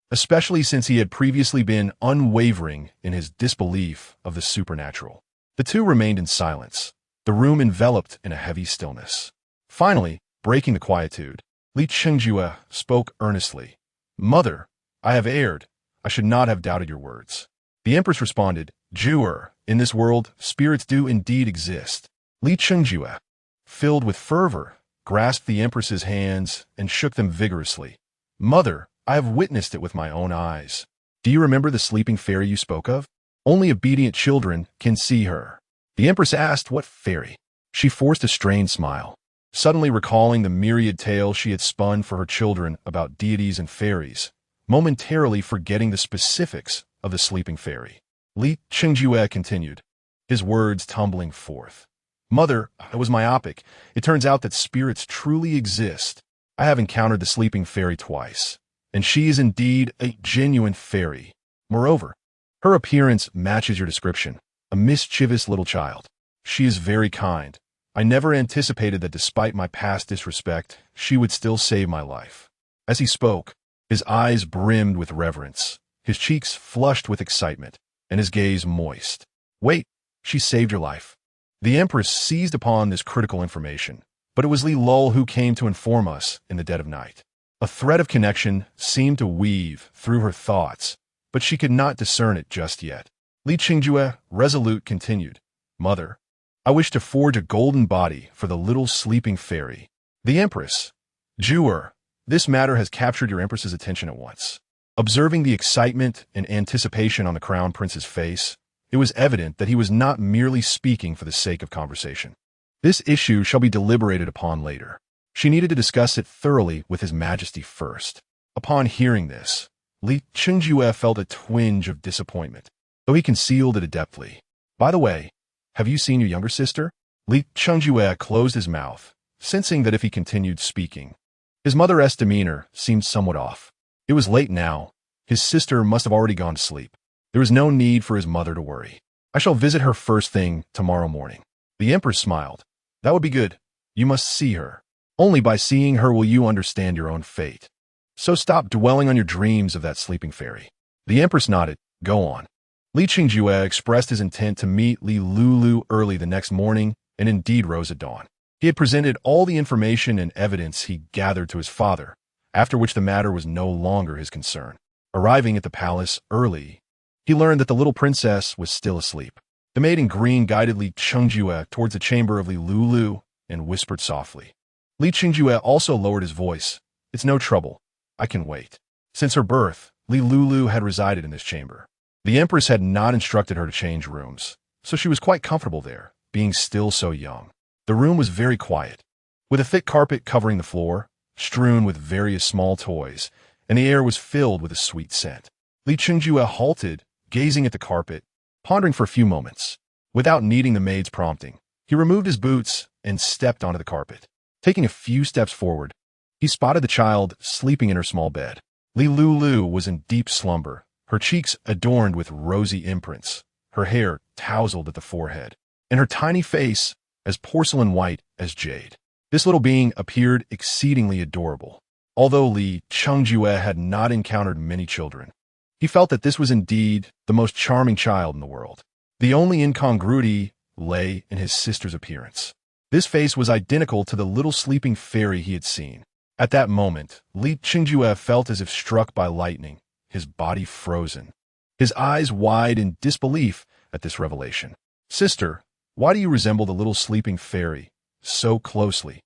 especially since he had previously been unwavering in his disbelief of the supernatural. The 2 remained in silence, the room enveloped in a heavy stillness. Finally, breaking the quietude, Li Qingjue spoke earnestly. "Mother, I have erred. I should not have doubted your words." The Empress responded, "Jewer, in this world, spirits do indeed exist." Li Qingjue, filled with fervor, grasped the Empress's hands and shook them vigorously. "Mother, I have witnessed it with my own eyes. Do you remember the sleeping fairy you spoke of? Only obedient children can see her." The Empress asked, "What fairy?" She forced a strained smile, suddenly recalling the myriad tales she had spun for her children about deities and fairies, momentarily forgetting the specifics of the sleeping fairy. Li Qingjue continued, his words tumbling forth. "Mother, I was myopic. It turns out that spirits truly exist. I have encountered the sleeping fairy twice, and she is indeed a genuine fairy. Moreover, her appearance matches your description, a mischievous little child. She is very kind. I never anticipated that despite my past disrespect, she would still save my life." As he spoke, his eyes brimmed with reverence, his cheeks flushed with excitement, and his gaze moist. "Wait, she saved your life." The Empress seized upon this critical information, but it was Li Lul who came to inform us in the dead of night. A thread of connection seemed to weave through her thoughts, but she could not discern it just yet. Li Qingjue, resolute, continued, "Mother, I wish to forge a golden body for the little sleeping fairy." The Empress, "Jewer, this matter has captured your Empress's attention at once." Observing the excitement and anticipation on the crown prince's face, it was evident that he was not merely speaking for the sake of conversation. This issue shall be deliberated upon later. She needed to discuss it thoroughly with His Majesty first. Upon hearing this, Li Qingjue felt a twinge of disappointment, though he concealed it adeptly. "By the way, have you seen your younger sister?" Li Qingjue closed his mouth, sensing that if he continued speaking, his mother's demeanor seemed somewhat off. It was late now. His sister must have already gone to sleep. There was no need for his mother to worry. "I shall visit her first thing tomorrow morning." The Empress smiled. "That would be good. You must see her. Only by seeing her will you understand your own fate. So stop dwelling on your dreams of that sleeping fairy." The Empress nodded, Go on. Li Qingjue expressed his intent to meet Li Lulu early the next morning and indeed rose at dawn. He had presented all the information and evidence he gathered to his father, after which the matter was no longer his concern. Arriving at the palace early, he learned that the little princess was still asleep. The maid in green guided Li Qingjue towards the chamber of Li Lulu and whispered softly. Li Qingjue also lowered his voice. It's no trouble. I can wait. Since her birth, Li Lulu had resided in this chamber. The Empress had not instructed her to change rooms, so she was quite comfortable there, being still so young. The room was very quiet, with a thick carpet covering the floor, strewn with various small toys, and the air was filled with a sweet scent. Li Qingjue halted, gazing at the carpet, pondering for a few moments. Without needing the maid's prompting, he removed his boots and stepped onto the carpet. Taking a few steps forward, he spotted the child sleeping in her small bed. Li Lulu was in deep slumber, her cheeks adorned with rosy imprints, her hair tousled at the forehead, and her tiny face as porcelain white as jade. This little being appeared exceedingly adorable. Although Li Qingjue had not encountered many children, he felt that this was indeed the most charming child in the world. The only incongruity lay in his sister's appearance. This face was identical to the little sleeping fairy he had seen. At that moment, Li Qingjue felt as if struck by lightning, his body frozen, his eyes wide in disbelief at this revelation. Sister, why do you resemble the little sleeping fairy so closely?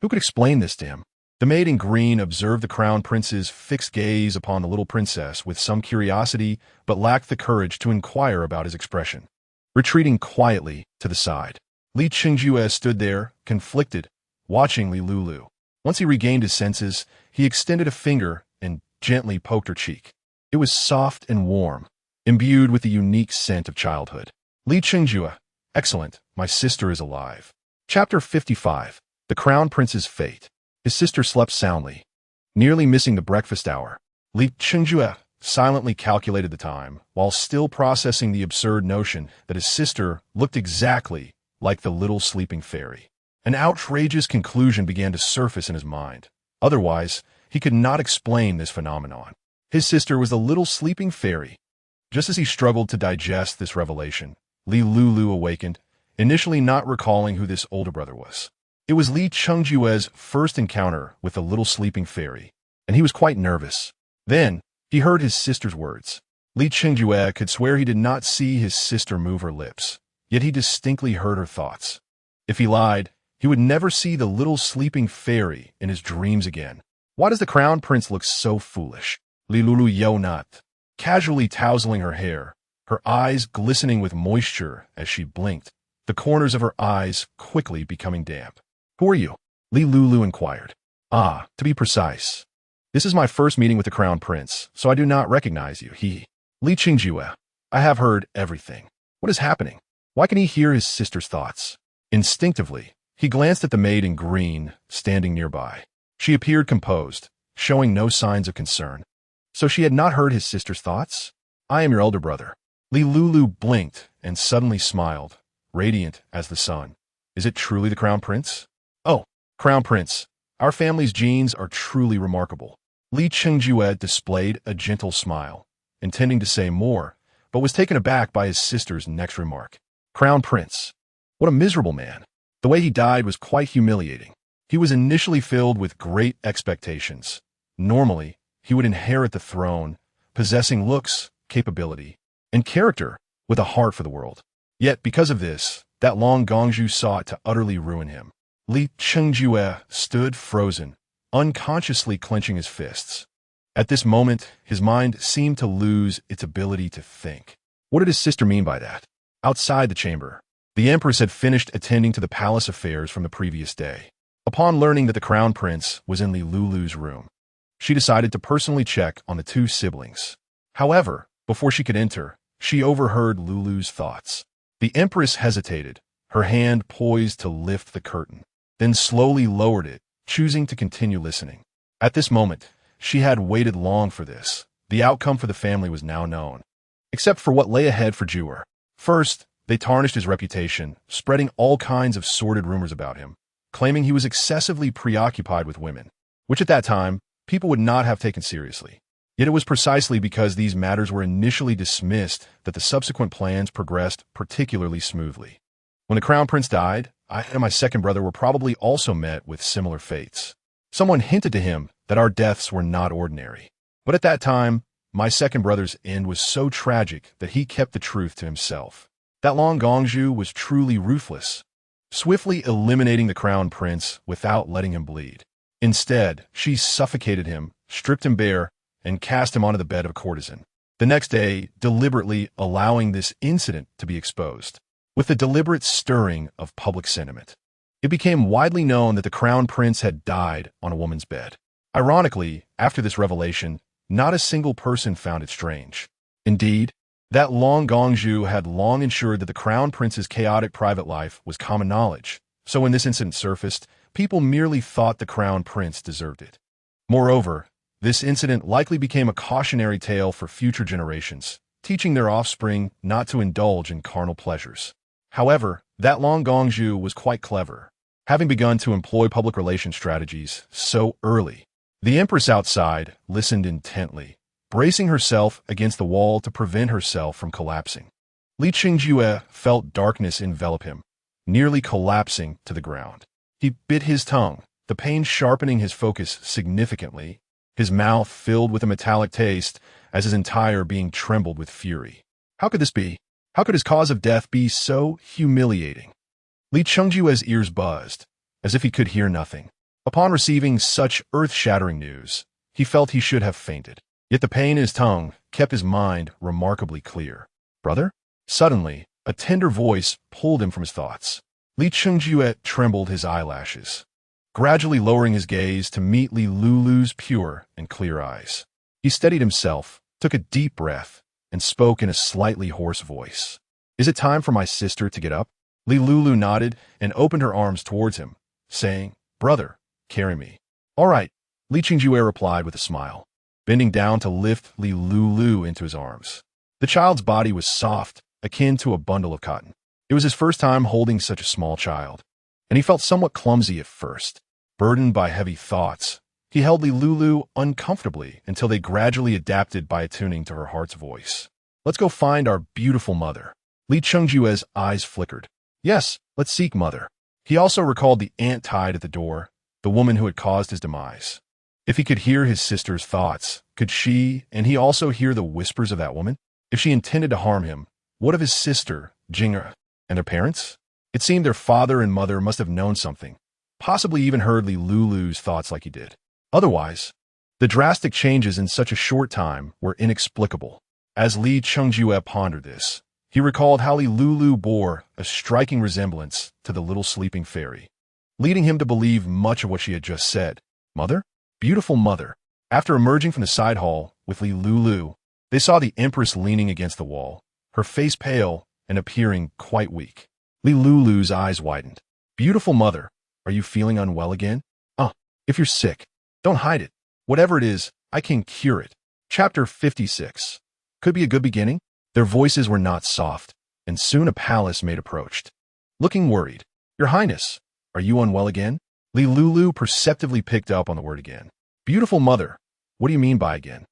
Who could explain this to him? The maid in green observed the crown prince's fixed gaze upon the little princess with some curiosity, but lacked the courage to inquire about his expression. Retreating quietly to the side, Li Qingjue stood there, conflicted, watching Li Lulu. Once he regained his senses, he extended a finger and gently poked her cheek. It was soft and warm, imbued with the unique scent of childhood. Li Qingjue, excellent, my sister is alive. Chapter 55. The Crown Prince's Fate. His sister slept soundly, nearly missing the breakfast hour. Li Qingjue silently calculated the time, while still processing the absurd notion that his sister looked exactly like the little sleeping fairy. An outrageous conclusion began to surface in his mind. Otherwise, he could not explain this phenomenon. His sister was the little sleeping fairy. Just as he struggled to digest this revelation, Li Lulu awakened, initially not recalling who this older brother was. It was Li Qingjue's first encounter with the little sleeping fairy, and he was quite nervous. Then, he heard his sister's words. Li Qingjue could swear he did not see his sister move her lips, yet he distinctly heard her thoughts. If he lied, he would never see the little sleeping fairy in his dreams again. Why does the crown prince look so foolish? Li Lulu yawned, casually tousling her hair, her eyes glistening with moisture as she blinked, the corners of her eyes quickly becoming damp. Who are you? Li Lulu inquired. Ah, to be precise. This is my first meeting with the crown prince, so I do not recognize you. Li Qingjue, I have heard everything. What is happening? Why can he hear his sister's thoughts? Instinctively, he glanced at the maid in green, standing nearby. She appeared composed, showing no signs of concern. So she had not heard his sister's thoughts? I am your elder brother. Li Lulu blinked and suddenly smiled, radiant as the sun. Is it truly the crown prince? Oh, crown prince, our family's genes are truly remarkable. Li Qingjue displayed a gentle smile, intending to say more, but was taken aback by his sister's next remark. Crown prince. What a miserable man. The way he died was quite humiliating. He was initially filled with great expectations. Normally, he would inherit the throne, possessing looks, capability, and character, with a heart for the world. Yet, because of this, that long Gongju sought to utterly ruin him. Li Qingjue stood frozen, unconsciously clenching his fists. At this moment, his mind seemed to lose its ability to think. What did his sister mean by that? Outside the chamber, the Empress had finished attending to the palace affairs from the previous day. Upon learning that the crown prince was in Li Lulu's room, she decided to personally check on the two siblings. However, before she could enter, she overheard Lulu's thoughts. The Empress hesitated, her hand poised to lift the curtain, then slowly lowered it, choosing to continue listening. At this moment, she had waited long for this. The outcome for the family was now known, except for what lay ahead for Jewar. First, they tarnished his reputation, spreading all kinds of sordid rumors about him, claiming he was excessively preoccupied with women, which at that time, people would not have taken seriously. Yet it was precisely because these matters were initially dismissed that the subsequent plans progressed particularly smoothly. When the crown prince died, I and my second brother were probably also met with similar fates. Someone hinted to him that our deaths were not ordinary. But at that time, my second brother's end was so tragic that he kept the truth to himself. That Long Gongju was truly ruthless, swiftly eliminating the crown prince without letting him bleed. Instead, she suffocated him, stripped him bare, and cast him onto the bed of a courtesan. The next day, deliberately allowing this incident to be exposed. With the deliberate stirring of public sentiment, it became widely known that the crown prince had died on a woman's bed. Ironically, after this revelation, not a single person found it strange. Indeed, that Long Gongju had long ensured that the crown prince's chaotic private life was common knowledge, so when this incident surfaced, people merely thought the crown prince deserved it. Moreover, this incident likely became a cautionary tale for future generations, teaching their offspring not to indulge in carnal pleasures. However, that Long Gongju was quite clever, having begun to employ public relations strategies so early. The Empress outside listened intently, bracing herself against the wall to prevent herself from collapsing. Li Qingjue felt darkness envelop him, nearly collapsing to the ground. He bit his tongue, the pain sharpening his focus significantly, his mouth filled with a metallic taste as his entire being trembled with fury. How could this be? How could his cause of death be so humiliating? Li Chengjue's ears buzzed, as if he could hear nothing. Upon receiving such earth-shattering news, he felt he should have fainted. Yet the pain in his tongue kept his mind remarkably clear. Brother? Suddenly, a tender voice pulled him from his thoughts. Li Chengjue trembled his eyelashes, gradually lowering his gaze to meet Li Lulu's pure and clear eyes. He steadied himself, took a deep breath, and spoke in a slightly hoarse voice. Is it time for my sister to get up? Li Lulu nodded and opened her arms towards him, saying, Brother, carry me. All right, Li Qingjue replied with a smile, bending down to lift Li Lulu into his arms. The child's body was soft, akin to a bundle of cotton. It was his first time holding such a small child, and he felt somewhat clumsy at first. Burdened by heavy thoughts, he held Li Lulu uncomfortably until they gradually adapted by attuning to her heart's voice. Let's go find our beautiful mother. Li Chengjue's eyes flickered. Yes, let's seek mother. He also recalled the ant tied at the door, the woman who had caused his demise. If he could hear his sister's thoughts, could she and he also hear the whispers of that woman? If she intended to harm him, what of his sister, Jing'er, and their parents? It seemed their father and mother must have known something, possibly even heard Li Lulu's thoughts like he did. Otherwise, the drastic changes in such a short time were inexplicable. As Li Chengjue pondered this, he recalled how Li Lulu bore a striking resemblance to the little sleeping fairy, leading him to believe much of what she had just said. Mother? Beautiful mother. After emerging from the side hall with Li Lulu, they saw the Empress leaning against the wall, her face pale and appearing quite weak. Li Lulu's eyes widened. Beautiful mother, are you feeling unwell again? If you're sick, don't hide it. Whatever it is, I can cure it. Chapter 56. Could be a good beginning. Their voices were not soft, and soon a palace maid approached, looking worried. Your Highness, are you unwell again? Li Lulu perceptively picked up on the word again. Beautiful mother, what do you mean by again?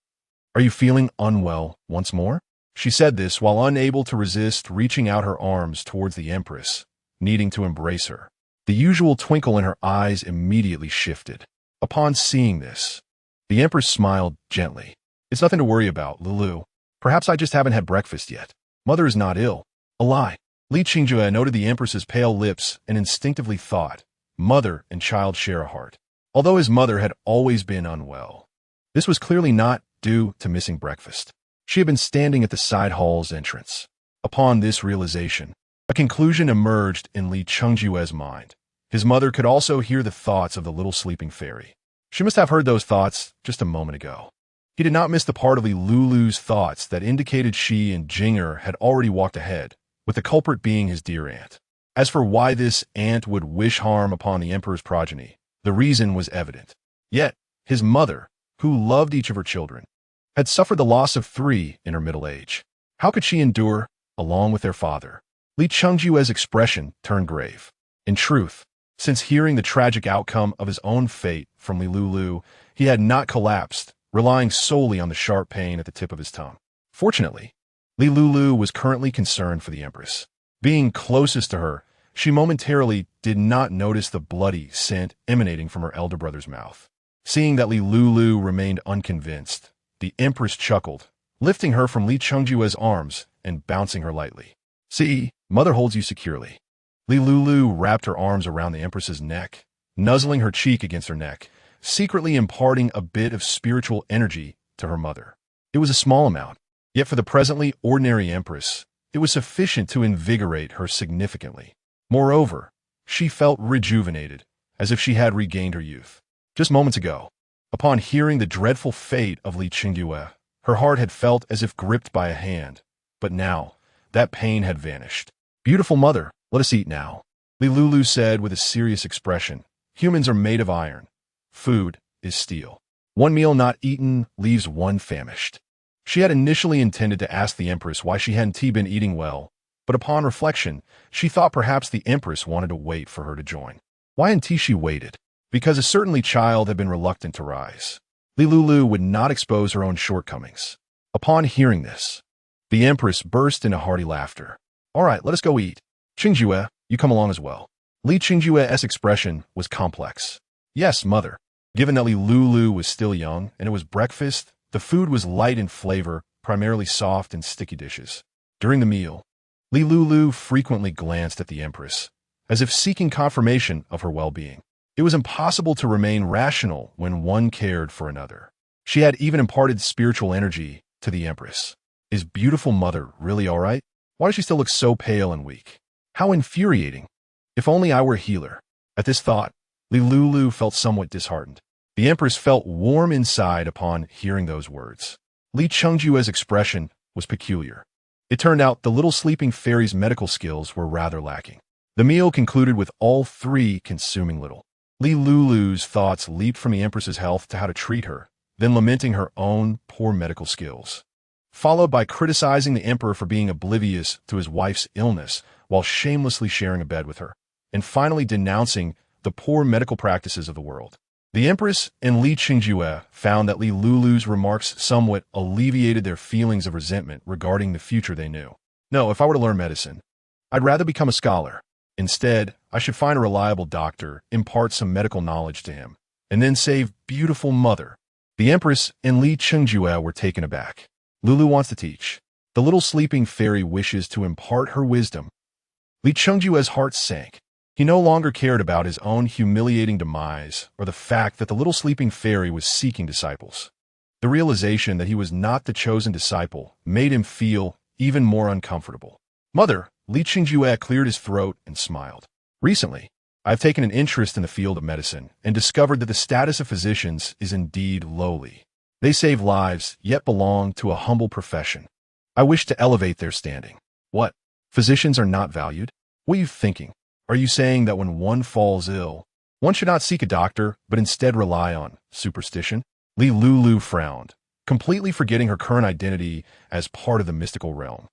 Are you feeling unwell once more? She said this while unable to resist reaching out her arms towards the Empress, needing to embrace her. The usual twinkle in her eyes immediately shifted. Upon seeing this, the Empress smiled gently. It's nothing to worry about, Lulu. Perhaps I just haven't had breakfast yet. Mother is not ill. A lie. Li Qingjue noted the Empress's pale lips and instinctively thought, mother and child share a heart. Although his mother had always been unwell, this was clearly not due to missing breakfast. She had been standing at the side hall's entrance. Upon this realization, a conclusion emerged in Li Chengjue's mind. His mother could also hear the thoughts of the little sleeping fairy. She must have heard those thoughts just a moment ago. He did not miss the part of Li Lulu's thoughts that indicated she and Jing'er had already walked ahead, with the culprit being his dear aunt. As for why this aunt would wish harm upon the Emperor's progeny, the reason was evident. Yet, his mother, who loved each of her children, had suffered the loss of 3 in her middle age. How could she endure, along with their father? Li Chengjue's expression turned grave. In truth, since hearing the tragic outcome of his own fate from Li Lulu, he had not collapsed, relying solely on the sharp pain at the tip of his tongue. Fortunately, Lulu was currently concerned for the Empress. Being closest to her, she momentarily did not notice the bloody scent emanating from her elder brother's mouth. Seeing that Lulu remained unconvinced, the Empress chuckled, lifting her from Li Chengjue's arms and bouncing her lightly. "See, mother holds you securely." Lulu wrapped her arms around the Empress's neck, nuzzling her cheek against her neck, secretly imparting a bit of spiritual energy to her mother. It was a small amount, yet for the presently ordinary Empress, it was sufficient to invigorate her significantly. Moreover, she felt rejuvenated, as if she had regained her youth. Just moments ago, upon hearing the dreadful fate of Li Chengjue, her heart had felt as if gripped by a hand, but now, that pain had vanished. "Beautiful mother, let us eat now," Lulu said with a serious expression. "Humans are made of iron. Food is steel. One meal not eaten leaves one famished." She had initially intended to ask the Empress why she hadn't been eating well, but upon reflection, she thought perhaps the Empress wanted to wait for her to join. Why hadn't she waited? Because a certainly child had been reluctant to rise. Lulu would not expose her own shortcomings. Upon hearing this, the Empress burst into hearty laughter. "All right, let us go eat. Chengjue, you come along as well." Li Chengjue's expression was complex. "Yes, mother." Given that Lulu was still young and it was breakfast, the food was light in flavor, primarily soft and sticky dishes. During the meal, Lulu frequently glanced at the Empress, as if seeking confirmation of her well-being. It was impossible to remain rational when one cared for another. She had even imparted spiritual energy to the Empress. "Is beautiful mother really all right? Why does she still look so pale and weak? How infuriating. If only I were a healer." At this thought, Lulu felt somewhat disheartened. The Empress felt warm inside upon hearing those words. Li Chengjue's expression was peculiar. It turned out the little sleeping fairy's medical skills were rather lacking. The meal concluded with all three consuming little. Lulu's thoughts leaped from the Empress's health to how to treat her, then lamenting her own poor medical skills, followed by criticizing the Emperor for being oblivious to his wife's illness while shamelessly sharing a bed with her, and finally denouncing the poor medical practices of the world. The Empress and Li Chengjue found that Lulu's remarks somewhat alleviated their feelings of resentment regarding the future they knew. "No, if I were to learn medicine, I'd rather become a scholar. Instead, I should find a reliable doctor, impart some medical knowledge to him, and then save beautiful mother." The Empress and Li Chengjue were taken aback. Lulu wants to teach. The little sleeping fairy wishes to impart her wisdom. Li Chengjue's heart sank. He no longer cared about his own humiliating demise or the fact that the little sleeping fairy was seeking disciples. The realization that he was not the chosen disciple made him feel even more uncomfortable. "Mother," Li Chengjue cleared his throat and smiled. "Recently, I've taken an interest in the field of medicine and discovered that the status of physicians is indeed lowly. They save lives, yet belong to a humble profession. I wish to elevate their standing." "What? Physicians are not valued? What are you thinking? Are you saying that when one falls ill, one should not seek a doctor, but instead rely on superstition?" Lulu frowned, completely forgetting her current identity as part of the mystical realm.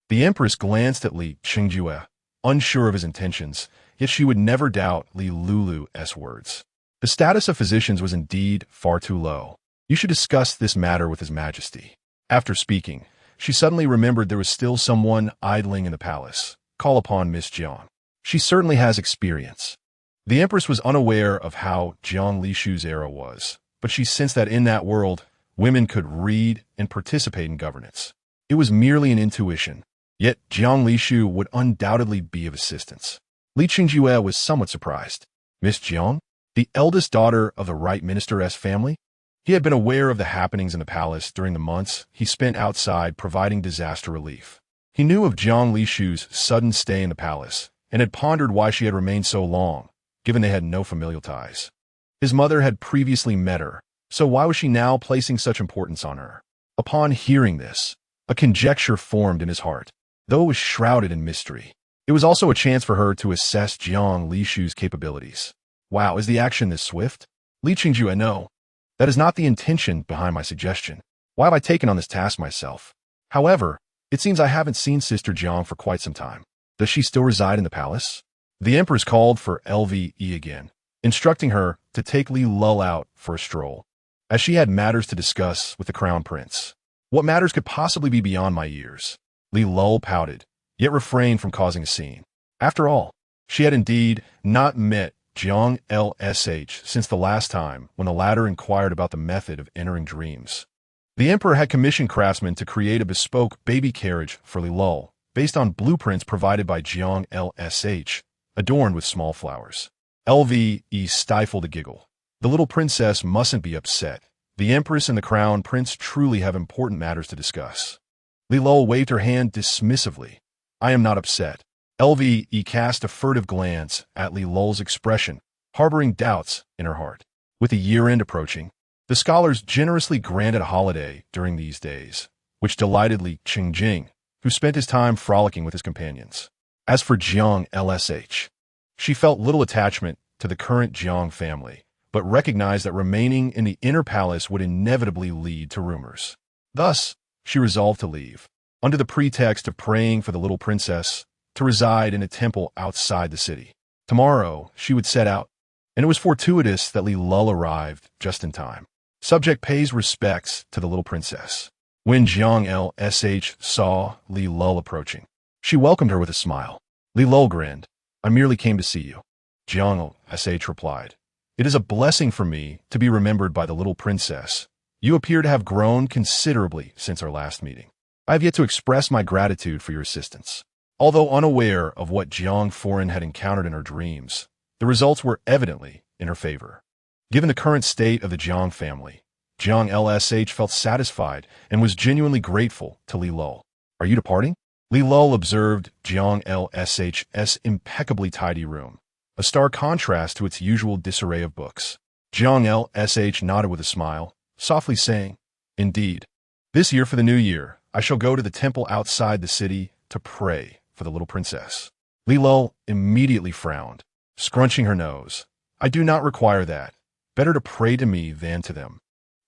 The Empress glanced at Li Chengjue, unsure of his intentions, yet she would never doubt Lulu's words. The status of physicians was indeed far too low. "You should discuss this matter with His Majesty." After speaking, she suddenly remembered there was still someone idling in the palace. "Call upon Miss Jiang. She certainly has experience." The Empress was unaware of how Jiang Lishu's era was, but she sensed that in that world, women could read and participate in governance. It was merely an intuition, yet Jiang Lishu would undoubtedly be of assistance. Li Chengjue was somewhat surprised. Miss Jiang? The eldest daughter of the Right Minister's family? He had been aware of the happenings in the palace during the months he spent outside providing disaster relief. He knew of Jiang Lishu's sudden stay in the palace, and had pondered why she had remained so long, given they had no familial ties. His mother had previously met her, so why was she now placing such importance on her? Upon hearing this, a conjecture formed in his heart, though it was shrouded in mystery. It was also a chance for her to assess Jiang Lishu's capabilities. "Wow, is the action this swift?" "Li Chengjue, no. That is not the intention behind my suggestion. Why have I taken on this task myself? However, it seems I haven't seen Sister Jiang for quite some time. Does she still reside in the palace?" The Empress called for LVE again, instructing her to take Li Lul out for a stroll. as she had matters to discuss with the crown prince. What matters could possibly be beyond my years? Lulu pouted, yet refrained from causing a scene. After all, she had indeed not met Jiang Lsh since the last time when the latter inquired about the method of entering dreams. The emperor had commissioned craftsmen to create a bespoke baby carriage for Lulu, based on blueprints provided by Jiang Lsh, adorned with small flowers. Lve stifled a giggle. The little princess mustn't be upset. The empress and the crown prince truly have important matters to discuss. Lulu waved her hand dismissively. I am not upset. Lve cast a furtive glance at Lulu's expression, harboring doubts in her heart. With the year-end approaching, the scholars generously granted a holiday during these days, which delighted Li Qingjing, who spent his time frolicking with his companions. As for Jiang Lsh, she felt little attachment to the current Jiang family, but recognized that remaining in the inner palace would inevitably lead to rumors. Thus, she resolved to leave, under the pretext of praying for the little princess, to reside in a temple outside the city. Tomorrow, she would set out, and it was fortuitous that Lulu arrived just in time. Subject pays respects to the little princess. When Jiang Lsh saw Lulu approaching, she welcomed her with a smile. Lulu grinned. I merely came to see you. Jiang Lsh replied. It is a blessing for me to be remembered by the little princess. You appear to have grown considerably since our last meeting. I have yet to express my gratitude for your assistance. Although unaware of what Jiang Foreign had encountered in her dreams, the results were evidently in her favor. Given the current state of the Jiang family, Jiang Lsh felt satisfied and was genuinely grateful to Lulu. Are you departing? Lulu observed Jiang Lsh's impeccably tidy room, a stark contrast to its usual disarray of books. Jiang Lsh nodded with a smile, softly saying, Indeed, this year for the new year, I shall go to the temple outside the city to pray for the little princess. Lulu immediately frowned, scrunching her nose. I do not require that. Better to pray to me than to them.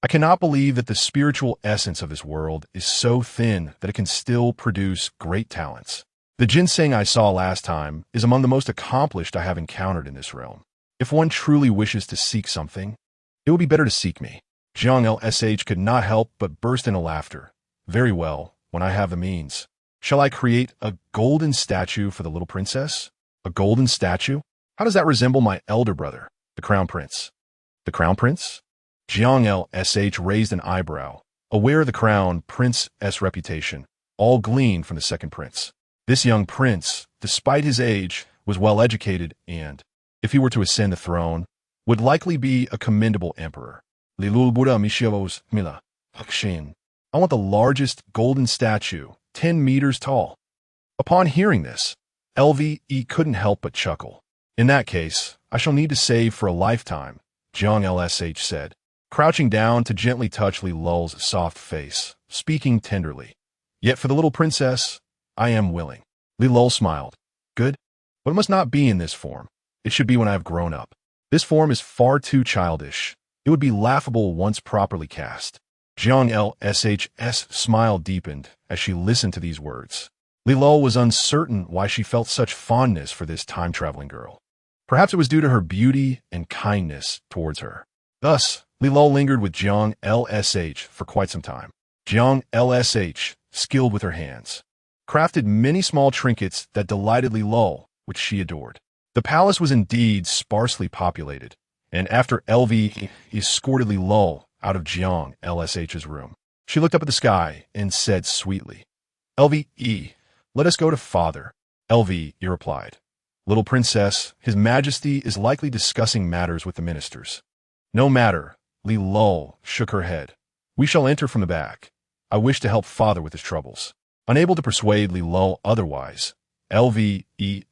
I cannot believe that the spiritual essence of this world is so thin that it can still produce great talents. The ginseng I saw last time is among the most accomplished I have encountered in this realm. If one truly wishes to seek something, it would be better to seek me. Jiang Lsh could not help but burst into laughter. Very well, when I have the means. Shall I create a golden statue for the little princess? A golden statue? How does that resemble my elder brother, the crown prince? The crown prince? Jiang Lsh raised an eyebrow, aware of the crown prince's reputation, all gleaned from the second prince. This young prince, despite his age, was well educated and, if he were to ascend the throne, would likely be a commendable emperor. Lulu Buddha Mishiavos Mila Hakshin. I want the largest golden statue, 10 meters tall. Upon hearing this, Lve couldn't help but chuckle. In that case, I shall need to save for a lifetime, Jiang Lsh said, crouching down to gently touch Lulu's soft face, speaking tenderly. Yet for the little princess, I am willing. Lulu smiled. Good, but it must not be in this form. It should be when I have grown up. This form is far too childish. It would be laughable once properly cast. Jiang Lsh's smile deepened as she listened to these words. Lulu was uncertain why she felt such fondness for this time-traveling girl. Perhaps it was due to her beauty and kindness towards her. Thus, Lulu lingered with Jiang Lsh for quite some time. Jiang Lsh, skilled with her hands, crafted many small trinkets that delighted Lulu, which she adored. The palace was indeed sparsely populated, and after Lve escorted Lulu out of Jiang Lsh's room, she looked up at the sky and said sweetly, Lve, let us go to father. Lve replied, Little princess, his majesty is likely discussing matters with the ministers. No matter, Lulu shook her head. We shall enter from the back. I wish to help father with his troubles. Unable to persuade Lulu otherwise, Lve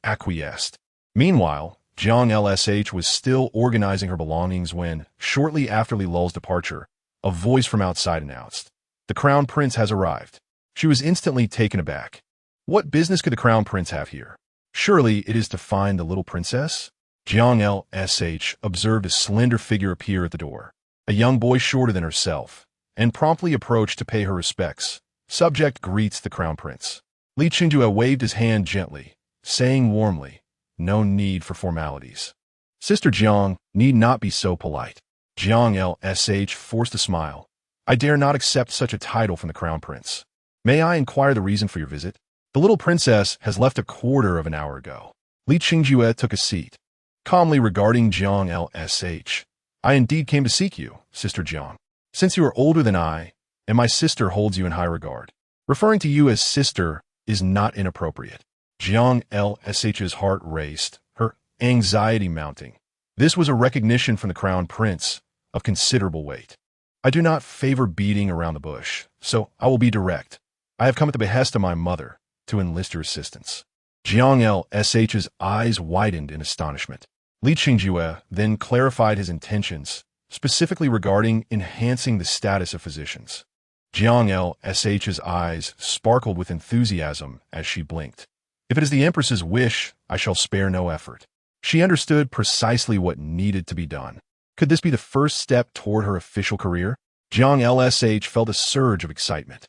acquiesced. Meanwhile, Jiang Lsh was still organizing her belongings when, shortly after Lulu's departure, a voice from outside announced, The crown prince has arrived. She was instantly taken aback. What business could the crown prince have here? Surely it is to find the little princess? Jiang Lsh observed a slender figure appear at the door, a young boy shorter than herself, and promptly approached to pay her respects. Subject greets the crown prince. Li Qingjue waved his hand gently, saying warmly, No need for formalities. Sister Jiang need not be so polite. Jiang Lsh forced a smile. I dare not accept such a title from the crown prince. May I inquire the reason for your visit? The little princess has left a quarter of an hour ago. Li Qingjue took a seat. Calmly regarding Jiang Lsh. I indeed came to seek you, Sister Jiang. Since you are older than I, and my sister holds you in high regard. Referring to you as sister is not inappropriate. Jiang Lsh's heart raced, her anxiety mounting. This was a recognition from the crown prince of considerable weight. I do not favor beating around the bush, so I will be direct. I have come at the behest of my mother to enlist your assistance. Jiang Lsh's eyes widened in astonishment. Li Qingjue then clarified his intentions, specifically regarding enhancing the status of physicians. Jiang Lsh's eyes sparkled with enthusiasm as she blinked. If it is the Empress's wish, I shall spare no effort. She understood precisely what needed to be done. Could this be the first step toward her official career? Jiang Lsh felt a surge of excitement.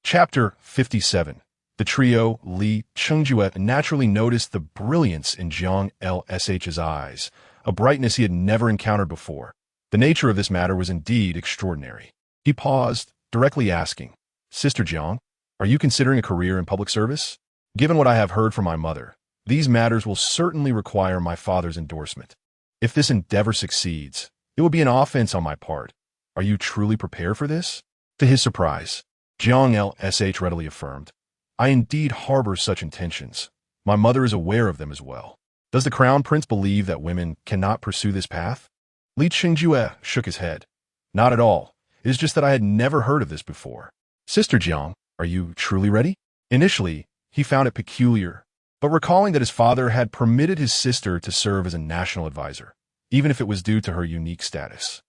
Chapter 57. The trio, Li Qingjue, naturally noticed the brilliance in Jiang Lsh's eyes, a brightness he had never encountered before. The nature of this matter was indeed extraordinary. He paused, directly asking, Sister Jiang, are you considering a career in public service? Given what I have heard from my mother, these matters will certainly require my father's endorsement. If this endeavor succeeds, it will be an offense on my part. Are you truly prepared for this? To his surprise, Jiang Lsh readily affirmed, I indeed harbor such intentions. My mother is aware of them as well. Does the crown prince believe that women cannot pursue this path? Li Qingjue shook his head. Not at all. It is just that I had never heard of this before. Sister Jiang, are you truly ready? Initially, he found it peculiar, but recalling that his father had permitted his sister to serve as a national advisor, even if it was due to her unique status.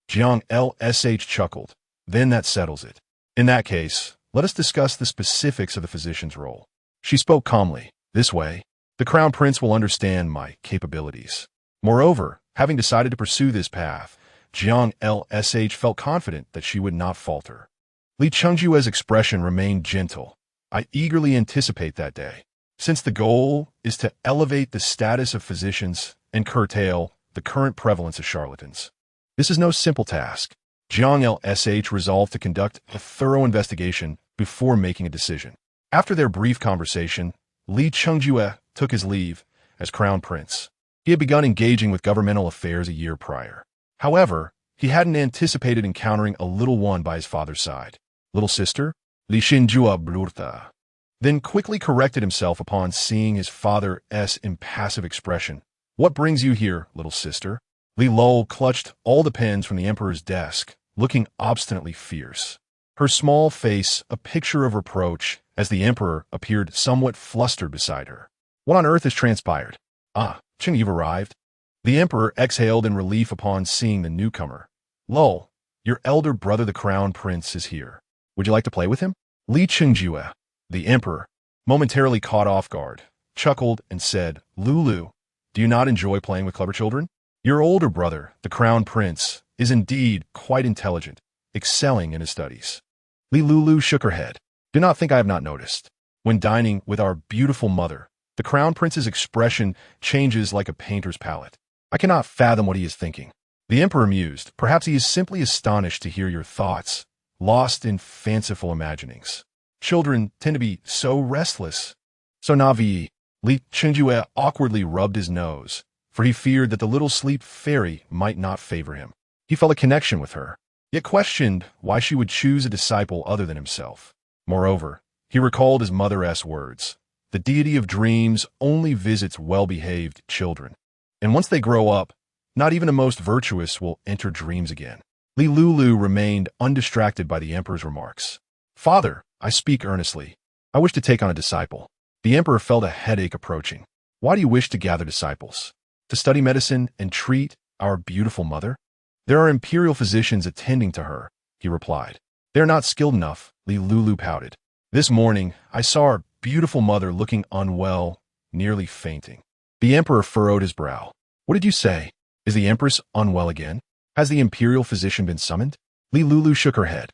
Jiang Lsh chuckled. Then that settles it. In that case, let us discuss the specifics of the physician's role. She spoke calmly. This way, the crown prince will understand my capabilities. Moreover, having decided to pursue this path, Jiang Lsh felt confident that she would not falter. Li Qingjue's expression remained gentle. I eagerly anticipate that day, since the goal is to elevate the status of physicians and curtail the current prevalence of charlatans. This is no simple task. Jiang Lsh resolved to conduct a thorough investigation before making a decision. After their brief conversation, Li Qingjue took his leave as crown prince. He had begun engaging with governmental affairs a year prior. However, he hadn't anticipated encountering a little one by his father's side. Little sister? Li Qingjue blurta. Then quickly corrected himself upon seeing his father's impassive expression. What brings you here, little sister? Li Lul clutched all the pens from the emperor's desk, looking obstinately fierce. Her small face a picture of reproach as the emperor appeared somewhat flustered beside her. What on earth has transpired? Ah, Qing, you've arrived. The emperor exhaled in relief upon seeing the newcomer. Lul, your elder brother the crown prince is here. Would you like to play with him? Li Qingjue, the emperor, momentarily caught off guard, chuckled and said, Lulu, do you not enjoy playing with clever children? Your older brother, the crown prince, is indeed quite intelligent, excelling in his studies. Li Lulu shook her head. Do not think I have not noticed. When dining with our beautiful mother, the crown prince's expression changes like a painter's palette. I cannot fathom what he is thinking. The emperor mused. Perhaps he is simply astonished to hear your thoughts, lost in fanciful imaginings. Children tend to be so restless. So Navi, Li Qingjue awkwardly rubbed his nose, for he feared that the little sleep fairy might not favor him. He felt a connection with her, yet questioned why she would choose a disciple other than himself. Moreover, he recalled his mother's words. The deity of dreams only visits well-behaved children. And once they grow up, not even the most virtuous will enter dreams again. Li Lulu remained undistracted by the emperor's remarks. Father, I speak earnestly. I wish to take on a disciple. The emperor felt a headache approaching. Why do you wish to gather disciples? To study medicine and treat our beautiful mother? There are imperial physicians attending to her, he replied. They are not skilled enough, Li Lulu pouted. This morning, I saw our beautiful mother looking unwell, nearly fainting. The emperor furrowed his brow. What did you say? Is the empress unwell again? Has the imperial physician been summoned? Li Lulu shook her head.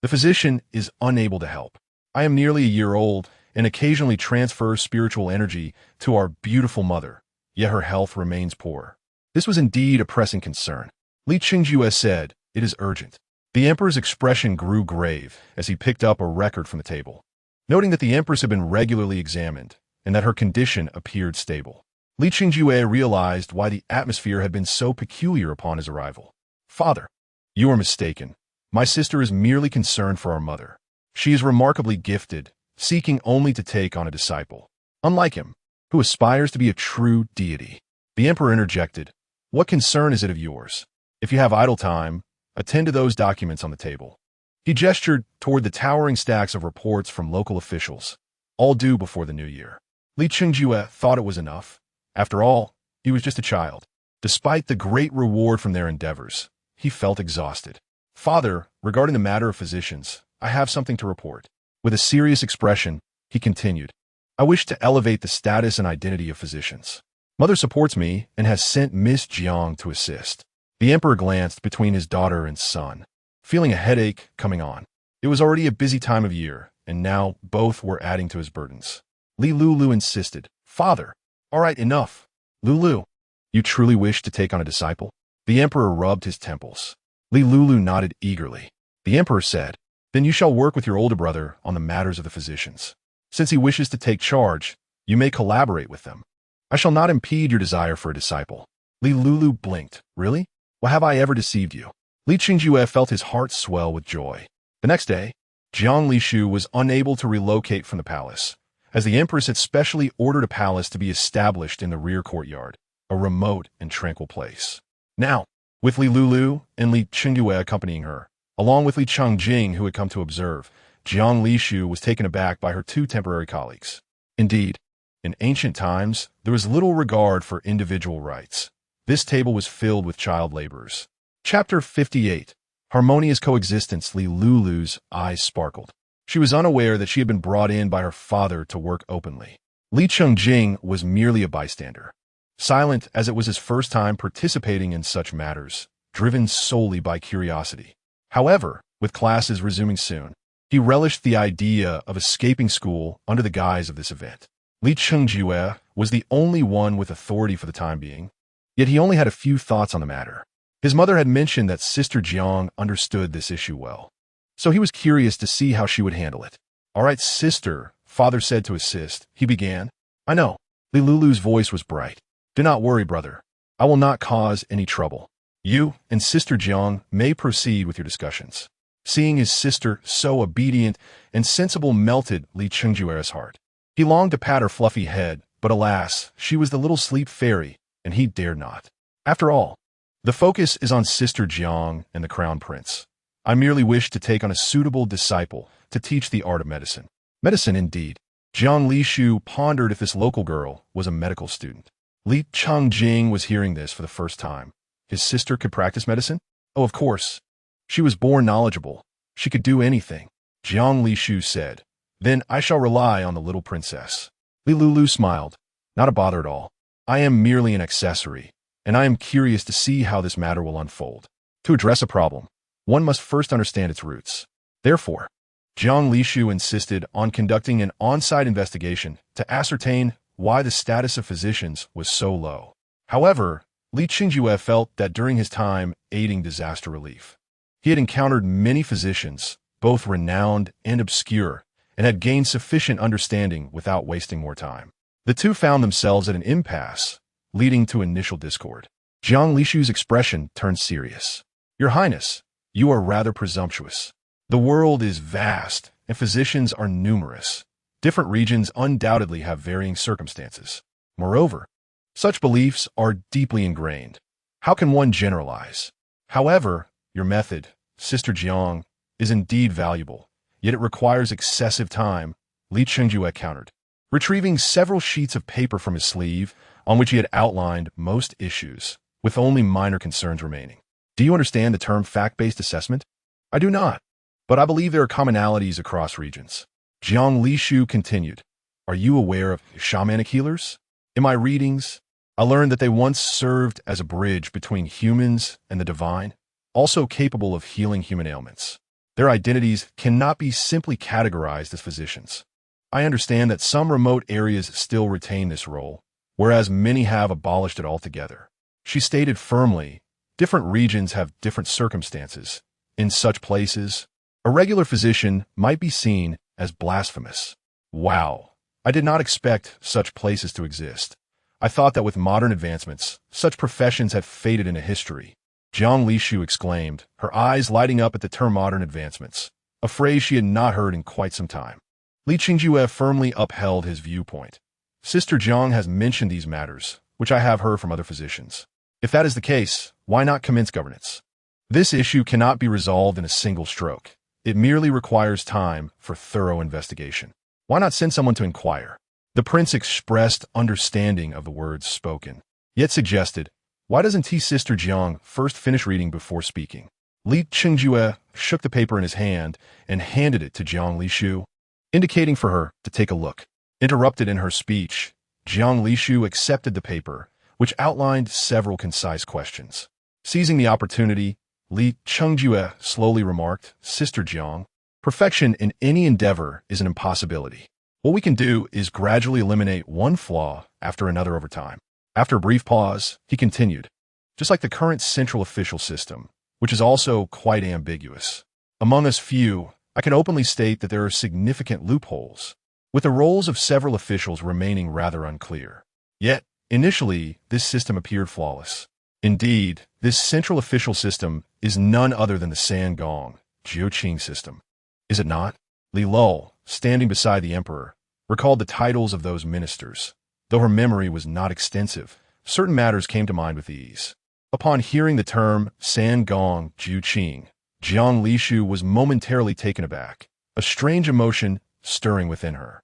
The physician is unable to help. I am nearly a year old and occasionally transfer spiritual energy to our beautiful mother, yet her health remains poor. This was indeed a pressing concern. Li Qingjue said, "It is urgent." The emperor's expression grew grave as he picked up a record from the table, noting that the empress had been regularly examined and that her condition appeared stable. Li Qingjue realized why the atmosphere had been so peculiar upon his arrival. "Father, you are mistaken. My sister is merely concerned for our mother. She is remarkably gifted, seeking only to take on a disciple, unlike him, who aspires to be a true deity." The emperor interjected, "What concern is it of yours? If you have idle time, attend to those documents on the table." He gestured toward the towering stacks of reports from local officials, all due before the new year. Li Qingjue thought it was enough. After all, he was just a child. Despite the great reward from their endeavors, he felt exhausted. "Father, regarding the matter of physicians, I have something to report." With a serious expression, he continued, "I wish to elevate the status and identity of physicians. Mother supports me and has sent Miss Jiang to assist." The emperor glanced between his daughter and son, feeling a headache coming on. It was already a busy time of year, and now both were adding to his burdens. Lulu insisted, "Father, all right, enough. Lulu, you truly wish to take on a disciple?" The emperor rubbed his temples. Lulu nodded eagerly. The emperor said, "Then you shall work with your older brother on the matters of the physicians. Since he wishes to take charge, you may collaborate with them. I shall not impede your desire for a disciple." Lulu blinked. "Really? Why have I ever deceived you?" Li Qingjue felt his heart swell with joy. The next day, Jiang Lishu was unable to relocate from the palace, as the empress had specially ordered a palace to be established in the rear courtyard, a remote and tranquil place. Now, with Li Lulu and Li Qingjue accompanying her, along with Li Changjing, who had come to observe, Jiang Lishu was taken aback by her two temporary colleagues. Indeed, in ancient times, there was little regard for individual rights. This table was filled with child laborers. Chapter 58. Harmonious Coexistence. Li Lulu's eyes sparkled. She was unaware that she had been brought in by her father to work openly. Li Changjing was merely a bystander, silent as it was his first time participating in such matters, driven solely by curiosity. However, with classes resuming soon, he relished the idea of escaping school under the guise of this event. Li Qingjue was the only one with authority for the time being, yet he only had a few thoughts on the matter. His mother had mentioned that Sister Jiang understood this issue well, so he was curious to see how she would handle it. "All right, sister," father said to assist. He began. "I know." Li Lulu's voice was bright. "Do not worry, brother. I will not cause any trouble. You and Sister Jiang may proceed with your discussions." Seeing his sister so obedient and sensible melted Li Qingjue's heart. He longed to pat her fluffy head, but alas, she was the little sleep fairy, and he dared not. After all, the focus is on Sister Jiang and the Crown Prince. I merely wish to take on a suitable disciple to teach the art of medicine. Medicine, indeed. Jiang Lishu pondered if this local girl was a medical student. Li Changjing was hearing this for the first time. His sister could practice medicine? Oh, of course. She was born knowledgeable. She could do anything. Jiang Lishu said, "Then I shall rely on the little princess." Li Lulu smiled. "Not a bother at all. I am merely an accessory, and I am curious to see how this matter will unfold. To address a problem, one must first understand its roots. Therefore, Jiang Lishu insisted on conducting an on-site investigation to ascertain why the status of physicians was so low. However, Li Qingjue felt that during his time aiding disaster relief, he had encountered many physicians, both renowned and obscure, and had gained sufficient understanding without wasting more time. The two found themselves at an impasse, leading to initial discord. Jiang Lishu's expression turned serious. "Your Highness, you are rather presumptuous. The world is vast, and physicians are numerous. Different regions undoubtedly have varying circumstances. Moreover, such beliefs are deeply ingrained. How can one generalize? However, your method, Sister Jiang, is indeed valuable, yet it requires excessive time," Li Qingjue countered, retrieving several sheets of paper from his sleeve on which he had outlined most issues, with only minor concerns remaining. "Do you understand the term fact-based assessment?" "I do not, but I believe there are commonalities across regions." Jiang Lishu continued, "Are you aware of shamanic healers? In my readings, I learned that they once served as a bridge between humans and the divine, also capable of healing human ailments. Their identities cannot be simply categorized as physicians. I understand that some remote areas still retain this role, whereas many have abolished it altogether." She stated firmly, Different regions have different circumstances. In such places, a regular physician might be seen as blasphemous. Wow, I did not expect such places to exist. I thought that with modern advancements, such professions had faded into history. Jiang Lishu exclaimed, her eyes lighting up at the term modern advancements, a phrase she had not heard in quite some time. Li Qingjue firmly upheld his viewpoint. Sister Jiang has mentioned these matters, which I have heard from other physicians. If that is the case, why not commence governance? This issue cannot be resolved in a single stroke. It merely requires time for thorough investigation. Why not send someone to inquire? The prince expressed understanding of the words spoken, yet suggested, why doesn't Sister Jiang first finish reading before speaking? Li Qingjue shook the paper in his hand and handed it to Jiang Lishu, indicating for her to take a look. Interrupted in her speech, Jiang Lishu accepted the paper, which outlined several concise questions. Seizing the opportunity, Li Qingjue slowly remarked, Sister Jiang, perfection in any endeavor is an impossibility. What we can do is gradually eliminate one flaw after another over time. After a brief pause, he continued, just like the current central official system, which is also quite ambiguous. Among us few, I can openly state that there are significant loopholes, with the roles of several officials remaining rather unclear. Yet, initially, this system appeared flawless. Indeed, this central official system is none other than the Sangong, Jiuqing system. Is it not? Li Lul, standing beside the emperor, recalled the titles of those ministers. Though her memory was not extensive, certain matters came to mind with ease. Upon hearing the term Sangong Jiuqing, Jiang Lishu was momentarily taken aback, a strange emotion stirring within her.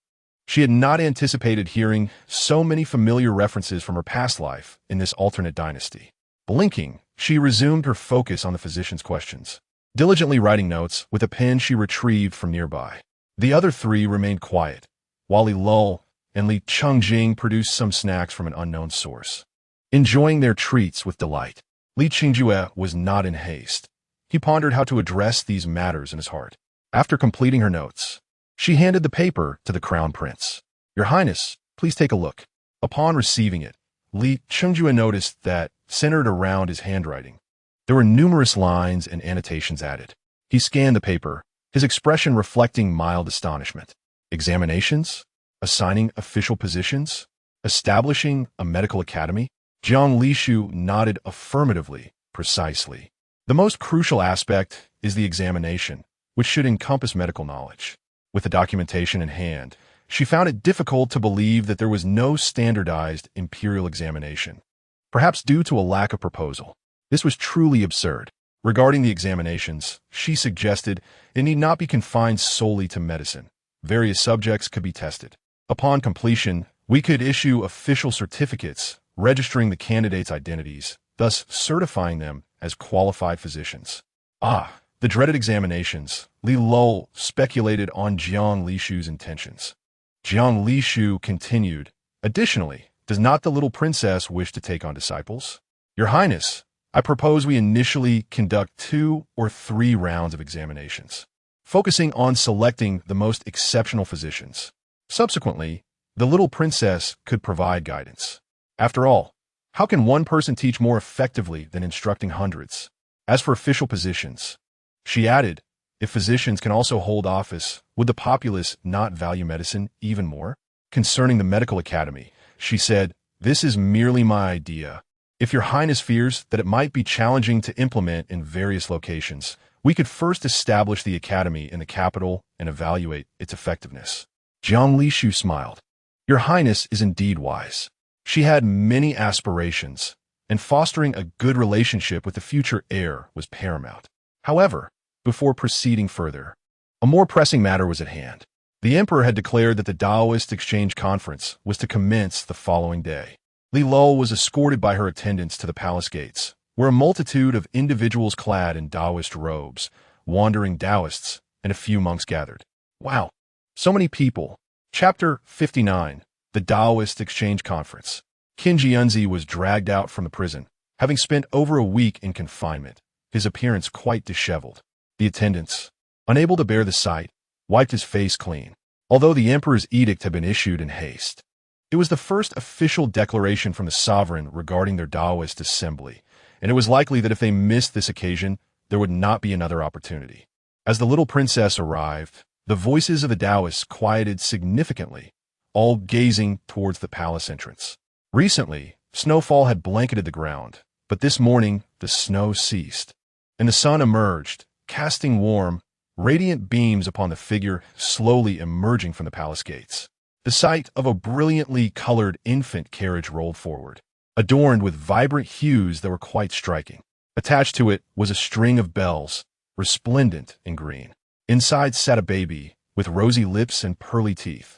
She had not anticipated hearing so many familiar references from her past life in this alternate dynasty. Blinking, she resumed her focus on the physician's questions, diligently writing notes with a pen she retrieved from nearby. The other three remained quiet, while Li Lul and Li Chengjing produced some snacks from an unknown source. Enjoying their treats with delight, Li Qingjue was not in haste. He pondered how to address these matters in his heart. After completing her notes, she handed the paper to the crown prince. Your Highness, please take a look. Upon receiving it, Li Qingjue noticed that, centered around his handwriting, there were numerous lines and annotations added. He scanned the paper, his expression reflecting mild astonishment. Examinations? Assigning official positions? Establishing a medical academy? Jiang Lishu nodded affirmatively, precisely. The most crucial aspect is the examination, which should encompass medical knowledge. With the documentation in hand, she found it difficult to believe that there was no standardized imperial examination. Perhaps due to a lack of proposal. This was truly absurd. Regarding the examinations, she suggested it need not be confined solely to medicine. Various subjects could be tested. Upon completion, we could issue official certificates registering the candidates' identities, thus certifying them as qualified physicians. The dreaded examinations. Li Lul speculated on Jiang Lishu's intentions. Jiang Lishu continued, additionally, does not the little princess wish to take on disciples? Your Highness, I propose we initially conduct 2 or 3 rounds of examinations, focusing on selecting the most exceptional physicians. Subsequently, the little princess could provide guidance. After all, how can one person teach more effectively than instructing hundreds? As for official positions, she added, if physicians can also hold office, would the populace not value medicine even more? Concerning the medical academy, she said, this is merely my idea. If your Highness fears that it might be challenging to implement in various locations, we could first establish the academy in the capital and evaluate its effectiveness. Jiang Lishu smiled. Your Highness is indeed wise. She had many aspirations, and fostering a good relationship with the future heir was paramount. However, before proceeding further, a more pressing matter was at hand. The emperor had declared that the Taoist Exchange Conference was to commence the following day. Li Lul was escorted by her attendants to the palace gates, where a multitude of individuals clad in Taoist robes, wandering Taoists, and a few monks gathered. Wow, so many people. Chapter 59, The Taoist Exchange Conference. Qin Jianzi was dragged out from the prison, having spent over a week in confinement, his appearance quite disheveled. The attendants, unable to bear the sight, wiped his face clean, although the emperor's edict had been issued in haste. It was the first official declaration from the sovereign regarding their Taoist assembly, and it was likely that if they missed this occasion, there would not be another opportunity. As the little princess arrived, the voices of the Taoists quieted significantly, all gazing towards the palace entrance. Recently, snowfall had blanketed the ground, but this morning the snow ceased, and the sun emerged, casting warm, radiant beams upon the figure slowly emerging from the palace gates. The sight of a brilliantly colored infant carriage rolled forward, adorned with vibrant hues that were quite striking. Attached to it was a string of bells, resplendent in green. Inside sat a baby, with rosy lips and pearly teeth.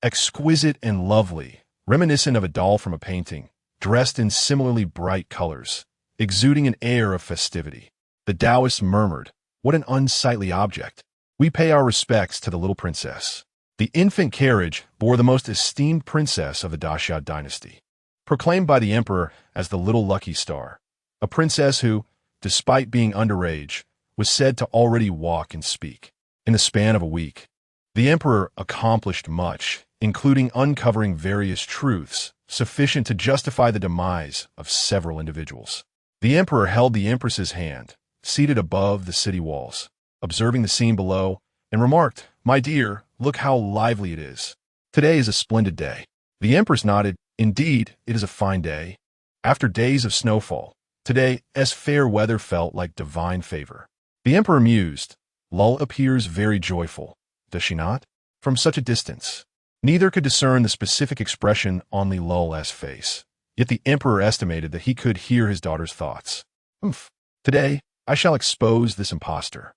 Exquisite and lovely, reminiscent of a doll from a painting, dressed in similarly bright colors, exuding an air of festivity. The Taoist murmured, "What an unsightly object! We pay our respects to the little princess." The infant carriage bore the most esteemed princess of the Dashya dynasty, proclaimed by the emperor as the Little Lucky Star, a princess who, despite being underage, was said to already walk and speak. In the span of a week, the emperor accomplished much, including uncovering various truths sufficient to justify the demise of several individuals. The emperor held the empress's hand, seated above the city walls, observing the scene below, and remarked, "My dear, look how lively it is. Today is a splendid day." The empress nodded. "Indeed, it is a fine day. After days of snowfall, today's fair weather felt like divine favor." The emperor mused. "Lul appears very joyful, does she not?" From such a distance, neither could discern the specific expression on Lul's face. Yet the emperor estimated that he could hear his daughter's thoughts. Today, I shall expose this impostor.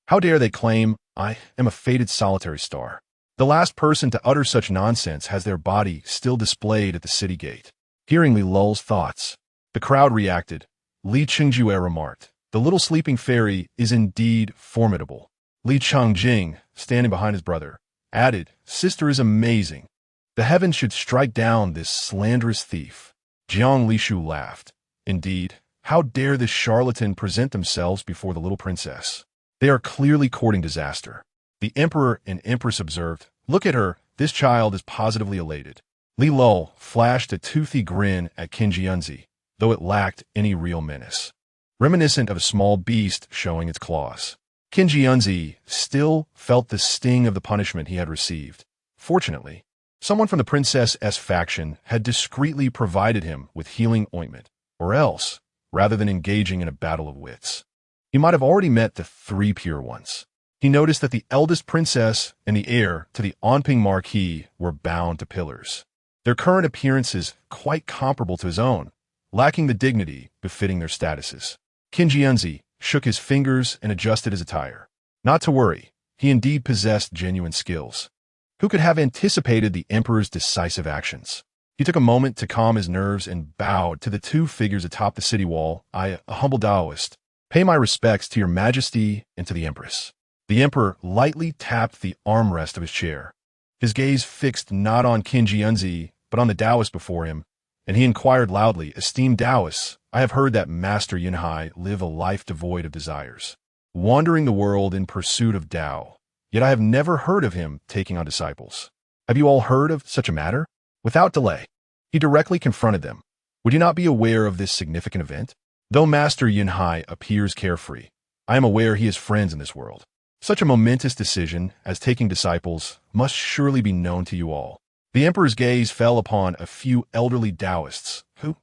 How dare they claim I am a fated solitary star? The last person to utter such nonsense has their body still displayed at the city gate." Hearing Lul's thoughts, the crowd reacted. Li Chengjue remarked, "The little sleeping fairy is indeed formidable." Li Changjing, standing behind his brother, added, "Sister is amazing. The heavens should strike down this slanderous thief." Jiang Lishu laughed. "Indeed, how dare this charlatan present themselves before the little princess? They are clearly courting disaster." The emperor and empress observed, "Look at her, this child is positively elated." Li Lul flashed a toothy grin at Qinjianzi, though it lacked any real menace, reminiscent of a small beast showing its claws. Qinjianzi still felt the sting of the punishment he had received. Fortunately, someone from the princess's faction had discreetly provided him with healing ointment, or else, rather than engaging in a battle of wits, he might have already met the three pure ones. He noticed that the eldest princess and the heir to the Anping Marquis were bound to pillars, their current appearances quite comparable to his own, lacking the dignity befitting their statuses. Qinjianzi shook his fingers and adjusted his attire. Not to worry, he indeed possessed genuine skills. Who could have anticipated the emperor's decisive actions? He took a moment to calm his nerves and bowed to the two figures atop the city wall. "I, a humble Taoist, pay my respects to your majesty and to the empress." The emperor lightly tapped the armrest of his chair, his gaze fixed not on Qinjianzi, but on the Taoist before him, and he inquired loudly, "Esteemed Taoists, I have heard that Master Yunhai live a life devoid of desires, wandering the world in pursuit of Tao, yet I have never heard of him taking on disciples. Have you all heard of such a matter?" Without delay, he directly confronted them. "Would you not be aware of this significant event? Though Master Yunhai appears carefree, I am aware he has friends in this world. Such a momentous decision as taking disciples must surely be known to you all." The emperor's gaze fell upon a few elderly Taoists who,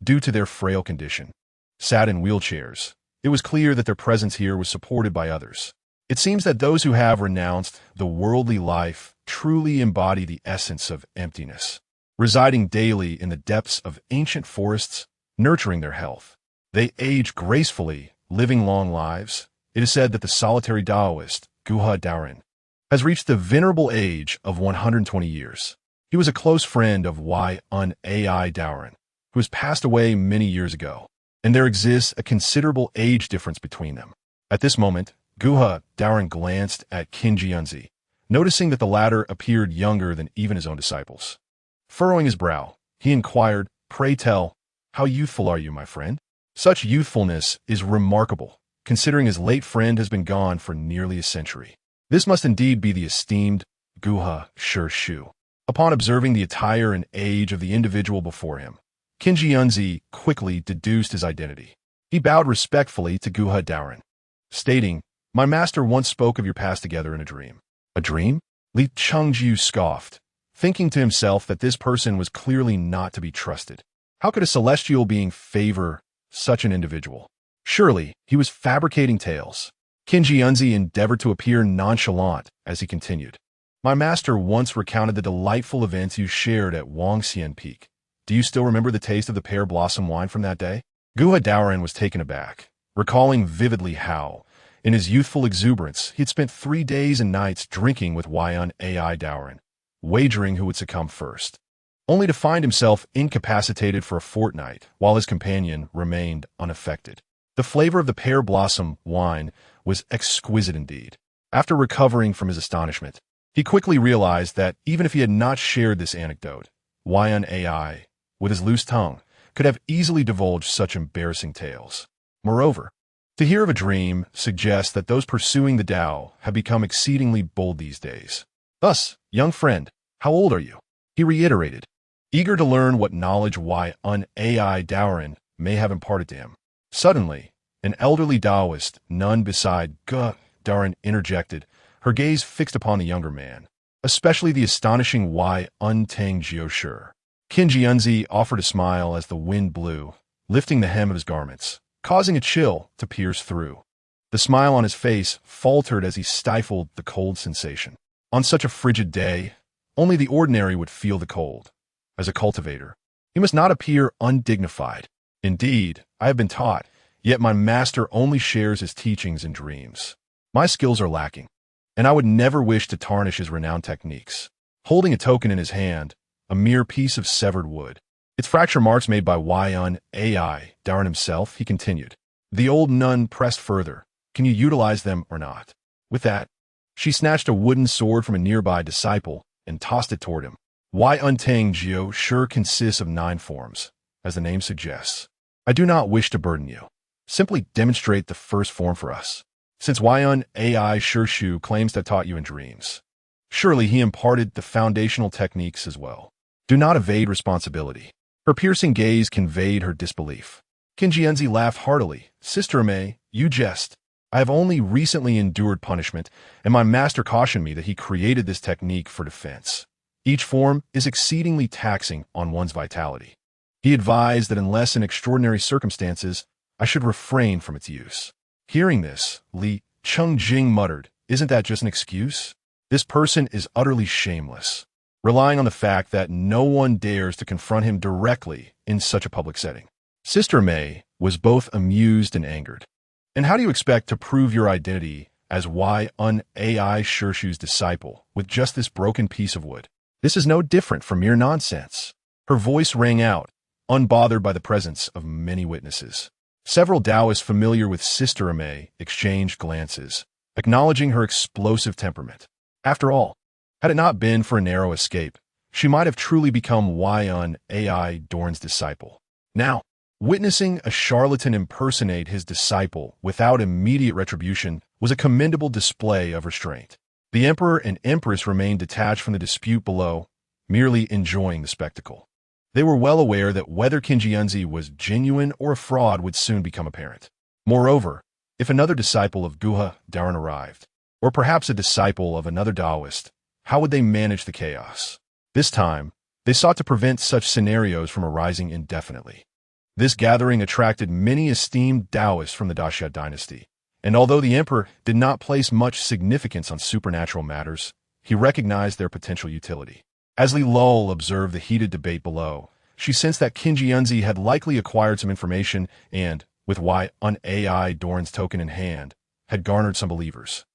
due to their frail condition, sat in wheelchairs. It was clear that their presence here was supported by others. It seems that those who have renounced the worldly life truly embody the essence of emptiness, residing daily in the depths of ancient forests, nurturing their health. They age gracefully, living long lives. It is said that the solitary Taoist, Guha Daoren, has reached the venerable age of 120 years. He was a close friend of Y.Un Ai Daoren, who has passed away many years ago, and there exists a considerable age difference between them. At this moment, Guha Daoren glanced at Qinjianzi, noticing that the latter appeared younger than even his own disciples. Furrowing his brow, he inquired, "Pray tell, how youthful are you, my friend?" Such youthfulness is remarkable, considering his late friend has been gone for nearly a century. This must indeed be the esteemed Guha Shu. Upon observing the attire and age of the individual before him, Qinjianzi quickly deduced his identity. He bowed respectfully to Guha Daoran, stating, "My master once spoke of your past together in a dream." A dream? Li Chengjiu scoffed, thinking to himself that this person was clearly not to be trusted. How could a celestial being favor such an individual? Surely, he was fabricating tales. Qin Jianzi endeavored to appear nonchalant as he continued. "My master once recounted the delightful events you shared at Wangxian Peak. Do you still remember the taste of the pear blossom wine from that day?" Guha Daoran was taken aback, recalling vividly how, in his youthful exuberance, he had spent 3 days and nights drinking with Yuan Ai Daoran, wagering who would succumb first, only to find himself incapacitated for a fortnight while his companion remained unaffected. The flavor of the pear blossom wine was exquisite indeed. After recovering from his astonishment, he quickly realized that even if he had not shared this anecdote, Yuan Ai, with his loose tongue, could have easily divulged such embarrassing tales. Moreover, to hear of a dream suggests that those pursuing the Tao have become exceedingly bold these days. "Thus, young friend, how old are you?" he reiterated, eager to learn what knowledge Yuan Ai Daoran may have imparted to him. Suddenly, an elderly Taoist, none beside Guha Daoran, interjected, her gaze fixed upon the younger man, especially the astonishing Yuan Tengjiu. Qin Jianzi offered a smile as the wind blew, lifting the hem of his garments, causing a chill to pierce through. The smile on his face faltered as he stifled the cold sensation. On such a frigid day, only the ordinary would feel the cold. As a cultivator, he must not appear undignified. "Indeed, I have been taught, yet my master only shares his teachings in dreams. My skills are lacking, and I would never wish to tarnish his renowned techniques." Holding a token in his hand, a mere piece of severed wood, its fracture marks made by Yuan Ai Daoran himself, he continued. The old nun pressed further. "Can you utilize them or not?" With that, she snatched a wooden sword from a nearby disciple and tossed it toward him. Yuan Tengjiu sure consists of 9 forms, as the name suggests. I do not wish to burden you. Simply demonstrate the first form for us, since Yuan Ai Shu claims to have taught you in dreams. Surely he imparted the foundational techniques as well. Do not evade responsibility. Her piercing gaze conveyed her disbelief. Qin Jianzi laughed heartily. "Sister Mei, you jest. I have only recently endured punishment, and my master cautioned me that he created this technique for defense. Each form is exceedingly taxing on one's vitality. He advised that unless in extraordinary circumstances, I should refrain from its use." Hearing this, Li Chengjing muttered, "Isn't that just an excuse? This person is utterly shameless, relying on the fact that no one dares to confront him directly in such a public setting." Sister Mei was both amused and angered. "And how do you expect to prove your identity as Yuan Ai Shu's disciple with just this broken piece of wood? This is no different from mere nonsense." Her voice rang out, unbothered by the presence of many witnesses. Several Taoists familiar with Sister Mei exchanged glances, acknowledging her explosive temperament. After all, had it not been for a narrow escape, she might have truly become Yuan Ai Daoran's disciple. Now, witnessing a charlatan impersonate his disciple without immediate retribution was a commendable display of restraint. The Emperor and Empress remained detached from the dispute below, merely enjoying the spectacle. They were well aware that whether Qin Jianzi was genuine or a fraud would soon become apparent. Moreover, if another disciple of Guha Daoran arrived, or perhaps a disciple of another Taoist, how would they manage the chaos? This time, they sought to prevent such scenarios from arising indefinitely. This gathering attracted many esteemed Taoists from the Daxia dynasty, and although the emperor did not place much significance on supernatural matters, he recognized their potential utility. As Li Lul observed the heated debate below, she sensed that Qin Jianzi had likely acquired some information and, with Yuan Ai Daoran's token in hand, had garnered some believers.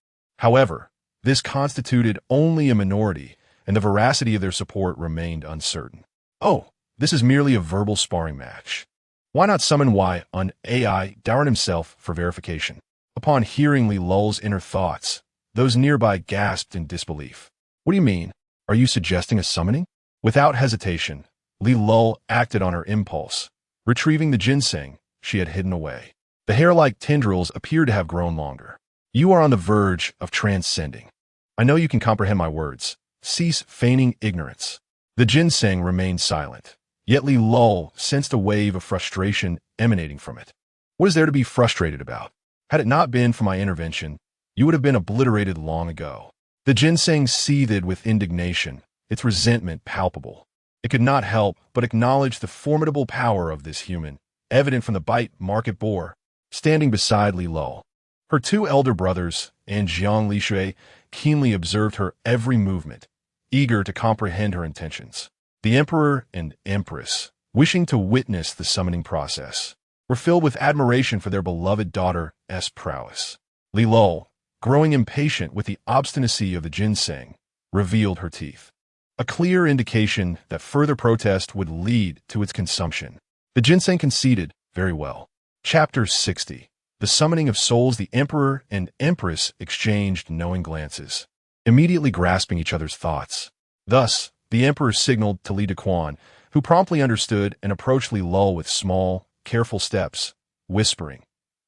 However, this constituted only a minority, and the veracity of their support remained uncertain. "Oh, this is merely a verbal sparring match. Why not summon Yuan Ai Daoran himself for verification?" Upon hearing Li Lul's inner thoughts, those nearby gasped in disbelief. "What do you mean? Are you suggesting a summoning?" Without hesitation, Li Lul acted on her impulse, retrieving the ginseng she had hidden away. The hair-like tendrils appeared to have grown longer. "You are on the verge of transcending. I know you can comprehend my words. Cease feigning ignorance." The ginseng remained silent, yet Li Lul sensed a wave of frustration emanating from it. What is there to be frustrated about? Had it not been for my intervention, you would have been obliterated long ago. The ginseng seethed with indignation, its resentment palpable. It could not help but acknowledge the formidable power of this human, evident from the bite mark it bore, standing beside Lulu. Her two elder brothers, and Jiang Lishui, keenly observed her every movement, eager to comprehend her intentions. The Emperor and Empress, wishing to witness the summoning process, were filled with admiration for their beloved daughter's prowess. Lulu, growing impatient with the obstinacy of the ginseng, revealed her teeth, a clear indication that further protest would lead to its consumption. The ginseng conceded, very well. Chapter 60. The Summoning of Souls. The Emperor and Empress exchanged knowing glances, immediately grasping each other's thoughts. Thus, the Emperor signaled to Li Dequan, who promptly understood and approached Lulu with small, careful steps, whispering,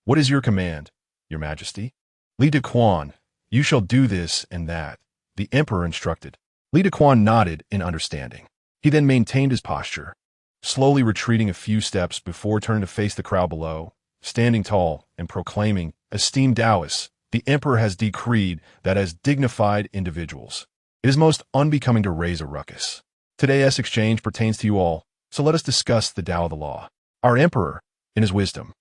"What is your command, Your Majesty?" "Li Dequan, you shall do this and that," the Emperor instructed. Li Dequan nodded in understanding. He then maintained his posture, slowly retreating a few steps before turning to face the crowd below, standing tall and proclaiming, "Esteemed Taoists, the Emperor has decreed that as dignified individuals, it is most unbecoming to raise a ruckus. Today's exchange pertains to you all, so let us discuss the Tao of the law. Our Emperor, in his wisdom,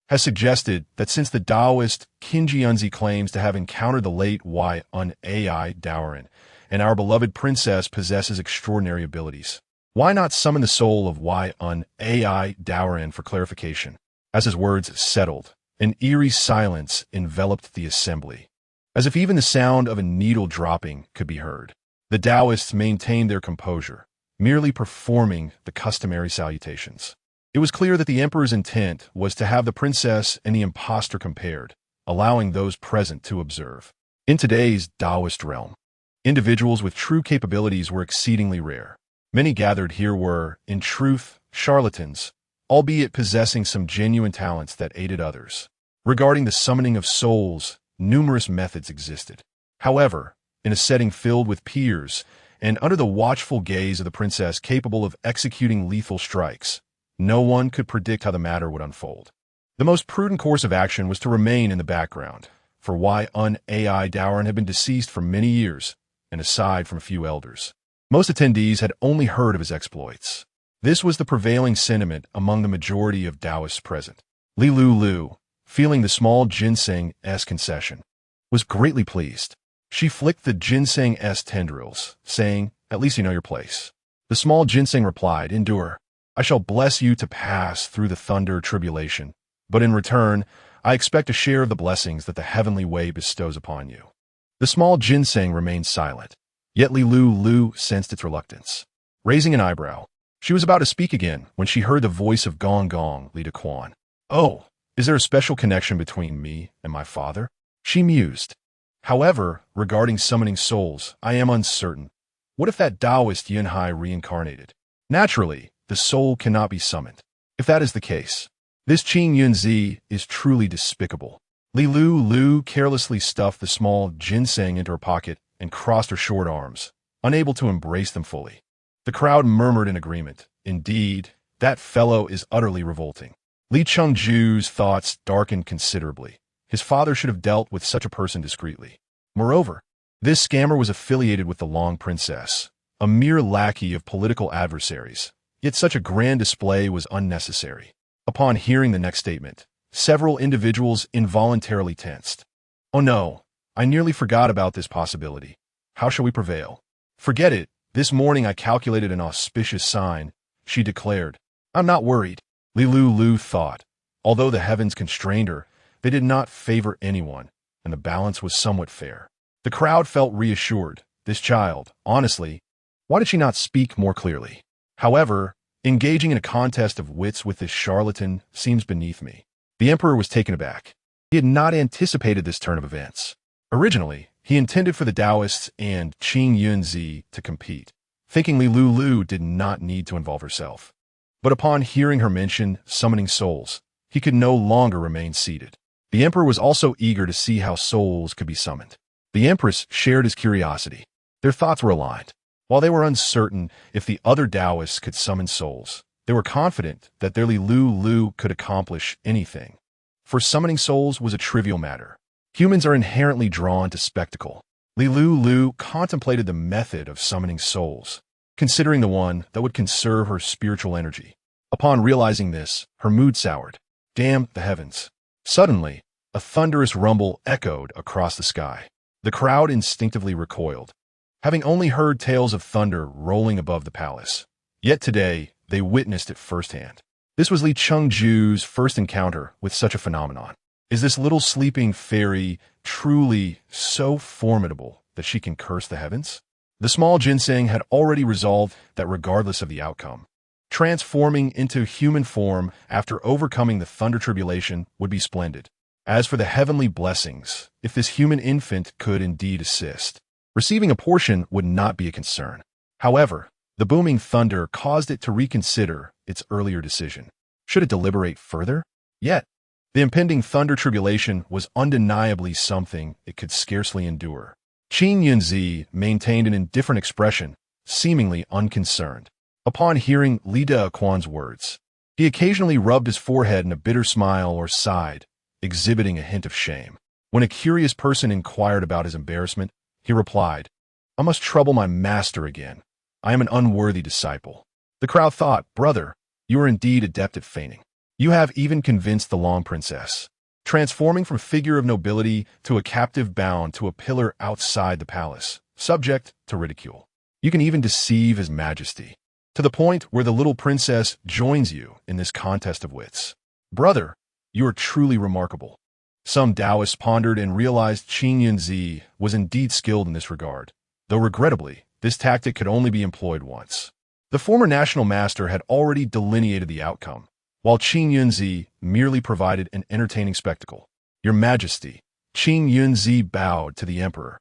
has suggested that since the Taoist Qinji Yunzi claims to have encountered the late Ai Daoran, and our beloved princess possesses extraordinary abilities, why not summon the soul of Ai Daoran for clarification?" As his words settled, an eerie silence enveloped the assembly, as if even the sound of a needle dropping could be heard. The Taoists maintained their composure, merely performing the customary salutations. It was clear that the Emperor's intent was to have the princess and the impostor compared, allowing those present to observe. In today's Taoist realm, individuals with true capabilities were exceedingly rare. Many gathered here were, in truth, charlatans, albeit possessing some genuine talents that aided others. Regarding the summoning of souls, numerous methods existed. However, in a setting filled with peers, and under the watchful gaze of the princess capable of executing lethal strikes, no one could predict how the matter would unfold. The most prudent course of action was to remain in the background, for Ai Daoran had been deceased for many years, and aside from a few elders, most attendees had only heard of his exploits. This was the prevailing sentiment among the majority of Taoists present. Lulu, feeling the small ginseng-s concession, was greatly pleased. She flicked the ginseng-s tendrils, saying, "At least you know your place." The small ginseng replied, "Endure. I shall bless you to pass through the thunder tribulation, but in return, I expect a share of the blessings that the heavenly way bestows upon you." The small ginseng remained silent, yet Lulu sensed its reluctance. Raising an eyebrow, she was about to speak again when she heard the voice of Gong Li Dequan. "Oh, is there a special connection between me and my father?" she mused. "However, regarding summoning souls, I am uncertain. What if that Taoist Yunhai reincarnated? Naturally, the soul cannot be summoned. If that is the case, this Qing Yunzi is truly despicable." Lulu carelessly stuffed the small ginseng into her pocket and crossed her short arms, unable to embrace them fully. The crowd murmured in agreement. "Indeed, that fellow is utterly revolting." Li Chengju's thoughts darkened considerably. His father should have dealt with such a person discreetly. Moreover, this scammer was affiliated with the Long Princess, a mere lackey of political adversaries. Yet such a grand display was unnecessary. Upon hearing the next statement, several individuals involuntarily tensed. "Oh no, I nearly forgot about this possibility. How shall we prevail?" "Forget it. This morning I calculated an auspicious sign," she declared. "I'm not worried." Lulu thought. Although the heavens constrained her, they did not favor anyone, and the balance was somewhat fair. The crowd felt reassured. This child, honestly, why did she not speak more clearly? However, engaging in a contest of wits with this charlatan seems beneath me. The Emperor was taken aback. He had not anticipated this turn of events. Originally, he intended for the Taoists and Qing Yunzi to compete, thinking Lulu did not need to involve herself. But upon hearing her mention summoning souls, he could no longer remain seated. The Emperor was also eager to see how souls could be summoned. The Empress shared his curiosity. Their thoughts were aligned. While they were uncertain if the other Taoists could summon souls, they were confident that their Lulu could accomplish anything. for summoning souls was a trivial matter. Humans are inherently drawn to spectacle. Lulu contemplated the method of summoning souls, considering the one that would conserve her spiritual energy. Upon realizing this, her mood soured. Damn the heavens. Suddenly, a thunderous rumble echoed across the sky. The crowd instinctively recoiled, having only heard tales of thunder rolling above the palace. Yet today, they witnessed it firsthand. This was Li Chengju's first encounter with such a phenomenon. Is this little sleeping fairy truly so formidable that she can curse the heavens? The small ginseng had already resolved that regardless of the outcome, transforming into human form after overcoming the thunder tribulation would be splendid. As for the heavenly blessings, if this human infant could indeed assist, receiving a portion would not be a concern. However, the booming thunder caused it to reconsider its earlier decision. Should it deliberate further? Yet, the impending thunder tribulation was undeniably something it could scarcely endure. Qin Yunzi maintained an indifferent expression, seemingly unconcerned. Upon hearing Li Dequan's words, he occasionally rubbed his forehead in a bitter smile or sighed, exhibiting a hint of shame. When a curious person inquired about his embarrassment, he replied, "I must trouble my master again. I am an unworthy disciple." The crowd thought, "Brother, you are indeed adept at feigning. You have even convinced the Long Princess, transforming from figure of nobility to a captive bound to a pillar outside the palace, subject to ridicule. You can even deceive His Majesty, to the point where the little princess joins you in this contest of wits. Brother, you are truly remarkable." Some Taoists pondered and realized Qin Yunzi was indeed skilled in this regard, though regrettably, this tactic could only be employed once. The former national master had already delineated the outcome, while Qin Yunzi merely provided an entertaining spectacle. "Your Majesty," Qin Yunzi bowed to the emperor,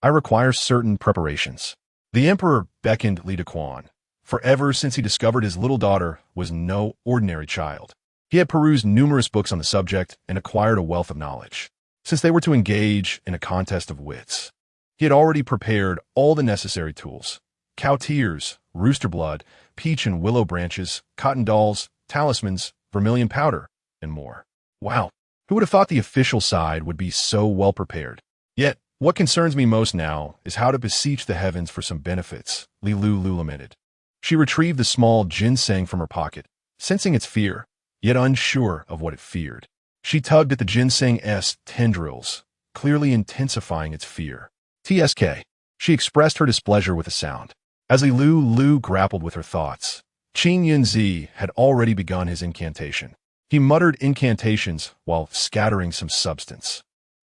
"I require certain preparations." The emperor beckoned Li Dequan, for ever since he discovered his little daughter was no ordinary child. He had perused numerous books on the subject and acquired a wealth of knowledge. Since they were to engage in a contest of wits, he had already prepared all the necessary tools: cow tears, rooster blood, peach and willow branches, cotton dolls, talismans, vermilion powder, and more. Wow, who would have thought the official side would be so well prepared? Yet, what concerns me most now is how to beseech the heavens for some benefits, Lulu lamented. She retrieved the small ginseng from her pocket, sensing its fear, yet unsure of what it feared. She tugged at the ginseng's tendrils, clearly intensifying its fear. "Tsk." She expressed her displeasure with a sound. As Lulu grappled with her thoughts, Qin Yunzi had already begun his incantation. He muttered incantations while scattering some substance.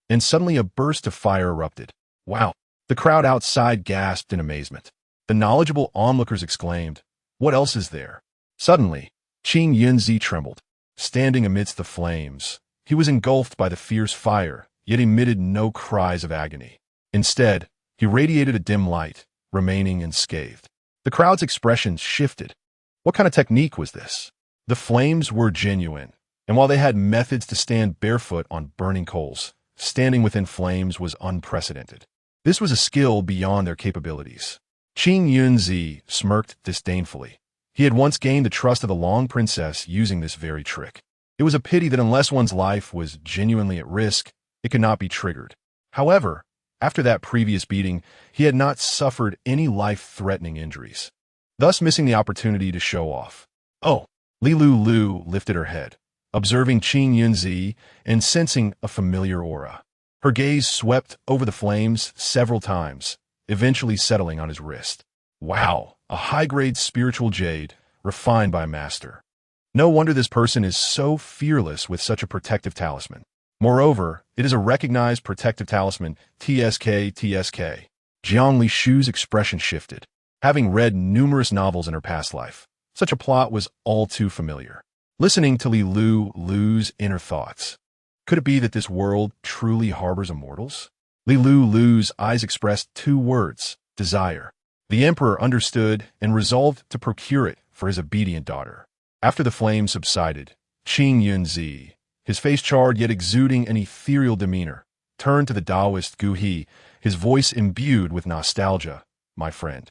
And suddenly a burst of fire erupted. "Wow!" The crowd outside gasped in amazement. The knowledgeable onlookers exclaimed, "What else is there?" Suddenly, Qin Yunzi trembled. Standing amidst the flames, he was engulfed by the fierce fire, yet emitted no cries of agony. Instead, he radiated a dim light, remaining unscathed. The crowd's expressions shifted. What kind of technique was this? The flames were genuine, and while they had methods to stand barefoot on burning coals, standing within flames was unprecedented. This was a skill beyond their capabilities. Qin Yunzi smirked disdainfully. He had once gained the trust of the Long Princess using this very trick. It was a pity that unless one's life was genuinely at risk, it could not be triggered. However, after that previous beating, he had not suffered any life-threatening injuries, thus missing the opportunity to show off. "Oh," Lulu lifted her head, observing Qin Yunzi and sensing a familiar aura. Her gaze swept over the flames several times, eventually settling on his wrist. "Wow, a high-grade spiritual jade, refined by a master. No wonder this person is so fearless with such a protective talisman. Moreover, it is a recognized protective talisman, TSK. Jiang Li Shu's expression shifted. Having read numerous novels in her past life, such a plot was all too familiar. Listening to Lulu's inner thoughts. Could it be that this world truly harbors immortals? Lulu's eyes expressed two words: desire. The emperor understood and resolved to procure it for his obedient daughter. After the flames subsided, Qin Yunzi, his face charred yet exuding an ethereal demeanor, turned to the Taoist Gu He, his voice imbued with nostalgia. "My friend,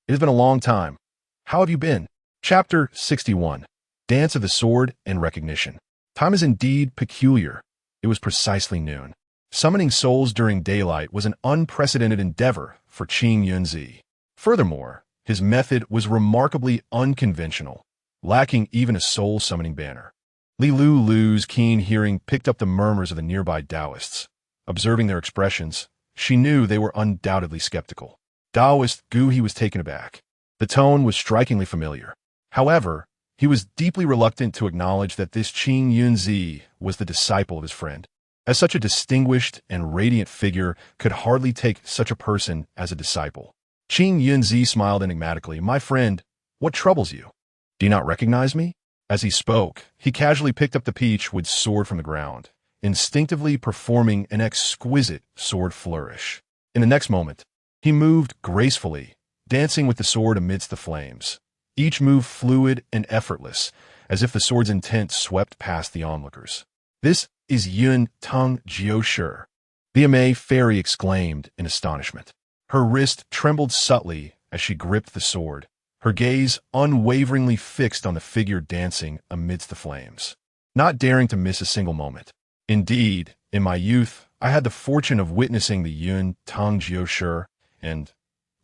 it has been a long time. How have you been?" Chapter 61. Dance of the Sword and Recognition. Time is indeed peculiar. It was precisely noon. Summoning souls during daylight was an unprecedented endeavor for Qing Yunzi. Furthermore, his method was remarkably unconventional, lacking even a soul-summoning banner. Lulu's keen hearing picked up the murmurs of the nearby Taoists. Observing their expressions, she knew they were undoubtedly skeptical. Taoist Gu He was taken aback. The tone was strikingly familiar. However, he was deeply reluctant to acknowledge that this Qing Yunzi was the disciple of his friend. As such a distinguished and radiant figure could hardly take such a person as a disciple. Qing Yunzi smiled enigmatically. "My friend, what troubles you? Do you not recognize me?" As he spoke, he casually picked up the peach-wood sword from the ground, instinctively performing an exquisite sword flourish. In the next moment, he moved gracefully, dancing with the sword amidst the flames. Each move fluid and effortless, as if the sword's intent swept past the onlookers. "This is Yun Tung Jiu-Shi," the Amei fairy exclaimed in astonishment. Her wrist trembled subtly as she gripped the sword, her gaze unwaveringly fixed on the figure dancing amidst the flames, not daring to miss a single moment. "Indeed, in my youth, I had the fortune of witnessing the Yun Tung Jiu-Shi, and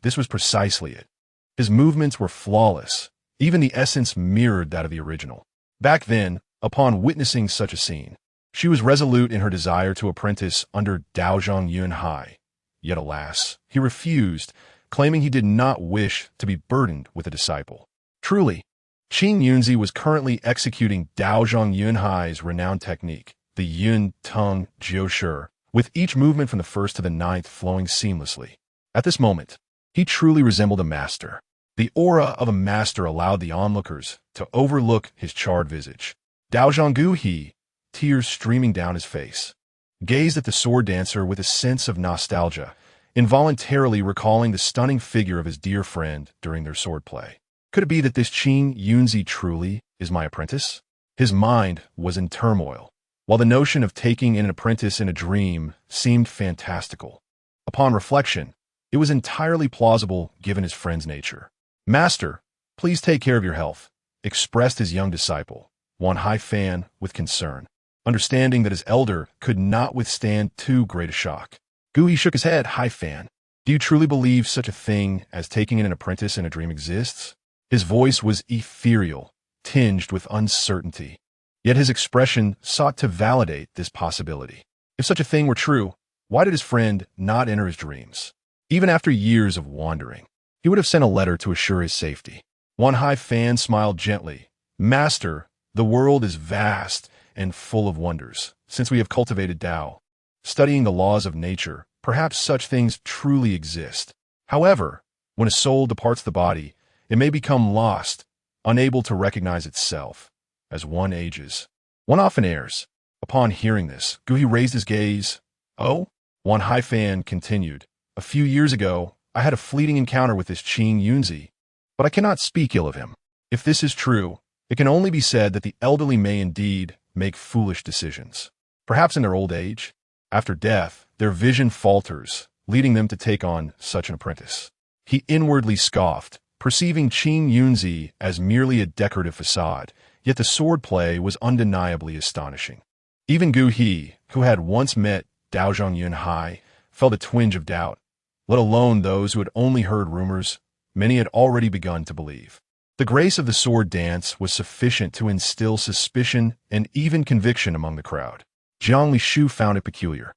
this was precisely it. His movements were flawless, even the essence mirrored that of the original. Back then, upon witnessing such a scene, she was resolute in her desire to apprentice under Daozhong Yunhai. Yet alas, he refused, claiming he did not wish to be burdened with a disciple. Truly, Qing Yunzi was currently executing Daozhong Yunhai's renowned technique, the Yun Tung Jiu-Shi, with each movement from the first to the ninth flowing seamlessly. At this moment, he truly resembled a master. The aura of a master allowed the onlookers to overlook his charred visage. Daozhong Gu He, tears streaming down his face, gazed at the sword dancer with a sense of nostalgia, involuntarily recalling the stunning figure of his dear friend during their swordplay. Could it be that this Qing Yunzi truly is my apprentice? His mind was in turmoil, while the notion of taking in an apprentice in a dream seemed fantastical. Upon reflection, it was entirely plausible given his friend's nature. "Master, please take care of your health," expressed his young disciple, Wan Hai Fan, with concern, understanding that his elder could not withstand too great a shock. Gu He shook his head. "Hai Fan, do you truly believe such a thing as taking in an apprentice in a dream exists?" His voice was ethereal, tinged with uncertainty, yet his expression sought to validate this possibility. If such a thing were true, why did his friend not enter his dreams? Even after years of wandering, he would have sent a letter to assure his safety. Wan Hai Fan smiled gently. "Master, the world is vast and full of wonders. Since we have cultivated Tao, studying the laws of nature, perhaps such things truly exist. However, when a soul departs the body, it may become lost, unable to recognize itself. As one ages, one often errs." Upon hearing this, Gu He raised his gaze. "Oh?" Wan Hai Fan continued. "A few years ago, I had a fleeting encounter with this Qing Yunzi, but I cannot speak ill of him. If this is true, it can only be said that the elderly may indeed make foolish decisions. Perhaps in their old age, after death, their vision falters, leading them to take on such an apprentice." He inwardly scoffed, perceiving Qing Yunzi as merely a decorative facade, yet the swordplay was undeniably astonishing. Even Gu He, who had once met Daozhong Yunhai, felt a twinge of doubt. Let alone those who had only heard rumors, many had already begun to believe. The grace of the sword dance was sufficient to instill suspicion and even conviction among the crowd. Jiang Lishu found it peculiar.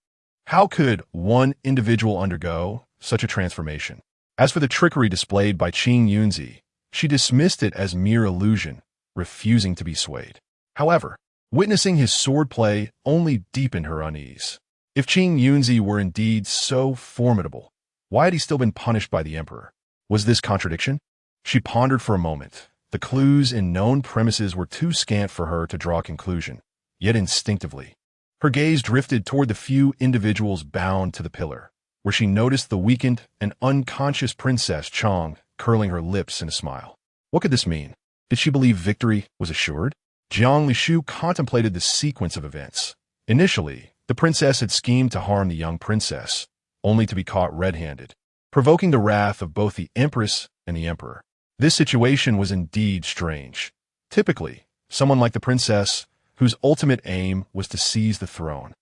How could one individual undergo such a transformation? As for the trickery displayed by Qing Yunzi, she dismissed it as mere illusion, refusing to be swayed. However, witnessing his swordplay only deepened her unease. If Qing Yunzi were indeed so formidable, why had he still been punished by the emperor? Was this contradiction? She pondered for a moment. The clues in known premises were too scant for her to draw a conclusion, yet instinctively, her gaze drifted toward the few individuals bound to the pillar, where she noticed the weakened and unconscious Princess Chong curling her lips in a smile. What could this mean? Did she believe victory was assured? Jiang Lishu contemplated the sequence of events. Initially, the princess had schemed to harm the young princess, only to be caught red-handed, provoking the wrath of both the Empress and the Emperor. This situation was indeed strange. Typically, someone like the princess, whose ultimate aim was to seize the throne,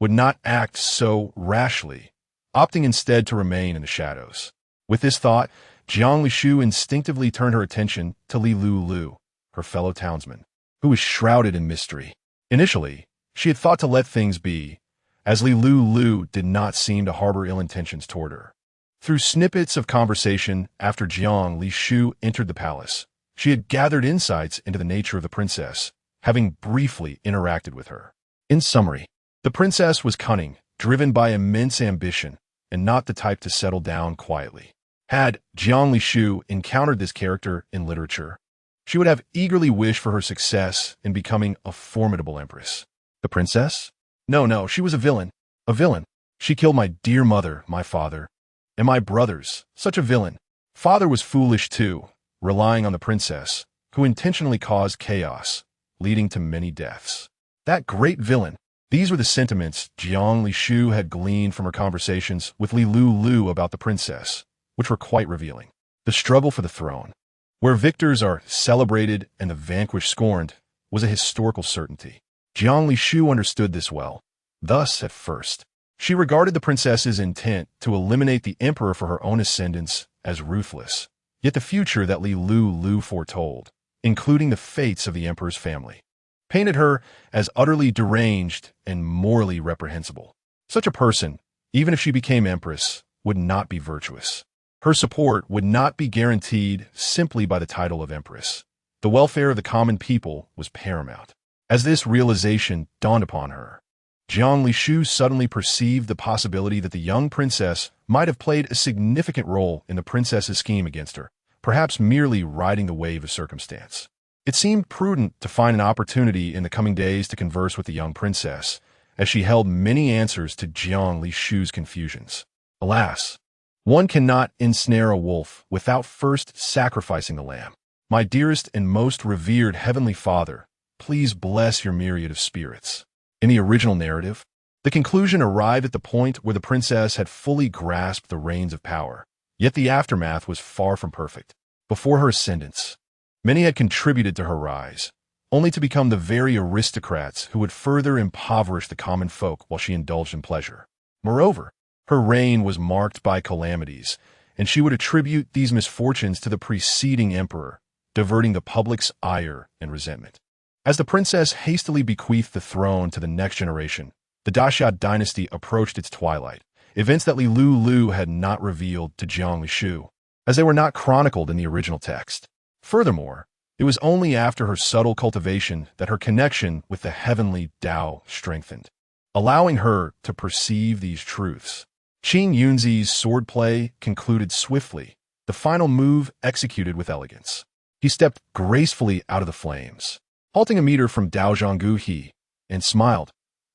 would not act so rashly, opting instead to remain in the shadows. With this thought, Jiang Lishu instinctively turned her attention to Lulu, her fellow townsman, who was shrouded in mystery. Initially, she had thought to let things be, as Lulu did not seem to harbor ill intentions toward her. Through snippets of conversation after Jiang Lishu entered the palace, she had gathered insights into the nature of the princess, having briefly interacted with her. In summary, the princess was cunning, driven by immense ambition, and not the type to settle down quietly. Had Jiang Lishu encountered this character in literature, she would have eagerly wished for her success in becoming a formidable empress. The princess? No, she was a villain. A villain. She killed my dear mother, my father, and my brothers. Such a villain. Father was foolish too, relying on the princess, who intentionally caused chaos, leading to many deaths. That great villain. These were the sentiments Jiang Lishu had gleaned from her conversations with Lulu about the princess, which were quite revealing. The struggle for the throne, where victors are celebrated and the vanquished scorned, was a historical certainty. Jiang Lishu understood this well. Thus, at first, she regarded the princess's intent to eliminate the emperor for her own ascendance as ruthless. Yet the future that Lulu foretold, including the fates of the emperor's family, painted her as utterly deranged and morally reprehensible. Such a person, even if she became empress, would not be virtuous. Her support would not be guaranteed simply by the title of empress. The welfare of the common people was paramount. As this realization dawned upon her, Jiang Lishu suddenly perceived the possibility that the young princess might have played a significant role in the princess's scheme against her, perhaps merely riding the wave of circumstance. It seemed prudent to find an opportunity in the coming days to converse with the young princess, as she held many answers to Jiang Lishu's confusions. Alas, one cannot ensnare a wolf without first sacrificing the lamb. My dearest and most revered Heavenly Father, please bless your myriad of spirits. In the original narrative, the conclusion arrived at the point where the princess had fully grasped the reins of power, yet the aftermath was far from perfect. Before her ascendance, many had contributed to her rise, only to become the very aristocrats who would further impoverish the common folk while she indulged in pleasure. Moreover, her reign was marked by calamities, and she would attribute these misfortunes to the preceding emperor, diverting the public's ire and resentment. As the princess hastily bequeathed the throne to the next generation, the Daxia dynasty approached its twilight, events that Lulu had not revealed to Jiang Lishu, as they were not chronicled in the original text. Furthermore, it was only after her subtle cultivation that her connection with the heavenly Tao strengthened, allowing her to perceive these truths. Qin Yunzi's swordplay concluded swiftly, the final move executed with elegance. He stepped gracefully out of the flames, halting a meter from Dao Zhanggu He, and smiled.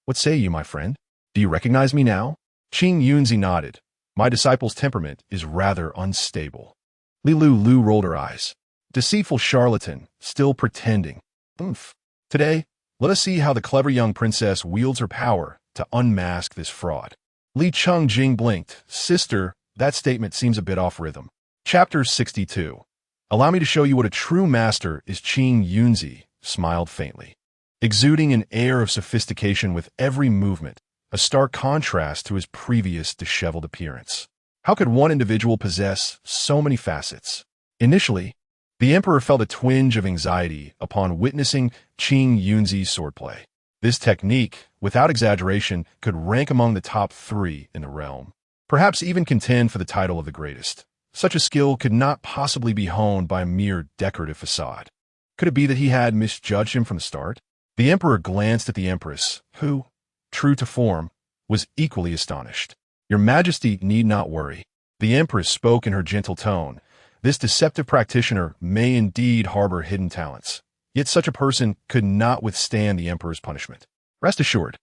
"What say you, my friend? Do you recognize me now?" Qin Yunzi nodded. "My disciple's temperament is rather unstable." Lulu rolled her eyes. "Deceitful charlatan, still pretending. Oomph. Today, let us see how the clever young princess wields her power to unmask this fraud." Li Chungjing blinked. "Sister, that statement seems a bit off rhythm." Chapter 62. "Allow me to show you what a true master is." Qin Yunzi smiled faintly, exuding an air of sophistication with every movement, a stark contrast to his previous disheveled appearance. How could one individual possess so many facets? Initially, the emperor felt a twinge of anxiety upon witnessing Qin Yunzi's swordplay. This technique, without exaggeration, could rank among the top 3 in the realm, perhaps even contend for the title of the greatest. Such a skill could not possibly be honed by a mere decorative facade. Could it be that he had misjudged him from the start? The emperor glanced at the empress, who, true to form, was equally astonished. "Your Majesty need not worry." The empress spoke in her gentle tone. "This deceptive practitioner may indeed harbor hidden talents, yet such a person could not withstand the emperor's punishment. Rest assured."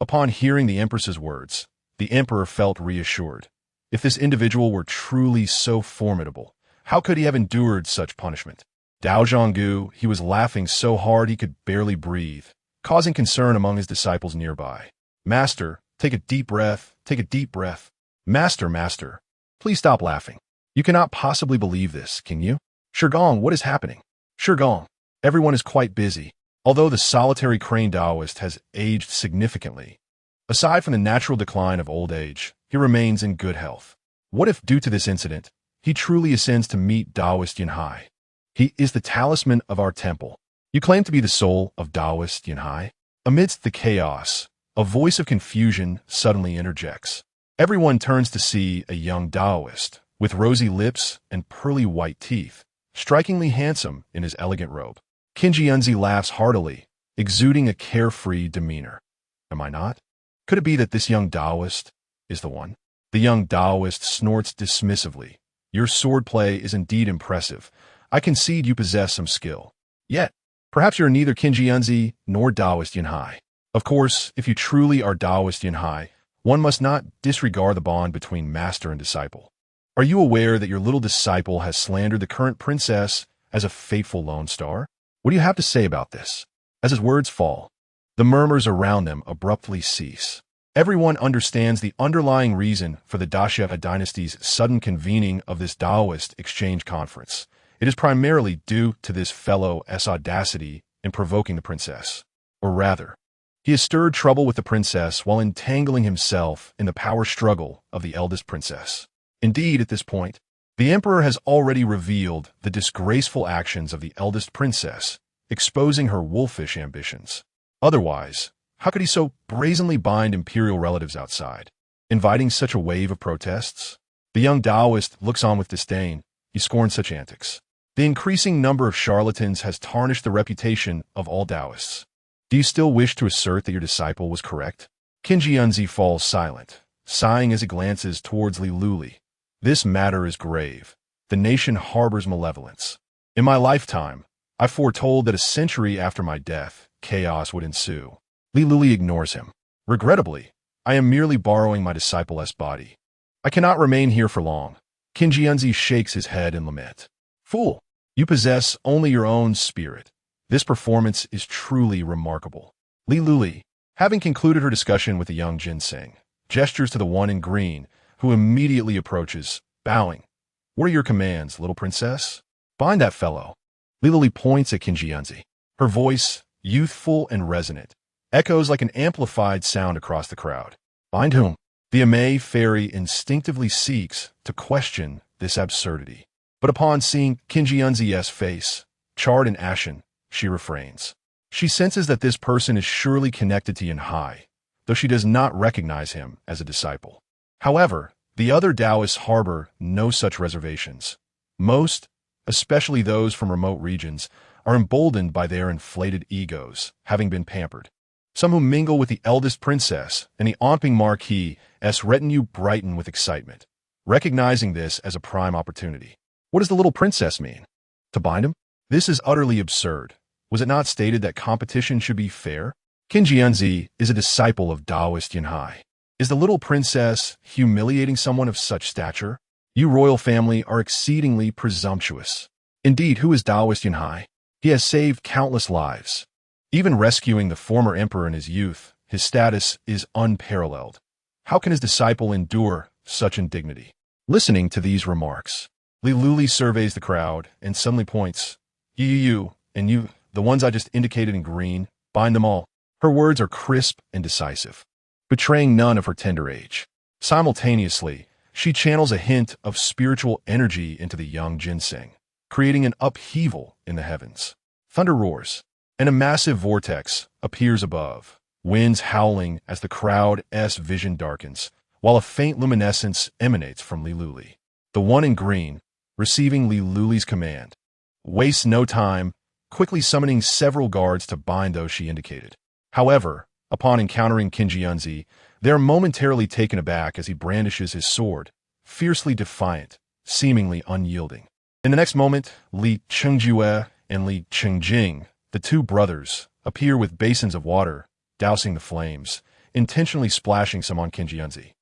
Upon hearing the empress's words, the emperor felt reassured. If this individual were truly so formidable, how could he have endured such punishment? Dao Zhanggu, he was laughing so hard he could barely breathe, causing concern among his disciples nearby. "Master, take a deep breath, take a deep breath. Master, please stop laughing. You cannot possibly believe this, can you? Shigong, what is happening?" "Shigong, everyone is quite busy." Although the solitary crane Taoist has aged significantly, Aside from the natural decline of old age, he remains in good health. What if, due to this incident, he truly ascends to meet Taoist Yunhai? He is the talisman of our temple. You claim to be the soul of Taoist Yunhai? Amidst the chaos, a voice of confusion suddenly interjects. Everyone turns to see a young Taoist, with rosy lips and pearly white teeth, strikingly handsome in his elegant robe. Kinjiunzi laughs heartily, exuding a carefree demeanor. Am I not? Could it be that this young Taoist is the one? The young Taoist snorts dismissively. Your swordplay is indeed impressive. I concede you possess some skill. Yet, perhaps you're neither Kinjiunzi nor Taoist Yunhai. Of course, if you truly are Taoist Yunhai, one must not disregard the bond between master and disciple. Are you aware that your little disciple has slandered the current princess as a fateful lone star? What do you have to say about this? As his words fall, the murmurs around them abruptly cease. Everyone understands the underlying reason for the Daxia dynasty's sudden convening of this Taoist exchange conference. It is primarily due to this fellow's audacity in provoking the princess. Or rather, he has stirred trouble with the princess while entangling himself in the power struggle of the eldest princess. Indeed, at this point, the emperor has already revealed the disgraceful actions of the eldest princess, exposing her wolfish ambitions. Otherwise, how could he so brazenly bind imperial relatives outside, inviting such a wave of protests? The young Taoist looks on with disdain. He scorns such antics. The increasing number of charlatans has tarnished the reputation of all Taoists. Do you still wish to assert that your disciple was correct? Kinjiunzi falls silent, sighing as he glances towards Lulu. This matter is grave. The nation harbors malevolence. In my lifetime, I foretold that a century after my death, chaos would ensue. Lulu ignores him. Regrettably, I am merely borrowing my disciple's body. I cannot remain here for long. Kinjiunzi shakes his head in lament. Fool, you possess only your own spirit. This performance is truly remarkable. Lulu, having concluded her discussion with the young ginseng, gestures to the one in green, who immediately approaches, bowing. What are your commands, little princess? Bind that fellow. Lulu points at Kinjiunzi. Her voice, youthful and resonant, echoes like an amplified sound across the crowd. Bind whom? The Amei fairy instinctively seeks to question this absurdity. But upon seeing Kinjiunzi's face, charred and ashen, she refrains. She senses that this person is surely connected to Yunhai, though she does not recognize him as a disciple. However, the other Taoists harbor no such reservations. Most, especially those from remote regions, are emboldened by their inflated egos, having been pampered. Some who mingle with the eldest princess and the Onping Marquis's retinue brighten with excitement, recognizing this as a prime opportunity. What does the little princess mean? To bind him? This is utterly absurd. Was it not stated that competition should be fair? Kinjiunzi is a disciple of Taoist Yunhai. Is the little princess humiliating someone of such stature? You royal family are exceedingly presumptuous. Indeed, who is Taoist Yunhai? He has saved countless lives. Even rescuing the former emperor in his youth, his status is unparalleled. How can his disciple endure such indignity? Listening to these remarks, Lulu surveys the crowd and suddenly points. You, and you, the ones I just indicated in green, bind them all. Her words are crisp and decisive, betraying none of her tender age. Simultaneously, she channels a hint of spiritual energy into the young ginseng, creating an upheaval in the heavens. Thunder roars, and a massive vortex appears above, winds howling as the crowd's vision darkens, while a faint luminescence emanates from Lulu. The one in green, receiving Lulu's command, wastes no time, quickly summoning several guards to bind those she indicated. However, upon encountering Kinjiunzi, they are momentarily taken aback as he brandishes his sword, fiercely defiant, seemingly unyielding. In the next moment, Li Chengjue and Li Chengjing, the two brothers, appear with basins of water, dousing the flames, intentionally splashing some on Kinjiunzi.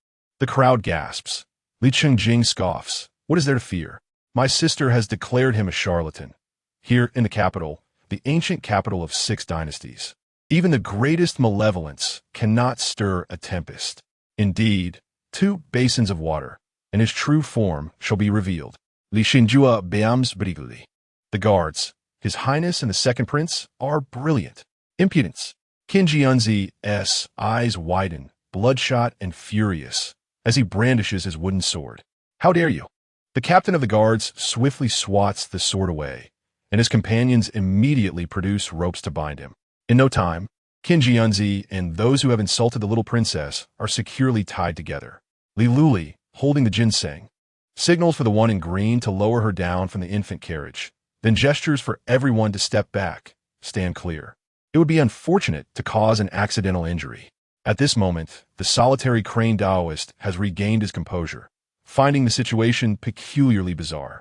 The crowd gasps. Li Chengjing scoffs. What is there to fear? My sister has declared him a charlatan. Here in the capital, the ancient capital of 6 dynasties, even the greatest malevolence cannot stir a tempest. Indeed, 2 basins of water, and his true form shall be revealed. Li Shinjua Beams Briguli. The guards, His Highness and the second prince, are brilliant. Impudence. Kinjiunzi's eyes widen, bloodshot and furious, as he brandishes his wooden sword. How dare you? The captain of the guards swiftly swats the sword away, and his companions immediately produce ropes to bind him. In no time, Qin Jianzi and those who have insulted the little princess are securely tied together. Lulu, holding the ginseng, signals for the one in green to lower her down from the infant carriage, then gestures for everyone to step back, stand clear. It would be unfortunate to cause an accidental injury. At this moment, the solitary crane Taoist has regained his composure, finding the situation peculiarly bizarre.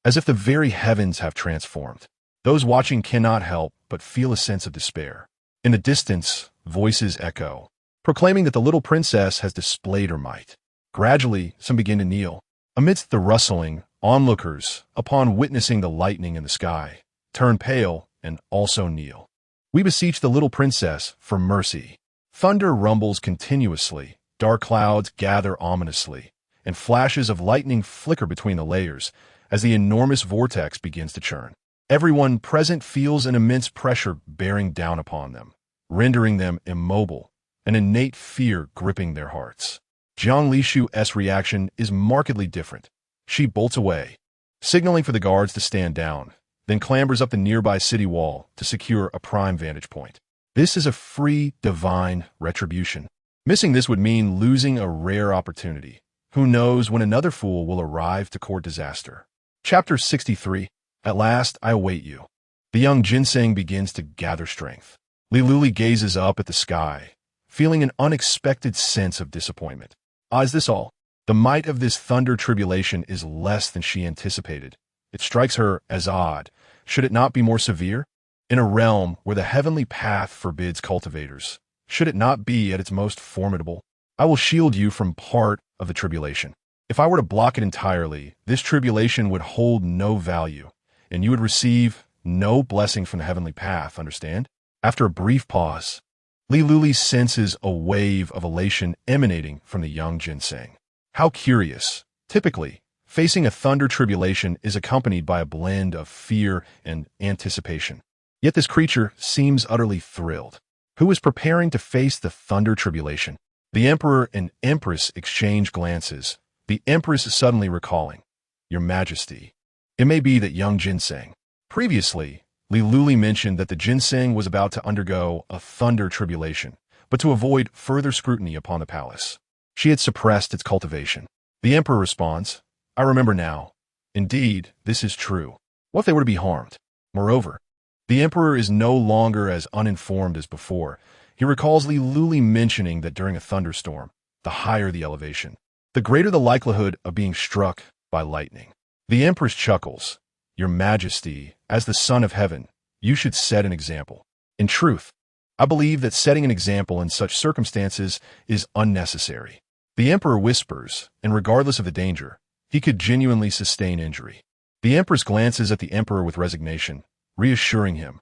As if the very heavens have transformed. Those watching cannot help but feel a sense of despair. In the distance, voices echo, proclaiming that the little princess has displayed her might. Gradually, some begin to kneel. Amidst the rustling, onlookers, upon witnessing the lightning in the sky, turn pale and also kneel. We beseech the little princess for mercy. Thunder rumbles continuously, dark clouds gather ominously, and flashes of lightning flicker between the layers as the enormous vortex begins to churn. Everyone present feels an immense pressure bearing down upon them, rendering them immobile, an innate fear gripping their hearts. Jiang Lishu's reaction is markedly different. She bolts away, signaling for the guards to stand down, then clambers up the nearby city wall to secure a prime vantage point. This is a free, divine retribution. Missing this would mean losing a rare opportunity. Who knows when another fool will arrive to court disaster. Chapter 63. At last, I await you. The young ginseng begins to gather strength. Lulu gazes up at the sky, feeling an unexpected sense of disappointment. Is this all? The might of this thunder tribulation is less than she anticipated. It strikes her as odd. Should it not be more severe? In a realm where the heavenly path forbids cultivators, should it not be at its most formidable? I will shield you from part of the tribulation. If I were to block it entirely, this tribulation would hold no value, and you would receive no blessing from the heavenly path, understand? After a brief pause, Lulu senses a wave of elation emanating from the young ginseng. How curious. Typically, facing a thunder tribulation is accompanied by a blend of fear and anticipation. Yet this creature seems utterly thrilled. Who is preparing to face the thunder tribulation? The Emperor and Empress exchange glances, the Empress suddenly recalling, Your Majesty. It may be that young ginseng. Previously, Lulu mentioned that the ginseng was about to undergo a thunder tribulation, but to avoid further scrutiny upon the palace, she had suppressed its cultivation. The Emperor responds, I remember now. Indeed, this is true. What if they were to be harmed? Moreover, the Emperor is no longer as uninformed as before. He recalls Lulu mentioning that during a thunderstorm, the higher the elevation, the greater the likelihood of being struck by lightning. The Empress chuckles, Your Majesty, as the Son of Heaven, you should set an example. In truth, I believe that setting an example in such circumstances is unnecessary. The Emperor whispers, and regardless of the danger, he could genuinely sustain injury. The Empress glances at the Emperor with resignation, reassuring him,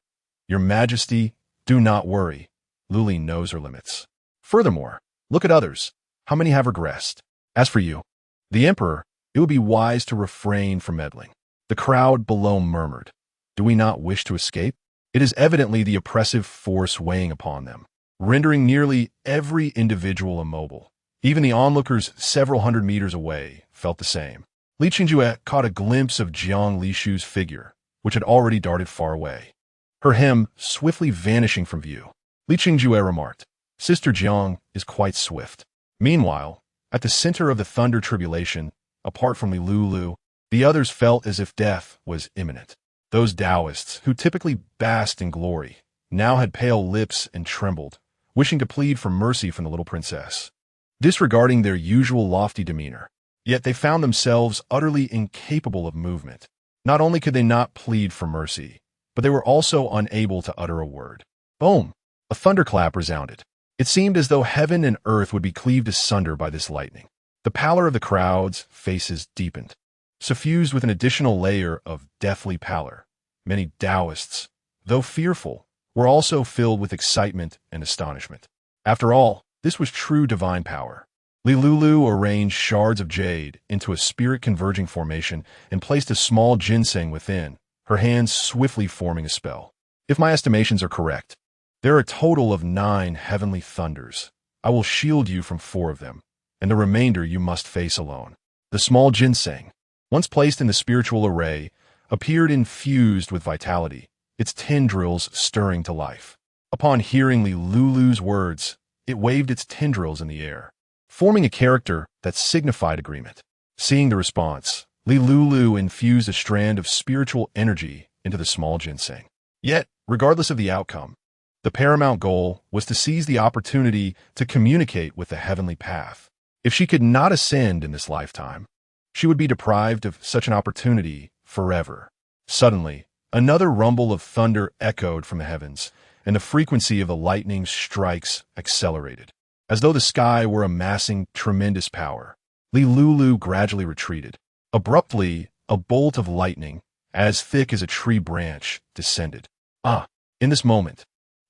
Your Majesty, do not worry. Lulu knows her limits. Furthermore, look at others. How many have regressed? As for you, the Emperor, it would be wise to refrain from meddling. The crowd below murmured, Do we not wish to escape? It is evidently the oppressive force weighing upon them, rendering nearly every individual immobile. Even the onlookers several hundred meters away felt the same. Li Qingjue caught a glimpse of Jiang Lishu's figure, which had already darted far away, her hem swiftly vanishing from view. Li Qingjue remarked, Sister Jiang is quite swift. Meanwhile, at the center of the thunder tribulation, apart from Lulu, the others felt as if death was imminent. Those Taoists, who typically basked in glory, now had pale lips and trembled, wishing to plead for mercy from the little princess, disregarding their usual lofty demeanor. Yet they found themselves utterly incapable of movement. Not only could they not plead for mercy, but they were also unable to utter a word. Boom! A thunderclap resounded. It seemed as though heaven and earth would be cleaved asunder by this lightning. The pallor of the crowd's faces deepened, suffused with an additional layer of deathly pallor. Many Taoists, though fearful, were also filled with excitement and astonishment. After all, this was true divine power. Lulu arranged shards of jade into a spirit-converging formation and placed a small ginseng within, her hands swiftly forming a spell. If my estimations are correct, there are a total of 9 heavenly thunders, I will shield you from 4 of them, and the remainder you must face alone. The small ginseng, once placed in the spiritual array, appeared infused with vitality, its tendrils stirring to life. Upon hearing Lulu's words, it waved its tendrils in the air, forming a character that signified agreement. Seeing the response, Lulu infused a strand of spiritual energy into the small ginseng. Yet, regardless of the outcome, the paramount goal was to seize the opportunity to communicate with the heavenly path. If she could not ascend in this lifetime, she would be deprived of such an opportunity forever. Suddenly, another rumble of thunder echoed from the heavens, and the frequency of the lightning strikes accelerated. As though the sky were amassing tremendous power, Lulu gradually retreated. Abruptly, a bolt of lightning, as thick as a tree branch, descended. In this moment,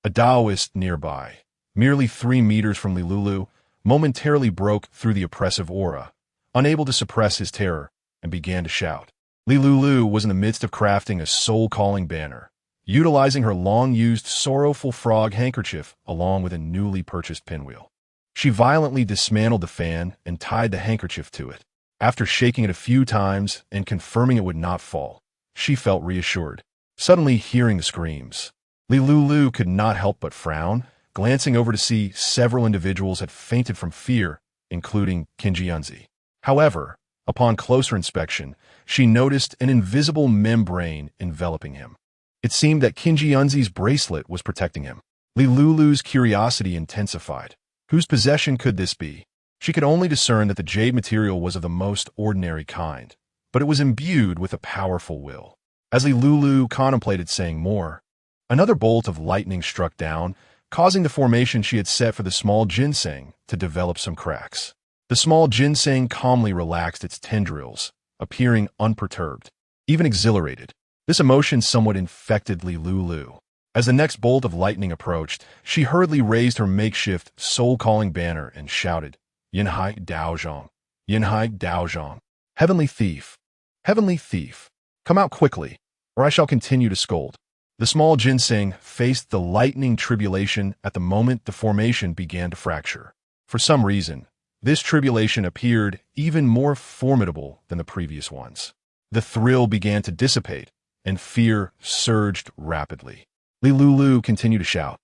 a Taoist nearby, merely 3 meters from Lulu, momentarily broke through the oppressive aura, unable to suppress his terror, and began to shout. Lulu was in the midst of crafting a soul-calling banner, utilizing her long-used sorrowful frog handkerchief along with a newly purchased pinwheel. She violently dismantled the fan and tied the handkerchief to it. After shaking it a few times and confirming it would not fall, she felt reassured. Suddenly hearing the screams, Lulu could not help but frown, glancing over to see several individuals had fainted from fear, including Kinjianzi. However, upon closer inspection, she noticed an invisible membrane enveloping him. It seemed that Kinjianzi's bracelet was protecting him. Lulu's curiosity intensified. Whose possession could this be? She could only discern that the jade material was of the most ordinary kind, but it was imbued with a powerful will. As Lulu contemplated saying more, another bolt of lightning struck down, causing the formation she had set for the small ginseng to develop some cracks. The small ginseng calmly relaxed its tendrils, appearing unperturbed, even exhilarated. This emotion somewhat infected Lulu. As the next bolt of lightning approached, she hurriedly raised her makeshift soul-calling banner and shouted, Yinhai Daozhong, Yinhai Daozhong, Heavenly Thief, Heavenly Thief, come out quickly, or I shall continue to scold. The small ginseng faced the lightning tribulation at the moment the formation began to fracture. For some reason, this tribulation appeared even more formidable than the previous ones. The thrill began to dissipate, and fear surged rapidly. Lulu continued to shout,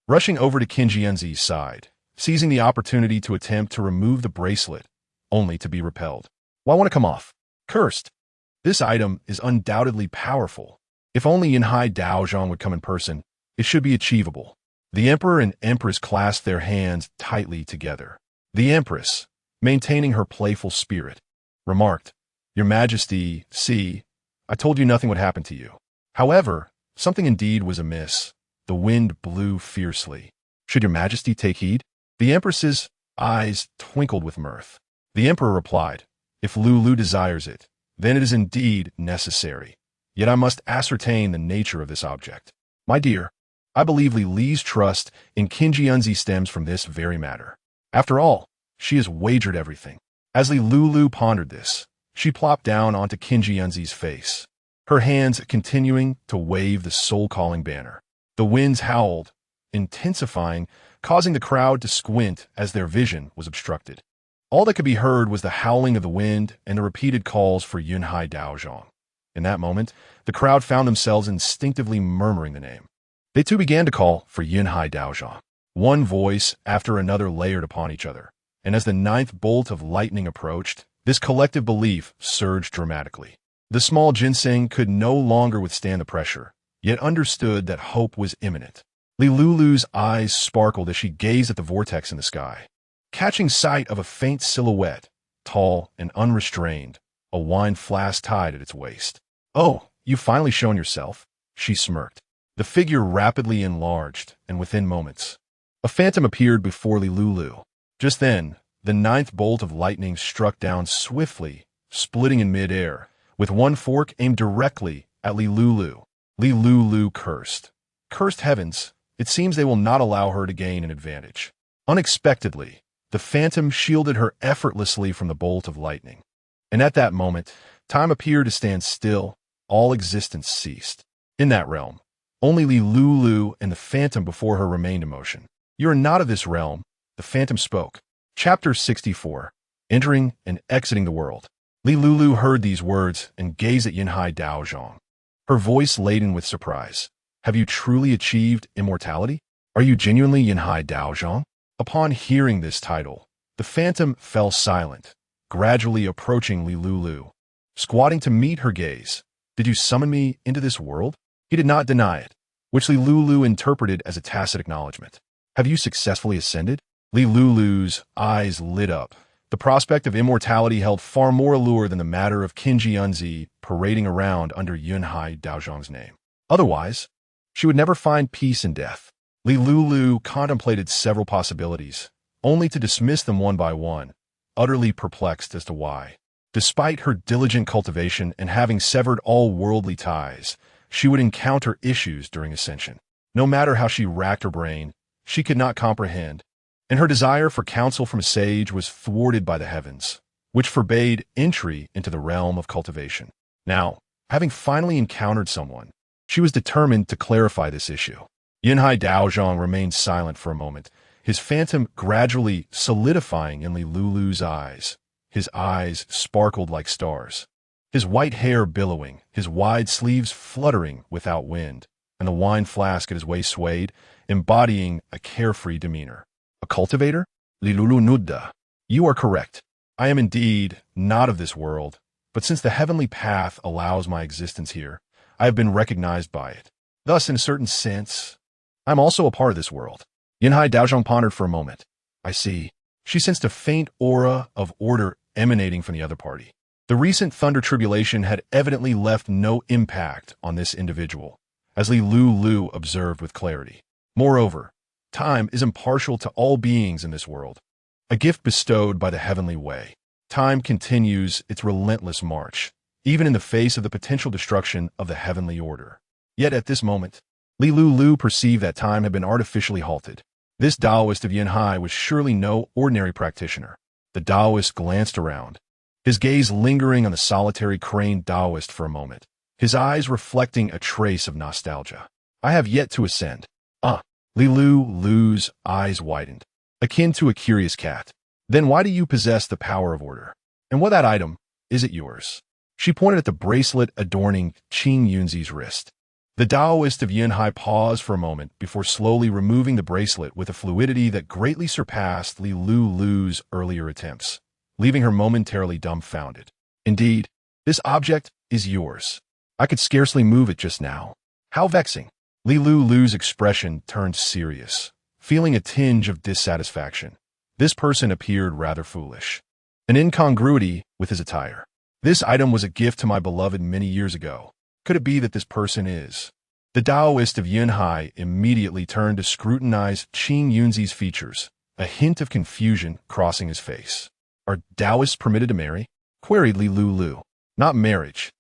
rushing over to Kinjianzi's side, seizing the opportunity to attempt to remove the bracelet, only to be repelled. Why want to come off? Cursed! This item is undoubtedly powerful. If only Yinhai Daozhong would come in person, it should be achievable. The Emperor and Empress clasped their hands tightly together. The Empress, maintaining her playful spirit, remarked, Your Majesty, see, I told you nothing would happen to you. However, something indeed was amiss. The wind blew fiercely. Should your Majesty take heed? The Empress's eyes twinkled with mirth. The Emperor replied, If Lulu desires it, then it is indeed necessary. Yet I must ascertain the nature of this object. My dear, I believe Li's trust in Kinjianzi stems from this very matter. After all, she has wagered everything. As Lulu pondered this, she plopped down onto Kinjianzi's face, her hands continuing to wave the soul-calling banner. The winds howled, intensifying, causing the crowd to squint as their vision was obstructed. All that could be heard was the howling of the wind and the repeated calls for Yinhai Daozhong. In that moment, the crowd found themselves instinctively murmuring the name. They too began to call for Yinhai Daozhong. One voice after another layered upon each other, and as the 9th bolt of lightning approached, this collective belief surged dramatically. The small ginseng could no longer withstand the pressure, yet understood that hope was imminent. Lulu's eyes sparkled as she gazed at the vortex in the sky, catching sight of a faint silhouette, tall and unrestrained, a wine flask tied at its waist. Oh, you've finally shown yourself, she smirked. The figure rapidly enlarged, and within moments, a phantom appeared before Lulu. Just then, the 9th bolt of lightning struck down swiftly, splitting in midair, with one fork aimed directly at Lulu. Lulu cursed. Cursed heavens, it seems they will not allow her to gain an advantage. Unexpectedly, the phantom shielded her effortlessly from the bolt of lightning. And at that moment, time appeared to stand still, all existence ceased. In that realm, only Lulu and the phantom before her remained in motion. You are not of this realm, The phantom spoke. Chapter 64. Entering and Exiting the World. Lulu heard these words and gazed at Yinhai Daozhong, her voice laden with surprise. Have you truly achieved immortality? Are you genuinely Yinhai Daozhong? Upon hearing this title, the phantom fell silent, gradually approaching Lulu, squatting to meet her gaze. Did you summon me into this world? He did not deny it, which Lulu interpreted as a tacit acknowledgement. Have you successfully ascended? Lulu's eyes lit up. The prospect of immortality held far more allure than the matter of Qinji Yunzi parading around under Yunhai Daozhong's name. Otherwise, she would never find peace in death. Lulu contemplated several possibilities, only to dismiss them one by one, utterly perplexed as to why. Despite her diligent cultivation and having severed all worldly ties, she would encounter issues during ascension. No matter how she racked her brain, she could not comprehend, and her desire for counsel from a sage was thwarted by the heavens, which forbade entry into the realm of cultivation. Now, having finally encountered someone, she was determined to clarify this issue. Yinhai Daozhong remained silent for a moment, his phantom gradually solidifying in Lulu's eyes. His eyes sparkled like stars, his white hair billowing, his wide sleeves fluttering without wind, and the wine flask at his waist swayed, embodying a carefree demeanor. A cultivator? Lulu Nudda. You are correct. I am indeed not of this world, but since the heavenly path allows my existence here, I have been recognized by it. Thus, in a certain sense, I am also a part of this world. Yinhai Daozhong pondered for a moment. I see. She sensed a faint aura of order emanating from the other party. The recent thunder tribulation had evidently left no impact on this individual, as Lulu observed with clarity. Moreover, time is impartial to all beings in this world, a gift bestowed by the heavenly way. Time continues its relentless march, even in the face of the potential destruction of the heavenly order. Yet at this moment, Lulu perceived that time had been artificially halted. This Taoist of Yinhai was surely no ordinary practitioner. The Taoist glanced around, his gaze lingering on the solitary craned Taoist for a moment, his eyes reflecting a trace of nostalgia. I have yet to ascend. Lulu's eyes widened, akin to a curious cat. Then why do you possess the power of order? And what that item, is it yours? She pointed at the bracelet adorning Qing Yunzi's wrist. The Taoist of Yinhai paused for a moment before slowly removing the bracelet with a fluidity that greatly surpassed Lulu's earlier attempts, leaving her momentarily dumbfounded. Indeed, this object is yours. I could scarcely move it just now. How vexing. Lulu's expression turned serious, feeling a tinge of dissatisfaction. This person appeared rather foolish, an incongruity with his attire. This item was a gift to my beloved many years ago. Could it be that this person is? The Taoist of Yinhai immediately turned to scrutinize Qing Yunzi's features, a hint of confusion crossing his face. Are Taoists permitted to marry? Queried Lulu. Not marriage,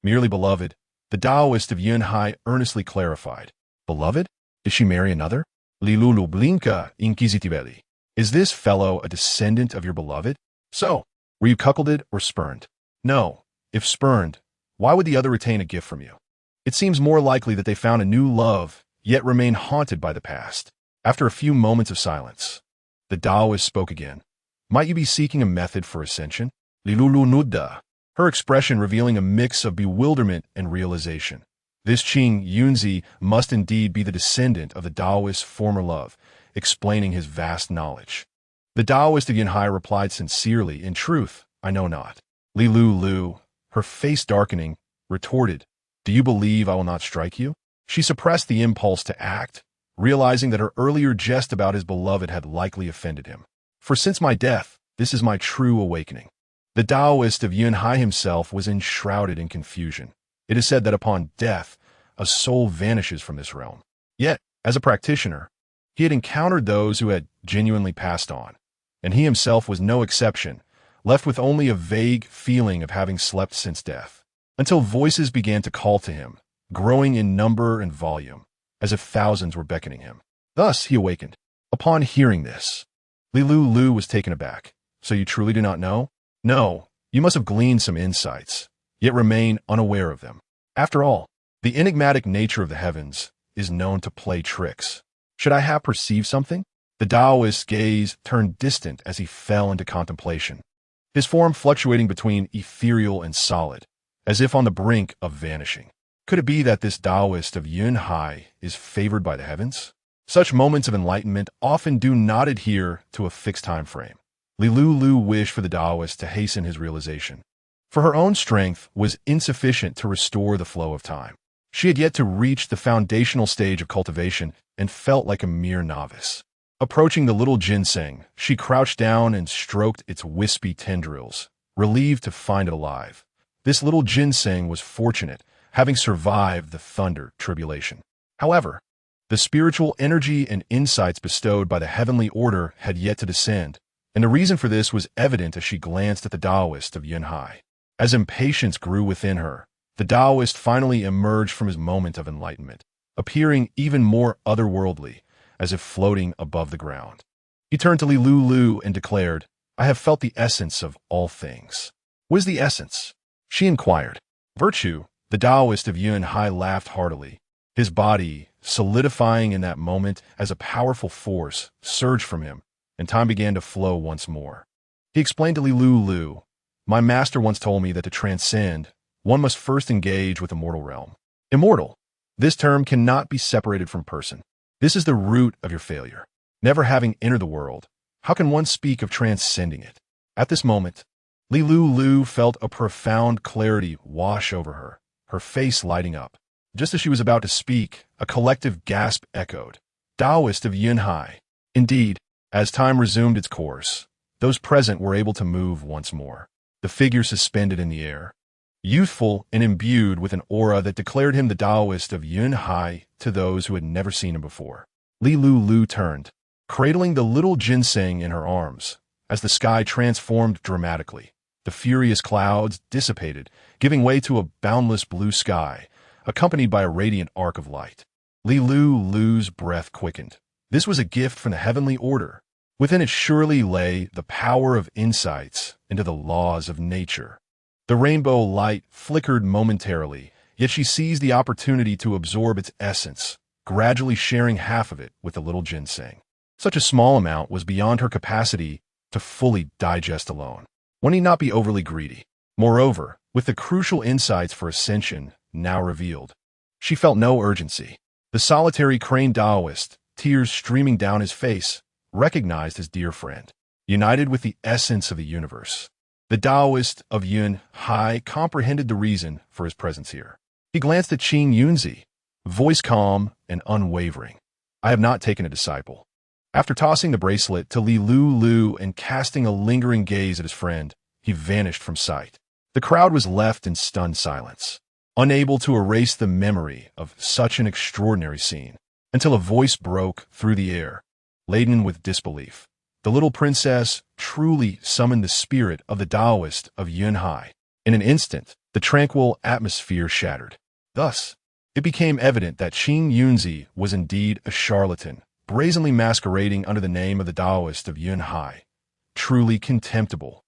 merely beloved. The Taoist of Yinhai earnestly clarified. Beloved? Did she marry another? Lulu blinka inquisitively. Is this fellow a descendant of your beloved? So, were you cuckolded or spurned? No. If spurned, why would the other retain a gift from you? It seems more likely that they found a new love, yet remain haunted by the past. After a few moments of silence, the Taoist spoke again. Might you be seeking a method for ascension? Lulu Nudda, her expression revealing a mix of bewilderment and realization. This Qing Yunzi must indeed be the descendant of the Taoist's former love, explaining his vast knowledge. The Taoist of Yinhai replied sincerely, in truth, I know not. Lulu, her face darkening, retorted, Do you believe I will not strike you? She suppressed the impulse to act, realizing that her earlier jest about his beloved had likely offended him. For since my death, this is my true awakening. The Taoist of Yunhai himself was enshrouded in confusion. It is said that upon death, a soul vanishes from this realm. Yet, as a practitioner, he had encountered those who had genuinely passed on, and he himself was no exception, left with only a vague feeling of having slept since death, until voices began to call to him, growing in number and volume, as if thousands were beckoning him. Thus he awakened. Upon hearing this, Lulu was taken aback. So you truly do not know? No, you must have gleaned some insights, yet remain unaware of them. After all, the enigmatic nature of the heavens is known to play tricks. Should I have perceived something? The Taoist's gaze turned distant as he fell into contemplation, his form fluctuating between ethereal and solid, as if on the brink of vanishing. Could it be that this Taoist of Yun Hai is favored by the heavens? Such moments of enlightenment often do not adhere to a fixed time frame. Lulu wished for the Taoist to hasten his realization, for her own strength was insufficient to restore the flow of time. She had yet to reach the foundational stage of cultivation and felt like a mere novice. Approaching the little ginseng, she crouched down and stroked its wispy tendrils, relieved to find it alive. This little ginseng was fortunate, having survived the thunder tribulation. However, the spiritual energy and insights bestowed by the heavenly order had yet to descend, and the reason for this was evident as she glanced at the Taoist of Yun Hai. As impatience grew within her, the Taoist finally emerged from his moment of enlightenment, appearing even more otherworldly, as if floating above the ground. He turned to Lulu and declared, "I have felt the essence of all things." "What is the essence?" she inquired. "Virtue." The Taoist of Yun Hai laughed heartily, his body solidifying in that moment as a powerful force surged from him, and time began to flow once more. He explained to Lulu, "My master once told me that to transcend, one must first engage with the mortal realm." Immortal. This term cannot be separated from person. This is the root of your failure. Never having entered the world, how can one speak of transcending it? At this moment, Lulu felt a profound clarity wash over her, her face lighting up. Just as she was about to speak, a collective gasp echoed. Taoist of Yun Hai. Indeed, as time resumed its course, those present were able to move once more, the figure suspended in the air, youthful and imbued with an aura that declared him the Taoist of Yun Hai to those who had never seen him before. Lulu turned, cradling the little ginseng in her arms, as the sky transformed dramatically. The furious clouds dissipated, giving way to a boundless blue sky, accompanied by a radiant arc of light. Lulu's breath quickened. This was a gift from the heavenly order. Within it surely lay the power of insights into the laws of nature. The rainbow light flickered momentarily, yet she seized the opportunity to absorb its essence, gradually sharing half of it with the little ginseng. Such a small amount was beyond her capacity to fully digest alone. One need not be overly greedy. Moreover, with the crucial insights for ascension now revealed, she felt no urgency. The solitary crane Taoist, tears streaming down his face, recognized his dear friend, united with the essence of the universe. The Taoist of Yun Hai comprehended the reason for his presence here. He glanced at Qing Yunzi, voice calm and unwavering. "I have not taken a disciple." After tossing the bracelet to Lulu and casting a lingering gaze at his friend, he vanished from sight. The crowd was left in stunned silence, unable to erase the memory of such an extraordinary scene, until a voice broke through the air, laden with disbelief. The little princess truly summoned the spirit of the Taoist of Yun Hai. In an instant, the tranquil atmosphere shattered. Thus, it became evident that Qing Yunzi was indeed a charlatan, brazenly masquerading under the name of the Taoist of Yun Hai. Truly contemptible.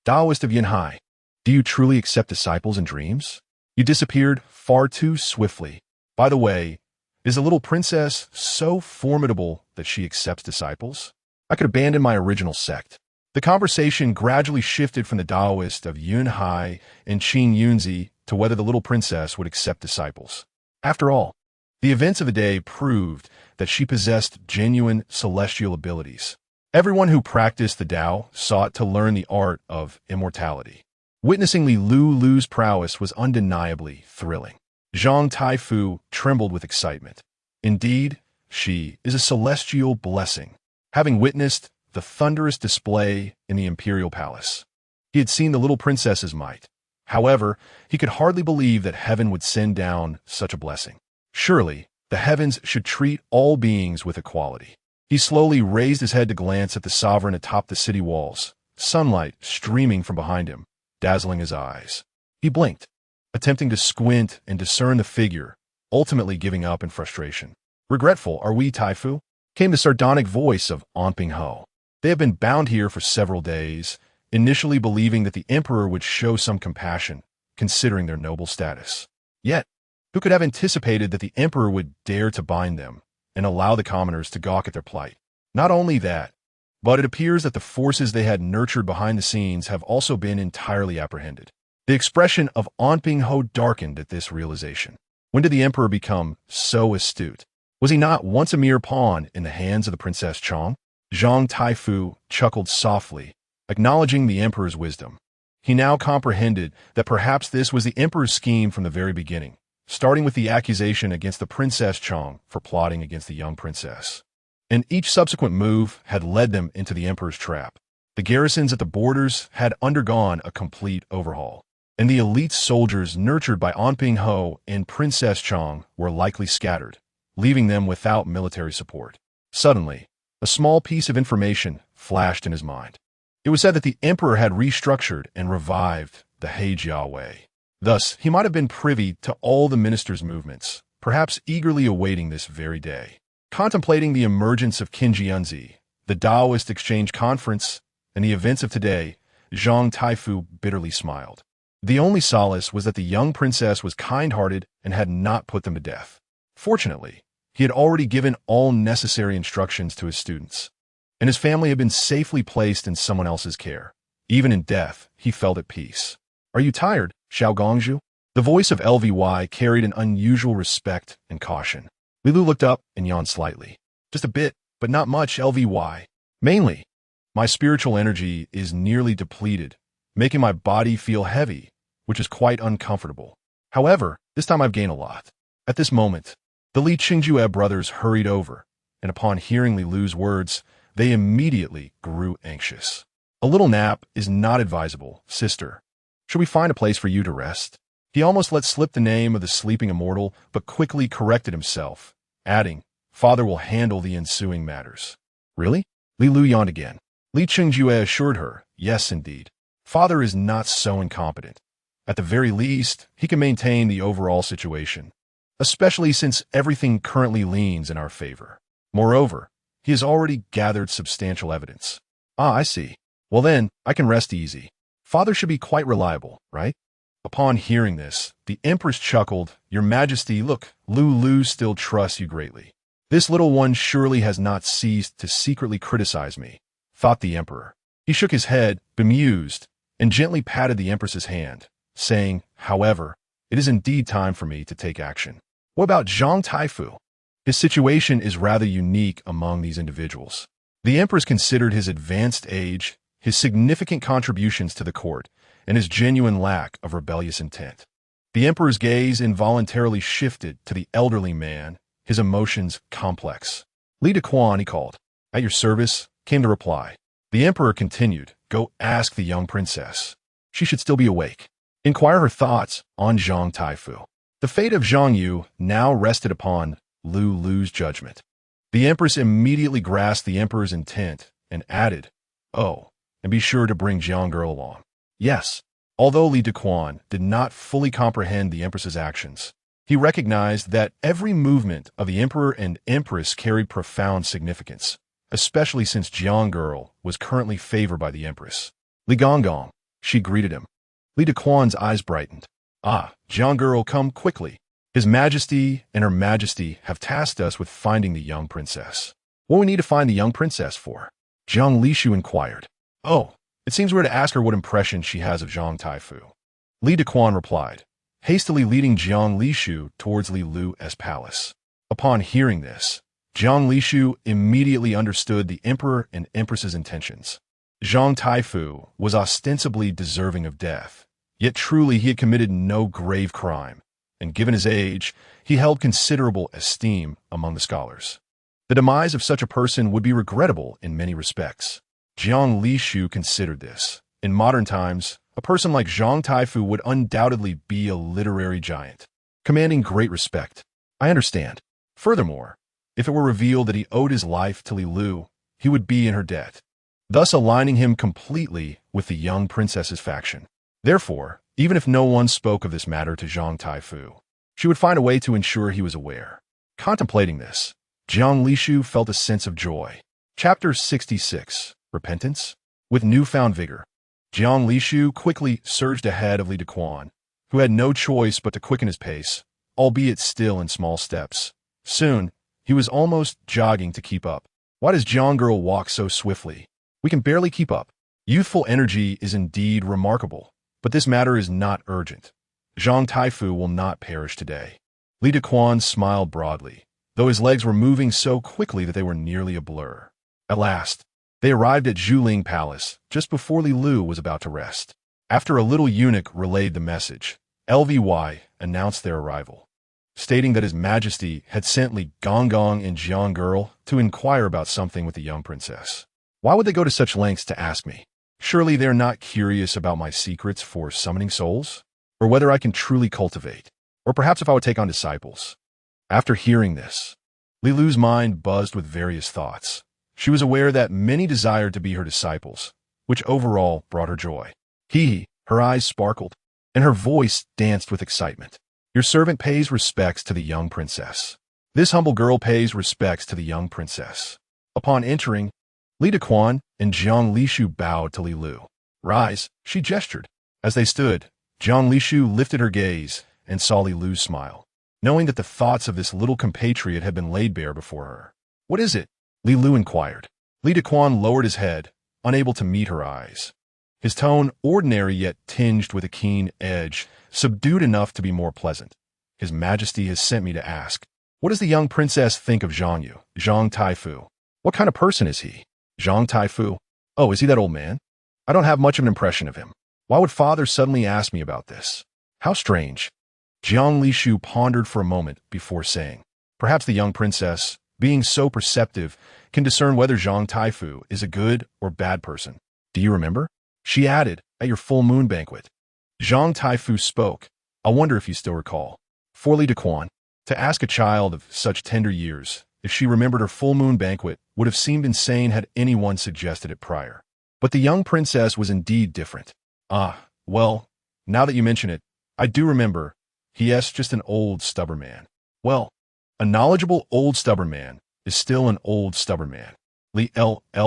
Taoist of Yun Hai, do you truly accept disciples in dreams? You disappeared far too swiftly. By the way, is the little princess so formidable that she accepts disciples? I could abandon my original sect. The conversation gradually shifted from the Taoist of Yun Hai and Qing Yunzi to whether the little princess would accept disciples. After all, the events of the day proved that she possessed genuine celestial abilities. Everyone who practiced the Tao sought to learn the art of immortality. Witnessing Lulu's prowess was undeniably thrilling. Zhang Taifu trembled with excitement. Indeed, she is a celestial blessing, having witnessed the thunderous display in the imperial palace. He had seen the little princess's might. However, he could hardly believe that heaven would send down such a blessing. Surely, the heavens should treat all beings with equality. He slowly raised his head to glance at the sovereign atop the city walls, sunlight streaming from behind him, dazzling his eyes. He blinked, attempting to squint and discern the figure, ultimately giving up in frustration. "Regretful, are we, Taifu?" came the sardonic voice of Anping Ho. They have been bound here for several days, initially believing that the emperor would show some compassion, considering their noble status. Yet, who could have anticipated that the emperor would dare to bind them and allow the commoners to gawk at their plight? Not only that, but it appears that the forces they had nurtured behind the scenes have also been entirely apprehended. The expression of Anping Ho darkened at this realization. When did the emperor become so astute? Was he not once a mere pawn in the hands of the Princess Chong? Zhang Taifu chuckled softly, acknowledging the emperor's wisdom. He now comprehended that perhaps this was the emperor's scheme from the very beginning, starting with the accusation against the Princess Chong for plotting against the young princess. And each subsequent move had led them into the emperor's trap. The garrisons at the borders had undergone a complete overhaul, and the elite soldiers nurtured by Anping Ho and Princess Chong were likely scattered, leaving them without military support. Suddenly, a small piece of information flashed in his mind. It was said that the emperor had restructured and revived the Heijia way. Thus, he might have been privy to all the ministers' movements, perhaps eagerly awaiting this very day. Contemplating the emergence of Qinjianzi, the Taoist Exchange Conference, and the events of today, Zhang Taifu bitterly smiled. The only solace was that the young princess was kind-hearted and had not put them to death. Fortunately, he had already given all necessary instructions to his students, and his family had been safely placed in someone else's care. Even in death, he felt at peace. "Are you tired, Xiao Gongzhu?" The voice of LVY carried an unusual respect and caution. Lulu looked up and yawned slightly. "Just a bit, but not much, LVY. Mainly, my spiritual energy is nearly depleted, making my body feel heavy, which is quite uncomfortable. However, this time I've gained a lot." At this moment, the Li Qingjue brothers hurried over, and upon hearing Lulu's words, they immediately grew anxious. "A little nap is not advisable, sister. Should we find a place for you to rest?" He almost let slip the name of the sleeping immortal, but quickly corrected himself, adding, "Father will handle the ensuing matters." "Really?" Li Lu yawned again. Li Qingjue assured her, "Yes, indeed. Father is not so incompetent. At the very least, he can maintain the overall situation, especially since everything currently leans in our favor. Moreover, he has already gathered substantial evidence." "Ah, I see. Well then, I can rest easy. Father should be quite reliable, right?" Upon hearing this, the Empress chuckled. "Your Majesty, look, Lulu still trusts you greatly. This little one surely has not ceased to secretly criticize me," thought the Emperor. He shook his head, bemused, and gently patted the Empress's hand, saying, "However, it is indeed time for me to take action." What about Zhang Taifu? His situation is rather unique among these individuals. The Empress considered his advanced age, his significant contributions to the court, and his genuine lack of rebellious intent. The Emperor's gaze involuntarily shifted to the elderly man, his emotions complex. "Li Dequan," he called. "At your service," came the reply. The Emperor continued, "Go ask the young princess. She should still be awake. Inquire her thoughts on Zhang Taifu." The fate of Zhang Yu now rested upon Lulu's judgment. The Empress immediately grasped the Emperor's intent and added, "Oh, and be sure to bring Jiang Girl along." Yes, although Li Dequan did not fully comprehend the Empress's actions, he recognized that every movement of the Emperor and Empress carried profound significance, especially since Jiang Girl was currently favored by the Empress. "Li Gonggong," she greeted him. Li Dequan's eyes brightened. "Ah, Jiang Girl, come quickly. His Majesty and Her Majesty have tasked us with finding the young princess." "What do we need to find the young princess for?" Jiang Lishu inquired. "Oh, it seems we're to ask her what impression she has of Zhang Taifu." Li Dequan replied, hastily leading Jiang Lishu towards Li Lu's palace. Upon hearing this, Jiang Lishu immediately understood the Emperor and Empress's intentions. Zhang Taifu was ostensibly deserving of death, yet truly he had committed no grave crime, and given his age, he held considerable esteem among the scholars. The demise of such a person would be regrettable in many respects. Jiang Lishu considered this. In modern times, a person like Zhang Taifu would undoubtedly be a literary giant, commanding great respect. I understand. Furthermore, if it were revealed that he owed his life to Li Lu, he would be in her debt, thus aligning him completely with the young princess's faction. Therefore, even if no one spoke of this matter to Zhang Taifu, she would find a way to ensure he was aware. Contemplating this, Jiang Lishu felt a sense of joy. Chapter 66. Repentance? With newfound vigor, Jiang Lishu quickly surged ahead of Li Dequan, who had no choice but to quicken his pace, albeit still in small steps. Soon, he was almost jogging to keep up. Why does Jiang girl walk so swiftly? We can barely keep up. Youthful energy is indeed remarkable, but this matter is not urgent. Zhang Taifu will not perish today. Li Dequan smiled broadly, though his legs were moving so quickly that they were nearly a blur. At last, they arrived at Zhuling Palace, just before Lulu was about to rest. After a little eunuch relayed the message, LVY announced their arrival, stating that His Majesty had sent Li Gonggong and Jiang girl to inquire about something with the young princess. Why would they go to such lengths to ask me? Surely they're not curious about my secrets for summoning souls? Or whether I can truly cultivate? Or perhaps if I would take on disciples? After hearing this, Lilu's mind buzzed with various thoughts. She was aware that many desired to be her disciples, which overall brought her joy. Her eyes sparkled, and her voice danced with excitement. Your servant pays respects to the young princess. This humble girl pays respects to the young princess. Upon entering, Li Dequan and Jiang Lishu bowed to Lilu. Rise, she gestured. As they stood, Jiang Lishu lifted her gaze and saw Lilu smile, knowing that the thoughts of this little compatriot had been laid bare before her. What is it? Lilu inquired. Li Dequan lowered his head, unable to meet her eyes. His tone, ordinary yet tinged with a keen edge, subdued enough to be more pleasant. His Majesty has sent me to ask, what does the young princess think of Zhang Taifu? What kind of person is he? Zhang Taifu? Oh, is he that old man? I don't have much of an impression of him. Why would father suddenly ask me about this? How strange. Jiang Lishu pondered for a moment before saying, perhaps the young princess, being so perceptive, can discern whether Zhang Taifu is a good or bad person. Do you remember? She added, at your full moon banquet. Zhang Taifu spoke. I wonder if you still recall. For Li Dequan, to ask a child of such tender years if she remembered her full moon banquet would have seemed insane had anyone suggested it prior. But the young princess was indeed different. Well, now that you mention it, I do remember. Yes, just an old, stubborn man. Well, a knowledgeable old stubborn man is still an old stubborn man. Li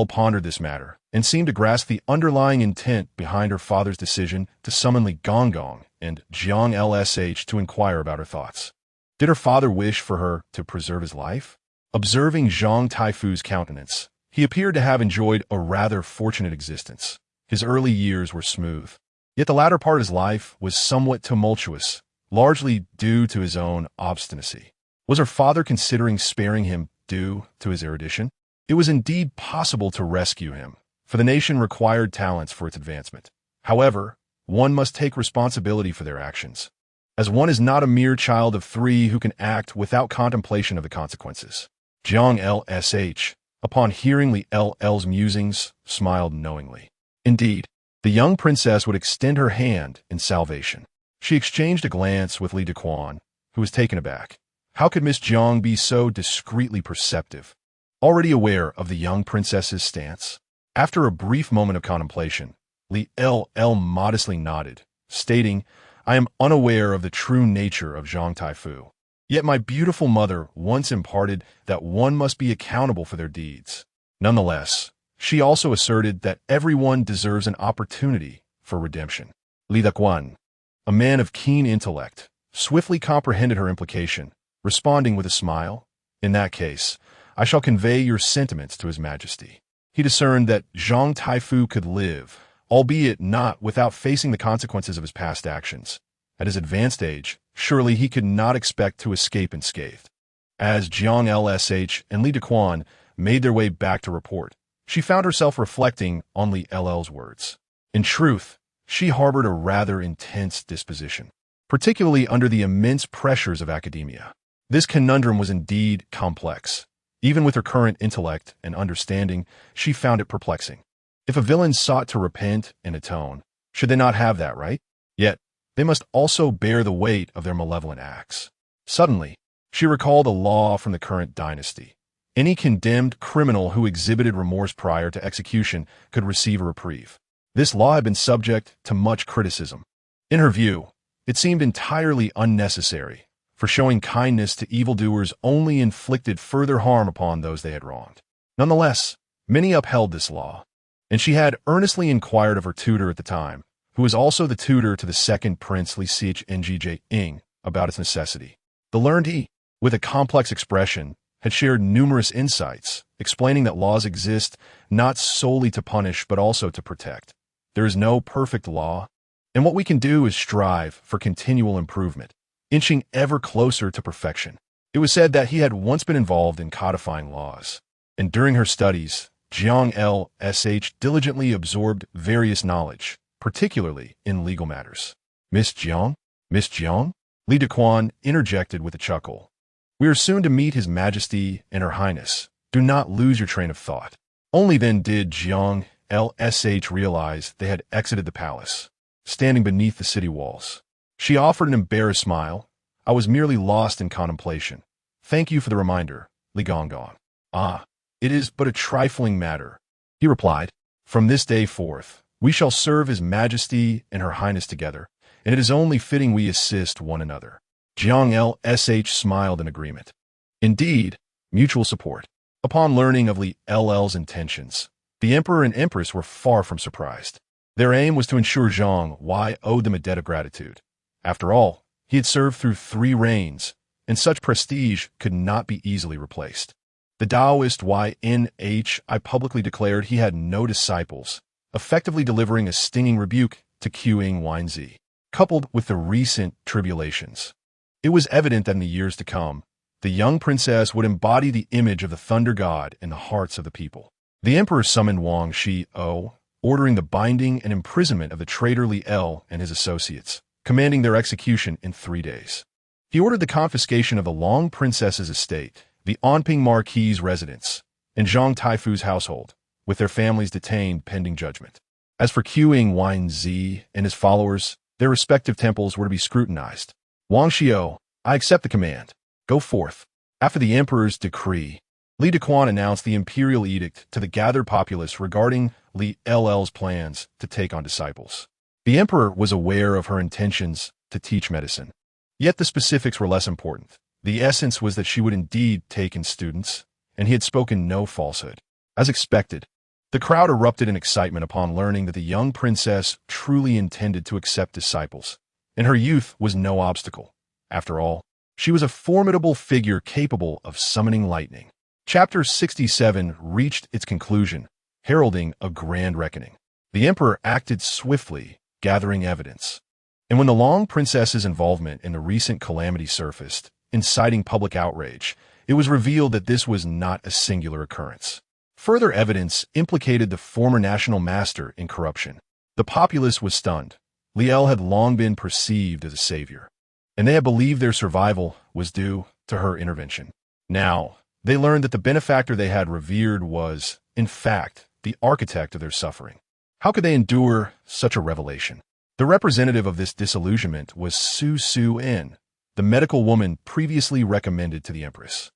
pondered this matter and seemed to grasp the underlying intent behind her father's decision to summon Li Gonggong and Jiang Lsh to inquire about her thoughts. Did her father wish for her to preserve his life? Observing Zhang Taifu's countenance, he appeared to have enjoyed a rather fortunate existence. His early years were smooth, yet the latter part of his life was somewhat tumultuous, largely due to his own obstinacy. Was her father considering sparing him due to his erudition? It was indeed possible to rescue him, for the nation required talents for its advancement. However, one must take responsibility for their actions, as one is not a mere child of 3 who can act without contemplation of the consequences. Jiang Lsh, upon hearing Li L's musings, smiled knowingly. Indeed, the young princess would extend her hand in salvation. She exchanged a glance with Li Dequan, who was taken aback. How could Miss Jiang be so discreetly perceptive? Already aware of the young princess's stance? After a brief moment of contemplation, Li modestly nodded, stating, I am unaware of the true nature of Zhang Taifu. Yet my beautiful mother once imparted that one must be accountable for their deeds. Nonetheless, she also asserted that everyone deserves an opportunity for redemption. Li Dequan, a man of keen intellect, swiftly comprehended her implication, responding with a smile. In that case, I shall convey your sentiments to His Majesty. He discerned that Zhang Taifu could live, albeit not without facing the consequences of his past actions. At his advanced age, surely he could not expect to escape unscathed. As Jiang Lsh and Li Dequan made their way back to report, she found herself reflecting on Li Ll's words. In truth, she harbored a rather intense disposition, particularly under the immense pressures of academia. This conundrum was indeed complex. Even with her current intellect and understanding, she found it perplexing. If a villain sought to repent and atone, should they not have that right? Yet, they must also bear the weight of their malevolent acts. Suddenly, she recalled a law from the current dynasty. Any condemned criminal who exhibited remorse prior to execution could receive a reprieve. This law had been subject to much criticism. In her view, it seemed entirely unnecessary, for showing kindness to evildoers only inflicted further harm upon those they had wronged. Nonetheless, many upheld this law, and she had earnestly inquired of her tutor at the time, who was also the tutor to the second Prince Li Sijing, about its necessity. The learned he, with a complex expression, had shared numerous insights, explaining that laws exist not solely to punish but also to protect. There is no perfect law, and what we can do is strive for continual improvement, inching ever closer to perfection. It was said that he had once been involved in codifying laws, and during her studies, Jiang Lsh diligently absorbed various knowledge, particularly in legal matters. Miss Jiang? Miss Jiang? Li Dequan interjected with a chuckle. We are soon to meet His Majesty and Her Highness. Do not lose your train of thought. Only then did Jiang Lsh realize they had exited the palace, standing beneath the city walls. She offered an embarrassed smile. I was merely lost in contemplation. Thank you for the reminder, Li Gongong. Ah, it is but a trifling matter, he replied. From this day forth, we shall serve His Majesty and Her Highness together, and it is only fitting we assist one another. Jiang Lsh smiled in agreement. Indeed, mutual support. Upon learning of Li Ll's intentions, the Emperor and Empress were far from surprised. Their aim was to ensure Zhang Y owed them a debt of gratitude. After all, he had served through 3 reigns, and such prestige could not be easily replaced. The Taoist YNH publicly declared he had no disciples, effectively delivering a stinging rebuke to Qing YZ. Coupled with the recent tribulations, it was evident that in the years to come, the young princess would embody the image of the thunder god in the hearts of the people. The emperor summoned Wang Shio, ordering the binding and imprisonment of the traitor Li L and his associates, commanding their execution in 3 days. He ordered the confiscation of the Long Princess's estate, the Anping Marquis's residence, and Zhang Taifu's household, with their families detained pending judgment. As for Qing YZ and his followers, their respective temples were to be scrutinized. Wang Shio, I accept the command. Go forth. After the emperor's decree, Li Dequan announced the imperial edict to the gathered populace regarding Li Ll's plans to take on disciples. The emperor was aware of her intentions to teach medicine. Yet the specifics were less important. The essence was that she would indeed take in students, and he had spoken no falsehood. As expected, the crowd erupted in excitement upon learning that the young princess truly intended to accept disciples, and her youth was no obstacle. After all, she was a formidable figure capable of summoning lightning. Chapter 67 reached its conclusion, heralding a grand reckoning. The emperor acted swiftly, gathering evidence. And when the Long Princess's involvement in the recent calamity surfaced, inciting public outrage, it was revealed that this was not a singular occurrence. Further evidence implicated the former national master in corruption. The populace was stunned. Li L had long been perceived as a savior, and they had believed their survival was due to her intervention. Now, they learned that the benefactor they had revered was, in fact, the architect of their suffering. How could they endure such a revelation? The representative of this disillusionment was Su En, the medical woman previously recommended to the Empress.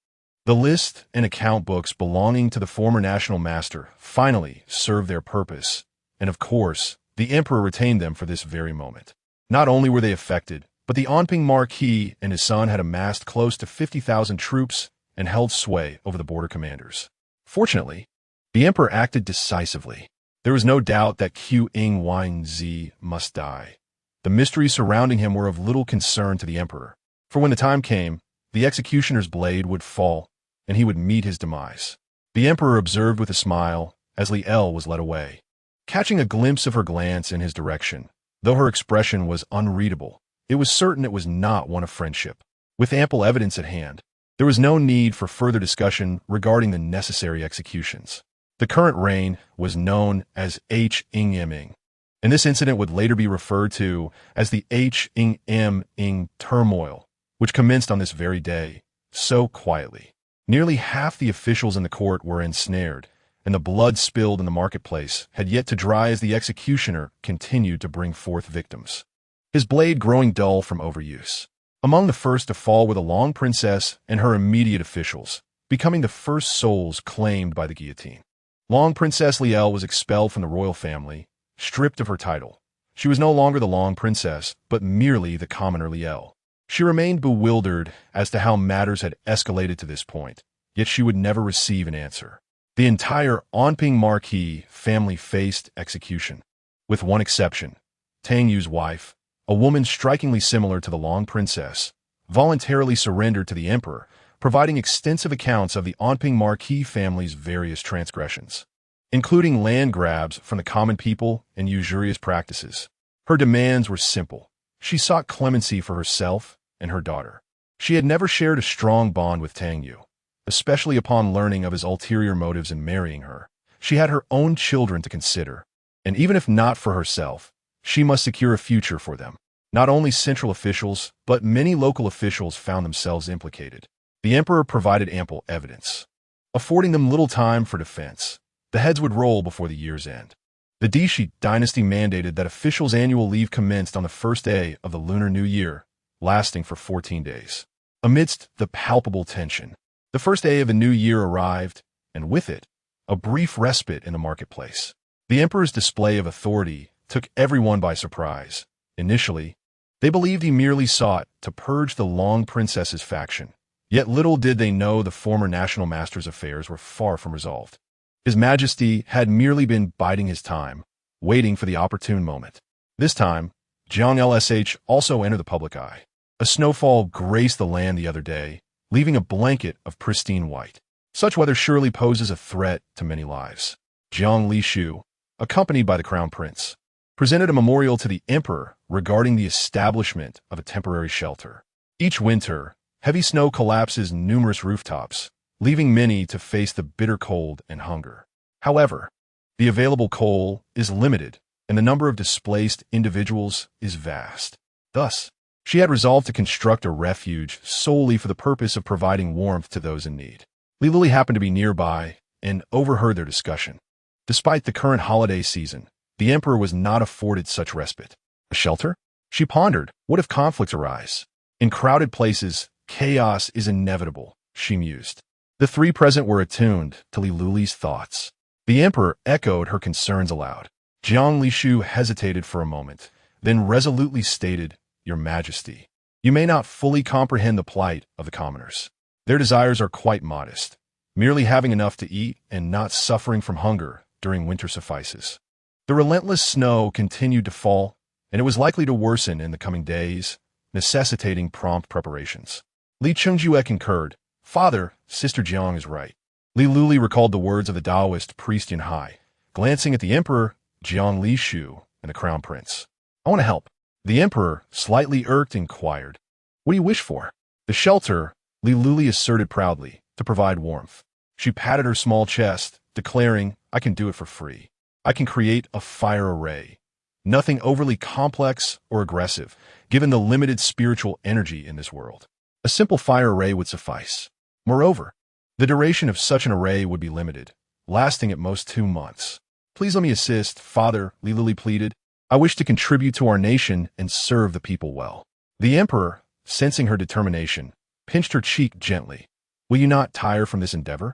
The list and account books belonging to the former national master finally served their purpose, and of course, the Emperor retained them for this very moment. Not only were they affected, but the Anping Marquis and his son had amassed close to 50,000 troops and held sway over the border commanders. Fortunately, the Emperor acted decisively. There was no doubt that Qing YZ must die. The mysteries surrounding him were of little concern to the Emperor, for when the time came, the executioner's blade would fall, and he would meet his demise. The Emperor observed with a smile as Li L was led away. Catching a glimpse of her glance in his direction, though her expression was unreadable, it was certain it was not one of friendship. With ample evidence at hand, there was no need for further discussion regarding the necessary executions. The current reign was known as H-ing-ming, and this incident would later be referred to as the H-ing-ming turmoil, which commenced on this very day, so quietly. Nearly half the officials in the court were ensnared, and the blood spilled in the marketplace had yet to dry as the executioner continued to bring forth victims, his blade growing dull from overuse. Among the first to fall were the Long Princess and her immediate officials, becoming the first souls claimed by the guillotine. Long Princess Li L was expelled from the royal family, stripped of her title. She was no longer the Long Princess, but merely the commoner Li L. She remained bewildered as to how matters had escalated to this point, yet she would never receive an answer. The entire Anping Marquis family faced execution, with one exception. Tang Yu's wife, a woman strikingly similar to the Long Princess, voluntarily surrendered to the Emperor providing extensive accounts of the Onping Marquis family's various transgressions, including land grabs from the common people and usurious practices. Her demands were simple. She sought clemency for herself and her daughter. She had never shared a strong bond with Tang Yu, especially upon learning of his ulterior motives in marrying her. She had her own children to consider, and even if not for herself, she must secure a future for them. Not only central officials, but many local officials found themselves implicated. The emperor provided ample evidence, affording them little time for defense. The heads would roll before the year's end. The Dishi dynasty mandated that officials' annual leave commenced on the first day of the Lunar New Year, lasting for 14 days. Amidst the palpable tension, the first day of the new year arrived, and with it, a brief respite in the marketplace. The emperor's display of authority took everyone by surprise. Initially, they believed he merely sought to purge the Long Princess's faction. Yet little did they know the former national master's affairs were far from resolved. His Majesty had merely been biding his time, waiting for the opportune moment. This time, Jiang Lsh also entered the public eye. A snowfall graced the land the other day, leaving a blanket of pristine white. Such weather surely poses a threat to many lives. Jiang Lishu, accompanied by the crown prince, presented a memorial to the emperor regarding the establishment of a temporary shelter. Each winter, heavy snow collapses numerous rooftops, leaving many to face the bitter cold and hunger. However, the available coal is limited, and the number of displaced individuals is vast. Thus, she had resolved to construct a refuge solely for the purpose of providing warmth to those in need. Lulu happened to be nearby and overheard their discussion. Despite the current holiday season, the emperor was not afforded such respite. A shelter? She pondered, what if conflicts arise? In crowded places, chaos is inevitable, she mused. The three present were attuned to Lulu's thoughts. The emperor echoed her concerns aloud. Jiang Lishu hesitated for a moment, then resolutely stated, Your Majesty, you may not fully comprehend the plight of the commoners. Their desires are quite modest. Merely having enough to eat and not suffering from hunger during winter suffices. The relentless snow continued to fall, and it was likely to worsen in the coming days, necessitating prompt preparations. Li Chungjue concurred. Father, Sister Jiang is right. Li Luli recalled the words of the Taoist priest Yanhai, glancing at the emperor, Jiang Lishu, and the crown prince. I want to help. The emperor, slightly irked, inquired, What do you wish for? The shelter, Li Luli asserted proudly, to provide warmth. She patted her small chest, declaring, I can do it for free. I can create a fire array. Nothing overly complex or aggressive, given the limited spiritual energy in this world. A simple fire array would suffice. Moreover, the duration of such an array would be limited, lasting at most 2 months. Please let me assist, Father, Li Luli pleaded. I wish to contribute to our nation and serve the people well. The emperor, sensing her determination, pinched her cheek gently. Will you not tire from this endeavor?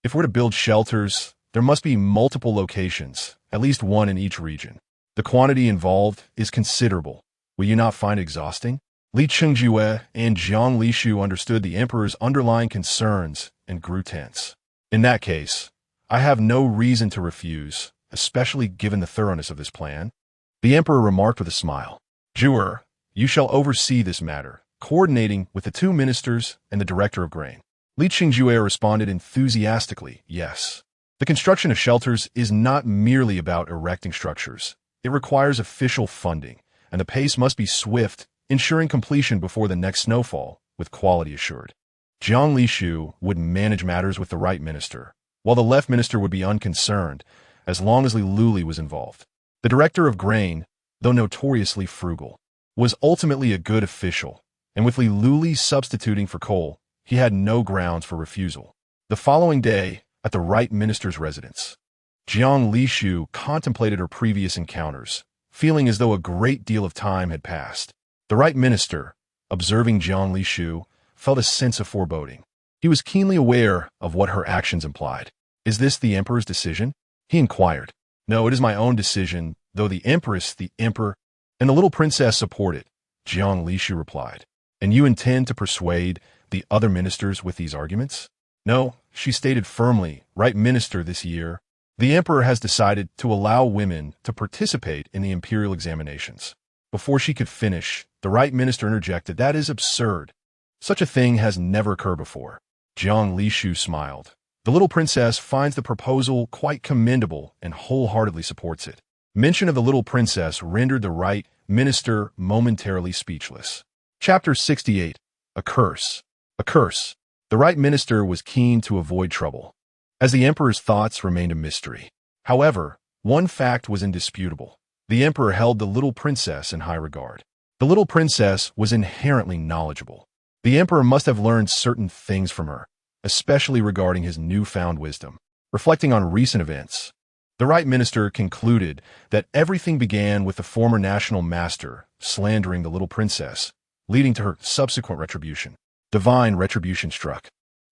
If we're to build shelters, there must be multiple locations, at least one in each region. The quantity involved is considerable. Will you not find it exhausting? Li Chungjue and Jiang Lishu understood the emperor's underlying concerns and grew tense. In that case, I have no reason to refuse, especially given the thoroughness of this plan. The emperor remarked with a smile. Juror, you shall oversee this matter, coordinating with the 2 ministers and the director of grain. Li Qingjue responded enthusiastically, yes. The construction of shelters is not merely about erecting structures. It requires official funding, and the pace must be swift, ensuring completion before the next snowfall, with quality assured. Jiang Lishu would manage matters with the right minister, while the left minister would be unconcerned, as long as Li Luli was involved. The director of grain, though notoriously frugal, was ultimately a good official, and with Li Luli substituting for coal, he had no grounds for refusal. The following day, at the right minister's residence, Jiang Lishu contemplated her previous encounters, feeling as though a great deal of time had passed. The right minister, observing Jiang Lishu, felt a sense of foreboding. He was keenly aware of what her actions implied. Is this the emperor's decision? He inquired. No, it is my own decision, though the empress, the emperor, and the little princess support it, Jiang Lishu replied. And you intend to persuade the other ministers with these arguments? No, she stated firmly, right minister this year, the emperor has decided to allow women to participate in the imperial examinations. Before she could finish, the right minister interjected, that is absurd. Such a thing has never occurred before. Jiang Lishu smiled. The little princess finds the proposal quite commendable and wholeheartedly supports it. Mention of the little princess rendered the right minister momentarily speechless. Chapter 68. A Curse. A Curse. The right minister was keen to avoid trouble, as the emperor's thoughts remained a mystery. However, one fact was indisputable. The emperor held the little princess in high regard. The little princess was inherently knowledgeable. The emperor must have learned certain things from her, especially regarding his newfound wisdom. Reflecting on recent events, the right minister concluded that everything began with the former national master slandering the little princess, leading to her subsequent retribution. Divine retribution struck.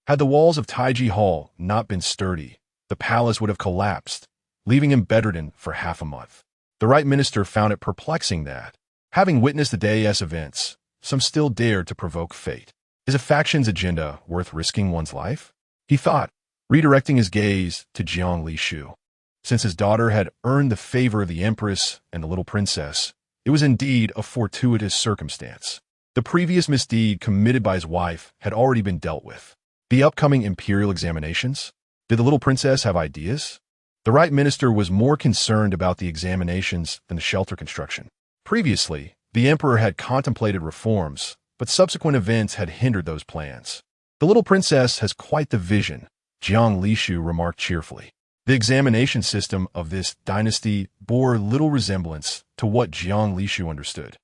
Had the walls of Taiji Hall not been sturdy, the palace would have collapsed, leaving him bedridden for half a month. The right minister found it perplexing that, having witnessed the day's events, some still dared to provoke fate. Is a faction's agenda worth risking one's life? He thought, redirecting his gaze to Jiang Lishu. Since his daughter had earned the favor of the Empress and the little princess, it was indeed a fortuitous circumstance. The previous misdeed committed by his wife had already been dealt with. The upcoming imperial examinations? Did the little princess have ideas? The right minister was more concerned about the examinations than the shelter construction. Previously, the emperor had contemplated reforms, but subsequent events had hindered those plans. The little princess has quite the vision, Jiang Lishu remarked cheerfully. The examination system of this dynasty bore little resemblance to what Jiang Lishu understood.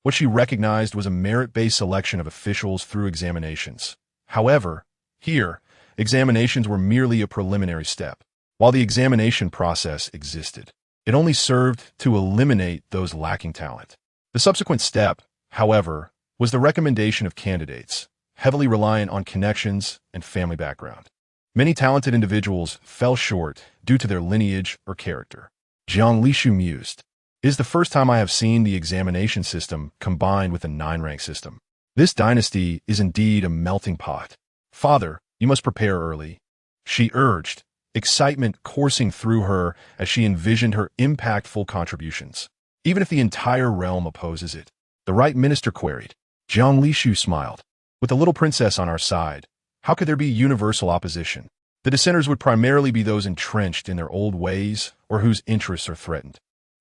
What she recognized was a merit-based selection of officials through examinations. However, here, examinations were merely a preliminary step. While the examination process existed, it only served to eliminate those lacking talent. The subsequent step, however, was the recommendation of candidates, heavily reliant on connections and family background. Many talented individuals fell short due to their lineage or character. Jiang Lishu mused. It is the first time I have seen the examination system combined with a 9-rank system. This dynasty is indeed a melting pot. Father, you must prepare early, she urged, excitement coursing through her as she envisioned her impactful contributions. Even if the entire realm opposes it, the right minister queried. Jiang Lishu smiled. With the little princess on our side, how could there be universal opposition? The dissenters would primarily be those entrenched in their old ways or whose interests are threatened.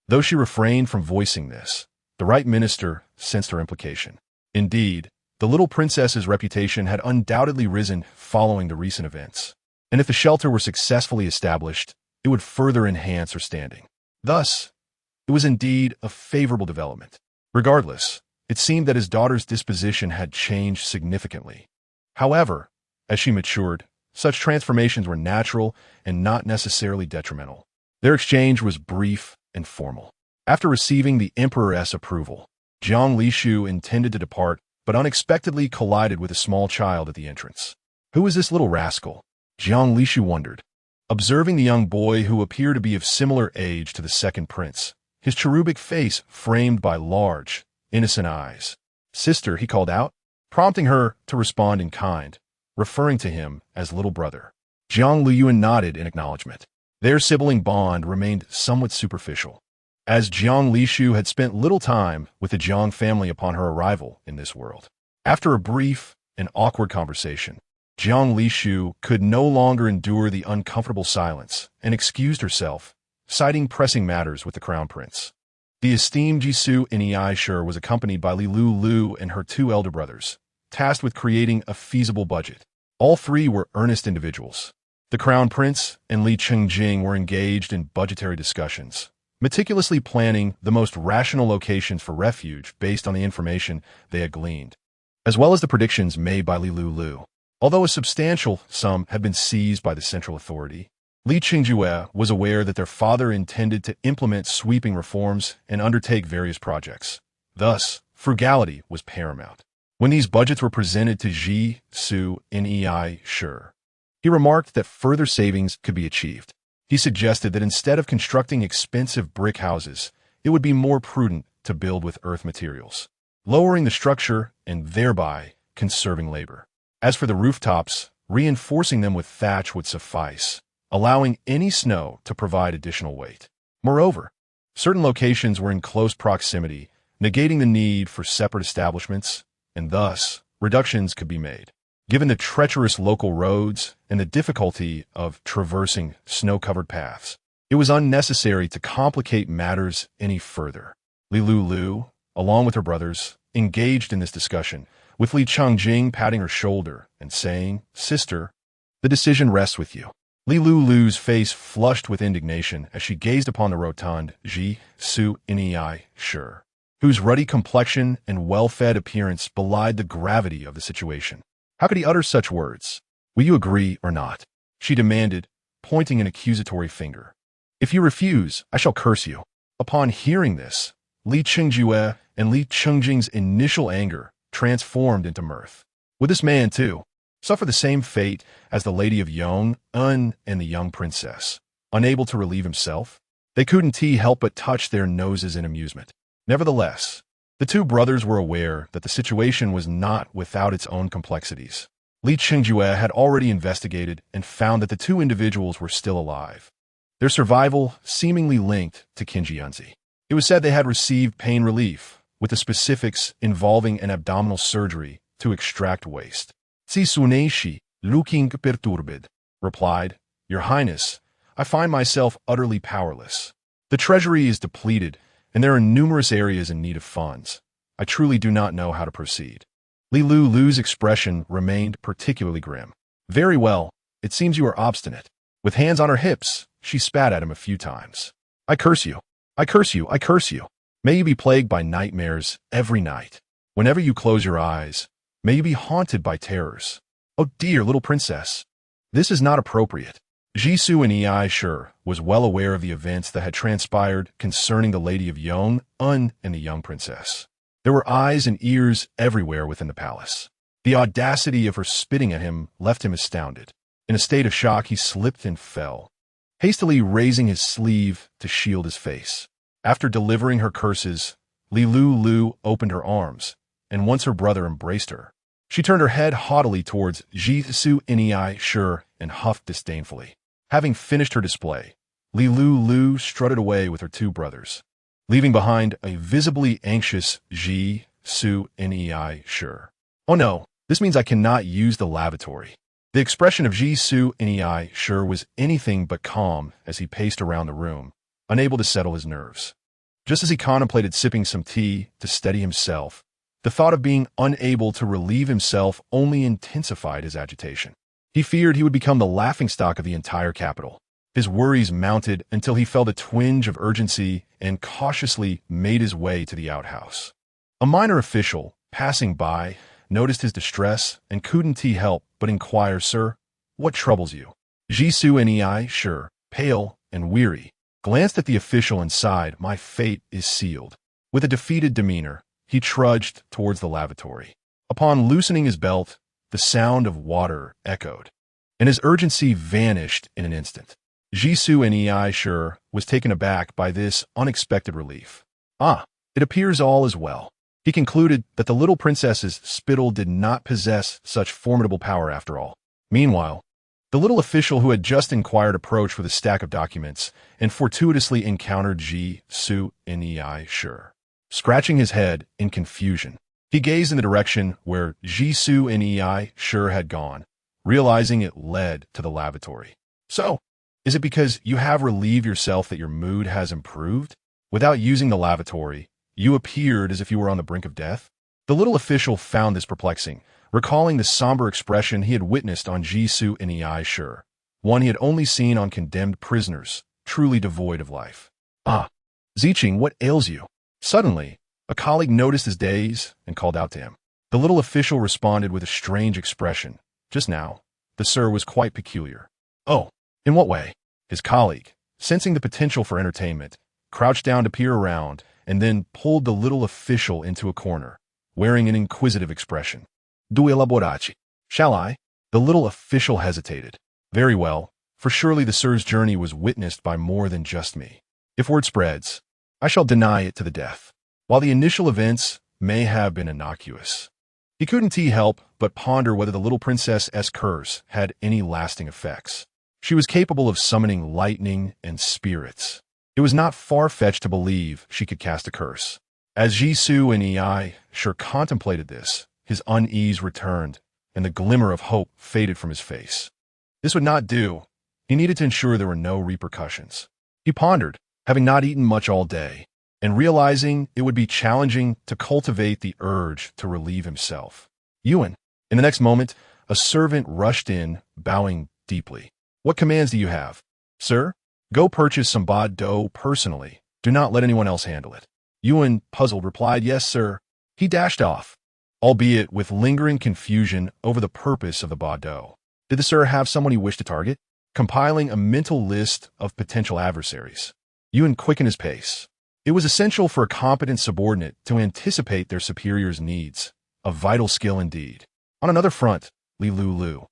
Though she refrained from voicing this, the right minister sensed her implication. Indeed, the little princess's reputation had undoubtedly risen following the recent events, and if the shelter were successfully established, it would further enhance her standing. Thus, it was indeed a favorable development. Regardless, it seemed that his daughter's disposition had changed significantly. However, as she matured, such transformations were natural and not necessarily detrimental. Their exchange was brief and formal. After receiving the emperor's approval, Jiang Lishu intended to depart, but unexpectedly collided with a small child at the entrance. Who is this little rascal? Jiang Lishu wondered. Observing the young boy who appeared to be of similar age to the second prince, his cherubic face framed by large, innocent eyes. Sister, he called out, prompting her to respond in kind, referring to him as little brother. Jiang Liyuan nodded in acknowledgement. Their sibling bond remained somewhat superficial, as Jiang Lishu had spent little time with the Jiang family upon her arrival in this world. After a brief and awkward conversation, Jiang Lishu could no longer endure the uncomfortable silence and excused herself, citing pressing matters with the crown prince. The esteemed Jisoo Nei was accompanied by Lulu and her 2 elder brothers, tasked with creating a feasible budget. All 3 were earnest individuals. The crown prince and Li Chengjing were engaged in budgetary discussions, meticulously planning the most rational locations for refuge based on the information they had gleaned, as well as the predictions made by Lulu. Although a substantial sum had been seized by the central authority, Li Qingjue was aware that their father intended to implement sweeping reforms and undertake various projects. Thus, frugality was paramount. When these budgets were presented to Jisoo Nei, he remarked that further savings could be achieved. He suggested that instead of constructing expensive brick houses, it would be more prudent to build with earth materials, lowering the structure and thereby conserving labor. As for the rooftops, reinforcing them with thatch would suffice, allowing any snow to provide additional weight. Moreover, certain locations were in close proximity, negating the need for separate establishments, and thus, reductions could be made. given the treacherous local roads and the difficulty of traversing snow-covered paths. It was unnecessary to complicate matters any further. Lulu, along with her brothers, engaged in this discussion, with Li Changjing patting her shoulder and saying, "Sister, the decision rests with you." Lulu's face flushed with indignation as she gazed upon the rotund Ji Su Nei Shi, whose ruddy complexion and well-fed appearance belied the gravity of the situation. How could he utter such words? "Will you agree or not?" she demanded, pointing an accusatory finger. "If you refuse, I shall curse you." Upon hearing this, Li Qingjue and Li Chengjing's initial anger transformed into mirth. Would this man, too, suffer the same fate as the Lady of Yong, and the young princess? Unable to relieve himself, they couldn't help but touch their noses in amusement. Nevertheless, the two brothers were aware that the situation was not without its own complexities. Li Qingjue had already investigated and found that the two individuals were still alive, their survival seemingly linked to Qinjianzi. It was said they had received pain relief, with the specifics involving an abdominal surgery to extract waste. Si Suneishi, looking perturbed, replied, "Your Highness, I find myself utterly powerless. The treasury is depleted, and there are numerous areas in need of funds. I truly do not know how to proceed." Lulu's expression remained particularly grim. "Very well, it seems you are obstinate." With hands on her hips, she spat at him a few times. "I curse you. I curse you. I curse you. May you be plagued by nightmares every night. Whenever you close your eyes, may you be haunted by terrors. Oh dear little princess, this is not appropriate." Ji Su Nei Shi was well aware of the events that had transpired concerning the Lady of Yong, and the young princess. There were eyes and ears everywhere within the palace. The audacity of her spitting at him left him astounded. In a state of shock, he slipped and fell, hastily raising his sleeve to shield his face. After delivering her curses, Lulu opened her arms, and once her brother embraced her, she turned her head haughtily towards Ji Su Nei Shi and huffed disdainfully. Having finished her display, Lulu strutted away with her two brothers, leaving behind a visibly anxious Ji Su Nei Shi. "Oh no, this means I cannot use the lavatory." The expression of Ji Su Nei Shi was anything but calm as he paced around the room, unable to settle his nerves. Just as he contemplated sipping some tea to steady himself, the thought of being unable to relieve himself only intensified his agitation. He feared he would become the laughingstock of the entire capital. His worries mounted until he felt a twinge of urgency and cautiously made his way to the outhouse. A minor official, passing by, noticed his distress and couldn't help but inquire, "Sir, what troubles you?" Ji Su Nei Shi, pale and weary, glanced at the official and sighed, "My fate is sealed." With a defeated demeanor, he trudged towards the lavatory. Upon loosening his belt, the sound of water echoed, and his urgency vanished in an instant. Ji Su Nei Shi was taken aback by this unexpected relief. "Ah, it appears all is well." He concluded that the little princess's spittle did not possess such formidable power after all. Meanwhile, the little official who had just inquired approached with a stack of documents and fortuitously encountered Ji Su Nei Shi. Scratching his head in confusion, he gazed in the direction where Ji Su Nei Shi had gone, realizing it led to the lavatory. "So, is it because you have relieved yourself that your mood has improved? Without using the lavatory, you appeared as if you were on the brink of death?" The little official found this perplexing, recalling the somber expression he had witnessed on Ji Su Nei Shi, one he had only seen on condemned prisoners, truly devoid of life. "Ah, Ziqing, what ails you?" Suddenly, a colleague noticed his daze and called out to him. The little official responded with a strange expression. Just now, the sir was quite peculiar. "Oh, in what way?" His colleague, sensing the potential for entertainment, crouched down to peer around and then pulled the little official into a corner, wearing an inquisitive expression. "Do elaboraci. Shall I?" The little official hesitated. "Very well, for surely the sir's journey was witnessed by more than just me. If word spreads, I shall deny it to the death." While the initial events may have been innocuous, he couldn't help but ponder whether the little princess's curse had any lasting effects. She was capable of summoning lightning and spirits. It was not far-fetched to believe she could cast a curse. As Ji Su Nei Shi contemplated this, his unease returned, and the glimmer of hope faded from his face. This would not do. He needed to ensure there were no repercussions. He pondered, having not eaten much all day, and realizing it would be challenging to cultivate the urge to relieve himself. Yuan. In the next moment, a servant rushed in, bowing deeply. What commands do you have? Sir? Go purchase some bod dough personally. Do not let anyone else handle it. Yuan, puzzled, replied, yes, sir. He dashed off, albeit with lingering confusion over the purpose of the bod dough. Did the sir have someone he wished to target? Compiling a mental list of potential adversaries. Yuan quickened his pace. It was essential for a competent subordinate to anticipate their superior's needs, a vital skill indeed. On another front, Lulu,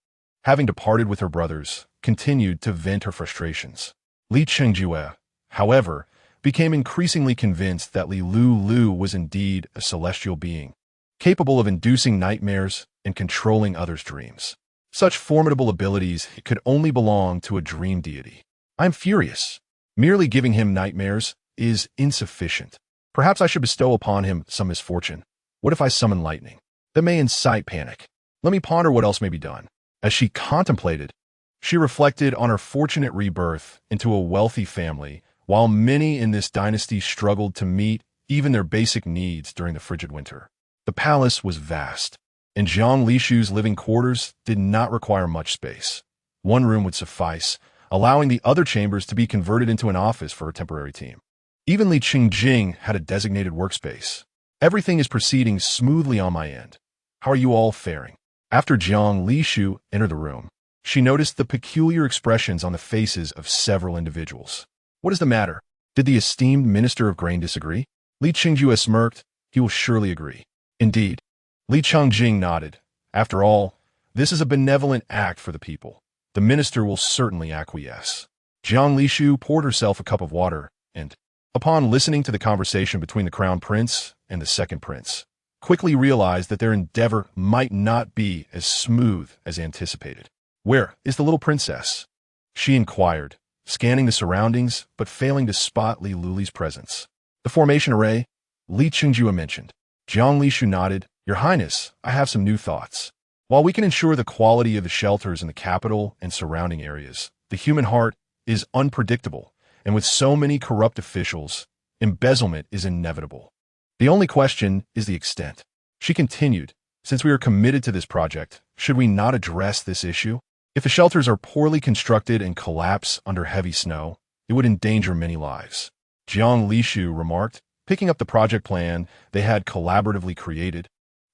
having departed with her brothers, continued to vent her frustrations. Li Chengjue, however, became increasingly convinced that Lulu was indeed a celestial being, capable of inducing nightmares and controlling others' dreams. Such formidable abilities could only belong to a dream deity. I'm furious. Merely giving him nightmares is insufficient. Perhaps I should bestow upon him some misfortune. What if I summon lightning? That may incite panic. Let me ponder what else may be done. As she contemplated, she reflected on her fortunate rebirth into a wealthy family, while many in this dynasty struggled to meet even their basic needs during the frigid winter. The palace was vast, and Jiang Lishu's living quarters did not require much space. One room would suffice, allowing the other chambers to be converted into an office for her temporary team. Even Li Qingjing had a designated workspace. Everything is proceeding smoothly on my end. How are you all faring? After Jiang Lishu entered the room, she noticed the peculiar expressions on the faces of several individuals. What is the matter? Did the esteemed Minister of Grain disagree? Li Qingjue smirked. He will surely agree. Indeed. Li Chengjing nodded. After all, this is a benevolent act for the people. The minister will certainly acquiesce. Jiang Lishu poured herself a cup of water and, upon listening to the conversation between the crown prince and the second prince, quickly realized that their endeavor might not be as smooth as anticipated. Where is the little princess? She inquired, scanning the surroundings but failing to spot Li Luli's presence. The formation array, Li Qingjue mentioned. Jiang Lishu nodded. Your Highness, I have some new thoughts. While we can ensure the quality of the shelters in the capital and surrounding areas, the human heart is unpredictable, and with so many corrupt officials, embezzlement is inevitable. The only question is the extent. She continued, since we are committed to this project, should we not address this issue? If the shelters are poorly constructed and collapse under heavy snow, it would endanger many lives. Jiang Lishu remarked, picking up the project plan they had collaboratively created.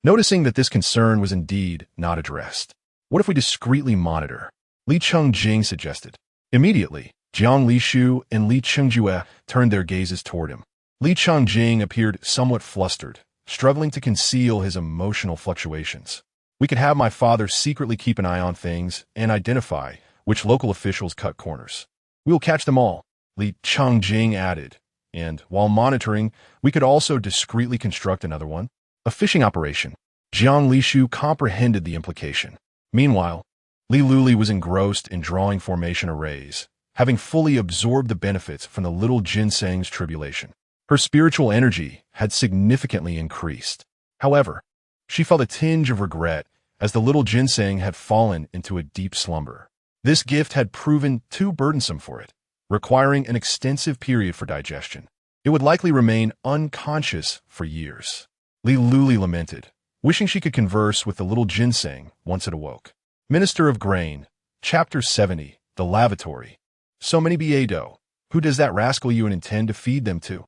Noticing that this concern was indeed not addressed. What if we discreetly monitor? Li Chengjing suggested. Immediately, Jiang Lishu and Li Qingjue turned their gazes toward him. Li Chengjing appeared somewhat flustered, struggling to conceal his emotional fluctuations. We could have my father secretly keep an eye on things and identify which local officials cut corners. We will catch them all, Li Chengjing added, and while monitoring, we could also discreetly construct another one. A fishing operation. Jiang Lishu comprehended the implication. Meanwhile, Li Luli was engrossed in drawing formation arrays, having fully absorbed the benefits from the little ginseng's tribulation. Her spiritual energy had significantly increased. However, she felt a tinge of regret as the little ginseng had fallen into a deep slumber. This gift had proven too burdensome for it, requiring an extensive period for digestion. It would likely remain unconscious for years. Li Luli lamented, wishing she could converse with the little ginseng once it awoke. Minister of Grain, Chapter 70, The Lavatory. So many Biedo. Who does that rascal you intend to feed them to?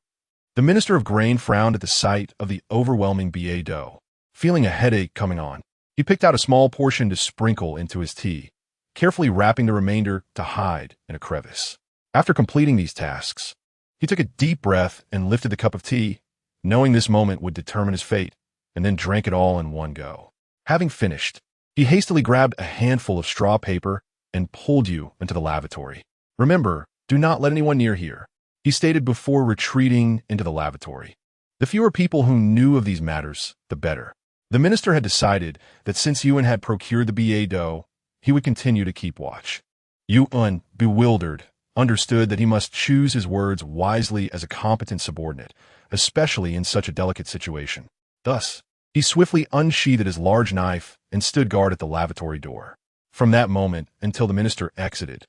The Minister of Grain frowned at the sight of the overwhelming Biedo. Feeling a headache coming on, he picked out a small portion to sprinkle into his tea, carefully wrapping the remainder to hide in a crevice. After completing these tasks, he took a deep breath and lifted the cup of tea, knowing this moment would determine his fate, and then drank it all in one go. Having finished, he hastily grabbed a handful of straw paper and pulled you into the lavatory. Remember, do not let anyone near here, he stated before retreating into the lavatory. The fewer people who knew of these matters, the better. The minister had decided that since Yuan had procured the Biedo, he would continue to keep watch. Yuan, bewildered, understood that he must choose his words wisely as a competent subordinate, especially in such a delicate situation. Thus, He swiftly unsheathed his large knife and stood guard at the lavatory door. From that moment until the minister exited,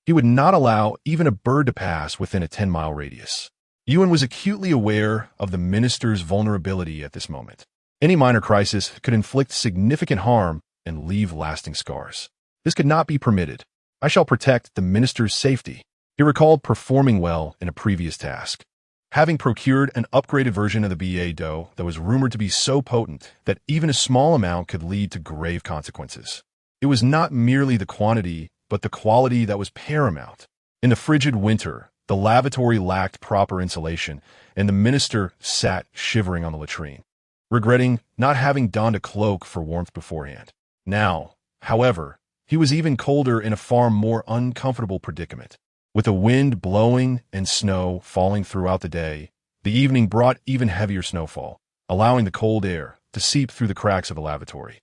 he would not allow even a bird to pass within a 10-mile radius. Yuan was acutely aware of the minister's vulnerability at this moment. Any minor crisis could inflict significant harm and leave lasting scars. This could not be permitted. I shall protect the minister's safety. He recalled performing well in a previous task, having procured an upgraded version of the BA dough that was rumored to be so potent that even a small amount could lead to grave consequences. It was not merely the quantity, but the quality that was paramount. In the frigid winter, the lavatory lacked proper insulation, and the minister sat shivering on the latrine, regretting not having donned a cloak for warmth beforehand. Now, however, he was even colder in a far more uncomfortable predicament. With the wind blowing and snow falling throughout the day, the evening brought even heavier snowfall, allowing the cold air to seep through the cracks of the lavatory.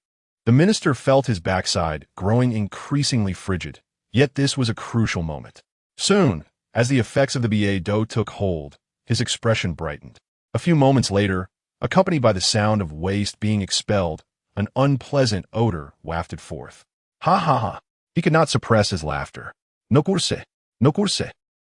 The minister felt his backside growing increasingly frigid, yet this was a crucial moment. Soon, as the effects of the BA dough took hold, his expression brightened. A few moments later, accompanied by the sound of waste being expelled, an unpleasant odor wafted forth. Ha ha ha! He could not suppress his laughter. No curse. No curse.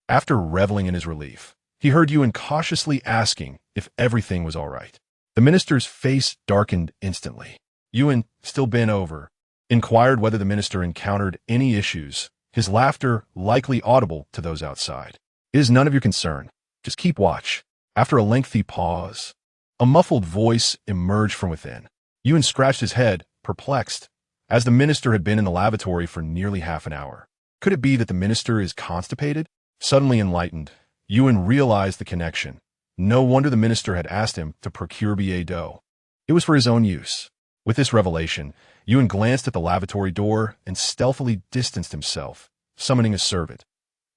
After reveling in his relief, he heard Yuan cautiously asking if everything was all right. The minister's face darkened instantly. Yuan, still bent over, inquired whether the minister encountered any issues, his laughter likely audible to those outside. It is none of your concern. Just keep watch. After a lengthy pause, a muffled voice emerged from within. Yuan scratched his head, perplexed, as the minister had been in the lavatory for nearly half an hour. Could it be that the minister is constipated? Suddenly enlightened, Yuan realized the connection. No wonder the minister had asked him to procure BA dough. It was for his own use. With this revelation, Yuan glanced at the lavatory door and stealthily distanced himself, summoning a servant.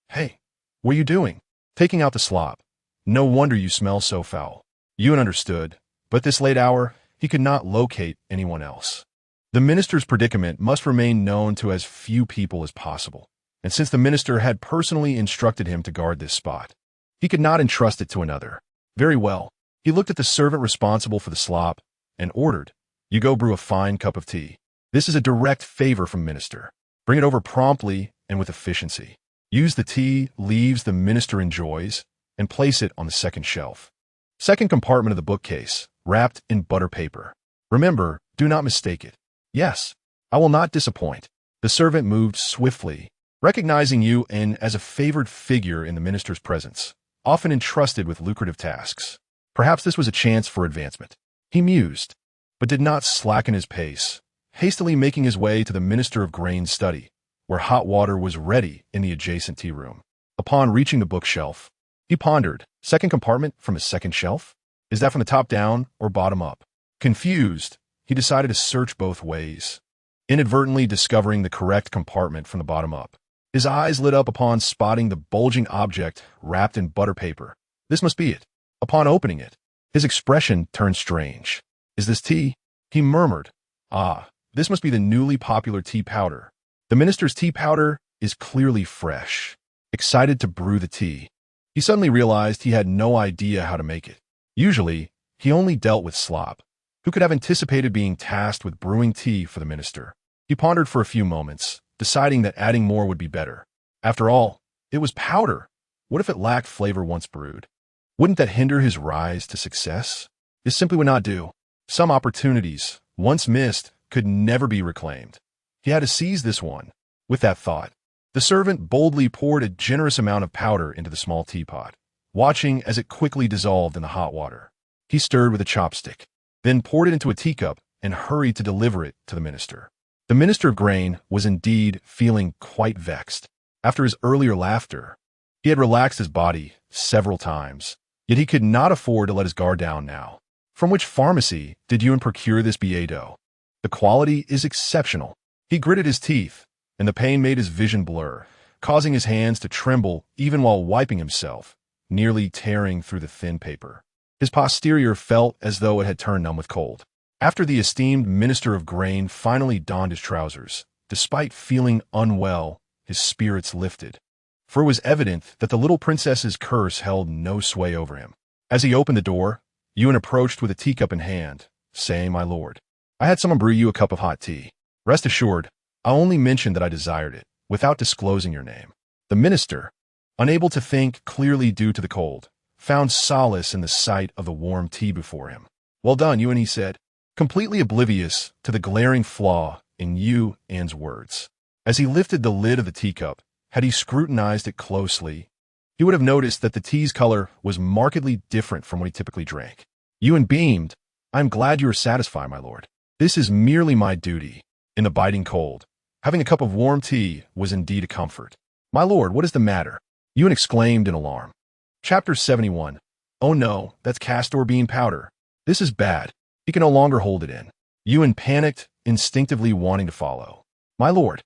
Hey, what are you doing? Taking out the slop. No wonder you smell so foul. Yuan understood, but at this late hour, he could not locate anyone else. The minister's predicament must remain known to as few people as possible, and since the minister had personally instructed him to guard this spot, he could not entrust it to another. Very well. He looked at the servant responsible for the slop and ordered, "You go brew a fine cup of tea. This is a direct favor from minister. Bring it over promptly and with efficiency. Use the tea leaves the minister enjoys and place it on the second shelf. Second compartment of the bookcase, wrapped in butter paper. Remember, do not mistake it. Yes, I will not disappoint." The servant moved swiftly, recognizing Yuan as a favored figure in the minister's presence, often entrusted with lucrative tasks. Perhaps this was a chance for advancement. He mused, but did not slacken his pace, hastily making his way to the minister of grain's study, where hot water was ready in the adjacent tea room. Upon reaching the bookshelf, he pondered, second compartment from his second shelf? Is that from the top down or bottom up? Confused, he decided to search both ways, inadvertently discovering the correct compartment from the bottom up. His eyes lit up upon spotting the bulging object wrapped in butter paper. This must be it. Upon opening it, his expression turned strange. Is this tea? He murmured. Ah, this must be the newly popular tea powder. The minister's tea powder is clearly fresh. Excited to brew the tea, he suddenly realized he had no idea how to make it. Usually, he only dealt with slop. Who could have anticipated being tasked with brewing tea for the minister? He pondered for a few moments, deciding that adding more would be better. After all, it was powder. What if it lacked flavor once brewed? Wouldn't that hinder his rise to success? This simply would not do. Some opportunities, once missed, could never be reclaimed. He had to seize this one. With that thought, the servant boldly poured a generous amount of powder into the small teapot, watching as it quickly dissolved in the hot water. He stirred with a chopstick, then poured it into a teacup and hurried to deliver it to the minister. The minister of grain was indeed feeling quite vexed. After his earlier laughter, he had relaxed his body several times, yet he could not afford to let his guard down now. From which pharmacy did Yuan procure this BA dough? The quality is exceptional. He gritted his teeth, and the pain made his vision blur, causing his hands to tremble even while wiping himself, nearly tearing through the thin paper. His posterior felt as though it had turned numb with cold. After the esteemed minister of grain finally donned his trousers, despite feeling unwell, his spirits lifted, for it was evident that the little princess's curse held no sway over him. As he opened the door, Yuan approached with a teacup in hand, saying, "My lord, I had someone brew you a cup of hot tea. Rest assured, I only mentioned that I desired it, without disclosing your name." The minister, unable to think clearly due to the cold, found solace in the sight of the warm tea before him. "Well done, Yuan," he said, completely oblivious to the glaring flaw in Yuan's words. As he lifted the lid of the teacup, had he scrutinized it closely, he would have noticed that the tea's color was markedly different from what he typically drank. Yuan beamed. "I am glad you are satisfied, my lord. This is merely my duty." In the biting cold, having a cup of warm tea was indeed a comfort. "My lord, what is the matter?" Yuan exclaimed in alarm. Chapter 71. "Oh no, that's castor bean powder. This is bad." He can no longer hold it in. Yuan panicked, instinctively wanting to follow. My lord,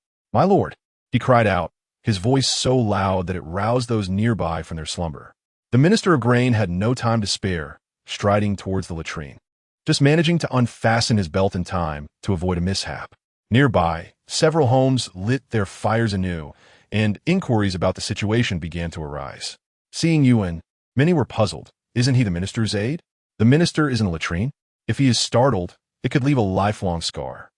he cried out, his voice so loud that it roused those nearby from their slumber. The minister of grain had no time to spare, striding towards the latrine, just managing to unfasten his belt in time to avoid a mishap. Nearby, several homes lit their fires anew, and inquiries about the situation began to arise. Seeing Yuan, many were puzzled. Isn't he the minister's aide? The minister is in a latrine? If he is startled, it could leave a lifelong scar.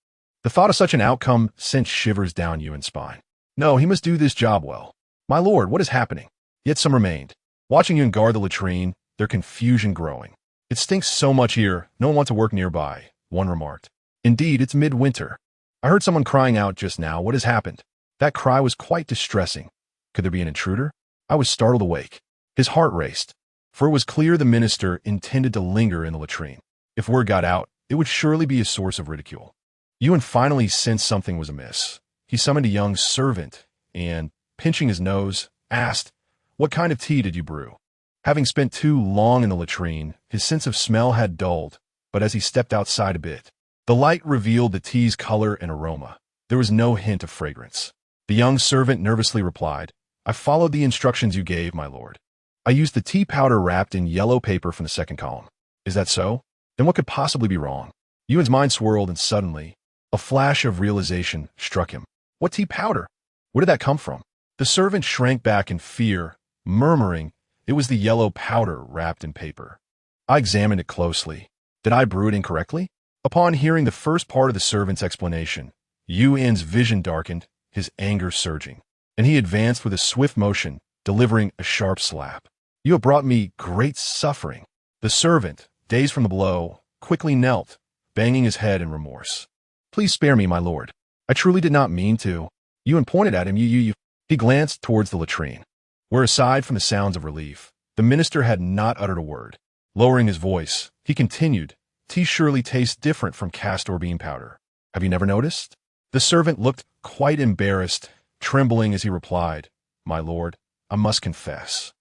The thought of such an outcome sent shivers down Yuan's spine. No, he must do this job well. My lord, what is happening? Yet some remained, watching Yuan guard the latrine, their confusion growing. It stinks so much here, no one wants to work nearby, one remarked. Indeed, it's midwinter. I heard someone crying out just now. What has happened? That cry was quite distressing. Could there be an intruder? I was startled awake. His heart raced, for it was clear the minister intended to linger in the latrine. If word got out, it would surely be a source of ridicule. Yuan finally sensed something was amiss. He summoned a young servant and, pinching his nose, asked, "What kind of tea did you brew?" Having spent too long in the latrine, his sense of smell had dulled, but as he stepped outside a bit, the light revealed the tea's color and aroma. There was no hint of fragrance. The young servant nervously replied, "I followed the instructions you gave, my lord. I used the tea powder wrapped in yellow paper from the second column." "Is that so? Then what could possibly be wrong?" Yuan's mind swirled, and suddenly, a flash of realization struck him. What tea powder? Where did that come from? The servant shrank back in fear, murmuring, "It was the yellow powder wrapped in paper. I examined it closely. Did I brew it incorrectly?" Upon hearing the first part of the servant's explanation, Yuan's vision darkened, his anger surging, and he advanced with a swift motion, delivering a sharp slap. "You have brought me great suffering." The servant, dazed from the blow, quickly knelt, banging his head in remorse. "Please spare me, my lord. I truly did not mean to." Yuan pointed at him. You. He glanced towards the latrine, where aside from the sounds of relief, the minister had not uttered a word. Lowering his voice, he continued, "Tea surely tastes different from castor bean powder. Have you never noticed?" The servant looked quite embarrassed, trembling as he replied, "My lord, I must confess.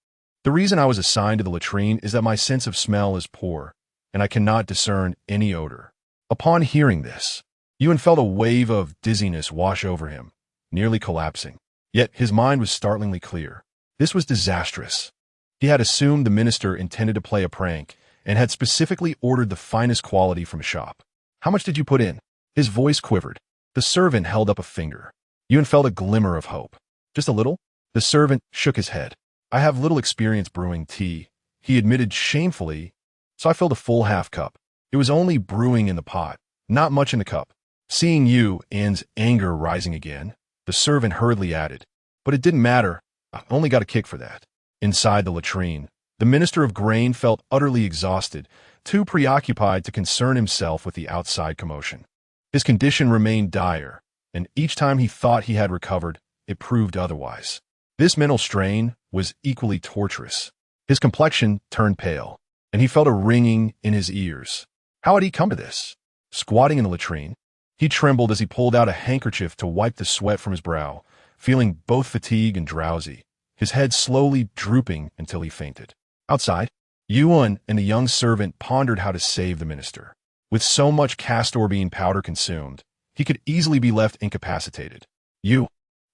The reason I was assigned to the latrine is that my sense of smell is poor, and I cannot discern any odor." Upon hearing this, Yuan felt a wave of dizziness wash over him, nearly collapsing. Yet his mind was startlingly clear. This was disastrous. He had assumed the minister intended to play a prank and had specifically ordered the finest quality from a shop. "How much did you put in?" His voice quivered. The servant held up a finger. Yuan felt a glimmer of hope. "Just a little?" The servant shook his head. "I have little experience brewing tea," he admitted shamefully, "so I filled a full half cup. It was only brewing in the pot, not much in the cup." Seeing Yuan's anger rising again, the servant hurriedly added, "But it didn't matter. I only got a kick for that." Inside the latrine, the minister of grain felt utterly exhausted, too preoccupied to concern himself with the outside commotion. His condition remained dire, and each time he thought he had recovered, it proved otherwise. This mental strain was equally torturous. His complexion turned pale, and he felt a ringing in his ears. How had he come to this? Squatting in the latrine, he trembled as he pulled out a handkerchief to wipe the sweat from his brow, feeling both fatigue and drowsy, his head slowly drooping until he fainted. Outside, Yuan and the young servant pondered how to save the minister. With so much castor bean powder consumed, he could easily be left incapacitated. "You,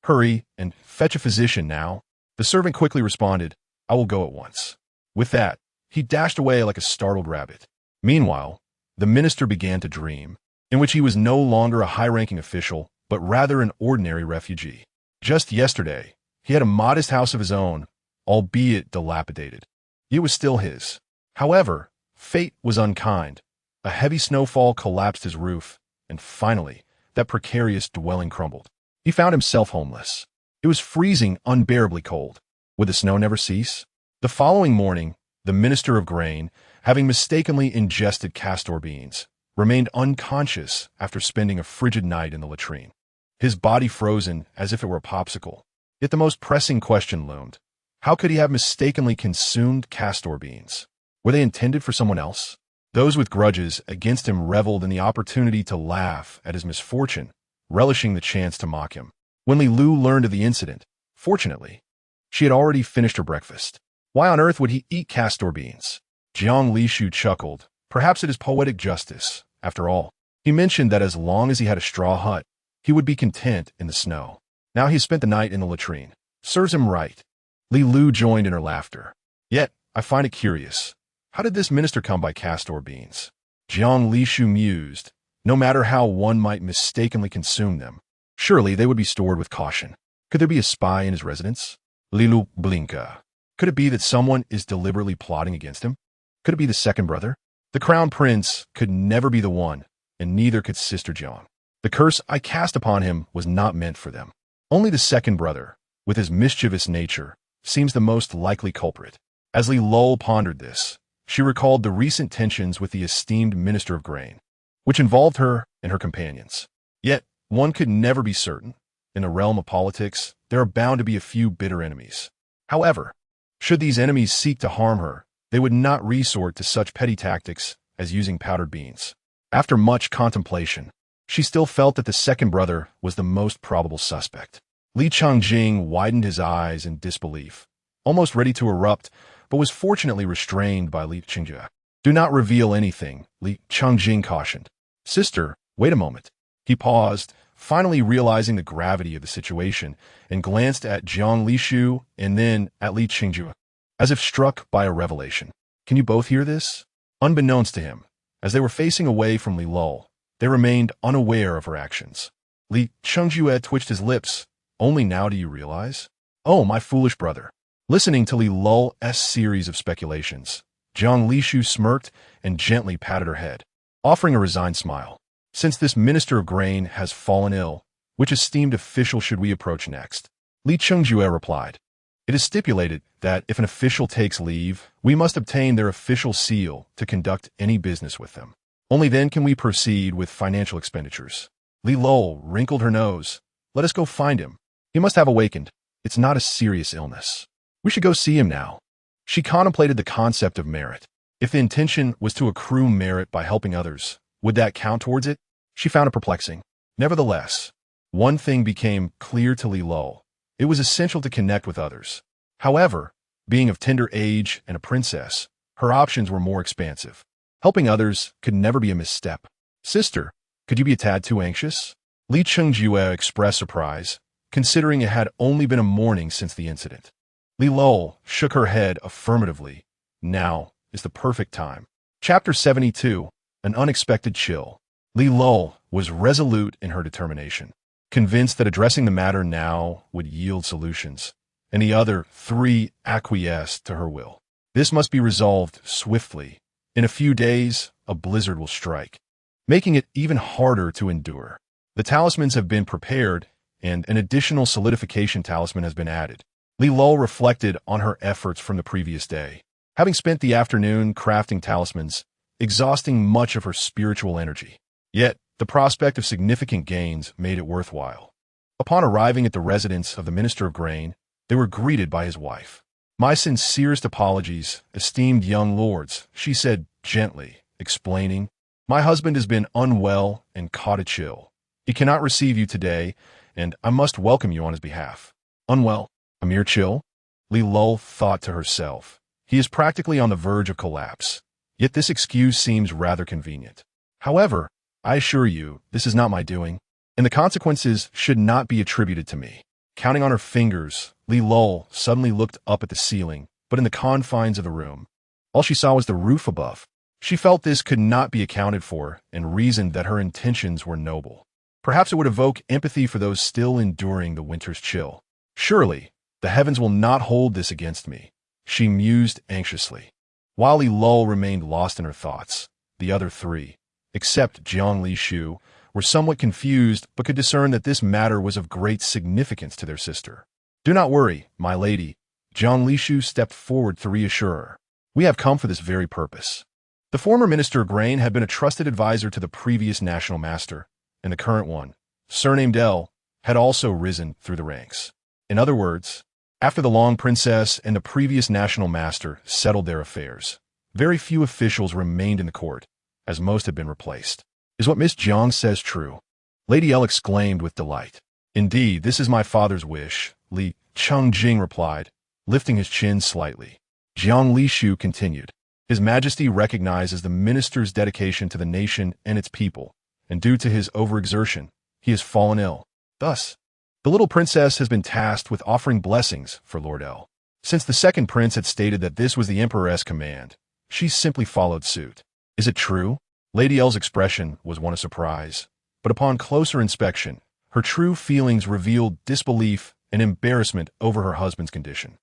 hurry and fetch a physician now." The servant quickly responded, "I will go at once." With that, he dashed away like a startled rabbit. Meanwhile, the minister began to dream, in which he was no longer a high-ranking official, but rather an ordinary refugee. Just yesterday, he had a modest house of his own, albeit dilapidated. It was still his. However, fate was unkind, A heavy snowfall collapsed his roof, and finally, that precarious dwelling crumbled. He found himself homeless. It was freezing, unbearably cold. Would the snow never cease? The following morning, the minister of grain, having mistakenly ingested castor beans, remained unconscious after spending a frigid night in the latrine. His body frozen as if it were a popsicle. Yet the most pressing question loomed. How could he have mistakenly consumed castor beans? Were they intended for someone else? Those with grudges against him reveled in the opportunity to laugh at his misfortune, relishing the chance to mock him. When Lulu learned of the incident, fortunately, she had already finished her breakfast. Why on earth would he eat castor beans? Jiang Lishu chuckled. Perhaps it is poetic justice, after all. He mentioned that as long as he had a straw hut, he would be content in the snow. Now he has spent the night in the latrine. Serves him right. Lulu joined in her laughter. Yet, I find it curious. How did this minister come by castor beans? Jiang Lishu mused. No matter how one might mistakenly consume them, surely they would be stored with caution. Could there be a spy in his residence? Lulu blinka. Could it be that someone is deliberately plotting against him? Could it be the second brother? The crown prince could never be the one, and neither could Sister Jiang. The curse I cast upon him was not meant for them. Only the second brother, with his mischievous nature, seems the most likely culprit. As Lulu pondered this, she recalled the recent tensions with the esteemed minister of grain, which involved her and her companions. Yet, one could never be certain. In the realm of politics, there are bound to be a few bitter enemies. However, should these enemies seek to harm her, they would not resort to such petty tactics as using powdered beans. After much contemplation, she still felt that the second brother was the most probable suspect. Li Changjing widened his eyes in disbelief, almost ready to erupt, but was fortunately restrained by Li Qingjie. Do not reveal anything, Li Changjing cautioned. Sister, wait a moment. He paused, finally realizing the gravity of the situation, and glanced at Jiang Lishu and then at Li Qingjie, as if struck by a revelation. Can you both hear this? Unbeknownst to him, as they were facing away from Lulu, they remained unaware of her actions. Li Qingjie twitched his lips. Only now do you realize? Oh, my foolish brother. Listening to Lulu's series of speculations, Jiang Lishu smirked and gently patted her head, offering a resigned smile. Since this minister of grain has fallen ill, which esteemed official should we approach next? Li Qingjie replied. It is stipulated that if an official takes leave, we must obtain their official seal to conduct any business with them. Only then can we proceed with financial expenditures. Lulu wrinkled her nose. Let us go find him. He must have awakened. It's not a serious illness. We should go see him now. She contemplated the concept of merit. If the intention was to accrue merit by helping others, would that count towards it? She found it perplexing. Nevertheless, one thing became clear to Lulu. It was essential to connect with others. However, being of tender age and a princess, her options were more expansive. Helping others could never be a misstep. Sister, could you be a tad too anxious? Li Qingjie expressed surprise, considering it had only been a morning since the incident. Lulu shook her head affirmatively. Now is the perfect time. Chapter 72, An Unexpected Chill. Lulu was resolute in her determination, convinced that addressing the matter now would yield solutions, and the other three acquiesced to her will. This must be resolved swiftly. In a few days, a blizzard will strike, making it even harder to endure. The talismans have been prepared, and an additional solidification talisman has been added. Lulu reflected on her efforts from the previous day, having spent the afternoon crafting talismans, exhausting much of her spiritual energy. Yet, the prospect of significant gains made it worthwhile. Upon arriving at the residence of the Minister of Grain, they were greeted by his wife. My sincerest apologies, esteemed young lords, she said gently, explaining, my husband has been unwell and caught a chill. He cannot receive you today, and I must welcome you on his behalf. Unwell? A mere chill? Lulu thought to herself. He is practically on the verge of collapse. Yet this excuse seems rather convenient. However, I assure you, this is not my doing, and the consequences should not be attributed to me. Counting on her fingers, Lulu suddenly looked up at the ceiling, but in the confines of the room. All she saw was the roof above. She felt this could not be accounted for and reasoned that her intentions were noble. Perhaps it would evoke empathy for those still enduring the winter's chill. Surely, the heavens will not hold this against me, she mused anxiously. While Lulu remained lost in her thoughts, the other three, except Jiang Li Shu, were somewhat confused but could discern that this matter was of great significance to their sister. "Do not worry, my lady," Jiang Li Shu stepped forward to reassure her. "We have come for this very purpose." The former Minister of Grain had been a trusted advisor to the previous national master, and the current one, surnamed L, had also risen through the ranks. In other words, after the Long Princess and the previous national master settled their affairs, very few officials remained in the court, as most had been replaced. "Is what Miss Jiang says true?" Lady L exclaimed with delight. "Indeed, this is my father's wish," Li Chungjing replied, lifting his chin slightly. Jiang Li Shu continued. "His Majesty recognizes the minister's dedication to the nation and its people, and due to his overexertion, he has fallen ill. Thus, the little princess has been tasked with offering blessings for Lord L. Since the second prince had stated that this was the Empress' command, she simply followed suit." "Is it true?" Lady L's expression was one of surprise, but upon closer inspection, her true feelings revealed disbelief and embarrassment over her husband's condition,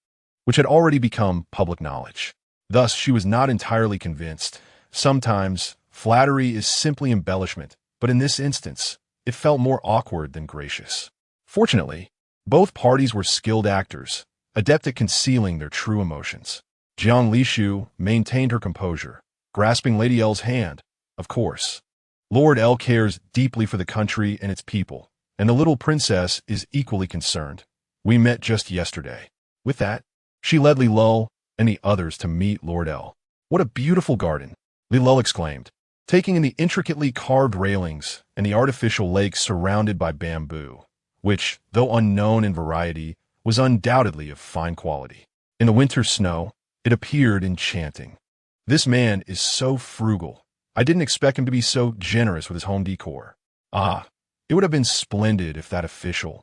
which had already become public knowledge. Thus, she was not entirely convinced. Sometimes, flattery is simply embellishment, but in this instance, it felt more awkward than gracious. Fortunately, both parties were skilled actors, adept at concealing their true emotions. Jiang Li Shu maintained her composure, grasping Lady L's hand. "Of course, Lord L cares deeply for the country and its people, and the little princess is equally concerned. We met just yesterday." With that, she led Li Lul and the others to meet Lord L. "What a beautiful garden!" Li Lul exclaimed, taking in the intricately carved railings and the artificial lake surrounded by bamboo, which, though unknown in variety, was undoubtedly of fine quality. In the winter snow, it appeared enchanting. "This man is so frugal. I didn't expect him to be so generous with his home decor. Ah, it would have been splendid if that official,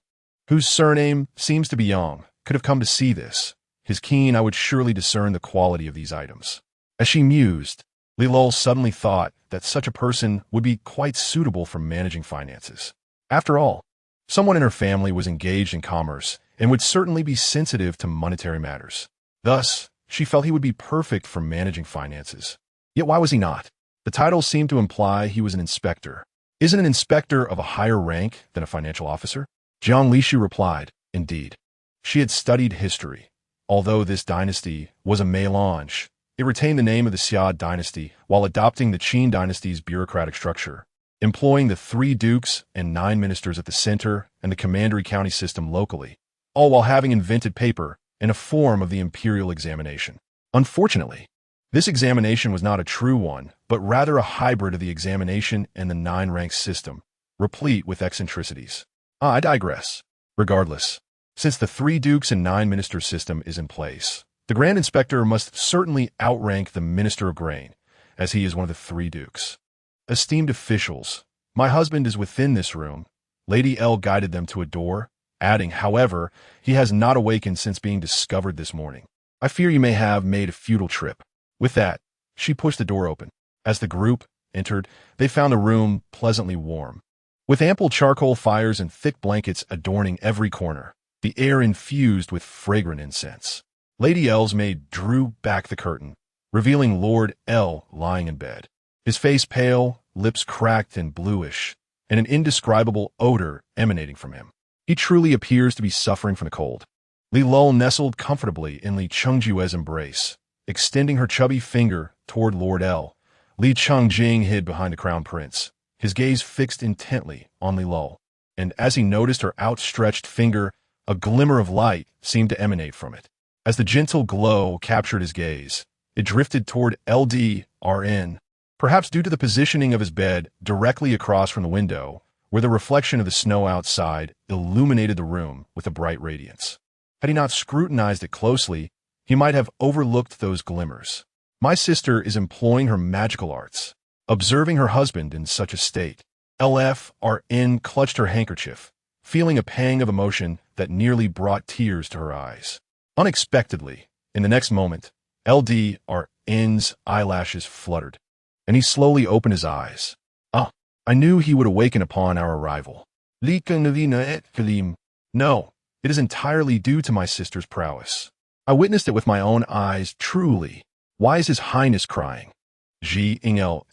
whose surname seems to be Yang, could have come to see this. His keen eye would surely discern the quality of these items." As she mused, Li Lul suddenly thought that such a person would be quite suitable for managing finances. After all, someone in her family was engaged in commerce and would certainly be sensitive to monetary matters. Thus, she felt he would be perfect for managing finances. Yet why was he not? The title seemed to imply he was an inspector. Isn't an inspector of a higher rank than a financial officer? Jiang Lishu replied, "Indeed." She had studied history. Although this dynasty was a mélange, it retained the name of the Xia dynasty while adopting the Qin dynasty's bureaucratic structure, employing the 3 dukes and 9 ministers at the center and the commandery county system locally, all while having invented paper and a form of the imperial examination. Unfortunately, this examination was not a true one, but rather a hybrid of the examination and the 9-rank system, replete with eccentricities. I digress. Regardless, since the 3 dukes and 9 ministers system is in place, the Grand Inspector must certainly outrank the Minister of Grain, as he is one of the 3 dukes. "Esteemed officials, my husband is within this room." Lady L guided them to a door, adding, "However, he has not awakened since being discovered this morning. I fear you may have made a futile trip." With that, she pushed the door open. As the group entered, they found the room pleasantly warm, with ample charcoal fires and thick blankets adorning every corner, the air infused with fragrant incense. Lady L's maid drew back the curtain, revealing Lord L lying in bed, his face pale, lips cracked and bluish, and an indescribable odor emanating from him. He truly appears to be suffering from the cold. Li Lul nestled comfortably in Li Chengjue's embrace, extending her chubby finger toward Lord L. Li Chengjing hid behind the crown prince, his gaze fixed intently on Li Lul, and as he noticed her outstretched finger, a glimmer of light seemed to emanate from it. As the gentle glow captured his gaze, it drifted toward LDRN, perhaps due to the positioning of his bed directly across from the window, where the reflection of the snow outside illuminated the room with a bright radiance. Had he not scrutinized it closely, he might have overlooked those glimmers. My sister is employing her magical arts. Observing her husband in such a state, LFRN clutched her handkerchief, feeling a pang of emotion that nearly brought tears to her eyes. Unexpectedly, in the next moment, LDRN's eyelashes fluttered, and he slowly opened his eyes. "Ah, I knew he would awaken upon our arrival." "No, it is entirely due to my sister's prowess. I witnessed it with my own eyes, truly. Why is His Highness crying?" Ji Ingel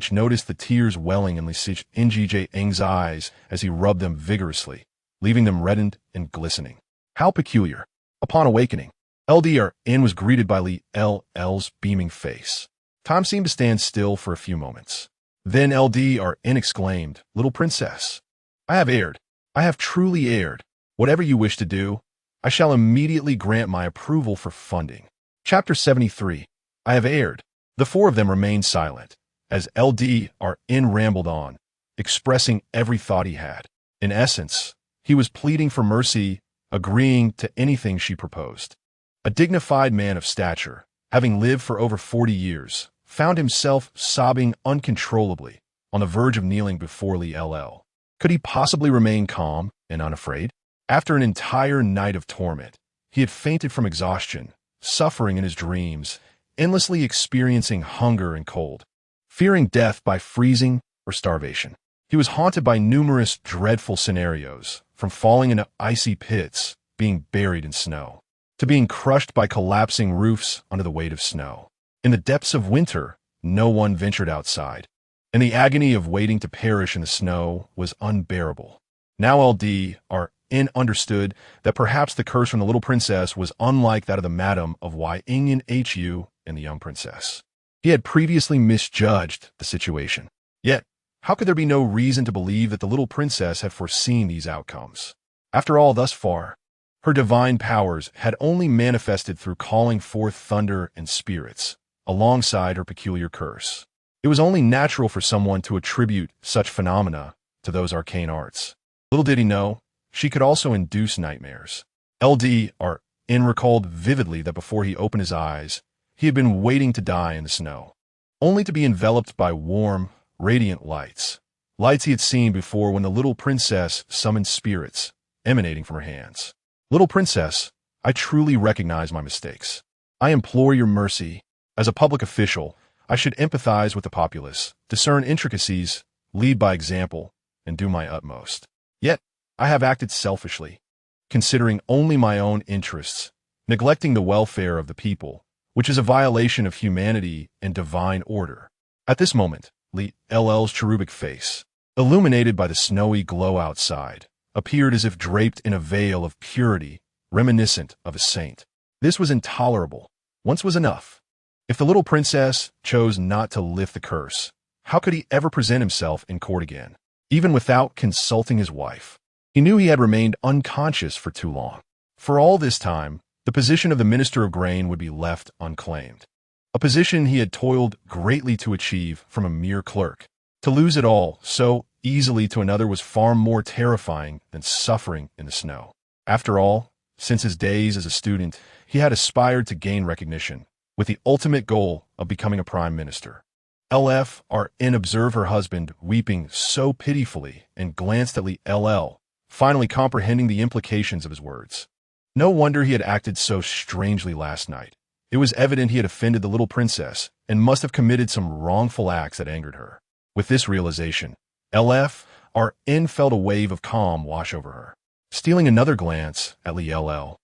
sh noticed the tears welling in Njj Ng's eyes as he rubbed them vigorously, leaving them reddened and glistening. How peculiar. Upon awakening, LDRN was greeted by Li LL's beaming face. Time seemed to stand still for a few moments. Then LDRN exclaimed, "Little princess, I have heired. I have truly heired. Whatever you wish to do, I shall immediately grant my approval for funding." Chapter 73. I have heired. The four of them remained silent, as LDRN rambled on, expressing every thought he had. In essence, he was pleading for mercy, agreeing to anything she proposed. A dignified man of stature, having lived for over 40 years, found himself sobbing uncontrollably, on the verge of kneeling before Li LL. Could he possibly remain calm and unafraid? After an entire night of torment, he had fainted from exhaustion, suffering in his dreams, endlessly experiencing hunger and cold, fearing death by freezing or starvation. He was haunted by numerous dreadful scenarios, from falling into icy pits, being buried in snow, to being crushed by collapsing roofs under the weight of snow. In the depths of winter, no one ventured outside, and the agony of waiting to perish in the snow was unbearable. Now LDRN understood that perhaps the curse from the little princess was unlike that of the madam of Yin Hu and the young princess. He had previously misjudged the situation. Yet, how could there be no reason to believe that the little princess had foreseen these outcomes? After all, thus far, her divine powers had only manifested through calling forth thunder and spirits, alongside her peculiar curse. It was only natural for someone to attribute such phenomena to those arcane arts. Little did he know, she could also induce nightmares. LDRN recalled vividly that before he opened his eyes, he had been waiting to die in the snow, only to be enveloped by warm, radiant lights. Lights he had seen before when the little princess summoned spirits, emanating from her hands. Little princess, I truly recognize my mistakes. I implore your mercy. As a public official, I should empathize with the populace, discern intricacies, lead by example, and do my utmost. Yet, I have acted selfishly, considering only my own interests, neglecting the welfare of the people, which is a violation of humanity and divine order. At this moment, Li LL's cherubic face, illuminated by the snowy glow outside, appeared as if draped in a veil of purity, reminiscent of a saint. This was intolerable. Once was enough. If the little princess chose not to lift the curse, how could he ever present himself in court again, even without consulting his wife? He knew he had remained unconscious for too long. For all this time, the position of the Minister of Grain would be left unclaimed. A position he had toiled greatly to achieve from a mere clerk. To lose it all so easily to another was far more terrifying than suffering in the snow. After all, since his days as a student, he had aspired to gain recognition, with the ultimate goal of becoming a prime minister. LFRN observed her husband weeping so pitifully and glanced at Li LL, finally comprehending the implications of his words. No wonder he had acted so strangely last night. It was evident he had offended the little princess and must have committed some wrongful acts that angered her. With this realization, LFRN felt a wave of calm wash over her. Stealing another glance at Li LL,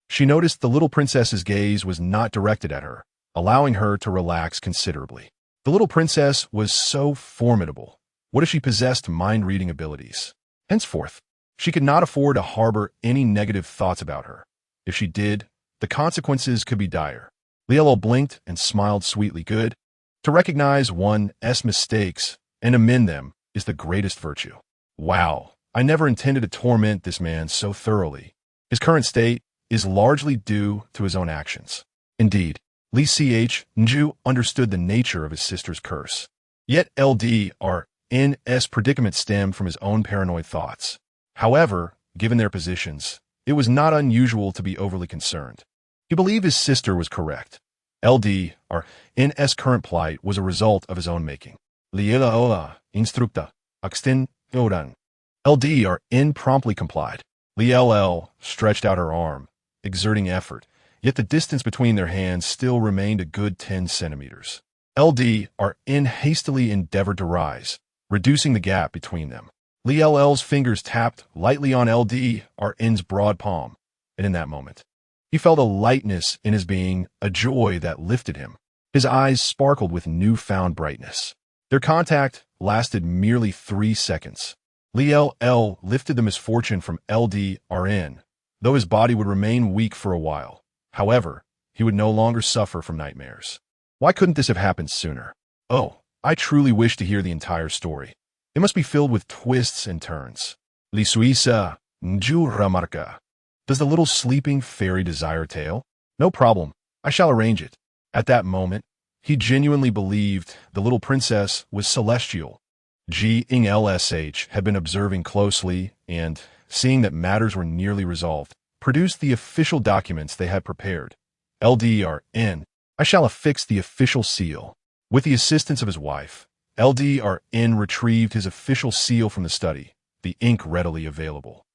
she noticed the little princess's gaze was not directed at her, allowing her to relax considerably. The little princess was so formidable. What if she possessed mind-reading abilities? Henceforth, she could not afford to harbor any negative thoughts about her. If she did, the consequences could be dire. Li LL blinked and smiled sweetly. Good. To recognize one's mistakes and amend them is the greatest virtue. Wow, I never intended to torment this man so thoroughly. His current state is largely due to his own actions. Indeed, Li Nju understood the nature of his sister's curse. Yet LDRN's predicament stemmed from his own paranoid thoughts. However, given their positions, it was not unusual to be overly concerned. He believed his sister was correct. LDRN's current plight was a result of his own making. Liela instructa, axtin oran. LDRN promptly complied. Li LL stretched out her arm, exerting effort, yet the distance between their hands still remained a good 10 centimeters. LDRN hastily endeavored to rise, reducing the gap between them. Li LL's fingers tapped lightly on LDRN's broad palm, and in that moment, he felt a lightness in his being, a joy that lifted him. His eyes sparkled with newfound brightness. Their contact lasted merely 3 seconds. Liel lifted the misfortune from LDRN, though his body would remain weak for a while. However, he would no longer suffer from nightmares. Why couldn't this have happened sooner? Oh, I truly wish to hear the entire story. It must be filled with twists and turns. Li Suisa, Nju Ramarka. Does the little sleeping fairy desire a tale? No problem, I shall arrange it. At that moment, he genuinely believed the little princess was celestial. LSH had been observing closely and, seeing that matters were nearly resolved, produced the official documents they had prepared. LDRN, I shall affix the official seal. With the assistance of his wife, LDRN retrieved his official seal from the study, the ink readily available.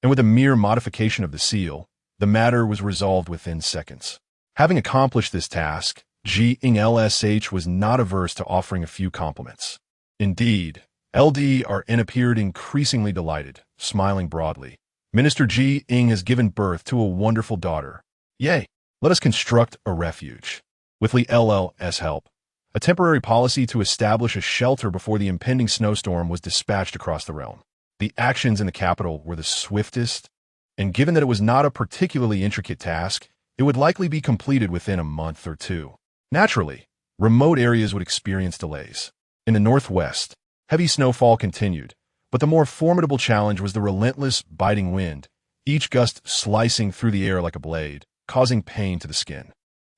And with a mere modification of the seal, the matter was resolved within seconds. Having accomplished this task, LSH was not averse to offering a few compliments. Indeed, LDRN appeared increasingly delighted, smiling broadly. Minister G-ing has given birth to a wonderful daughter. Yay! Let us construct a refuge. With Li LL's help, a temporary policy to establish a shelter before the impending snowstorm was dispatched across the realm. The actions in the capital were the swiftest, and given that it was not a particularly intricate task, it would likely be completed within a month or two. Naturally, remote areas would experience delays. In the northwest, heavy snowfall continued, but the more formidable challenge was the relentless, biting wind, each gust slicing through the air like a blade, causing pain to the skin.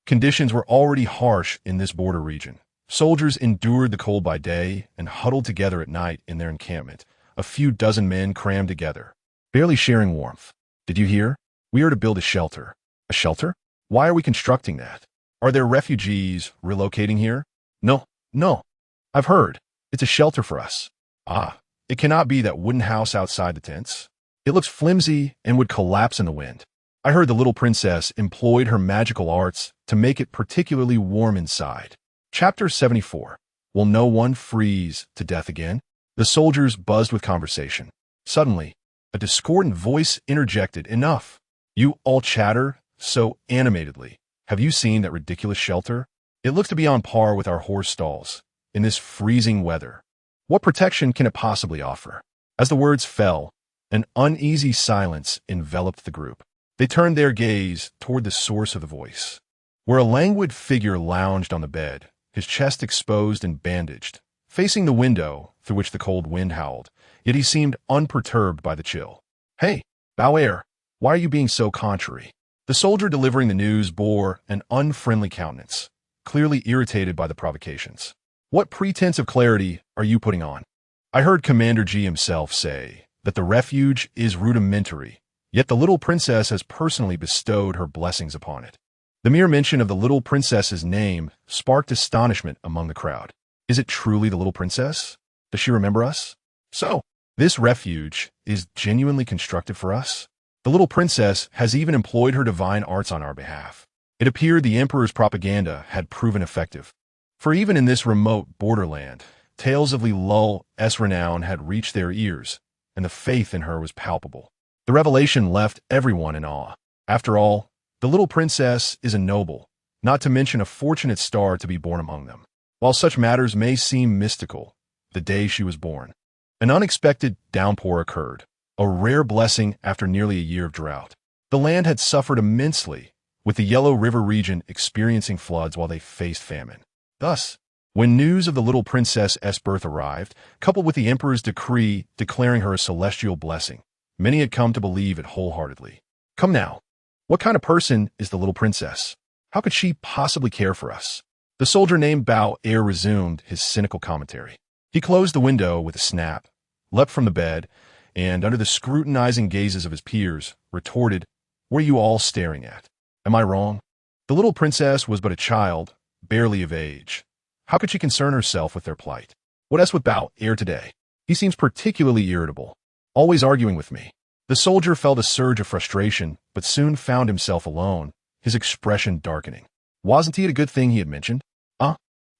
Conditions were already harsh in this border region. Soldiers endured the cold by day and huddled together at night in their encampment, a few dozen men crammed together, barely sharing warmth. Did you hear? We are to build a shelter. A shelter? Why are we constructing that? Are there refugees relocating here? No. I've heard. It's a shelter for us. Ah, it cannot be that wooden house outside the tents. It looks flimsy and would collapse in the wind. I heard the little princess employed her magical arts to make it particularly warm inside. Chapter 74. Will no one freeze to death again? The soldiers buzzed with conversation. Suddenly, a discordant voice interjected, "Enough! You all chatter so animatedly. Have you seen that ridiculous shelter? It looks to be on par with our horse stalls. In this freezing weather, what protection can it possibly offer?" As the words fell, an uneasy silence enveloped the group. They turned their gaze toward the source of the voice, where a languid figure lounged on the bed, his chest exposed and bandaged, facing the window through which the cold wind howled, yet he seemed unperturbed by the chill. "Hey, Bauer, why are you being so contrary?" The soldier delivering the news bore an unfriendly countenance, clearly irritated by the provocations. "What pretense of clarity are you putting on? I heard Commander G himself say that the refuge is rudimentary, yet the little princess has personally bestowed her blessings upon it." The mere mention of the little princess's name sparked astonishment among the crowd. Is it truly the little princess? Does she remember us? So, this refuge is genuinely constructed for us? The little princess has even employed her divine arts on our behalf. It appeared the emperor's propaganda had proven effective. For even in this remote borderland, tales of Lulu's renown had reached their ears, and the faith in her was palpable. The revelation left everyone in awe. After all, the little princess is a noble, not to mention a fortunate star to be born among them. While such matters may seem mystical, the day she was born, an unexpected downpour occurred, a rare blessing after nearly a year of drought. The land had suffered immensely, with the Yellow River region experiencing floods while they faced famine. Thus, when news of the little princess's birth arrived, coupled with the emperor's decree declaring her a celestial blessing, many had come to believe it wholeheartedly. Come now, what kind of person is the little princess? How could she possibly care for us? The soldier named Bauer resumed his cynical commentary. He closed the window with a snap, leapt from the bed, and under the scrutinizing gazes of his peers, retorted, "What are you all staring at? Am I wrong? The little princess was but a child, barely of age. How could she concern herself with their plight? What else with Bauer today? He seems particularly irritable, always arguing with me." The soldier felt a surge of frustration, but soon found himself alone, his expression darkening. Wasn't it a good thing he had mentioned?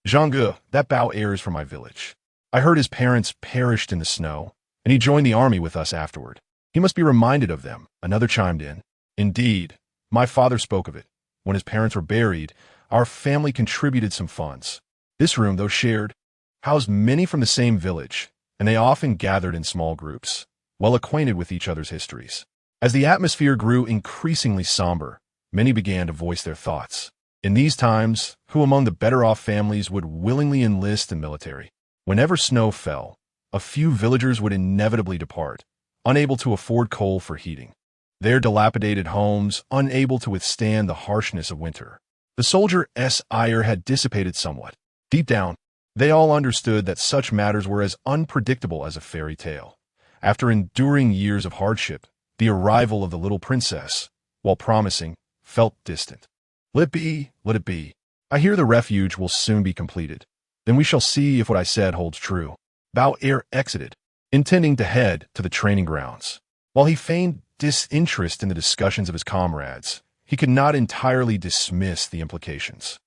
Jean-Gu, that Bauer is from my village. I heard his parents perished in the snow, and he joined the army with us afterward. He must be reminded of them, another chimed in. Indeed, my father spoke of it. When his parents were buried, Our family contributed some funds. This room, though shared, housed many from the same village, and they often gathered in small groups, well acquainted with each other's histories. As the atmosphere grew increasingly somber, many began to voice their thoughts. In these times, who among the better-off families would willingly enlist in military? Whenever snow fell, a few villagers would inevitably depart, unable to afford coal for heating. Their dilapidated homes, unable to withstand the harshness of winter. The soldier's ire had dissipated somewhat. Deep down, they all understood that such matters were as unpredictable as a fairy tale. After enduring years of hardship, the arrival of the little princess, while promising, felt distant. Let it be, let it be. I hear the refuge will soon be completed. Then we shall see if what I said holds true. Heir exited, intending to head to the training grounds. While he feigned disinterest in the discussions of his comrades, he could not entirely dismiss the implications.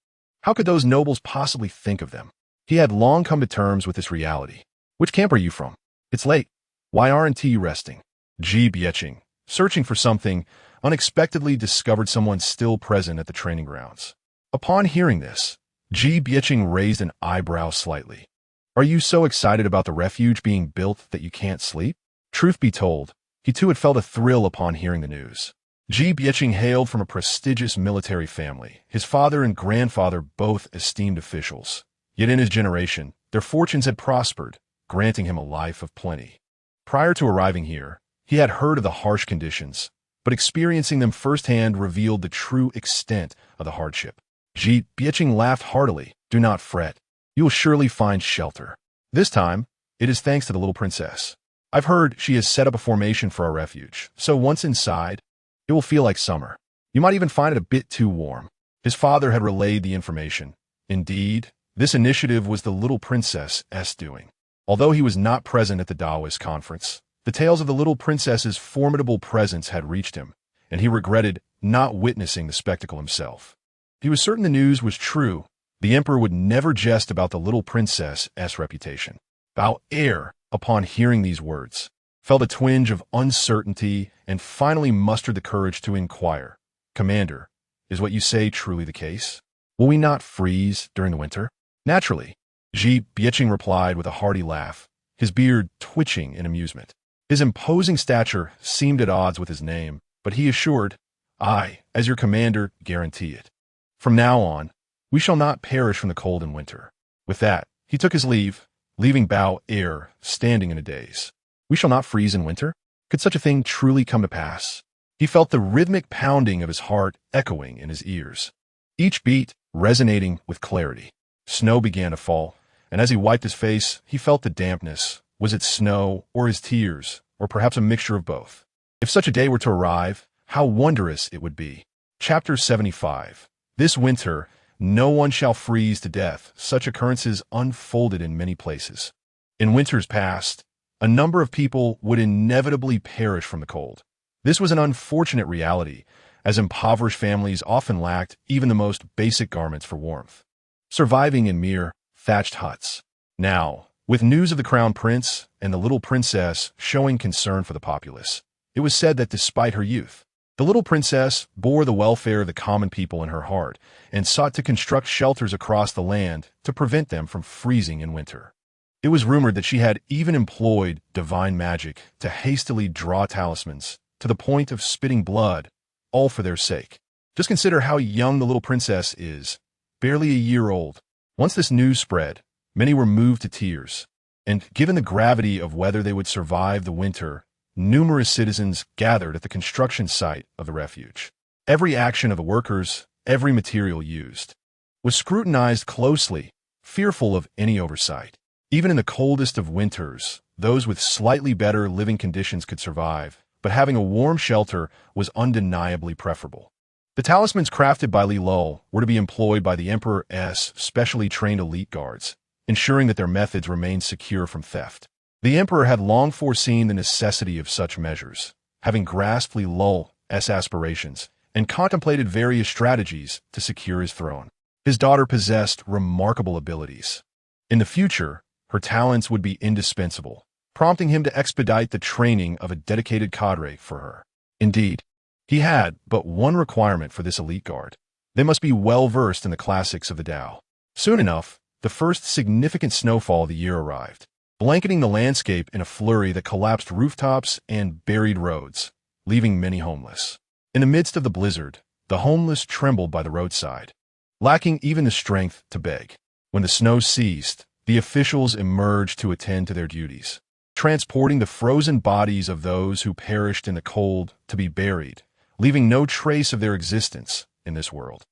How could those nobles possibly think of them? He had long come to terms with this reality. Which camp are you from? It's late. Why aren't you resting? Bieching, searching for something, unexpectedly discovered someone still present at the training grounds. Upon hearing this, Bieching raised an eyebrow slightly. Are you so excited about the refuge being built that you can't sleep? Truth be told, he too had felt a thrill upon hearing the news. Bieching hailed from a prestigious military family, his father and grandfather both esteemed officials. Yet in his generation, their fortunes had prospered, granting him a life of plenty. Prior to arriving here, he had heard of the harsh conditions, but experiencing them firsthand revealed the true extent of the hardship. Bieching laughed heartily. Do not fret. You will surely find shelter. This time, it is thanks to the little princess. I've heard she has set up a formation for our refuge, so once inside, it will feel like summer. You might even find it a bit too warm. His father had relayed the information. Indeed, this initiative was the little princess's doing. Although he was not present at the Taoist conference, the tales of the little princess's formidable presence had reached him, and he regretted not witnessing the spectacle himself. He was certain the news was true. The emperor would never jest about the little princess's reputation. Heir, upon hearing these words, felt a twinge of uncertainty and finally mustered the courage to inquire. Commander, is what you say truly the case? Will we not freeze during the winter? Naturally, Bieching replied with a hearty laugh, his beard twitching in amusement. His imposing stature seemed at odds with his name, but he assured, I, as your commander, guarantee it. From now on, we shall not perish from the cold in winter. With that, he took his leave, leaving Heir standing in a daze. We shall not freeze in winter? Could such a thing truly come to pass? He felt the rhythmic pounding of his heart echoing in his ears, each beat resonating with clarity. Snow began to fall, and as he wiped his face, he felt the dampness. Was it snow, or his tears, or perhaps a mixture of both? If such a day were to arrive, how wondrous it would be. Chapter 75. This winter, no one shall freeze to death. Such occurrences unfolded in many places. In winters past, a number of people would inevitably perish from the cold. This was an unfortunate reality, as impoverished families often lacked even the most basic garments for warmth, surviving in mere thatched huts. Now, with news of the crown prince and the little princess showing concern for the populace, it was said that despite her youth, the little princess bore the welfare of the common people in her heart and sought to construct shelters across the land to prevent them from freezing in winter. It was rumored that she had even employed divine magic to hastily draw talismans to the point of spitting blood, all for their sake. Just consider how young the little princess is, barely a year old. Once this news spread, many were moved to tears, and given the gravity of whether they would survive the winter, numerous citizens gathered at the construction site of the refuge. Every action of the workers, every material used, was scrutinized closely, fearful of any oversight. Even in the coldest of winters, those with slightly better living conditions could survive, but having a warm shelter was undeniably preferable. The talismans crafted by Lulu were to be employed by the Emperor's specially trained elite guards, ensuring that their methods remained secure from theft. The emperor had long foreseen the necessity of such measures, having grasped Lulu's aspirations and contemplated various strategies to secure his throne. His daughter possessed remarkable abilities. In the future, her talents would be indispensable, prompting him to expedite the training of a dedicated cadre for her. Indeed, he had but one requirement for this elite guard: They must be well versed in the classics of the Tao. Soon enough, the first significant snowfall of the year arrived, blanketing the landscape in a flurry that collapsed rooftops and buried roads, leaving many homeless. In the midst of the blizzard, the homeless trembled by the roadside, lacking even the strength to beg. When the snow ceased, the officials emerged to attend to their duties, transporting the frozen bodies of those who perished in the cold to be buried, leaving no trace of their existence in this world.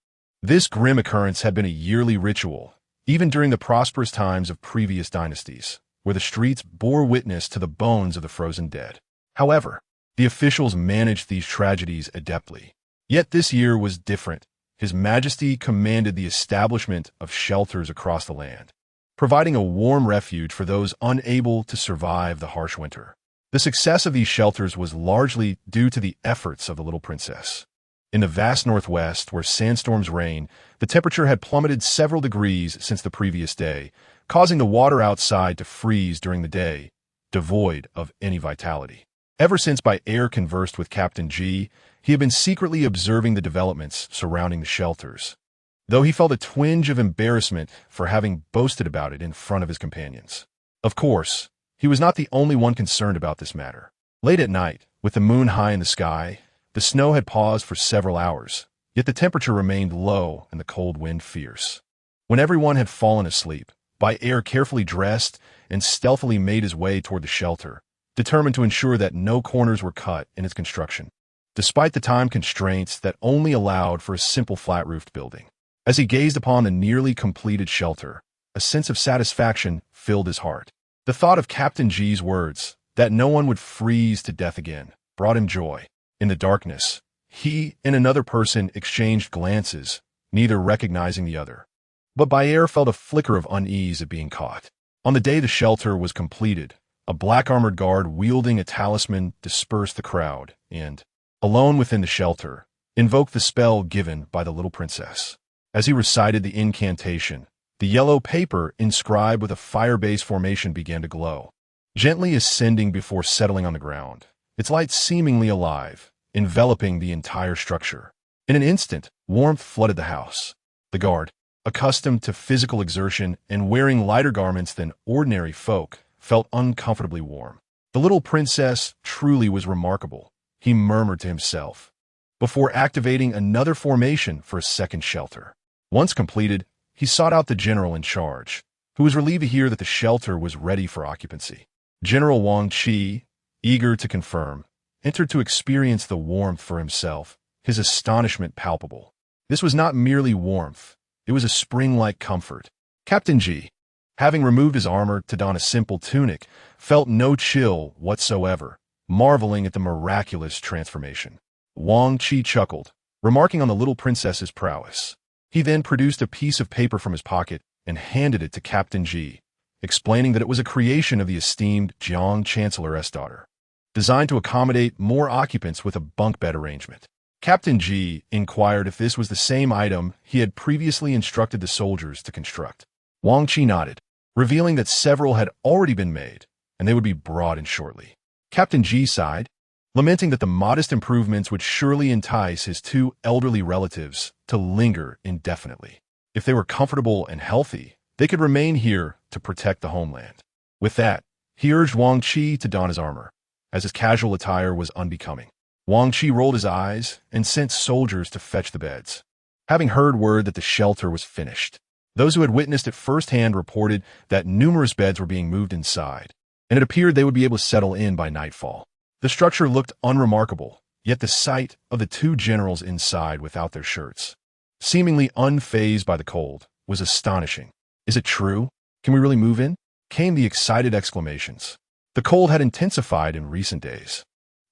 This grim occurrence had been a yearly ritual, even during the prosperous times of previous dynasties, where the streets bore witness to the bones of the frozen dead. However, the officials managed these tragedies adeptly. Yet this year was different. His Majesty commanded the establishment of shelters across the land, providing a warm refuge for those unable to survive the harsh winter. The success of these shelters was largely due to the efforts of the little princess. In the vast northwest, where sandstorms reign, the temperature had plummeted several degrees since the previous day, causing the water outside to freeze during the day, devoid of any vitality. Ever since heir conversed with Captain G, he had been secretly observing the developments surrounding the shelters, though he felt a twinge of embarrassment for having boasted about it in front of his companions. Of course, he was not the only one concerned about this matter. Late at night, with the moon high in the sky, the snow had paused for several hours, yet the temperature remained low and the cold wind fierce. When everyone had fallen asleep, heir carefully dressed and stealthily made his way toward the shelter, determined to ensure that no corners were cut in its construction, despite the time constraints that only allowed for a simple flat-roofed building. As he gazed upon the nearly completed shelter, a sense of satisfaction filled his heart. The thought of Captain G's words, that no one would freeze to death again, brought him joy. In the darkness, he and another person exchanged glances, neither recognizing the other. But heir felt a flicker of unease at being caught. On the day the shelter was completed, a black-armored guard wielding a talisman dispersed the crowd and, alone within the shelter, invoked the spell given by the little princess. As he recited the incantation, the yellow paper inscribed with a fire-based formation began to glow, gently ascending before settling on the ground, its light seemingly alive, enveloping the entire structure. In an instant, warmth flooded the house. The guard, accustomed to physical exertion and wearing lighter garments than ordinary folk, felt uncomfortably warm. The little princess truly was remarkable, he murmured to himself, before activating another formation for a second shelter. Once completed, he sought out the general in charge, who was relieved to hear that the shelter was ready for occupancy. General Wang Qi, eager to confirm, entered to experience the warmth for himself, his astonishment palpable. This was not merely warmth, it was a spring-like comfort. Captain G, having removed his armor to don a simple tunic, felt no chill whatsoever, marveling at the miraculous transformation. Wang Qi chuckled, remarking on the little princess's prowess. He then produced a piece of paper from his pocket and handed it to Captain G, explaining that it was a creation of the esteemed Jiang Chancellor's daughter, designed to accommodate more occupants with a bunk bed arrangement. Captain G inquired if this was the same item he had previously instructed the soldiers to construct. Wang Qi nodded, revealing that several had already been made, and they would be brought in shortly. Captain G sighed, lamenting that the modest improvements would surely entice his two elderly relatives to linger indefinitely. If they were comfortable and healthy, they could remain here to protect the homeland. With that, he urged Wang Qi to don his armor, as his casual attire was unbecoming. Wang Qi rolled his eyes and sent soldiers to fetch the beds. Having heard word that the shelter was finished, those who had witnessed it firsthand reported that numerous beds were being moved inside, and it appeared they would be able to settle in by nightfall. The structure looked unremarkable, yet the sight of the two generals inside without their shirts, seemingly unfazed by the cold, was astonishing. "Is it true? Can we really move in?" came the excited exclamations. The cold had intensified in recent days,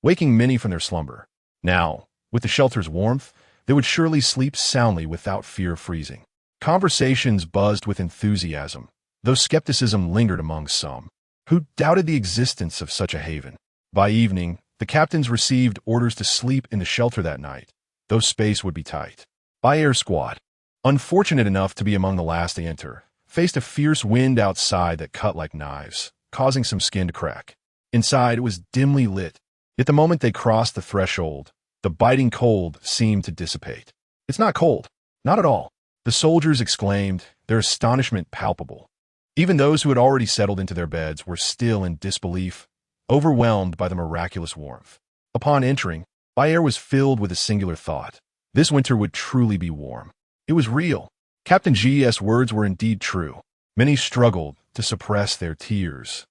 waking many from their slumber. Now, with the shelter's warmth, they would surely sleep soundly without fear of freezing. Conversations buzzed with enthusiasm, though skepticism lingered among some, who doubted the existence of such a haven. By evening, the captains received orders to sleep in the shelter that night, though space would be tight. Heir squad, unfortunate enough to be among the last to enter, faced a fierce wind outside that cut like knives, causing some skin to crack. Inside, it was dimly lit, yet the moment they crossed the threshold, the biting cold seemed to dissipate. "It's not cold. Not at all. The soldiers exclaimed, their astonishment palpable. Even those who had already settled into their beds were still in disbelief, overwhelmed by the miraculous warmth. Upon entering, my air was filled with a singular thought. This winter would truly be warm. It was real. Captain G's words were indeed true. Many struggled to suppress their tears,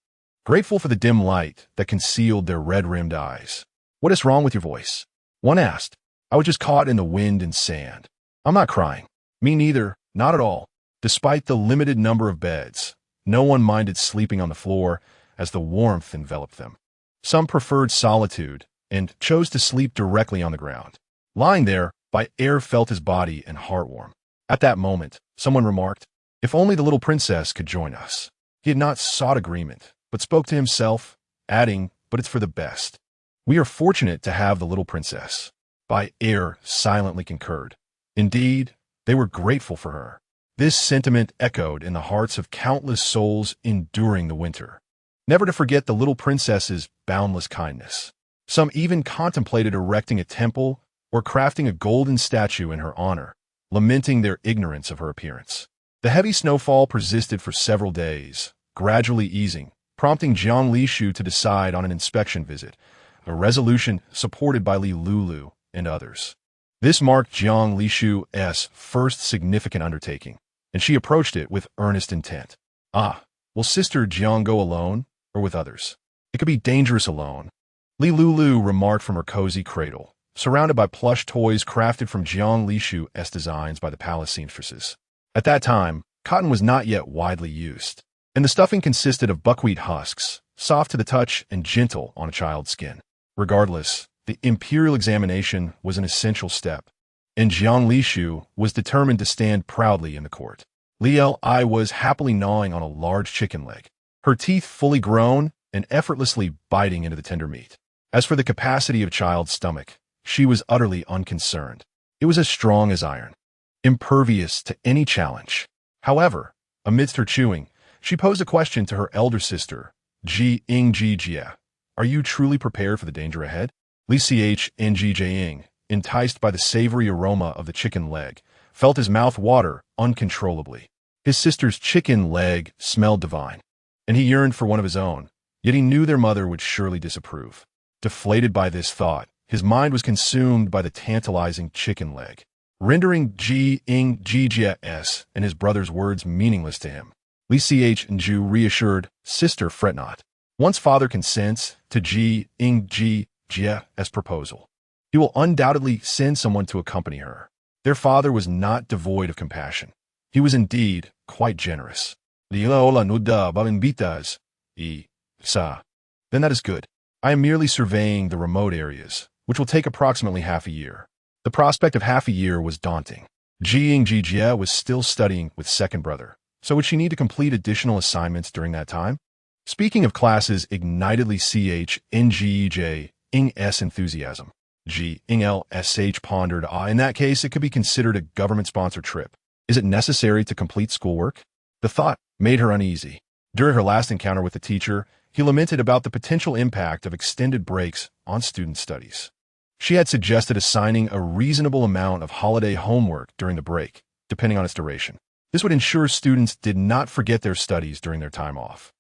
grateful for the dim light that concealed their red-rimmed eyes. What is wrong with your voice? One asked. I was just caught in the wind and sand. I'm not crying. Me neither, not at all. Despite the limited number of beds, no one minded sleeping on the floor as the warmth enveloped them. Some preferred solitude and chose to sleep directly on the ground. Lying there, by air felt his body and heart warm. At that moment, someone remarked, if only the little princess could join us. He had not sought agreement, but spoke to himself, adding, but it's for the best. We are fortunate to have the little princess. By air silently concurred. Indeed, they were grateful for her. This sentiment echoed in the hearts of countless souls enduring the winter. Never to forget the little princess's boundless kindness. Some even contemplated erecting a temple or crafting a golden statue in her honor, lamenting their ignorance of her appearance. The heavy snowfall persisted for several days, gradually easing, prompting Jiang Lishu to decide on an inspection visit, a resolution supported by Lulu and others. This marked Jiang Lishu's first significant undertaking, and she approached it with earnest intent. Will Sister Jiang go alone or with others? It could be dangerous alone. Lulu remarked from her cozy cradle, surrounded by plush toys crafted from Jiang Lishu's designs by the palace seamstresses. At that time, cotton was not yet widely used, and the stuffing consisted of buckwheat husks, soft to the touch and gentle on a child's skin. Regardless, the imperial examination was an essential step, and Jiang Lishu was determined to stand proudly in the court. Li was happily gnawing on a large chicken leg, her teeth fully grown and effortlessly biting into the tender meat. As for the capacity of child's stomach, she was utterly unconcerned. It was as strong as iron, impervious to any challenge. However, amidst her chewing, she posed a question to her elder sister, Ji Jia. Are you truly prepared for the danger ahead? Li Chng, enticed by the savory aroma of the chicken leg, felt his mouth water uncontrollably. His sister's chicken leg smelled divine, and he yearned for one of his own, yet he knew their mother would surely disapprove. Deflated by this thought, his mind was consumed by the tantalizing chicken leg, rendering Ji Jia's and his brother's words meaningless to him. Li Chng reassured, Sister, fret not. Once father consents to Ji Jia's proposal, he will undoubtedly send someone to accompany her. Their father was not devoid of compassion. He was indeed quite generous. Then that is good. I am merely surveying the remote areas, which will take approximately half a year. The prospect of half a year was daunting. Ji Jia was still studying with second brother, so would she need to complete additional assignments during that time? Speaking of classes ignitedly Ng's enthusiasm. Ji Lsh pondered, in that case it could be considered a government-sponsored trip. Is it necessary to complete schoolwork? The thought made her uneasy. During her last encounter with the teacher, he lamented about the potential impact of extended breaks on student studies. She had suggested assigning a reasonable amount of holiday homework during the break, depending on its duration. This would ensure students did not forget their studies during their time off.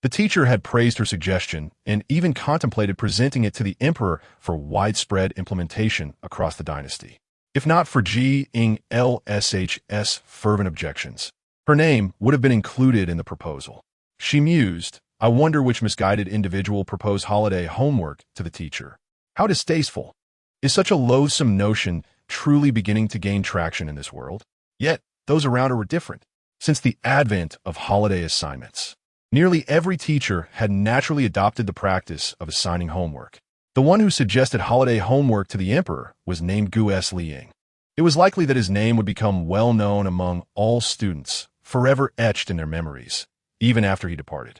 The teacher had praised her suggestion and even contemplated presenting it to the emperor for widespread implementation across the dynasty. If not for Ji Lsh's fervent objections, her name would have been included in the proposal. She mused, I wonder which misguided individual proposed holiday homework to the teacher. How distasteful. Is such a loathsome notion truly beginning to gain traction in this world? Yet, those around her were different. Since the advent of holiday assignments, nearly every teacher had naturally adopted the practice of assigning homework. The one who suggested holiday homework to the emperor was named Gu S. Liang. It was likely that his name would become well known among all students, forever etched in their memories, even after he departed.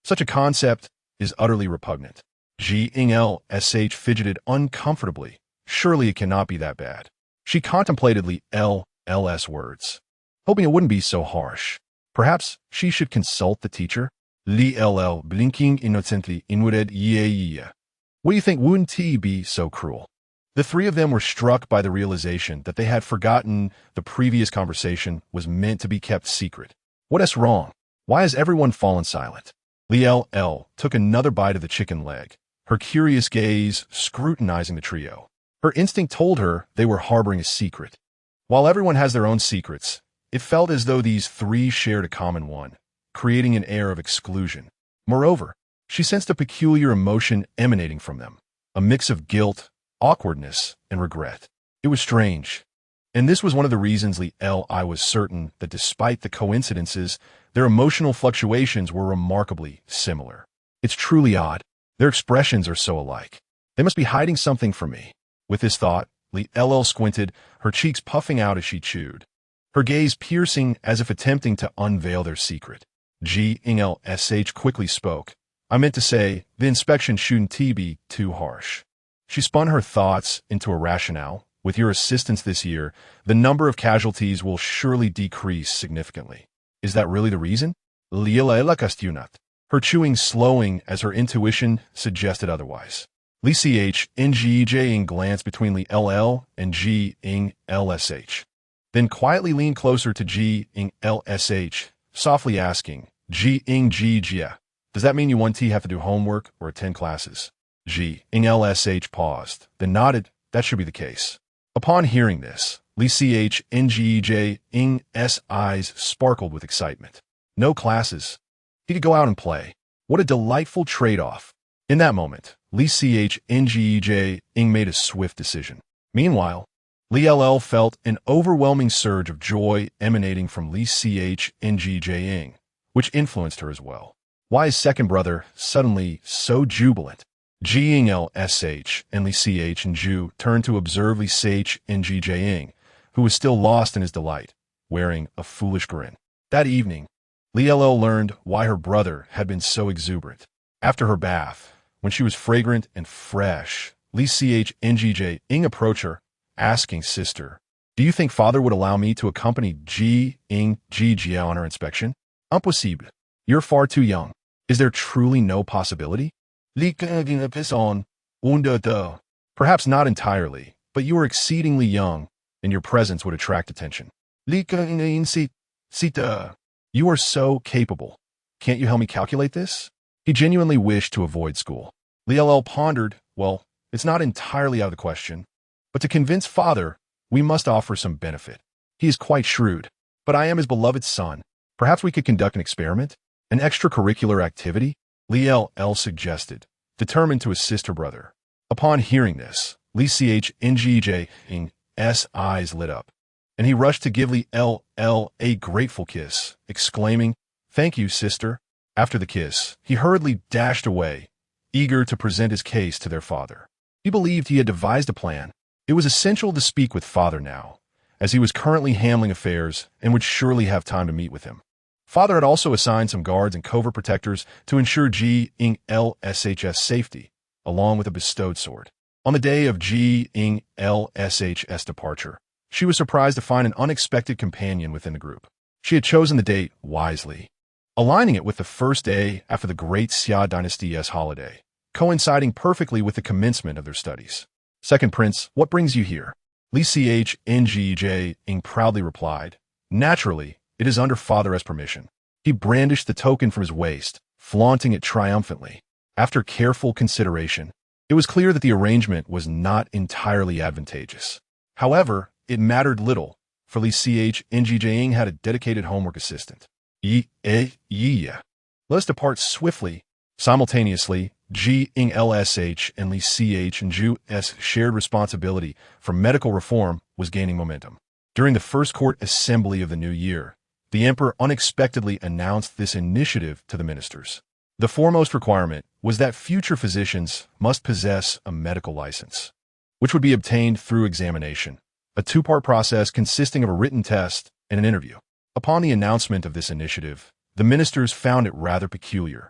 Such a concept is utterly repugnant. Ji Lsh fidgeted uncomfortably. Surely it cannot be that bad. She contemplated L's words, hoping it wouldn't be so harsh. Perhaps she should consult the teacher? Ll, blinking innocently, inwarded, yeah. What do you think, wouldn't he be so cruel? The three of them were struck by the realization that they had forgotten the previous conversation was meant to be kept secret. What is wrong? Why has everyone fallen silent? Lulu took another bite of the chicken leg, her curious gaze scrutinizing the trio. Her instinct told her they were harboring a secret. While everyone has their own secrets, it felt as though these three shared a common one, creating an air of exclusion. Moreover, she sensed a peculiar emotion emanating from them, a mix of guilt, awkwardness, and regret. It was strange. And this was one of the reasons Lulu was certain that despite the coincidences, their emotional fluctuations were remarkably similar. It's truly odd. Their expressions are so alike. They must be hiding something from me. With this thought, Lulu squinted, her cheeks puffing out as she chewed, her gaze piercing as if attempting to unveil their secret. Enraged quickly spoke. I meant to say, the inspection shouldn't be too harsh. She spun her thoughts into a rationale. With your assistance this year, the number of casualties will surely decrease significantly. Is that really the reason? Her chewing slowing as her intuition suggested otherwise. Enraged glanced between Lulu and Enraged, then quietly leaned closer to Enraged, softly asking, Enraged, does that mean you have to do homework or attend classes? Enraged paused, then nodded. That should be the case. Upon hearing this, Enraged's eyes sparkled with excitement. No classes. He could go out and play. What a delightful trade-off. In that moment, Enraged made a swift decision. Meanwhile, Lulu felt an overwhelming surge of joy emanating from Enraged, which influenced her as well. Why is second brother suddenly so jubilant? Enraged and Enraged turned to observe Enraged, who was still lost in his delight, wearing a foolish grin. That evening, Lulu learned why her brother had been so exuberant. After her bath, when she was fragrant and fresh, Enraged approached her, asking, Sister, do you think father would allow me to accompany Enraged on her inspection? Impossible. You're far too young. Is there truly no possibility? Perhaps not entirely, but you are exceedingly young, and your presence would attract attention. You are so capable. Can't you help me calculate this? He genuinely wished to avoid school. Lulu pondered, well, it's not entirely out of the question, but to convince father, we must offer some benefit. He is quite shrewd, but I am his beloved son. Perhaps we could conduct an experiment? An extracurricular activity? Lulu suggested, determined to assist her brother. Upon hearing this, Enraged's eyes lit up, and he rushed to give Lulu a grateful kiss, exclaiming, Thank you, sister. After the kiss, he hurriedly dashed away, eager to present his case to their father. He believed he had devised a plan. It was essential to speak with father now, as he was currently handling affairs and would surely have time to meet with him. Father had also assigned some guards and covert protectors to ensure Enraged's safety, along with a bestowed sword. On the day of Enraged's departure, she was surprised to find an unexpected companion within the group. She had chosen the date wisely, aligning it with the first day after the great Xia dynasty's holiday, coinciding perfectly with the commencement of their studies. Second Prince, what brings you here? Enraged proudly replied, Naturally, it is under father's permission. He brandished the token from his waist, flaunting it triumphantly. After careful consideration, it was clear that the arrangement was not entirely advantageous. However, it mattered little, for Enraged had a dedicated homework assistant. Let us depart swiftly. Simultaneously, Enraged and Enraged's shared responsibility for medical reform was gaining momentum. During the first court assembly of the new year, the emperor unexpectedly announced this initiative to the ministers. The foremost requirement was that future physicians must possess a medical license, which would be obtained through examination, a two-part process consisting of a written test and an interview. Upon the announcement of this initiative, the ministers found it rather peculiar.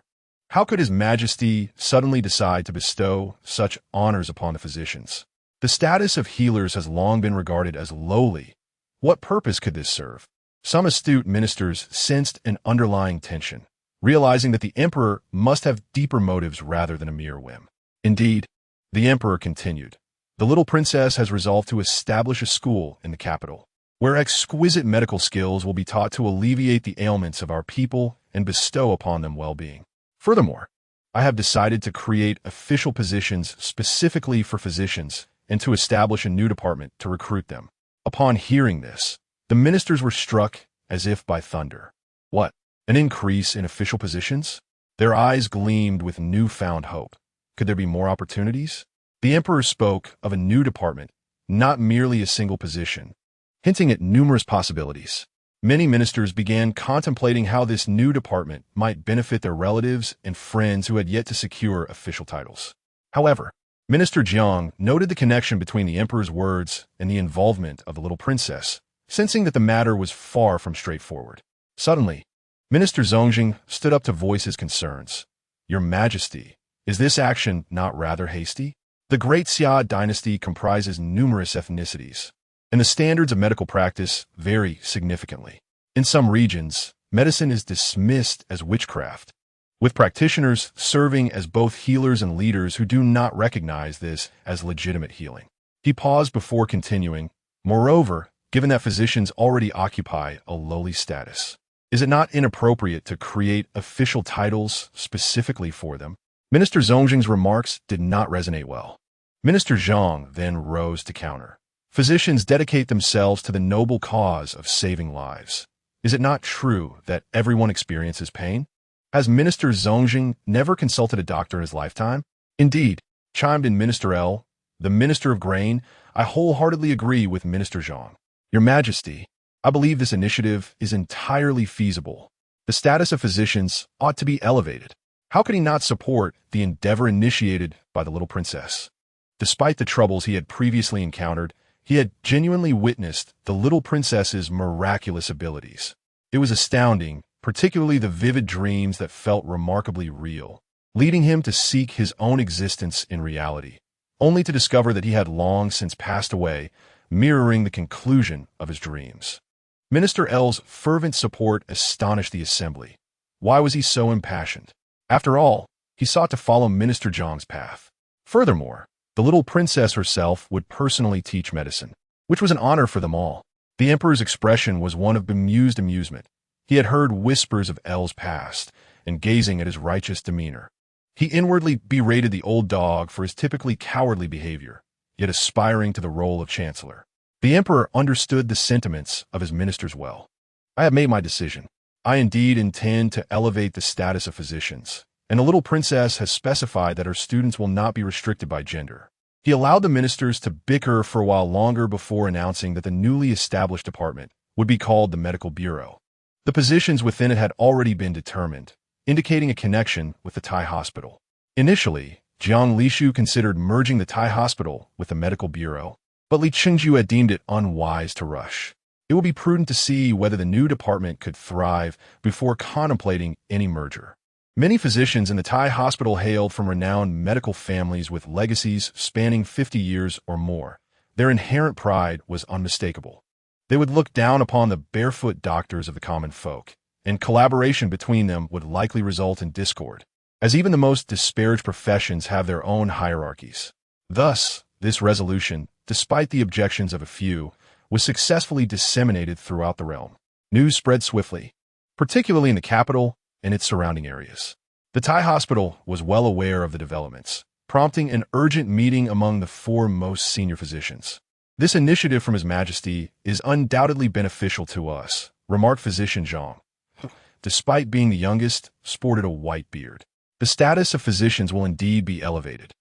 How could His Majesty suddenly decide to bestow such honors upon the physicians? The status of healers has long been regarded as lowly. What purpose could this serve? Some astute ministers sensed an underlying tension, realizing that the emperor must have deeper motives rather than a mere whim. Indeed, the emperor continued, The little princess has resolved to establish a school in the capital, where exquisite medical skills will be taught to alleviate the ailments of our people and bestow upon them well-being. Furthermore, I have decided to create official positions specifically for physicians and to establish a new department to recruit them. Upon hearing this, the ministers were struck as if by thunder. What? An increase in official positions? Their eyes gleamed with newfound hope. Could there be more opportunities? The emperor spoke of a new department, not merely a single position, hinting at numerous possibilities. Many ministers began contemplating how this new department might benefit their relatives and friends who had yet to secure official titles. However, Minister Jiang noted the connection between the emperor's words and the involvement of the little princess, sensing that the matter was far from straightforward. Suddenly, Minister Zongjing stood up to voice his concerns. Your Majesty, is this action not rather hasty? The Great Xia dynasty comprises numerous ethnicities, and the standards of medical practice vary significantly. In some regions, medicine is dismissed as witchcraft, with practitioners serving as both healers and leaders who do not recognize this as legitimate healing. He paused before continuing. Moreover, given that physicians already occupy a lowly status, is it not inappropriate to create official titles specifically for them? Minister Zongjing's remarks did not resonate well. Minister Zhang then rose to counter. Physicians dedicate themselves to the noble cause of saving lives. Is it not true that everyone experiences pain? Has Minister Zongjing never consulted a doctor in his lifetime? Indeed, chimed in Minister L, the Minister of Grain. I wholeheartedly agree with Minister Zhang. Your Majesty, I believe this initiative is entirely feasible. The status of physicians ought to be elevated. How could he not support the endeavor initiated by the little princess? Despite the troubles he had previously encountered, he had genuinely witnessed the little princess's miraculous abilities. It was astounding, particularly the vivid dreams that felt remarkably real, leading him to seek his own existence in reality, only to discover that he had long since passed away, mirroring the conclusion of his dreams. Minister L's fervent support astonished the assembly. Why was he so impassioned? After all, he sought to follow Minister Zhang's path. Furthermore, the little princess herself would personally teach medicine, which was an honor for them all. The emperor's expression was one of bemused amusement. He had heard whispers of L's past, and gazing at his righteous demeanor, he inwardly berated the old dog for his typically cowardly behavior, yet aspiring to the role of chancellor. The emperor understood the sentiments of his ministers well. I have made my decision. I indeed intend to elevate the status of physicians, and the little princess has specified that her students will not be restricted by gender. He allowed the ministers to bicker for a while longer before announcing that the newly established department would be called the Medical Bureau. The positions within it had already been determined, indicating a connection with the Tai Hospital. Initially, Jiang Lishu considered merging the Tai Hospital with the Medical Bureau, but Li Qingju had deemed it unwise to rush. It would be prudent to see whether the new department could thrive before contemplating any merger. Many physicians in the Tai Hospital hailed from renowned medical families with legacies spanning 50 years or more. Their inherent pride was unmistakable. They would look down upon the barefoot doctors of the common folk, and collaboration between them would likely result in discord, as even the most disparaged professions have their own hierarchies. Thus, this resolution, despite the objections of a few, was successfully disseminated throughout the realm. News spread swiftly, particularly in the capital and its surrounding areas. The Tai Hospital was well aware of the developments, prompting an urgent meeting among the four most senior physicians. This initiative from His Majesty is undoubtedly beneficial to us, remarked Physician Zhang. Despite being the youngest, sported a white beard. The status of physicians will indeed be elevated,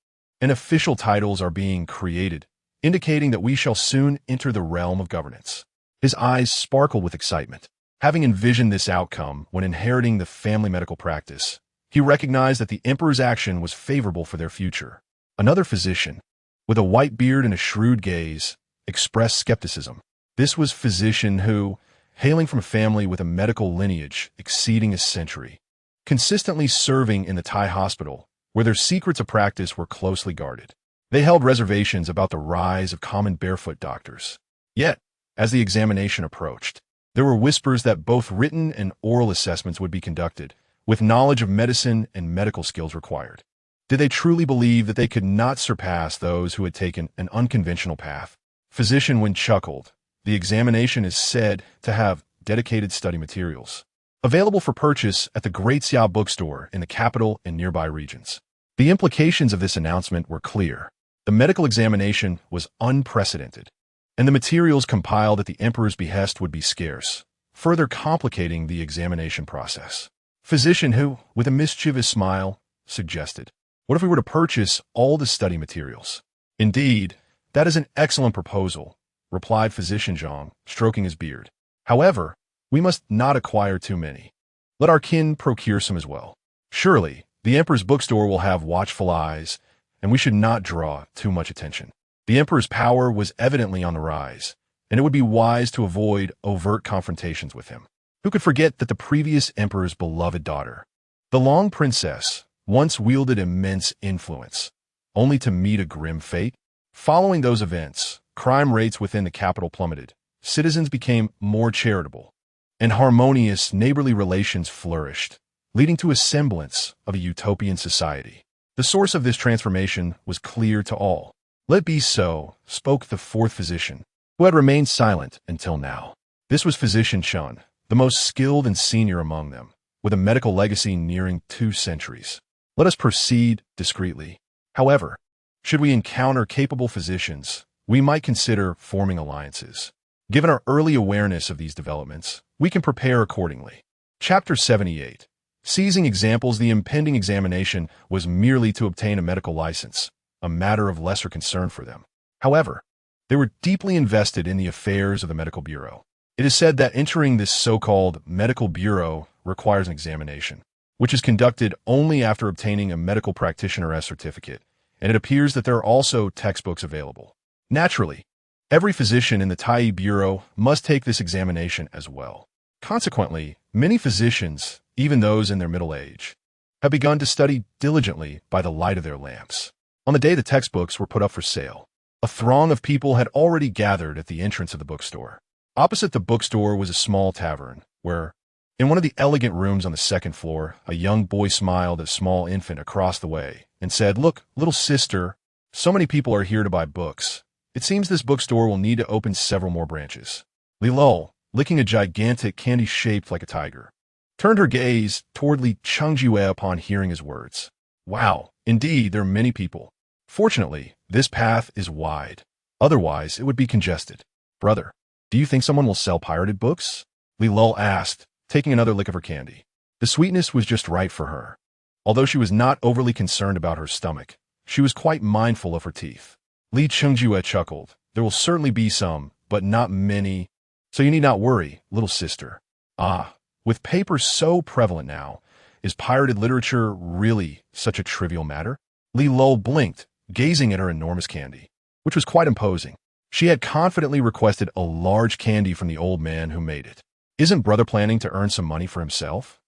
and official titles are being created, indicating that we shall soon enter the realm of governance. His eyes sparkled with excitement. Having envisioned this outcome when inheriting the family medical practice, he recognized that the emperor's action was favorable for their future. Another physician, with a white beard and a shrewd gaze, expressed skepticism. This was a physician who, hailing from a family with a medical lineage exceeding a century, consistently serving in the Tai Hospital, where their secrets of practice were closely guarded. They held reservations about the rise of common barefoot doctors. Yet, as the examination approached, there were whispers that both written and oral assessments would be conducted, with knowledge of medicine and medical skills required. Did they truly believe that they could not surpass those who had taken an unconventional path? Physician Wen chuckled. The examination is said to have dedicated study materials available for purchase at the Great Xiao bookstore in the capital and nearby regions. The implications of this announcement were clear. The medical examination was unprecedented, and the materials compiled at the emperor's behest would be scarce, further complicating the examination process. Physician Hu, with a mischievous smile, suggested, "What if we were to purchase all the study materials?" "Indeed, that is an excellent proposal," replied Physician Zhang, stroking his beard. "However, we must not acquire too many. Let our kin procure some as well. Surely, the emperor's bookstore will have watchful eyes, and we should not draw too much attention." The emperor's power was evidently on the rise, and it would be wise to avoid overt confrontations with him. Who could forget that the previous emperor's beloved daughter, the Long Princess, once wielded immense influence, only to meet a grim fate? Following those events, crime rates within the capital plummeted, citizens became more charitable, and harmonious neighborly relations flourished, leading to a semblance of a utopian society. The source of this transformation was clear to all. "Let it be so," spoke the fourth physician, who had remained silent until now. This was Physician Chun, the most skilled and senior among them, with a medical legacy nearing 2 centuries. "Let us proceed discreetly. However, should we encounter capable physicians, we might consider forming alliances. Given our early awareness of these developments, we can prepare accordingly." Chapter 78. Seizing examples. The impending examination was merely to obtain a medical license, a matter of lesser concern for them. However, they were deeply invested in the affairs of the medical bureau. It is said that entering this so-called medical bureau requires an examination, which is conducted only after obtaining a medical practitioner certificate, and it appears that there are also textbooks available. Naturally, every physician in the Tai Bureau must take this examination as well. Consequently, many physicians, even those in their middle age, have begun to study diligently by the light of their lamps. On the day the textbooks were put up for sale, a throng of people had already gathered at the entrance of the bookstore. Opposite the bookstore was a small tavern, where, in one of the elegant rooms on the second floor, a young boy smiled at a small infant across the way and said, "Look, little sister, so many people are here to buy books. It seems this bookstore will need to open several more branches." Lulu, licking a gigantic candy shaped like a tiger, turned her gaze toward Li Chengjue upon hearing his words. "Wow, indeed, there are many people. Fortunately, this path is wide. Otherwise, it would be congested." "Brother, do you think someone will sell pirated books?" Lulu asked, taking another lick of her candy. The sweetness was just right for her. Although she was not overly concerned about her stomach, she was quite mindful of her teeth. Li Chengjue chuckled. "There will certainly be some, but not many, so you need not worry, little sister." "Ah, with paper so prevalent now, is pirated literature really such a trivial matter?" Lulu blinked, gazing at her enormous candy, which was quite imposing. She had confidently requested a large candy from the old man who made it. "Isn't brother planning to earn some money for himself?"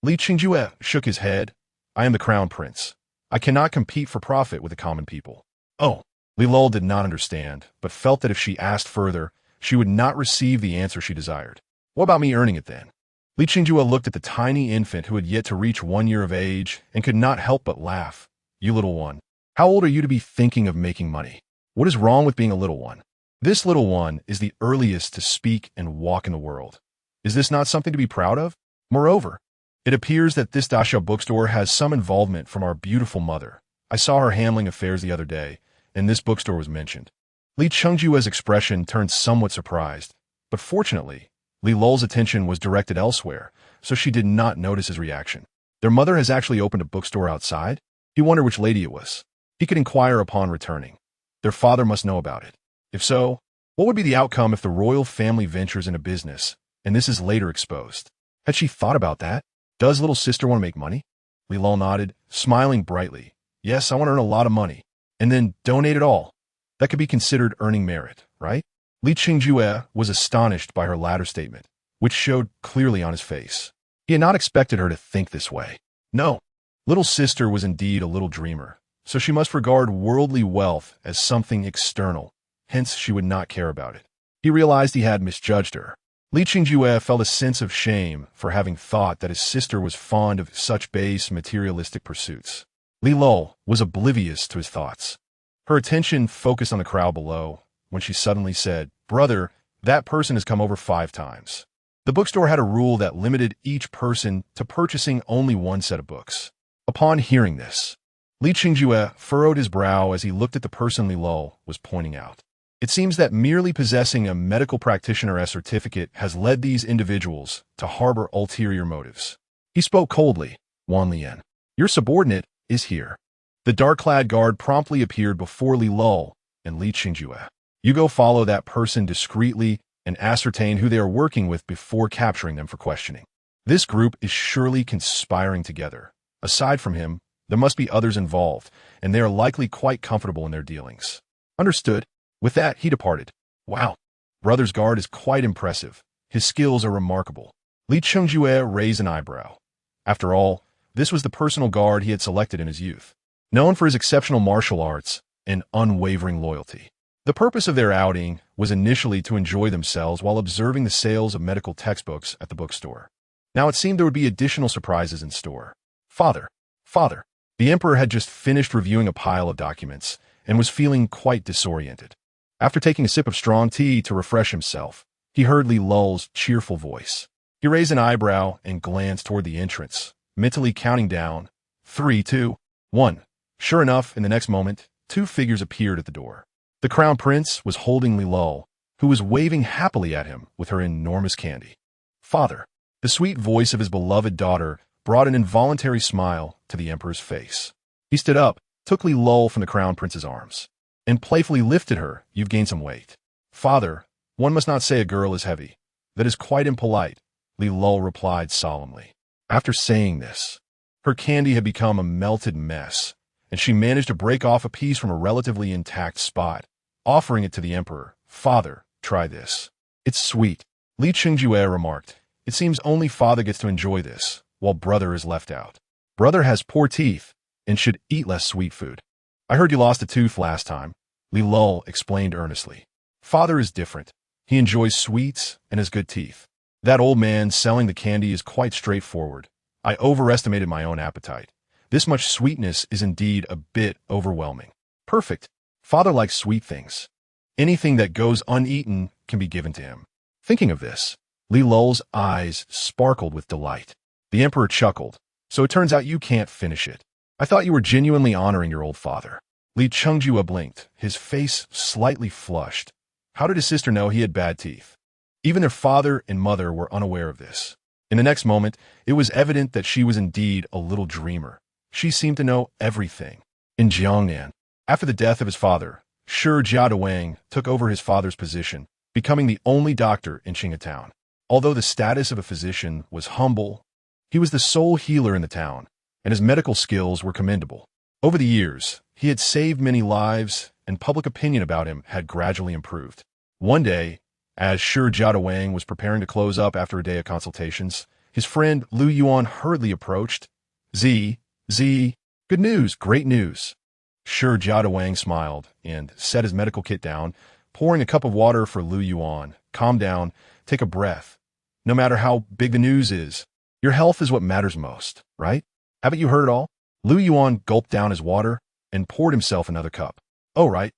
Li Chengjue shook his head. "I am the crown prince. I cannot compete for profit with the common people." "Oh." Lulu did not understand, but felt that if she asked further, she would not receive the answer she desired. "What about me earning it then?" Li Chengjue looked at the tiny infant who had yet to reach 1 year of age and could not help but laugh. "You little one. How old are you to be thinking of making money? What is wrong with being a little one? This little one is the earliest to speak and walk in the world. Is this not something to be proud of? Moreover, it appears that this Dasha bookstore has some involvement from our beautiful mother. I saw her handling affairs the other day, and this bookstore was mentioned." Li Chengjue's expression turned somewhat surprised, but fortunately, Li Lul's attention was directed elsewhere, so she did not notice his reaction. Their mother has actually opened a bookstore outside? He wondered which lady it was. He could inquire upon returning. Their father must know about it. If so, what would be the outcome if the royal family ventures into business, and this is later exposed? Had she thought about that? Does little sister want to make money? Li Lul nodded, smiling brightly. "Yes, I want to earn a lot of money, and then donate it all. That could be considered earning merit, right?" Li Chengjue was astonished by her latter statement, which showed clearly on his face. He had not expected her to think this way. No, little sister was indeed a little dreamer, so she must regard worldly wealth as something external, hence she would not care about it. He realized he had misjudged her. Li Chengjue felt a sense of shame for having thought that his sister was fond of such base materialistic pursuits. Li Luo was oblivious to his thoughts. Her attention focused on the crowd below when she suddenly said, "Brother, that person has come over 5 times." The bookstore had a rule that limited each person to purchasing only one set of books. Upon hearing this, Li Qingjue furrowed his brow as he looked at the person Li Luo was pointing out. It seems that merely possessing a medical practitioner certificate has led these individuals to harbor ulterior motives. He spoke coldly. "Wan Lian, your subordinate is here." The dark-clad guard promptly appeared before Li Luo and Li Qingjue. "You go follow that person discreetly and ascertain who they are working with before capturing them for questioning. This group is surely conspiring together. Aside from him, there must be others involved, and they are likely quite comfortable in their dealings." "Understood." With that, he departed. "Wow, brother's guard is quite impressive. His skills are remarkable." Li Qingjue raised an eyebrow. After all, this was the personal guard he had selected in his youth, known for his exceptional martial arts and unwavering loyalty. The purpose of their outing was initially to enjoy themselves while observing the sales of medical textbooks at the bookstore. Now it seemed there would be additional surprises in store. Father. The emperor had just finished reviewing a pile of documents and was feeling quite disoriented. After taking a sip of strong tea to refresh himself, he heard Li Luo's cheerful voice. He raised an eyebrow and glanced toward the entrance, mentally counting down 3, 2, 1. Sure enough, in the next moment, 2 figures appeared at the door. The crown prince was holding Li Luo, who was waving happily at him with her enormous candy. "Father." The sweet voice of his beloved daughter brought an involuntary smile to the emperor's face. He stood up, took Li Luo from the crown prince's arms, and playfully lifted her. "You've gained some weight." "Father, one must not say a girl is heavy. That is quite impolite," Li Luo replied solemnly. After saying this, her candy had become a melted mess, and she managed to break off a piece from a relatively intact spot, offering it to the emperor. "Father, try this. It's sweet." Li Qingjue remarked, "It seems only father gets to enjoy this, while brother is left out. Brother has poor teeth and should eat less sweet food." "I heard you lost a tooth last time," Li Luo explained earnestly. "Father is different. He enjoys sweets and has good teeth. That old man selling the candy is quite straightforward. I overestimated my own appetite. This much sweetness is indeed a bit overwhelming." "Perfect. Father likes sweet things. Anything that goes uneaten can be given to him." Thinking of this, Li Luo's eyes sparkled with delight. The emperor chuckled. "So it turns out you can't finish it. I thought you were genuinely honoring your old father." Li Qingjue blinked, his face slightly flushed. How did his sister know he had bad teeth? Even their father and mother were unaware of this. In the next moment, it was evident that she was indeed a little dreamer. She seemed to know everything. In Jiangnan, after the death of his father, Shi Jiadawang took over his father's position, becoming the only doctor in Qinghai town. Although the status of a physician was humble, he was the sole healer in the town, and his medical skills were commendable. Over the years, he had saved many lives, and public opinion about him had gradually improved. One day, as Shi Jiadawang was preparing to close up after a day of consultations, his friend Lu Yuan hurriedly approached. Z, good news, great news." Shi Jiadawang smiled and set his medical kit down, pouring a cup of water for Lu Yuan. "Calm down, take a breath. No matter how big the news is, your health is what matters most, right? Haven't you heard it all?" Lu Yuan gulped down his water and poured himself another cup. "Oh, right.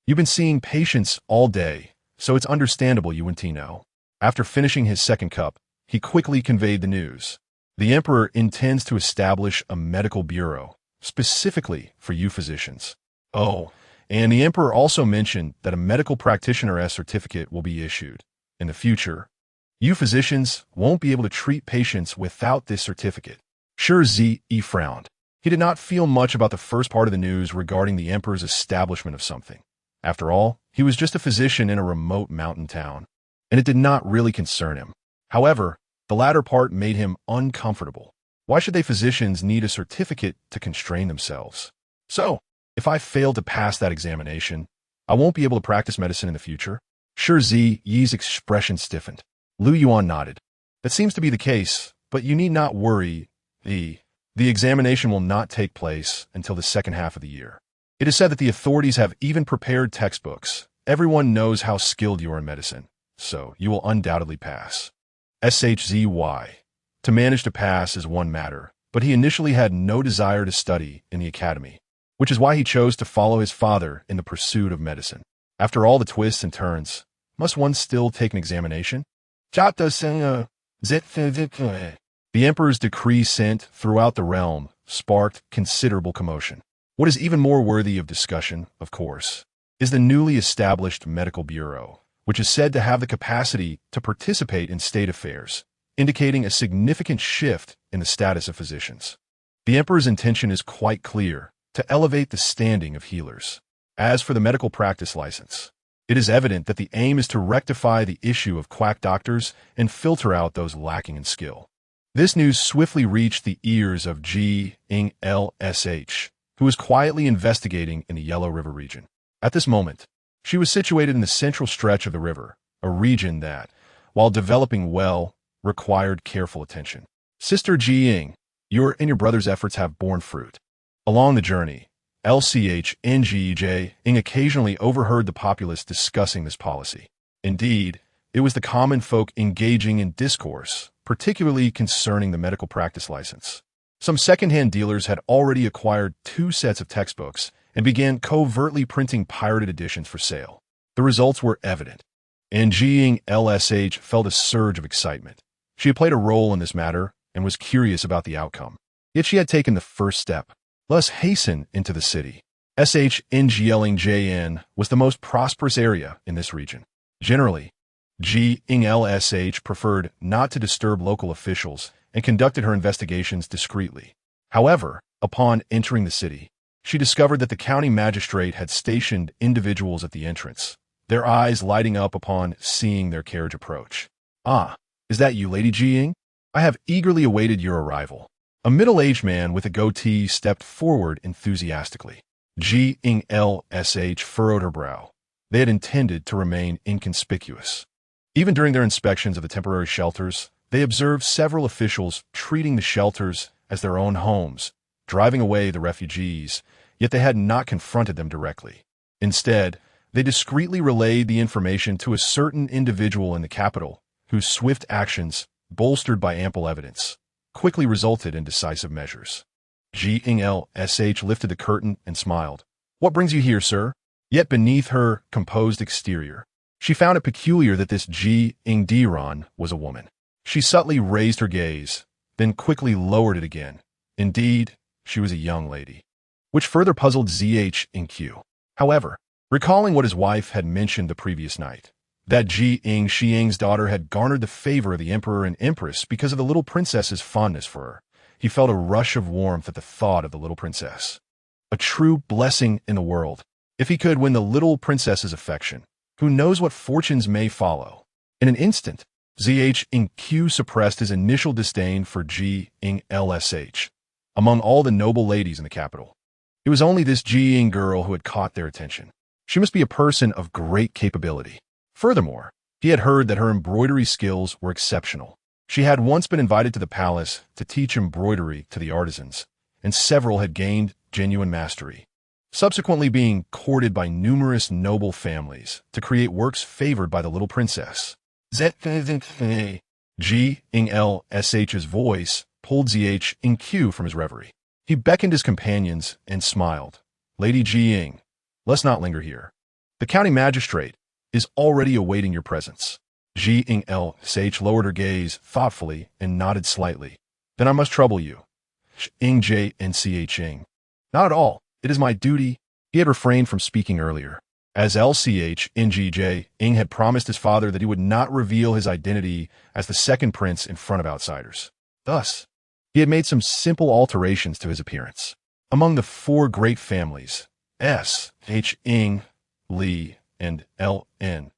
You've been seeing patients all day, so it's understandable you wouldn't know." After finishing his second cup, he quickly conveyed the news. "The emperor intends to establish a medical bureau, specifically for you physicians. Oh, and the emperor also mentioned that a medical practitioner certificate will be issued. In the future, you physicians won't be able to treat patients without this certificate." Shi Zi frowned. He did not feel much about the first part of the news regarding the emperor's establishment of something. After all, he was just a physician in a remote mountain town, and it did not really concern him. However, the latter part made him uncomfortable. Why should they physicians need a certificate to constrain themselves? "So, if I fail to pass that examination, I won't be able to practice medicine in the future?" Shi Zi's expression stiffened. Lu Yuan nodded. "That seems to be the case, but you need not worry. The examination will not take place until the second half of the year. It is said that the authorities have even prepared textbooks. Everyone knows how skilled you are in medicine, so you will undoubtedly pass." SHZY. To manage to pass is one matter, but he initially had no desire to study in the academy, which is why he chose to follow his father in the pursuit of medicine. After all the twists and turns, must one still take an examination? The emperor's decree sent throughout the realm sparked considerable commotion. What is even more worthy of discussion, of course, is the newly established medical bureau, which is said to have the capacity to participate in state affairs, indicating a significant shift in the status of physicians. The emperor's intention is quite clear: to elevate the standing of healers. As for the medical practice license, it is evident that the aim is to rectify the issue of quack doctors and filter out those lacking in skill. This news swiftly reached the ears of Lsh, who was quietly investigating in the Yellow River region. At this moment, she was situated in the central stretch of the river, a region that, while developing well, required careful attention. Sister Jing, your and your brother's efforts have borne fruit. Along the journey, Lchngj occasionally overheard the populace discussing this policy. Indeed, it was the common folk engaging in discourse, particularly concerning the medical practice license. Some second-hand dealers had already acquired 2 sets of textbooks and began covertly printing pirated editions for sale. The results were evident, and Lsh felt a surge of excitement. She had played a role in this matter and was curious about the outcome. Yet she had taken the first step. Let us hasten into the city. Shnglng was the most prosperous area in this region. Generally, Lsh preferred not to disturb local officials and conducted her investigations discreetly. However, upon entering the city, she discovered that the county magistrate had stationed individuals at the entrance, their eyes lighting up upon seeing their carriage approach. "Ah, is that you, Lady Jing? I have eagerly awaited your arrival." A middle-aged man with a goatee stepped forward enthusiastically. Lsh furrowed her brow. They had intended to remain inconspicuous. Even during their inspections of the temporary shelters, they observed several officials treating the shelters as their own homes, driving away the refugees, yet they had not confronted them directly. Instead, they discreetly relayed the information to a certain individual in the capital, whose swift actions, bolstered by ample evidence, quickly resulted in decisive measures. Lsh lifted the curtain and smiled. "What brings you here, sir?" Yet beneath her composed exterior, she found it peculiar that this Jingdiran was a woman. She subtly raised her gaze, then quickly lowered it again. Indeed, she was a young lady, which further puzzled Zhnq. However, recalling what his wife had mentioned the previous night, that Xiang's daughter had garnered the favor of the emperor and empress because of the little princess's fondness for her, he felt a rush of warmth at the thought of the little princess. A true blessing in the world. If he could win the little princess's affection, who knows what fortunes may follow. In an instant, Zhnq suppressed his initial disdain for Lsh. Among all the noble ladies in the capital, it was only this Jing girl who had caught their attention. She must be a person of great capability. Furthermore, he had heard that her embroidery skills were exceptional. She had once been invited to the palace to teach embroidery to the artisans, and several had gained genuine mastery, subsequently being courted by numerous noble families to create works favored by the little princess. Lsh's voice pulled Zhnq from his reverie. He beckoned his companions and smiled. "Lady Jing, let's not linger here. The county magistrate is already awaiting your presence." Lsh lowered her gaze thoughtfully and nodded slightly. "Then I must trouble you." Njnching. "Not at all. It is my duty." He had refrained from speaking earlier, as Lchngj had promised his father that he would not reveal his identity as the second prince in front of outsiders. Thus, he had made some simple alterations to his appearance. Among the 4 great families, Shing, Li, and Ln,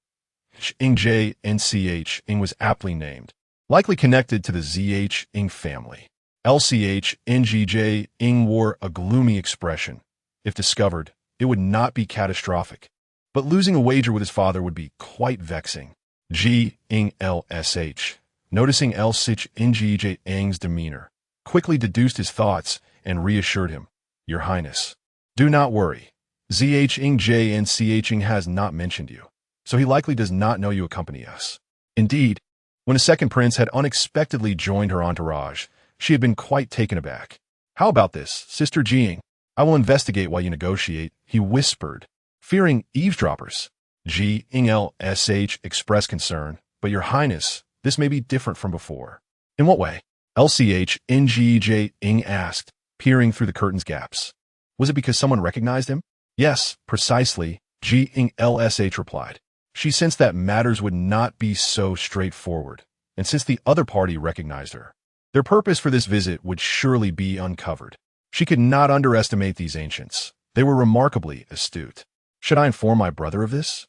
Njnch was aptly named, likely connected to the Zhing family. Lchngj wore a gloomy expression. If discovered, it would not be catastrophic, but losing a wager with his father would be quite vexing. Lsh, noticing Lchng's demeanor, quickly deduced his thoughts and reassured him. "Your Highness, do not worry. Zhnch has not mentioned you, so he likely does not know you accompany us." Indeed, when a second prince had unexpectedly joined her entourage, she had been quite taken aback. "How about this, Sister Jing? I will investigate while you negotiate," he whispered, fearing eavesdroppers. Lsh expressed concern, "But Your Highness, this may be different from before." "In what way?" Lchngj asked, peering through the curtain's gaps. "Was it because someone recognized him?" "Yes, precisely," Lsh replied. She sensed that matters would not be so straightforward, and since the other party recognized her, their purpose for this visit would surely be uncovered. She could not underestimate these ancients. They were remarkably astute. "Should I inform my brother of this?"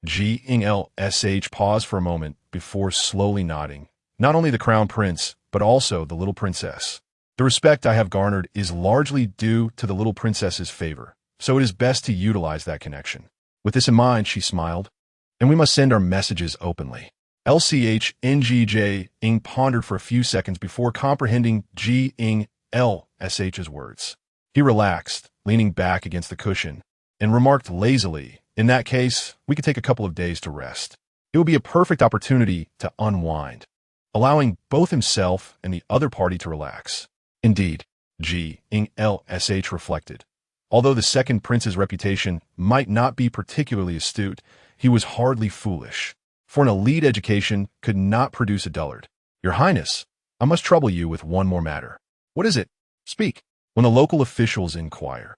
Lsh paused for a moment before slowly nodding. "Not only the crown prince, but also the little princess. The respect I have garnered is largely due to the little princess's favor, so it is best to utilize that connection." With this in mind, she smiled. "And we must send our messages openly." Lchngj pondered for a few seconds before comprehending Lsh's words. He relaxed, leaning back against the cushion, and remarked lazily, "In that case, we could take a couple of days to rest. It would be a perfect opportunity to unwind," allowing both himself and the other party to relax. Indeed, Lsh reflected. Although the second prince's reputation might not be particularly astute, he was hardly foolish, for an elite education could not produce a dullard. "Your Highness, I must trouble you with one more matter." "What is it? Speak." "When the local officials inquire,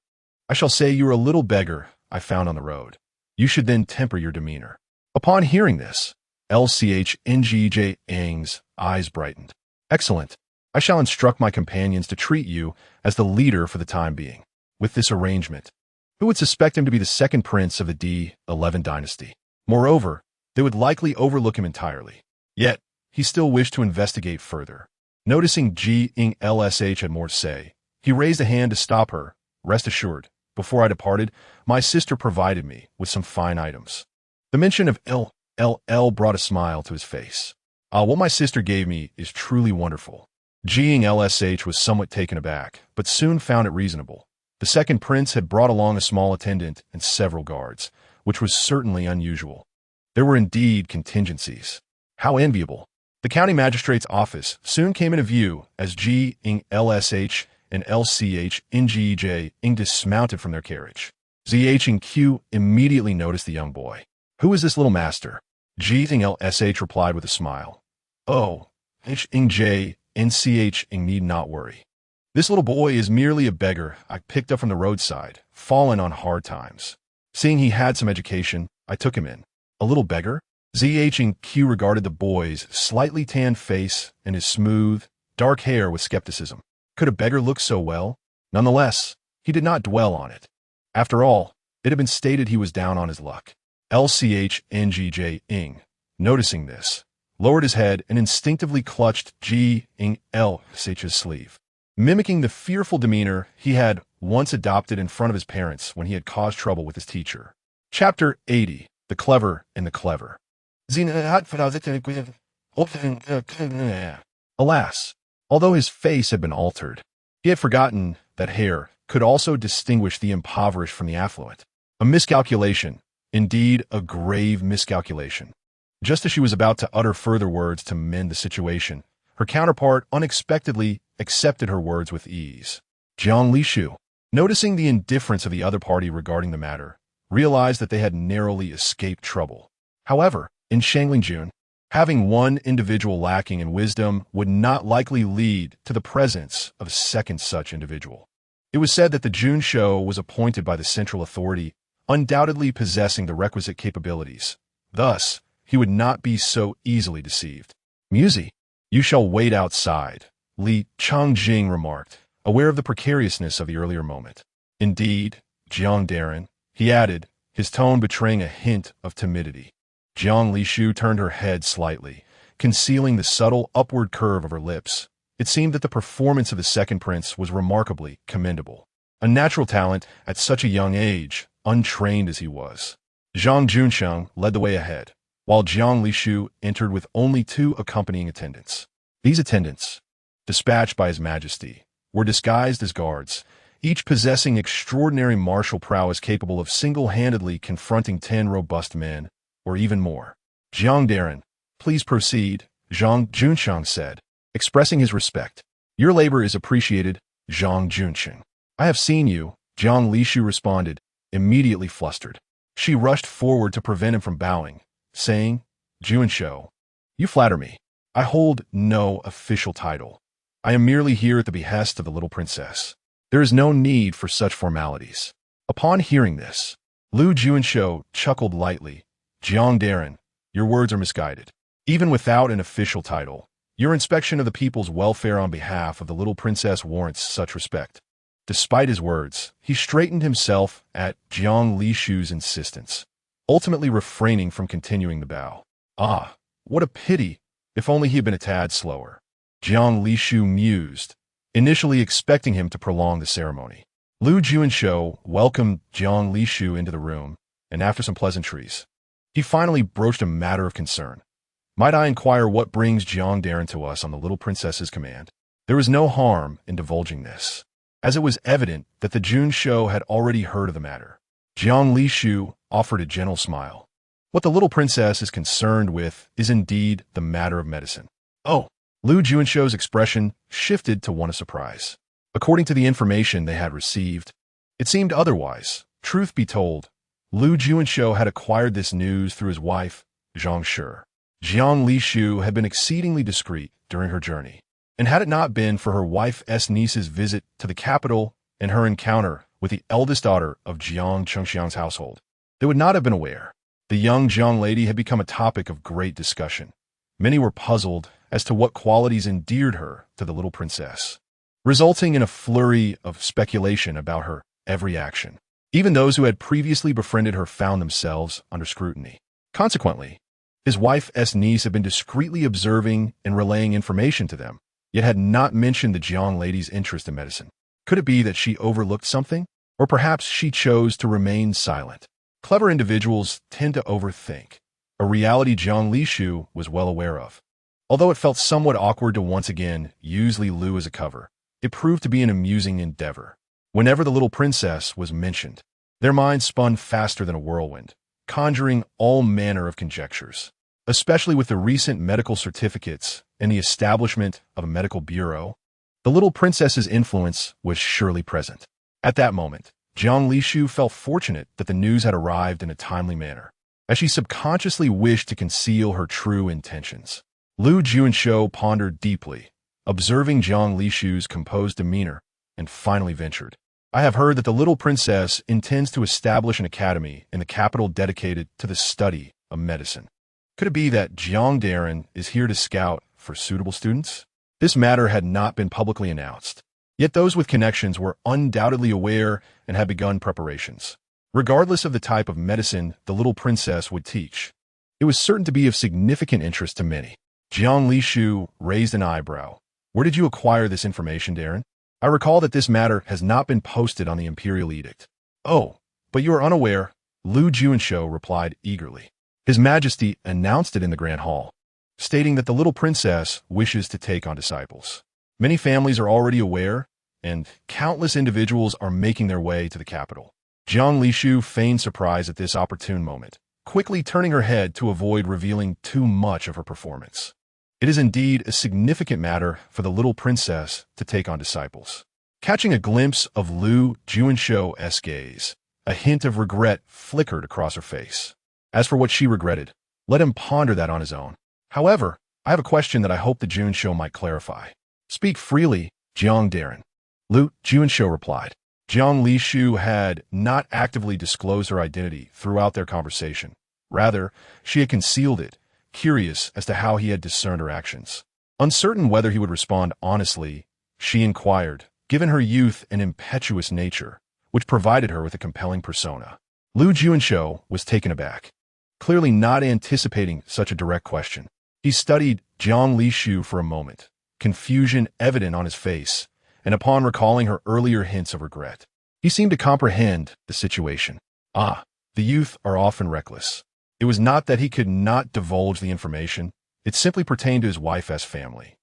I shall say you are a little beggar I found on the road. You should then temper your demeanor." Upon hearing this, Lchngj's eyes brightened. "Excellent. I shall instruct my companions to treat you as the leader for the time being. With this arrangement, who would suspect him to be the second prince of the D11 dynasty? Moreover, they would likely overlook him entirely. Yet, he still wished to investigate further. Noticing Lsh had more to say, he raised a hand to stop her. "Rest assured, before I departed, my sister provided me with some fine items." The mention of LLL brought a smile to his face. What my sister gave me is truly wonderful." Lsh was somewhat taken aback, but soon found it reasonable. The second prince had brought along a small attendant and several guards, which was certainly unusual. There were indeed contingencies. How enviable. The county magistrate's office soon came into view as Lsh and Lchngj dismounted from their carriage. Zhq immediately noticed the young boy. "Who is this little master?" Lsh replied with a smile. "Oh, Hngj need not worry. This little boy is merely a beggar I picked up from the roadside, fallen on hard times. Seeing he had some education, I took him in." "A little beggar?" Zhq regarded the boy's slightly tanned face and his smooth, dark hair with skepticism. Could a beggar look so well? Nonetheless, he did not dwell on it. After all, it had been stated he was down on his luck. Lchngj, noticing this, lowered his head and instinctively clutched Lch's sleeve, mimicking the fearful demeanor he had once adopted in front of his parents when he had caused trouble with his teacher. Chapter 80. The Clever and the Clever. Alas, although his face had been altered, he had forgotten that hair could also distinguish the impoverished from the affluent. A miscalculation, indeed a grave miscalculation. Just as she was about to utter further words to mend the situation, her counterpart unexpectedly accepted her words with ease. Jiang Lishu, noticing the indifference of the other party regarding the matter, realized that they had narrowly escaped trouble. However, in Shanglingjun, having one individual lacking in wisdom would not likely lead to the presence of a second such individual. It was said that the Jun Shou was appointed by the central authority, undoubtedly possessing the requisite capabilities. Thus, he would not be so easily deceived. "Musi, you shall wait outside," Li Changjing remarked, aware of the precariousness of the earlier moment. "Indeed, Jiang Darren," he added, his tone betraying a hint of timidity. Jiang Lishu turned her head slightly, concealing the subtle upward curve of her lips. It seemed that the performance of the second prince was remarkably commendable. A natural talent at such a young age, untrained as he was. Zhang Junsheng led the way ahead, while Jiang Lishu entered with only 2 accompanying attendants. These attendants, dispatched by His Majesty, were disguised as guards, each possessing extraordinary martial prowess capable of single-handedly confronting 10 robust men, or even more. "Jiang Darren, please proceed," Zhang Junsheng said, expressing his respect. Your labor is appreciated, Zhang Junxin. I have seen you, Jiang Lishu responded, immediately flustered. She rushed forward to prevent him from bowing, saying, Junsho, you flatter me. I hold no official title. I am merely here at the behest of the little princess. There is no need for such formalities. Upon hearing this, Lu Junsho chuckled lightly. Jiang Darren, your words are misguided. Even without an official title, your inspection of the people's welfare on behalf of the little princess warrants such respect. Despite his words, he straightened himself at Jiang Lishu's insistence, ultimately refraining from continuing the bow. Ah, what a pity, if only he had been a tad slower. Jiang Lishu mused, initially expecting him to prolong the ceremony. Lu Junsho welcomed Jiang Lishu into the room, and after some pleasantries, he finally broached a matter of concern. Might I inquire what brings Jiang Darren to us on the little princess's command? There was no harm in divulging this, as it was evident that the Junsho had already heard of the matter. Jiang Lishu offered a gentle smile. What the little princess is concerned with is indeed the matter of medicine. Oh, Lu Junsho's expression shifted to one of surprise. According to the information they had received, it seemed otherwise. Truth be told, Lu Junsho had acquired this news through his wife, Zhang Shi. Jiang Lishu had been exceedingly discreet during her journey, and had it not been for her wife's niece's visit to the capital and her encounter with the eldest daughter of Jiang Chengxiang's household, they would not have been aware. The young Jiang lady had become a topic of great discussion. Many were puzzled as to what qualities endeared her to the little princess, resulting in a flurry of speculation about her every action. Even those who had previously befriended her found themselves under scrutiny. Consequently, his wife's niece had been discreetly observing and relaying information to them, yet had not mentioned the Jiang lady's interest in medicine. Could it be that she overlooked something? Or perhaps she chose to remain silent? Clever individuals tend to overthink, a reality Jiang Lishu was well aware of. Although it felt somewhat awkward to once again use Lu as a cover, it proved to be an amusing endeavor. Whenever the little princess was mentioned, their minds spun faster than a whirlwind, conjuring all manner of conjectures. Especially with the recent medical certificates and the establishment of a medical bureau, the little princess's influence was surely present. At that moment, Jiang Lishu felt fortunate that the news had arrived in a timely manner, as she subconsciously wished to conceal her true intentions. Lu Junsho pondered deeply, observing Jiang Lishu's composed demeanor, and finally ventured. I have heard that the little princess intends to establish an academy in the capital dedicated to the study of medicine. Could it be that Jiang Darren is here to scout for suitable students? This matter had not been publicly announced, yet those with connections were undoubtedly aware and had begun preparations. Regardless of the type of medicine the little princess would teach, it was certain to be of significant interest to many. Jiang Lishu raised an eyebrow. Where did you acquire this information, Darren? I recall that this matter has not been posted on the imperial edict. Oh, but you are unaware, Lu Junsho replied eagerly. His Majesty announced it in the Grand Hall, stating that the little princess wishes to take on disciples. Many families are already aware, and countless individuals are making their way to the capital. Jiang Lishu feigned surprise at this opportune moment, quickly turning her head to avoid revealing too much of her performance. It is indeed a significant matter for the little princess to take on disciples. Catching a glimpse of Lu Junsho's gaze, a hint of regret flickered across her face. As for what she regretted, let him ponder that on his own. However, I have a question that I hope the Junsho might clarify. Speak freely, Jiang Darren. Lu Junsho replied. Jiang Lishu had not actively disclosed her identity throughout their conversation. Rather, she had concealed it, curious as to how he had discerned her actions. Uncertain whether he would respond honestly, she inquired, given her youth and impetuous nature, which provided her with a compelling persona. Lu Junsho was taken aback, clearly not anticipating such a direct question. He studied Jiang Lishu for a moment, confusion evident on his face, and upon recalling her earlier hints of regret, he seemed to comprehend the situation. Ah, the youth are often reckless. It was not that he could not divulge the information, it simply pertained to his wife's family.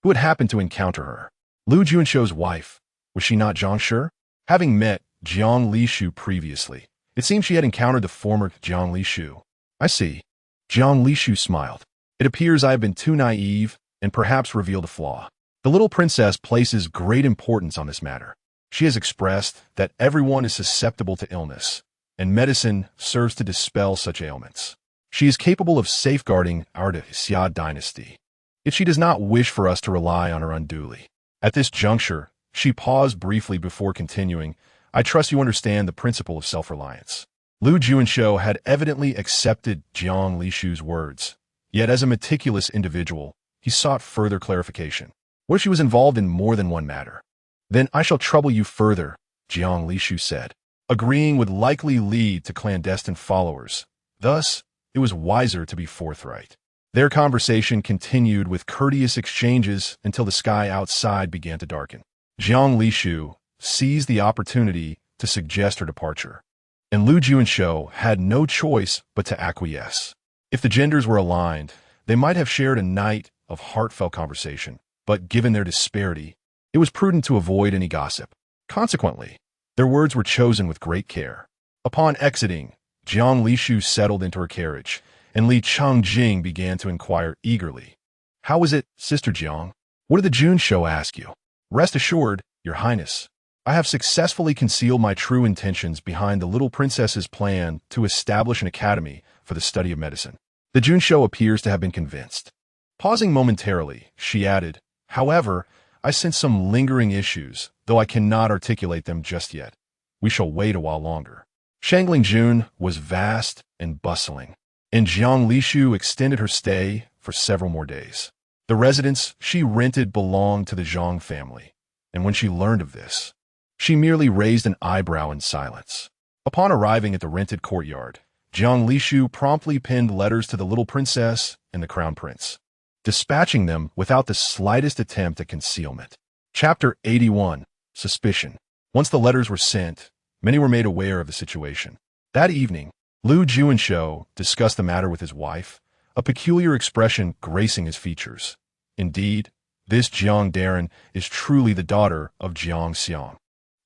Who had happened to encounter her? Lu Junsho's wife. Was she not Zhang Shi? Having met Jiang Lishu previously, it seemed she had encountered the former Jiang Lishu. I see. Jiang Lishu smiled. It appears I have been too naive and perhaps revealed a flaw. The little princess places great importance on this matter. She has expressed that everyone is susceptible to illness, and medicine serves to dispel such ailments. She is capable of safeguarding our dynasty. Yet she does not wish for us to rely on her unduly. At this juncture, she paused briefly before continuing, I trust you understand the principle of self-reliance. Lu Junsho had evidently accepted Jiang Lishu's words, yet as a meticulous individual, he sought further clarification. What if she was involved in more than one matter? Then I shall trouble you further, Jiang Lishu said. Agreeing would likely lead to clandestine followers. Thus, it was wiser to be forthright. Their conversation continued with courteous exchanges until the sky outside began to darken. Jiang Lishu seized the opportunity to suggest her departure, and Lu Junsho had no choice but to acquiesce. If the genders were aligned, they might have shared a night of heartfelt conversation, but given their disparity, it was prudent to avoid any gossip. Consequently, their words were chosen with great care. Upon exiting, Jiang Lishu settled into her carriage, and Li Changjing began to inquire eagerly. How is it, Sister Jiang? What did the Junsho ask you? Rest assured, Your Highness, I have successfully concealed my true intentions behind the little princess's plan to establish an academy for the study of medicine. The Junsho appears to have been convinced. Pausing momentarily, she added, However, I sense some lingering issues, though I cannot articulate them just yet. We shall wait a while longer. Shanglingjun was vast and bustling, and Jiang Lishu extended her stay for several more days. The residence she rented belonged to the Zhang family, and when she learned of this, she merely raised an eyebrow in silence. Upon arriving at the rented courtyard, Jiang Lishu promptly penned letters to the little princess and the crown prince, dispatching them without the slightest attempt at concealment. Chapter 81. Suspicion. Once the letters were sent, many were made aware of the situation. That evening, Lu Junsho discussed the matter with his wife, a peculiar expression gracing his features. Indeed, this Jiang Darren is truly the daughter of Jiang Xiang,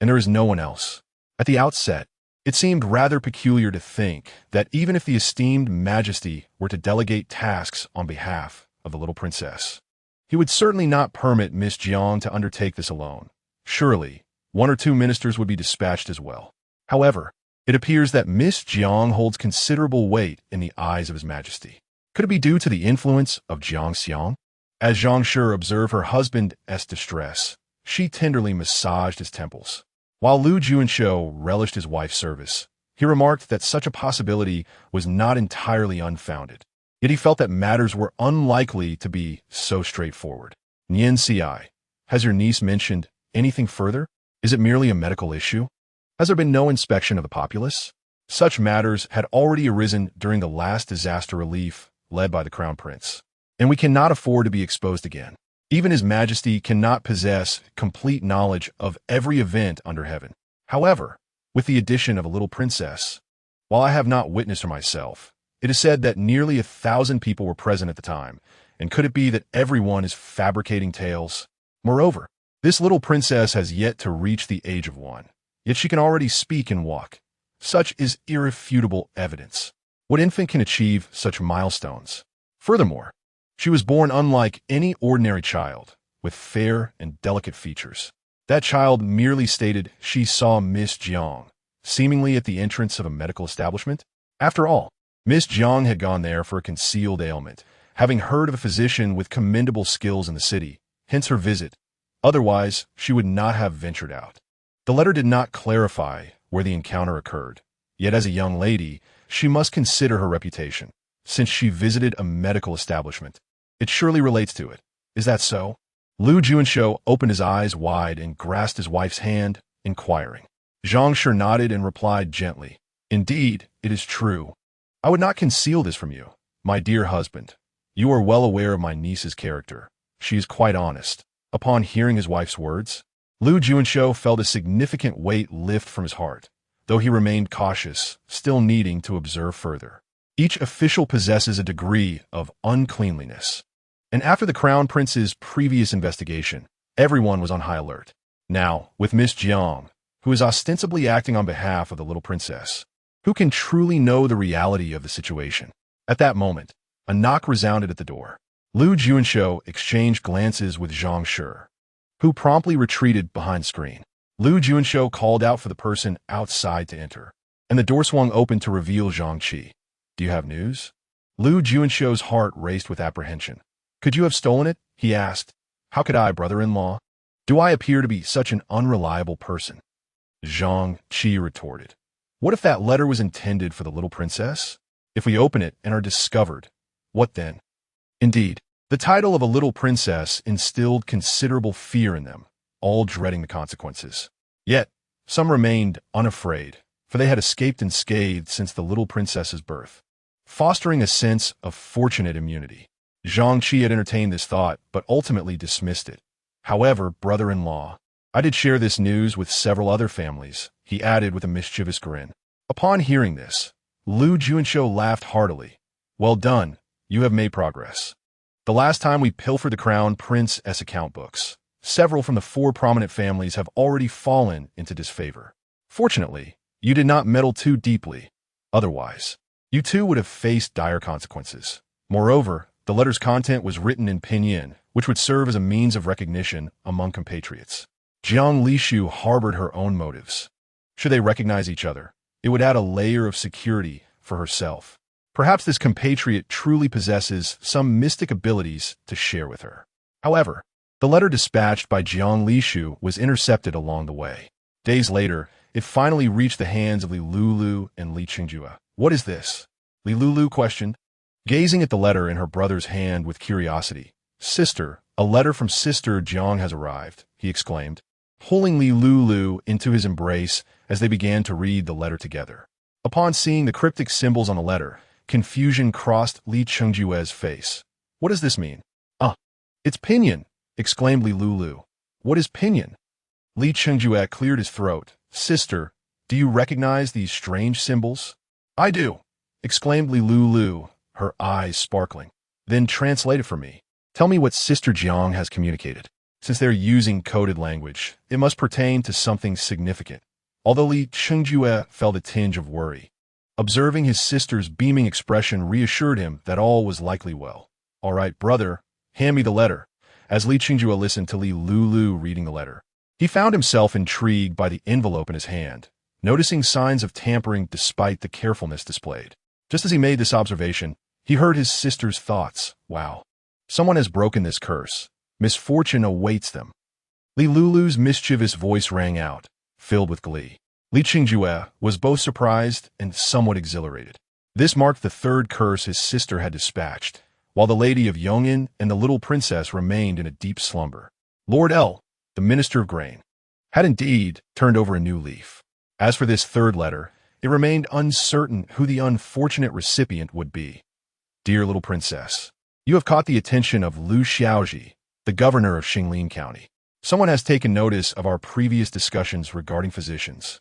and there is no one else. At the outset, it seemed rather peculiar to think that even if the esteemed majesty were to delegate tasks on behalf of the little princess, he would certainly not permit Miss Jiang to undertake this alone. Surely, one or two ministers would be dispatched as well. However, it appears that Miss Jiang holds considerable weight in the eyes of His Majesty. Could it be due to the influence of Jiang Xiang? As Zhang Shi observed her husband's distress, she tenderly massaged his temples. While Lu Junsho relished his wife's service, he remarked that such a possibility was not entirely unfounded. Yet he felt that matters were unlikely to be so straightforward. Nian Ci, has your niece mentioned anything further? Is it merely a medical issue? Has there been no inspection of the populace? Such matters had already arisen during the last disaster relief led by the Crown Prince, and we cannot afford to be exposed again. Even His Majesty cannot possess complete knowledge of every event under heaven. However, with the addition of a little princess, while I have not witnessed her myself, it is said that nearly 1,000 people were present at the time, and could it be that everyone is fabricating tales? Moreover, this little princess has yet to reach the age of 1, yet she can already speak and walk. Such is irrefutable evidence. What infant can achieve such milestones? Furthermore, she was born unlike any ordinary child, with fair and delicate features. That child merely stated she saw Miss Jiang, seemingly at the entrance of a medical establishment. After all, Miss Jiang had gone there for a concealed ailment, having heard of a physician with commendable skills in the city, hence her visit. Otherwise, she would not have ventured out. The letter did not clarify where the encounter occurred, yet as a young lady, she must consider her reputation, since she visited a medical establishment. It surely relates to it. Is that so? Lu Junsho opened his eyes wide and grasped his wife's hand, inquiring. Zhang Shi nodded and replied gently, Indeed, it is true. I would not conceal this from you, my dear husband. You are well aware of my niece's character. She is quite honest. Upon hearing his wife's words, Lu Junsho felt a significant weight lift from his heart, though he remained cautious, still needing to observe further. Each official possesses a degree of uncleanliness, and after the Crown Prince's previous investigation, everyone was on high alert. Now, with Miss Jiang, who is ostensibly acting on behalf of the little princess, who can truly know the reality of the situation? At that moment, a knock resounded at the door. Lu Junsho exchanged glances with Zhang Shi, who promptly retreated behind screen. Lu Junsho called out for the person outside to enter, and the door swung open to reveal Zhang Qi. Do you have news? Lu Junsho's heart raced with apprehension. Could you have stolen it? He asked. How could I, brother-in-law? Do I appear to be such an unreliable person? Zhang Qi retorted. What if that letter was intended for the little princess? If we open it and are discovered, what then? Indeed, the title of a little princess instilled considerable fear in them, all dreading the consequences. Yet, some remained unafraid, for they had escaped unscathed since the little princess's birth, fostering a sense of fortunate immunity. Zhang Qi had entertained this thought, but ultimately dismissed it. However, brother-in-law, I did share this news with several other families, he added with a mischievous grin. Upon hearing this, Lu Junsho laughed heartily. Well done, you have made progress. The last time we pilfered the crown prince's account books, several from the 4 prominent families have already fallen into disfavor. Fortunately, you did not meddle too deeply. Otherwise, you too would have faced dire consequences. Moreover, the letter's content was written in pinyin, which would serve as a means of recognition among compatriots. Jiang Lishu harbored her own motives. Should they recognize each other, it would add a layer of security for herself. Perhaps this compatriot truly possesses some mystic abilities to share with her. However, the letter dispatched by Jiang Lishu was intercepted along the way. Days later, it finally reached the hands of Li Lulu and Li Qingjue. What is this? Li Lulu questioned, gazing at the letter in her brother's hand with curiosity. Sister, a letter from Sister Jiang has arrived, he exclaimed, pulling Li Lulu into his embrace as they began to read the letter together. Upon seeing the cryptic symbols on the letter, confusion crossed Li Qingjue's face. What does this mean? It's pinyin, exclaimed Li Lulu. What is pinyin? Li Qingjue cleared his throat. Sister, do you recognize these strange symbols? I do, exclaimed Li Lulu, her eyes sparkling. Then translate it for me. Tell me what Sister Jiang has communicated. Since they're using coded language, it must pertain to something significant. Although Li Qingjue felt a tinge of worry, observing his sister's beaming expression reassured him that all was likely well. All right, brother, hand me the letter. As Li Qingjue listened to Li Lulu reading the letter, he found himself intrigued by the envelope in his hand, noticing signs of tampering despite the carefulness displayed. Just as he made this observation, he heard his sister's thoughts. Wow, someone has broken this curse. Misfortune awaits them. Li Lulu's mischievous voice rang out, filled with glee. Li Qingjue was both surprised and somewhat exhilarated. This marked the 3rd curse his sister had dispatched, while the Lady of Yong'an and the little princess remained in a deep slumber. Lord L, the Minister of Grain, had indeed turned over a new leaf. As for this 3rd letter, it remained uncertain who the unfortunate recipient would be. Dear little princess, you have caught the attention of Lu Xiaoji, the governor of Xinglin County. Someone has taken notice of our previous discussions regarding physicians,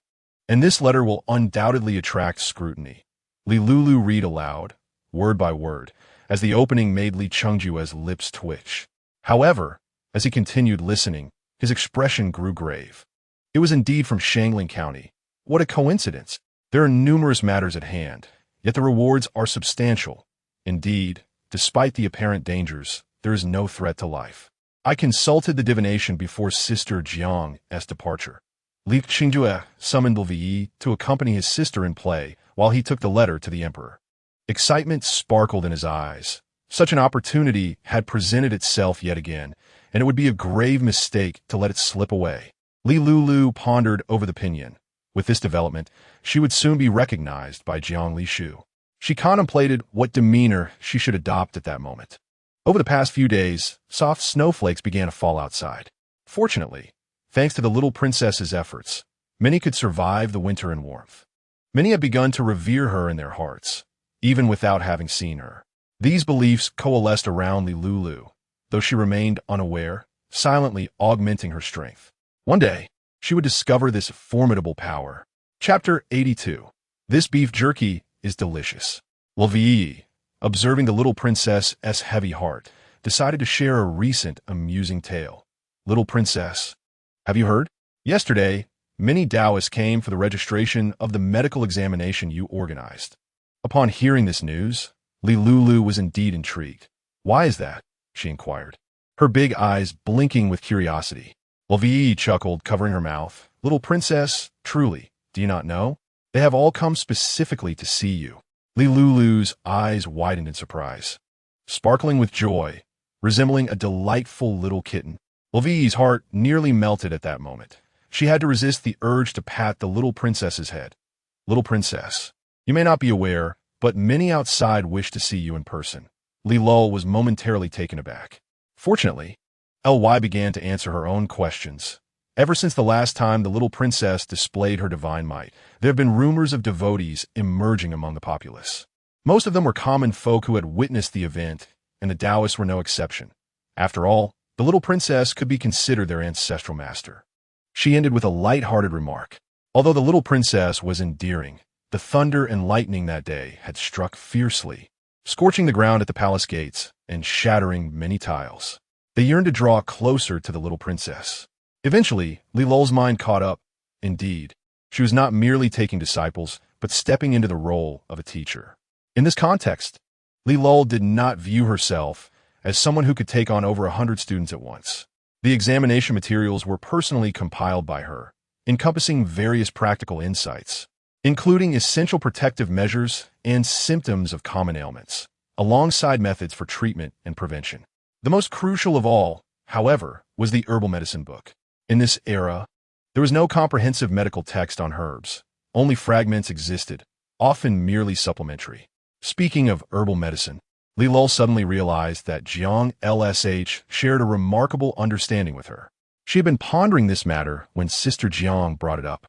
and this letter will undoubtedly attract scrutiny. Li Lulu read aloud, word by word, as the opening made Li Qingjue's lips twitch. However, as he continued listening, his expression grew grave. It was indeed from Xinglin County. What a coincidence! There are numerous matters at hand, yet the rewards are substantial. Indeed, despite the apparent dangers, there is no threat to life. I consulted the divination before Sister Jiang's departure. Li Qingjue summoned Lvi to accompany his sister in play while he took the letter to the emperor. Excitement sparkled in his eyes. Such an opportunity had presented itself yet again, and it would be a grave mistake to let it slip away. Li Lulu pondered over the pinyin. With this development, she would soon be recognized by Jiang Lishu. She contemplated what demeanor she should adopt at that moment. Over the past few days, soft snowflakes began to fall outside. Fortunately, thanks to the little princess's efforts, many could survive the winter in warmth. Many had begun to revere her in their hearts, even without having seen her. These beliefs coalesced around Li Lulu, though she remained unaware, silently augmenting her strength. One day, she would discover this formidable power. Chapter 82. This beef jerky is delicious. Lvi, observing the little princess's heavy heart, decided to share a recent amusing tale. Little princess, have you heard? Yesterday, many Taoists came for the registration of the medical examination you organized. Upon hearing this news, Li Lulu was indeed intrigued. Why is that? she inquired, her big eyes blinking with curiosity. Lulu chuckled, covering her mouth. Little princess, truly, do you not know? They have all come specifically to see you. Lulu's eyes widened in surprise, sparkling with joy, resembling a delightful little kitten. Lulu's heart nearly melted at that moment. She had to resist the urge to pat the little princess's head. Little princess, you may not be aware, but many outside wish to see you in person. Lulu was momentarily taken aback. Fortunately, Ly began to answer her own questions. Ever since the last time the little princess displayed her divine might, there have been rumors of devotees emerging among the populace. Most of them were common folk who had witnessed the event, and the Taoists were no exception. After all, the little princess could be considered their ancestral master. She ended with a light-hearted remark. Although the little princess was endearing, the thunder and lightning that day had struck fiercely, scorching the ground at the palace gates and shattering many tiles. They yearned to draw closer to the little princess. Eventually, Lulu's mind caught up. Indeed, she was not merely taking disciples, but stepping into the role of a teacher. In this context, Lulu did not view herself as someone who could take on over 100 students at once. The examination materials were personally compiled by her, encompassing various practical insights, including essential protective measures and symptoms of common ailments, alongside methods for treatment and prevention. The most crucial of all, however, was the herbal medicine book. In this era, there was no comprehensive medical text on herbs. Only fragments existed, often merely supplementary. Speaking of herbal medicine, Lulu suddenly realized that Jiang LSH shared a remarkable understanding with her. She had been pondering this matter when Sister Jiang brought it up.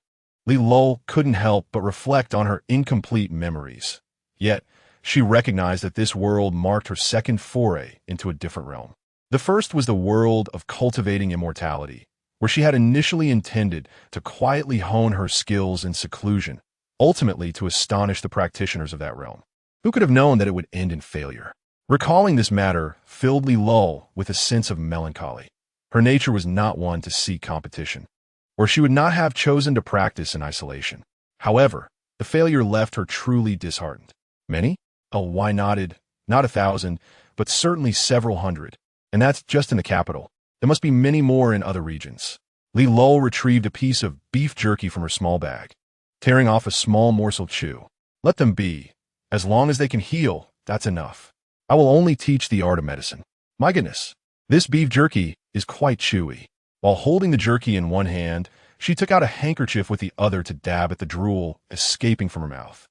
Lulu couldn't help but reflect on her incomplete memories. Yet, she recognized that this world marked her second foray into a different realm. The first was the world of cultivating immortality, where she had initially intended to quietly hone her skills in seclusion, ultimately to astonish the practitioners of that realm. Who could have known that it would end in failure? Recalling this matter filled Lulu with a sense of melancholy. Her nature was not one to seek competition, or she would not have chosen to practice in isolation. However, the failure left her truly disheartened. Many? Why nodded, not 1,000, but certainly several hundred. And that's just in the capital. There must be many more in other regions. Lulu retrieved a piece of beef jerky from her small bag, tearing off a small morsel chew. Let them be. As long as they can heal, that's enough. I will only teach the art of medicine. My goodness, this beef jerky is quite chewy. While holding the jerky in one hand, she took out a handkerchief with the other to dab at the drool escaping from her mouth.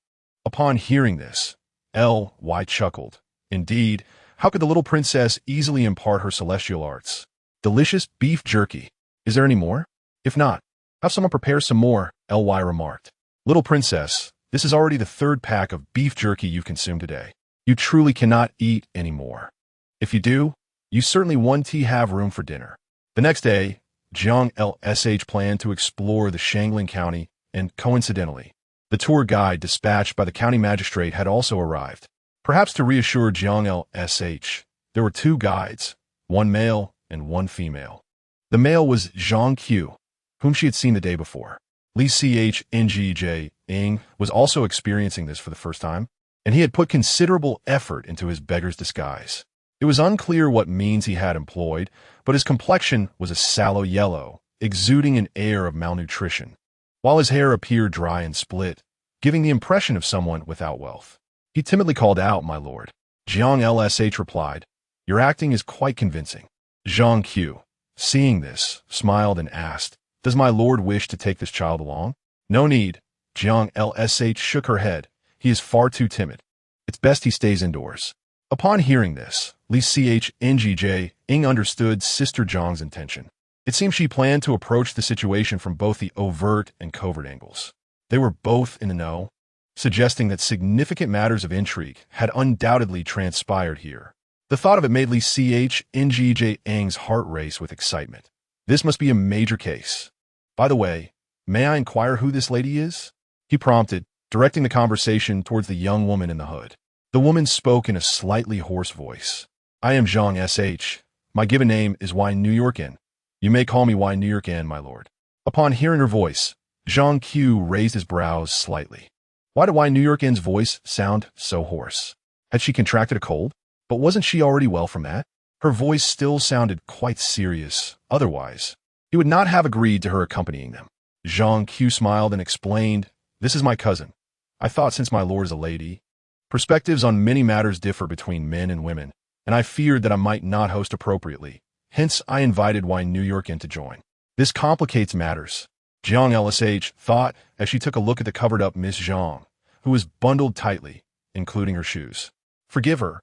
Upon hearing this, Ly chuckled. Indeed, how could the little princess easily impart her celestial arts? Delicious beef jerky. Is there any more? If not, have someone prepare some more, Ly remarked. Little princess, this is already the 3rd pack of beef jerky you've consumed today. You truly cannot eat any more. If you do, you certainly won't have room for dinner. The next day, Jiang LSH planned to explore the Shangling County, and coincidentally, the tour guide dispatched by the county magistrate had also arrived. Perhaps to reassure Jiang LSH, there were 2 guides, one male and one female. The male was Zhang Q, whom she had seen the day before. Li Chngjj Ing was also experiencing this for the first time, and he had put considerable effort into his beggar's disguise. It was unclear what means he had employed, but his complexion was a sallow yellow, exuding an air of malnutrition, while his hair appeared dry and split, giving the impression of someone without wealth. He timidly called out, "My lord." Jiang LSH replied, "Your acting is quite convincing." Zhang Q, seeing this, smiled and asked, "Does my lord wish to take this child along?" "No need." Jiang LSH shook her head. "He is far too timid. It's best he stays indoors." Upon hearing this, Li Chngjj Ing understood Sister Zhang's intention. It seemed she planned to approach the situation from both the overt and covert angles. They were both in the know, suggesting that significant matters of intrigue had undoubtedly transpired here. The thought of it made Li Chngjj Ing's heart race with excitement. This must be a major case. By the way, may I inquire who this lady is? He prompted, directing the conversation towards the young woman in the hood. The woman spoke in a slightly hoarse voice. "I am Zhang SH. My given name is Y New York N. You may call me Y New York N, my lord." Upon hearing her voice, Zhang Q raised his brows slightly. Why did Y New York N's voice sound so hoarse? Had she contracted a cold? But wasn't she already well from that? Her voice still sounded quite serious. Otherwise, he would not have agreed to her accompanying them. Zhang Qiu smiled and explained, "This is my cousin. I thought since my lord is a lady, perspectives on many matters differ between men and women, and I feared that I might not host appropriately. Hence, I invited Wine New York in to join. This complicates matters." Jiang LSH thought as she took a look at the covered-up Miss Zhang, who was bundled tightly, including her shoes. Forgive her,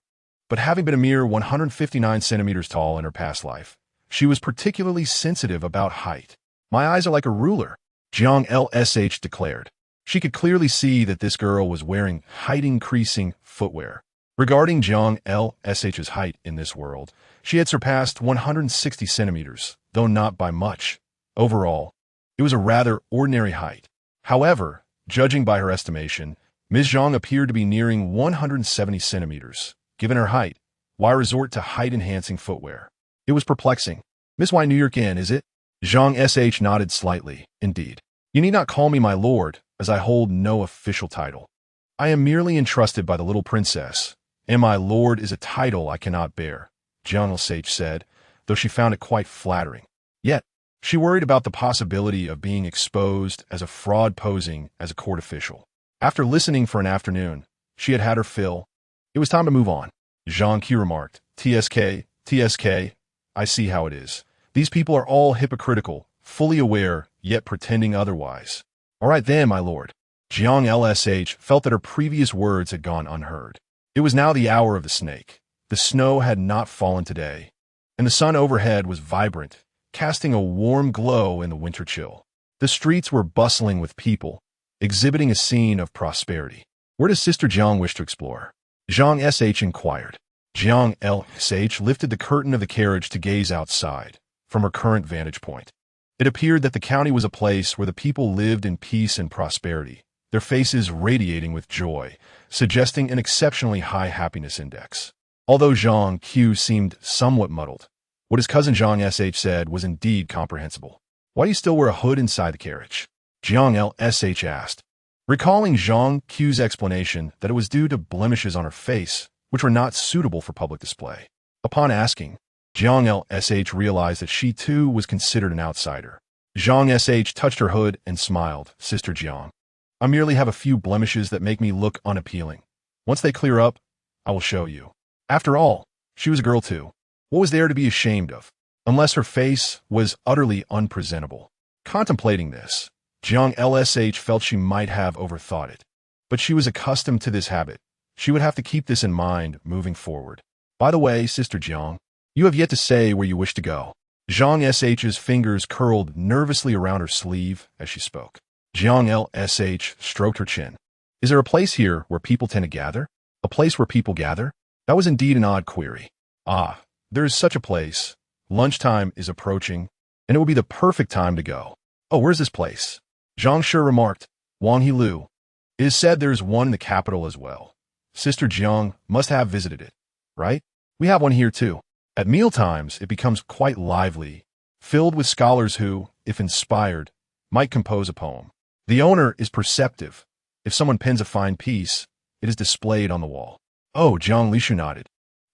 but having been a mere 159 centimeters tall in her past life, she was particularly sensitive about height. "My eyes are like a ruler," Jiang LSH declared. She could clearly see that this girl was wearing height-increasing footwear. Regarding Jiang LSH's height in this world, she had surpassed 160 centimeters, though not by much. Overall, it was a rather ordinary height. However, judging by her estimation, Ms. Zhang appeared to be nearing 170 centimeters. Given her height, why resort to height-enhancing footwear? It was perplexing. "Miss Y New York Inn, is it?" Zhang SH nodded slightly. "Indeed. You need not call me my lord, as I hold no official title. I am merely entrusted by the little princess, and my lord is a title I cannot bear," Jiang SH said, though she found it quite flattering. Yet, she worried about the possibility of being exposed as a fraud posing as a court official. After listening for an afternoon, she had had her fill. It was time to move on. Zhang Qi remarked, TSK, I see how it is. These people are all hypocritical, fully aware, yet pretending otherwise. All right then, my lord." Jiang LSH felt that her previous words had gone unheard. It was now the hour of the snake. The snow had not fallen today, and the sun overhead was vibrant, casting a warm glow in the winter chill. The streets were bustling with people, exhibiting a scene of prosperity. "Where does Sister Jiang wish to explore?" Zhang SH inquired. Jiang LSH lifted the curtain of the carriage to gaze outside, from her current vantage point. It appeared that the county was a place where the people lived in peace and prosperity, their faces radiating with joy, suggesting an exceptionally high happiness index. Although Zhang Qiu seemed somewhat muddled, what his cousin Zhang SH said was indeed comprehensible. "Why do you still wear a hood inside the carriage?" Jiang LSH asked, recalling Zhang Qiu's explanation that it was due to blemishes on her face, which were not suitable for public display. Upon asking, Jiang LSH realized that she too was considered an outsider. Zhang SH touched her hood and smiled. "Sister Jiang, I merely have a few blemishes that make me look unappealing. Once they clear up, I will show you." After all, she was a girl too. What was there to be ashamed of? Unless her face was utterly unpresentable. Contemplating this, Jiang LSH felt she might have overthought it. But she was accustomed to this habit. She would have to keep this in mind moving forward. "By the way, Sister Jiang, you have yet to say where you wish to go." Zhang SH's fingers curled nervously around her sleeve as she spoke. Jiang LSH stroked her chin. "Is there a place here where people tend to gather? A place where people gather?" That was indeed an odd query. "Ah, there is such a place. Lunchtime is approaching, and it will be the perfect time to go." "Oh, where's this place?" Zhang Shi remarked. "Wanghe. It is said there is one in the capital as well. Sister Jiang must have visited it, right? We have one here too. At mealtimes, it becomes quite lively, filled with scholars who, if inspired, might compose a poem. The owner is perceptive. If someone pens a fine piece, it is displayed on the wall." "Oh," Jiang Lishu nodded.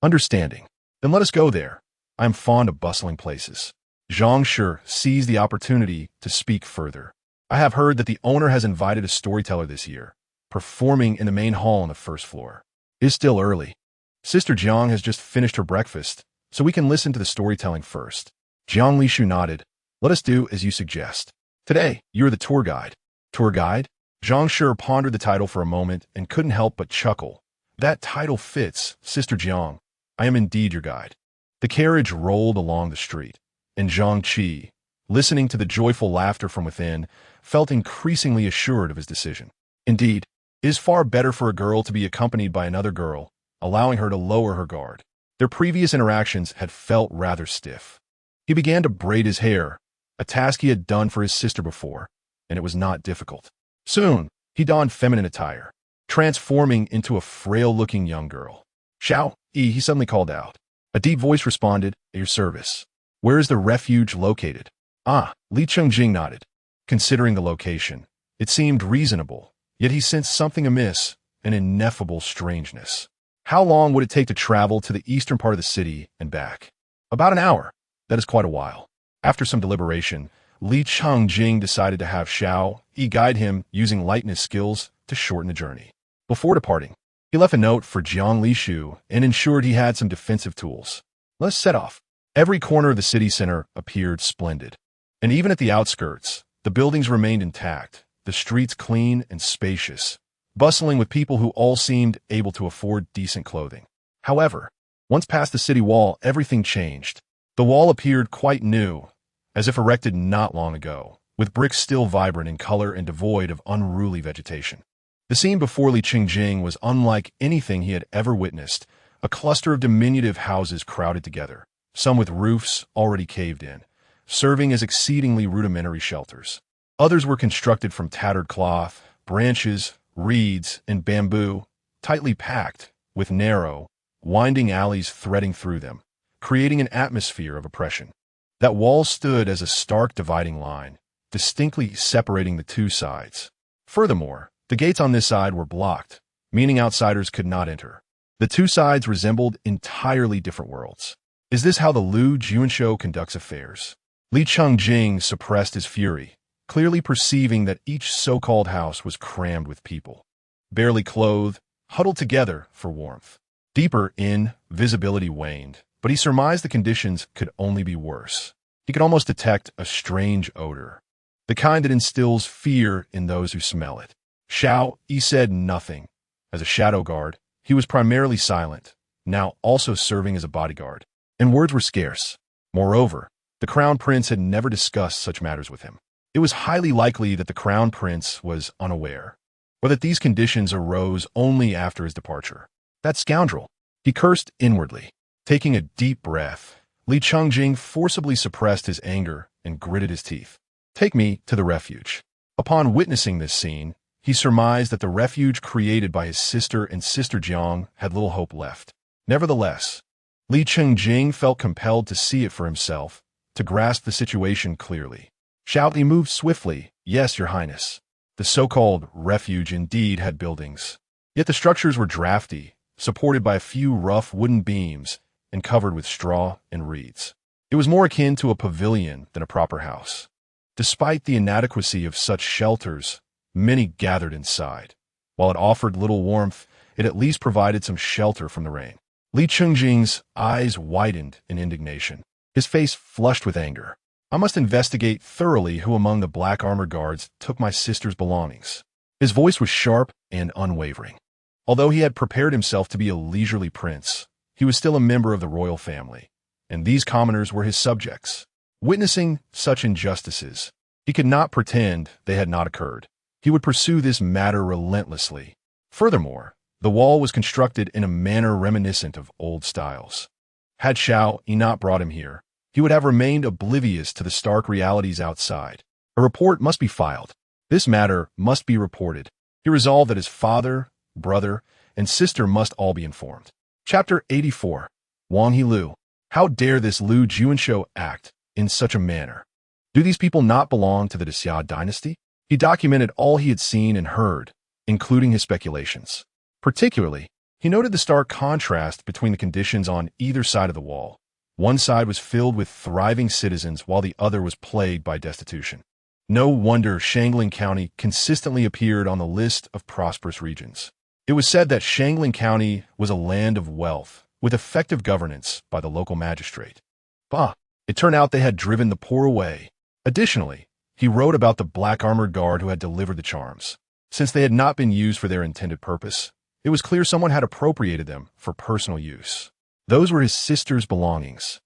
"Understanding. Then let us go there. I am fond of bustling places." Zhang Shi seized the opportunity to speak further. "I have heard that the owner has invited a storyteller this year, performing in the main hall on the first floor. It is still early. Sister Jiang has just finished her breakfast, so we can listen to the storytelling first." Jiang Lishu nodded. "Let us do as you suggest. Today, you are the tour guide." "Tour guide?" Zhang Shi pondered the title for a moment and couldn't help but chuckle. "That title fits, Sister Jiang. I am indeed your guide." The carriage rolled along the street, and Zhang Qi, listening to the joyful laughter from within, felt increasingly assured of his decision. Indeed, it is far better for a girl to be accompanied by another girl, allowing her to lower her guard. Their previous interactions had felt rather stiff. He began to braid his hair, a task he had done for his sister before, and it was not difficult. Soon, he donned feminine attire, transforming into a frail-looking young girl. "Xiao Yi," he suddenly called out. A deep voice responded, "At your service." "Where is the refuge located?" "Ah," Li Chengjing nodded. Considering the location, it seemed reasonable, yet he sensed something amiss, an ineffable strangeness. How long would it take to travel to the eastern part of the city and back? About an hour. That is quite a while. After some deliberation, Li Changjing decided to have Xiao Yi guide him using lightness skills to shorten the journey. Before departing, he left a note for Jiang Lishu and ensured he had some defensive tools. Let's set off. Every corner of the city center appeared splendid. And even at the outskirts, the buildings remained intact, the streets clean and spacious, bustling with people who all seemed able to afford decent clothing. However, once past the city wall, everything changed. The wall appeared quite new, as if erected not long ago, with bricks still vibrant in color and devoid of unruly vegetation. The scene before Li Qingjing was unlike anything he had ever witnessed, a cluster of diminutive houses crowded together, some with roofs already caved in, serving as exceedingly rudimentary shelters. Others were constructed from tattered cloth, branches, reeds, and bamboo, tightly packed, with narrow, winding alleys threading through them, creating an atmosphere of oppression. That wall stood as a stark dividing line, distinctly separating the two sides. Furthermore, the gates on this side were blocked, meaning outsiders could not enter. The two sides resembled entirely different worlds. Is this how the Lu Junsho conducts affairs? Li Changjing suppressed his fury, clearly perceiving that each so-called house was crammed with people, barely clothed, huddled together for warmth. Deeper in, visibility waned, but he surmised the conditions could only be worse. He could almost detect a strange odor, the kind that instills fear in those who smell it. Xiao Yi said nothing. As a shadow guard, he was primarily silent, now also serving as a bodyguard, and words were scarce. Moreover, the Crown Prince had never discussed such matters with him. It was highly likely that the Crown Prince was unaware, or that these conditions arose only after his departure. That scoundrel! He cursed inwardly. Taking a deep breath, Li Changjing forcibly suppressed his anger and gritted his teeth. Take me to the refuge. Upon witnessing this scene, he surmised that the refuge created by his sister and Sister Jiang had little hope left. Nevertheless, Li Changjing felt compelled to see it for himself, to grasp the situation clearly. Xiao Li moved swiftly. Yes, Your Highness. The so-called refuge indeed had buildings. Yet the structures were drafty, supported by a few rough wooden beams and covered with straw and reeds. It was more akin to a pavilion than a proper house. Despite the inadequacy of such shelters, many gathered inside. While it offered little warmth, it at least provided some shelter from the rain. Li Qingjing's eyes widened in indignation. His face flushed with anger. I must investigate thoroughly who among the black armored guards took my sister's belongings. His voice was sharp and unwavering. Although he had prepared himself to be a leisurely prince, he was still a member of the royal family, and these commoners were his subjects. Witnessing such injustices, he could not pretend they had not occurred. He would pursue this matter relentlessly. Furthermore, the wall was constructed in a manner reminiscent of old styles. Had Xiao Yi not brought him here, he would have remained oblivious to the stark realities outside. A report must be filed. This matter must be reported. He resolved that his father, brother, and sister must all be informed. Chapter 84. Wang He-Lu. How dare this Lu Junsho act in such a manner? Do these people not belong to the Xia dynasty? He documented all he had seen and heard, including his speculations. Particularly, he noted the stark contrast between the conditions on either side of the wall. One side was filled with thriving citizens while the other was plagued by destitution. No wonder Shangling County consistently appeared on the list of prosperous regions. It was said that Shangling County was a land of wealth, with effective governance by the local magistrate. Bah! It turned out they had driven the poor away. Additionally, he wrote about the black armored guard who had delivered the charms. Since they had not been used for their intended purpose, it was clear someone had appropriated them for personal use. Those were his sister's belongings.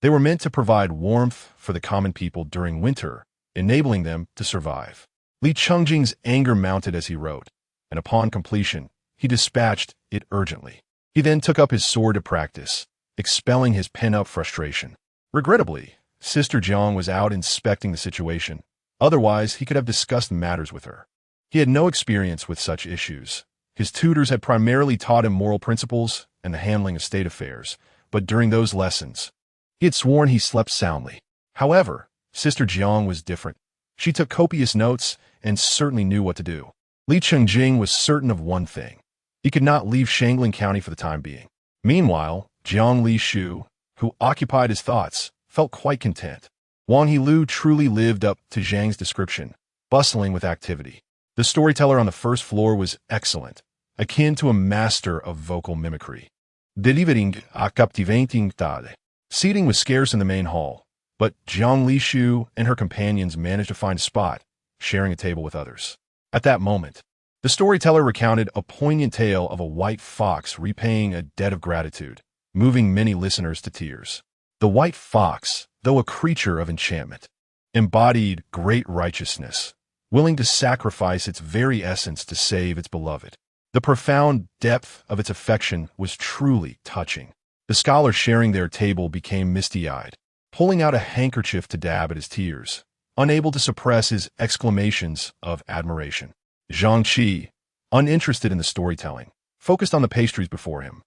They were meant to provide warmth for the common people during winter, enabling them to survive. Li Changjing's anger mounted as he wrote, and upon completion, he dispatched it urgently. He then took up his sword to practice, expelling his pent-up frustration. Regrettably, Sister Jiang was out inspecting the situation. Otherwise, he could have discussed matters with her. He had no experience with such issues. His tutors had primarily taught him moral principles and the handling of state affairs, but during those lessons, he had sworn he slept soundly. However, Sister Jiang was different. She took copious notes and certainly knew what to do. Li Changjing was certain of one thing. He could not leave Shangling County for the time being. Meanwhile, Jiang Lishu, who occupied his thoughts, felt quite content. Wang Yilu truly lived up to Zhang's description, bustling with activity. The storyteller on the first floor was excellent, akin to a master of vocal mimicry. Delivering a captivating tale. Seating was scarce in the main hall, but Jiang Lishu and her companions managed to find a spot, sharing a table with others. At that moment, the storyteller recounted a poignant tale of a white fox repaying a debt of gratitude, moving many listeners to tears. The white fox, though a creature of enchantment, embodied great righteousness, willing to sacrifice its very essence to save its beloved. The profound depth of its affection was truly touching. The scholars sharing their table became misty-eyed, pulling out a handkerchief to dab at his tears, unable to suppress his exclamations of admiration. Zhang Qi, uninterested in the storytelling, focused on the pastries before him,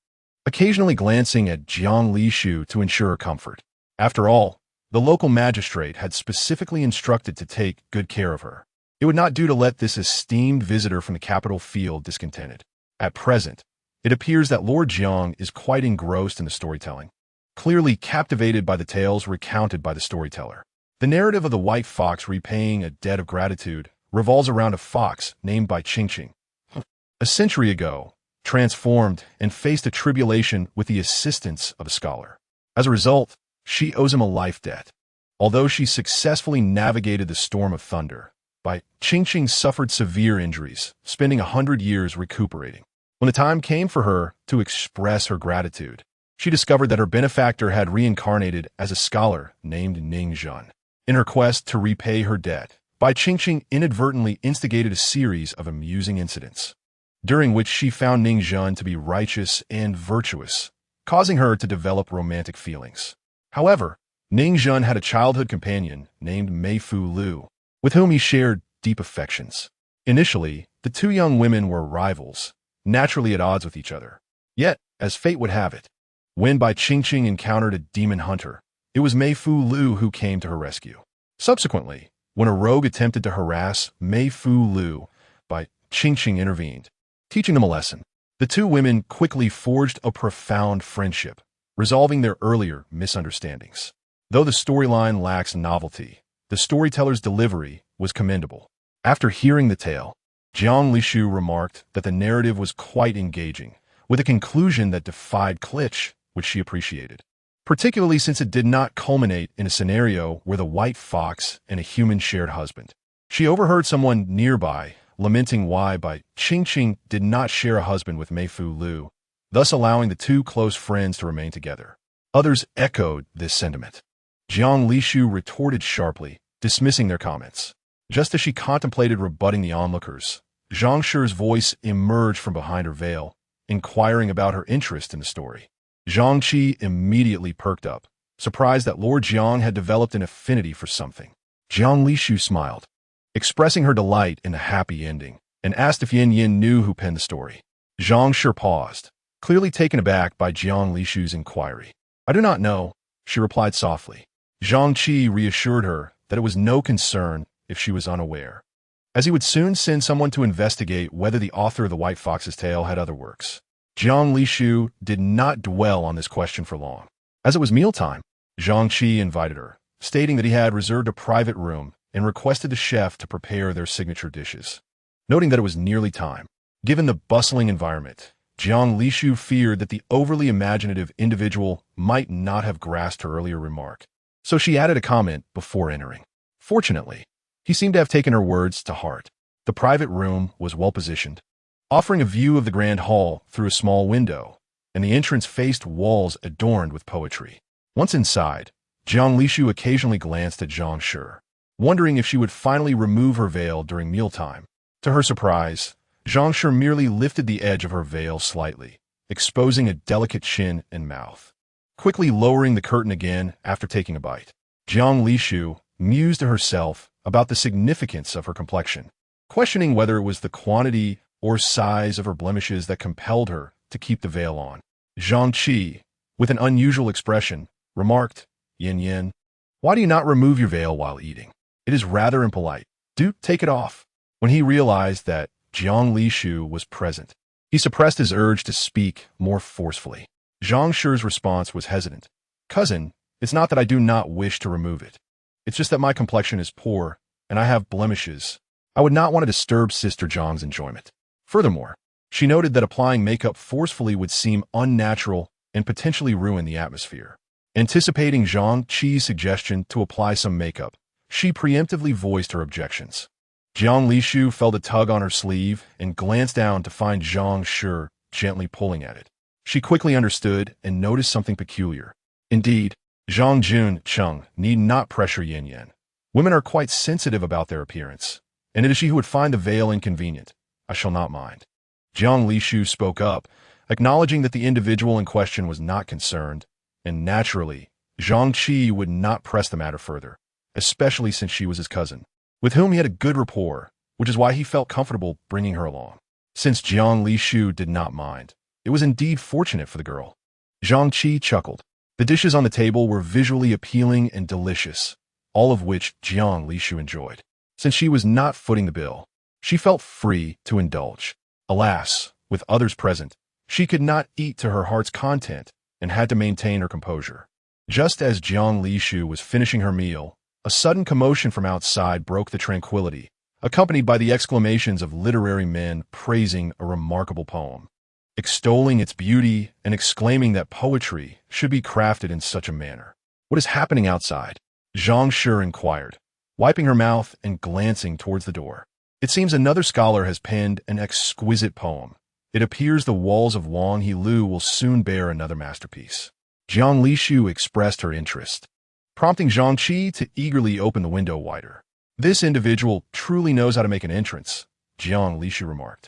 occasionally glancing at Jiang Lishu to ensure her comfort. After all, the local magistrate had specifically instructed to take good care of her. It would not do to let this esteemed visitor from the capital feel discontented. At present, it appears that Lord Jiang is quite engrossed in the storytelling, clearly captivated by the tales recounted by the storyteller. The narrative of the white fox repaying a debt of gratitude revolves around a fox named by Qingqing. A century ago, transformed and faced a tribulation with the assistance of a scholar. As a result, she owes him a life debt. Although she successfully navigated the storm of thunder, by Qingqing suffered severe injuries, spending 100 years recuperating. When the time came for her to express her gratitude, she discovered that her benefactor had reincarnated as a scholar named Ning Zhan. In her quest to repay her debt, Bai Qingqing inadvertently instigated a series of amusing incidents, during which she found Ning Zhan to be righteous and virtuous, causing her to develop romantic feelings. However, Ning Zhan had a childhood companion named Meifu Lu, with whom he shared deep affections. Initially, the two young women were rivals, naturally at odds with each other. Yet, as fate would have it, when Bai Qingqing encountered a demon hunter, it was Meifu Lu who came to her rescue. Subsequently, when a rogue attempted to harass Meifu Lu, Bai Qingqing intervened, teaching them a lesson. The two women quickly forged a profound friendship, resolving their earlier misunderstandings. Though the storyline lacks novelty, the storyteller's delivery was commendable. After hearing the tale, Jiang Lishu remarked that the narrative was quite engaging, with a conclusion that defied cliché, which she appreciated, particularly since it did not culminate in a scenario where the white fox and a human shared husband. She overheard someone nearby lamenting why Bai Qingqing did not share a husband with Meifu Lu, thus allowing the two close friends to remain together. Others echoed this sentiment. Jiang Lishu retorted sharply, dismissing their comments. Just as she contemplated rebutting the onlookers, Zhang Shi's voice emerged from behind her veil, inquiring about her interest in the story. Zhang Qi immediately perked up, surprised that Lord Jiang had developed an affinity for something. Jiang Lishu smiled, expressing her delight in the happy ending, and asked if Yin Yin knew who penned the story. Zhang Shi paused, clearly taken aback by Jiang Lishu's inquiry. "I do not know," she replied softly. Zhang Qi reassured her that it was no concern if she was unaware, as he would soon send someone to investigate whether the author of the White Fox's Tale had other works. Jiang Lishu did not dwell on this question for long. As it was mealtime, Zhang Qi invited her, stating that he had reserved a private room and requested the chef to prepare their signature dishes. Noting that it was nearly time, given the bustling environment, Jiang Lishu feared that the overly imaginative individual might not have grasped her earlier remark, so she added a comment before entering. Fortunately, he seemed to have taken her words to heart. The private room was well positioned, offering a view of the grand hall through a small window, and the entrance faced walls adorned with poetry. Once inside, Jiang Lishu occasionally glanced at Zhang Shi, wondering if she would finally remove her veil during mealtime. To her surprise, Zhang Shi merely lifted the edge of her veil slightly, exposing a delicate chin and mouth. Quickly lowering the curtain again after taking a bite, Jiang Lishu mused to herself about the significance of her complexion, questioning whether it was the quantity or size of her blemishes that compelled her to keep the veil on. Zhang Qi, with an unusual expression, remarked, "Yin Yin, why do you not remove your veil while eating? It is rather impolite. Do take it off." When he realized that Jiang Lishu was present, he suppressed his urge to speak more forcefully. Zhang Shi's response was hesitant, Cousin, it's not that I do not wish to remove it. It's just that my complexion is poor, and I have blemishes. I would not want to disturb Sister Zhang's enjoyment. Furthermore, she noted that applying makeup forcefully would seem unnatural and potentially ruin the atmosphere. Anticipating Zhang Qi's suggestion to apply some makeup, she preemptively voiced her objections. Jiang Lishu felt a tug on her sleeve and glanced down to find Zhang Shi gently pulling at it. She quickly understood and noticed something peculiar. Indeed, Zhang Jun Cheng need not pressure Yin Yan. Women are quite sensitive about their appearance, and it is she who would find the veil inconvenient. I shall not mind. Jiang Lishu spoke up, acknowledging that the individual in question was not concerned, and naturally, Zhang Qi would not press the matter further, especially since she was his cousin, with whom he had a good rapport, which is why he felt comfortable bringing her along. Since Jiang Lishu did not mind, it was indeed fortunate for the girl. Zhang Qi chuckled. The dishes on the table were visually appealing and delicious, all of which Jiang Lishu enjoyed. Since she was not footing the bill, she felt free to indulge. Alas, with others present, she could not eat to her heart's content and had to maintain her composure. Just as Jiang Lishu was finishing her meal, a sudden commotion from outside broke the tranquility, accompanied by the exclamations of literary men praising a remarkable poem, extolling its beauty and exclaiming that poetry should be crafted in such a manner. What is happening outside? Zhang Shi inquired, wiping her mouth and glancing towards the door. It seems another scholar has penned an exquisite poem. It appears the walls of Wang Lu will soon bear another masterpiece. Jiang Lishu expressed her interest, prompting Zhang Qi to eagerly open the window wider. This individual truly knows how to make an entrance, Jiang Lishu remarked.